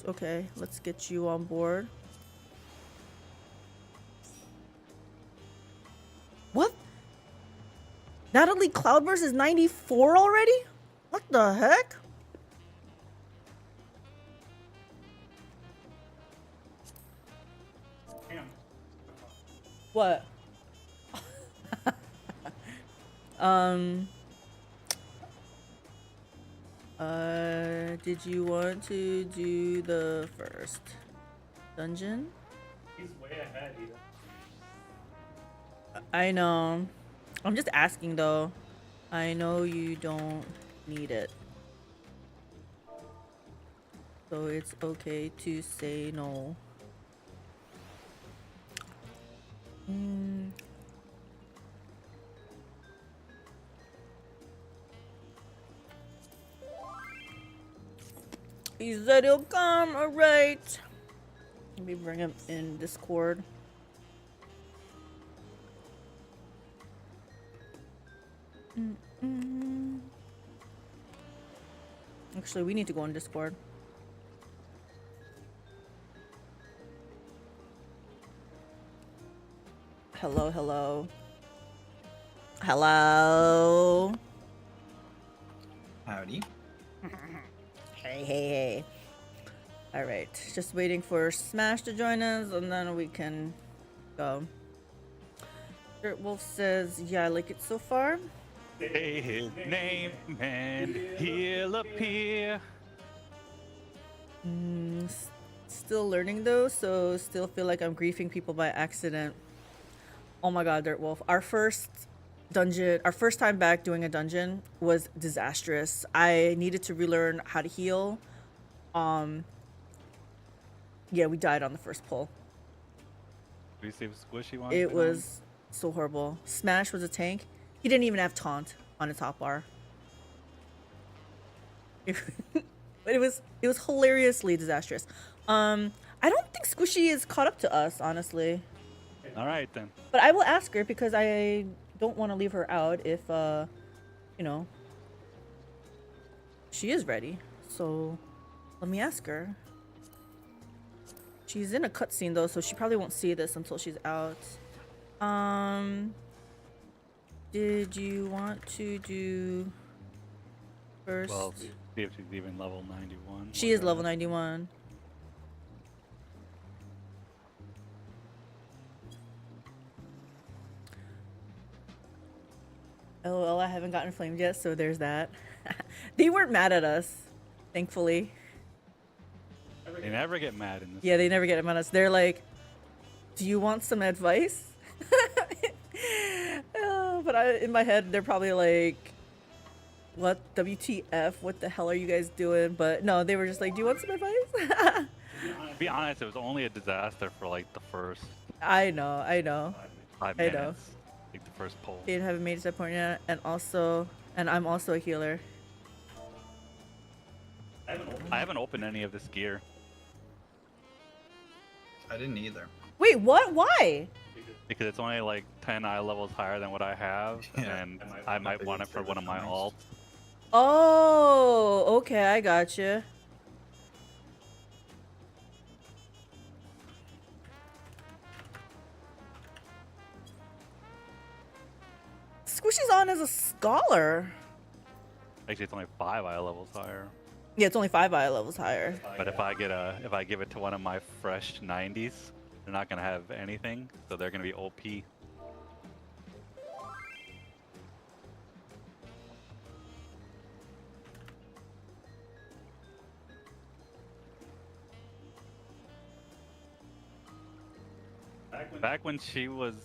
okay, let's get you on board. What? Natalie Cloudburst is 94 already? What the heck? What? Did you want to do the first dungeon? He's way ahead, either. I know. I'm just asking though. I know you don't need it. So it's okay to say no. He said he'll come, alright. Let me bring him in Discord. Actually, we need to go on Discord. Hello, hello. Hello. Howdy. Hey, hey, hey. All right, just waiting for Smash to join us, and then we can go. Dirt Wolf says, "Yeah, I like it so far." Say his name and he'll appear. Still learning though, so still feel like I'm griefing people by accident. Oh my god, Dirt Wolf. Our first time back doing a dungeon was disastrous. I needed to relearn how to heal. Yeah, we died on the first pull. Did we save Squishy one? It was so horrible. Smash was a tank. He didn't even have taunt on the top bar. But it was hilariously disastrous. I don't think Squishy is caught up to us, honestly. All right then. But I will ask her because I don't want to leave her out if you know, she is ready. So let me ask her. She's in a cutscene though, so she probably won't see this until she's out. Did you want to do first? Well, see if she's even level 91. She is level 91. LOL, I haven't gotten flamed yet, so there's that. They weren't mad at us, thankfully. They never get mad in this. Yeah, they never get mad at us. They're like, "Do you want some advice?" But in my head, they're probably like, "What? WTF? What the hell are you guys doing?" But no, they were just like, "Do you want some advice?" To be honest, it was only a disaster for like the first. I know. 5 I minutes. know. Like the first pull. They haven't made it to that point yet, and I'm also a healer. I haven't opened any of this gear. I didn't either. Wait, what? Why? Because it's only like 10 eye levels higher than what I have, and I might want it for one of my alts. Oh, okay, I gotcha. Squishy's on as a scholar. Actually, it's only 5 eye levels higher. Yeah, it's only 5 eye levels higher. But if I give it to one of my fresh 90s, they're not gonna have anything, so they're gonna be OP. Back when she was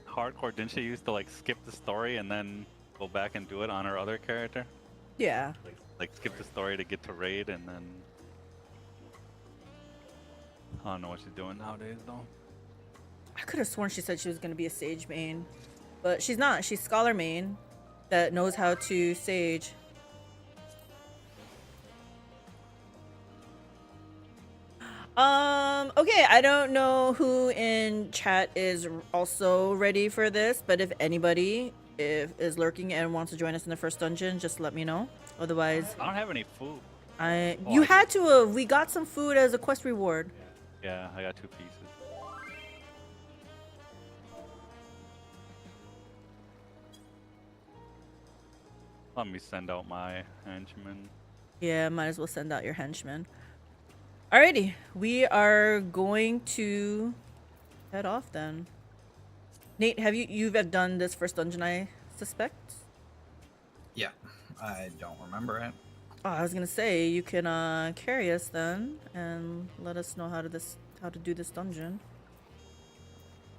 hardcore, didn't she used to like skip the story and then go back and do it on her other character? Yeah. Like skip the story to get to raid and then... I don't know what she's doing nowadays though. I could have sworn she said she was going to be a sage main, but she's not. She's scholar main that knows how to sage. Okay, I don't know who in chat is also ready for this, but if anybody is lurking and wants to join us in the first dungeon, just let me know. Otherwise, I don't have any food. You had to. We got some food as a quest reward. Yeah, I got 2 pieces. Let me send out my henchmen. Yeah, might as well send out your henchmen. Alrighty, we are going to head off then. Nate, you've done this first dungeon, I suspect? Yeah, I don't remember it. Oh, I was gonna say you can carry us then and let us know how to do this dungeon.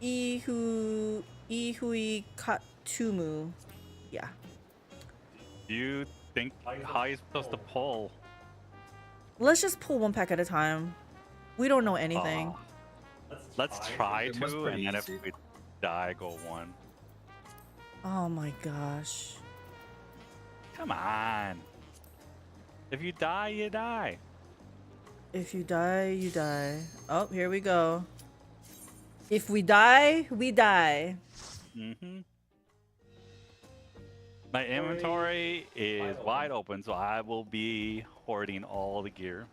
Ihui Katumu. Yeah. Do you think how you're supposed to pull? Let's just pull one pack at a time. We don't know anything. Let's try to, and then if we die, go 1. Oh my gosh. Come on. If you die, you die. If you die, you die. Oh, here we go. If we die, we die. Mm-hmm. My inventory is wide open, so I will be hoarding all the gear.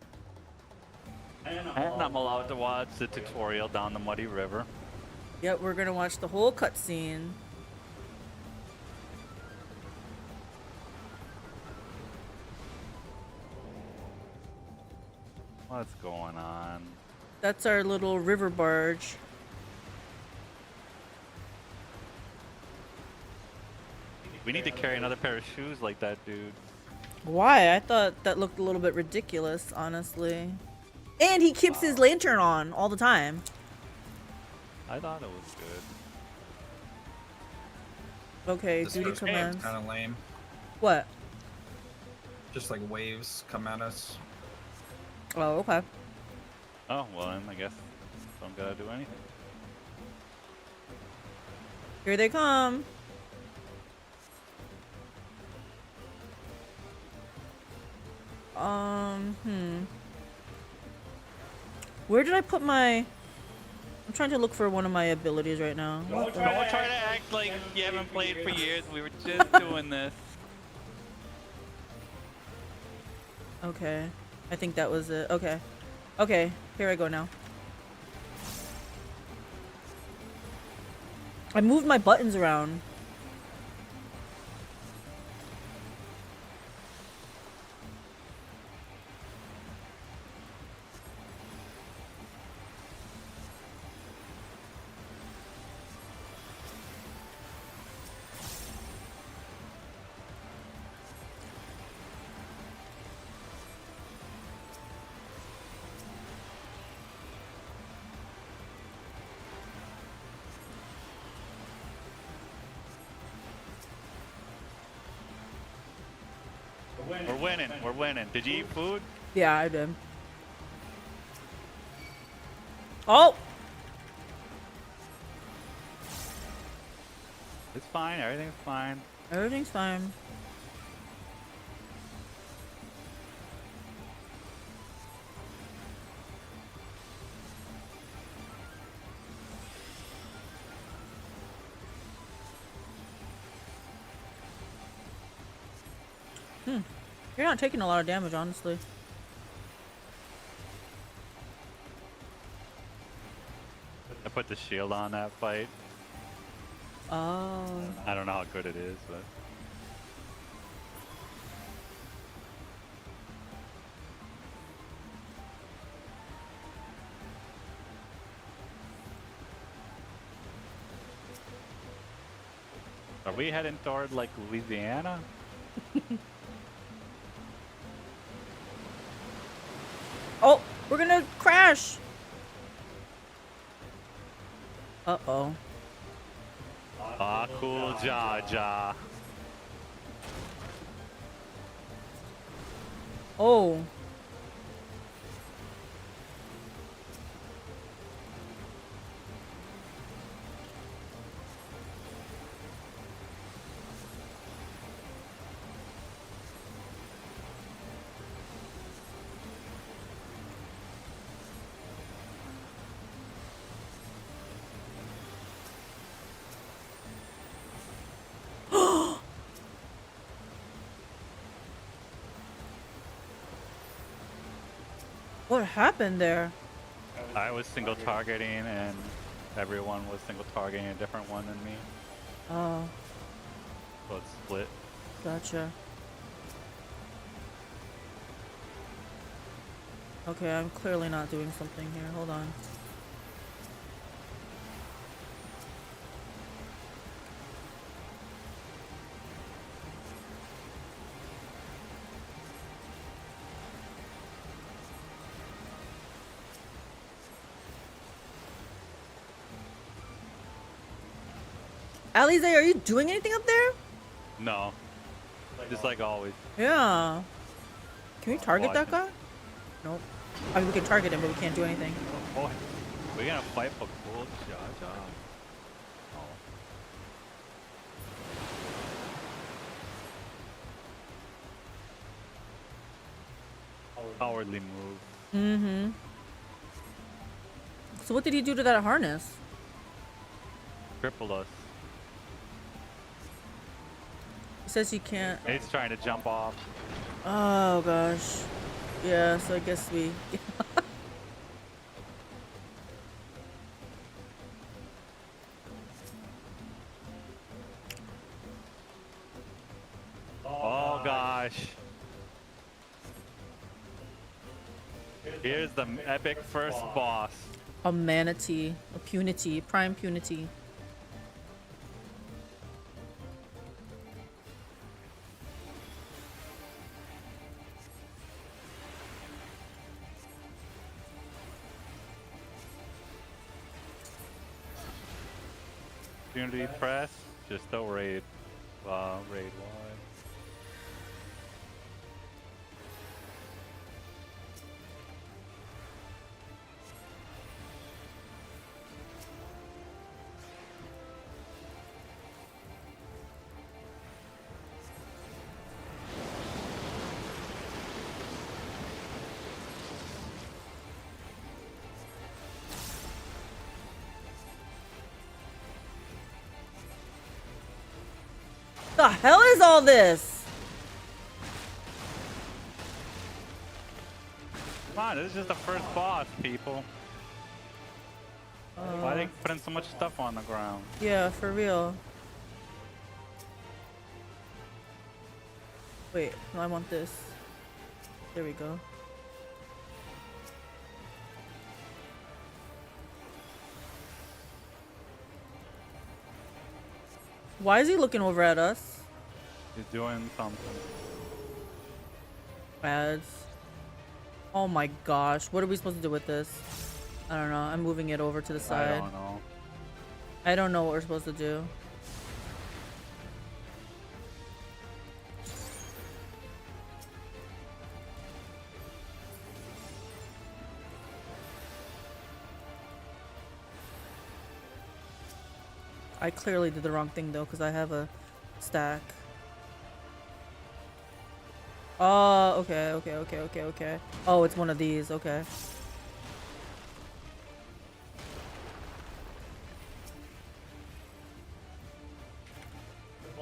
And I'm allowed to watch the tutorial down the muddy river. Yep, we're gonna watch the whole cutscene. What's going on? That's our little river barge. We need to carry another pair of shoes like that dude. Why? I thought that looked a little bit ridiculous, honestly. And he keeps his lantern on all the time. I thought it was good. Okay, This duty first game's commands. kind of lame. What? Just like waves come at us. Oh, okay. Oh, well then I guess don't gotta do anything. Here they come. Where did I put my... I'm trying to look for one of my abilities right now. Don't try to act like you haven't played for years. We were just doing this. Okay. I think that was it. Okay. Okay, here I go now. I moved my buttons around. We're winning. We're winning. Did you eat food? Yeah, I did. Oh! It's fine. Everything's fine. Everything's fine. You're not taking a lot of damage, honestly. I put the shield on that fight. Oh. I don't know how good it is, but... Are we heading toward, like, Louisiana? Oh, we're gonna crash. Uh-oh. Ah, cool Jaja. Oh. What happened there? I was single targeting and everyone was single targeting a different one than me. Oh, So it's split. gotcha. Okay, I'm clearly not doing something here. Hold on. Alize, are you doing anything up there? No. Just like always. Yeah. Can we target that Watching. guy? Nope. I mean, we can target him, but we can't do anything. Boy, we're gonna fight for cool Jaja. Oh. Cowardly move. Mm-hmm. So what did he do to that harness? Crippled us. He says he can't. He's trying to jump off. Oh gosh. Yeah, so I guess we. Oh gosh. Here's the epic first boss. A manatee. A punity. Prime punity. Opportunity press. Just a raid. Raid wide. The hell is all this? Come on, this is just the first boss, people. Why are they putting so much stuff on the ground? Yeah, for real. Wait, no, I want this. There we go. Why is he looking over at us? He's doing something. Ads. Oh my gosh. What are we supposed to do with this? I don't know. I'm moving it over to the side. I don't know. I don't know what we're supposed to do. I clearly did the wrong thing though, because I have a stack. Oh, okay. Oh, it's one of these, okay.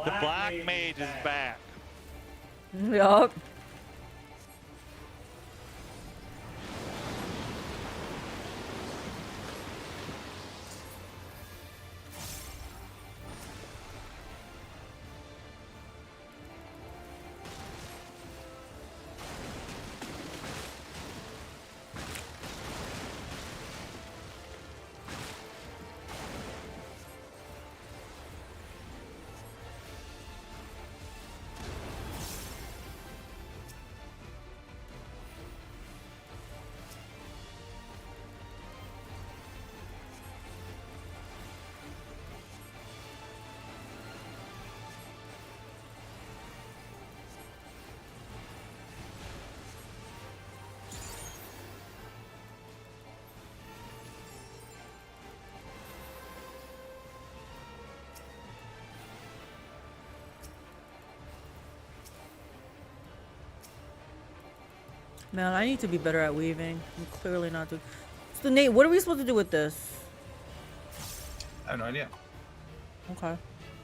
The black mage is back. Yup. Man, I need to be better at weaving. I'm clearly not doing. So Nate, what are we supposed to do with this? I have no idea. Okay.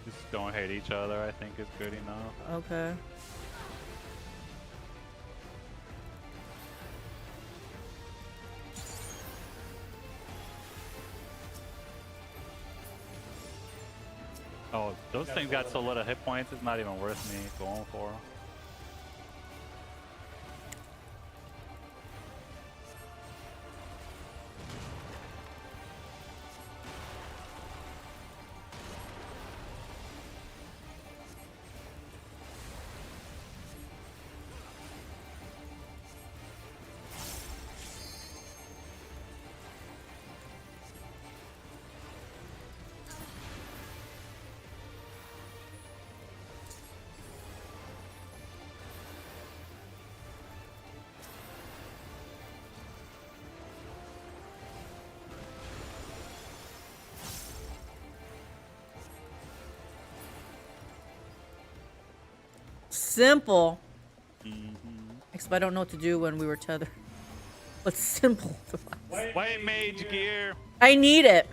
Just don't hate each other, I think is good enough. Okay. Oh, those things got so little hit points, it's not even worth me going for. Simple. Except I don't know what to do when we were tethered. but simple. White mage gear. I need it.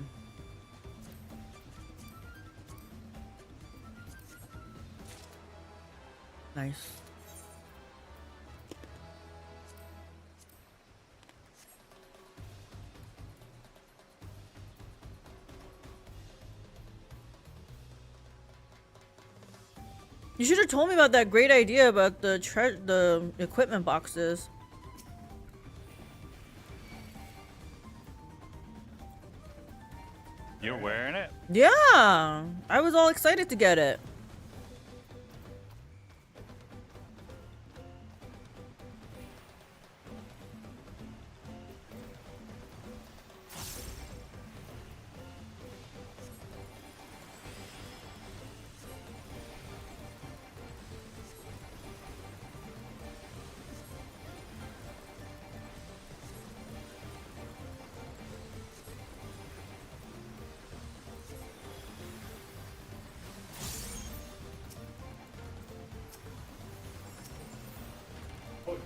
Nice. You should have told me about that great idea about the equipment boxes. You're wearing it? Yeah, I was all excited to get it.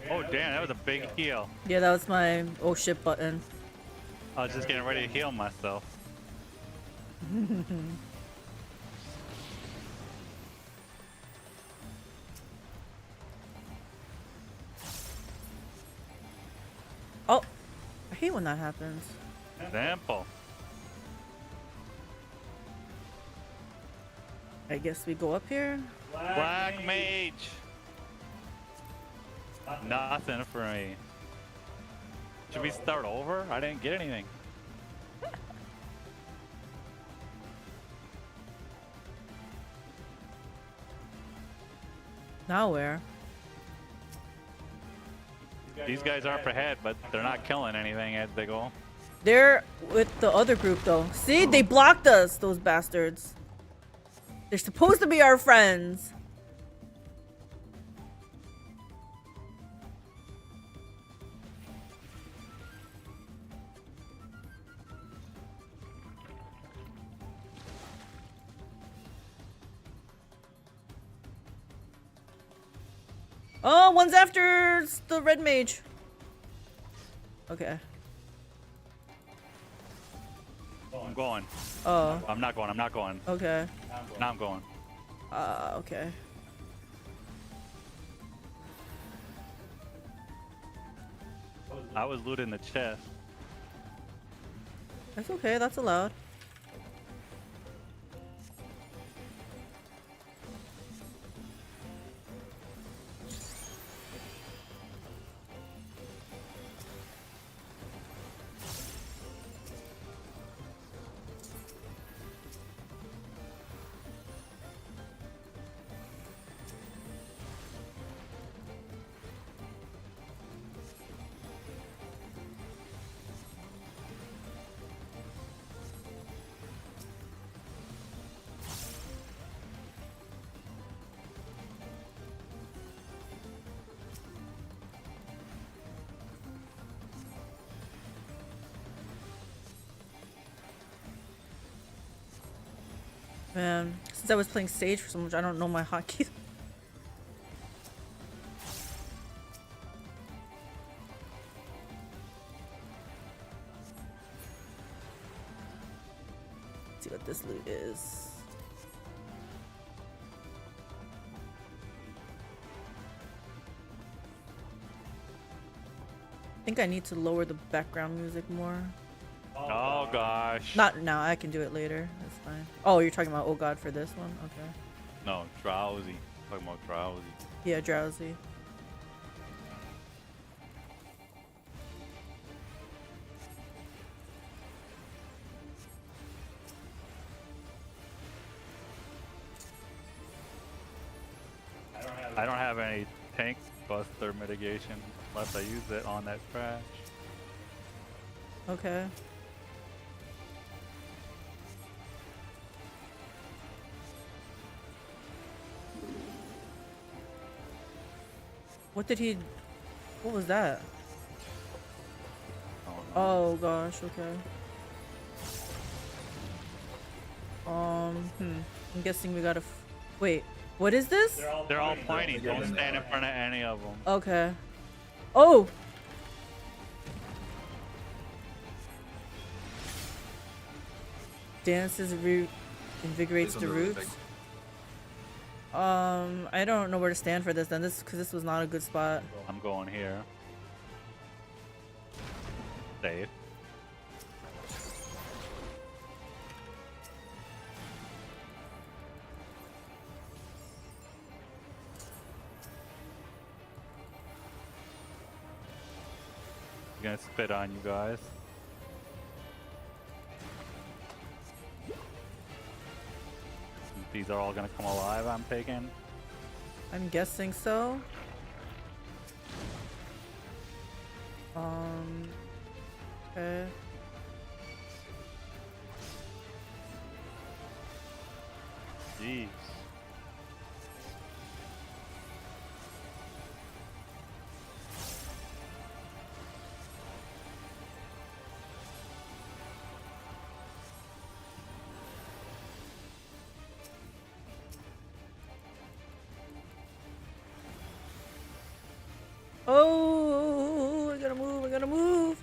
Oh damn, that was a big heal. Yeah, that was my oh shit button. I was just getting ready to heal myself. Oh, I hate when that happens. Simple. I guess we go up here. Black mage. Nothing for me. Should we start over? I didn't get anything. Now where? These guys aren't ahead, but they're not killing anything as they go. They're with the other group though. See, they blocked us, those bastards. They're supposed to be our friends. Oh, one's after the red mage. Okay. I'm going. Oh. I'm not going. I'm not going. Okay. Now I'm going. Okay. I was looting the chest. That's okay. That's allowed. Man, since I was playing Sage for so much, I don't know my hotkeys. Let's see what this loot is. I think I need to lower the background music more. Oh gosh. Not now, I can do it later. That's fine. Oh, you're talking about oh god for this one? Okay. No, drowsy. Talking about drowsy. Yeah, drowsy. I don't have any tank buster mitigation unless I use it on that trash. Okay. What did he... What was that? Oh gosh, okay. I'm guessing we gotta... Wait, what is this? They're all pointing. Don't stand in front of any of them. Okay. Oh! Dances invigorates Please the don't do roots. I don't know where to stand for this then. Because this was not a good spot. I'm going here. Safe. Gonna spit on you guys. These are all gonna come alive, I'm taking. I'm guessing so. Okay. Jeez. Oh, I gotta move, I gotta move.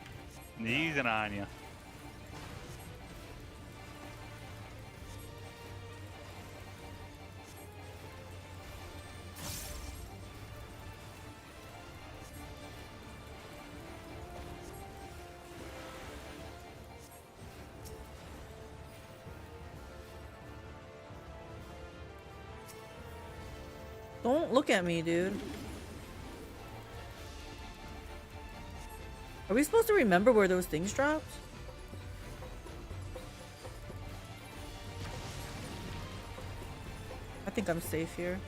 Sneezing on you. Don't look at me, dude. Are we supposed to remember where those things dropped? I think I'm safe here.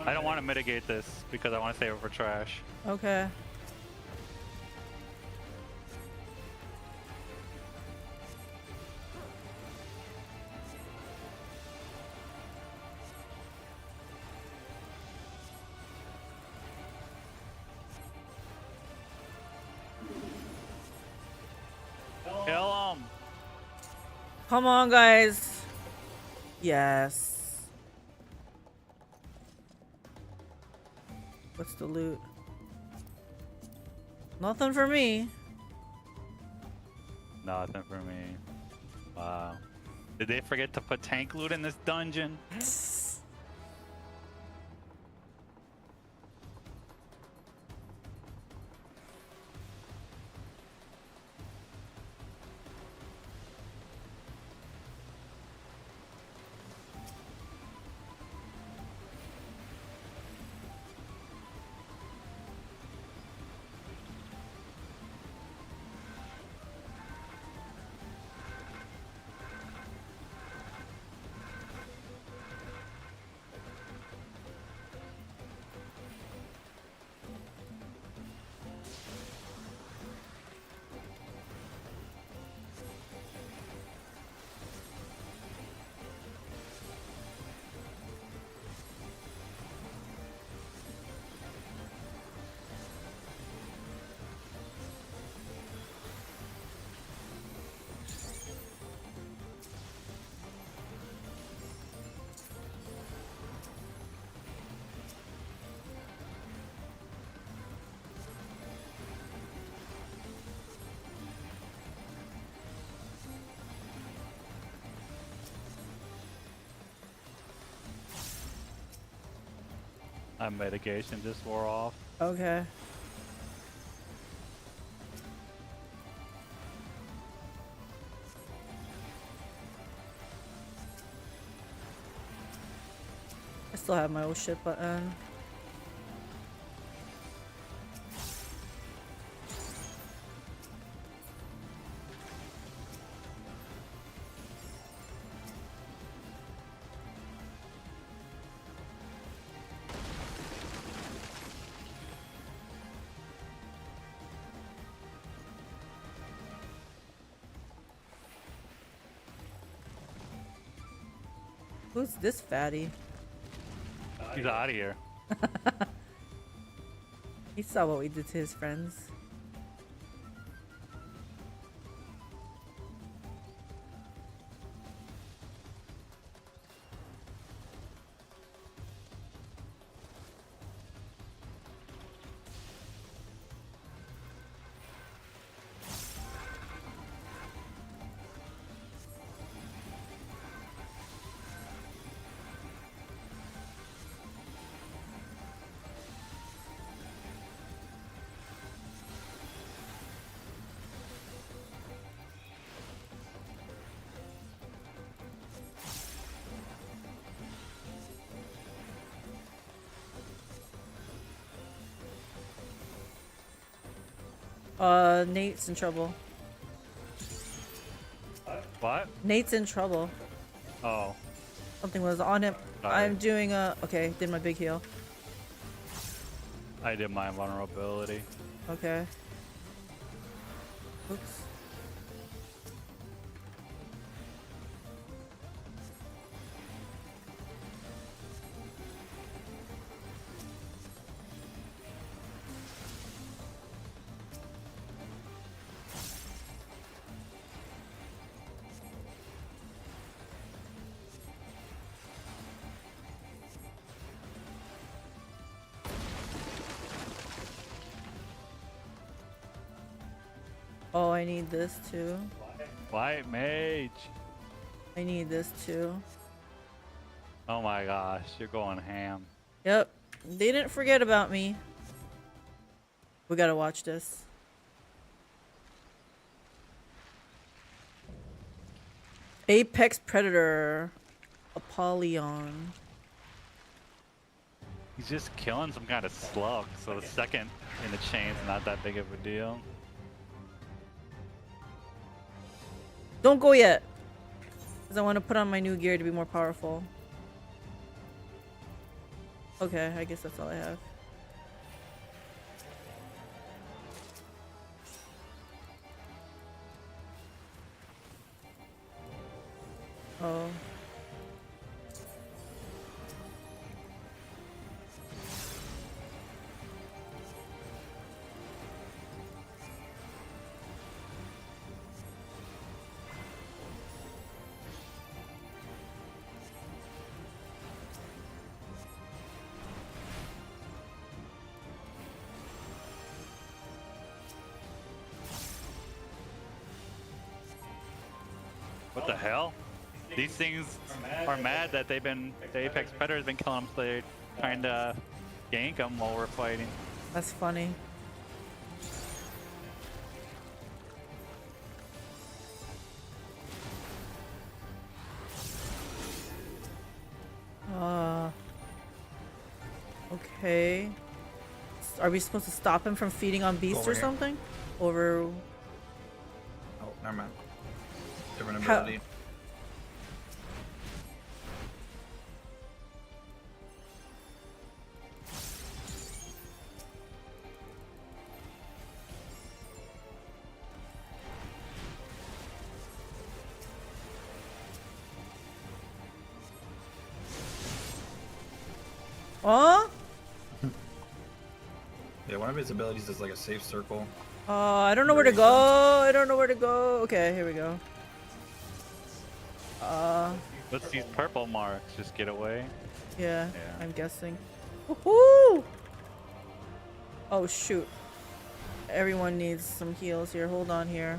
I don't want to mitigate this because I want to save it for trash. Okay. Kill him! Come on, guys. Yes. What's the loot? Nothing for me. Nothing for me. Wow. Did they forget to put tank loot in this dungeon? My medication just wore off. Okay. I still have my old shit button. Who's this fatty? He's out of here. He saw what we did to his friends. Nate's in trouble. What? Nate's in trouble. Oh. Something was on him. Sorry. I'm doing a... Okay, did my big heal. I did my vulnerability. Okay. Oops. Oh, I need this too. White mage. I need this too. Oh my gosh, you're going ham. Yep. They didn't forget about me. We gotta watch this. Apex Predator. Apollyon. He's just killing some kind of slug, so the second in the chain's not that big of a deal. Don't go yet. Because I want to put on my new gear to be more powerful. Okay, I guess that's all I have. Oh. What the hell? These things are mad that the Apex Predator's been killing them, so they're trying to gank them while we're fighting. That's funny. Okay. Are we supposed to stop him from feeding on beasts Over or here. something? Over... Oh, never mind. Different How- ability. Oh? Yeah, one of his abilities is like a safe circle. I don't know where to go. I don't know where to go. Okay, here we go. What's these purple marks? Just get away. Yeah, Yeah. I'm guessing. Woohoo! Oh shoot. Everyone needs some heals here. Hold on here.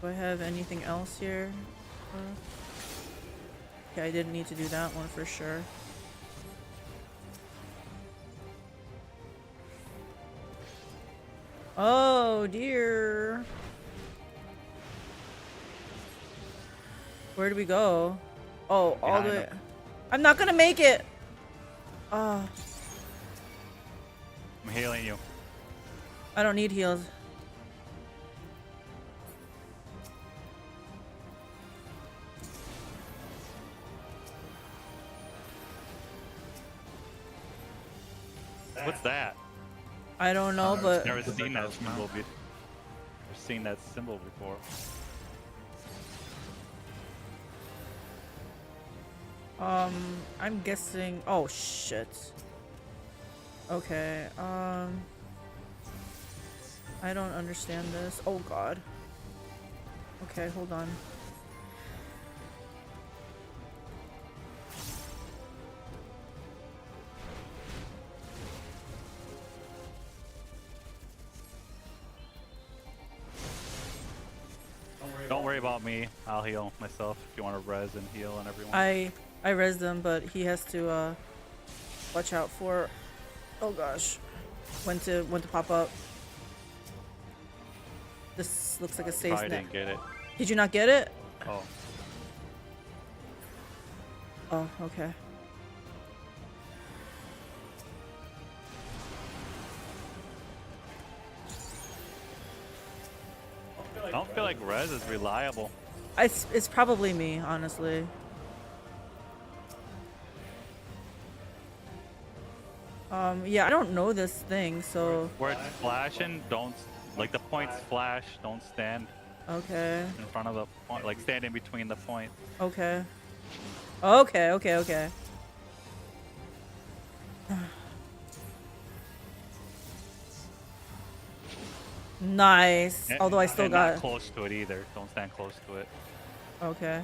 Do I have anything else here? Okay, I didn't need to do that one for sure. Oh dear. Where do we go? Oh, all Behind the way. him. I'm not gonna make it. Oh, I'm healing you. I don't need heals. What's that? I don't know, but Never seen that symbol before. Never seen that symbol before. I'm guessing. Oh shit. Okay. I don't understand this. Oh god. Okay, hold on. Don't worry about me. I'll heal myself if you want to res and heal and everyone. I res them, but he has to watch out for. Oh gosh, when to pop up. This looks like a safe Probably net. didn't get it. Did you not get it? Oh. Oh, okay. I don't feel like res is reliable. It's probably me, honestly. Yeah, I don't know this thing, so. Where it's flashing, don't like the points flash. Don't stand. Okay. In front of the point, like stand in between the points. Okay. Okay. Okay. Okay. Nice. Although I still and got. not close to it either. Don't stand close to it. Okay.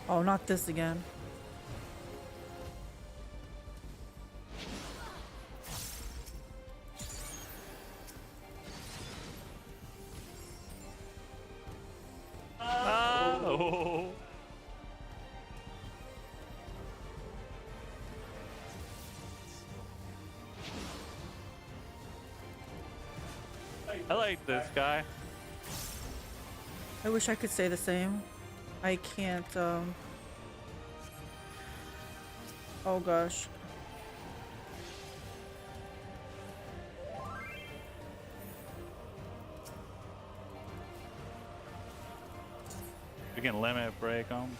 Oh, not this again. Oh. I like this guy. I wish I could say the same. I can't, Oh gosh. We can limit break them.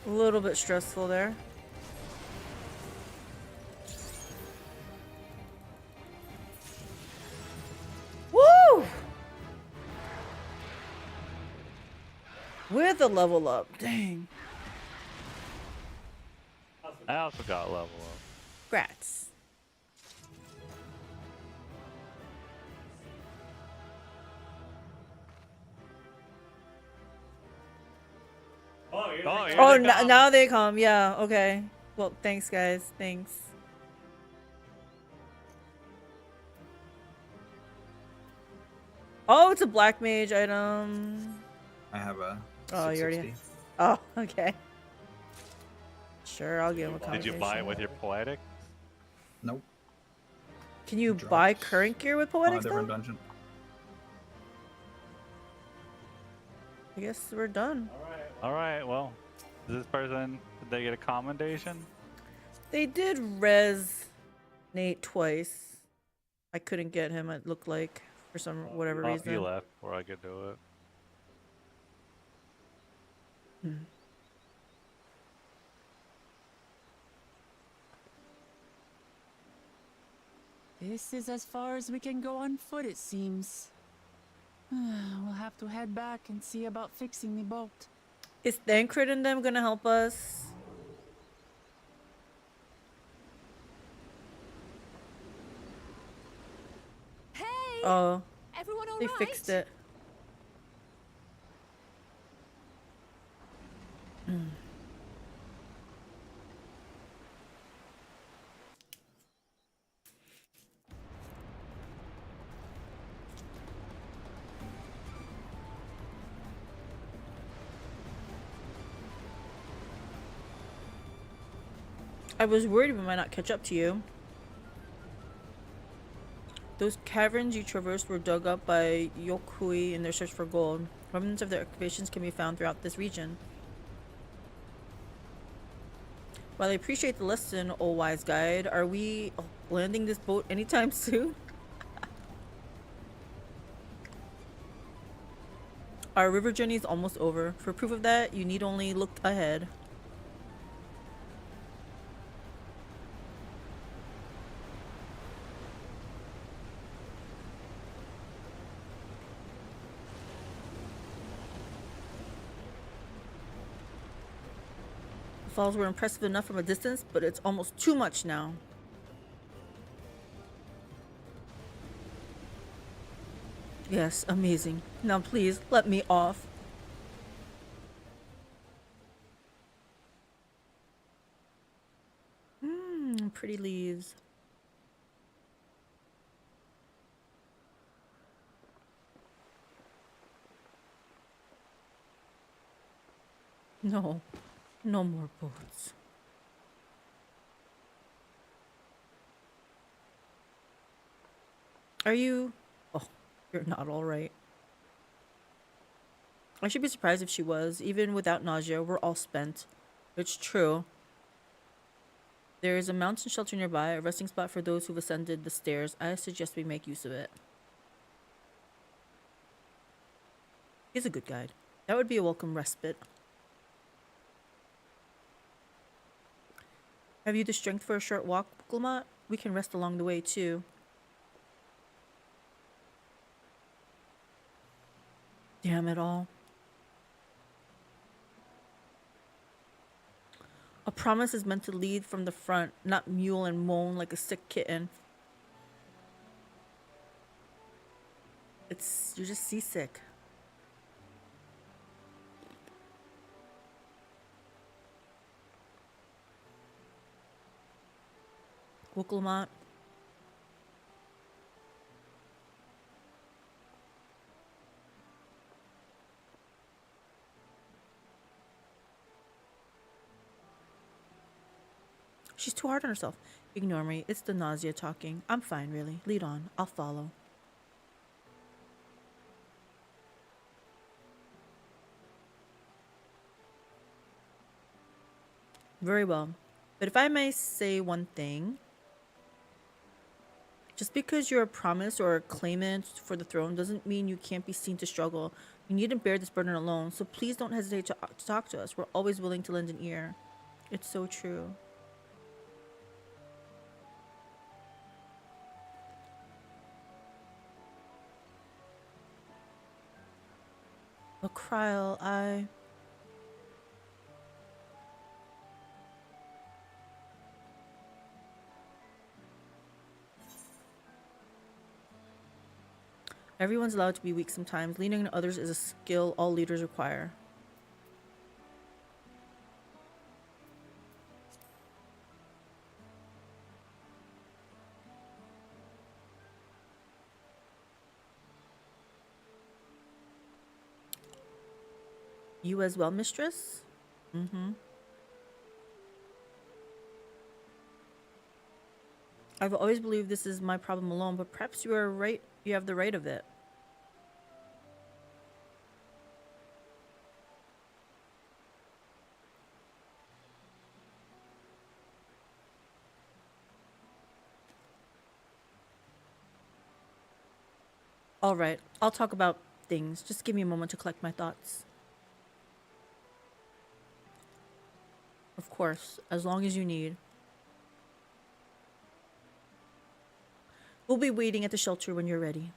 A little bit stressful there. Woo! With a level up. Dang. I also got level up. Grats. Oh, now they come. Yeah, okay. Well, thanks, guys. Thanks. Oh, it's a black mage item. I have a. Oh, you already. 660. Oh, okay. Sure, I'll give him a Did you buy it with your poetic? Nope. Can you buy current gear with poetic? Different dungeon. I guess we're done. All right. Well, did this person, did they get a commendation? They did res Nate twice. I couldn't get him, it looked like, for some whatever He reason. left before I could do it. Hmm. This is as far as we can go on foot, it seems. We'll have to head back and see about fixing the boat. Is Thancred and them gonna help us? Hey! Oh, Everyone all they right? fixed it. I was worried we might not catch up to you. Those caverns you traversed were dug up by Yokui in their search for gold. Remnants of their excavations can be found throughout this region. While I appreciate the lesson, oh wise guide, are we landing this boat anytime soon? Our river journey is almost over. For proof of that, you need only look ahead. The falls were impressive enough from a distance, but it's almost too much now. Yes, amazing. Now please, let me off. Pretty leaves. No, no more boats. Are you? Oh, you're not all right. I should be surprised if she was. Even without nausea, we're all spent. It's true. There is a mountain shelter nearby, a resting spot for those who've ascended the stairs. I suggest we make use of it. He's a good guide. That would be a welcome respite. Have you the strength for a short walk, Gulmat? We can rest along the way, too. Damn it all. A promise is meant to lead from the front, not mule and moan like a sick kitten. You're just seasick. Wukulmat. She's too hard on herself. Ignore me. It's the nausea talking. I'm fine, really. Lead on. I'll follow. Very well. But if I may say one thing, just because you're a promise or a claimant for the throne doesn't mean you can't be seen to struggle. You needn't bear this burden alone, so please don't hesitate to talk to us. We're always willing to lend an ear. It's so true. Lakryl, Everyone's allowed to be weak sometimes. Leaning on others is a skill all leaders require. You as well, mistress? Mm-hmm. I've always believed this is my problem alone, but perhaps you are right. You have the right of it. All right, I'll talk about things. Just give me a moment to collect my thoughts. Of course, as long as you need. We'll be waiting at the shelter when you're ready.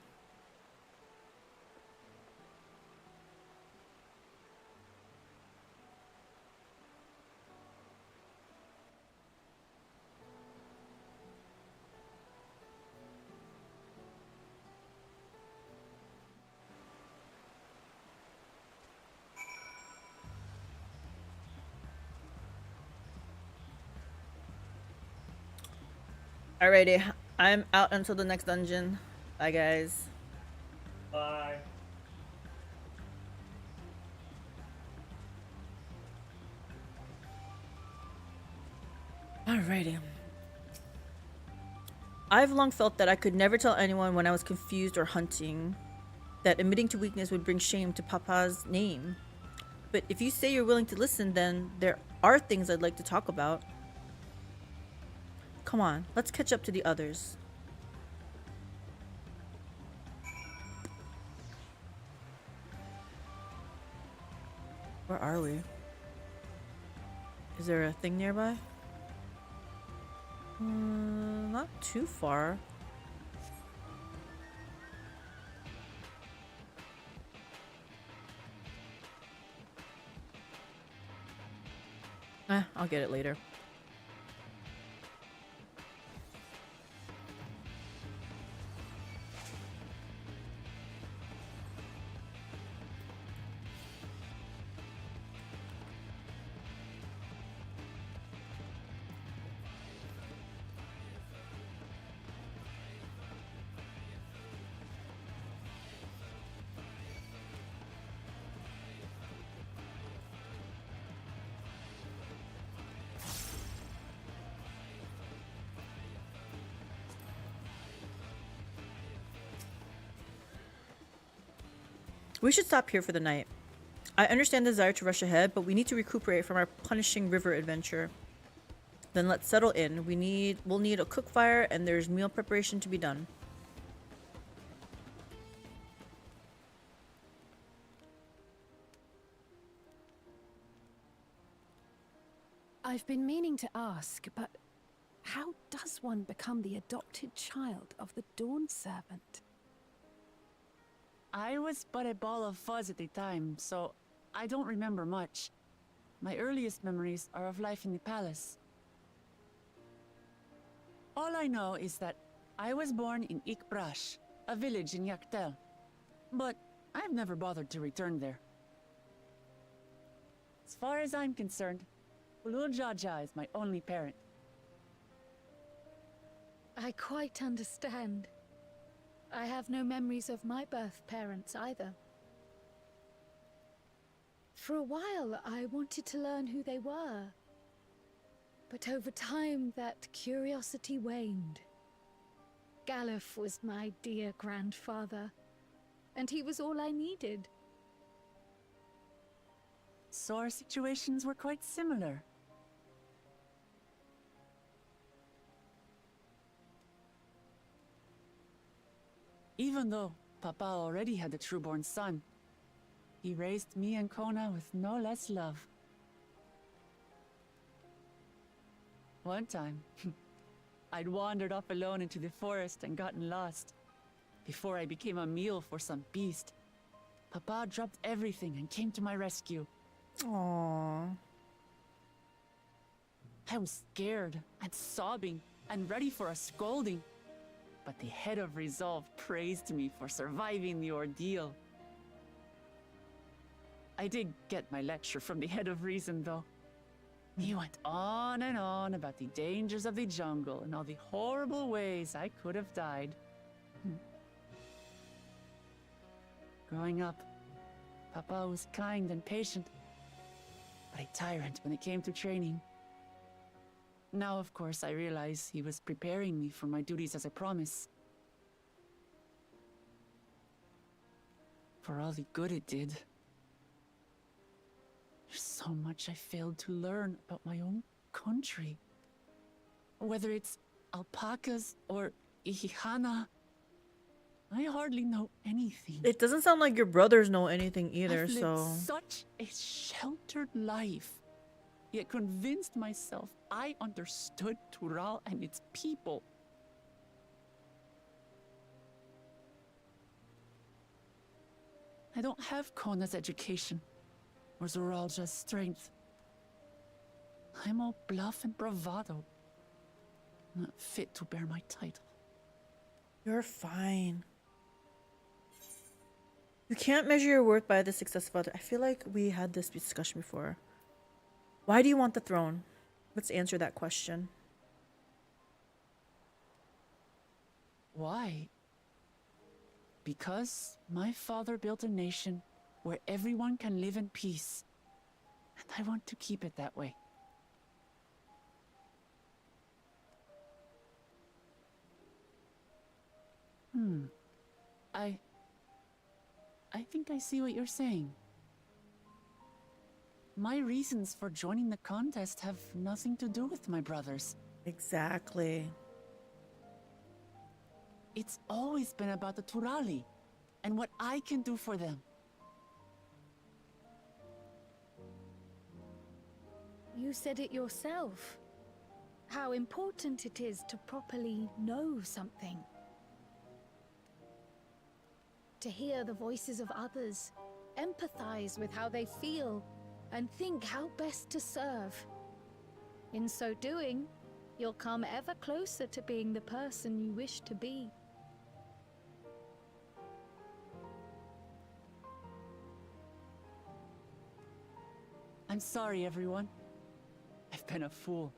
Alrighty, I'm out until the next dungeon. Bye, guys. Bye. Alrighty. I've long felt that I could never tell anyone when I was confused or hunting, that admitting to weakness would bring shame to Papa's name. But if you say you're willing to listen, then there are things I'd like to talk about. Come on, let's catch up to the others. Where are we? Is there a thing nearby? Not too far. I'll get it later. We should stop here for the night. I understand the desire to rush ahead, but we need to recuperate from our punishing river adventure. Then let's settle in. We'll need a cook fire, and there's meal preparation to be done. I've been meaning to ask, but how does one become the adopted child of the Dawn Servant? I was but a ball of fuzz at the time, so I don't remember much. My earliest memories are of life in the palace. All I know is that I was born in Ikbrash, a village in Yaktel. But I've never bothered to return there. As far as I'm concerned, Ulul Jaja is my only parent. I quite understand. I have no memories of my birth parents either. For a while, I wanted to learn who they were. But over time, that curiosity waned. Galuf was my dear grandfather, and he was all I needed. So our situations were quite similar. Even though Papa already had a trueborn son, he raised me and Kona with no less love. One time, I'd wandered off alone into the forest and gotten lost. Before I became a meal for some beast, Papa dropped everything and came to my rescue. Aww. I was scared and sobbing and ready for a scolding. But the head of resolve praised me for surviving the ordeal. I did get my lecture from the head of reason, though. He went on and on about the dangers of the jungle and all the horrible ways I could have died. Growing up, Papa was kind and patient, but a tyrant when it came to training. Now, of course, I realize he was preparing me for my duties as a promise. For all the good it did. There's so much I failed to learn about my own country. Whether it's alpacas or Ihihana, I hardly know anything. It doesn't sound like your brothers know anything either, I've lived so... such a sheltered life, yet convinced myself I understood Tural and its people. I don't have Kona's education, or Zoralja's strength. I'm all bluff and bravado, not fit to bear my title. You're fine. You can't measure your worth by the success of others. I feel like we had this discussion before. Why do you want the throne? Let's answer that question. Why? Because my father built a nation where everyone can live in peace, and I want to keep it that way. I think I see what you're saying. My reasons for joining the contest have nothing to do with my brothers. Exactly. It's always been about the Turali and what I can do for them. You said it yourself. How important it is to properly know something. To hear the voices of others, empathize with how they feel, and think how best to serve. In so doing, you'll come ever closer to being the person you wish to be. I'm sorry, everyone. I've been a fool.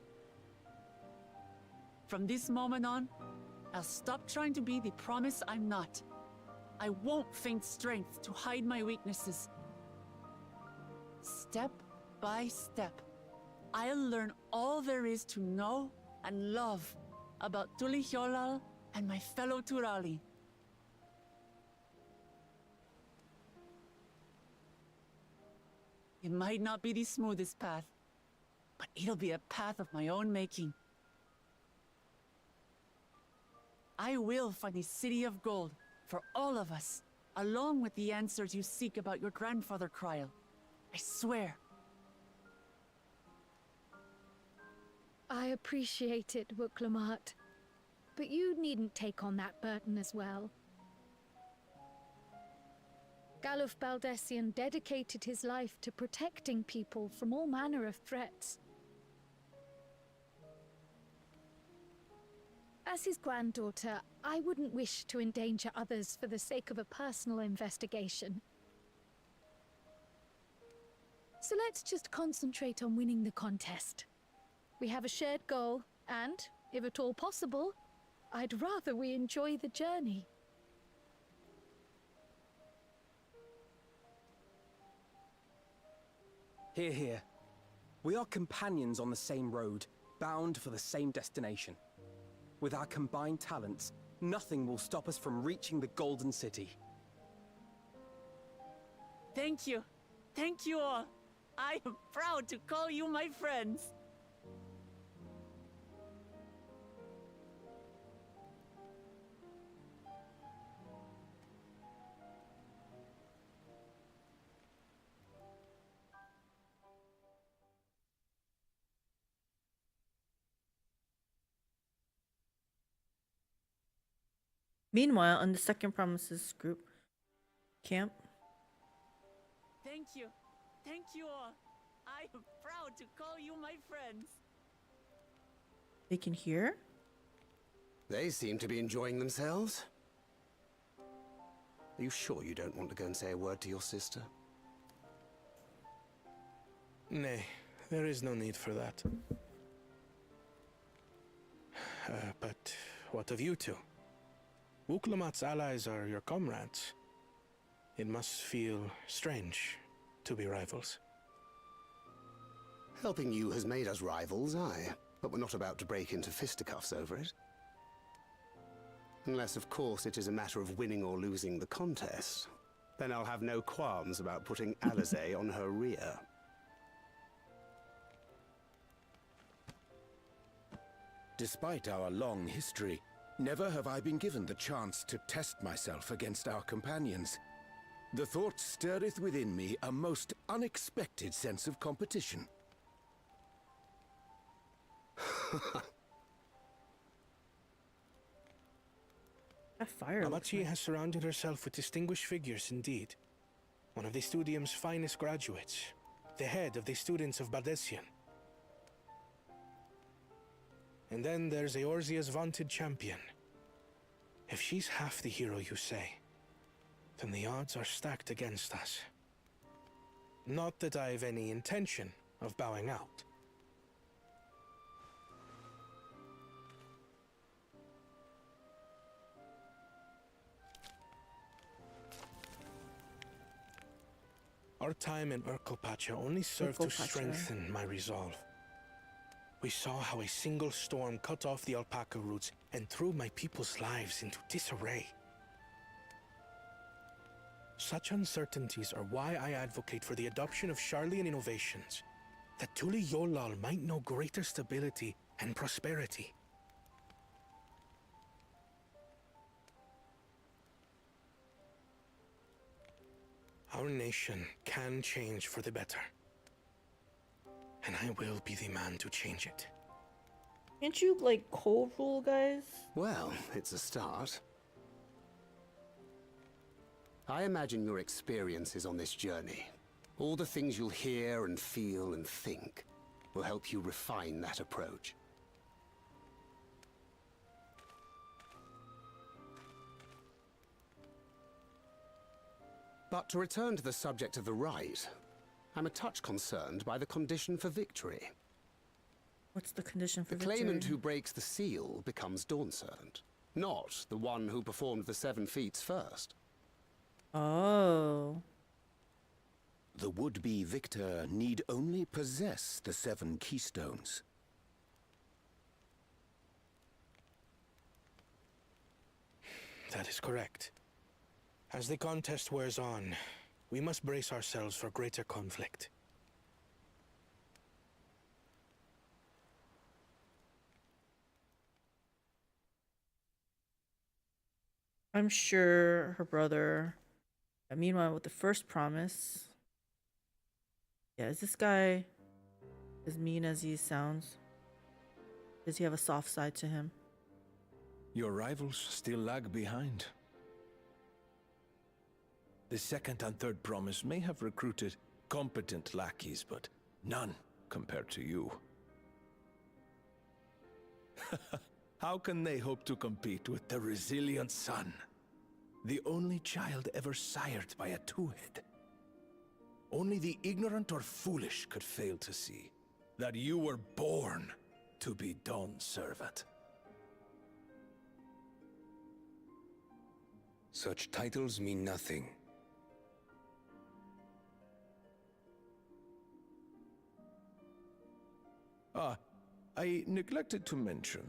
From this moment on, I'll stop trying to be the promise I'm not. I won't feign strength to hide my weaknesses. Step by step, I'll learn all there is to know and love about Tulihyolal and my fellow Turali. It might not be the smoothest path, but it'll be a path of my own making. I will find a city of gold for all of us, along with the answers you seek about your grandfather, Kryl. I swear. I appreciate it, Wuklamat. But you needn't take on that burden as well. Galuf Baldessian dedicated his life to protecting people from all manner of threats. As his granddaughter, I wouldn't wish to endanger others for the sake of a personal investigation. So let's just concentrate on winning the contest. We have a shared goal, and, if at all possible, I'd rather we enjoy the journey. Hear, hear. We are companions on the same road, bound for the same destination. With our combined talents, nothing will stop us from reaching the Golden City. Thank you. Thank you all. I am proud to call you my friends. Meanwhile, on the second promises group camp. Thank you. Thank you all. I am proud to call you my friends. They can hear? They seem to be enjoying themselves. Are you sure you don't want to go and say a word to your sister? Nay, there is no need for that. But what of you two? Wuklamat's allies are your comrades. It must feel strange to be rivals. Helping you has made us rivals, aye. But we're not about to break into fisticuffs over it. Unless, of course, it is a matter of winning or losing the contest. Then I'll have no qualms about putting Alizé on her rear. Despite our long history, Never have I been given the chance to test myself against our companions. The thought stirreth within me a most unexpected sense of competition. Amachi has surrounded herself with distinguished figures indeed. One of the Studium's finest graduates, the head of the students of Bardessian. And then there's Eorzea's vaunted champion. If she's half the hero you say, then the odds are stacked against us. Not that I've any intention of bowing out. Our time in Urkelpacha only served to strengthen my resolve. We saw how a single storm cut off the alpaca roots and threw my people's lives into disarray. Such uncertainties are why I advocate for the adoption of Sharlayan innovations, that Tuli Yolal might know greater stability and prosperity. Our nation can change for the better. And I will be the man to change it. Can't you, like, co-rule, guys? Well, it's a start. I imagine your experiences on this journey, all the things you'll hear and feel and think, will help you refine that approach. But to return to the subject of the rite, I'm a touch concerned by the condition for victory. What's the condition for victory? The claimant who breaks the seal becomes Dawn Servant, not the one who performed the 7 feats first. Oh. The would-be victor need only possess the 7 keystones. That is correct. As the contest wears on, we must brace ourselves for greater conflict. I'm sure her brother. Meanwhile, with the first promise. Yeah, is this guy as mean as he sounds? Does he have a soft side to him? Your rivals still lag behind. The second and third promise may have recruited competent lackeys, but none compared to you. How can they hope to compete with the resilient son? The only child ever sired by a two-head. Only the ignorant or foolish could fail to see that you were born to be Dawn's servant. Such titles mean nothing. I neglected to mention,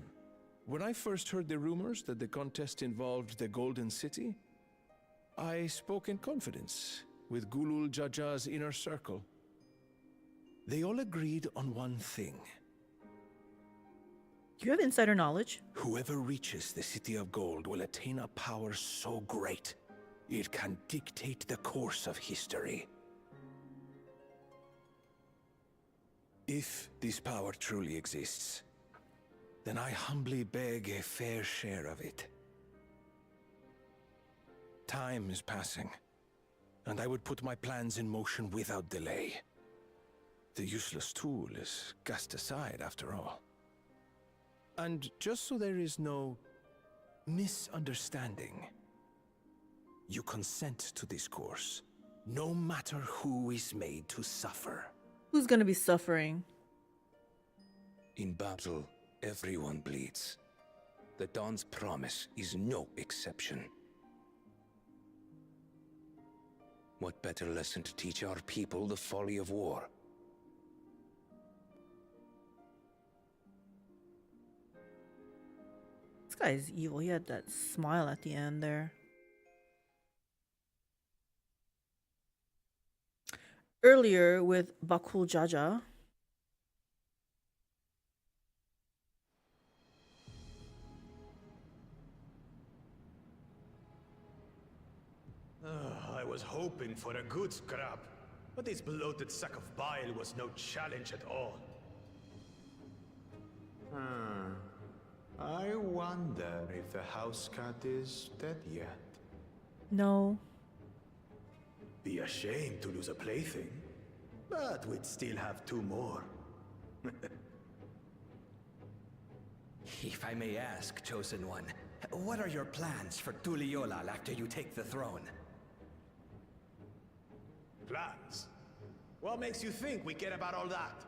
when I first heard the rumors that the contest involved the Golden City, I spoke in confidence with Gulul Jaja's inner circle. They all agreed on one thing. Do you have insider knowledge? Whoever reaches the City of Gold will attain a power so great, it can dictate the course of history. If this power truly exists, then I humbly beg a fair share of it. Time is passing, and I would put my plans in motion without delay. The useless tool is cast aside after all. And just so there is no misunderstanding, you consent to this course, no matter who is made to suffer. Who's gonna be suffering? In battle, everyone bleeds. The Dawn's promise is no exception. What better lesson to teach our people the folly of war? This guy is evil. He had that smile at the end there. Earlier with Bakul Jaja. I was hoping for a good scrap, but this bloated sack of bile was no challenge at all. I wonder if the house cat is dead yet. No. Be ashamed to lose a plaything, but we'd still have 2 more. If I may ask, Chosen One, what are your plans for Tuliolal after you take the throne? Plans? What makes you think we care about all that?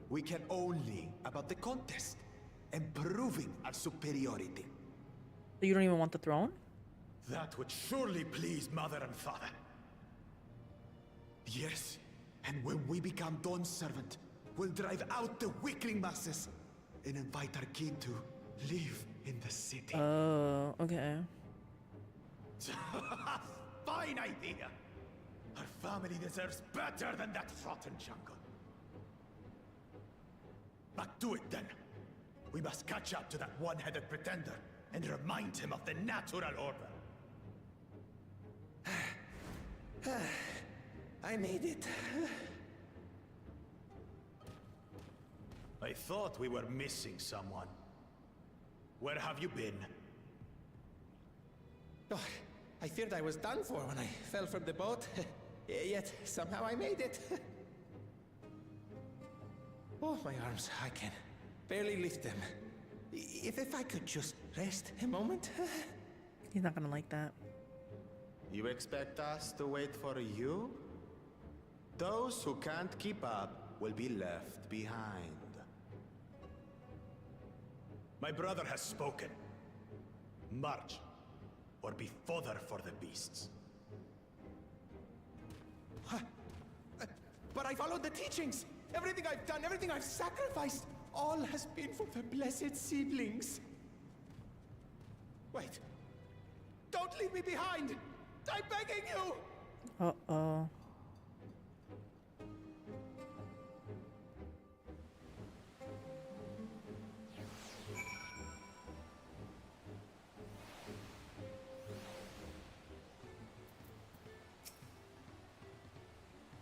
We care only about the contest and proving our superiority. So you don't even want the throne? That would surely please Mother and Father. Yes, and when we become Dawn's servant, we'll drive out the weakling masses and invite our king to live in the city. Oh, okay. Fine idea! Our family deserves better than that rotten jungle. Back to it then. We must catch up to that one-headed pretender and remind him of the natural order. I made it. I thought we were missing someone. Where have you been? Oh, I feared I was done for when I fell from the boat. Yet, somehow I made it. Oh, my arms, I can barely lift them. If I could just rest a moment. He's not gonna like that. You expect us to wait for you? Those who can't keep up will be left behind. My brother has spoken. March, or be fodder for the beasts. But I followed the teachings. Everything I've done, everything I've sacrificed, all has been for the blessed seedlings. Wait. Don't leave me behind! I'm begging you! Uh-oh.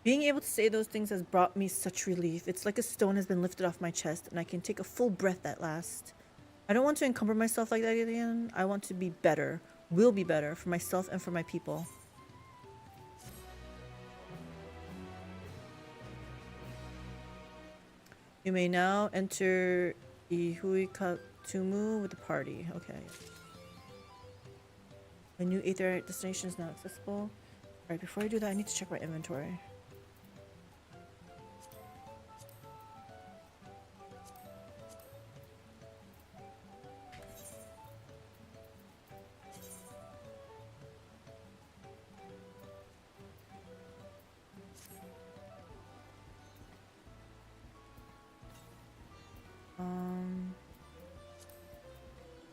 Being able to say those things has brought me such relief. It's like a stone has been lifted off my chest and I can take a full breath at last. I don't want to encumber myself like that again. I want to be better. Will be better for myself and for my people. You may now enter Ihuikatumu with the party. Okay. A new Aether destination is now accessible. Alright, before I do that, I need to check my inventory.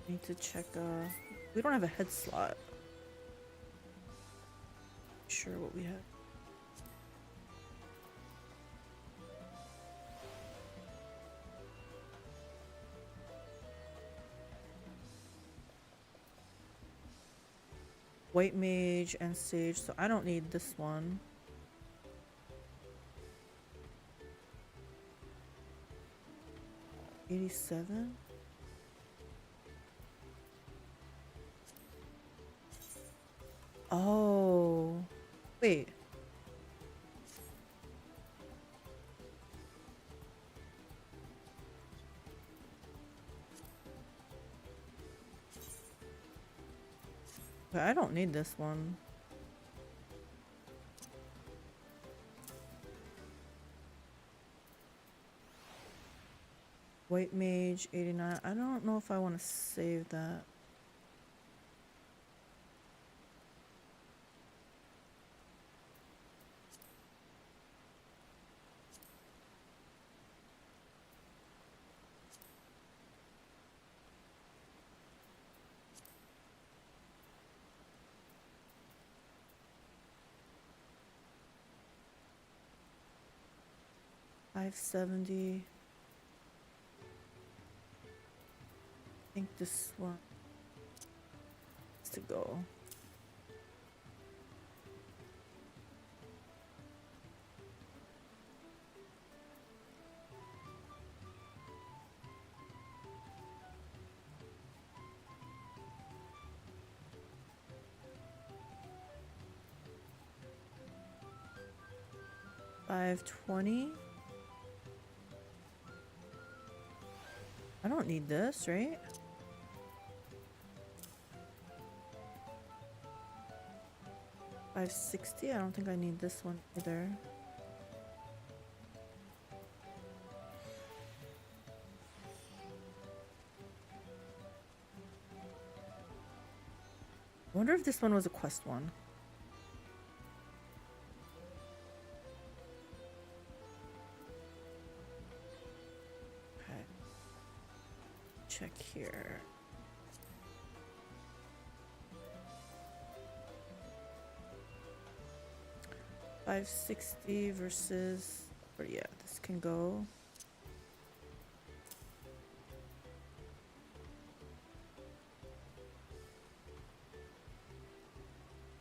Need to check, we don't have a head slot. Sure what we have. White mage and sage, so I don't need this one. $87? Oh, wait. But I don't need this one. White mage 89. I don't know if I want to save that. $570. I think this one has to go. 520. I don't need this, right? $560. I don't think I need this one either. I wonder if this one was a quest one. Okay. Check here. $560 versus, or yeah, this can go.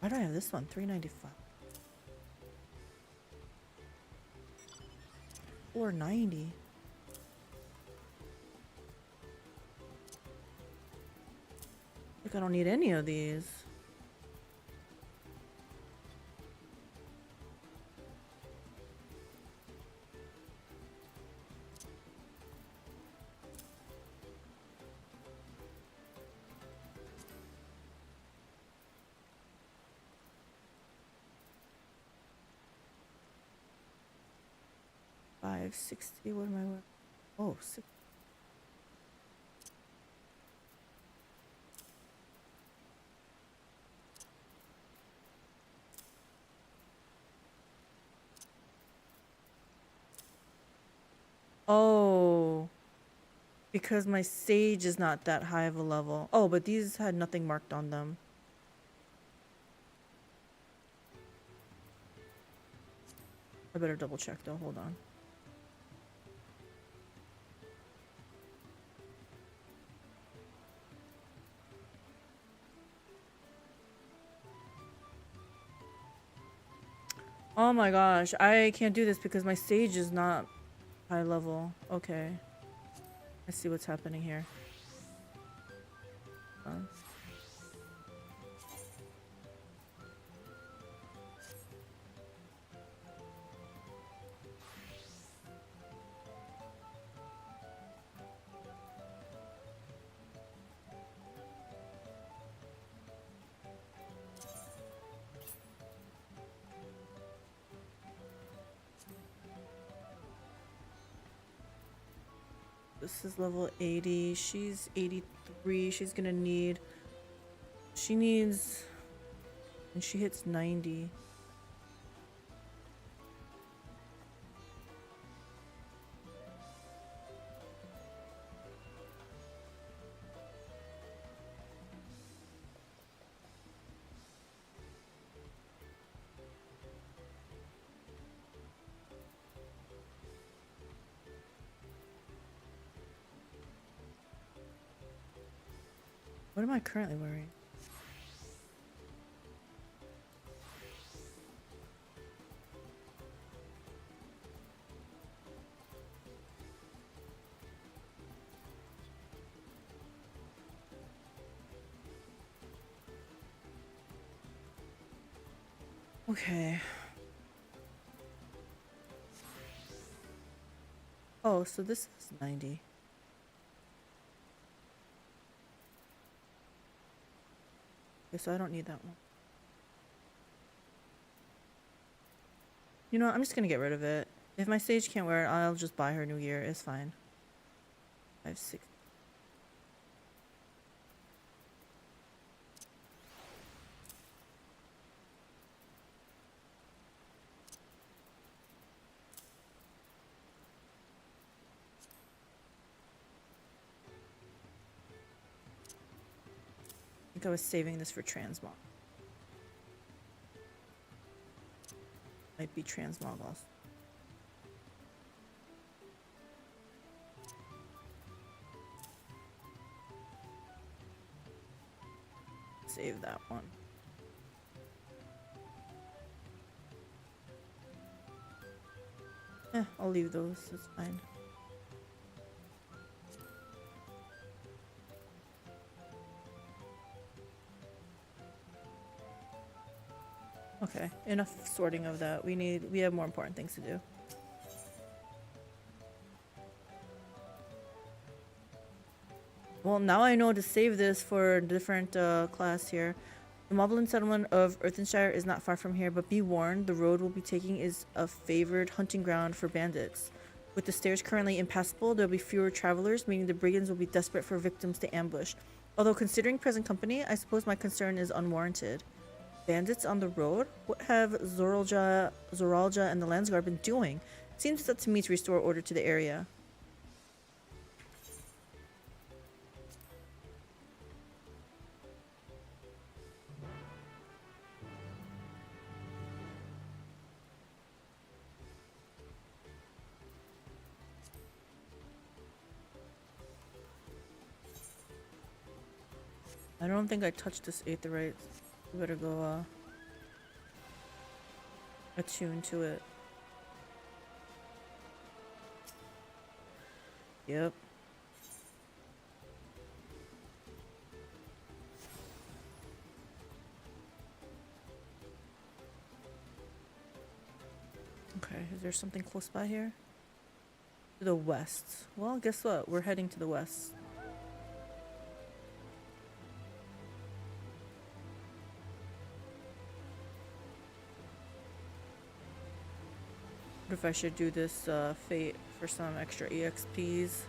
Why do I have this one? $395. $490. Like I don't need any of these. $560. What am I worth? Oh, six. Oh, because my sage is not that high of a level. Oh, but these had nothing marked on them. I better double check though. Hold on. Oh my gosh, I can't do this because my sage is not high level. Okay. I see what's happening here. This is level 80. She's 83. She's gonna need... She needs... And she hits 90. What am I currently wearing? Okay. Oh, so this is 90. Okay, so I don't need that one. You know what? I'm just gonna get rid of it. If my sage can't wear it, I'll just buy her new gear. It's fine. I have 6. I think I was saving this for transmog. Might be transmog also. Save that one. I'll leave those. It's fine. Okay, enough sorting of that. We have more important things to do. Well, now I know to save this for a different class here. The Moblin settlement of Earthenshire is not far from here, but be warned, the road we'll be taking is a favored hunting ground for bandits. With the stairs currently impassable, there'll be fewer travelers, meaning the brigands will be desperate for victims to ambush. Although considering present company, I suppose my concern is unwarranted. Bandits on the road? What have Zoralja and the Landsguard been doing? Seems it's up to me to restore order to the area. I don't think I touched this aetheryte. We better go attune to it. Yep. Okay, is there something close by here? To the west. Well, guess what? We're heading to the west. What if I should do this fate for some extra EXPs?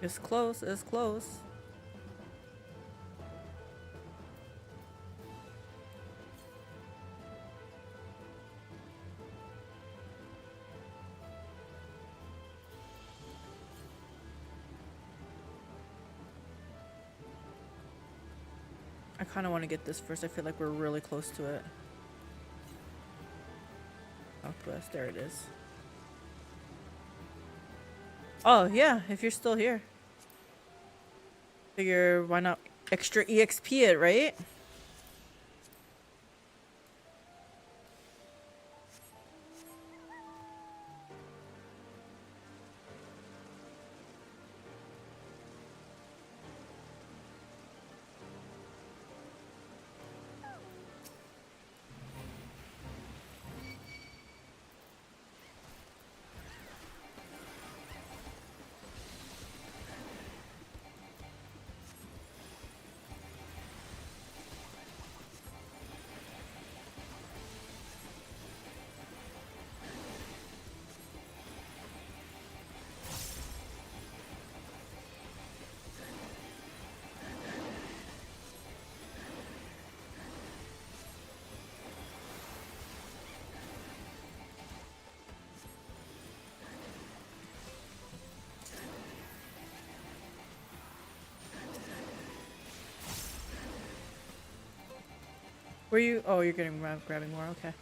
It's close, it's close. I kind of want to get this first. I feel like we're really close to it. Southwest, there it is. Oh, yeah, if you're still here. Figure, why not extra EXP it, right? Were you? Oh, you're getting grabbing more. Okay.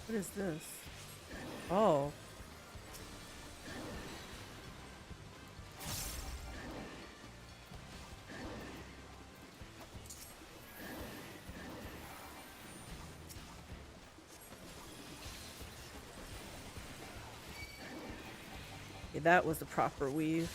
What is this? Oh. Okay, that was the proper weave.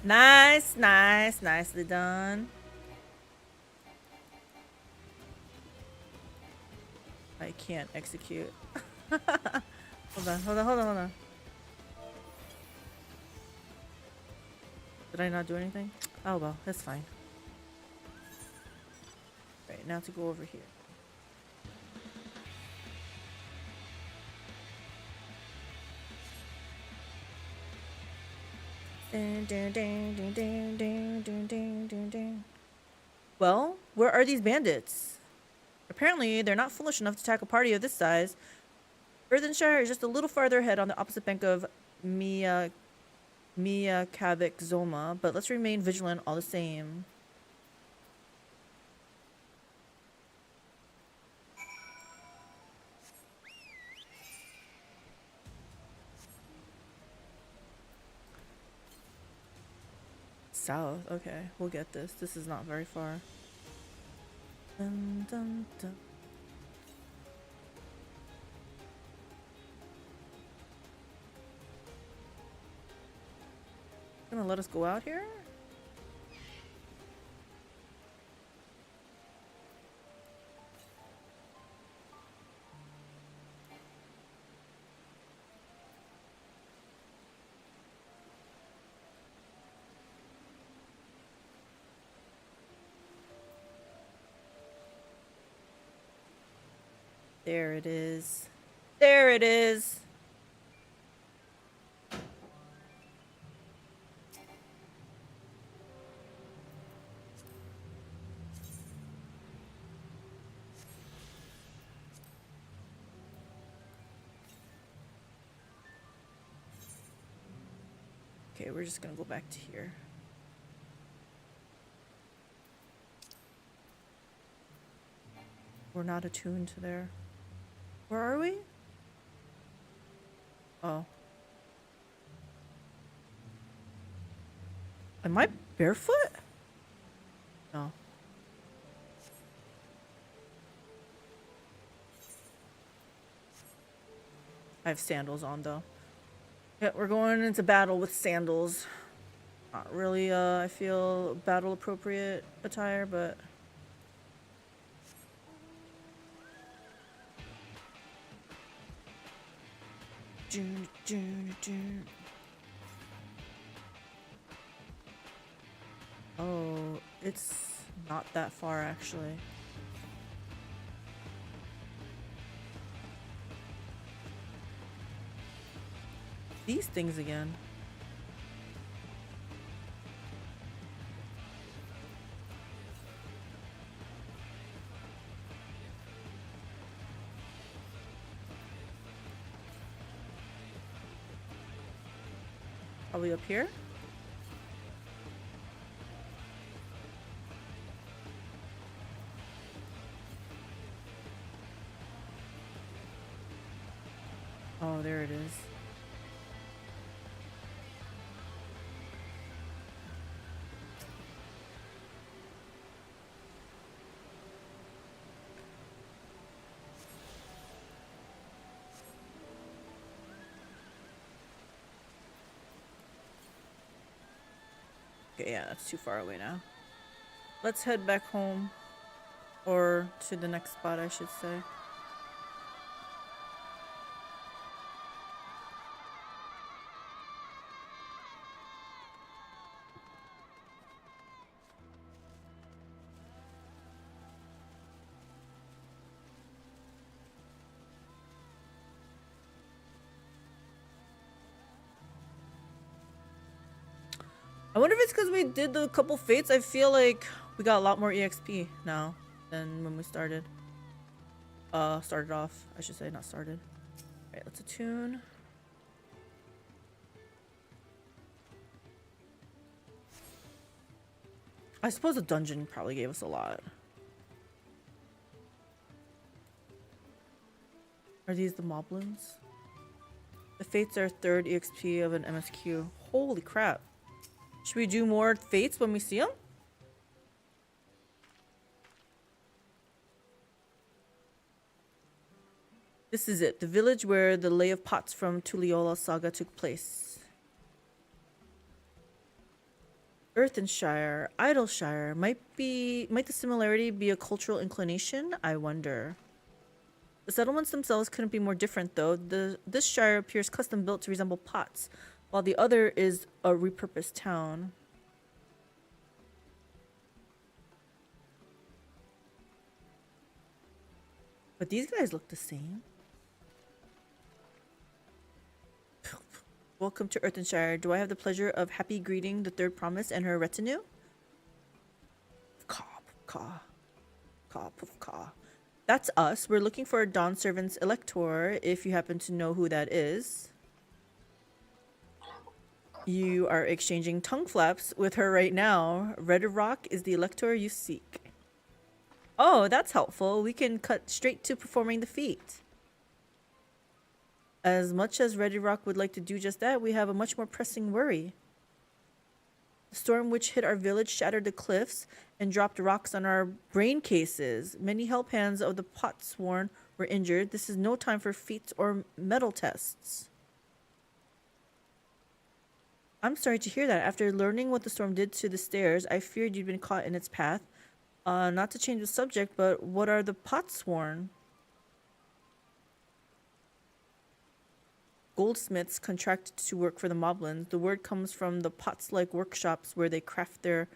Nice, nice, nicely done. I can't execute. Hold on. Did I not do anything? Oh well, that's fine. Right, now to go over here. Well, where are these bandits? Apparently, they're not foolish enough to attack a party of this size. Earthenshire is just a little farther ahead on the opposite bank of Zoma, but let's remain vigilant all the same. South, okay, we'll get this. This is not very far. Dun, dun, dun. Gonna let us go out here? There it is. There it is. Okay, we're just gonna go back to here. We're not attuned to there. Where are we? Oh. Am I barefoot? No. I have sandals on though. Yeah, we're going into battle with sandals. Not really, I feel battle appropriate attire, but oh, it's not that far actually. These things again. Are we up here? Oh, there it is. Okay, yeah, that's too far away now. Let's head back home. Or to the next spot, I should say. I wonder if it's because we did the couple fates. I feel like we got a lot more EXP now than when we started. Started off, I should say, not started. Alright, let's attune. I suppose the dungeon probably gave us a lot. Are these the moblins? The fates are third EXP of an MSQ. Holy crap. Should we do more fates when we see them? This is it. The village where the Lay of Pots from Tuliyola saga took place. Earthenshire, Idleshire. Might the similarity be a cultural inclination? I wonder. The settlements themselves couldn't be more different though. This shire appears custom built to resemble pots, while the other is a repurposed town. But these guys look the same. Welcome to Earthenshire. Do I have the pleasure of happy greeting the third promise and her retinue? That's us. We're looking for a Dawn Servant's Elector, if you happen to know who that is. You are exchanging tongue flaps with her right now. Red Rock is the Elector you seek. Oh, that's helpful. We can cut straight to performing the feat. As much as Ready Rock would like to do just that, we have a much more pressing worry. The storm which hit our village shattered the cliffs and dropped rocks on our brain cases. Many help hands of the Potsworn were injured. This is no time for feats or metal tests. I'm sorry to hear that. After learning what the storm did to the stairs, I feared you'd been caught in its path. Not to change the subject, but what are the Potsworn? Goldsmiths contracted to work for the moblins. The word comes from the pots-like workshops where they practice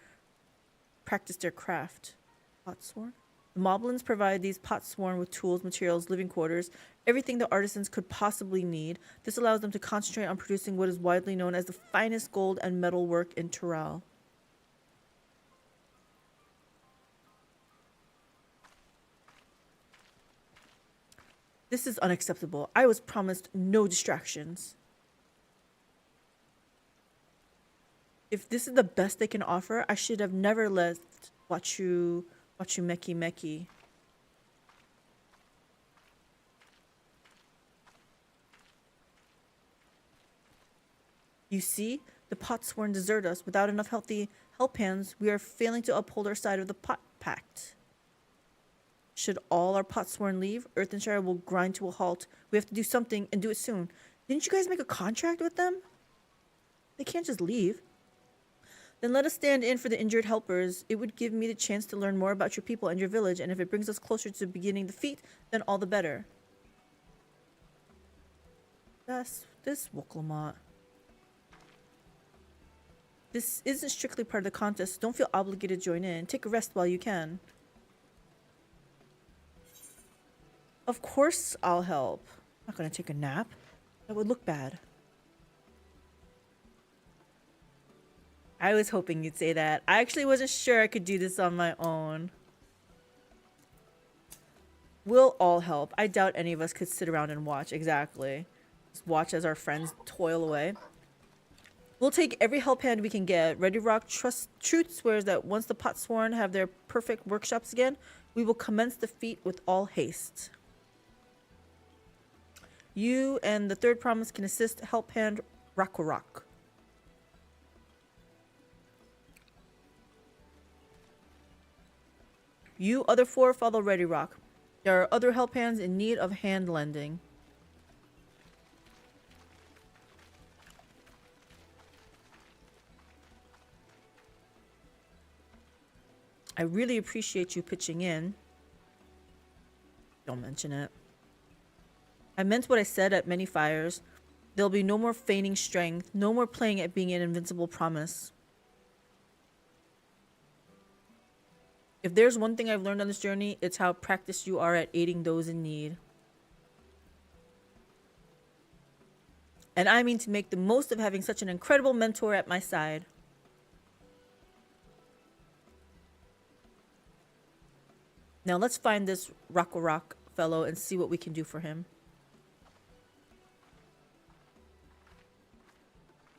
their craft. Potsworn? The moblins provide these Potsworn with tools, materials, living quarters, everything the artisans could possibly need. This allows them to concentrate on producing what is widely known as the finest gold and metal work in Tural. This is unacceptable. I was promised no distractions. If this is the best they can offer, I should have never left Wachu Meki Meki. You see, the Potsworn desert us. Without enough healthy help hands, we are failing to uphold our side of the Pot Pact. Should all our Potsworn leave, Earthenshire will grind to a halt. We have to do something, and do it soon. Didn't you guys make a contract with them? They can't just leave. Then let us stand in for the injured helpers. It would give me the chance to learn more about your people and your village, and if it brings us closer to beginning the feat, then all the better. That's this Woklamat. This isn't strictly part of the contest. Don't feel obligated to join in. Take a rest while you can. Of course I'll help. I'm not gonna take a nap. That would look bad. I was hoping you'd say that. I actually wasn't sure I could do this on my own. We'll all help. I doubt any of us could sit around and watch. Exactly. Just watch as our friends toil away. We'll take every help hand we can get. Ready Rock Truth swears that once the Potsworn have their perfect workshops again, we will commence the feat with all haste. You and the third promise can assist help hand Rakorok. You other four follow Ready Rock. There are other help hands in need of hand lending. I really appreciate you pitching in. Don't mention it. I meant what I said at many fires. There'll be no more feigning strength, no more playing at being an invincible promise. If there's one thing I've learned on this journey, it's how practiced you are at aiding those in need. And I mean to make the most of having such an incredible mentor at my side. Now let's find this Rock fellow and see what we can do for him.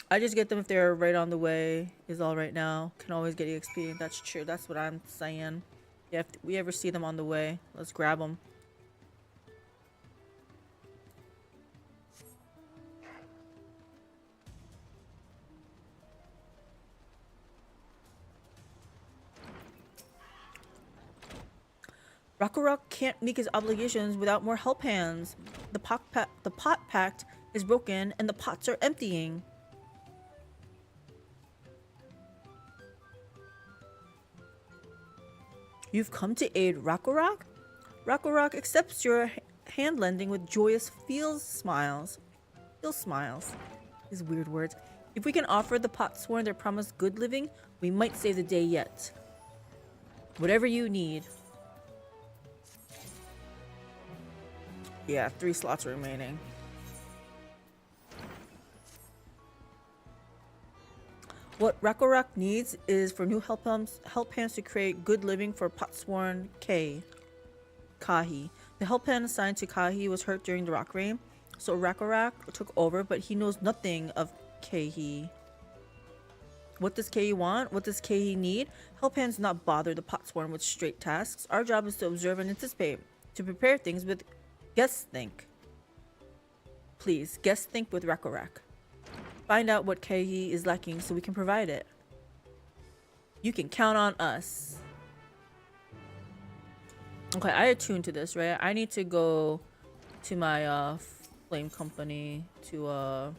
I just get them if they're right on the way is all right now. Can always get EXP. That's true. That's what I'm saying. Yeah, if we ever see them on the way, let's grab them. Rock can't meet his obligations without more help hands. The pot pact is broken and the pots are emptying. You've come to aid Rakorak? Rakorak accepts your hand lending with joyous smiles. These weird words. If we can offer the Potsworn their promised good living, we might save the day yet. Whatever you need. Yeah, 3 slots remaining. What Rakorak needs is for new help hands to create good living for Potsworn Kahi. The help hand assigned to Kahi was hurt during the rock rain, so Rakorak took over, but he knows nothing of Kahi. What does Kahi want? What does Kahi need? Help hands not bother the Potsworn with straight tasks. Our job is to observe and anticipate, to prepare things with guest think. Please, guest think with Rakorak. Find out what Kahi is lacking so we can provide it. You can count on us. Okay, I attuned to this, right? I need to go to my flame company to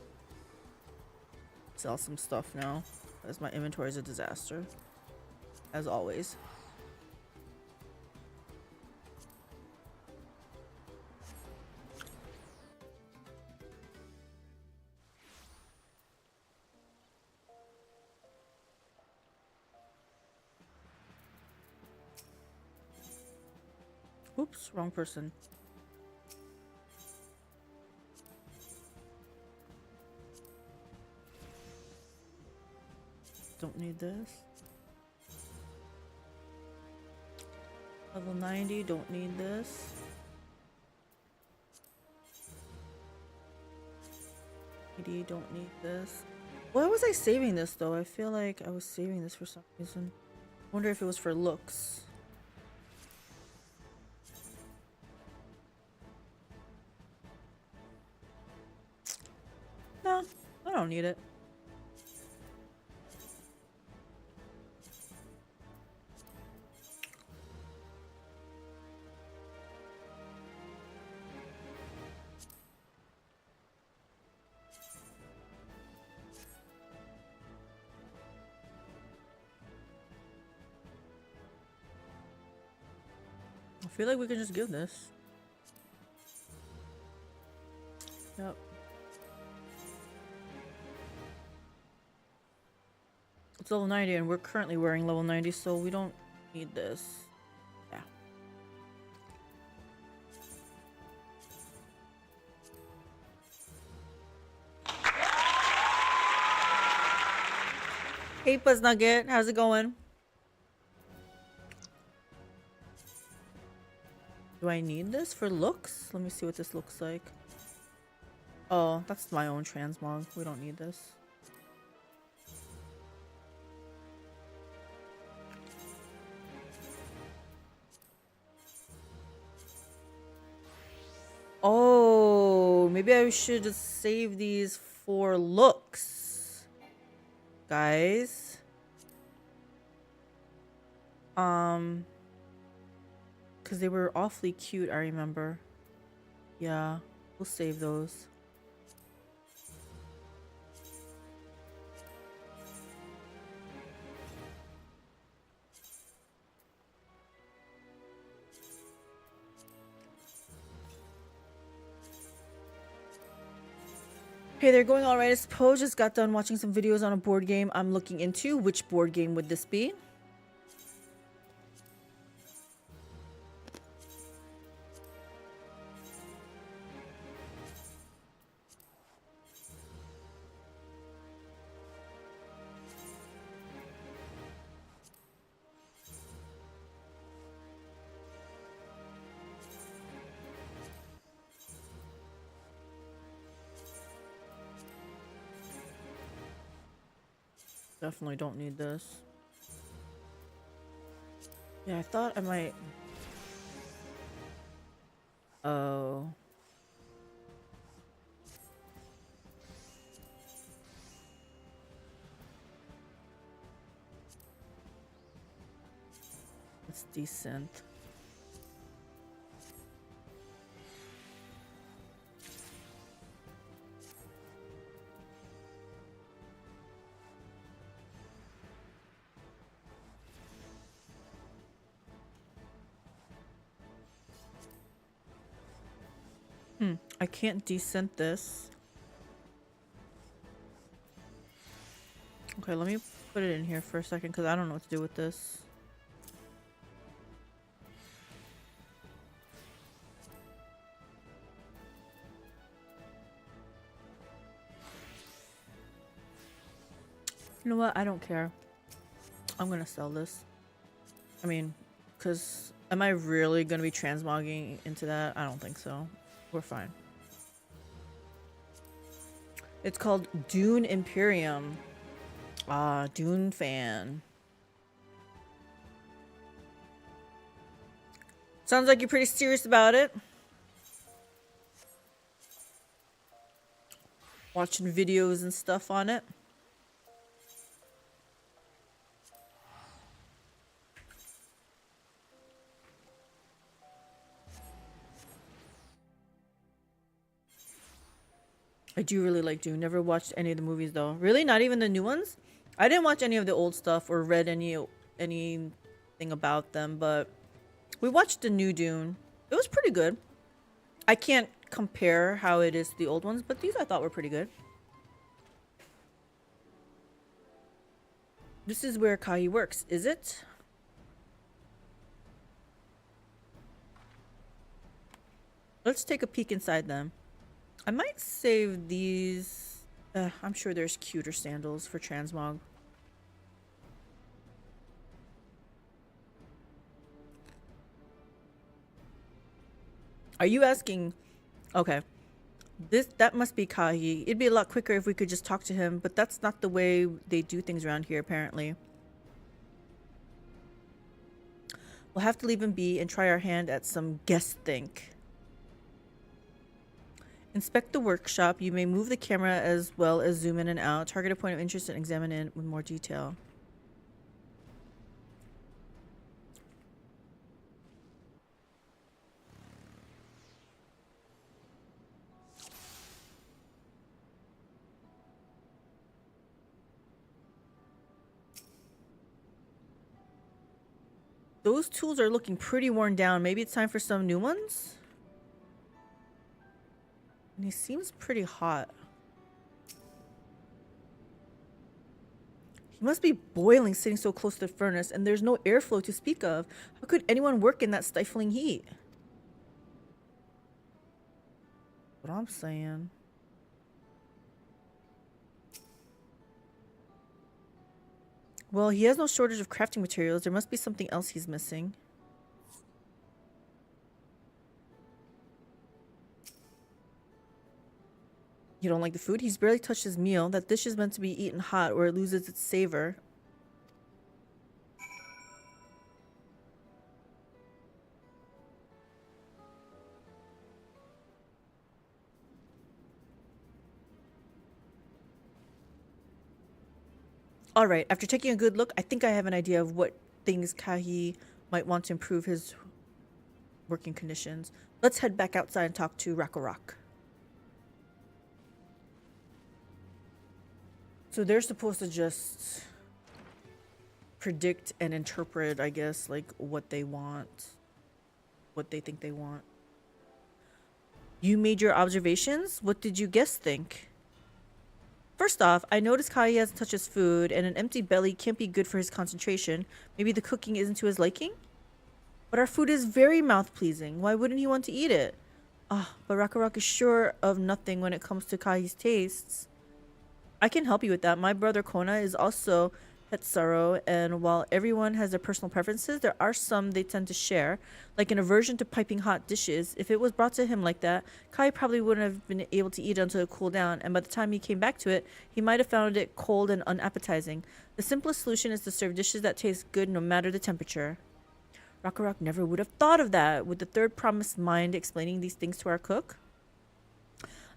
sell some stuff now, as my inventory is a disaster, as always. Oops, wrong person. Don't need this. Level 90, don't need this. Don't need this. Why was I saving this though? I feel like I was saving this for some reason. I wonder if it was for looks. No, I don't need it. I feel like we can just give this. Yep. It's level 90 and we're currently wearing level 90, so we don't need this. Yeah. Hey Buzz Nugget, how's it going? Do I need this for looks? Let me see what this looks like. Oh, that's my own transmog. We don't need this. Oh, maybe I should just save these for looks, guys. Because they were awfully cute, I remember. Yeah, we'll save those. Hey there, going all right. I suppose just got done watching some videos on a board game I'm looking into. Which board game would this be? Definitely don't need this. Yeah, I thought I might... Oh. It's decent. I can't descent this. Okay, let me put it in here for a second because I don't know what to do with this. You know what? I don't care. I'm gonna sell this. I mean, because am I really gonna be transmogging into that? I don't think so. We're fine. It's called Dune Imperium. Ah, Dune fan. Sounds like you're pretty serious about it. Watching videos and stuff on it. I do really like Dune. Never watched any of the movies though. Really? Not even the new ones? I didn't watch any of the old stuff or read anything about them, but we watched the new Dune. It was pretty good. I can't compare how it is to the old ones, but these I thought were pretty good. This is where Kahi works, is it? Let's take a peek inside them. I might save these. I'm sure there's cuter sandals for transmog. Are you asking? Okay. That must be Kahi. It'd be a lot quicker if we could just talk to him, but that's not the way they do things around here, apparently. We'll have to leave him be and try our hand at some guess think. Inspect the workshop. You may move the camera as well as zoom in and out. Target a point of interest and examine it with more detail. Those tools are looking pretty worn down. Maybe it's time for some new ones? And he seems pretty hot. He must be boiling sitting so close to the furnace, and there's no airflow to speak of. How could anyone work in that stifling heat? What I'm saying. Well, he has no shortage of crafting materials. There must be something else he's missing. You don't like the food? He's barely touched his meal. That dish is meant to be eaten hot or it loses its savor. Alright, after taking a good look, I think I have an idea of what things Kahi might want to improve his working conditions. Let's head back outside and talk to Rakarok. So they're supposed to just predict and interpret, I guess, like what they want, what they think they want. You made your observations? What did you guess think? First off, I noticed Kai hasn't touched his food, and an empty belly can't be good for his concentration. Maybe the cooking isn't to his liking? But our food is very mouth-pleasing. Why wouldn't he want to eat it? But Rakarok is sure of nothing when it comes to Kai's tastes. I can help you with that. My brother Kona is also Hetsaro, and while everyone has their personal preferences, there are some they tend to share, like an aversion to piping hot dishes. If it was brought to him like that, Kai probably wouldn't have been able to eat it until it cooled down, and by the time he came back to it, he might have found it cold and unappetizing. The simplest solution is to serve dishes that taste good no matter the temperature. Rakarok never would have thought of that. Would the third promise mind explaining these things to our cook?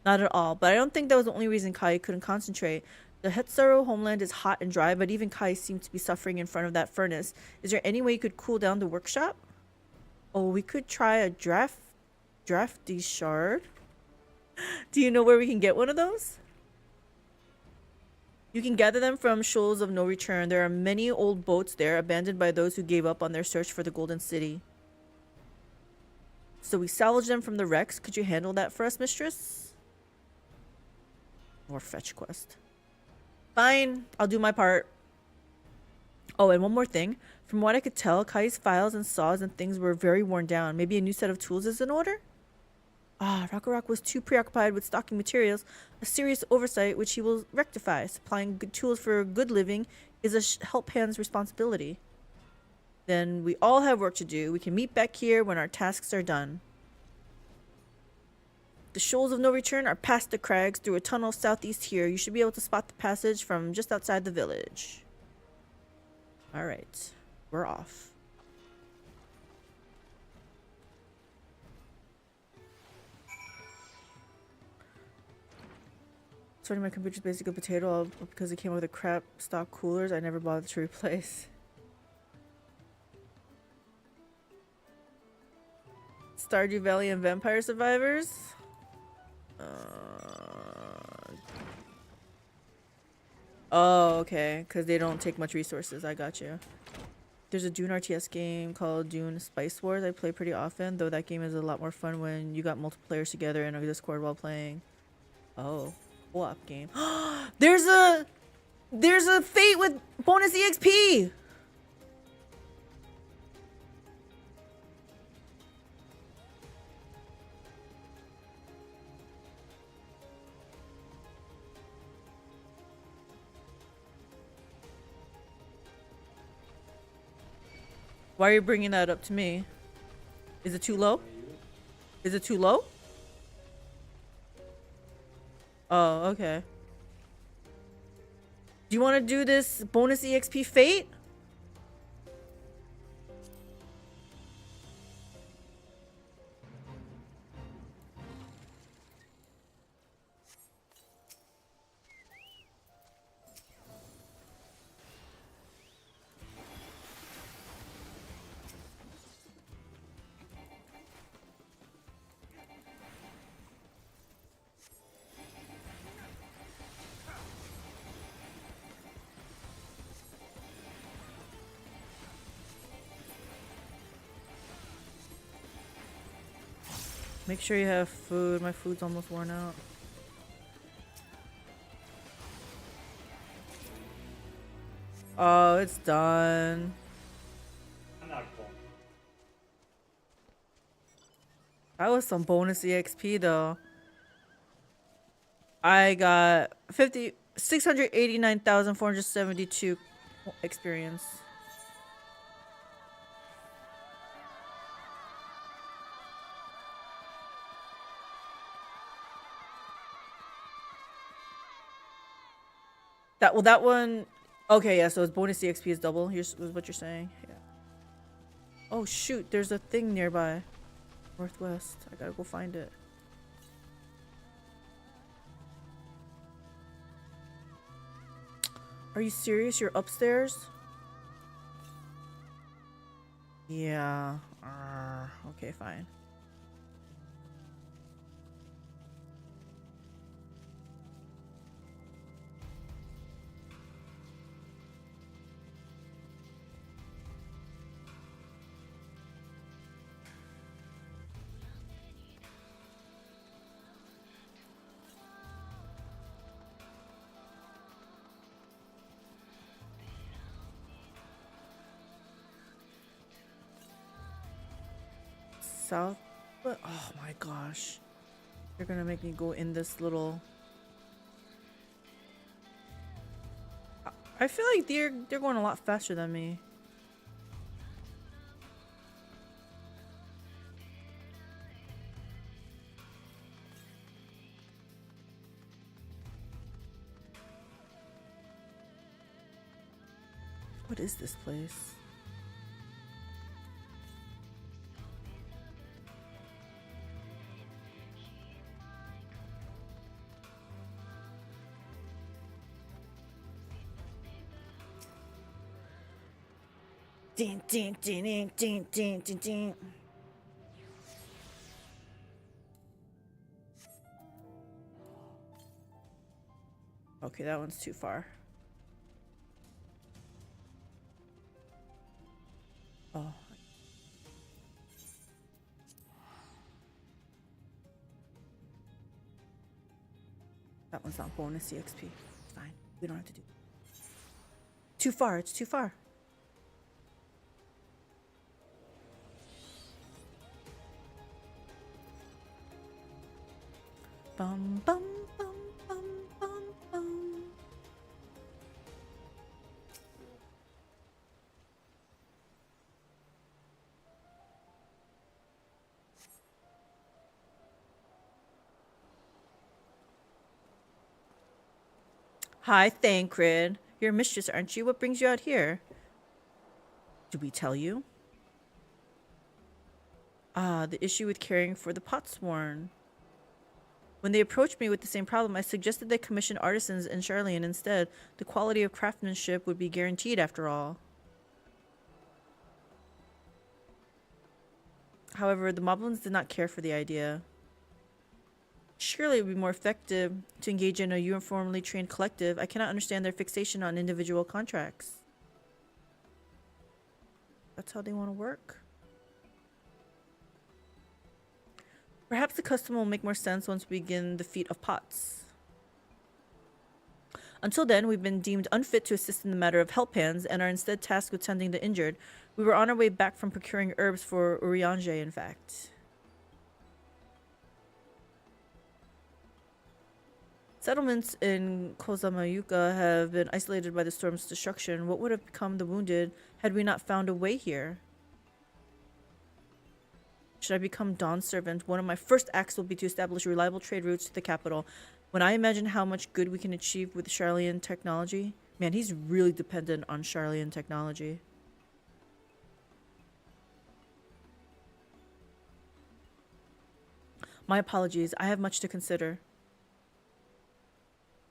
Not at all, but I don't think that was the only reason Kai couldn't concentrate. The Hetsaro homeland is hot and dry, but even Kai seemed to be suffering in front of that furnace. Is there any way you could cool down the workshop? Oh, we could try a drafty shard. Do you know where we can get one of those? You can gather them from shoals of no return. There are many old boats there, abandoned by those who gave up on their search for the Golden City. So we salvage them from the wrecks. Could you handle that for us, mistress? More fetch quest. Fine, I'll do my part. Oh, and one more thing. From what I could tell, Kai's files and saws and things were very worn down. Maybe a new set of tools is in order? Rakarok was too preoccupied with stocking materials, a serious oversight which he will rectify. Supplying good tools for good living is a help hand's responsibility. Then we all have work to do. We can meet back here when our tasks are done. The shoals of no return are past the crags through a tunnel southeast here. You should be able to spot the passage from just outside the village. Alright, we're off. Sorting my computer's basically a potato because it came with a crap stock coolers I never bothered to replace. Stardew Valley and Vampire Survivors? Oh, okay. Because they don't take much resources. I got you. There's a Dune RTS game called Dune Spice Wars I play pretty often, though that game is a lot more fun when you got multiple players together in a Discord while playing. Oh, co-op game. There's a Fate with bonus EXP! Why are you bringing that up to me? Is it too low? Is it too low? Oh, okay. Do you want to do this bonus EXP Fate? Make sure you have food. My food's almost worn out. Oh, it's done. I'm not full. That was some bonus EXP though. I got 689,472 experience. That one. Okay, yeah. So it's bonus EXP is double. Here's what you're saying. Yeah. Oh shoot! There's a thing nearby. Northwest. I gotta go find it. Are you serious? You're upstairs? Yeah. Okay, fine. south. But oh my gosh. They're gonna make me go in this little... I feel like they're going a lot faster than me. What is this place? Ding, ding, ding, ding, ding, ding, ding, ding. Okay, that one's too far. Oh. That one's not bonus EXP. Fine. We don't have to do it. Too far. It's too far. Bum, bum, bum, bum, bum, bum. Hi, Thancred. You're a mistress, aren't you? What brings you out here? Did we tell you? Ah, the issue with caring for the potsworn. When they approached me with the same problem, I suggested they commission artisans in Charlian instead. The quality of craftsmanship would be guaranteed after all. However, the moblins did not care for the idea. Surely it would be more effective to engage in a uniformly trained collective. I cannot understand their fixation on individual contracts. That's how they want to work? Perhaps the custom will make more sense once we begin the feat of pots. Until then, we've been deemed unfit to assist in the matter of help hands and are instead tasked with tending the injured. We were on our way back from procuring herbs for Uriange, in fact. Settlements in Kozamayuka have been isolated by the storm's destruction. What would have become the wounded had we not found a way here? Should I become Dawn's servant? One of my first acts will be to establish reliable trade routes to the capital. When I imagine how much good we can achieve with Charlian technology... Man, he's really dependent on Charlian technology. My apologies. I have much to consider.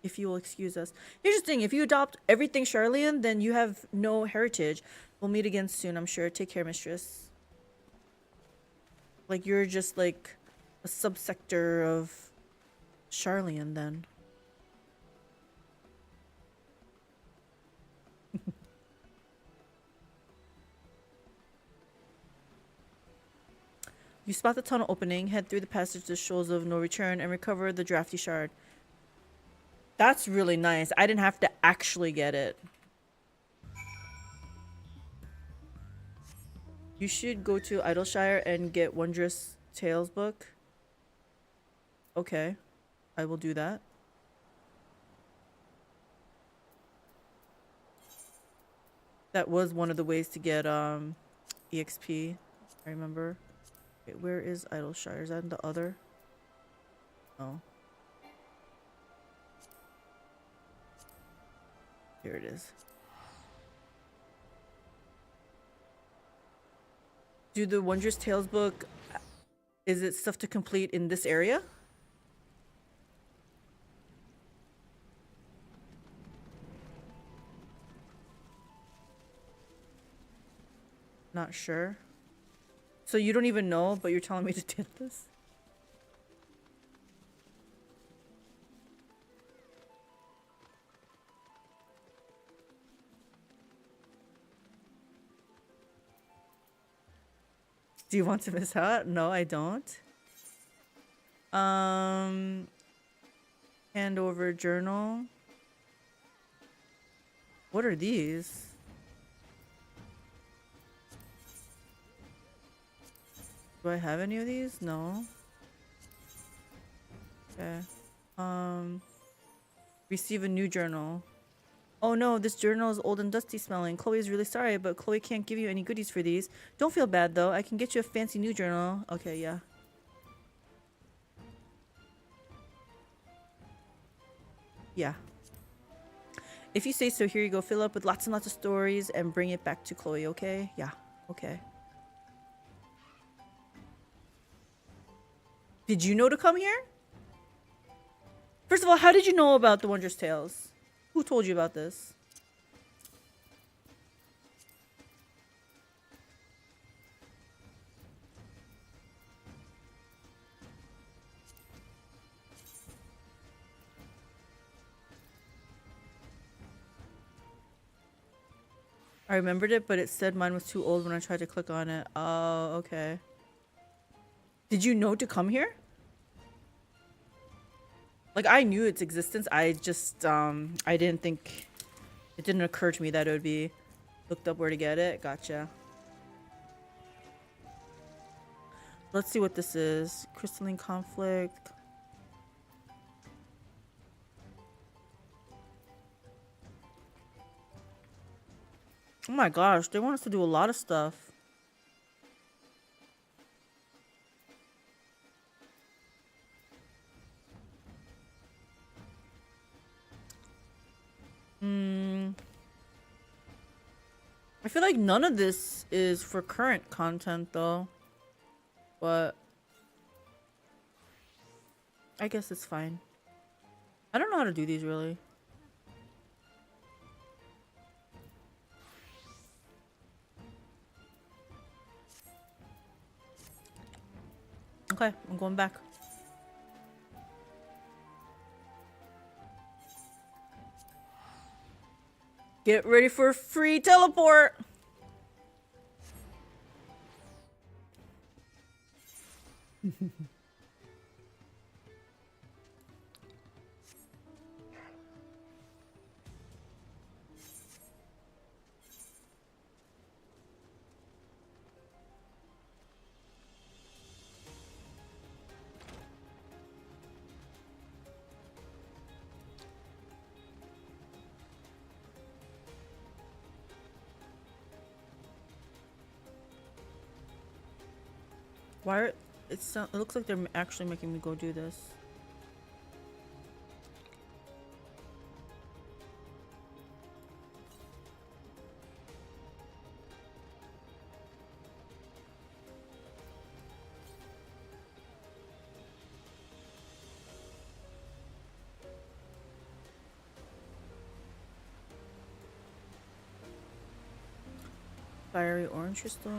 If you will excuse us. Here's the thing. If you adopt everything Charlian, then you have no heritage. We'll meet again soon, I'm sure. Take care, mistress. Like, you're just, like, a subsector of Charlian, then. You spot the tunnel opening, head through the passage to the shoals of no return, and recover the drafty shard. That's really nice. I didn't have to actually get it. You should go to Idleshire and get Wondrous Tales book. Okay. I will do that. That was one of the ways to get EXP. I remember. Wait, where is Idleshire? Is that in the other? Oh. Here it is. Do the Wondrous Tales book, is it stuff to complete in this area? Not sure. So you don't even know, but you're telling me to get this? Do you want to miss out? No, I don't. Hand over journal. What are these? Do I have any of these? No. Okay. Receive a new journal. Oh no, this journal is old and dusty smelling. Chloe is really sorry, but Chloe can't give you any goodies for these. Don't feel bad though. I can get you a fancy new journal. Okay, yeah. Yeah. If you say so, here you go. Fill up with lots and lots of stories and bring it back to Chloe, okay? Yeah, okay. Did you know to come here? First of all, how did you know about the Wondrous Tales? Who told you about this? I remembered it, but it said mine was too old when I tried to click on it. Oh, okay. Did you know to come here? Like, I knew its existence. I just, I didn't think... It didn't occur to me that it would be looked up where to get it. Gotcha. Let's see what this is. Crystalline conflict. Oh my gosh, they want us to do a lot of stuff. I feel like none of this is for current content though. But I guess it's fine. I don't know how to do these really. Okay, I'm going back. Get ready for a free teleport. Why are, it looks like they're actually making me go do this. Fiery orange crystal.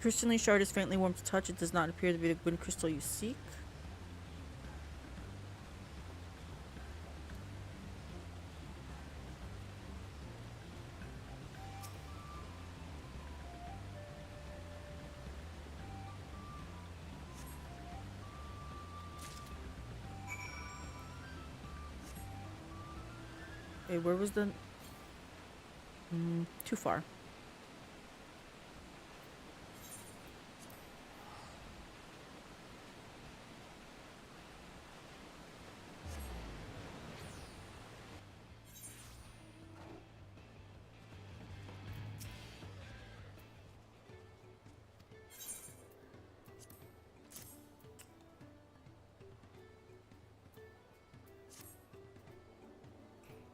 Crystalline shard is faintly warm to touch. It does not appear to be the wind crystal you seek. Okay, where was the... too far.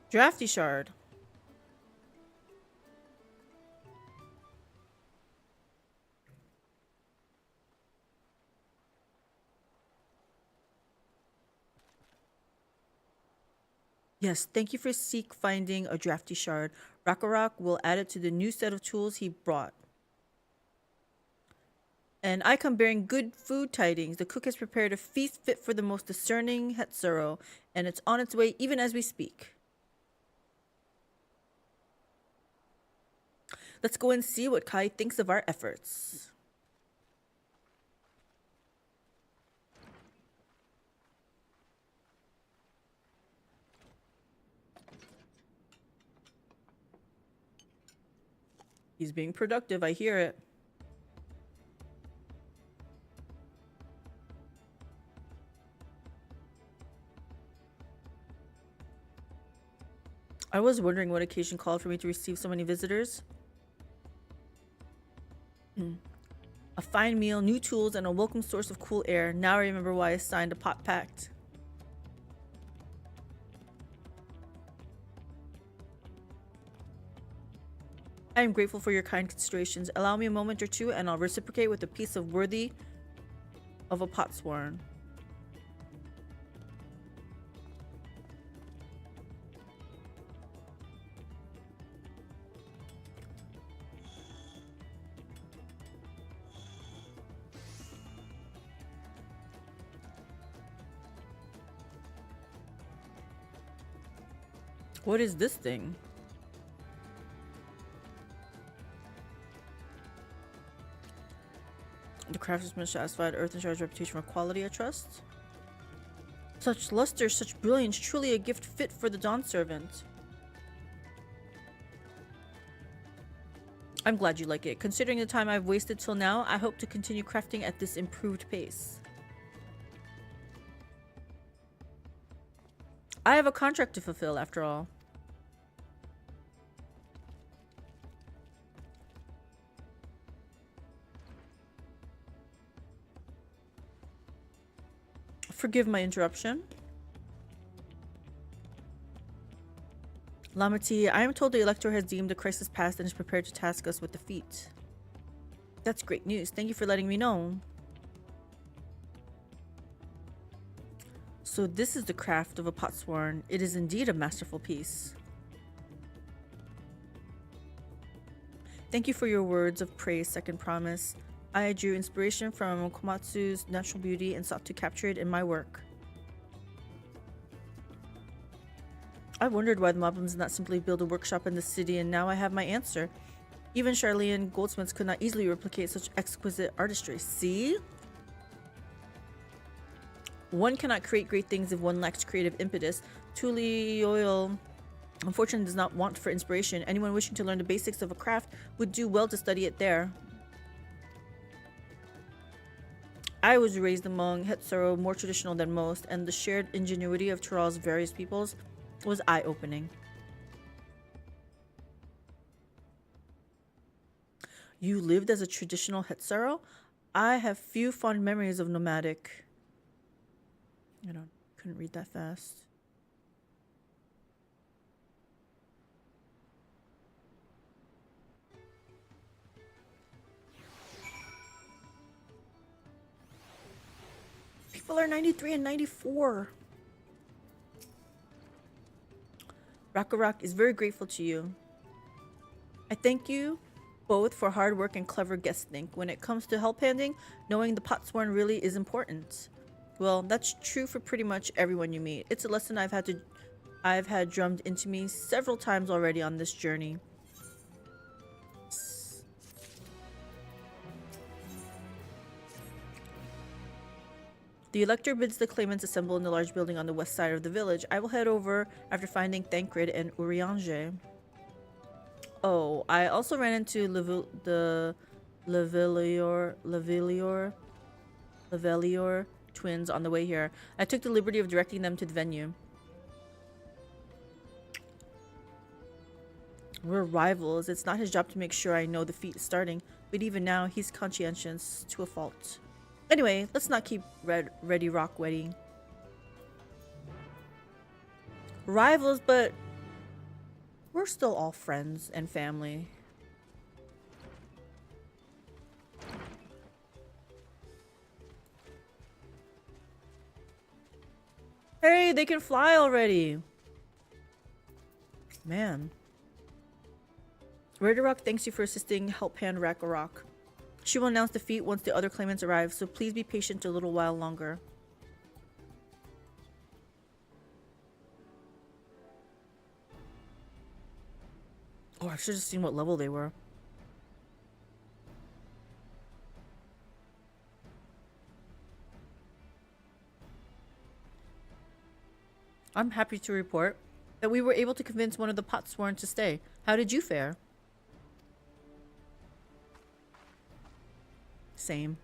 Drafty shard. Yes, thank you for finding a drafty shard. Rakarok will add it to the new set of tools he brought. And I come bearing good food tidings. The cook has prepared a feast fit for the most discerning Hetsuro, and it's on its way even as we speak. Let's go and see what Kai thinks of our efforts. He's being productive, I hear it. I was wondering what occasion called for me to receive so many visitors. A fine meal, new tools, and a welcome source of cool air. Now I remember why I signed a pot pact. I am grateful for your kind considerations. Allow me a moment or two and I'll reciprocate with a piece of worthy of a potsworn. What is this thing? The craftsman satisfied Earth and Shard's reputation for quality, I trust. Such luster, such brilliance, truly a gift fit for the Dawn Servant. I'm glad you like it. Considering the time I've wasted till now, I hope to continue crafting at this improved pace. I have a contract to fulfill, after all. Forgive my interruption. Lamati, I am told the Elector has deemed the crisis past and is prepared to task us with the feat. That's great news. Thank you for letting me know. So this is the craft of a potsworn. It is indeed a masterful piece. Thank you for your words of praise, Second Promise. I drew inspiration from Komatsu's natural beauty and sought to capture it in my work. I wondered why the Moblins did not simply build a workshop in the city, and now I have my answer. Even Charlean goldsmiths could not easily replicate such exquisite artistry. See? One cannot create great things if one lacks creative impetus. Tulioil, unfortunately, does not want for inspiration. Anyone wishing to learn the basics of a craft would do well to study it there. I was raised among Hetsuro, more traditional than most, and the shared ingenuity of Tural's various peoples was eye-opening. You lived as a traditional Hetsuro? I have few fond memories of nomadic. Couldn't read that fast. People are 93 and 94. Rakarak is very grateful to you. I thank you both for hard work and clever guest think. When it comes to help handing, knowing the potsworn really is important. Well, that's true for pretty much everyone you meet. It's a lesson I've had drummed into me several times already on this journey. The Elector bids the claimants assemble in the large building on the west side of the village. I will head over after finding Thancred and Urianger. Oh, I also ran into the Levelior twins on the way here. I took the liberty of directing them to the venue. We're rivals. It's not his job to make sure I know the feat is starting, but even now, he's conscientious to a fault. Anyway, let's not keep Ready Rock waiting. Rivals, but we're still all friends and family. Hey, they can fly already. Man. Ready Rock thanks you for assisting Help Hand Rakarok. She will announce the feat once the other claimants arrive, so please be patient a little while longer. Oh, I should have seen what level they were. I'm happy to report that we were able to convince one of the potsworn to stay. How did you fare? same.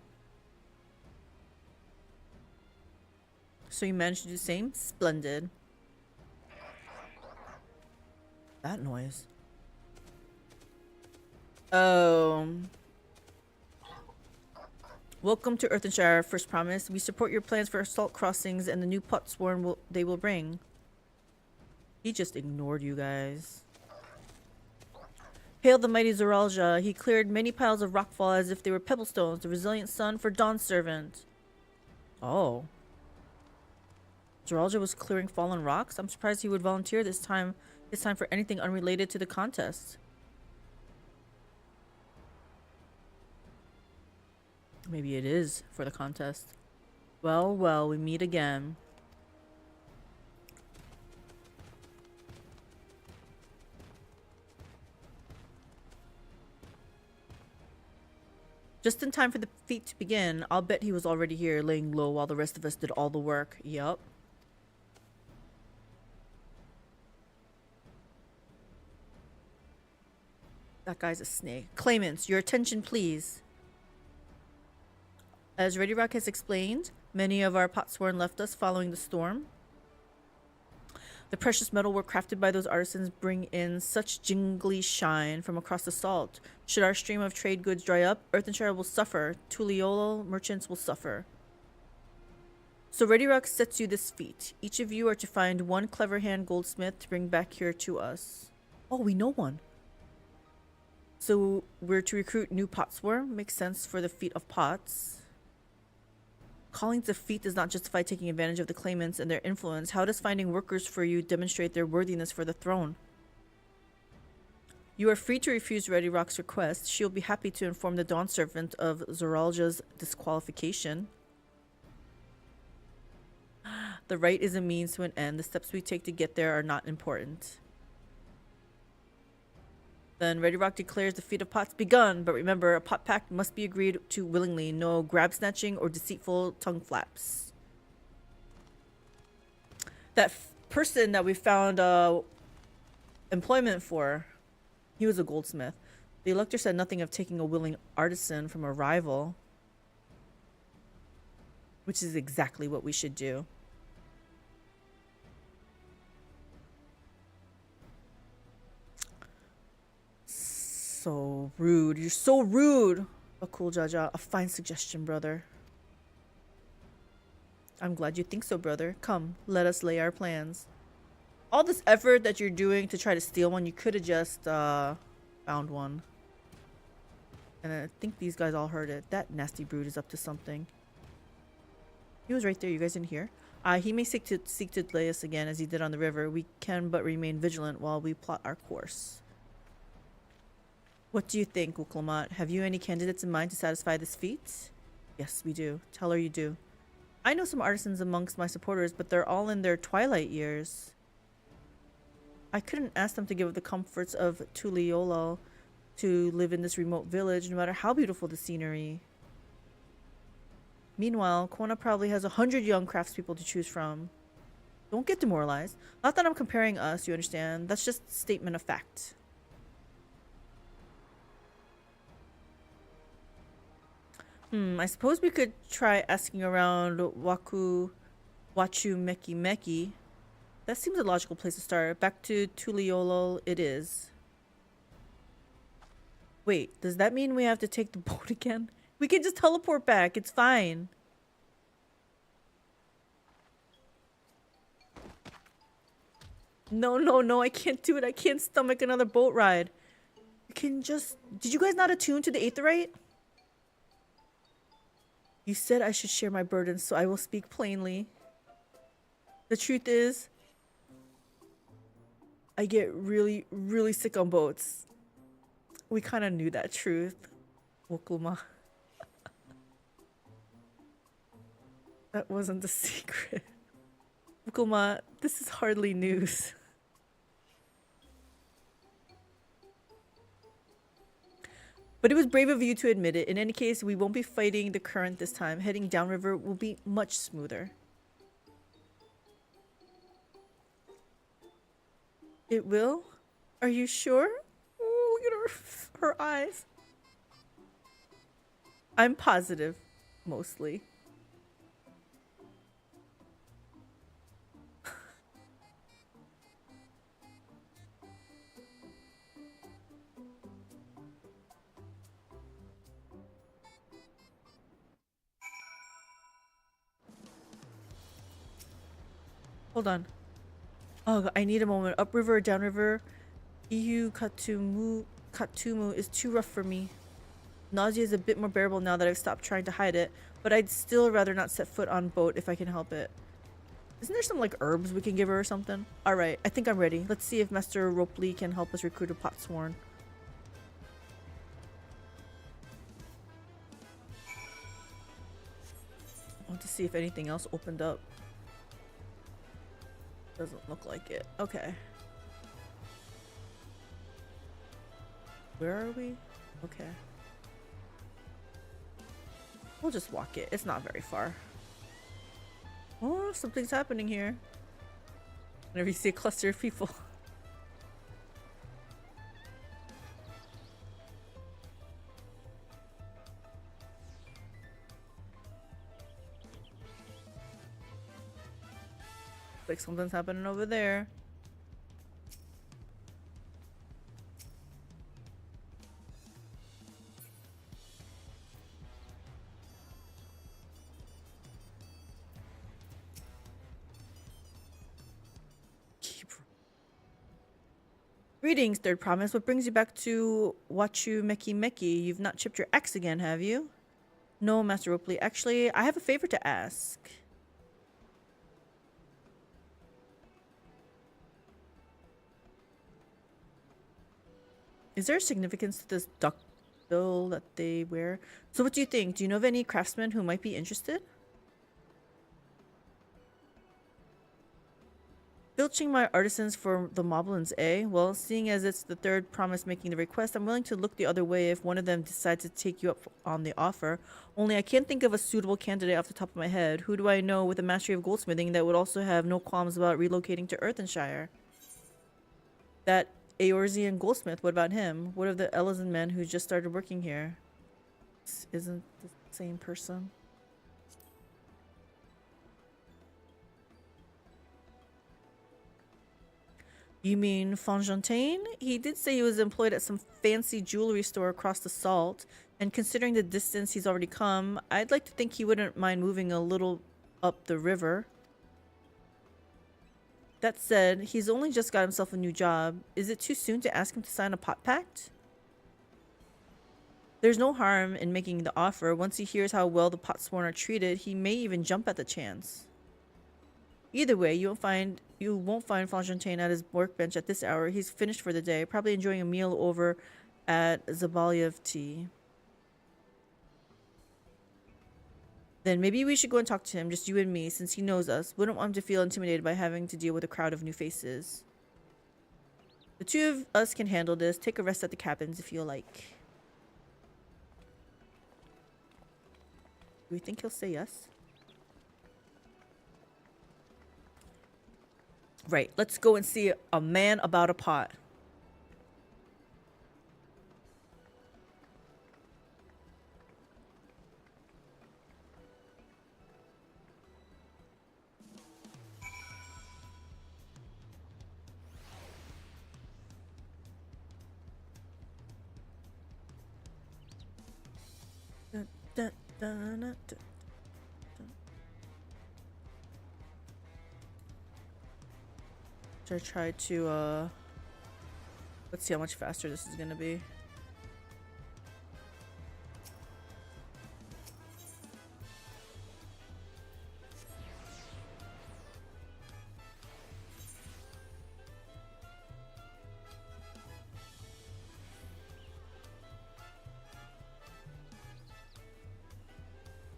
So you managed to do the same? Splendid. That noise. Oh. Welcome to Earthenshire, First Promise. We support your plans for assault crossings and the new pot swarm they will bring. He just ignored you guys. Hail the mighty Zoralja. He cleared many piles of rockfall as if they were pebblestones, the resilient sun for Dawn's servant. Oh. Zoralja was clearing fallen rocks? I'm surprised he would volunteer this time for anything unrelated to the contest. Maybe it is for the contest. Well, well, we meet again. Just in time for the feat to begin. I'll bet he was already here, laying low while the rest of us did all the work. Yup. That guy's a snake. Claimants, your attention please. As Ready Rock has explained, many of our potsworn left us following the storm. The precious metal were crafted by those artisans bring in such jingly shine from across the salt. Should our stream of trade goods dry up, Earthenshire will suffer. Tuliolo merchants will suffer. So Ready Rock sets you this feat. Each of you are to find one clever hand goldsmith to bring back here to us. Oh, we know one. So we're to recruit new potsworn. Makes sense for the feat of pots. Calling it a feat does not justify taking advantage of the claimants and their influence. How does finding workers for you demonstrate their worthiness for the throne? You are free to refuse Ready Rock's request. She'll be happy to inform the Dawn Servant of Zoralja's disqualification. The right is a means to an end. The steps we take to get there are not important. Then Ready Rock declares the feat of pots begun, but remember, a pot pact must be agreed to willingly. No grab snatching or deceitful tongue flaps. That person that we found employment for, he was a goldsmith. The elector said nothing of taking a willing artisan from a rival, which is exactly what we should do. So rude. You're so rude. A cool Jaja. A fine suggestion, brother. I'm glad you think so, brother. Come, let us lay our plans. All this effort that you're doing to try to steal one, you could have just found one. And I think these guys all heard it. That nasty brood is up to something. He was right there. You guys didn't hear? He may seek to delay us again as he did on the river. We can but remain vigilant while we plot our course. What do you think, Uklamat? Have you any candidates in mind to satisfy this feat? Yes, we do. Tell her you do. I know some artisans amongst my supporters, but they're all in their twilight years. I couldn't ask them to give up the comforts of Tuliolo to live in this remote village, no matter how beautiful the scenery. Meanwhile, Kona probably has 100 young craftspeople to choose from. Don't get demoralized. Not that I'm comparing us, you understand. That's just a statement of fact. I suppose we could try asking around Wachu Meki. That seems a logical place to start. Back to Tuliolo it is. Wait, does that mean we have to take the boat again? We can just teleport back. It's fine. No, I can't do it. I can't stomach another boat ride. You can just... Did you guys not attune to the Aetherite? You said I should share my burdens, so I will speak plainly. The truth is, I get really, really sick on boats. We kind of knew that truth, Wokulma. That wasn't the secret. Wokulma, this is hardly news. But it was brave of you to admit it. In any case, we won't be fighting the current this time. Heading downriver will be much smoother. It will? Are you sure? Oh, look at her eyes. I'm positive, mostly. Hold on. Oh, I need a moment. Upriver or downriver? EU Katumu is too rough for me. Nausea is a bit more bearable now that I've stopped trying to hide it, but I'd still rather not set foot on boat if I can help it. Isn't there some like herbs we can give her or something? Alright, I think I'm ready. Let's see if Master Ropley can help us recruit a potsworn. I want to see if anything else opened up. Doesn't look like it. Okay. Where are we? Okay. We'll just walk it. It's not very far. Oh, something's happening here. Whenever you see a cluster of people. Like something's happening over there. Greetings, Third Promise. What brings you back to Wachu Meki Meki? You've not chipped your axe again, have you? No, Master Ropley. Actually, I have a favor to ask. Is there significance to this duck bill that they wear? So what do you think? Do you know of any craftsmen who might be interested? Filching my artisans for the Moblins, eh? Well, seeing as it's the Third Promise making the request, I'm willing to look the other way if one of them decides to take you up on the offer. Only I can't think of a suitable candidate off the top of my head. Who do I know with a mastery of goldsmithing that would also have no qualms about relocating to Earthenshire? That Eorzean goldsmith, what about him? What of the Ellison men who just started working here? This isn't the same person. You mean Fontaine? He did say he was employed at some fancy jewelry store across the Salt, and considering the distance he's already come, I'd like to think he wouldn't mind moving a little up the river. That said, he's only just got himself a new job. Is it too soon to ask him to sign a pot pact? There's no harm in making the offer. Once he hears how well the potsworn are treated, he may even jump at the chance. Either way, you won't find Fontaine at his workbench at this hour. He's finished for the day, probably enjoying a meal over at Zabaliev Tea. Then maybe we should go and talk to him, just you and me, since he knows us. Wouldn't want him to feel intimidated by having to deal with a crowd of new faces. The two of us can handle this. Take a rest at the cabins if you like. Do we think he'll say yes? Right, let's go and see a man about a pot. Dun, dun, dun, dun, dun. Should I try to, let's see how much faster this is gonna be.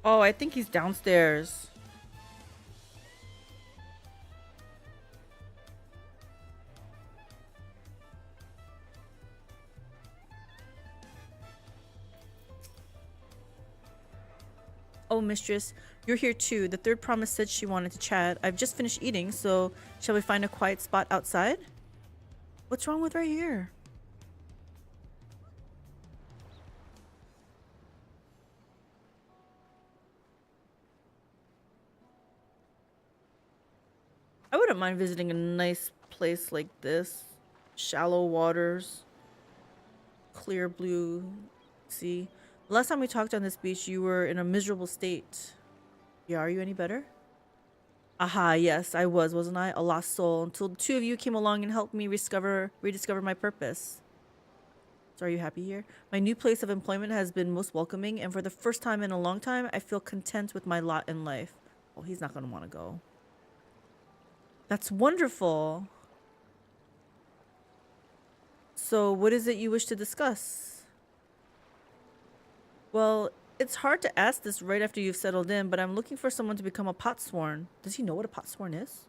Oh, I think he's downstairs. Oh, mistress, you're here too. The Third Promise said she wanted to chat. I've just finished eating, so shall we find a quiet spot outside? What's wrong with right here? I wouldn't mind visiting a nice place like this. Shallow waters, clear blue sea. The last time we talked on this beach, you were in a miserable state. Yeah, are you any better? Aha, yes, I was, wasn't I? A lost soul until the two of you came along and helped me rediscover my purpose. So are you happy here? My new place of employment has been most welcoming, and for the first time in a long time, I feel content with my lot in life. Oh, he's not going to want to go. That's wonderful. So what is it you wish to discuss? Well, it's hard to ask this right after you've settled in, but I'm looking for someone to become a potsworn. Does he know what a potsworn is?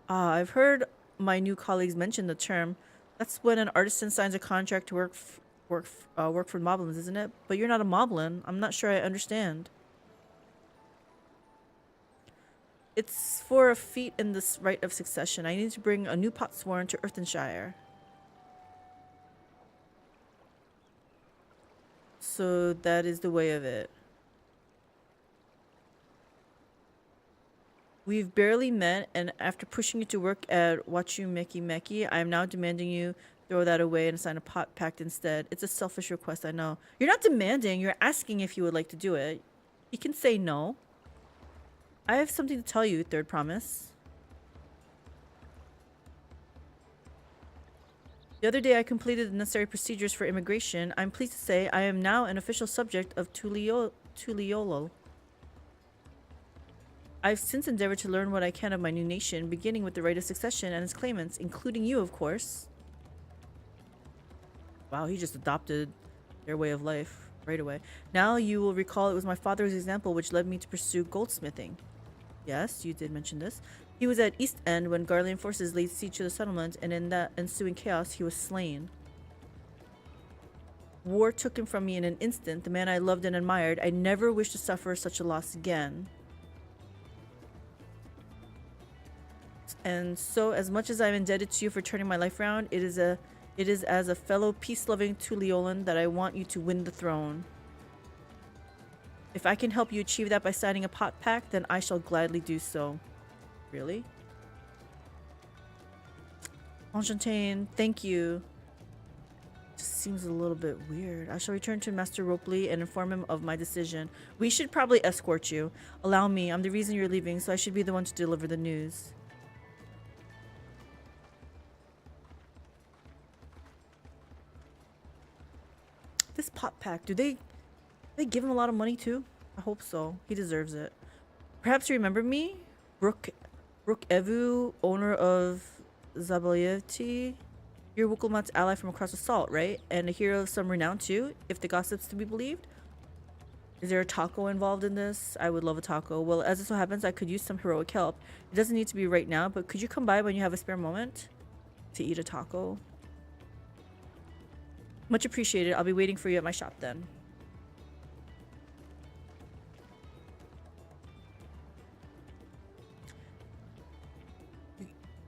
I've heard my new colleagues mention the term. That's when an artisan signs a contract to work for moblins, isn't it? But you're not a moblin. I'm not sure I understand. It's for a feat in this rite of succession. I need to bring a new potsworn to Earthenshire. So that is the way of it. We've barely met, and after pushing you to work at WHM Main, I am now demanding you throw that away and sign a pot pact instead. It's a selfish request, I know. You're not demanding, you're asking if you would like to do it. You can say no. I have something to tell you, Third Promise. The other day I completed the necessary procedures for immigration. I'm pleased to say I am now an official subject of Tuliolo. I've since endeavored to learn what I can of my new nation, beginning with the right of succession and its claimants, including you, of course. Wow, he just adopted their way of life right away. Now you will recall it was my father's example which led me to pursue goldsmithing. Yes, you did mention this. He was at East End when Garlean forces laid siege to the settlement, and in that ensuing chaos, he was slain. War took him from me in an instant, the man I loved and admired. I never wish to suffer such a loss again. And so, as much as I'm indebted to you for turning my life around, it is as a fellow peace-loving Tuliolan that I want you to win the throne. If I can help you achieve that by signing a pot pact, then I shall gladly do so. Really? Enchanté, thank you. Just seems a little bit weird. I shall return to Master Ropley and inform him of my decision. We should probably escort you. Allow me. I'm the reason you're leaving, so I should be the one to deliver the news. This pot pack, do they give him a lot of money too? I hope so. He deserves it. Perhaps you remember me? Rook Evu, owner of Zabalyevty. You're Wukulmat's ally from across the salt, right? And a hero of some renown too, if the gossip's to be believed. Is there a taco involved in this? I would love a taco. Well, as it so happens, I could use some heroic help. It doesn't need to be right now, but could you come by when you have a spare moment to eat a taco? Much appreciated. I'll be waiting for you at my shop then.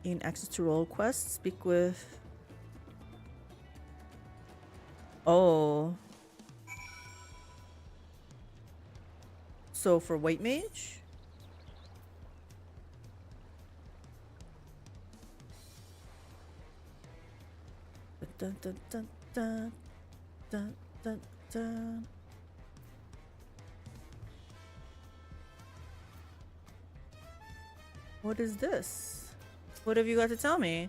Gain access to role quests. Speak with... Oh. So for White Mage? Dun, dun, dun, dun, dun, dun, dun. What is this? What have you got to tell me?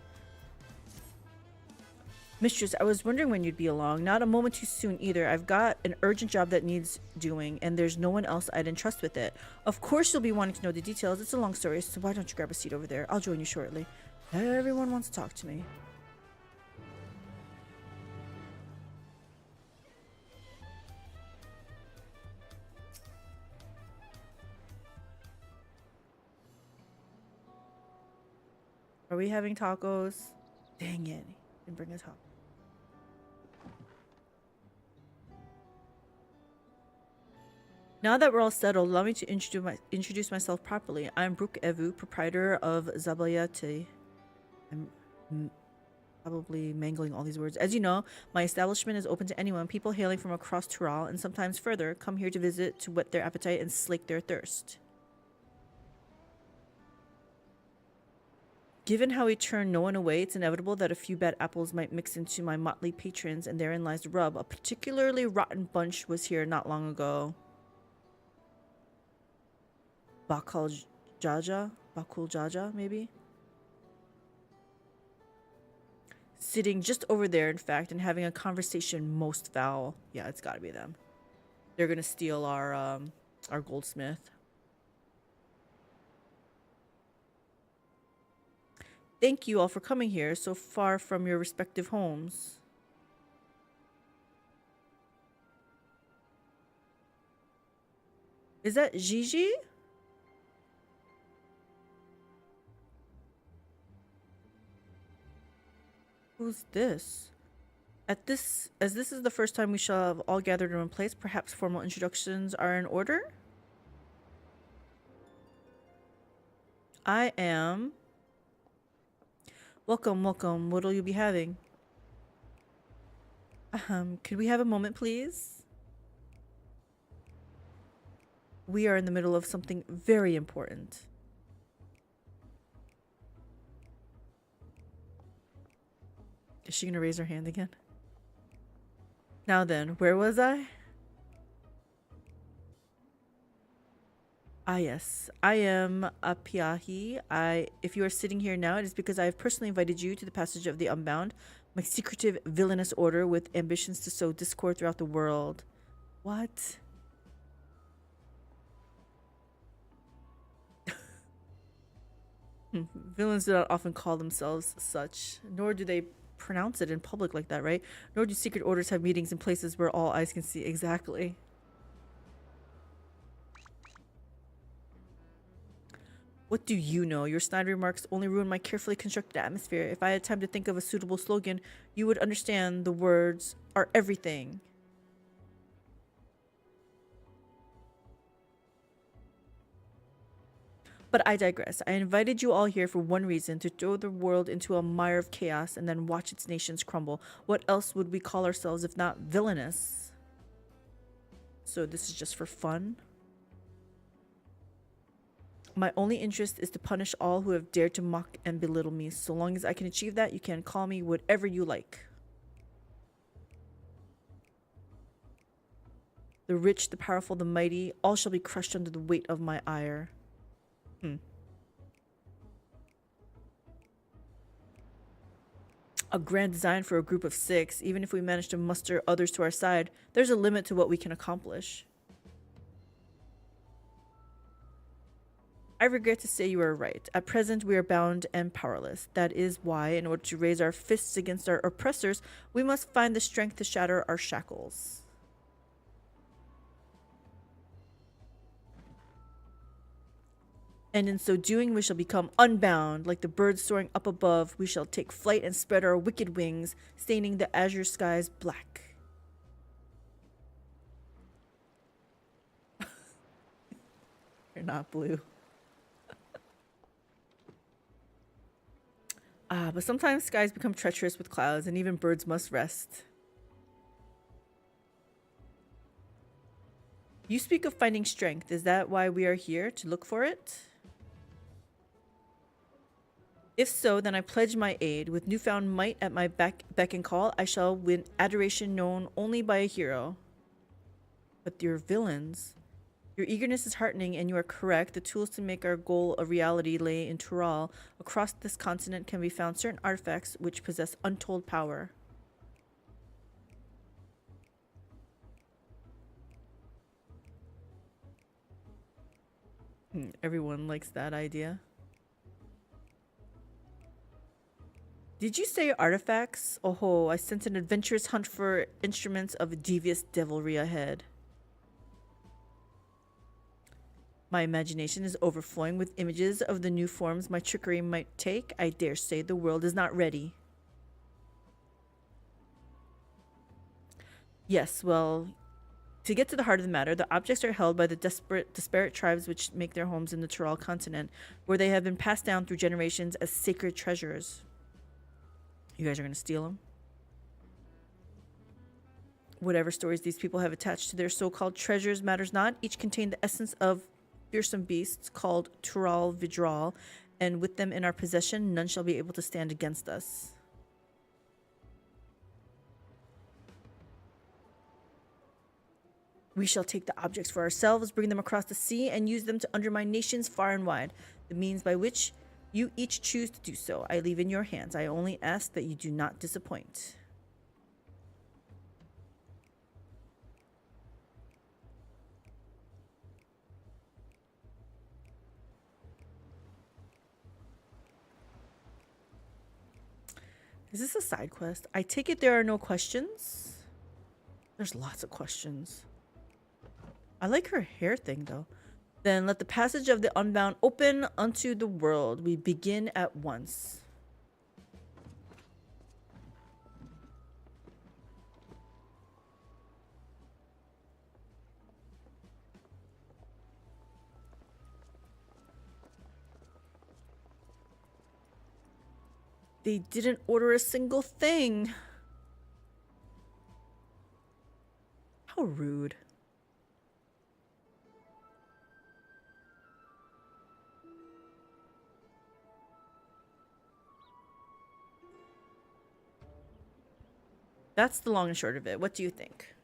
Mistress, I was wondering when you'd be along. Not a moment too soon either. I've got an urgent job that needs doing, and there's no one else I'd entrust with it. Of course you'll be wanting to know the details. It's a long story, so why don't you grab a seat over there? I'll join you shortly. Everyone wants to talk to me. Are we having tacos? Dang it. Didn't bring a taco. Now that we're all settled, allow me to introduce myself properly. I'm Rook Evu, proprietor of Zabalyevty. I'm probably mangling all these words. As you know, my establishment is open to anyone. People hailing from across Tural and sometimes further come here to visit to whet their appetite and slake their thirst. Given how he turned no one away, it's inevitable that a few bad apples might mix into my motley patrons, and therein lies the rub. A particularly rotten bunch was here not long ago. Bakul Jaja, maybe? Sitting just over there, in fact, and having a conversation most foul. Yeah, it's gotta be them. They're gonna steal our goldsmith. Thank you all for coming here so far from your respective homes. Is that Gigi? Who's this? As this is the first time we shall have all gathered in one place, perhaps formal introductions are in order? I am... Welcome, welcome. What'll you be having? Could we have a moment, please? We are in the middle of something very important. Is she gonna raise her hand again? Now then, where was I? Ah yes, I am Apiahi. If you are sitting here now, it is because I have personally invited you to the passage of the Unbound, my secretive villainous order with ambitions to sow discord throughout the world. What? Villains do not often call themselves such, nor do they pronounce it in public like that, right? Nor do secret orders have meetings in places where all eyes can see. Exactly. What do you know? Your snide remarks only ruin my carefully constructed atmosphere. If I had time to think of a suitable slogan, you would understand the words are everything. But I digress. I invited you all here for one reason, to throw the world into a mire of chaos and then watch its nations crumble. What else would we call ourselves if not villainous? So this is just for fun? My only interest is to punish all who have dared to mock and belittle me. So long as I can achieve that, you can call me whatever you like. The rich, the powerful, the mighty, all shall be crushed under the weight of my ire. A grand design for a group of 6. Even if we manage to muster others to our side, there's a limit to what we can accomplish. I regret to say you are right. At present, we are bound and powerless. That is why, in order to raise our fists against our oppressors, we must find the strength to shatter our shackles. And in so doing, we shall become unbound. Like the birds soaring up above, we shall take flight and spread our wicked wings, staining the azure skies black. You're not blue. But sometimes skies become treacherous with clouds, and even birds must rest. You speak of finding strength. Is that why we are here, to look for it? If so, then I pledge my aid. With newfound might at my beck and call, I shall win adoration known only by a hero. But your villains... Your eagerness is heartening, and you are correct. The tools to make our goal a reality lay in Tural. Across this continent can be found certain artifacts which possess untold power. Everyone likes that idea. Did you say artifacts? Oh, I sense an adventurous hunt for instruments of devious devilry ahead. My imagination is overflowing with images of the new forms my trickery might take. I dare say the world is not ready. Yes, well, to get to the heart of the matter, the objects are held by the disparate tribes which make their homes in the Tural continent, where they have been passed down through generations as sacred treasures. You guys are going to steal them? Whatever stories these people have attached to their so-called treasures matters not. Each contain the essence of fearsome beasts called Tural Vidral, and with them in our possession, none shall be able to stand against us. We shall take the objects for ourselves, bring them across the sea, and use them to undermine nations far and wide. The means by which you each choose to do so, I leave in your hands. I only ask that you do not disappoint. Is this a side quest? I take it there are no questions? There's lots of questions. I like her hair thing though. Then let the passage of the unbound open unto the world. We begin at once. They didn't order a single thing. How rude. That's the long and short of it. What do you think?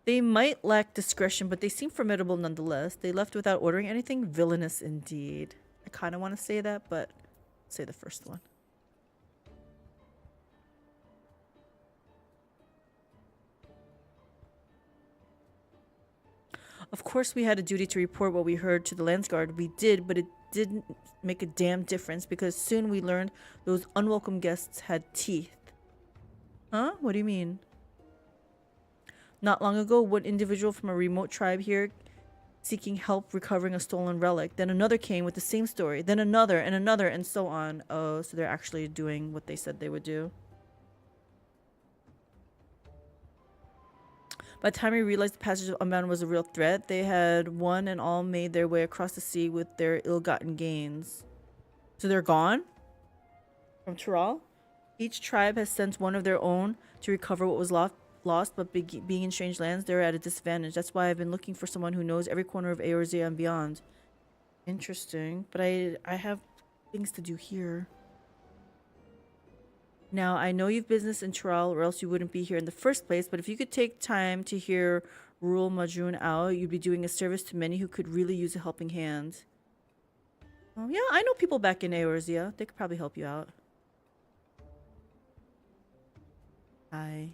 They might lack discretion, but they seem formidable nonetheless. They left without ordering anything. Villainous indeed. I kind of want to say that, but say the first one. Of course, we had a duty to report what we heard to the Landsguard. We did, but it didn't make a damn difference because soon we learned those unwelcome guests had teeth. Huh? What do you mean? Not long ago, one individual from a remote tribe here seeking help recovering a stolen relic. Then another came with the same story. Then another, and so on. Oh, so they're actually doing what they said they would do. By the time we realized the passage of Unbound was a real threat, they had one and all made their way across the sea with their ill-gotten gains. So they're gone? From Tural? Each tribe has sent one of their own to recover what was lost, but being in strange lands, they're at a disadvantage. That's why I've been looking for someone who knows every corner of Eorzea and beyond. Interesting. But I have things to do here. Now, I know you've business in Tural, or else you wouldn't be here in the first place, but if you could take time to hear Rule Majun out, you'd be doing a service to many who could really use a helping hand. Oh, yeah, I know people back in Eorzea. They could probably help you out. Hi.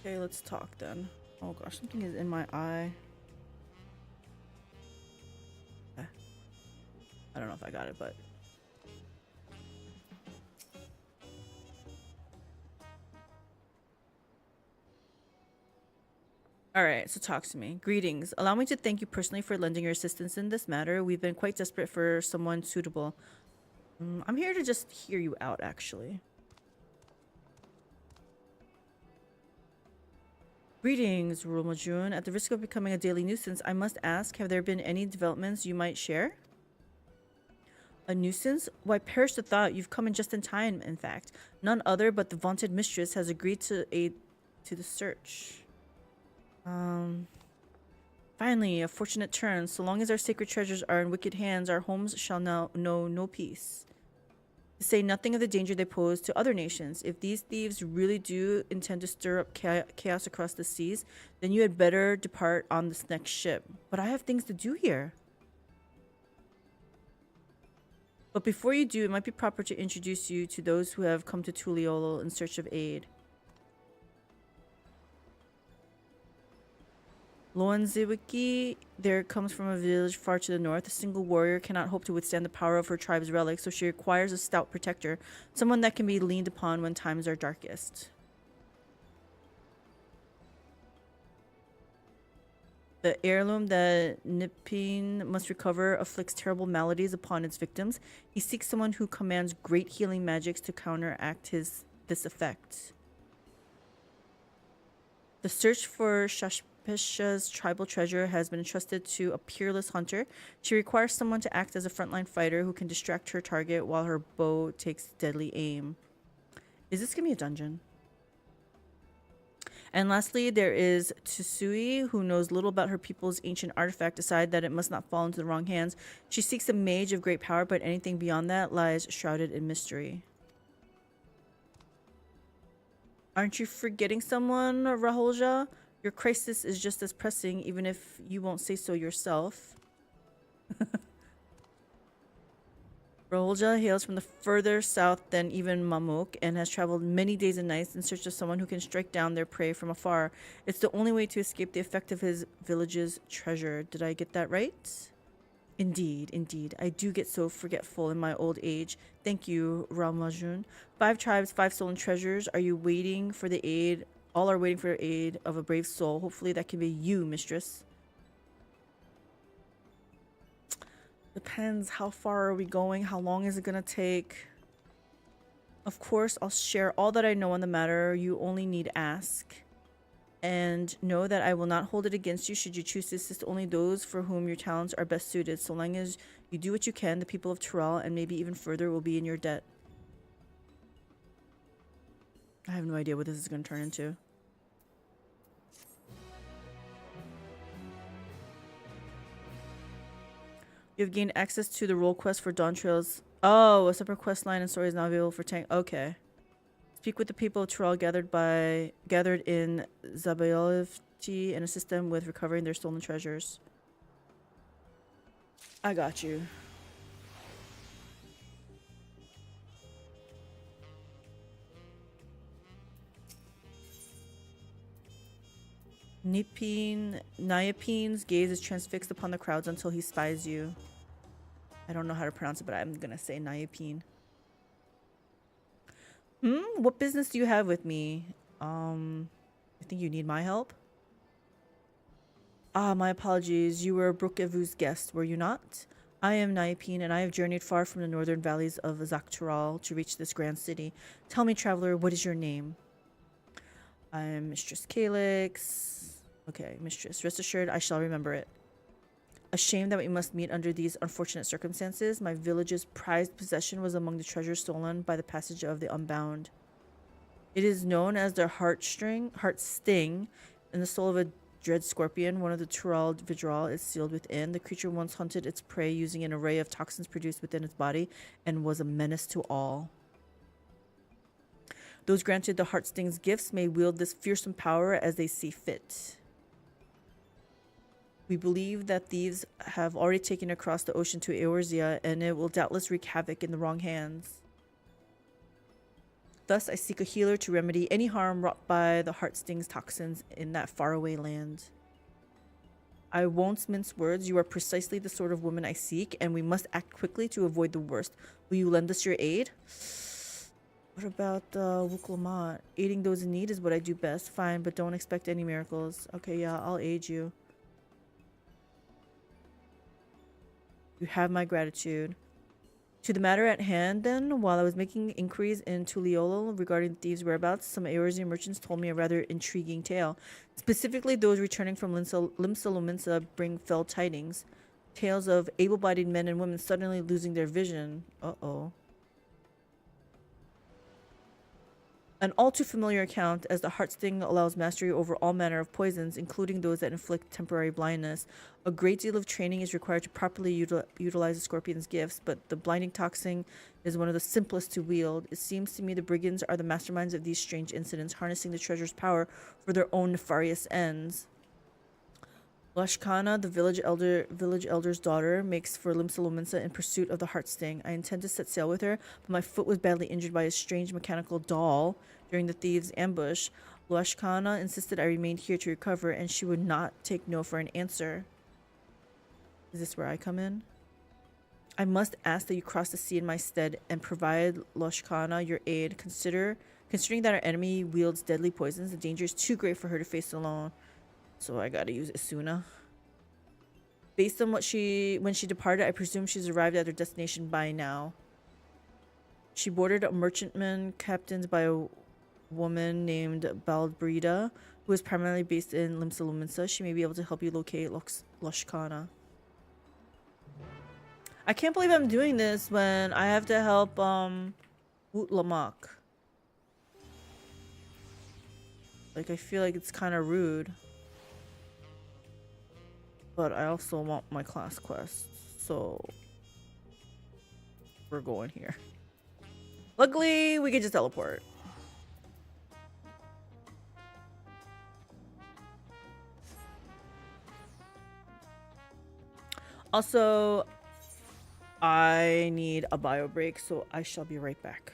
Okay, let's talk then. Oh gosh, something is in my eye. I don't know if I got it, but... Alright, so talk to me. Greetings. Allow me to thank you personally for lending your assistance in this matter. We've been quite desperate for someone suitable. I'm here to just hear you out, actually. Greetings, Rule Majun. At the risk of becoming a daily nuisance, I must ask, have there been any developments you might share? A nuisance? Why, perish the thought. You've come in just in time, in fact. None other but the vaunted mistress has agreed to aid to the search. Finally, a fortunate turn. So long as our sacred treasures are in wicked hands, our homes shall know no peace. To say nothing of the danger they pose to other nations. If these thieves really do intend to stir up chaos across the seas, then you had better depart on this next ship. But I have things to do here. But before you do, it might be proper to introduce you to those who have come to Tuliolo in search of aid. Loanziwiki there comes from a village far to the north. A single warrior cannot hope to withstand the power of her tribe's relics, so she requires a stout protector, someone that can be leaned upon when times are darkest. The heirloom that Nipin must recover afflicts terrible maladies upon its victims. He seeks someone who commands great healing magics to counteract this effect. The search for Shashpisha's tribal treasure has been entrusted to a peerless hunter. She requires someone to act as a frontline fighter who can distract her target while her bow takes deadly aim. Is this gonna be a dungeon? And lastly, there is Tsusui, who knows little about her people's ancient artifact, decide that it must not fall into the wrong hands. She seeks a mage of great power, but anything beyond that lies shrouded in mystery. Aren't you forgetting someone, Rahulja? Your crisis is just as pressing, even if you won't say so yourself. Rahulja hails from the further south than even Mamuk and has traveled many days and nights in search of someone who can strike down their prey from afar. It's the only way to escape the effect of his village's treasure. Did I get that right? Indeed, indeed. I do get so forgetful in my old age. Thank you, Ramajun. 5 tribes, 5 stolen treasures. Are you waiting for the aid? All are waiting for the aid of a brave soul. Hopefully that can be you, mistress. Depends. How far are we going? How long is it gonna take? Of course, I'll share all that I know on the matter. You only need ask. And know that I will not hold it against you should you choose to assist only those for whom your talents are best suited. So long as you do what you can, the people of Tyrell and maybe even further will be in your debt. I have no idea what this is going to turn into. You have gained access to the role quest for Dawntrail's... Oh, a separate quest line and story is now available for tank. Okay. Speak with the people of Tyrell gathered in Zabayolivti and assist them with recovering their stolen treasures. I got you. Nyapine's gaze is transfixed upon the crowds until he spies you. I don't know how to pronounce it, but I'm gonna say Nyapine. What business do you have with me? I think you need my help. Ah, my apologies. You were Brookevu's guest, were you not? I am Nyapine, and I have journeyed far from the northern valleys of Zaktural to reach this grand city. Tell me, traveler, what is your name? I'm Mistress Calyx. Okay, mistress. Rest assured, I shall remember it. A shame that we must meet under these unfortunate circumstances. My village's prized possession was among the treasures stolen by the passage of the Unbound. It is known as the heart sting, and the soul of a dread scorpion, one of the Tyrell Vidral, is sealed within. The creature once hunted its prey using an array of toxins produced within its body and was a menace to all. Those granted the Heartsting's gifts may wield this fearsome power as they see fit. We believe that thieves have already taken across the ocean to Eorzea, and it will doubtless wreak havoc in the wrong hands. Thus, I seek a healer to remedy any harm wrought by the Heartsting's toxins in that faraway land. I won't mince words. You are precisely the sort of woman I seek, and we must act quickly to avoid the worst. Will you lend us your aid? What about Wuklamat? Aiding those in need is what I do best. Fine, but don't expect any miracles. Okay, yeah, I'll aid you. You have my gratitude. To the matter at hand, then, while I was making inquiries in Tuliolo regarding thieves' whereabouts, some Eorzea merchants told me a rather intriguing tale. Specifically, those returning from Limsa Lominsa bring fell tidings. Tales of able-bodied men and women suddenly losing their vision. Uh-oh. An all too familiar account, as the Heartsting allows mastery over all manner of poisons, including those that inflict temporary blindness. A great deal of training is required to properly utilize the Scorpion's gifts, but the blinding toxin is one of the simplest to wield. It seems to me the brigands are the masterminds of these strange incidents, harnessing the treasure's power for their own nefarious ends. Lashkana, the village elder's daughter, makes for Limsa Lominsa in pursuit of the Heartsting. I intend to set sail with her, but my foot was badly injured by a strange mechanical doll during the thieves' ambush. Lashkana insisted I remained here to recover, and she would not take no for an answer. Is this where I come in? I must ask that you cross the sea in my stead and provide Lashkana your aid. Considering that our enemy wields deadly poisons, the danger is too great for her to face alone. So I gotta use Isuna. Based on when she departed, I presume she's arrived at her destination by now. She boarded a merchantman captained by a woman named Balbrida. who is primarily based in Limsa Luminsa. She may be able to help you locate Loshkana. I can't believe I'm doing this when I have to help Utlamak. Like, I feel like it's kind of rude. But I also want my class quest, so we're going here. Luckily, we can just teleport. Also, I need a bio break, so I shall be right back.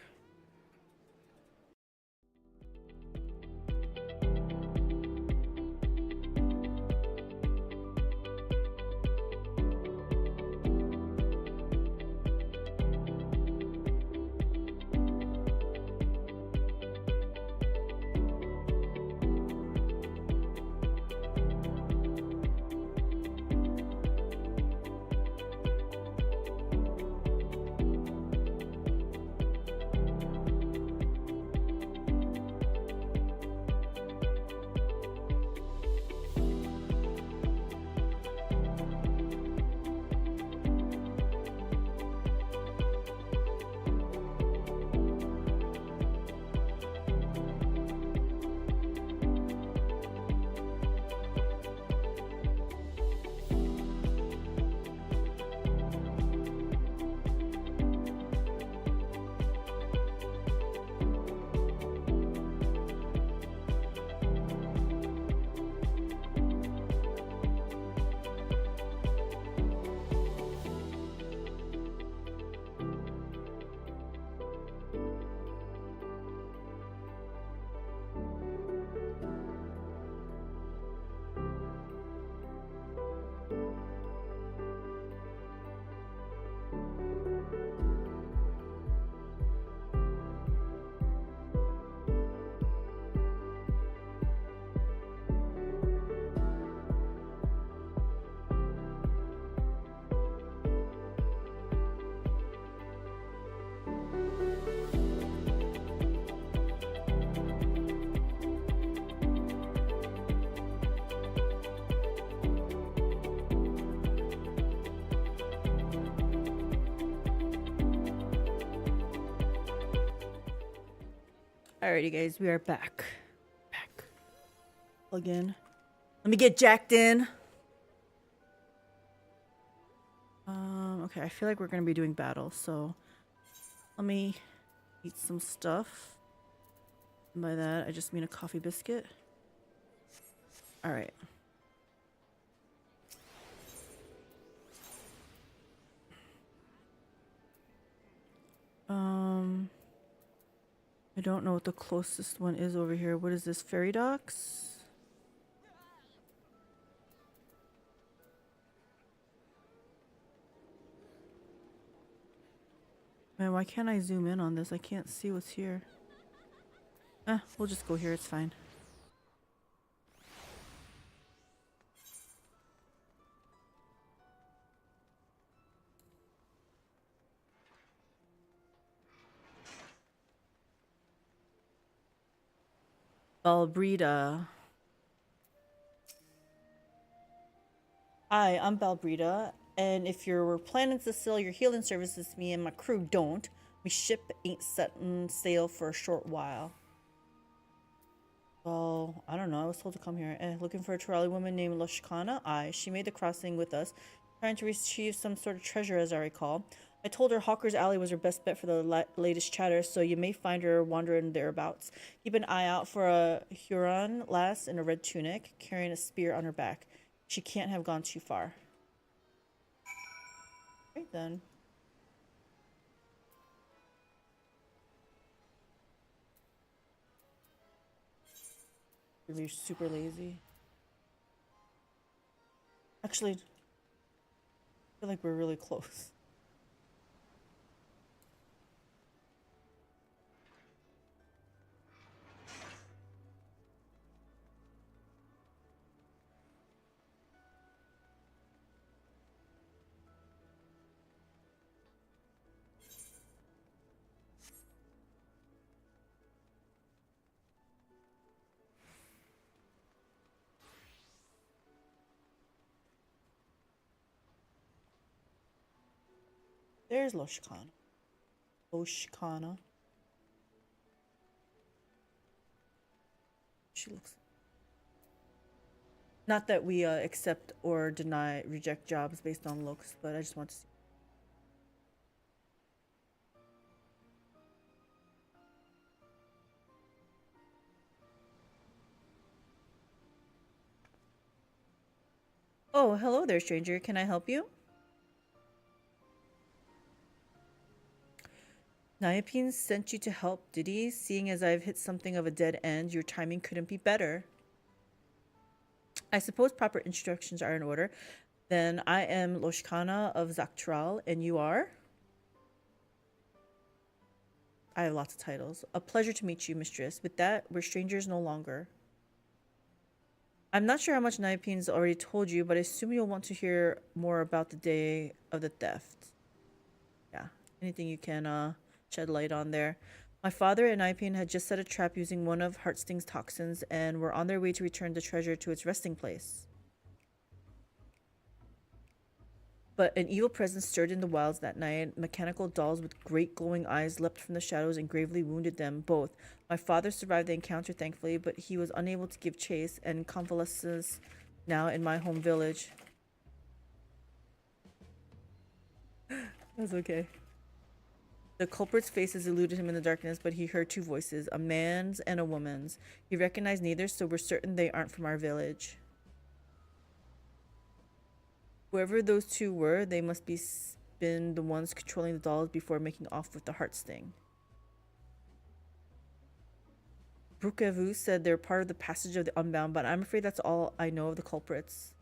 Alrighty, guys, we are back. Plug in. Let me get jacked in. Okay, I feel like we're gonna be doing battle, so let me eat some stuff. And by that, I just mean a coffee biscuit. Alright. I don't know what the closest one is over here. What is this? Ferry docks? Man, why can't I zoom in on this? I can't see what's here. We'll just go here. It's fine. Balbrida. Hi, I'm Balbrida, and if you're planning to sell your healing services, me and my crew don't. We ship ain't setting sail for a short while. Well, I don't know. I was told to come here. Looking for a trolley woman named Loshkana. She made the crossing with us, trying to retrieve some sort of treasure, as I recall. I told her Hawker's Alley was her best bet for the latest chatter, so you may find her wandering thereabouts. Keep an eye out for a Huron lass in a red tunic, carrying a spear on her back. She can't have gone too far. Right then. You're super lazy. Actually, I feel like we're really close. There's Loshkana. Loshkana. She looks. Not that we accept or deny, reject jobs based on looks, but I just want to see. Oh, hello there, stranger. Can I help you? Niapine sent you to help, did he? Seeing as I've hit something of a dead end, your timing couldn't be better. I suppose proper instructions are in order. Then I am Loshkana of Dawntrail, and you are? I have lots of titles. A pleasure to meet you, mistress. With that, we're strangers no longer. I'm not sure how much Niapine's already told you, but I assume you'll want to hear more about the day of the theft. Yeah, anything you can shed light on there. My father and Niapine had just set a trap using one of Heartsting's toxins and were on their way to return the treasure to its resting place. But an evil presence stirred in the wilds that night. Mechanical dolls with great glowing eyes leapt from the shadows and gravely wounded them both. My father survived the encounter, thankfully, but he was unable to give chase and convalesces now in my home village. That's okay. The culprit's faces eluded him in the darkness, but he heard two voices, a man's and a woman's. He recognized neither, so we're certain they aren't from our village. Whoever those two were, they must be been the ones controlling the dolls before making off with the Heartsting. Brukevu said they're part of the passage of the Unbound, but I'm afraid that's all I know of the culprits.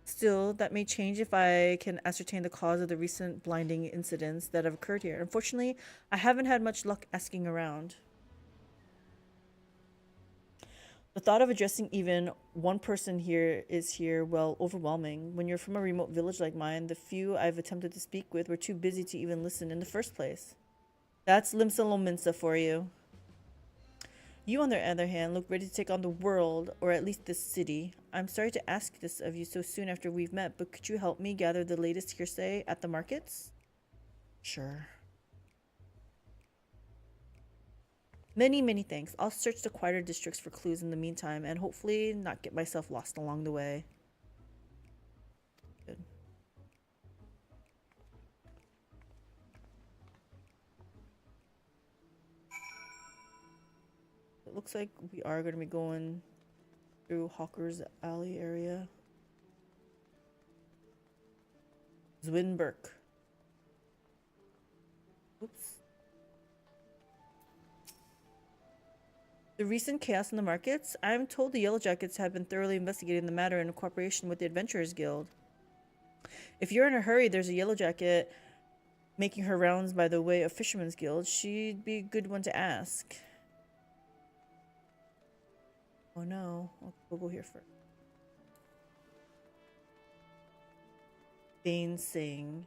Still, that may change if I can ascertain the cause of the recent blinding incidents that have occurred here. Unfortunately, I haven't had much luck asking around. The thought of addressing even one person is well, overwhelming. When you're from a remote village like mine, the few I've attempted to speak with were too busy to even listen in the first place. That's Limsa Lominsa for you. You, on the other hand, look ready to take on the world, or at least this city. I'm sorry to ask this of you so soon after we've met, but could you help me gather the latest hearsay at the markets? Sure. Many, many thanks. I'll search the quieter districts for clues in the meantime, and hopefully not get myself lost along the way. Good. It looks like we are going to be going through Hawker's Alley area. Zwinberg. Oops. The recent chaos in the markets? I'm told the Yellow Jackets have been thoroughly investigating the matter in cooperation with the Adventurers Guild. If you're in a hurry, there's a Yellow Jacket making her rounds by the way of Fisherman's Guild. She'd be a good one to ask. Oh no, we'll go here first. Dane Singh.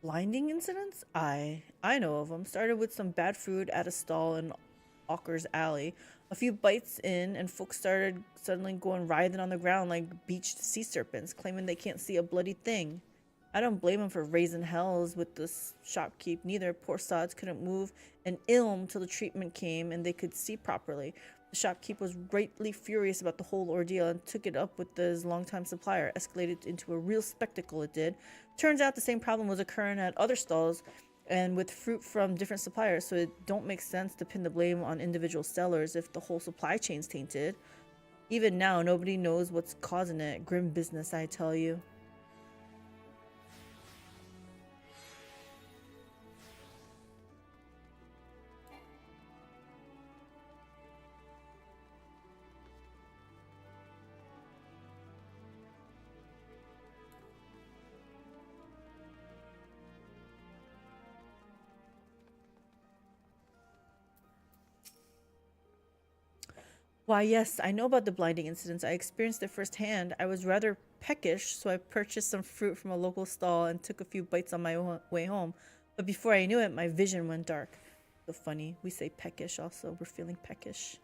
Blinding incidents? I know of them. Started with some bad food at a stall in Hawker's Alley. A few bites in, and folks started suddenly going writhing on the ground like beached sea serpents, claiming they can't see a bloody thing. I don't blame them for raising hells with this shopkeep neither. Poor sods couldn't move an ilm till the treatment came and they could see properly. The shopkeep was rightly furious about the whole ordeal and took it up with his longtime supplier. Escalated into a real spectacle, it did. Turns out the same problem was occurring at other stalls and with fruit from different suppliers, so it don't make sense to pin the blame on individual sellers if the whole supply chain's tainted. Even now, nobody knows what's causing it. Grim business, I tell you. Why, yes, I know about the blinding incidents. I experienced it firsthand. I was rather peckish, so I purchased some fruit from a local stall and took a few bites on my way home. But before I knew it, my vision went dark. So funny. We say peckish also. We're feeling peckish.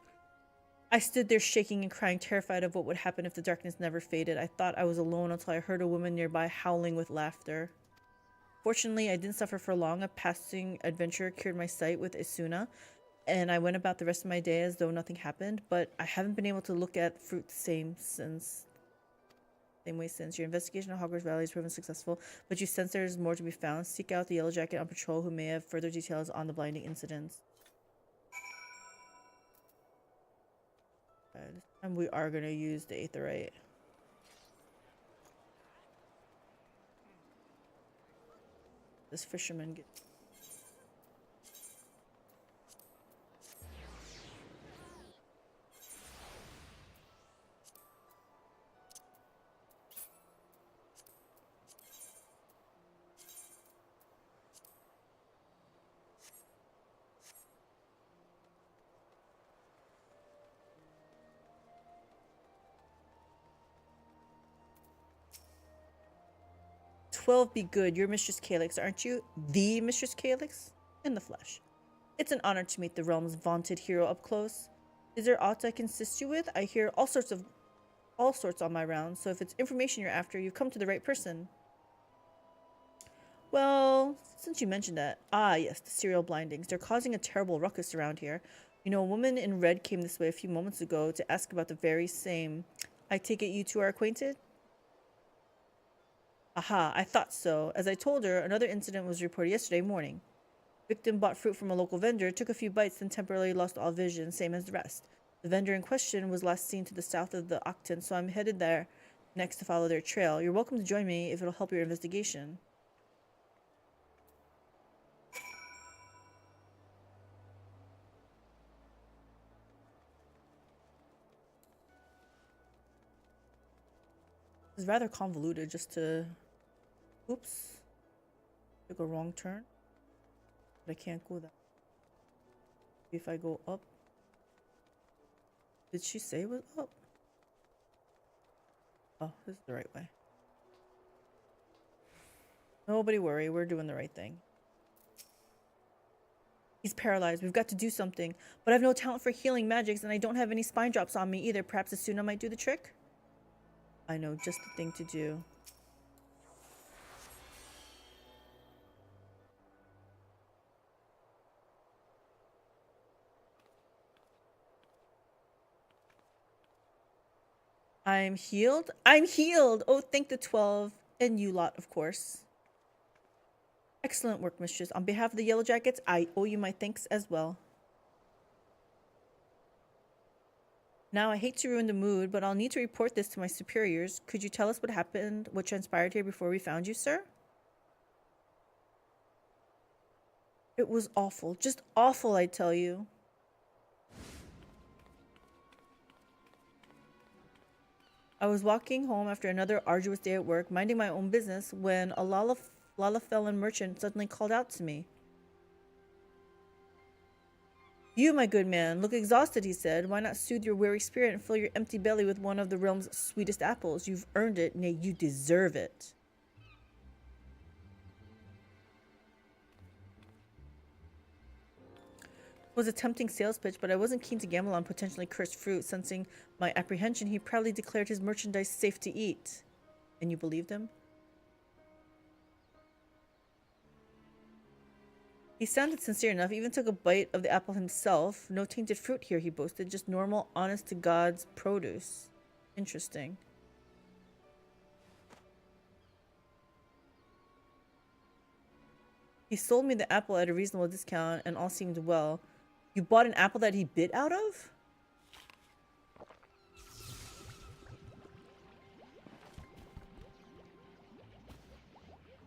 I stood there shaking and crying, terrified of what would happen if the darkness never faded. I thought I was alone until I heard a woman nearby howling with laughter. Fortunately, I didn't suffer for long. A passing adventurer cured my sight with Isuna, and I went about the rest of my day as though nothing happened, but I haven't been able to look at fruit the same way since. Your investigation of Hogwarts Valley has proven successful, but you sense there is more to be found. Seek out the Yellow Jacket on patrol who may have further details on the blinding incidents. This time we are going to use the Aetherite. This fisherman gets... Be good. You're Mistress Calyx, aren't you? The Mistress Calyx? In the flesh. It's an honor to meet the realm's vaunted hero up close. Is there aught I can assist you with? I hear all sorts on my rounds, so if it's information you're after, you've come to the right person. Well, since you mentioned that. Ah, yes, the serial blindings. They're causing a terrible ruckus around here. You know, a woman in red came this way a few moments ago to ask about the very same. I take it you two are acquainted? Aha, I thought so. As I told her, another incident was reported yesterday morning. Victim bought fruit from a local vendor, took a few bites, then temporarily lost all vision, same as the rest. The vendor in question was last seen to the south of the Octon, so I'm headed there next to follow their trail. You're welcome to join me if it'll help your investigation. It's rather convoluted just to... Oops. Took a wrong turn. But I can't go that. If I go up. Did she say it was up? Oh, this is the right way. Nobody worry, we're doing the right thing. He's paralyzed. We've got to do something. But I have no talent for healing magics, and I don't have any spine drops on me either. Perhaps Asuna might do the trick? I know just the thing to do. I'm healed? I'm healed! Oh, thank the 12. And you lot, of course. Excellent work, mistress. On behalf of the Yellow Jackets, I owe you my thanks as well. Now, I hate to ruin the mood, but I'll need to report this to my superiors. Could you tell us what happened, what transpired here before we found you, sir? It was awful. Just awful, I tell you. I was walking home after another arduous day at work, minding my own business, when a Lalafellan merchant suddenly called out to me. You, my good man, look exhausted, he said. Why not soothe your weary spirit and fill your empty belly with one of the realm's sweetest apples? You've earned it, nay, you deserve it. It was a tempting sales pitch, but I wasn't keen to gamble on potentially cursed fruit. Sensing my apprehension, he proudly declared his merchandise safe to eat. And you believed him? He sounded sincere enough, even took a bite of the apple himself. No tainted fruit here, he boasted, just normal, honest-to-God's produce. Interesting. He sold me the apple at a reasonable discount, and all seemed well. You bought an apple that he bit out of?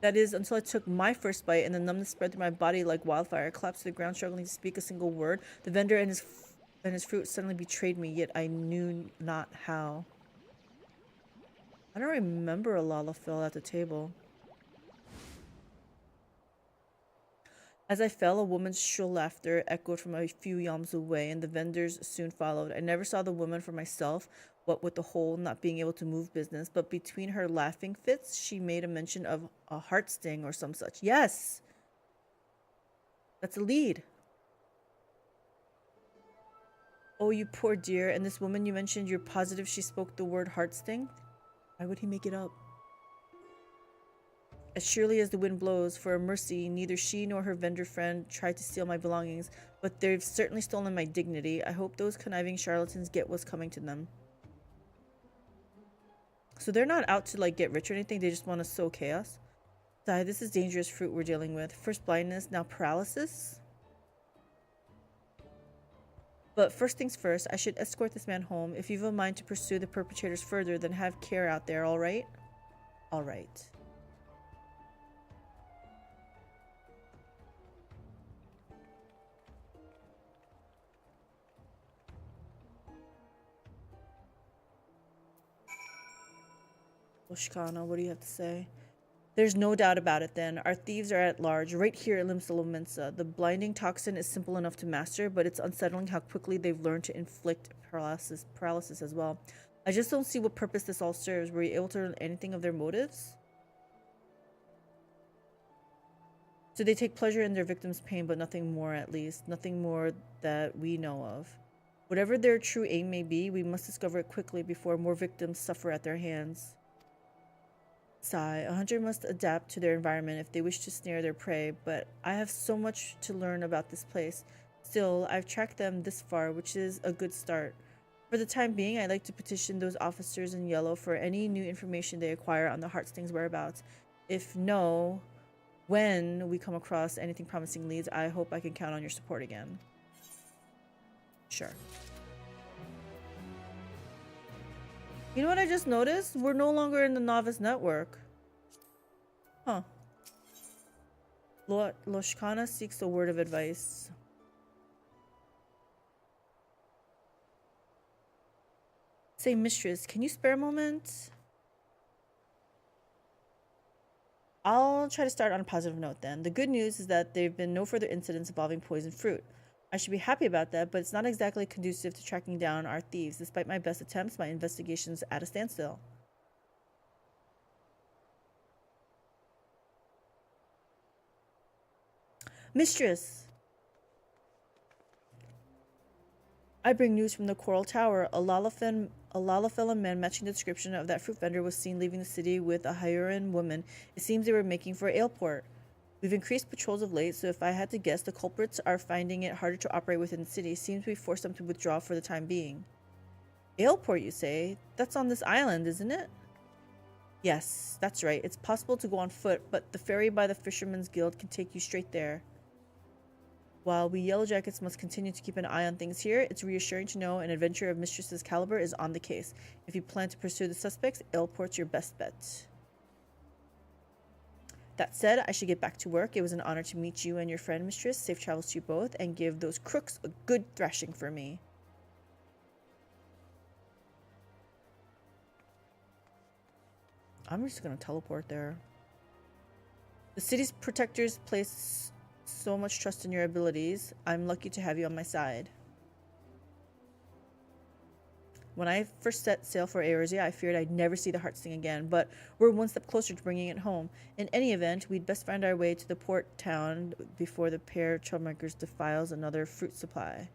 That is, until I took my first bite and the numbness spread through my body like wildfire. I collapsed to the ground, struggling to speak a single word. The vendor and his fruit suddenly betrayed me, yet I knew not how. I don't remember a Lalafell at the table. As I fell, a woman's shrill laughter echoed from a few yalms away, and the vendors soon followed. I never saw the woman for myself, what with the whole not being able to move business, but between her laughing fits, she made a mention of a heart sting or some such. Yes! That's a lead. Oh, you poor dear. And this woman you mentioned, you're positive she spoke the word heart sting? Why would he make it up? As surely as the wind blows, for a mercy, neither she nor her vendor friend tried to steal my belongings, but they've certainly stolen my dignity. I hope those conniving charlatans get what's coming to them. So they're not out to like get rich or anything, they just want to sow chaos. Sigh, this is dangerous fruit we're dealing with. First blindness, now paralysis? But first things first, I should escort this man home. If you've a mind to pursue the perpetrators further, then have care out there, alright? Alright. Oshkana, what do you have to say? There's no doubt about it then. Our thieves are at large, right here at Limsa Lominsa. The blinding toxin is simple enough to master, but it's unsettling how quickly they've learned to inflict paralysis as well. I just don't see what purpose this all serves. Were you able to learn anything of their motives? So they take pleasure in their victims' pain, but nothing more, at least. Nothing more that we know of. Whatever their true aim may be, we must discover it quickly before more victims suffer at their hands. Sigh. A hunter must adapt to their environment if they wish to snare their prey, but I have so much to learn about this place. Still, I've tracked them this far, which is a good start. For the time being, I'd like to petition those officers in yellow for any new information they acquire on the Heartsting's whereabouts. If no, when we come across anything promising leads, I hope I can count on your support again. Sure. You know what I just noticed? We're no longer in the novice network. Huh. Loshkana seeks a word of advice. Say, mistress, can you spare a moment? I'll try to start on a positive note then. The good news is that there have been no further incidents involving poisoned fruit. I should be happy about that, but it's not exactly conducive to tracking down our thieves. Despite my best attempts, my investigation's at a standstill. Mistress! I bring news from the Coral Tower. A Lalafella man matching the description of that fruit vendor was seen leaving the city with a Hyuran woman. It seems they were making for Aleport. We've increased patrols of late, so if I had to guess, the culprits are finding it harder to operate within the city. Seems we forced them to withdraw for the time being. Aleport, you say? That's on this island, isn't it? Yes, that's right. It's possible to go on foot, but the ferry by the Fisherman's Guild can take you straight there. While we Yellowjackets must continue to keep an eye on things here, it's reassuring to know an adventurer of Mistress's caliber is on the case. If you plan to pursue the suspects, Aleport's your best bet. That said, I should get back to work. It was an honor to meet you and your friend, Mistress. Safe travels to you both, and give those crooks a good thrashing for me. I'm just gonna teleport there. The city's protectors place so much trust in your abilities. I'm lucky to have you on my side. When I first set sail for Eorzea, I feared I'd never see the Heartsting again, but we're one step closer to bringing it home. In any event, we'd best find our way to the port town before the pair of troublemakers defiles another fruit supply.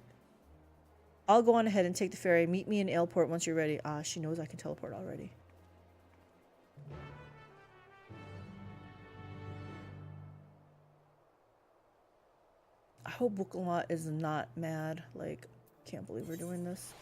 I'll go on ahead and take the ferry. Meet me in Aleport once you're ready. Ah, she knows I can teleport already. I hope Bukalot is not mad. Like, can't believe we're doing this.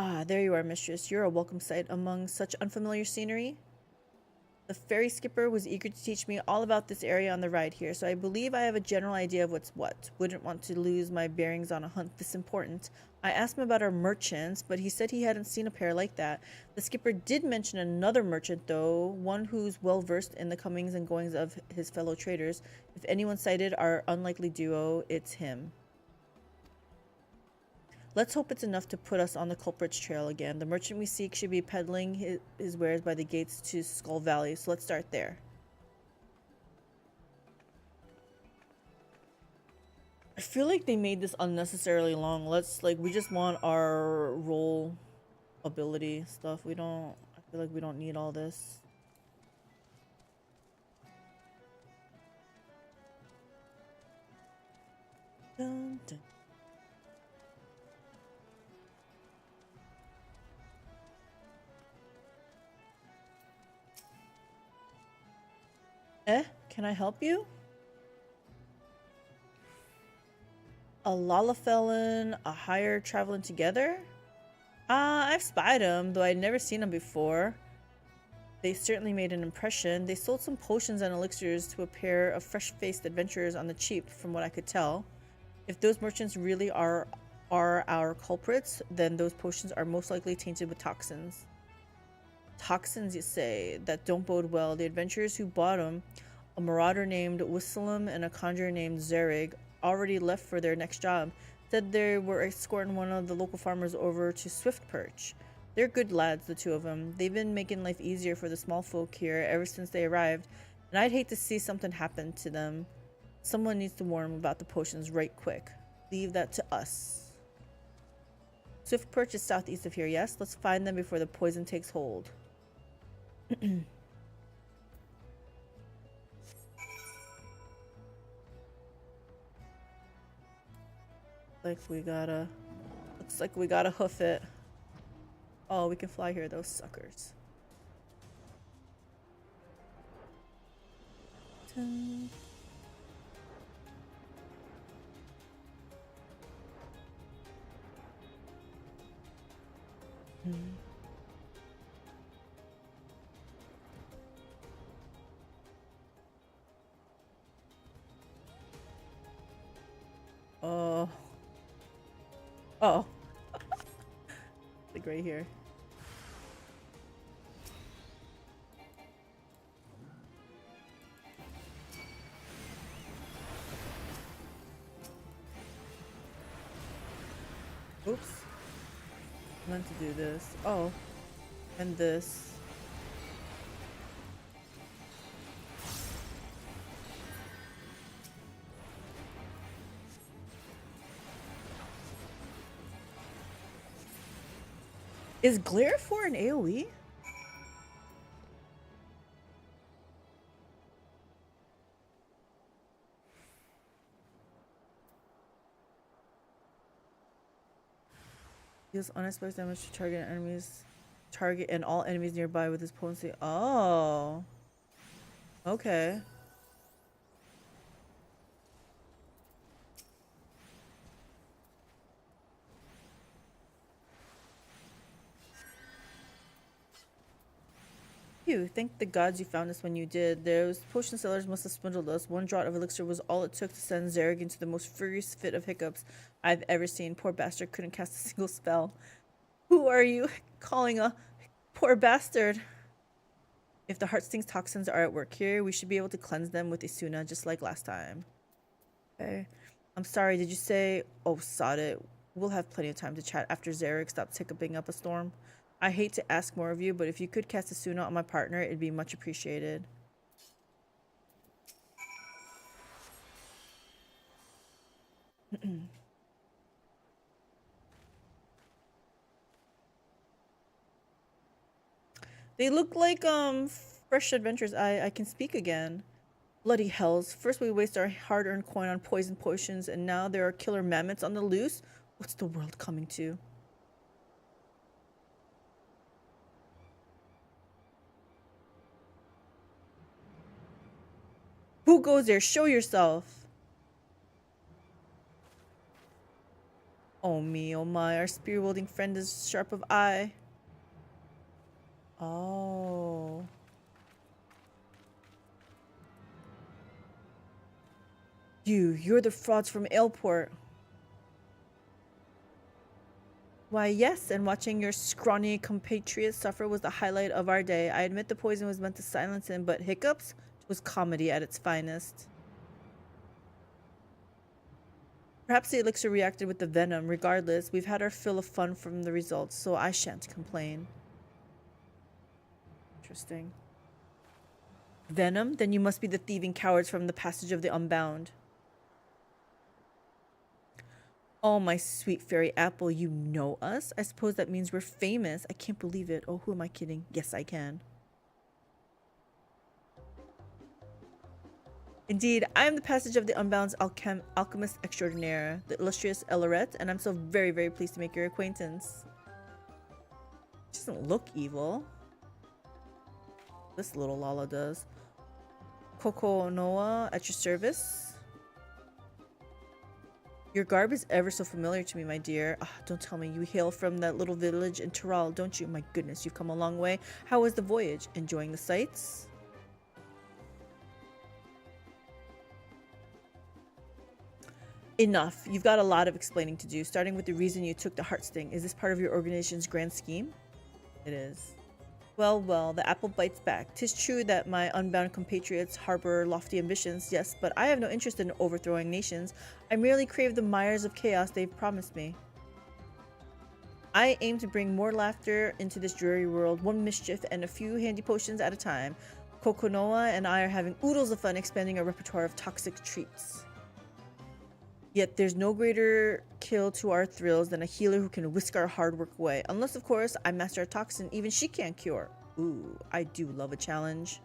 Ah, there you are, mistress. You're a welcome sight among such unfamiliar scenery. The ferry skipper was eager to teach me all about this area on the ride here, so I believe I have a general idea of what's what. Wouldn't want to lose my bearings on a hunt this important. I asked him about our merchants, but he said he hadn't seen a pair like that. The skipper did mention another merchant, though, one who's well versed in the comings and goings of his fellow traders. If anyone sighted our unlikely duo, it's him. Let's hope it's enough to put us on the culprit's trail again. The merchant we seek should be peddling his wares by the gates to Skull Valley, so let's start there. I feel like they made this unnecessarily long. We just want our roll ability stuff. I feel like we don't need all this. Dun, dun. Can I help you? A Lalafellan, a hire traveling together? I've spied them, though I'd never seen them before. They certainly made an impression. They sold some potions and elixirs to a pair of fresh-faced adventurers on the cheap, from what I could tell. If those merchants really are our culprits, then those potions are most likely tainted with toxins. Toxins, you say? That don't bode well. The adventurers who bought them, a marauder named Whistleum and a conjurer named Zerig, already left for their next job. Said they were escorting one of the local farmers over to Swift Perch. They're good lads, the two of them. They've been making life easier for the small folk here ever since they arrived, and I'd hate to see something happen to them. Someone needs to warn them about the potions right quick. Leave that to us. Swift Perch is southeast of here, yes? Let's find them before the poison takes hold. Looks like we gotta hoof it. Oh, we can fly here, those suckers. Dun. Oh. Oh. Like right here. Oops. I meant to do this. Oh. And this. Is Glare 4 an AoE? Deals unexpected damage to target and all enemies nearby with his potency. Oh. Okay. Thank the gods you found us when you did. Those potion sellers must have swindled us. One draught of elixir was all it took to send Zarek into the most furious fit of hiccups I've ever seen. Poor bastard couldn't cast a single spell. Who are you calling a poor bastard? If the Heartsting's toxins are at work here, we should be able to cleanse them with Isuna just like last time. Okay. I'm sorry, did you say... Oh, sod it. We'll have plenty of time to chat after Zarek stops hiccuping up a storm. I hate to ask more of you, but if you could cast Asuna on my partner, it'd be much appreciated. They look like fresh adventures. I can speak again. Bloody hells. First we waste our hard-earned coin on poison potions, and now there are killer mammoths on the loose? What's the world coming to? Who goes there? Show yourself. Oh me, oh my, our spear-wielding friend is sharp of eye. Oh. You're the frauds from Aleport. Why, yes, and watching your scrawny compatriots suffer was the highlight of our day. I admit the poison was meant to silence him, but hiccups was comedy at its finest. Perhaps the elixir reacted with the venom. Regardless, we've had our fill of fun from the results, so I shan't complain. Interesting. Venom? Then you must be the thieving cowards from the Passage of the Unbound. Oh, my sweet fairy apple, you know us? I suppose that means we're famous. I can't believe it. Oh, who am I kidding? Yes, I can. Indeed, I am the Passage of the Unbound's alchemist extraordinaire, the illustrious Elorette, and I'm so very, very pleased to make your acquaintance. She doesn't look evil. This little Lala does. Coco Noa at your service. Your garb is ever so familiar to me, my dear. Don't tell me you hail from that little village in Tyrol, don't you? My goodness, you've come a long way. How was the voyage? Enjoying the sights? Enough. You've got a lot of explaining to do, starting with the reason you took the Heartsting. Is this part of your organization's grand scheme? It is. Well, well, the apple bites back. 'Tis true that my unbound compatriots harbor lofty ambitions, yes, but I have no interest in overthrowing nations. I merely crave the mires of chaos they've promised me. I aim to bring more laughter into this dreary world, one mischief and a few handy potions at a time. Kokonoa and I are having oodles of fun expanding our repertoire of toxic treats. Yet there's no greater kill to our thrills than a healer who can whisk our hard work away. Unless, of course, I master a toxin even she can't cure. Ooh, I do love a challenge.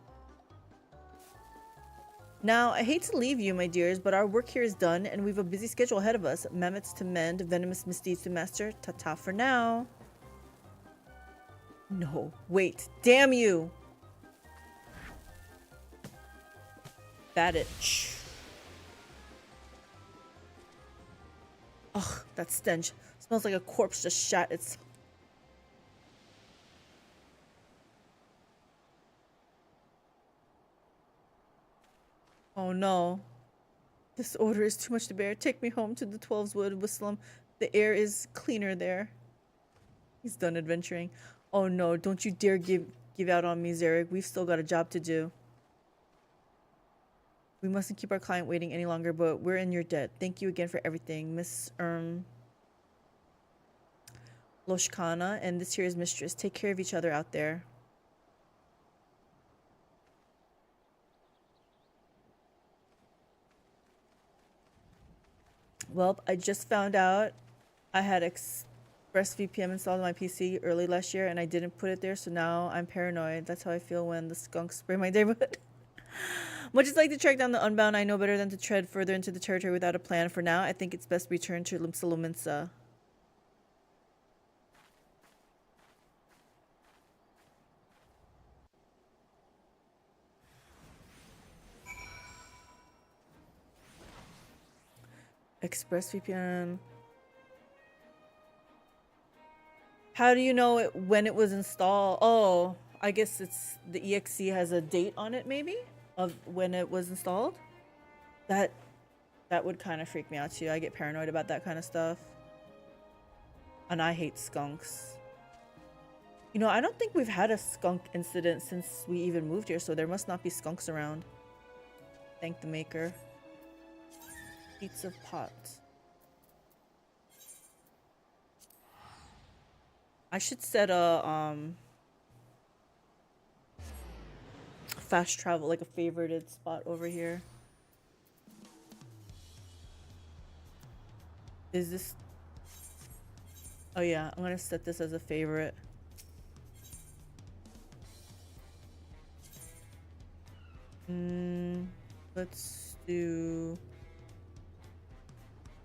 Now, I hate to leave you, my dears, but our work here is done and we've a busy schedule ahead of us. Mammoths to mend, venomous misdeeds to master. Ta-ta for now. No, wait. Damn you! Bat it. Ugh, that stench. Smells like a corpse just shat its... Oh no. This odor is too much to bear. Take me home to the 12's Wood, Whistlam. The air is cleaner there. He's done adventuring. Oh no, don't you dare give out on me, Zarek. We've still got a job to do. We mustn't keep our client waiting any longer, but we're in your debt. Thank you again for everything, Miss Loshkana, and this here is Mistress. Take care of each other out there. Well, I just found out I had ExpressVPN installed on my PC early last year, and I didn't put it there, so now I'm paranoid. That's how I feel when the skunks spray my neighborhood. Much as like to track down the Unbound, I know better than to tread further into the territory without a plan. For now, I think it's best return to Limsa. ExpressVPN. How do you know it when it was installed? Oh, I guess it's the EXE has a date on it, maybe, of when it was installed. That would kind of freak me out too. I get paranoid about that kind of stuff. And I hate skunks. You know, I don't think we've had a skunk incident since we even moved here, so there must not be skunks around. Thank the maker. Pizza pot. I should set a fast travel, like a favorited spot over here. Is this... Oh yeah, I'm gonna set this as a favorite. Let's do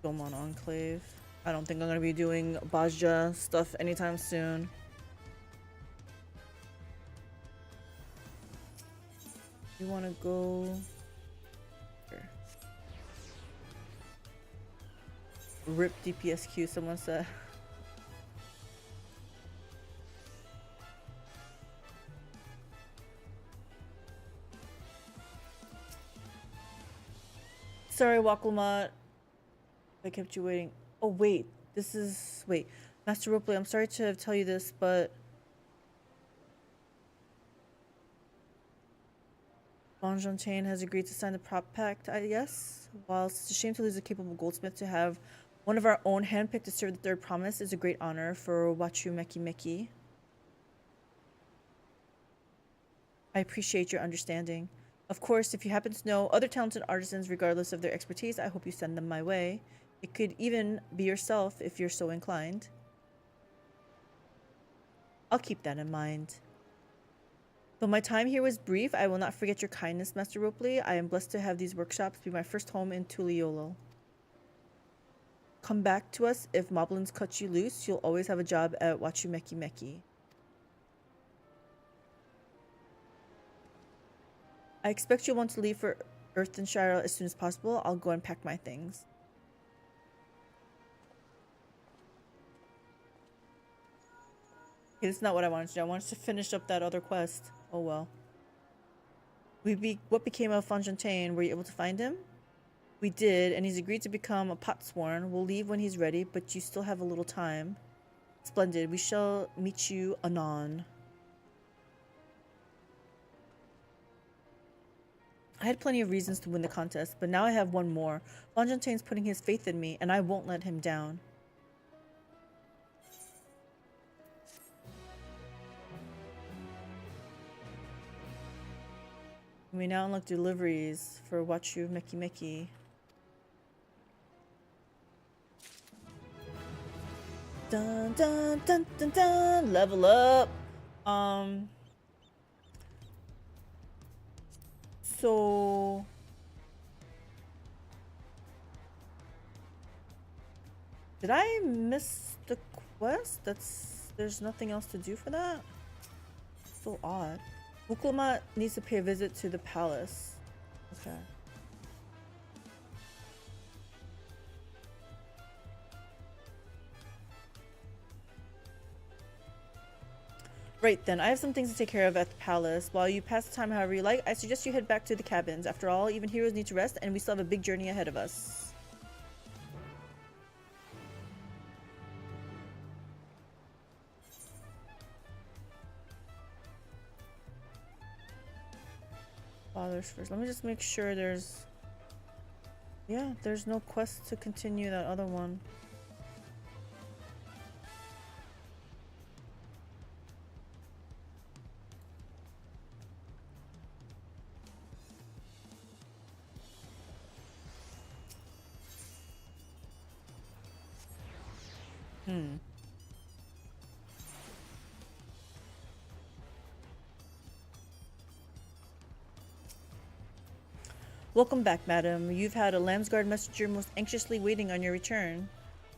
Domon Enclave. I don't think I'm gonna be doing Bajja stuff anytime soon. You wanna go here. Rip DPSQ, someone said. Sorry, Waklamat. I kept you waiting. Oh, wait. This is... Wait. Master Ropley, I'm sorry to tell you this, but... Bonjontain has agreed to sign the prop pact, I guess. While it's a shame to lose a capable goldsmith, to have one of our own handpicked to serve the third promise is a great honor for Wachu Meki Meki. I appreciate your understanding. Of course, if you happen to know other talented artisans regardless of their expertise, I hope you send them my way. It could even be yourself if you're so inclined. I'll keep that in mind. Though my time here was brief, I will not forget your kindness, Master Ropley. I am blessed to have these workshops be my first home in Tuliolo. Come back to us if moblins cut you loose. You'll always have a job at Wachu Meki Meki. I expect you'll want to leave for Earthenshire as soon as possible. I'll go and pack my things. Okay, that's not what I wanted to do. I wanted to finish up that other quest. Oh well. What became of Fontaine? Were you able to find him? We did, and he's agreed to become a potsworn. We'll leave when he's ready, but you still have a little time. Splendid. We shall meet you anon. I had plenty of reasons to win the contest, but now I have one more. Fontain's putting his faith in me, and I won't let him down. We now unlock deliveries for Wachu Meki Meki. Dun dun dun dun dun! Level up! So... Did I miss the quest? There's nothing else to do for that? So odd. Wukulma needs to pay a visit to the palace. Okay. Right then, I have some things to take care of at the palace. While you pass the time however you like, I suggest you head back to the cabins. After all, even heroes need to rest, and we still have a big journey ahead of us. Fathers first. Let me just make sure there's... Yeah, there's no quest to continue that other one. Welcome back, madam. You've had a Lambsguard messenger most anxiously waiting on your return.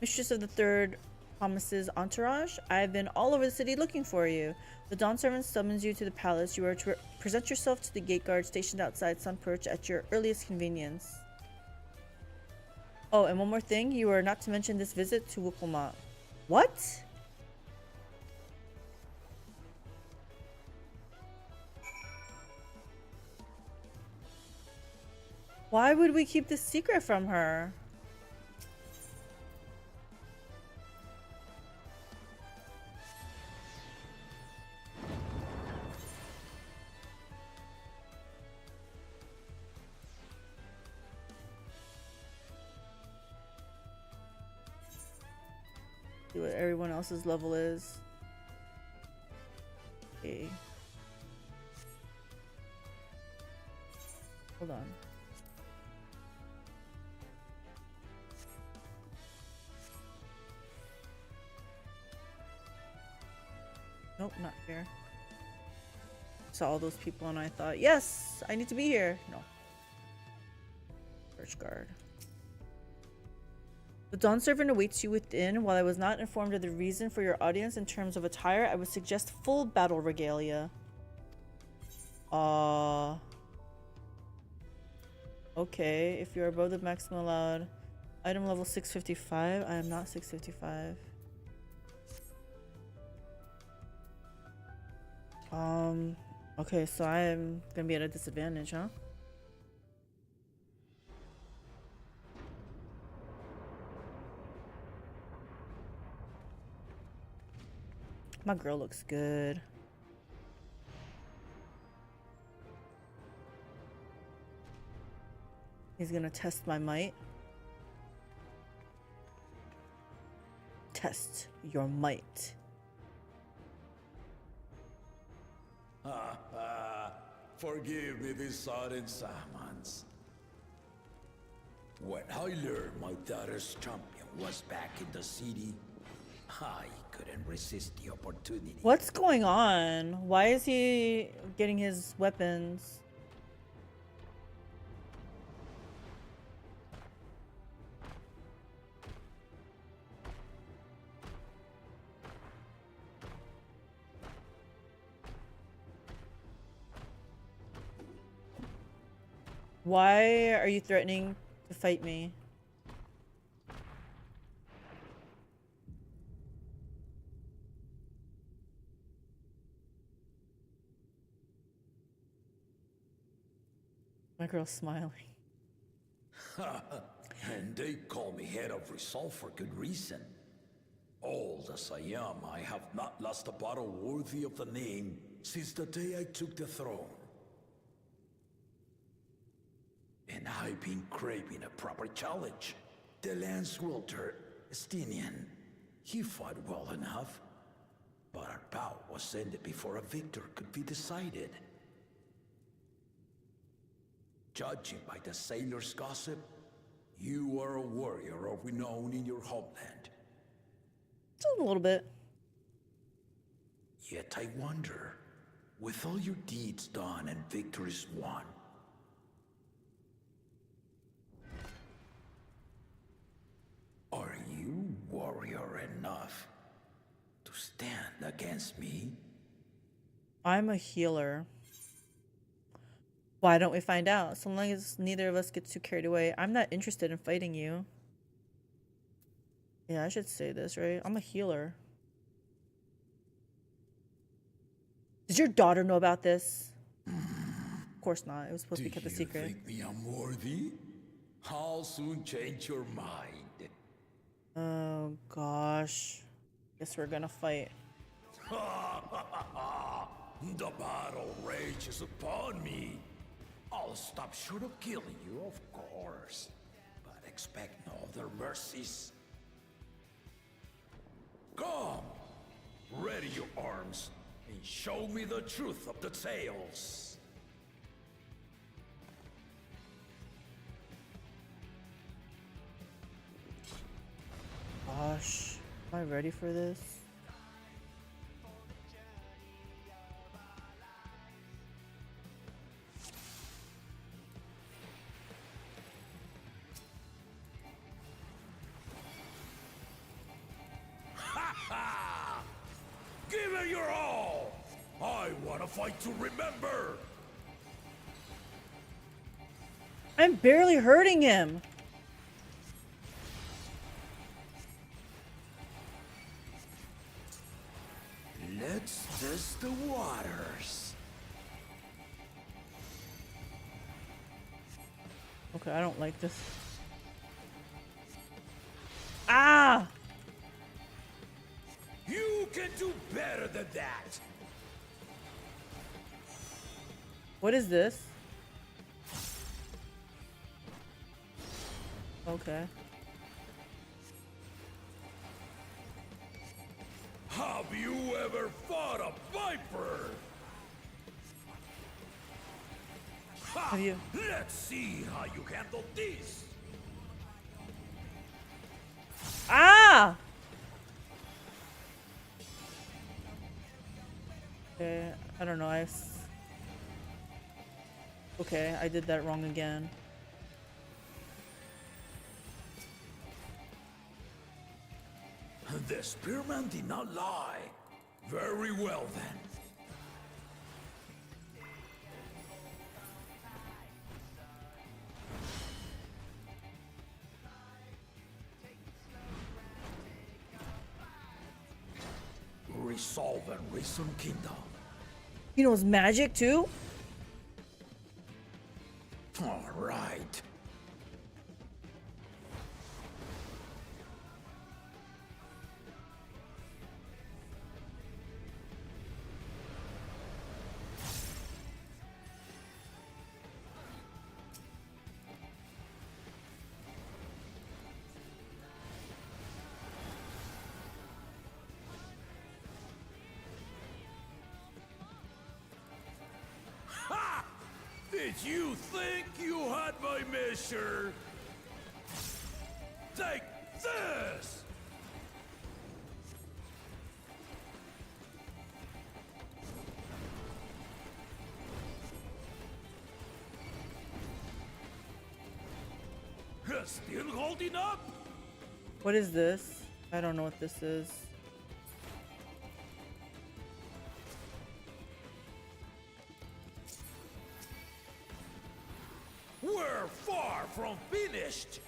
Mistress of the Third Promise's entourage, I've been all over the city looking for you. The Dawn Servant summons you to the palace. You are to present yourself to the gate guard stationed outside Sunperch at your earliest convenience. Oh, and one more thing. You are not to mention this visit to Wukulma. What? Why would we keep this secret from her? See what everyone else's level is. Okay. Hold on. Nope, not here. Saw all those people and I thought, yes, I need to be here. No. Search guard. The Dawn Servant awaits you within. While I was not informed of the reason for your audience in terms of attire, I would suggest full battle regalia. Okay, if you're above the maximum allowed. Item level 655. I am not 655. Okay, so I am gonna be at a disadvantage, huh? My girl looks good. He's gonna test my might. Test your might. Forgive me this sudden summons. When I learned my daughter's champion was back in the city, I couldn't resist the opportunity. What's going on? Why is he getting his weapons? Why are you threatening to fight me? My girl's smiling. And they call me head of resolve for good reason. Old as I am, I have not lost a battle worthy of the name since the day I took the throne. And I've been craving a proper challenge. The Lance Wielder, Estinian, he fought well enough, but our bout was ended before a victor could be decided. Judging by the sailors' gossip, you are a warrior of renown in your homeland. Just a little bit. Yet I wonder, with all your deeds done and victories won, are you warrior enough to stand against me? I'm a healer. Why don't we find out? So long as neither of us gets too carried away. I'm not interested in fighting you. Yeah, I should say this, right? I'm a healer. Does your daughter know about this? Of course not. It was supposed to be kept a secret. Do you think me unworthy? I'll soon change your mind. Oh gosh. Guess we're gonna fight. The battle rages upon me. I'll stop short of killing you, of course. But expect no other mercies. Come! Ready your arms and show me the truth of the tales. Gosh. Am I ready for this? Give it your all! I want to fight to remember! I'm barely hurting him. Let's test the waters. Okay, I don't like this. Ah! You can do better than that. What is this? Okay. Have you ever fought a viper? Have you? Let's see how you handle this. Ah! Okay, I don't know. Okay, I did that wrong again. The spearman did not lie. Very well then. Resolve and reason kingdom. He knows magic too? All right. Did you think you had my measure? Take this! Still holding up? What is this? I don't know what this is. We're far from finished.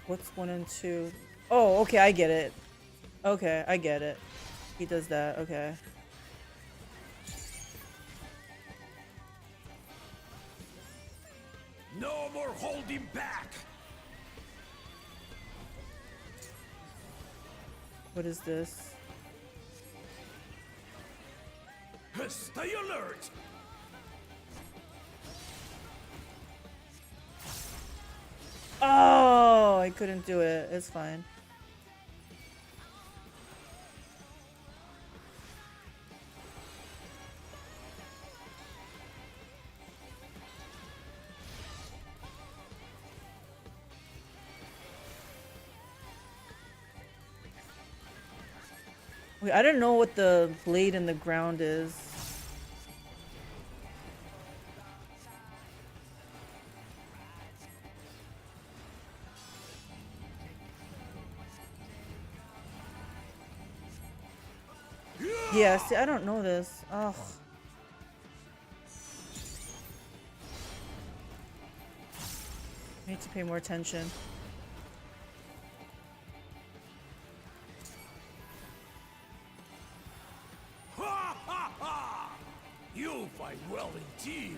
What's 1 and 2? Oh, okay, I get it. Okay, I get it. He does that, okay. No more holding back. What is this? Stay alert. Oh, I couldn't do it. It's fine. Wait, I don't know what the blade in the ground is. Yeah, see, I don't know this. Ugh. I need to pay more attention. Ha ha ha! You fight well indeed.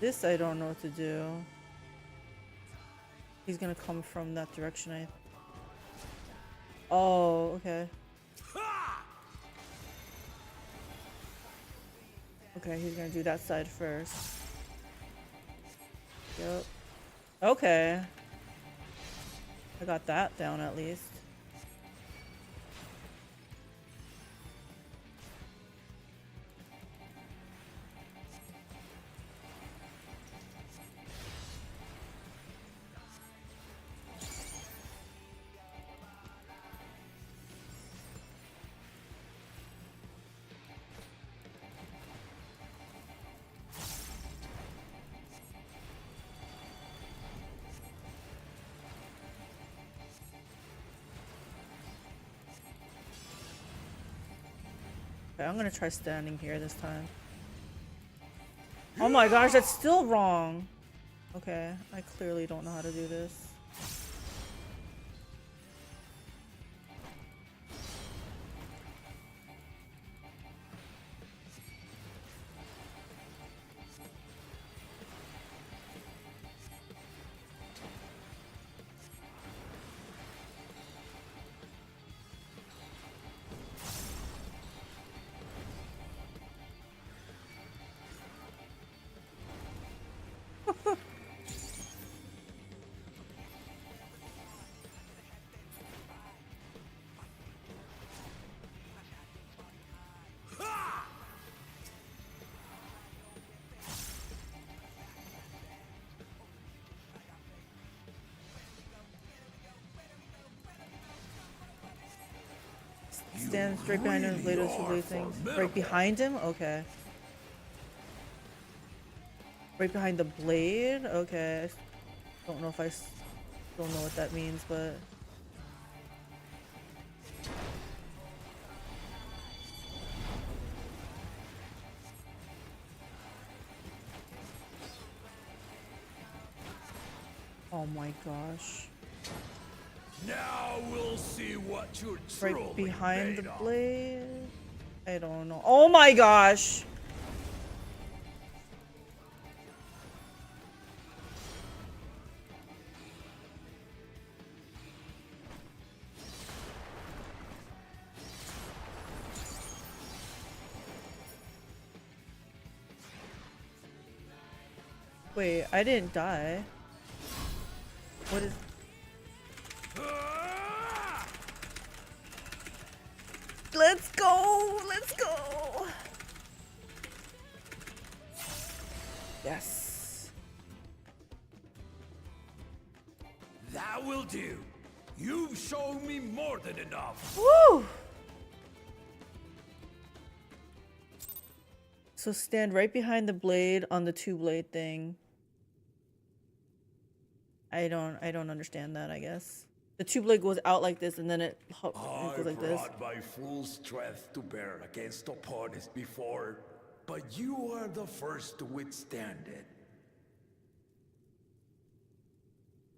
This I don't know what to do. He's gonna come from that direction, I... Oh, okay. Okay, he's gonna do that side first. Yep. Okay. I got that down at least. Okay, I'm gonna try standing here this time. Oh my gosh, that's still wrong. Okay, I clearly don't know how to do this. Stand straight behind him, blade those two blade things. Right behind him? Okay. Right behind the blade? Okay. I don't know if I still know what that means, but... Oh my gosh. Now we'll see what you're Right behind the blade? I don't know. Oh my gosh. Wait, I didn't die. What is... Let's go! Let's go! Yes. That will do. You've shown me more than enough. Woo! So stand right behind the blade on the two-blade thing. I don't understand that, I guess. The two-blade goes out like this and then it goes like this. I brought my full strength to bear against opponents before, but you are the first to withstand it.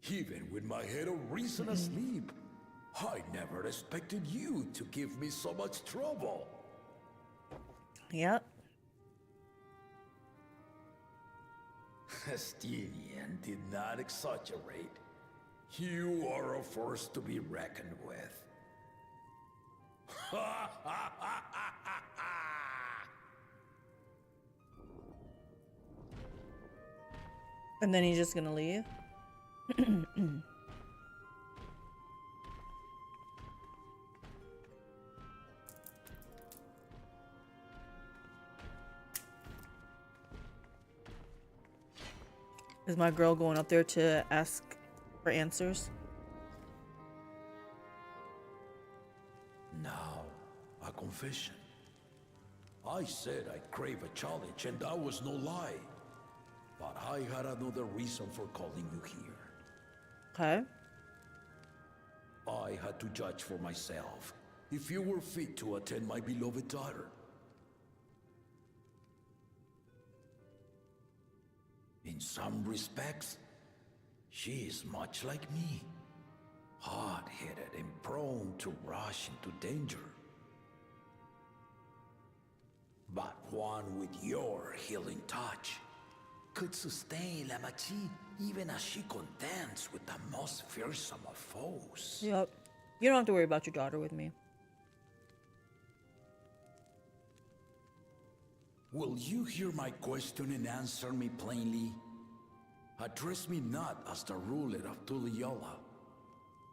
Even with my head of reason asleep, I never expected you to give me so much trouble. Yep. Estinian did not exaggerate. You are a force to be reckoned with. And then he's just gonna leave. Is my girl going up there to ask for answers? Now, a confession. I said I crave a challenge, and that was no lie. But I had another reason for calling you here. Okay. I had to judge for myself if you were fit to attend my beloved daughter. In some respects, she is much like me. Hard-headed and prone to rush into danger. But one with your healing touch could sustain La Machi even as she contends with the most fearsome of foes. Yep. You don't have to worry about your daughter with me. Will you hear my question and answer me plainly? Address me not as the ruler of Tuliola,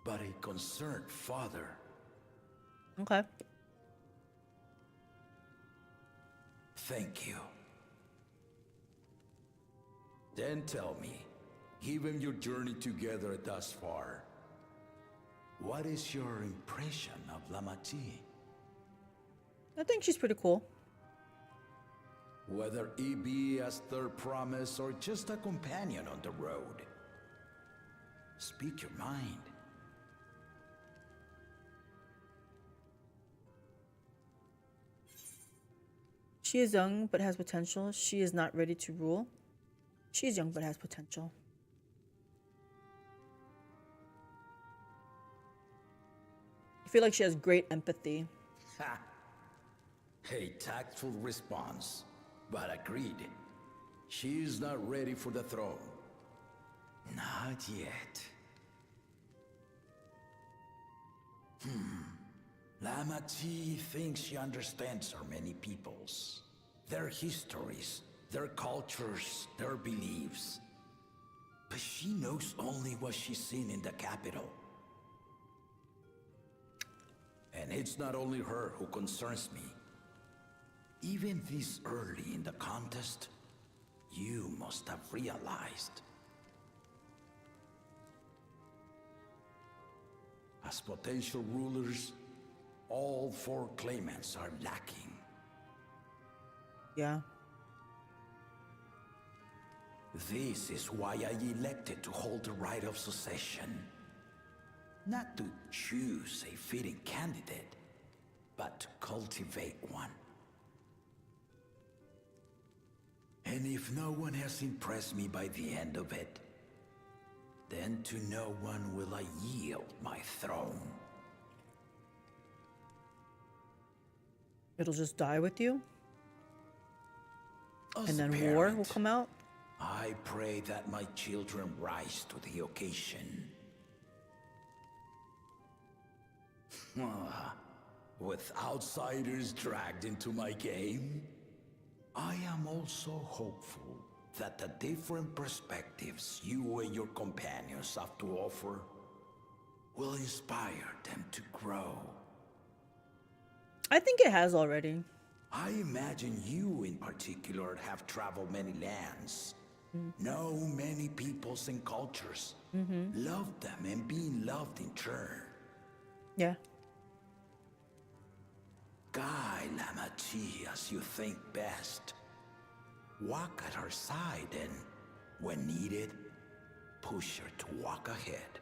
but a concerned father. Okay. Thank you. Then tell me, given your journey together thus far, what is your impression of La Machi? I think she's pretty cool. Whether it be as third promise or just a companion on the road. Speak your mind. She is young but has potential. She is not ready to rule. She is young but has potential. I feel like she has great empathy. Ha! A tactful response, but agreed. She is not ready for the throne. Not yet. La Machi thinks she understands our many peoples. Their histories, their cultures, their beliefs. But she knows only what she's seen in the capital. And it's not only her who concerns me. Even this early in the contest, you must have realized. As potential rulers, all four claimants are lacking. Yeah. This is why I elected to hold the right of succession. Not to choose a fitting candidate, but to cultivate one. And if no one has impressed me by the end of it, then to no one will I yield my throne. It'll just die with you? As And a then war will parent, come out? I pray that my children rise to the occasion. With outsiders dragged into my game, I am also hopeful that the different perspectives you and your companions have to offer will inspire them to grow. I think it has already. I imagine you in particular have traveled many lands, know many peoples and cultures, love them and being loved in turn. Yeah. Guide Lamachi as you think best. Walk at her side and, when needed, push her to walk ahead.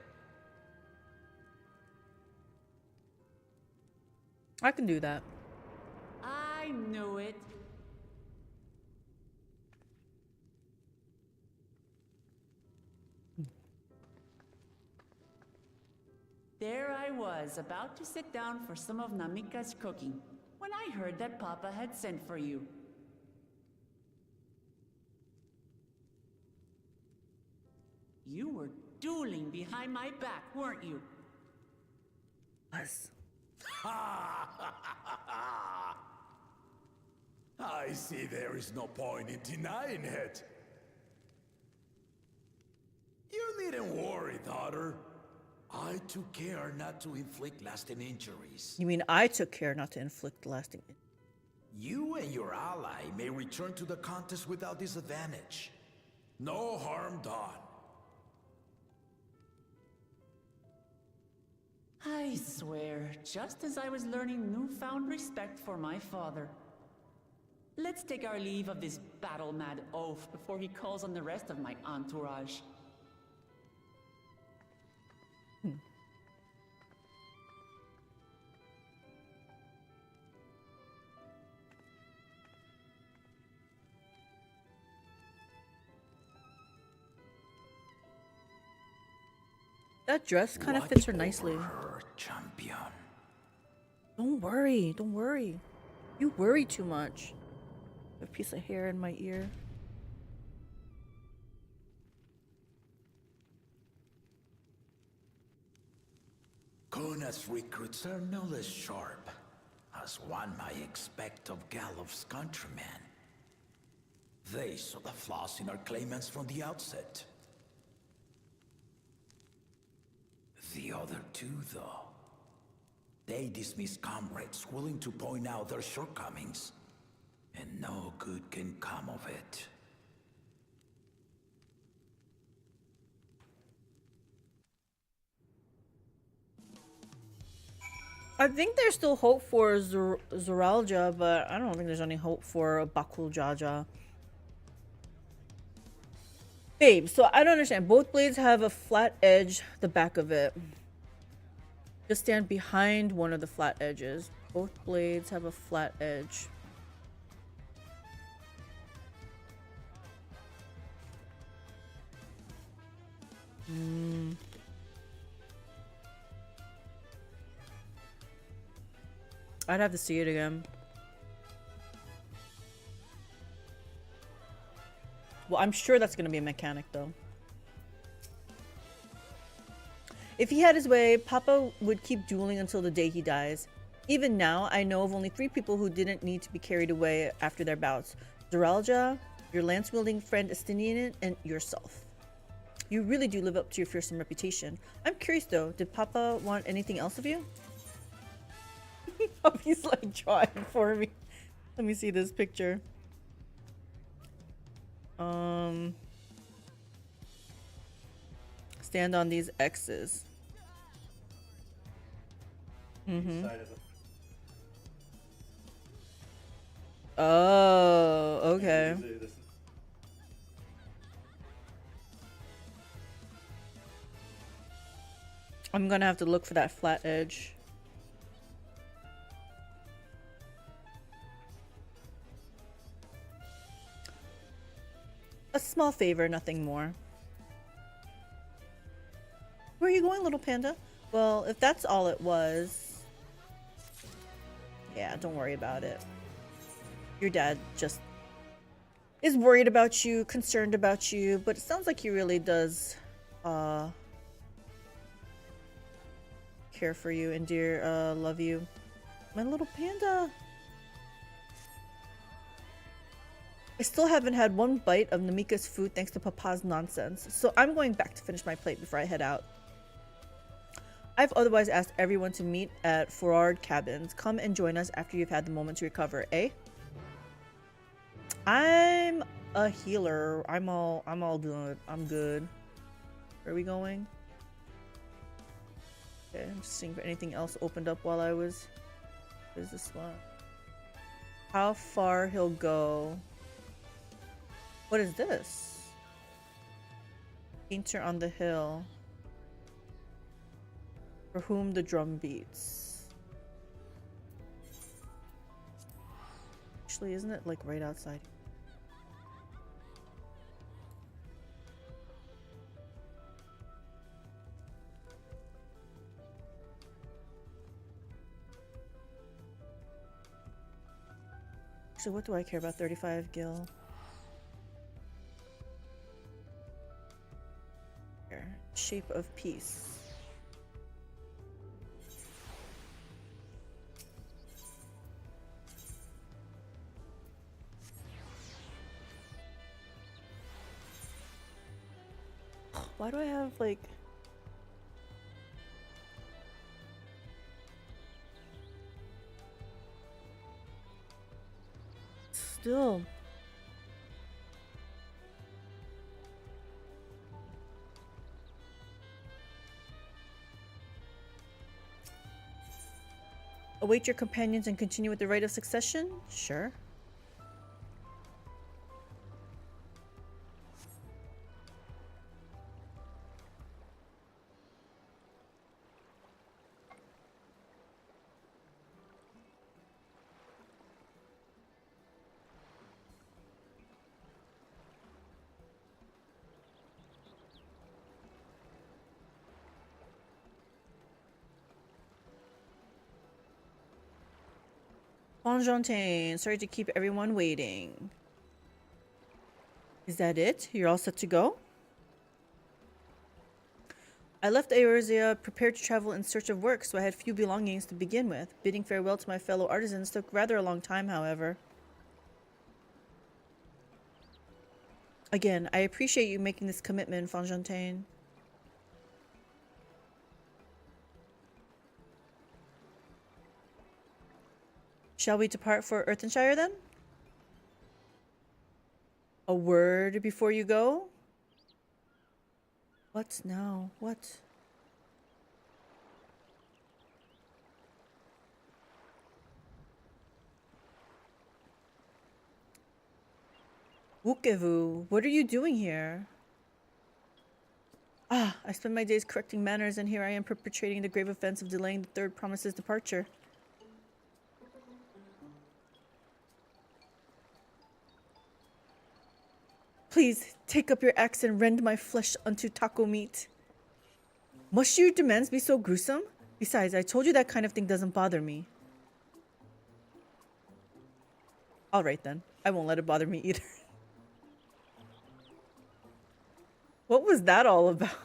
I can do that. I knew it. There I was, about to sit down for some of Namika's cooking, when I heard that Papa had sent for you. You were dueling behind my back, weren't you? Yes. I see there is no point in denying it. You needn't worry, daughter. I took care not to inflict lasting injuries. You mean I took care not to inflict lasting injury? You and your ally may return to the contest without disadvantage. No harm done. I swear, just as I was learning newfound respect for my father. Let's take our leave of this battle-mad oaf before he calls on the rest of my entourage. That dress kind of fits her nicely. Her champion. Don't worry, don't worry. You worry too much. A piece of hair in my ear. Kona's recruits are no less sharp, as one might expect of Galof's countrymen. They saw the flaws in our claimants from the outset. The other two, though, they dismiss comrades willing to point out their shortcomings, and no good can come of it. I think there's still hope for Zoralja, but I don't think there's any hope for Bakul Jaja. Babe, so I don't understand. Both blades have a flat edge, the back of it. Just stand behind one of the flat edges. Both blades have a flat edge. I'd have to see it again. Well, I'm sure that's going to be a mechanic, though. If he had his way, Papa would keep dueling until the day he dies. Even now, I know of only 3 people who didn't need to be carried away after their bouts. Zoralja, your lance-wielding friend Estinian, and yourself. You really do live up to your fearsome reputation. I'm curious, though. Did Papa want anything else of you? He's like drawing for me. Let me see this picture. Stand on these X's. Oh, okay. I'm gonna have to look for that flat edge. A small favor, nothing more. Where are you going, little panda? Well, if that's all it was... Yeah, don't worry about it. Your dad just is worried about you, concerned about you, but it sounds like he really does care for you and love you. My little panda. I still haven't had one bite of Namika's food thanks to Papa's nonsense, so I'm going back to finish my plate before I head out. I've otherwise asked everyone to meet at AlteredCalyx. Come and join us after you've had the moment to recover, eh? I'm a healer. I'm all good. I'm good. Where are we going? Okay, I'm just seeing if anything else opened up while I was... What is this one? How far he'll go. What is this? Painter on the hill. For whom the drum beats. Actually, isn't it like right outside? So what do I care about 35 gil? Here. Shape of peace. Why do I have like... Still. Await your companions and continue with the rite of succession? Sure. Fonjontaine, sorry to keep everyone waiting. Is that it? You're all set to go? I left Eorzea prepared to travel in search of work, so I had few belongings to begin with. Bidding farewell to my fellow artisans took rather a long time, however. Again, I appreciate you making this commitment, Fonjontaine. Shall we depart for Earthenshire then? A word before you go? What now? What? Wukevu, what are you doing here? Ah, I spend my days correcting manners, and here I am perpetrating the grave offense of delaying the third promise's departure. Please, take up your axe and rend my flesh unto taco meat. Must your demands be so gruesome? Besides, I told you that kind of thing doesn't bother me. Alright then, I won't let it bother me either. What was that all about?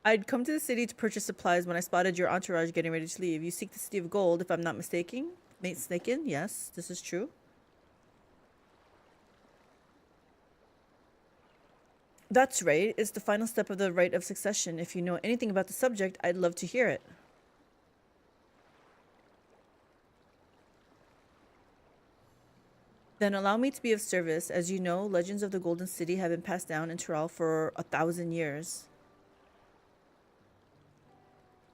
I'd come to the city to purchase supplies when I spotted your entourage getting ready to leave. You seek the City of Gold, if I'm not mistaken. Yes, this is true. That's right. It's the final step of the rite of succession. If you know anything about the subject, I'd love to hear it. Then allow me to be of service. As you know, legends of the Golden City have been passed down in Tyrell for 1,000 years.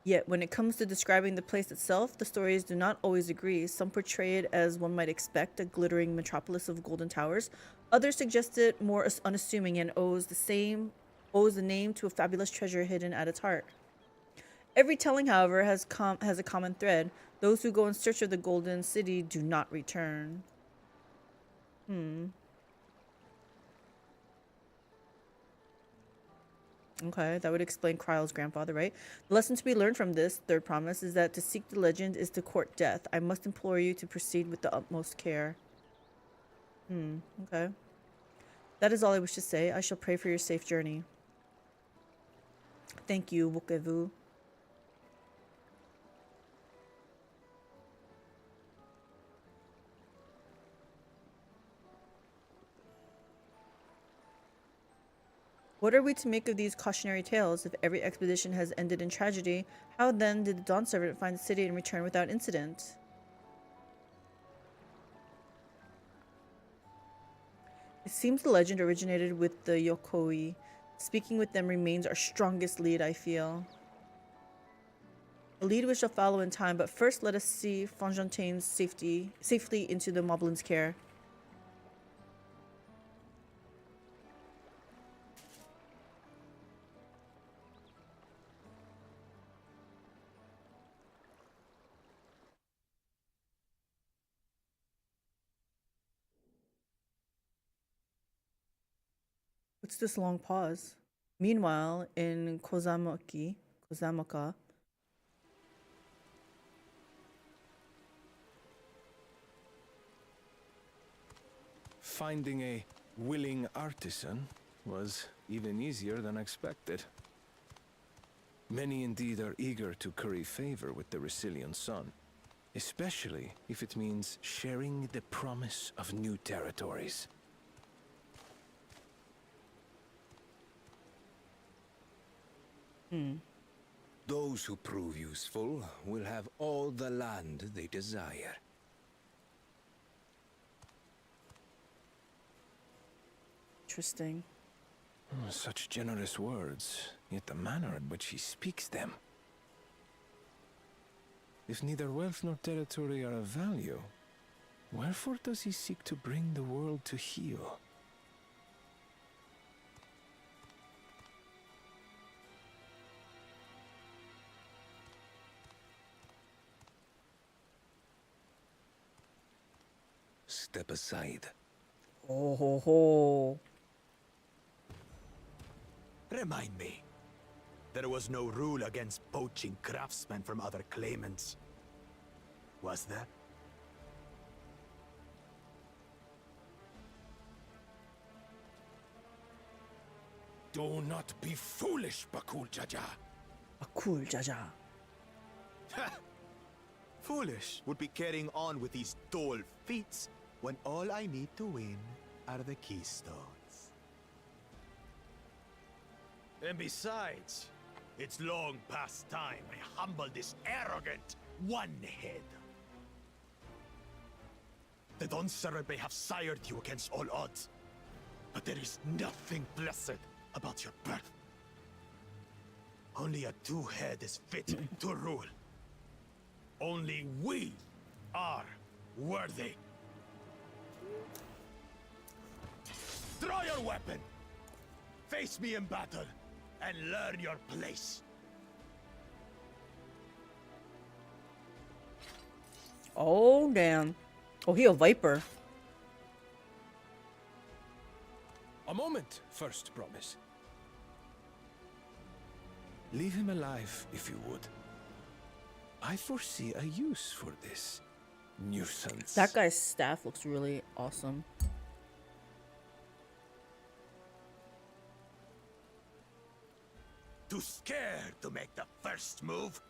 Yet, when it comes to describing the place itself, the stories do not always agree. Some portray it as one might expect, a glittering metropolis of golden towers. Others suggest it more unassuming and owes the name to a fabulous treasure hidden at its heart. Every telling, however, has a common thread. Those who go in search of the Golden City do not return. Okay, that would explain Kryle's grandfather, right? The lesson to be learned from this third promise is that to seek the legend is to court death. I must implore you to proceed with the utmost care. Okay. That is all I wish to say. I shall pray for your safe journey. Thank you, Wukevu. What are we to make of these cautionary tales? If every expedition has ended in tragedy, how then did the Dawn Servant find the city and return without incident? It seems the legend originated with the Yokoi. Speaking with them remains our strongest lead, I feel. A lead we shall follow in time, but first let us see Fontain's safely into the Moblin's care. What's this long pause? Meanwhile, in Kozamaka, Finding a willing artisan was even easier than expected. Many indeed are eager to curry favor with the Resilient Sun, especially if it means sharing the promise of new territories. Those who prove useful will have all the land they desire. Interesting. Such generous words, yet the manner in which he speaks them. If neither wealth nor territory are of value, wherefore does he seek to bring the world to heel? Step aside. Oh ho ho. Remind me. There was no rule against poaching craftsmen from other claimants. Was there? Do not be foolish, Bakul Jaja. Bakul Jaja. Foolish would be carrying on with these dull feats when all I need to win are the keystones. And besides, it's long past time I humble this arrogant one-head. The Dawn Servant may have sired you against all odds, but there is nothing blessed about your birth. Only a two-head is fit to rule. Only we are worthy. Draw your weapon! Face me in battle, and learn your place. Oh, damn. Oh, he a viper. A moment, first promise. Leave him alive, if you would. I foresee a use for this nuisance. That guy's staff looks really awesome. Too scared to make the first move?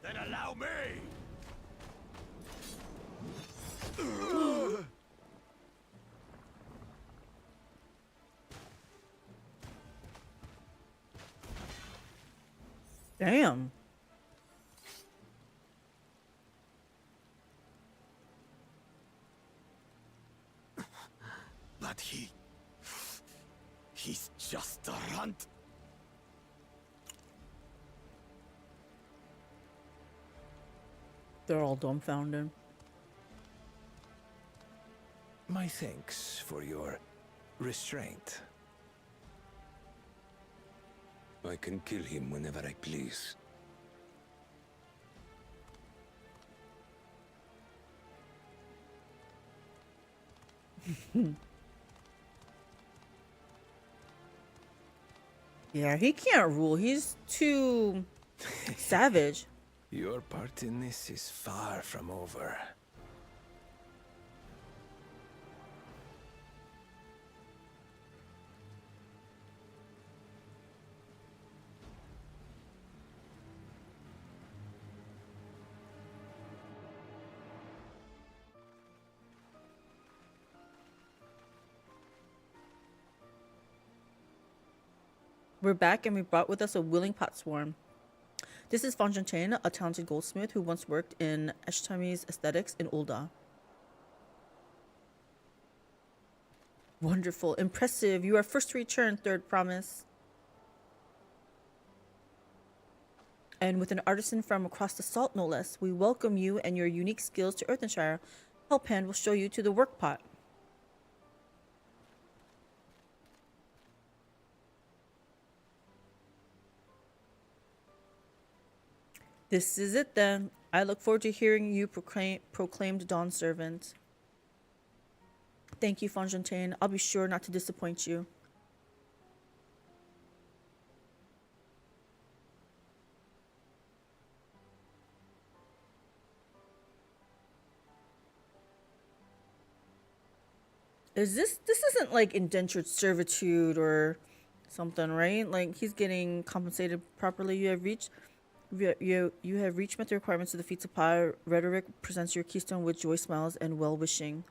Then allow me! Damn. But he's just a runt. They're all dumbfounded. My thanks for your restraint. I can kill him whenever I please. Yeah, he can't rule. He's too savage. Your part in this is far from over. We're back and we brought with us a willing pot swarm. This is Fontaine, a talented goldsmith who once worked in Eshtami's aesthetics in Ulda. Wonderful, impressive. You are first to return, third promise. And with an artisan from across the salt, no less, we welcome you and your unique skills to Earthenshire. Helphand will show you to the work pot. This is it then. I look forward to hearing you proclaimed Dawn Servant. Thank you, Fontaine. I'll be sure not to disappoint you. This isn't like indentured servitude or something, right? Like he's getting compensated properly. You have reached met the requirements of the feat supply. Rhetoric presents your keystone with joy smiles and well-wishing.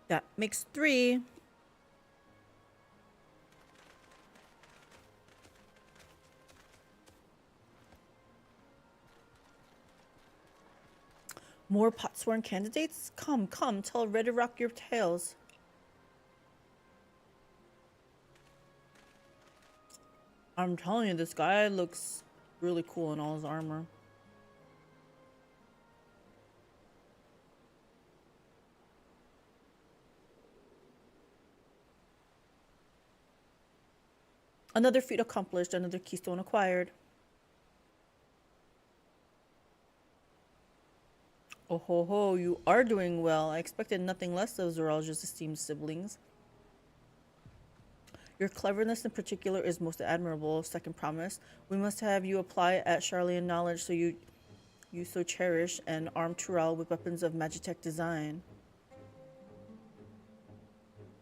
That makes 3. More pot-sworn candidates? Come, tell Rhetoric your tales. I'm telling you, this guy looks really cool in all his armor. Another feat accomplished, another keystone acquired. Oh ho ho, you are doing well. I expected nothing less of Zoralja's esteemed siblings. Your cleverness in particular is most admirable. Second promise. We must have you apply at Charlian knowledge so you so cherish and arm Tural with weapons of Magitech design.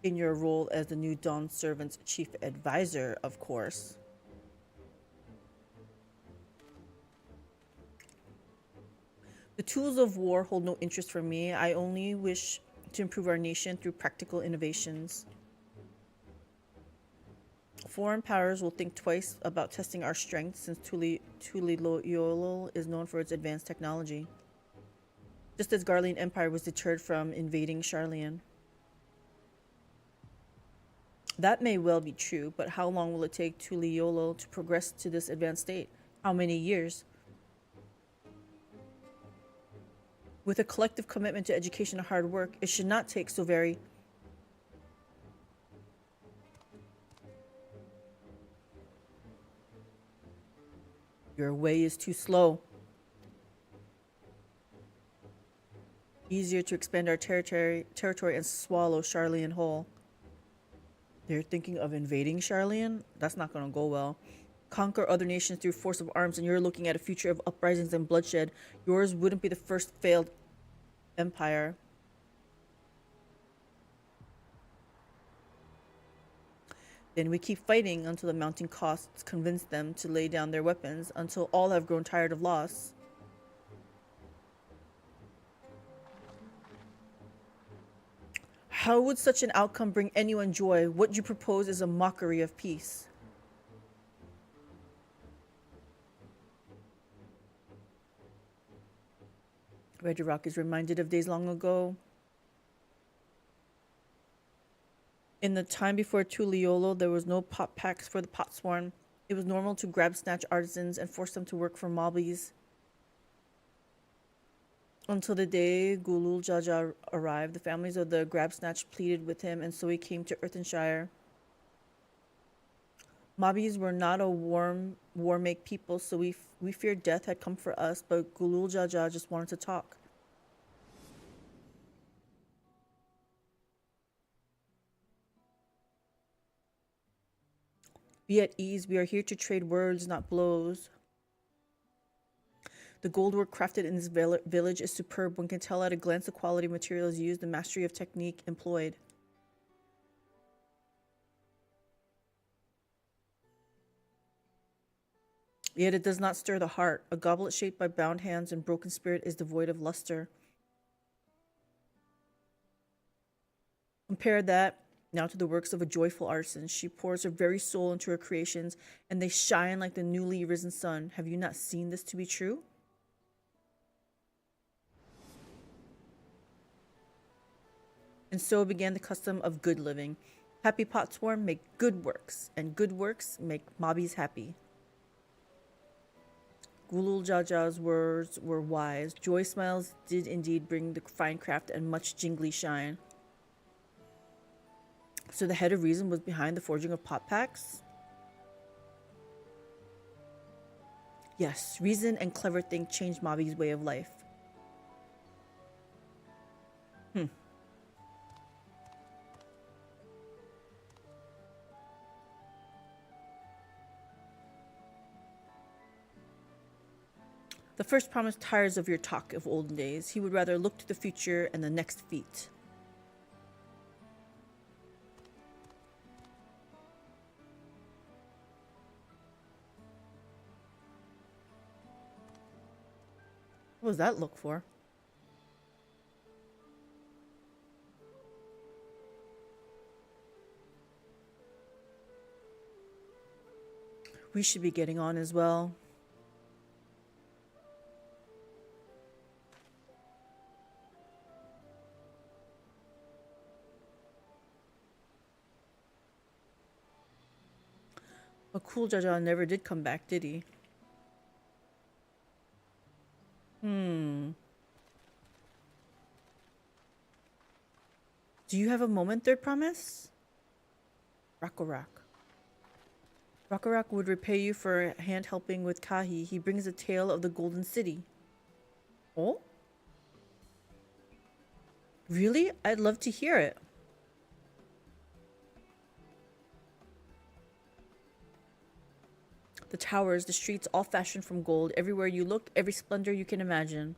In your role as the new Dawn Servant's chief advisor, of course. The tools of war hold no interest for me. I only wish to improve our nation through practical innovations. Foreign powers will think twice about testing our strength since Tuliyollal is known for its advanced technology. Just as Garlean Empire was deterred from invading Charlian. That may well be true, but how long will it take Tuliyollal to progress to this advanced state? How many years? With a collective commitment to education and hard work, it should not take so very... Your way is too slow. Easier to expand our territory and swallow Charlian whole. They're thinking of invading Charlian? That's not going to go well. Conquer other nations through force of arms, and you're looking at a future of uprisings and bloodshed. Yours wouldn't be the first failed empire. Then we keep fighting until the mounting costs convince them to lay down their weapons, until all have grown tired of loss. How would such an outcome bring anyone joy? What you propose is a mockery of peace. Rhetoric is reminded of days long ago. In the time before Tuliyollal, there was no pot packs for the pot swarm. It was normal to grab snatch artisans and force them to work for mobbies. Until the day Gulul Jaja arrived, the families of the Grabsnatch pleaded with him, and so he came to Earthenshire. Mobbies were not a war-make people, so we feared death had come for us, but Gulul Jaja just wanted to talk. Be at ease. We are here to trade words, not blows. The goldwork crafted in this village is superb. One can tell at a glance the quality of materials used, the mastery of technique employed. Yet it does not stir the heart. A goblet shaped by bound hands and broken spirit is devoid of luster. Compare that now to the works of a joyful artisan. She pours her very soul into her creations, and they shine like the newly risen sun. Have you not seen this to be true? And so began the custom of good living. Happy potsworm make good works, and good works make mobbies happy. Gulul Jaja's words were wise. Joy smiles did indeed bring the fine craft and much jingly shine. So the head of reason was behind the forging of pot packs? Yes, reason and clever think changed Mobby's way of life. The first promise tires of your talk of olden days. He would rather look to the future and the next feat. What was that look for? We should be getting on as well. But Cool Jaja never did come back, did he? Do you have a moment, third promise? Rakorak. Rakorak would repay you for hand helping with Kahi. He brings a tale of the Golden City. Oh? Really? I'd love to hear it. The towers, the streets, all fashioned from gold. Everywhere you look, every splendor you can imagine.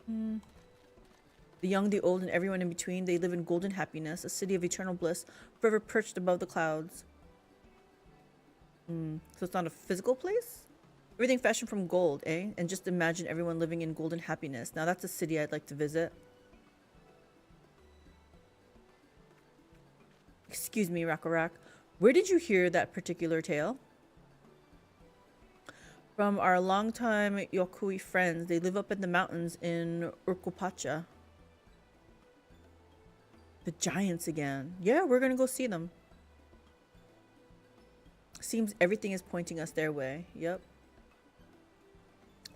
The young, the old, and everyone in between, they live in golden happiness, a city of eternal bliss, forever perched above the clouds. So it's not a physical place? Everything fashioned from gold, eh? And just imagine everyone living in golden happiness. Now that's a city I'd like to visit. Excuse me, Rakorak. Where did you hear that particular tale? From our longtime Yokui friends. They live up in the mountains in Urkupacha. The giants again. Yeah, we're gonna go see them. Seems everything is pointing us their way. Yep.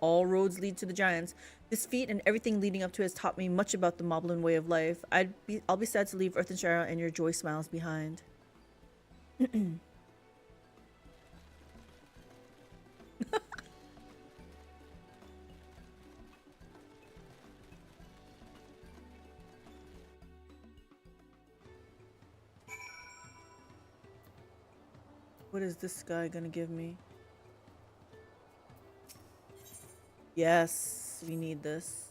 All roads lead to the giants. This feat and everything leading up to it has taught me much about the Moblin way of life. I'll be sad to leave Earthenshire and your joy smiles behind. What is this guy gonna give me? Yes, we need this.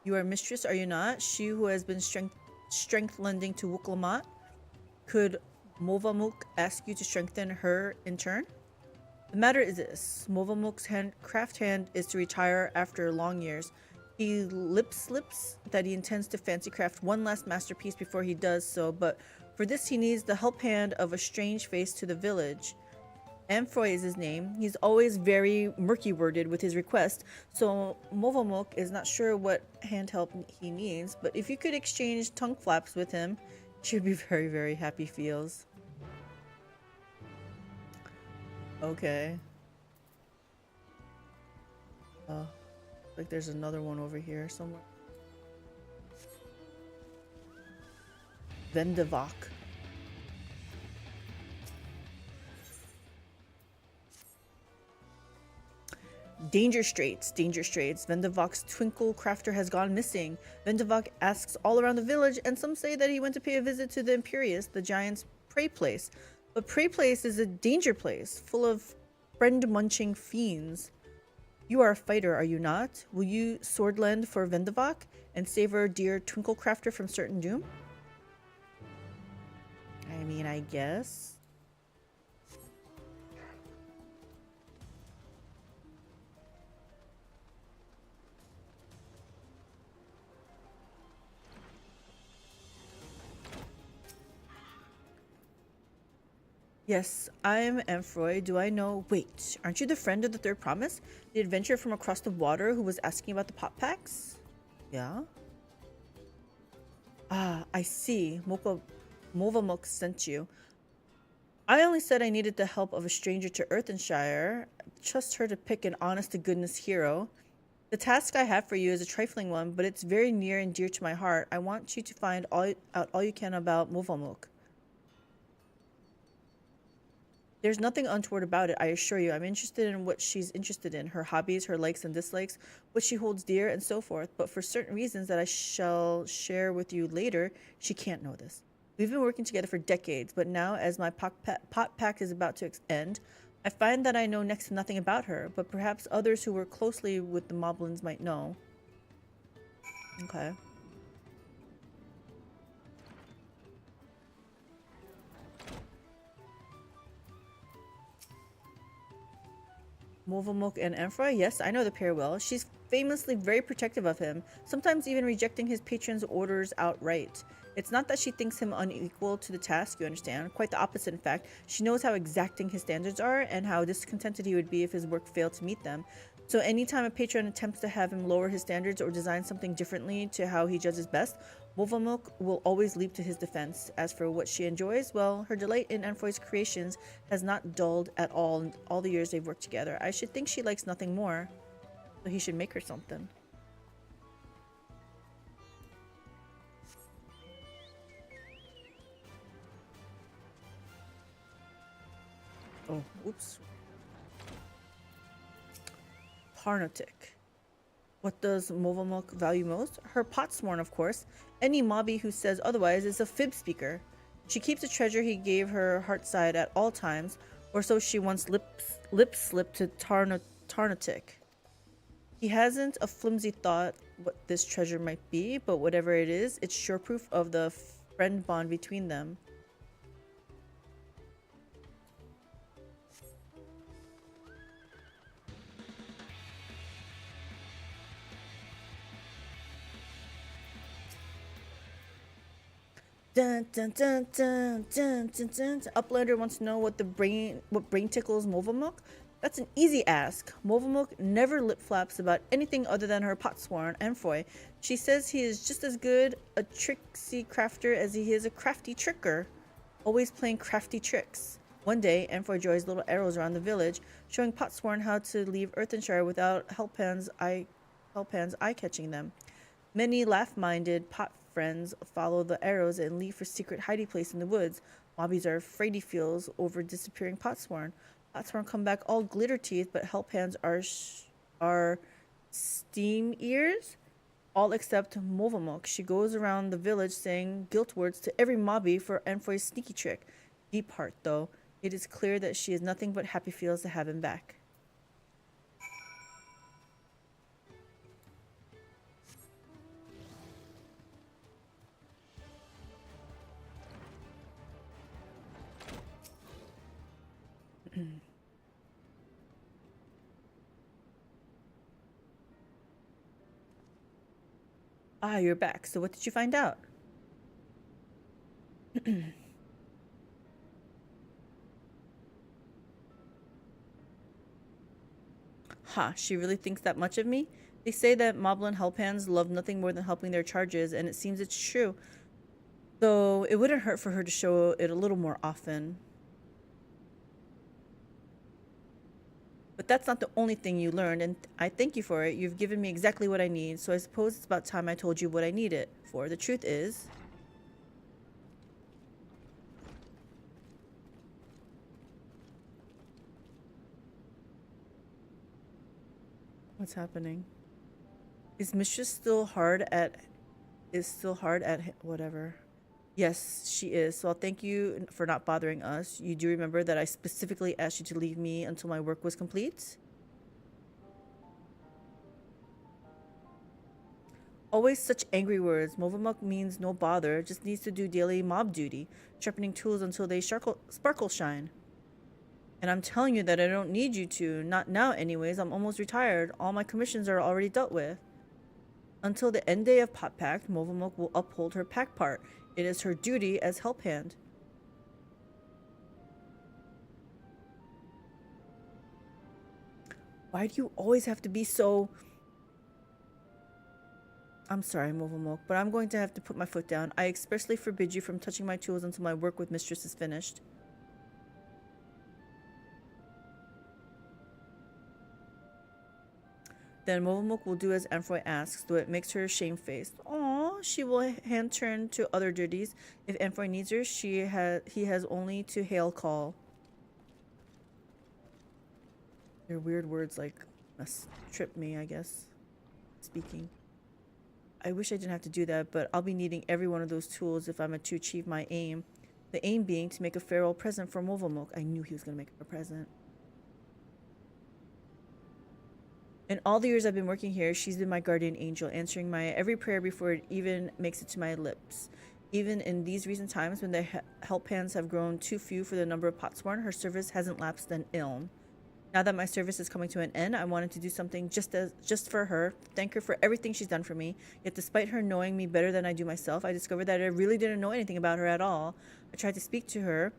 You are mistress, are you not? She who has been strength lending to Wuklamat. Could Movamuk ask you to strengthen her in turn? The matter is this. Movamuk's craft hand is to retire after long years. He lip-slips that he intends to fancy craft one last masterpiece before he does so, but for this he needs the help hand of a strange face to the village. Amphoy is his name. He's always very murky-worded with his request, so Movamuk is not sure what hand help he needs, but if you could exchange tongue flaps with him, she'd be very, very happy feels. Okay. Like there's another one over here somewhere. Vendavok. Danger Straits, Danger Straits. Vendavok's Twinkle Crafter has gone missing. Vendavok asks all around the village, and some say that he went to pay a visit to the Imperius, the giant's prey place. But Prey Place is a danger place, full of friend-munching fiends. You are a fighter, are you not? Will you swordlend for Vendavok and save our dear Twinkle Crafter from certain doom? I mean, I guess. Yes, I'm Amphroi. Do I know? Wait, aren't you the friend of the Third Promise? The adventurer from across the water who was asking about the pot packs? Yeah? Ah, I see. Movamuk sent you. I only said I needed the help of a stranger to Earthenshire. Trust her to pick an honest-to-goodness hero. The task I have for you is a trifling one, but it's very near and dear to my heart. I want you to find out all you can about Movamuk. There's nothing untoward about it, I assure you. I'm interested in what she's interested in, her hobbies, her likes and dislikes, what she holds dear, and so forth. But for certain reasons that I shall share with you later, she can't know this. We've been working together for decades, but now, as my pot pact is about to end, I find that I know next to nothing about her, but perhaps others who work closely with the Moblins might know. Okay. Movamuk and Amphroi? Yes, I know the pair well. She's famously very protective of him, sometimes even rejecting his patron's orders outright. It's not that she thinks him unequal to the task, you understand. Quite the opposite, in fact. She knows how exacting his standards are and how discontented he would be if his work failed to meet them. So anytime a patron attempts to have him lower his standards or design something differently to how he judges best, Movamuk will always leap to his defense. As for what she enjoys, well, her delight in Amphoi's creations has not dulled at all in all the years they've worked together. I should think she likes nothing more, so he should make her something. Oh, oops. Parnotic. What does Movamuk value most? Her potsworn, of course. Any mobby who says otherwise is a fib speaker. She keeps a treasure he gave her heartside at all times, or so she once lip-slipped to Tarnotic. He hasn't a flimsy thought what this treasure might be, but whatever it is, it's sure proof of the friend bond between them. Dun, dun, dun, dun, dun, dun, dun. Uplander wants to know what brain tickles Movamuk. That's an easy ask. Movamuk never lip flaps about anything other than her potsworn Amphroi. She says he is just as good a tricksy crafter as he is a crafty tricker, always playing crafty tricks. One day, Amphroi joys little arrows around the village, showing potsworn how to leave Earthenshire without Helphand's eye catching them. Many laugh-minded pot friends follow the arrows and leave for secret hiding place in the woods. Mobbies are afraid he feels over disappearing potsworn. Potsworn come back all glitter teeth, but Helphands are steam ears, all except Movamuk. She goes around the village saying guilt words to every mobby for Amphoi's sneaky trick. Deep heart, though. It is clear that she is nothing but happy feels to have him back. Ah, you're back. So what did you find out? Ha, she really thinks that much of me? They say that Moblin Helphands love nothing more than helping their charges, and it seems it's true. Though it wouldn't hurt for her to show it a little more often. But that's not the only thing you learned, and I thank you for it. You've given me exactly what I need, so I suppose it's about time I told you what I need it for. The truth is... What's happening? Is Mistress still hard at... whatever. Yes, she is. So I'll thank you for not bothering us. You do remember that I specifically asked you to leave me until my work was complete? Always such angry words. Movamuk means no bother, just needs to do daily mob duty, sharpening tools until they sparkle shine. And I'm telling you that I don't need you to. Not now anyways. I'm almost retired. All my commissions are already dealt with. Until the end day of Pot Pact, Movamuk will uphold her pack part. It is her duty as help hand. Why do you always have to be so... I'm sorry, Movamuk, but I'm going to have to put my foot down. I expressly forbid you from touching my tools until my work with Mistress is finished. Then Movamuk will do as Amphoy asks, though it makes her shamefaced. Aww, she will hand turn to other duties. If Amphoy needs her, he has only to hail call. They're weird words like must trip me, I guess. Speaking. I wish I didn't have to do that, but I'll be needing every one of those tools if I'm to achieve my aim. The aim being to make a farewell present for Movamuk. I knew he was going to make her a present. In all the years I've been working here, she's been my guardian angel, answering my every prayer before it even makes it to my lips. Even in these recent times when the help hands have grown too few for the number of potsworn, her service hasn't lapsed an ilm. Now that my service is coming to an end, I wanted to do something just for her, thank her for everything she's done for me. Yet despite her knowing me better than I do myself, I discovered that I really didn't know anything about her at all. I tried to speak to her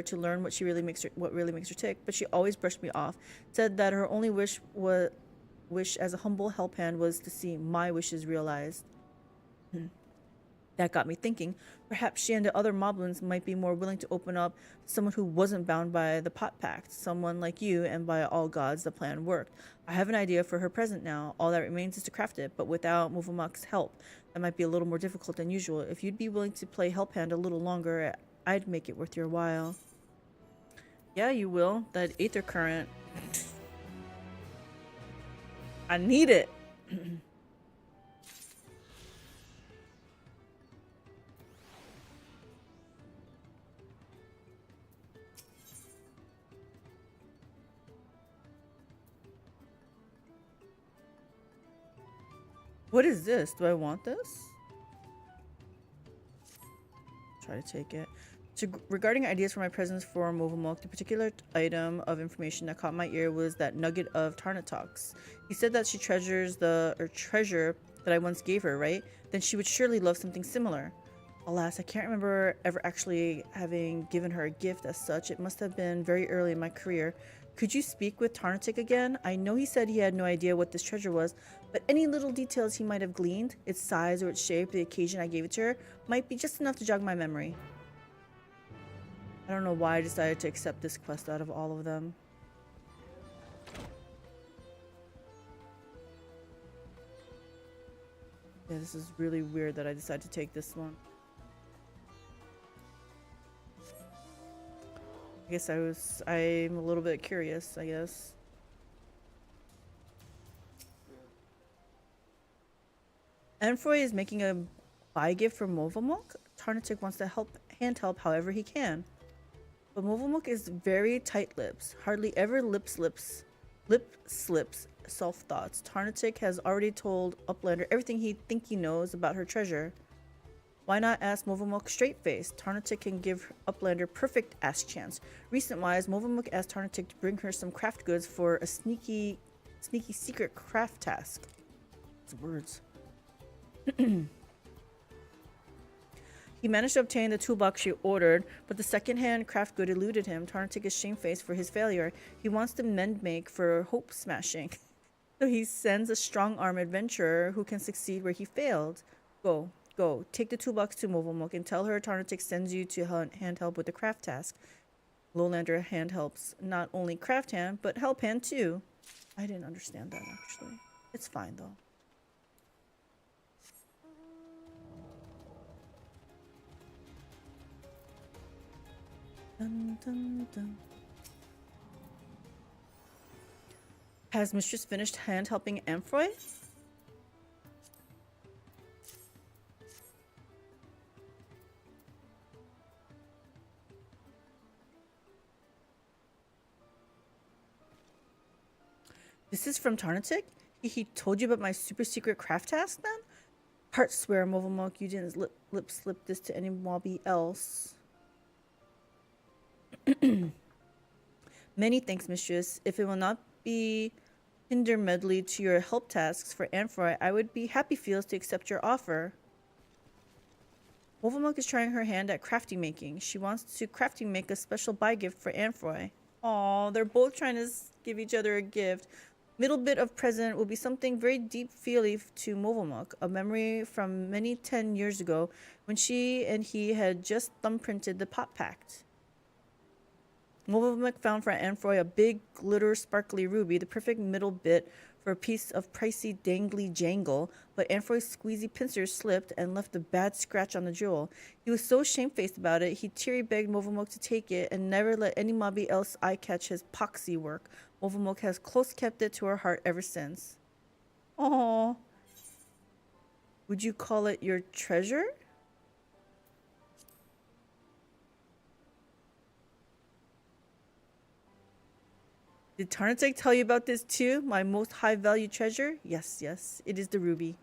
to learn what really makes her tick, but she always brushed me off, said that her only wish as a humble help hand was to see my wishes realized. That got me thinking, perhaps she and the other moblins might be more willing to open up to someone who wasn't bound by the Pot Pact, someone like you, and by all gods the plan worked. I have an idea for her present now. All that remains is to craft it, but without Movamuk's help, that might be a little more difficult than usual. If you'd be willing to play help hand a little longer, I'd make it worth your while. Yeah, you will. That Aether Current. I need it. What is this? Do I want this? Try to take it. Regarding ideas for my presents for Movamuk, the particular item of information that caught my ear was that nugget of Tarnatox. He said that she treasures the treasure that I once gave her, right? Then she would surely love something similar. Alas, I can't remember ever actually having given her a gift as such. It must have been very early in my career. Could you speak with Tarnatic again? I know he said he had no idea what this treasure was, but any little details he might have gleaned, its size or its shape, the occasion I gave it to her, might be just enough to jog my memory. I don't know why I decided to accept this quest out of all of them. Yeah, this is really weird that I decided to take this one. I guess I'm a little bit curious, I guess. Amphoy is making a buy gift for Movamuk. Tarnatic wants to hand help however he can. But Movamuk is very tight-lipped, hardly ever lip slips self-thoughts. Tarnatic has already told Uplander everything he thinks he knows about her treasure. Why not ask Movamuk straight-faced? Tarnatic can give Uplander perfect ask chance. Recent-wise, Movamuk asked Tarnatic to bring her some craft goods for a sneaky secret craft task. It's words. He managed to obtain the toolbox she ordered, but the second-hand craft good eluded him. Tarnatic is shamefaced for his failure. He wants to make for hope smashing. So he sends a strong-arm adventurer who can succeed where he failed. Go. Take the toolbox to Movamuk and tell her Tarnatic sends you to hand help with the craft task. Lowlander hand helps not only craft hand, but help hand too. I didn't understand that actually. It's fine though. Dun, dun, dun. Has Mistress finished hand helping Amphoy? This is from Tarnatic? He told you about my super secret craft task then? Heart swear, Movamok, you didn't lip slip this to any mobby else. Many thanks, Mistress. If it will not be hinder medley to your help tasks for Amphoy, I would be happy feels to accept your offer. Movamok is trying her hand at crafty making. She wants to crafty make a special buy gift for Amphoy. Aw, they're both trying to give each other a gift. Middle bit of present will be something very deep feely to Movamok, a memory from many 10 years ago when she and he had just thumbprinted the Pot Pact. Movamok found for Amphoy a big, glitter, sparkly ruby, the perfect middle bit for a piece of pricey, dangly jangle, but Amphoy's squeezy pincers slipped and left a bad scratch on the jewel. He was so shamefaced about it, he teary-begged Movamok to take it and never let any mobby else eye catch his poxy work. Movamok has close kept it to her heart ever since. Aww. Would you call it your treasure? Did Tarnatic tell you about this too? My most high-value treasure? Yes, yes. It is the ruby.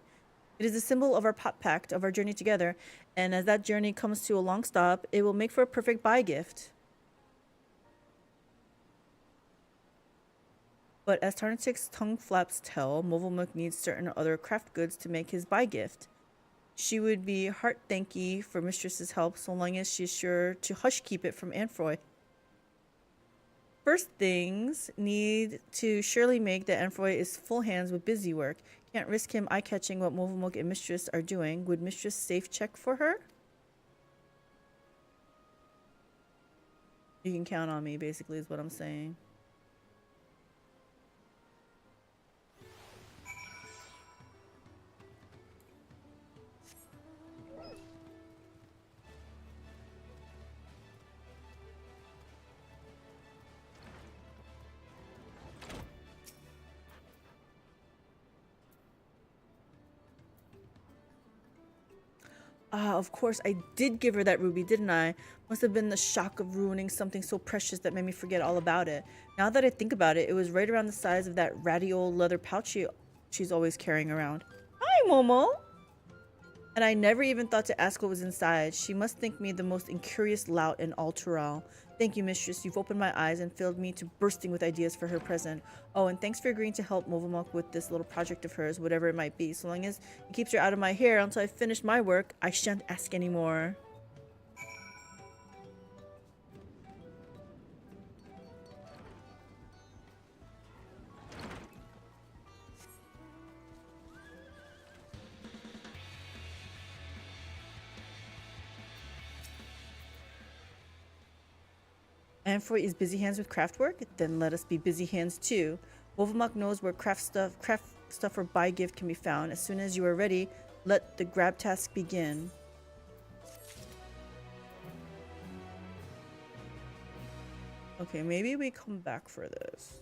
It is the symbol of our pot pact, of our journey together. And as that journey comes to a long stop, it will make for a perfect buy gift. But as Tarnatic's tongue flaps tell, Movamok needs certain other craft goods to make his buy gift. She would be heart thanky for Mistress's help so long as she's sure to hush keep it from Amphoy. First things need to surely make that Amphoy is full hands with busy work. Can't risk him eye-catching what Movamok and Mistress are doing. Would Mistress safe check for her? You can count on me, basically, is what I'm saying. Ah, of course, I did give her that ruby, didn't I? Must have been the shock of ruining something so precious that made me forget all about it. Now that I think about it, it was right around the size of that ratty old leather pouch she's always carrying around. Hi, Momo! And I never even thought to ask what was inside. She must think me the most incurious lout in AlteredCalyx. Thank you, Mistress. You've opened my eyes and filled me to bursting with ideas for her present. Oh, and thanks for agreeing to help Movamok with this little project of hers, whatever it might be. So long as it keeps her out of my hair until I finish my work, I shan't ask anymore. Amphoy is busy hands with craft work? Then let us be busy hands too. Movamok knows where craft stuff or buy gift can be found. As soon as you are ready, let the grab task begin. Okay, maybe we come back for this.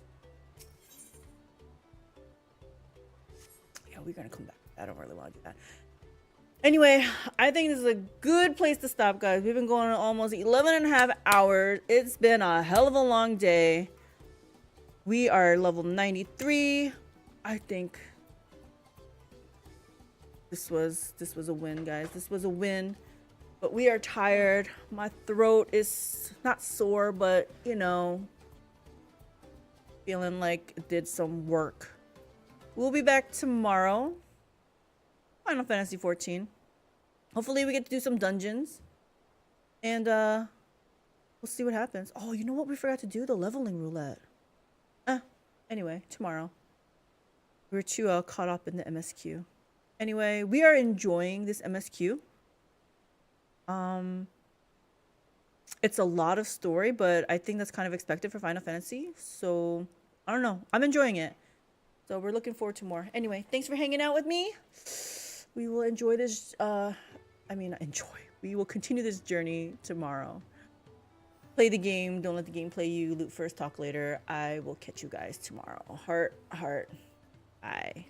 Yeah, we're gonna come back. I don't really want to do that. Anyway, I think this is a good place to stop, guys. We've been going on almost 11 and a half hours. It's been a hell of a long day. We are level 93. I think this was a win, guys. This was a win. But we are tired. My throat is not sore, but, you know, feeling like it did some work. We'll be back tomorrow. Final Fantasy 14. Hopefully we get to do some dungeons. And we'll see what happens. Oh, you know what we forgot to do? The leveling roulette. Anyway, tomorrow. We're too caught up in the MSQ. Anyway, we are enjoying this MSQ. It's a lot of story, but I think that's kind of expected for Final Fantasy. So I don't know. I'm enjoying it. So we're looking forward to more. Anyway, thanks for hanging out with me. We will enjoy this. We will continue this journey tomorrow. Play the game. Don't let the game play you. Loot first, talk later. I will catch you guys tomorrow. Heart. Bye.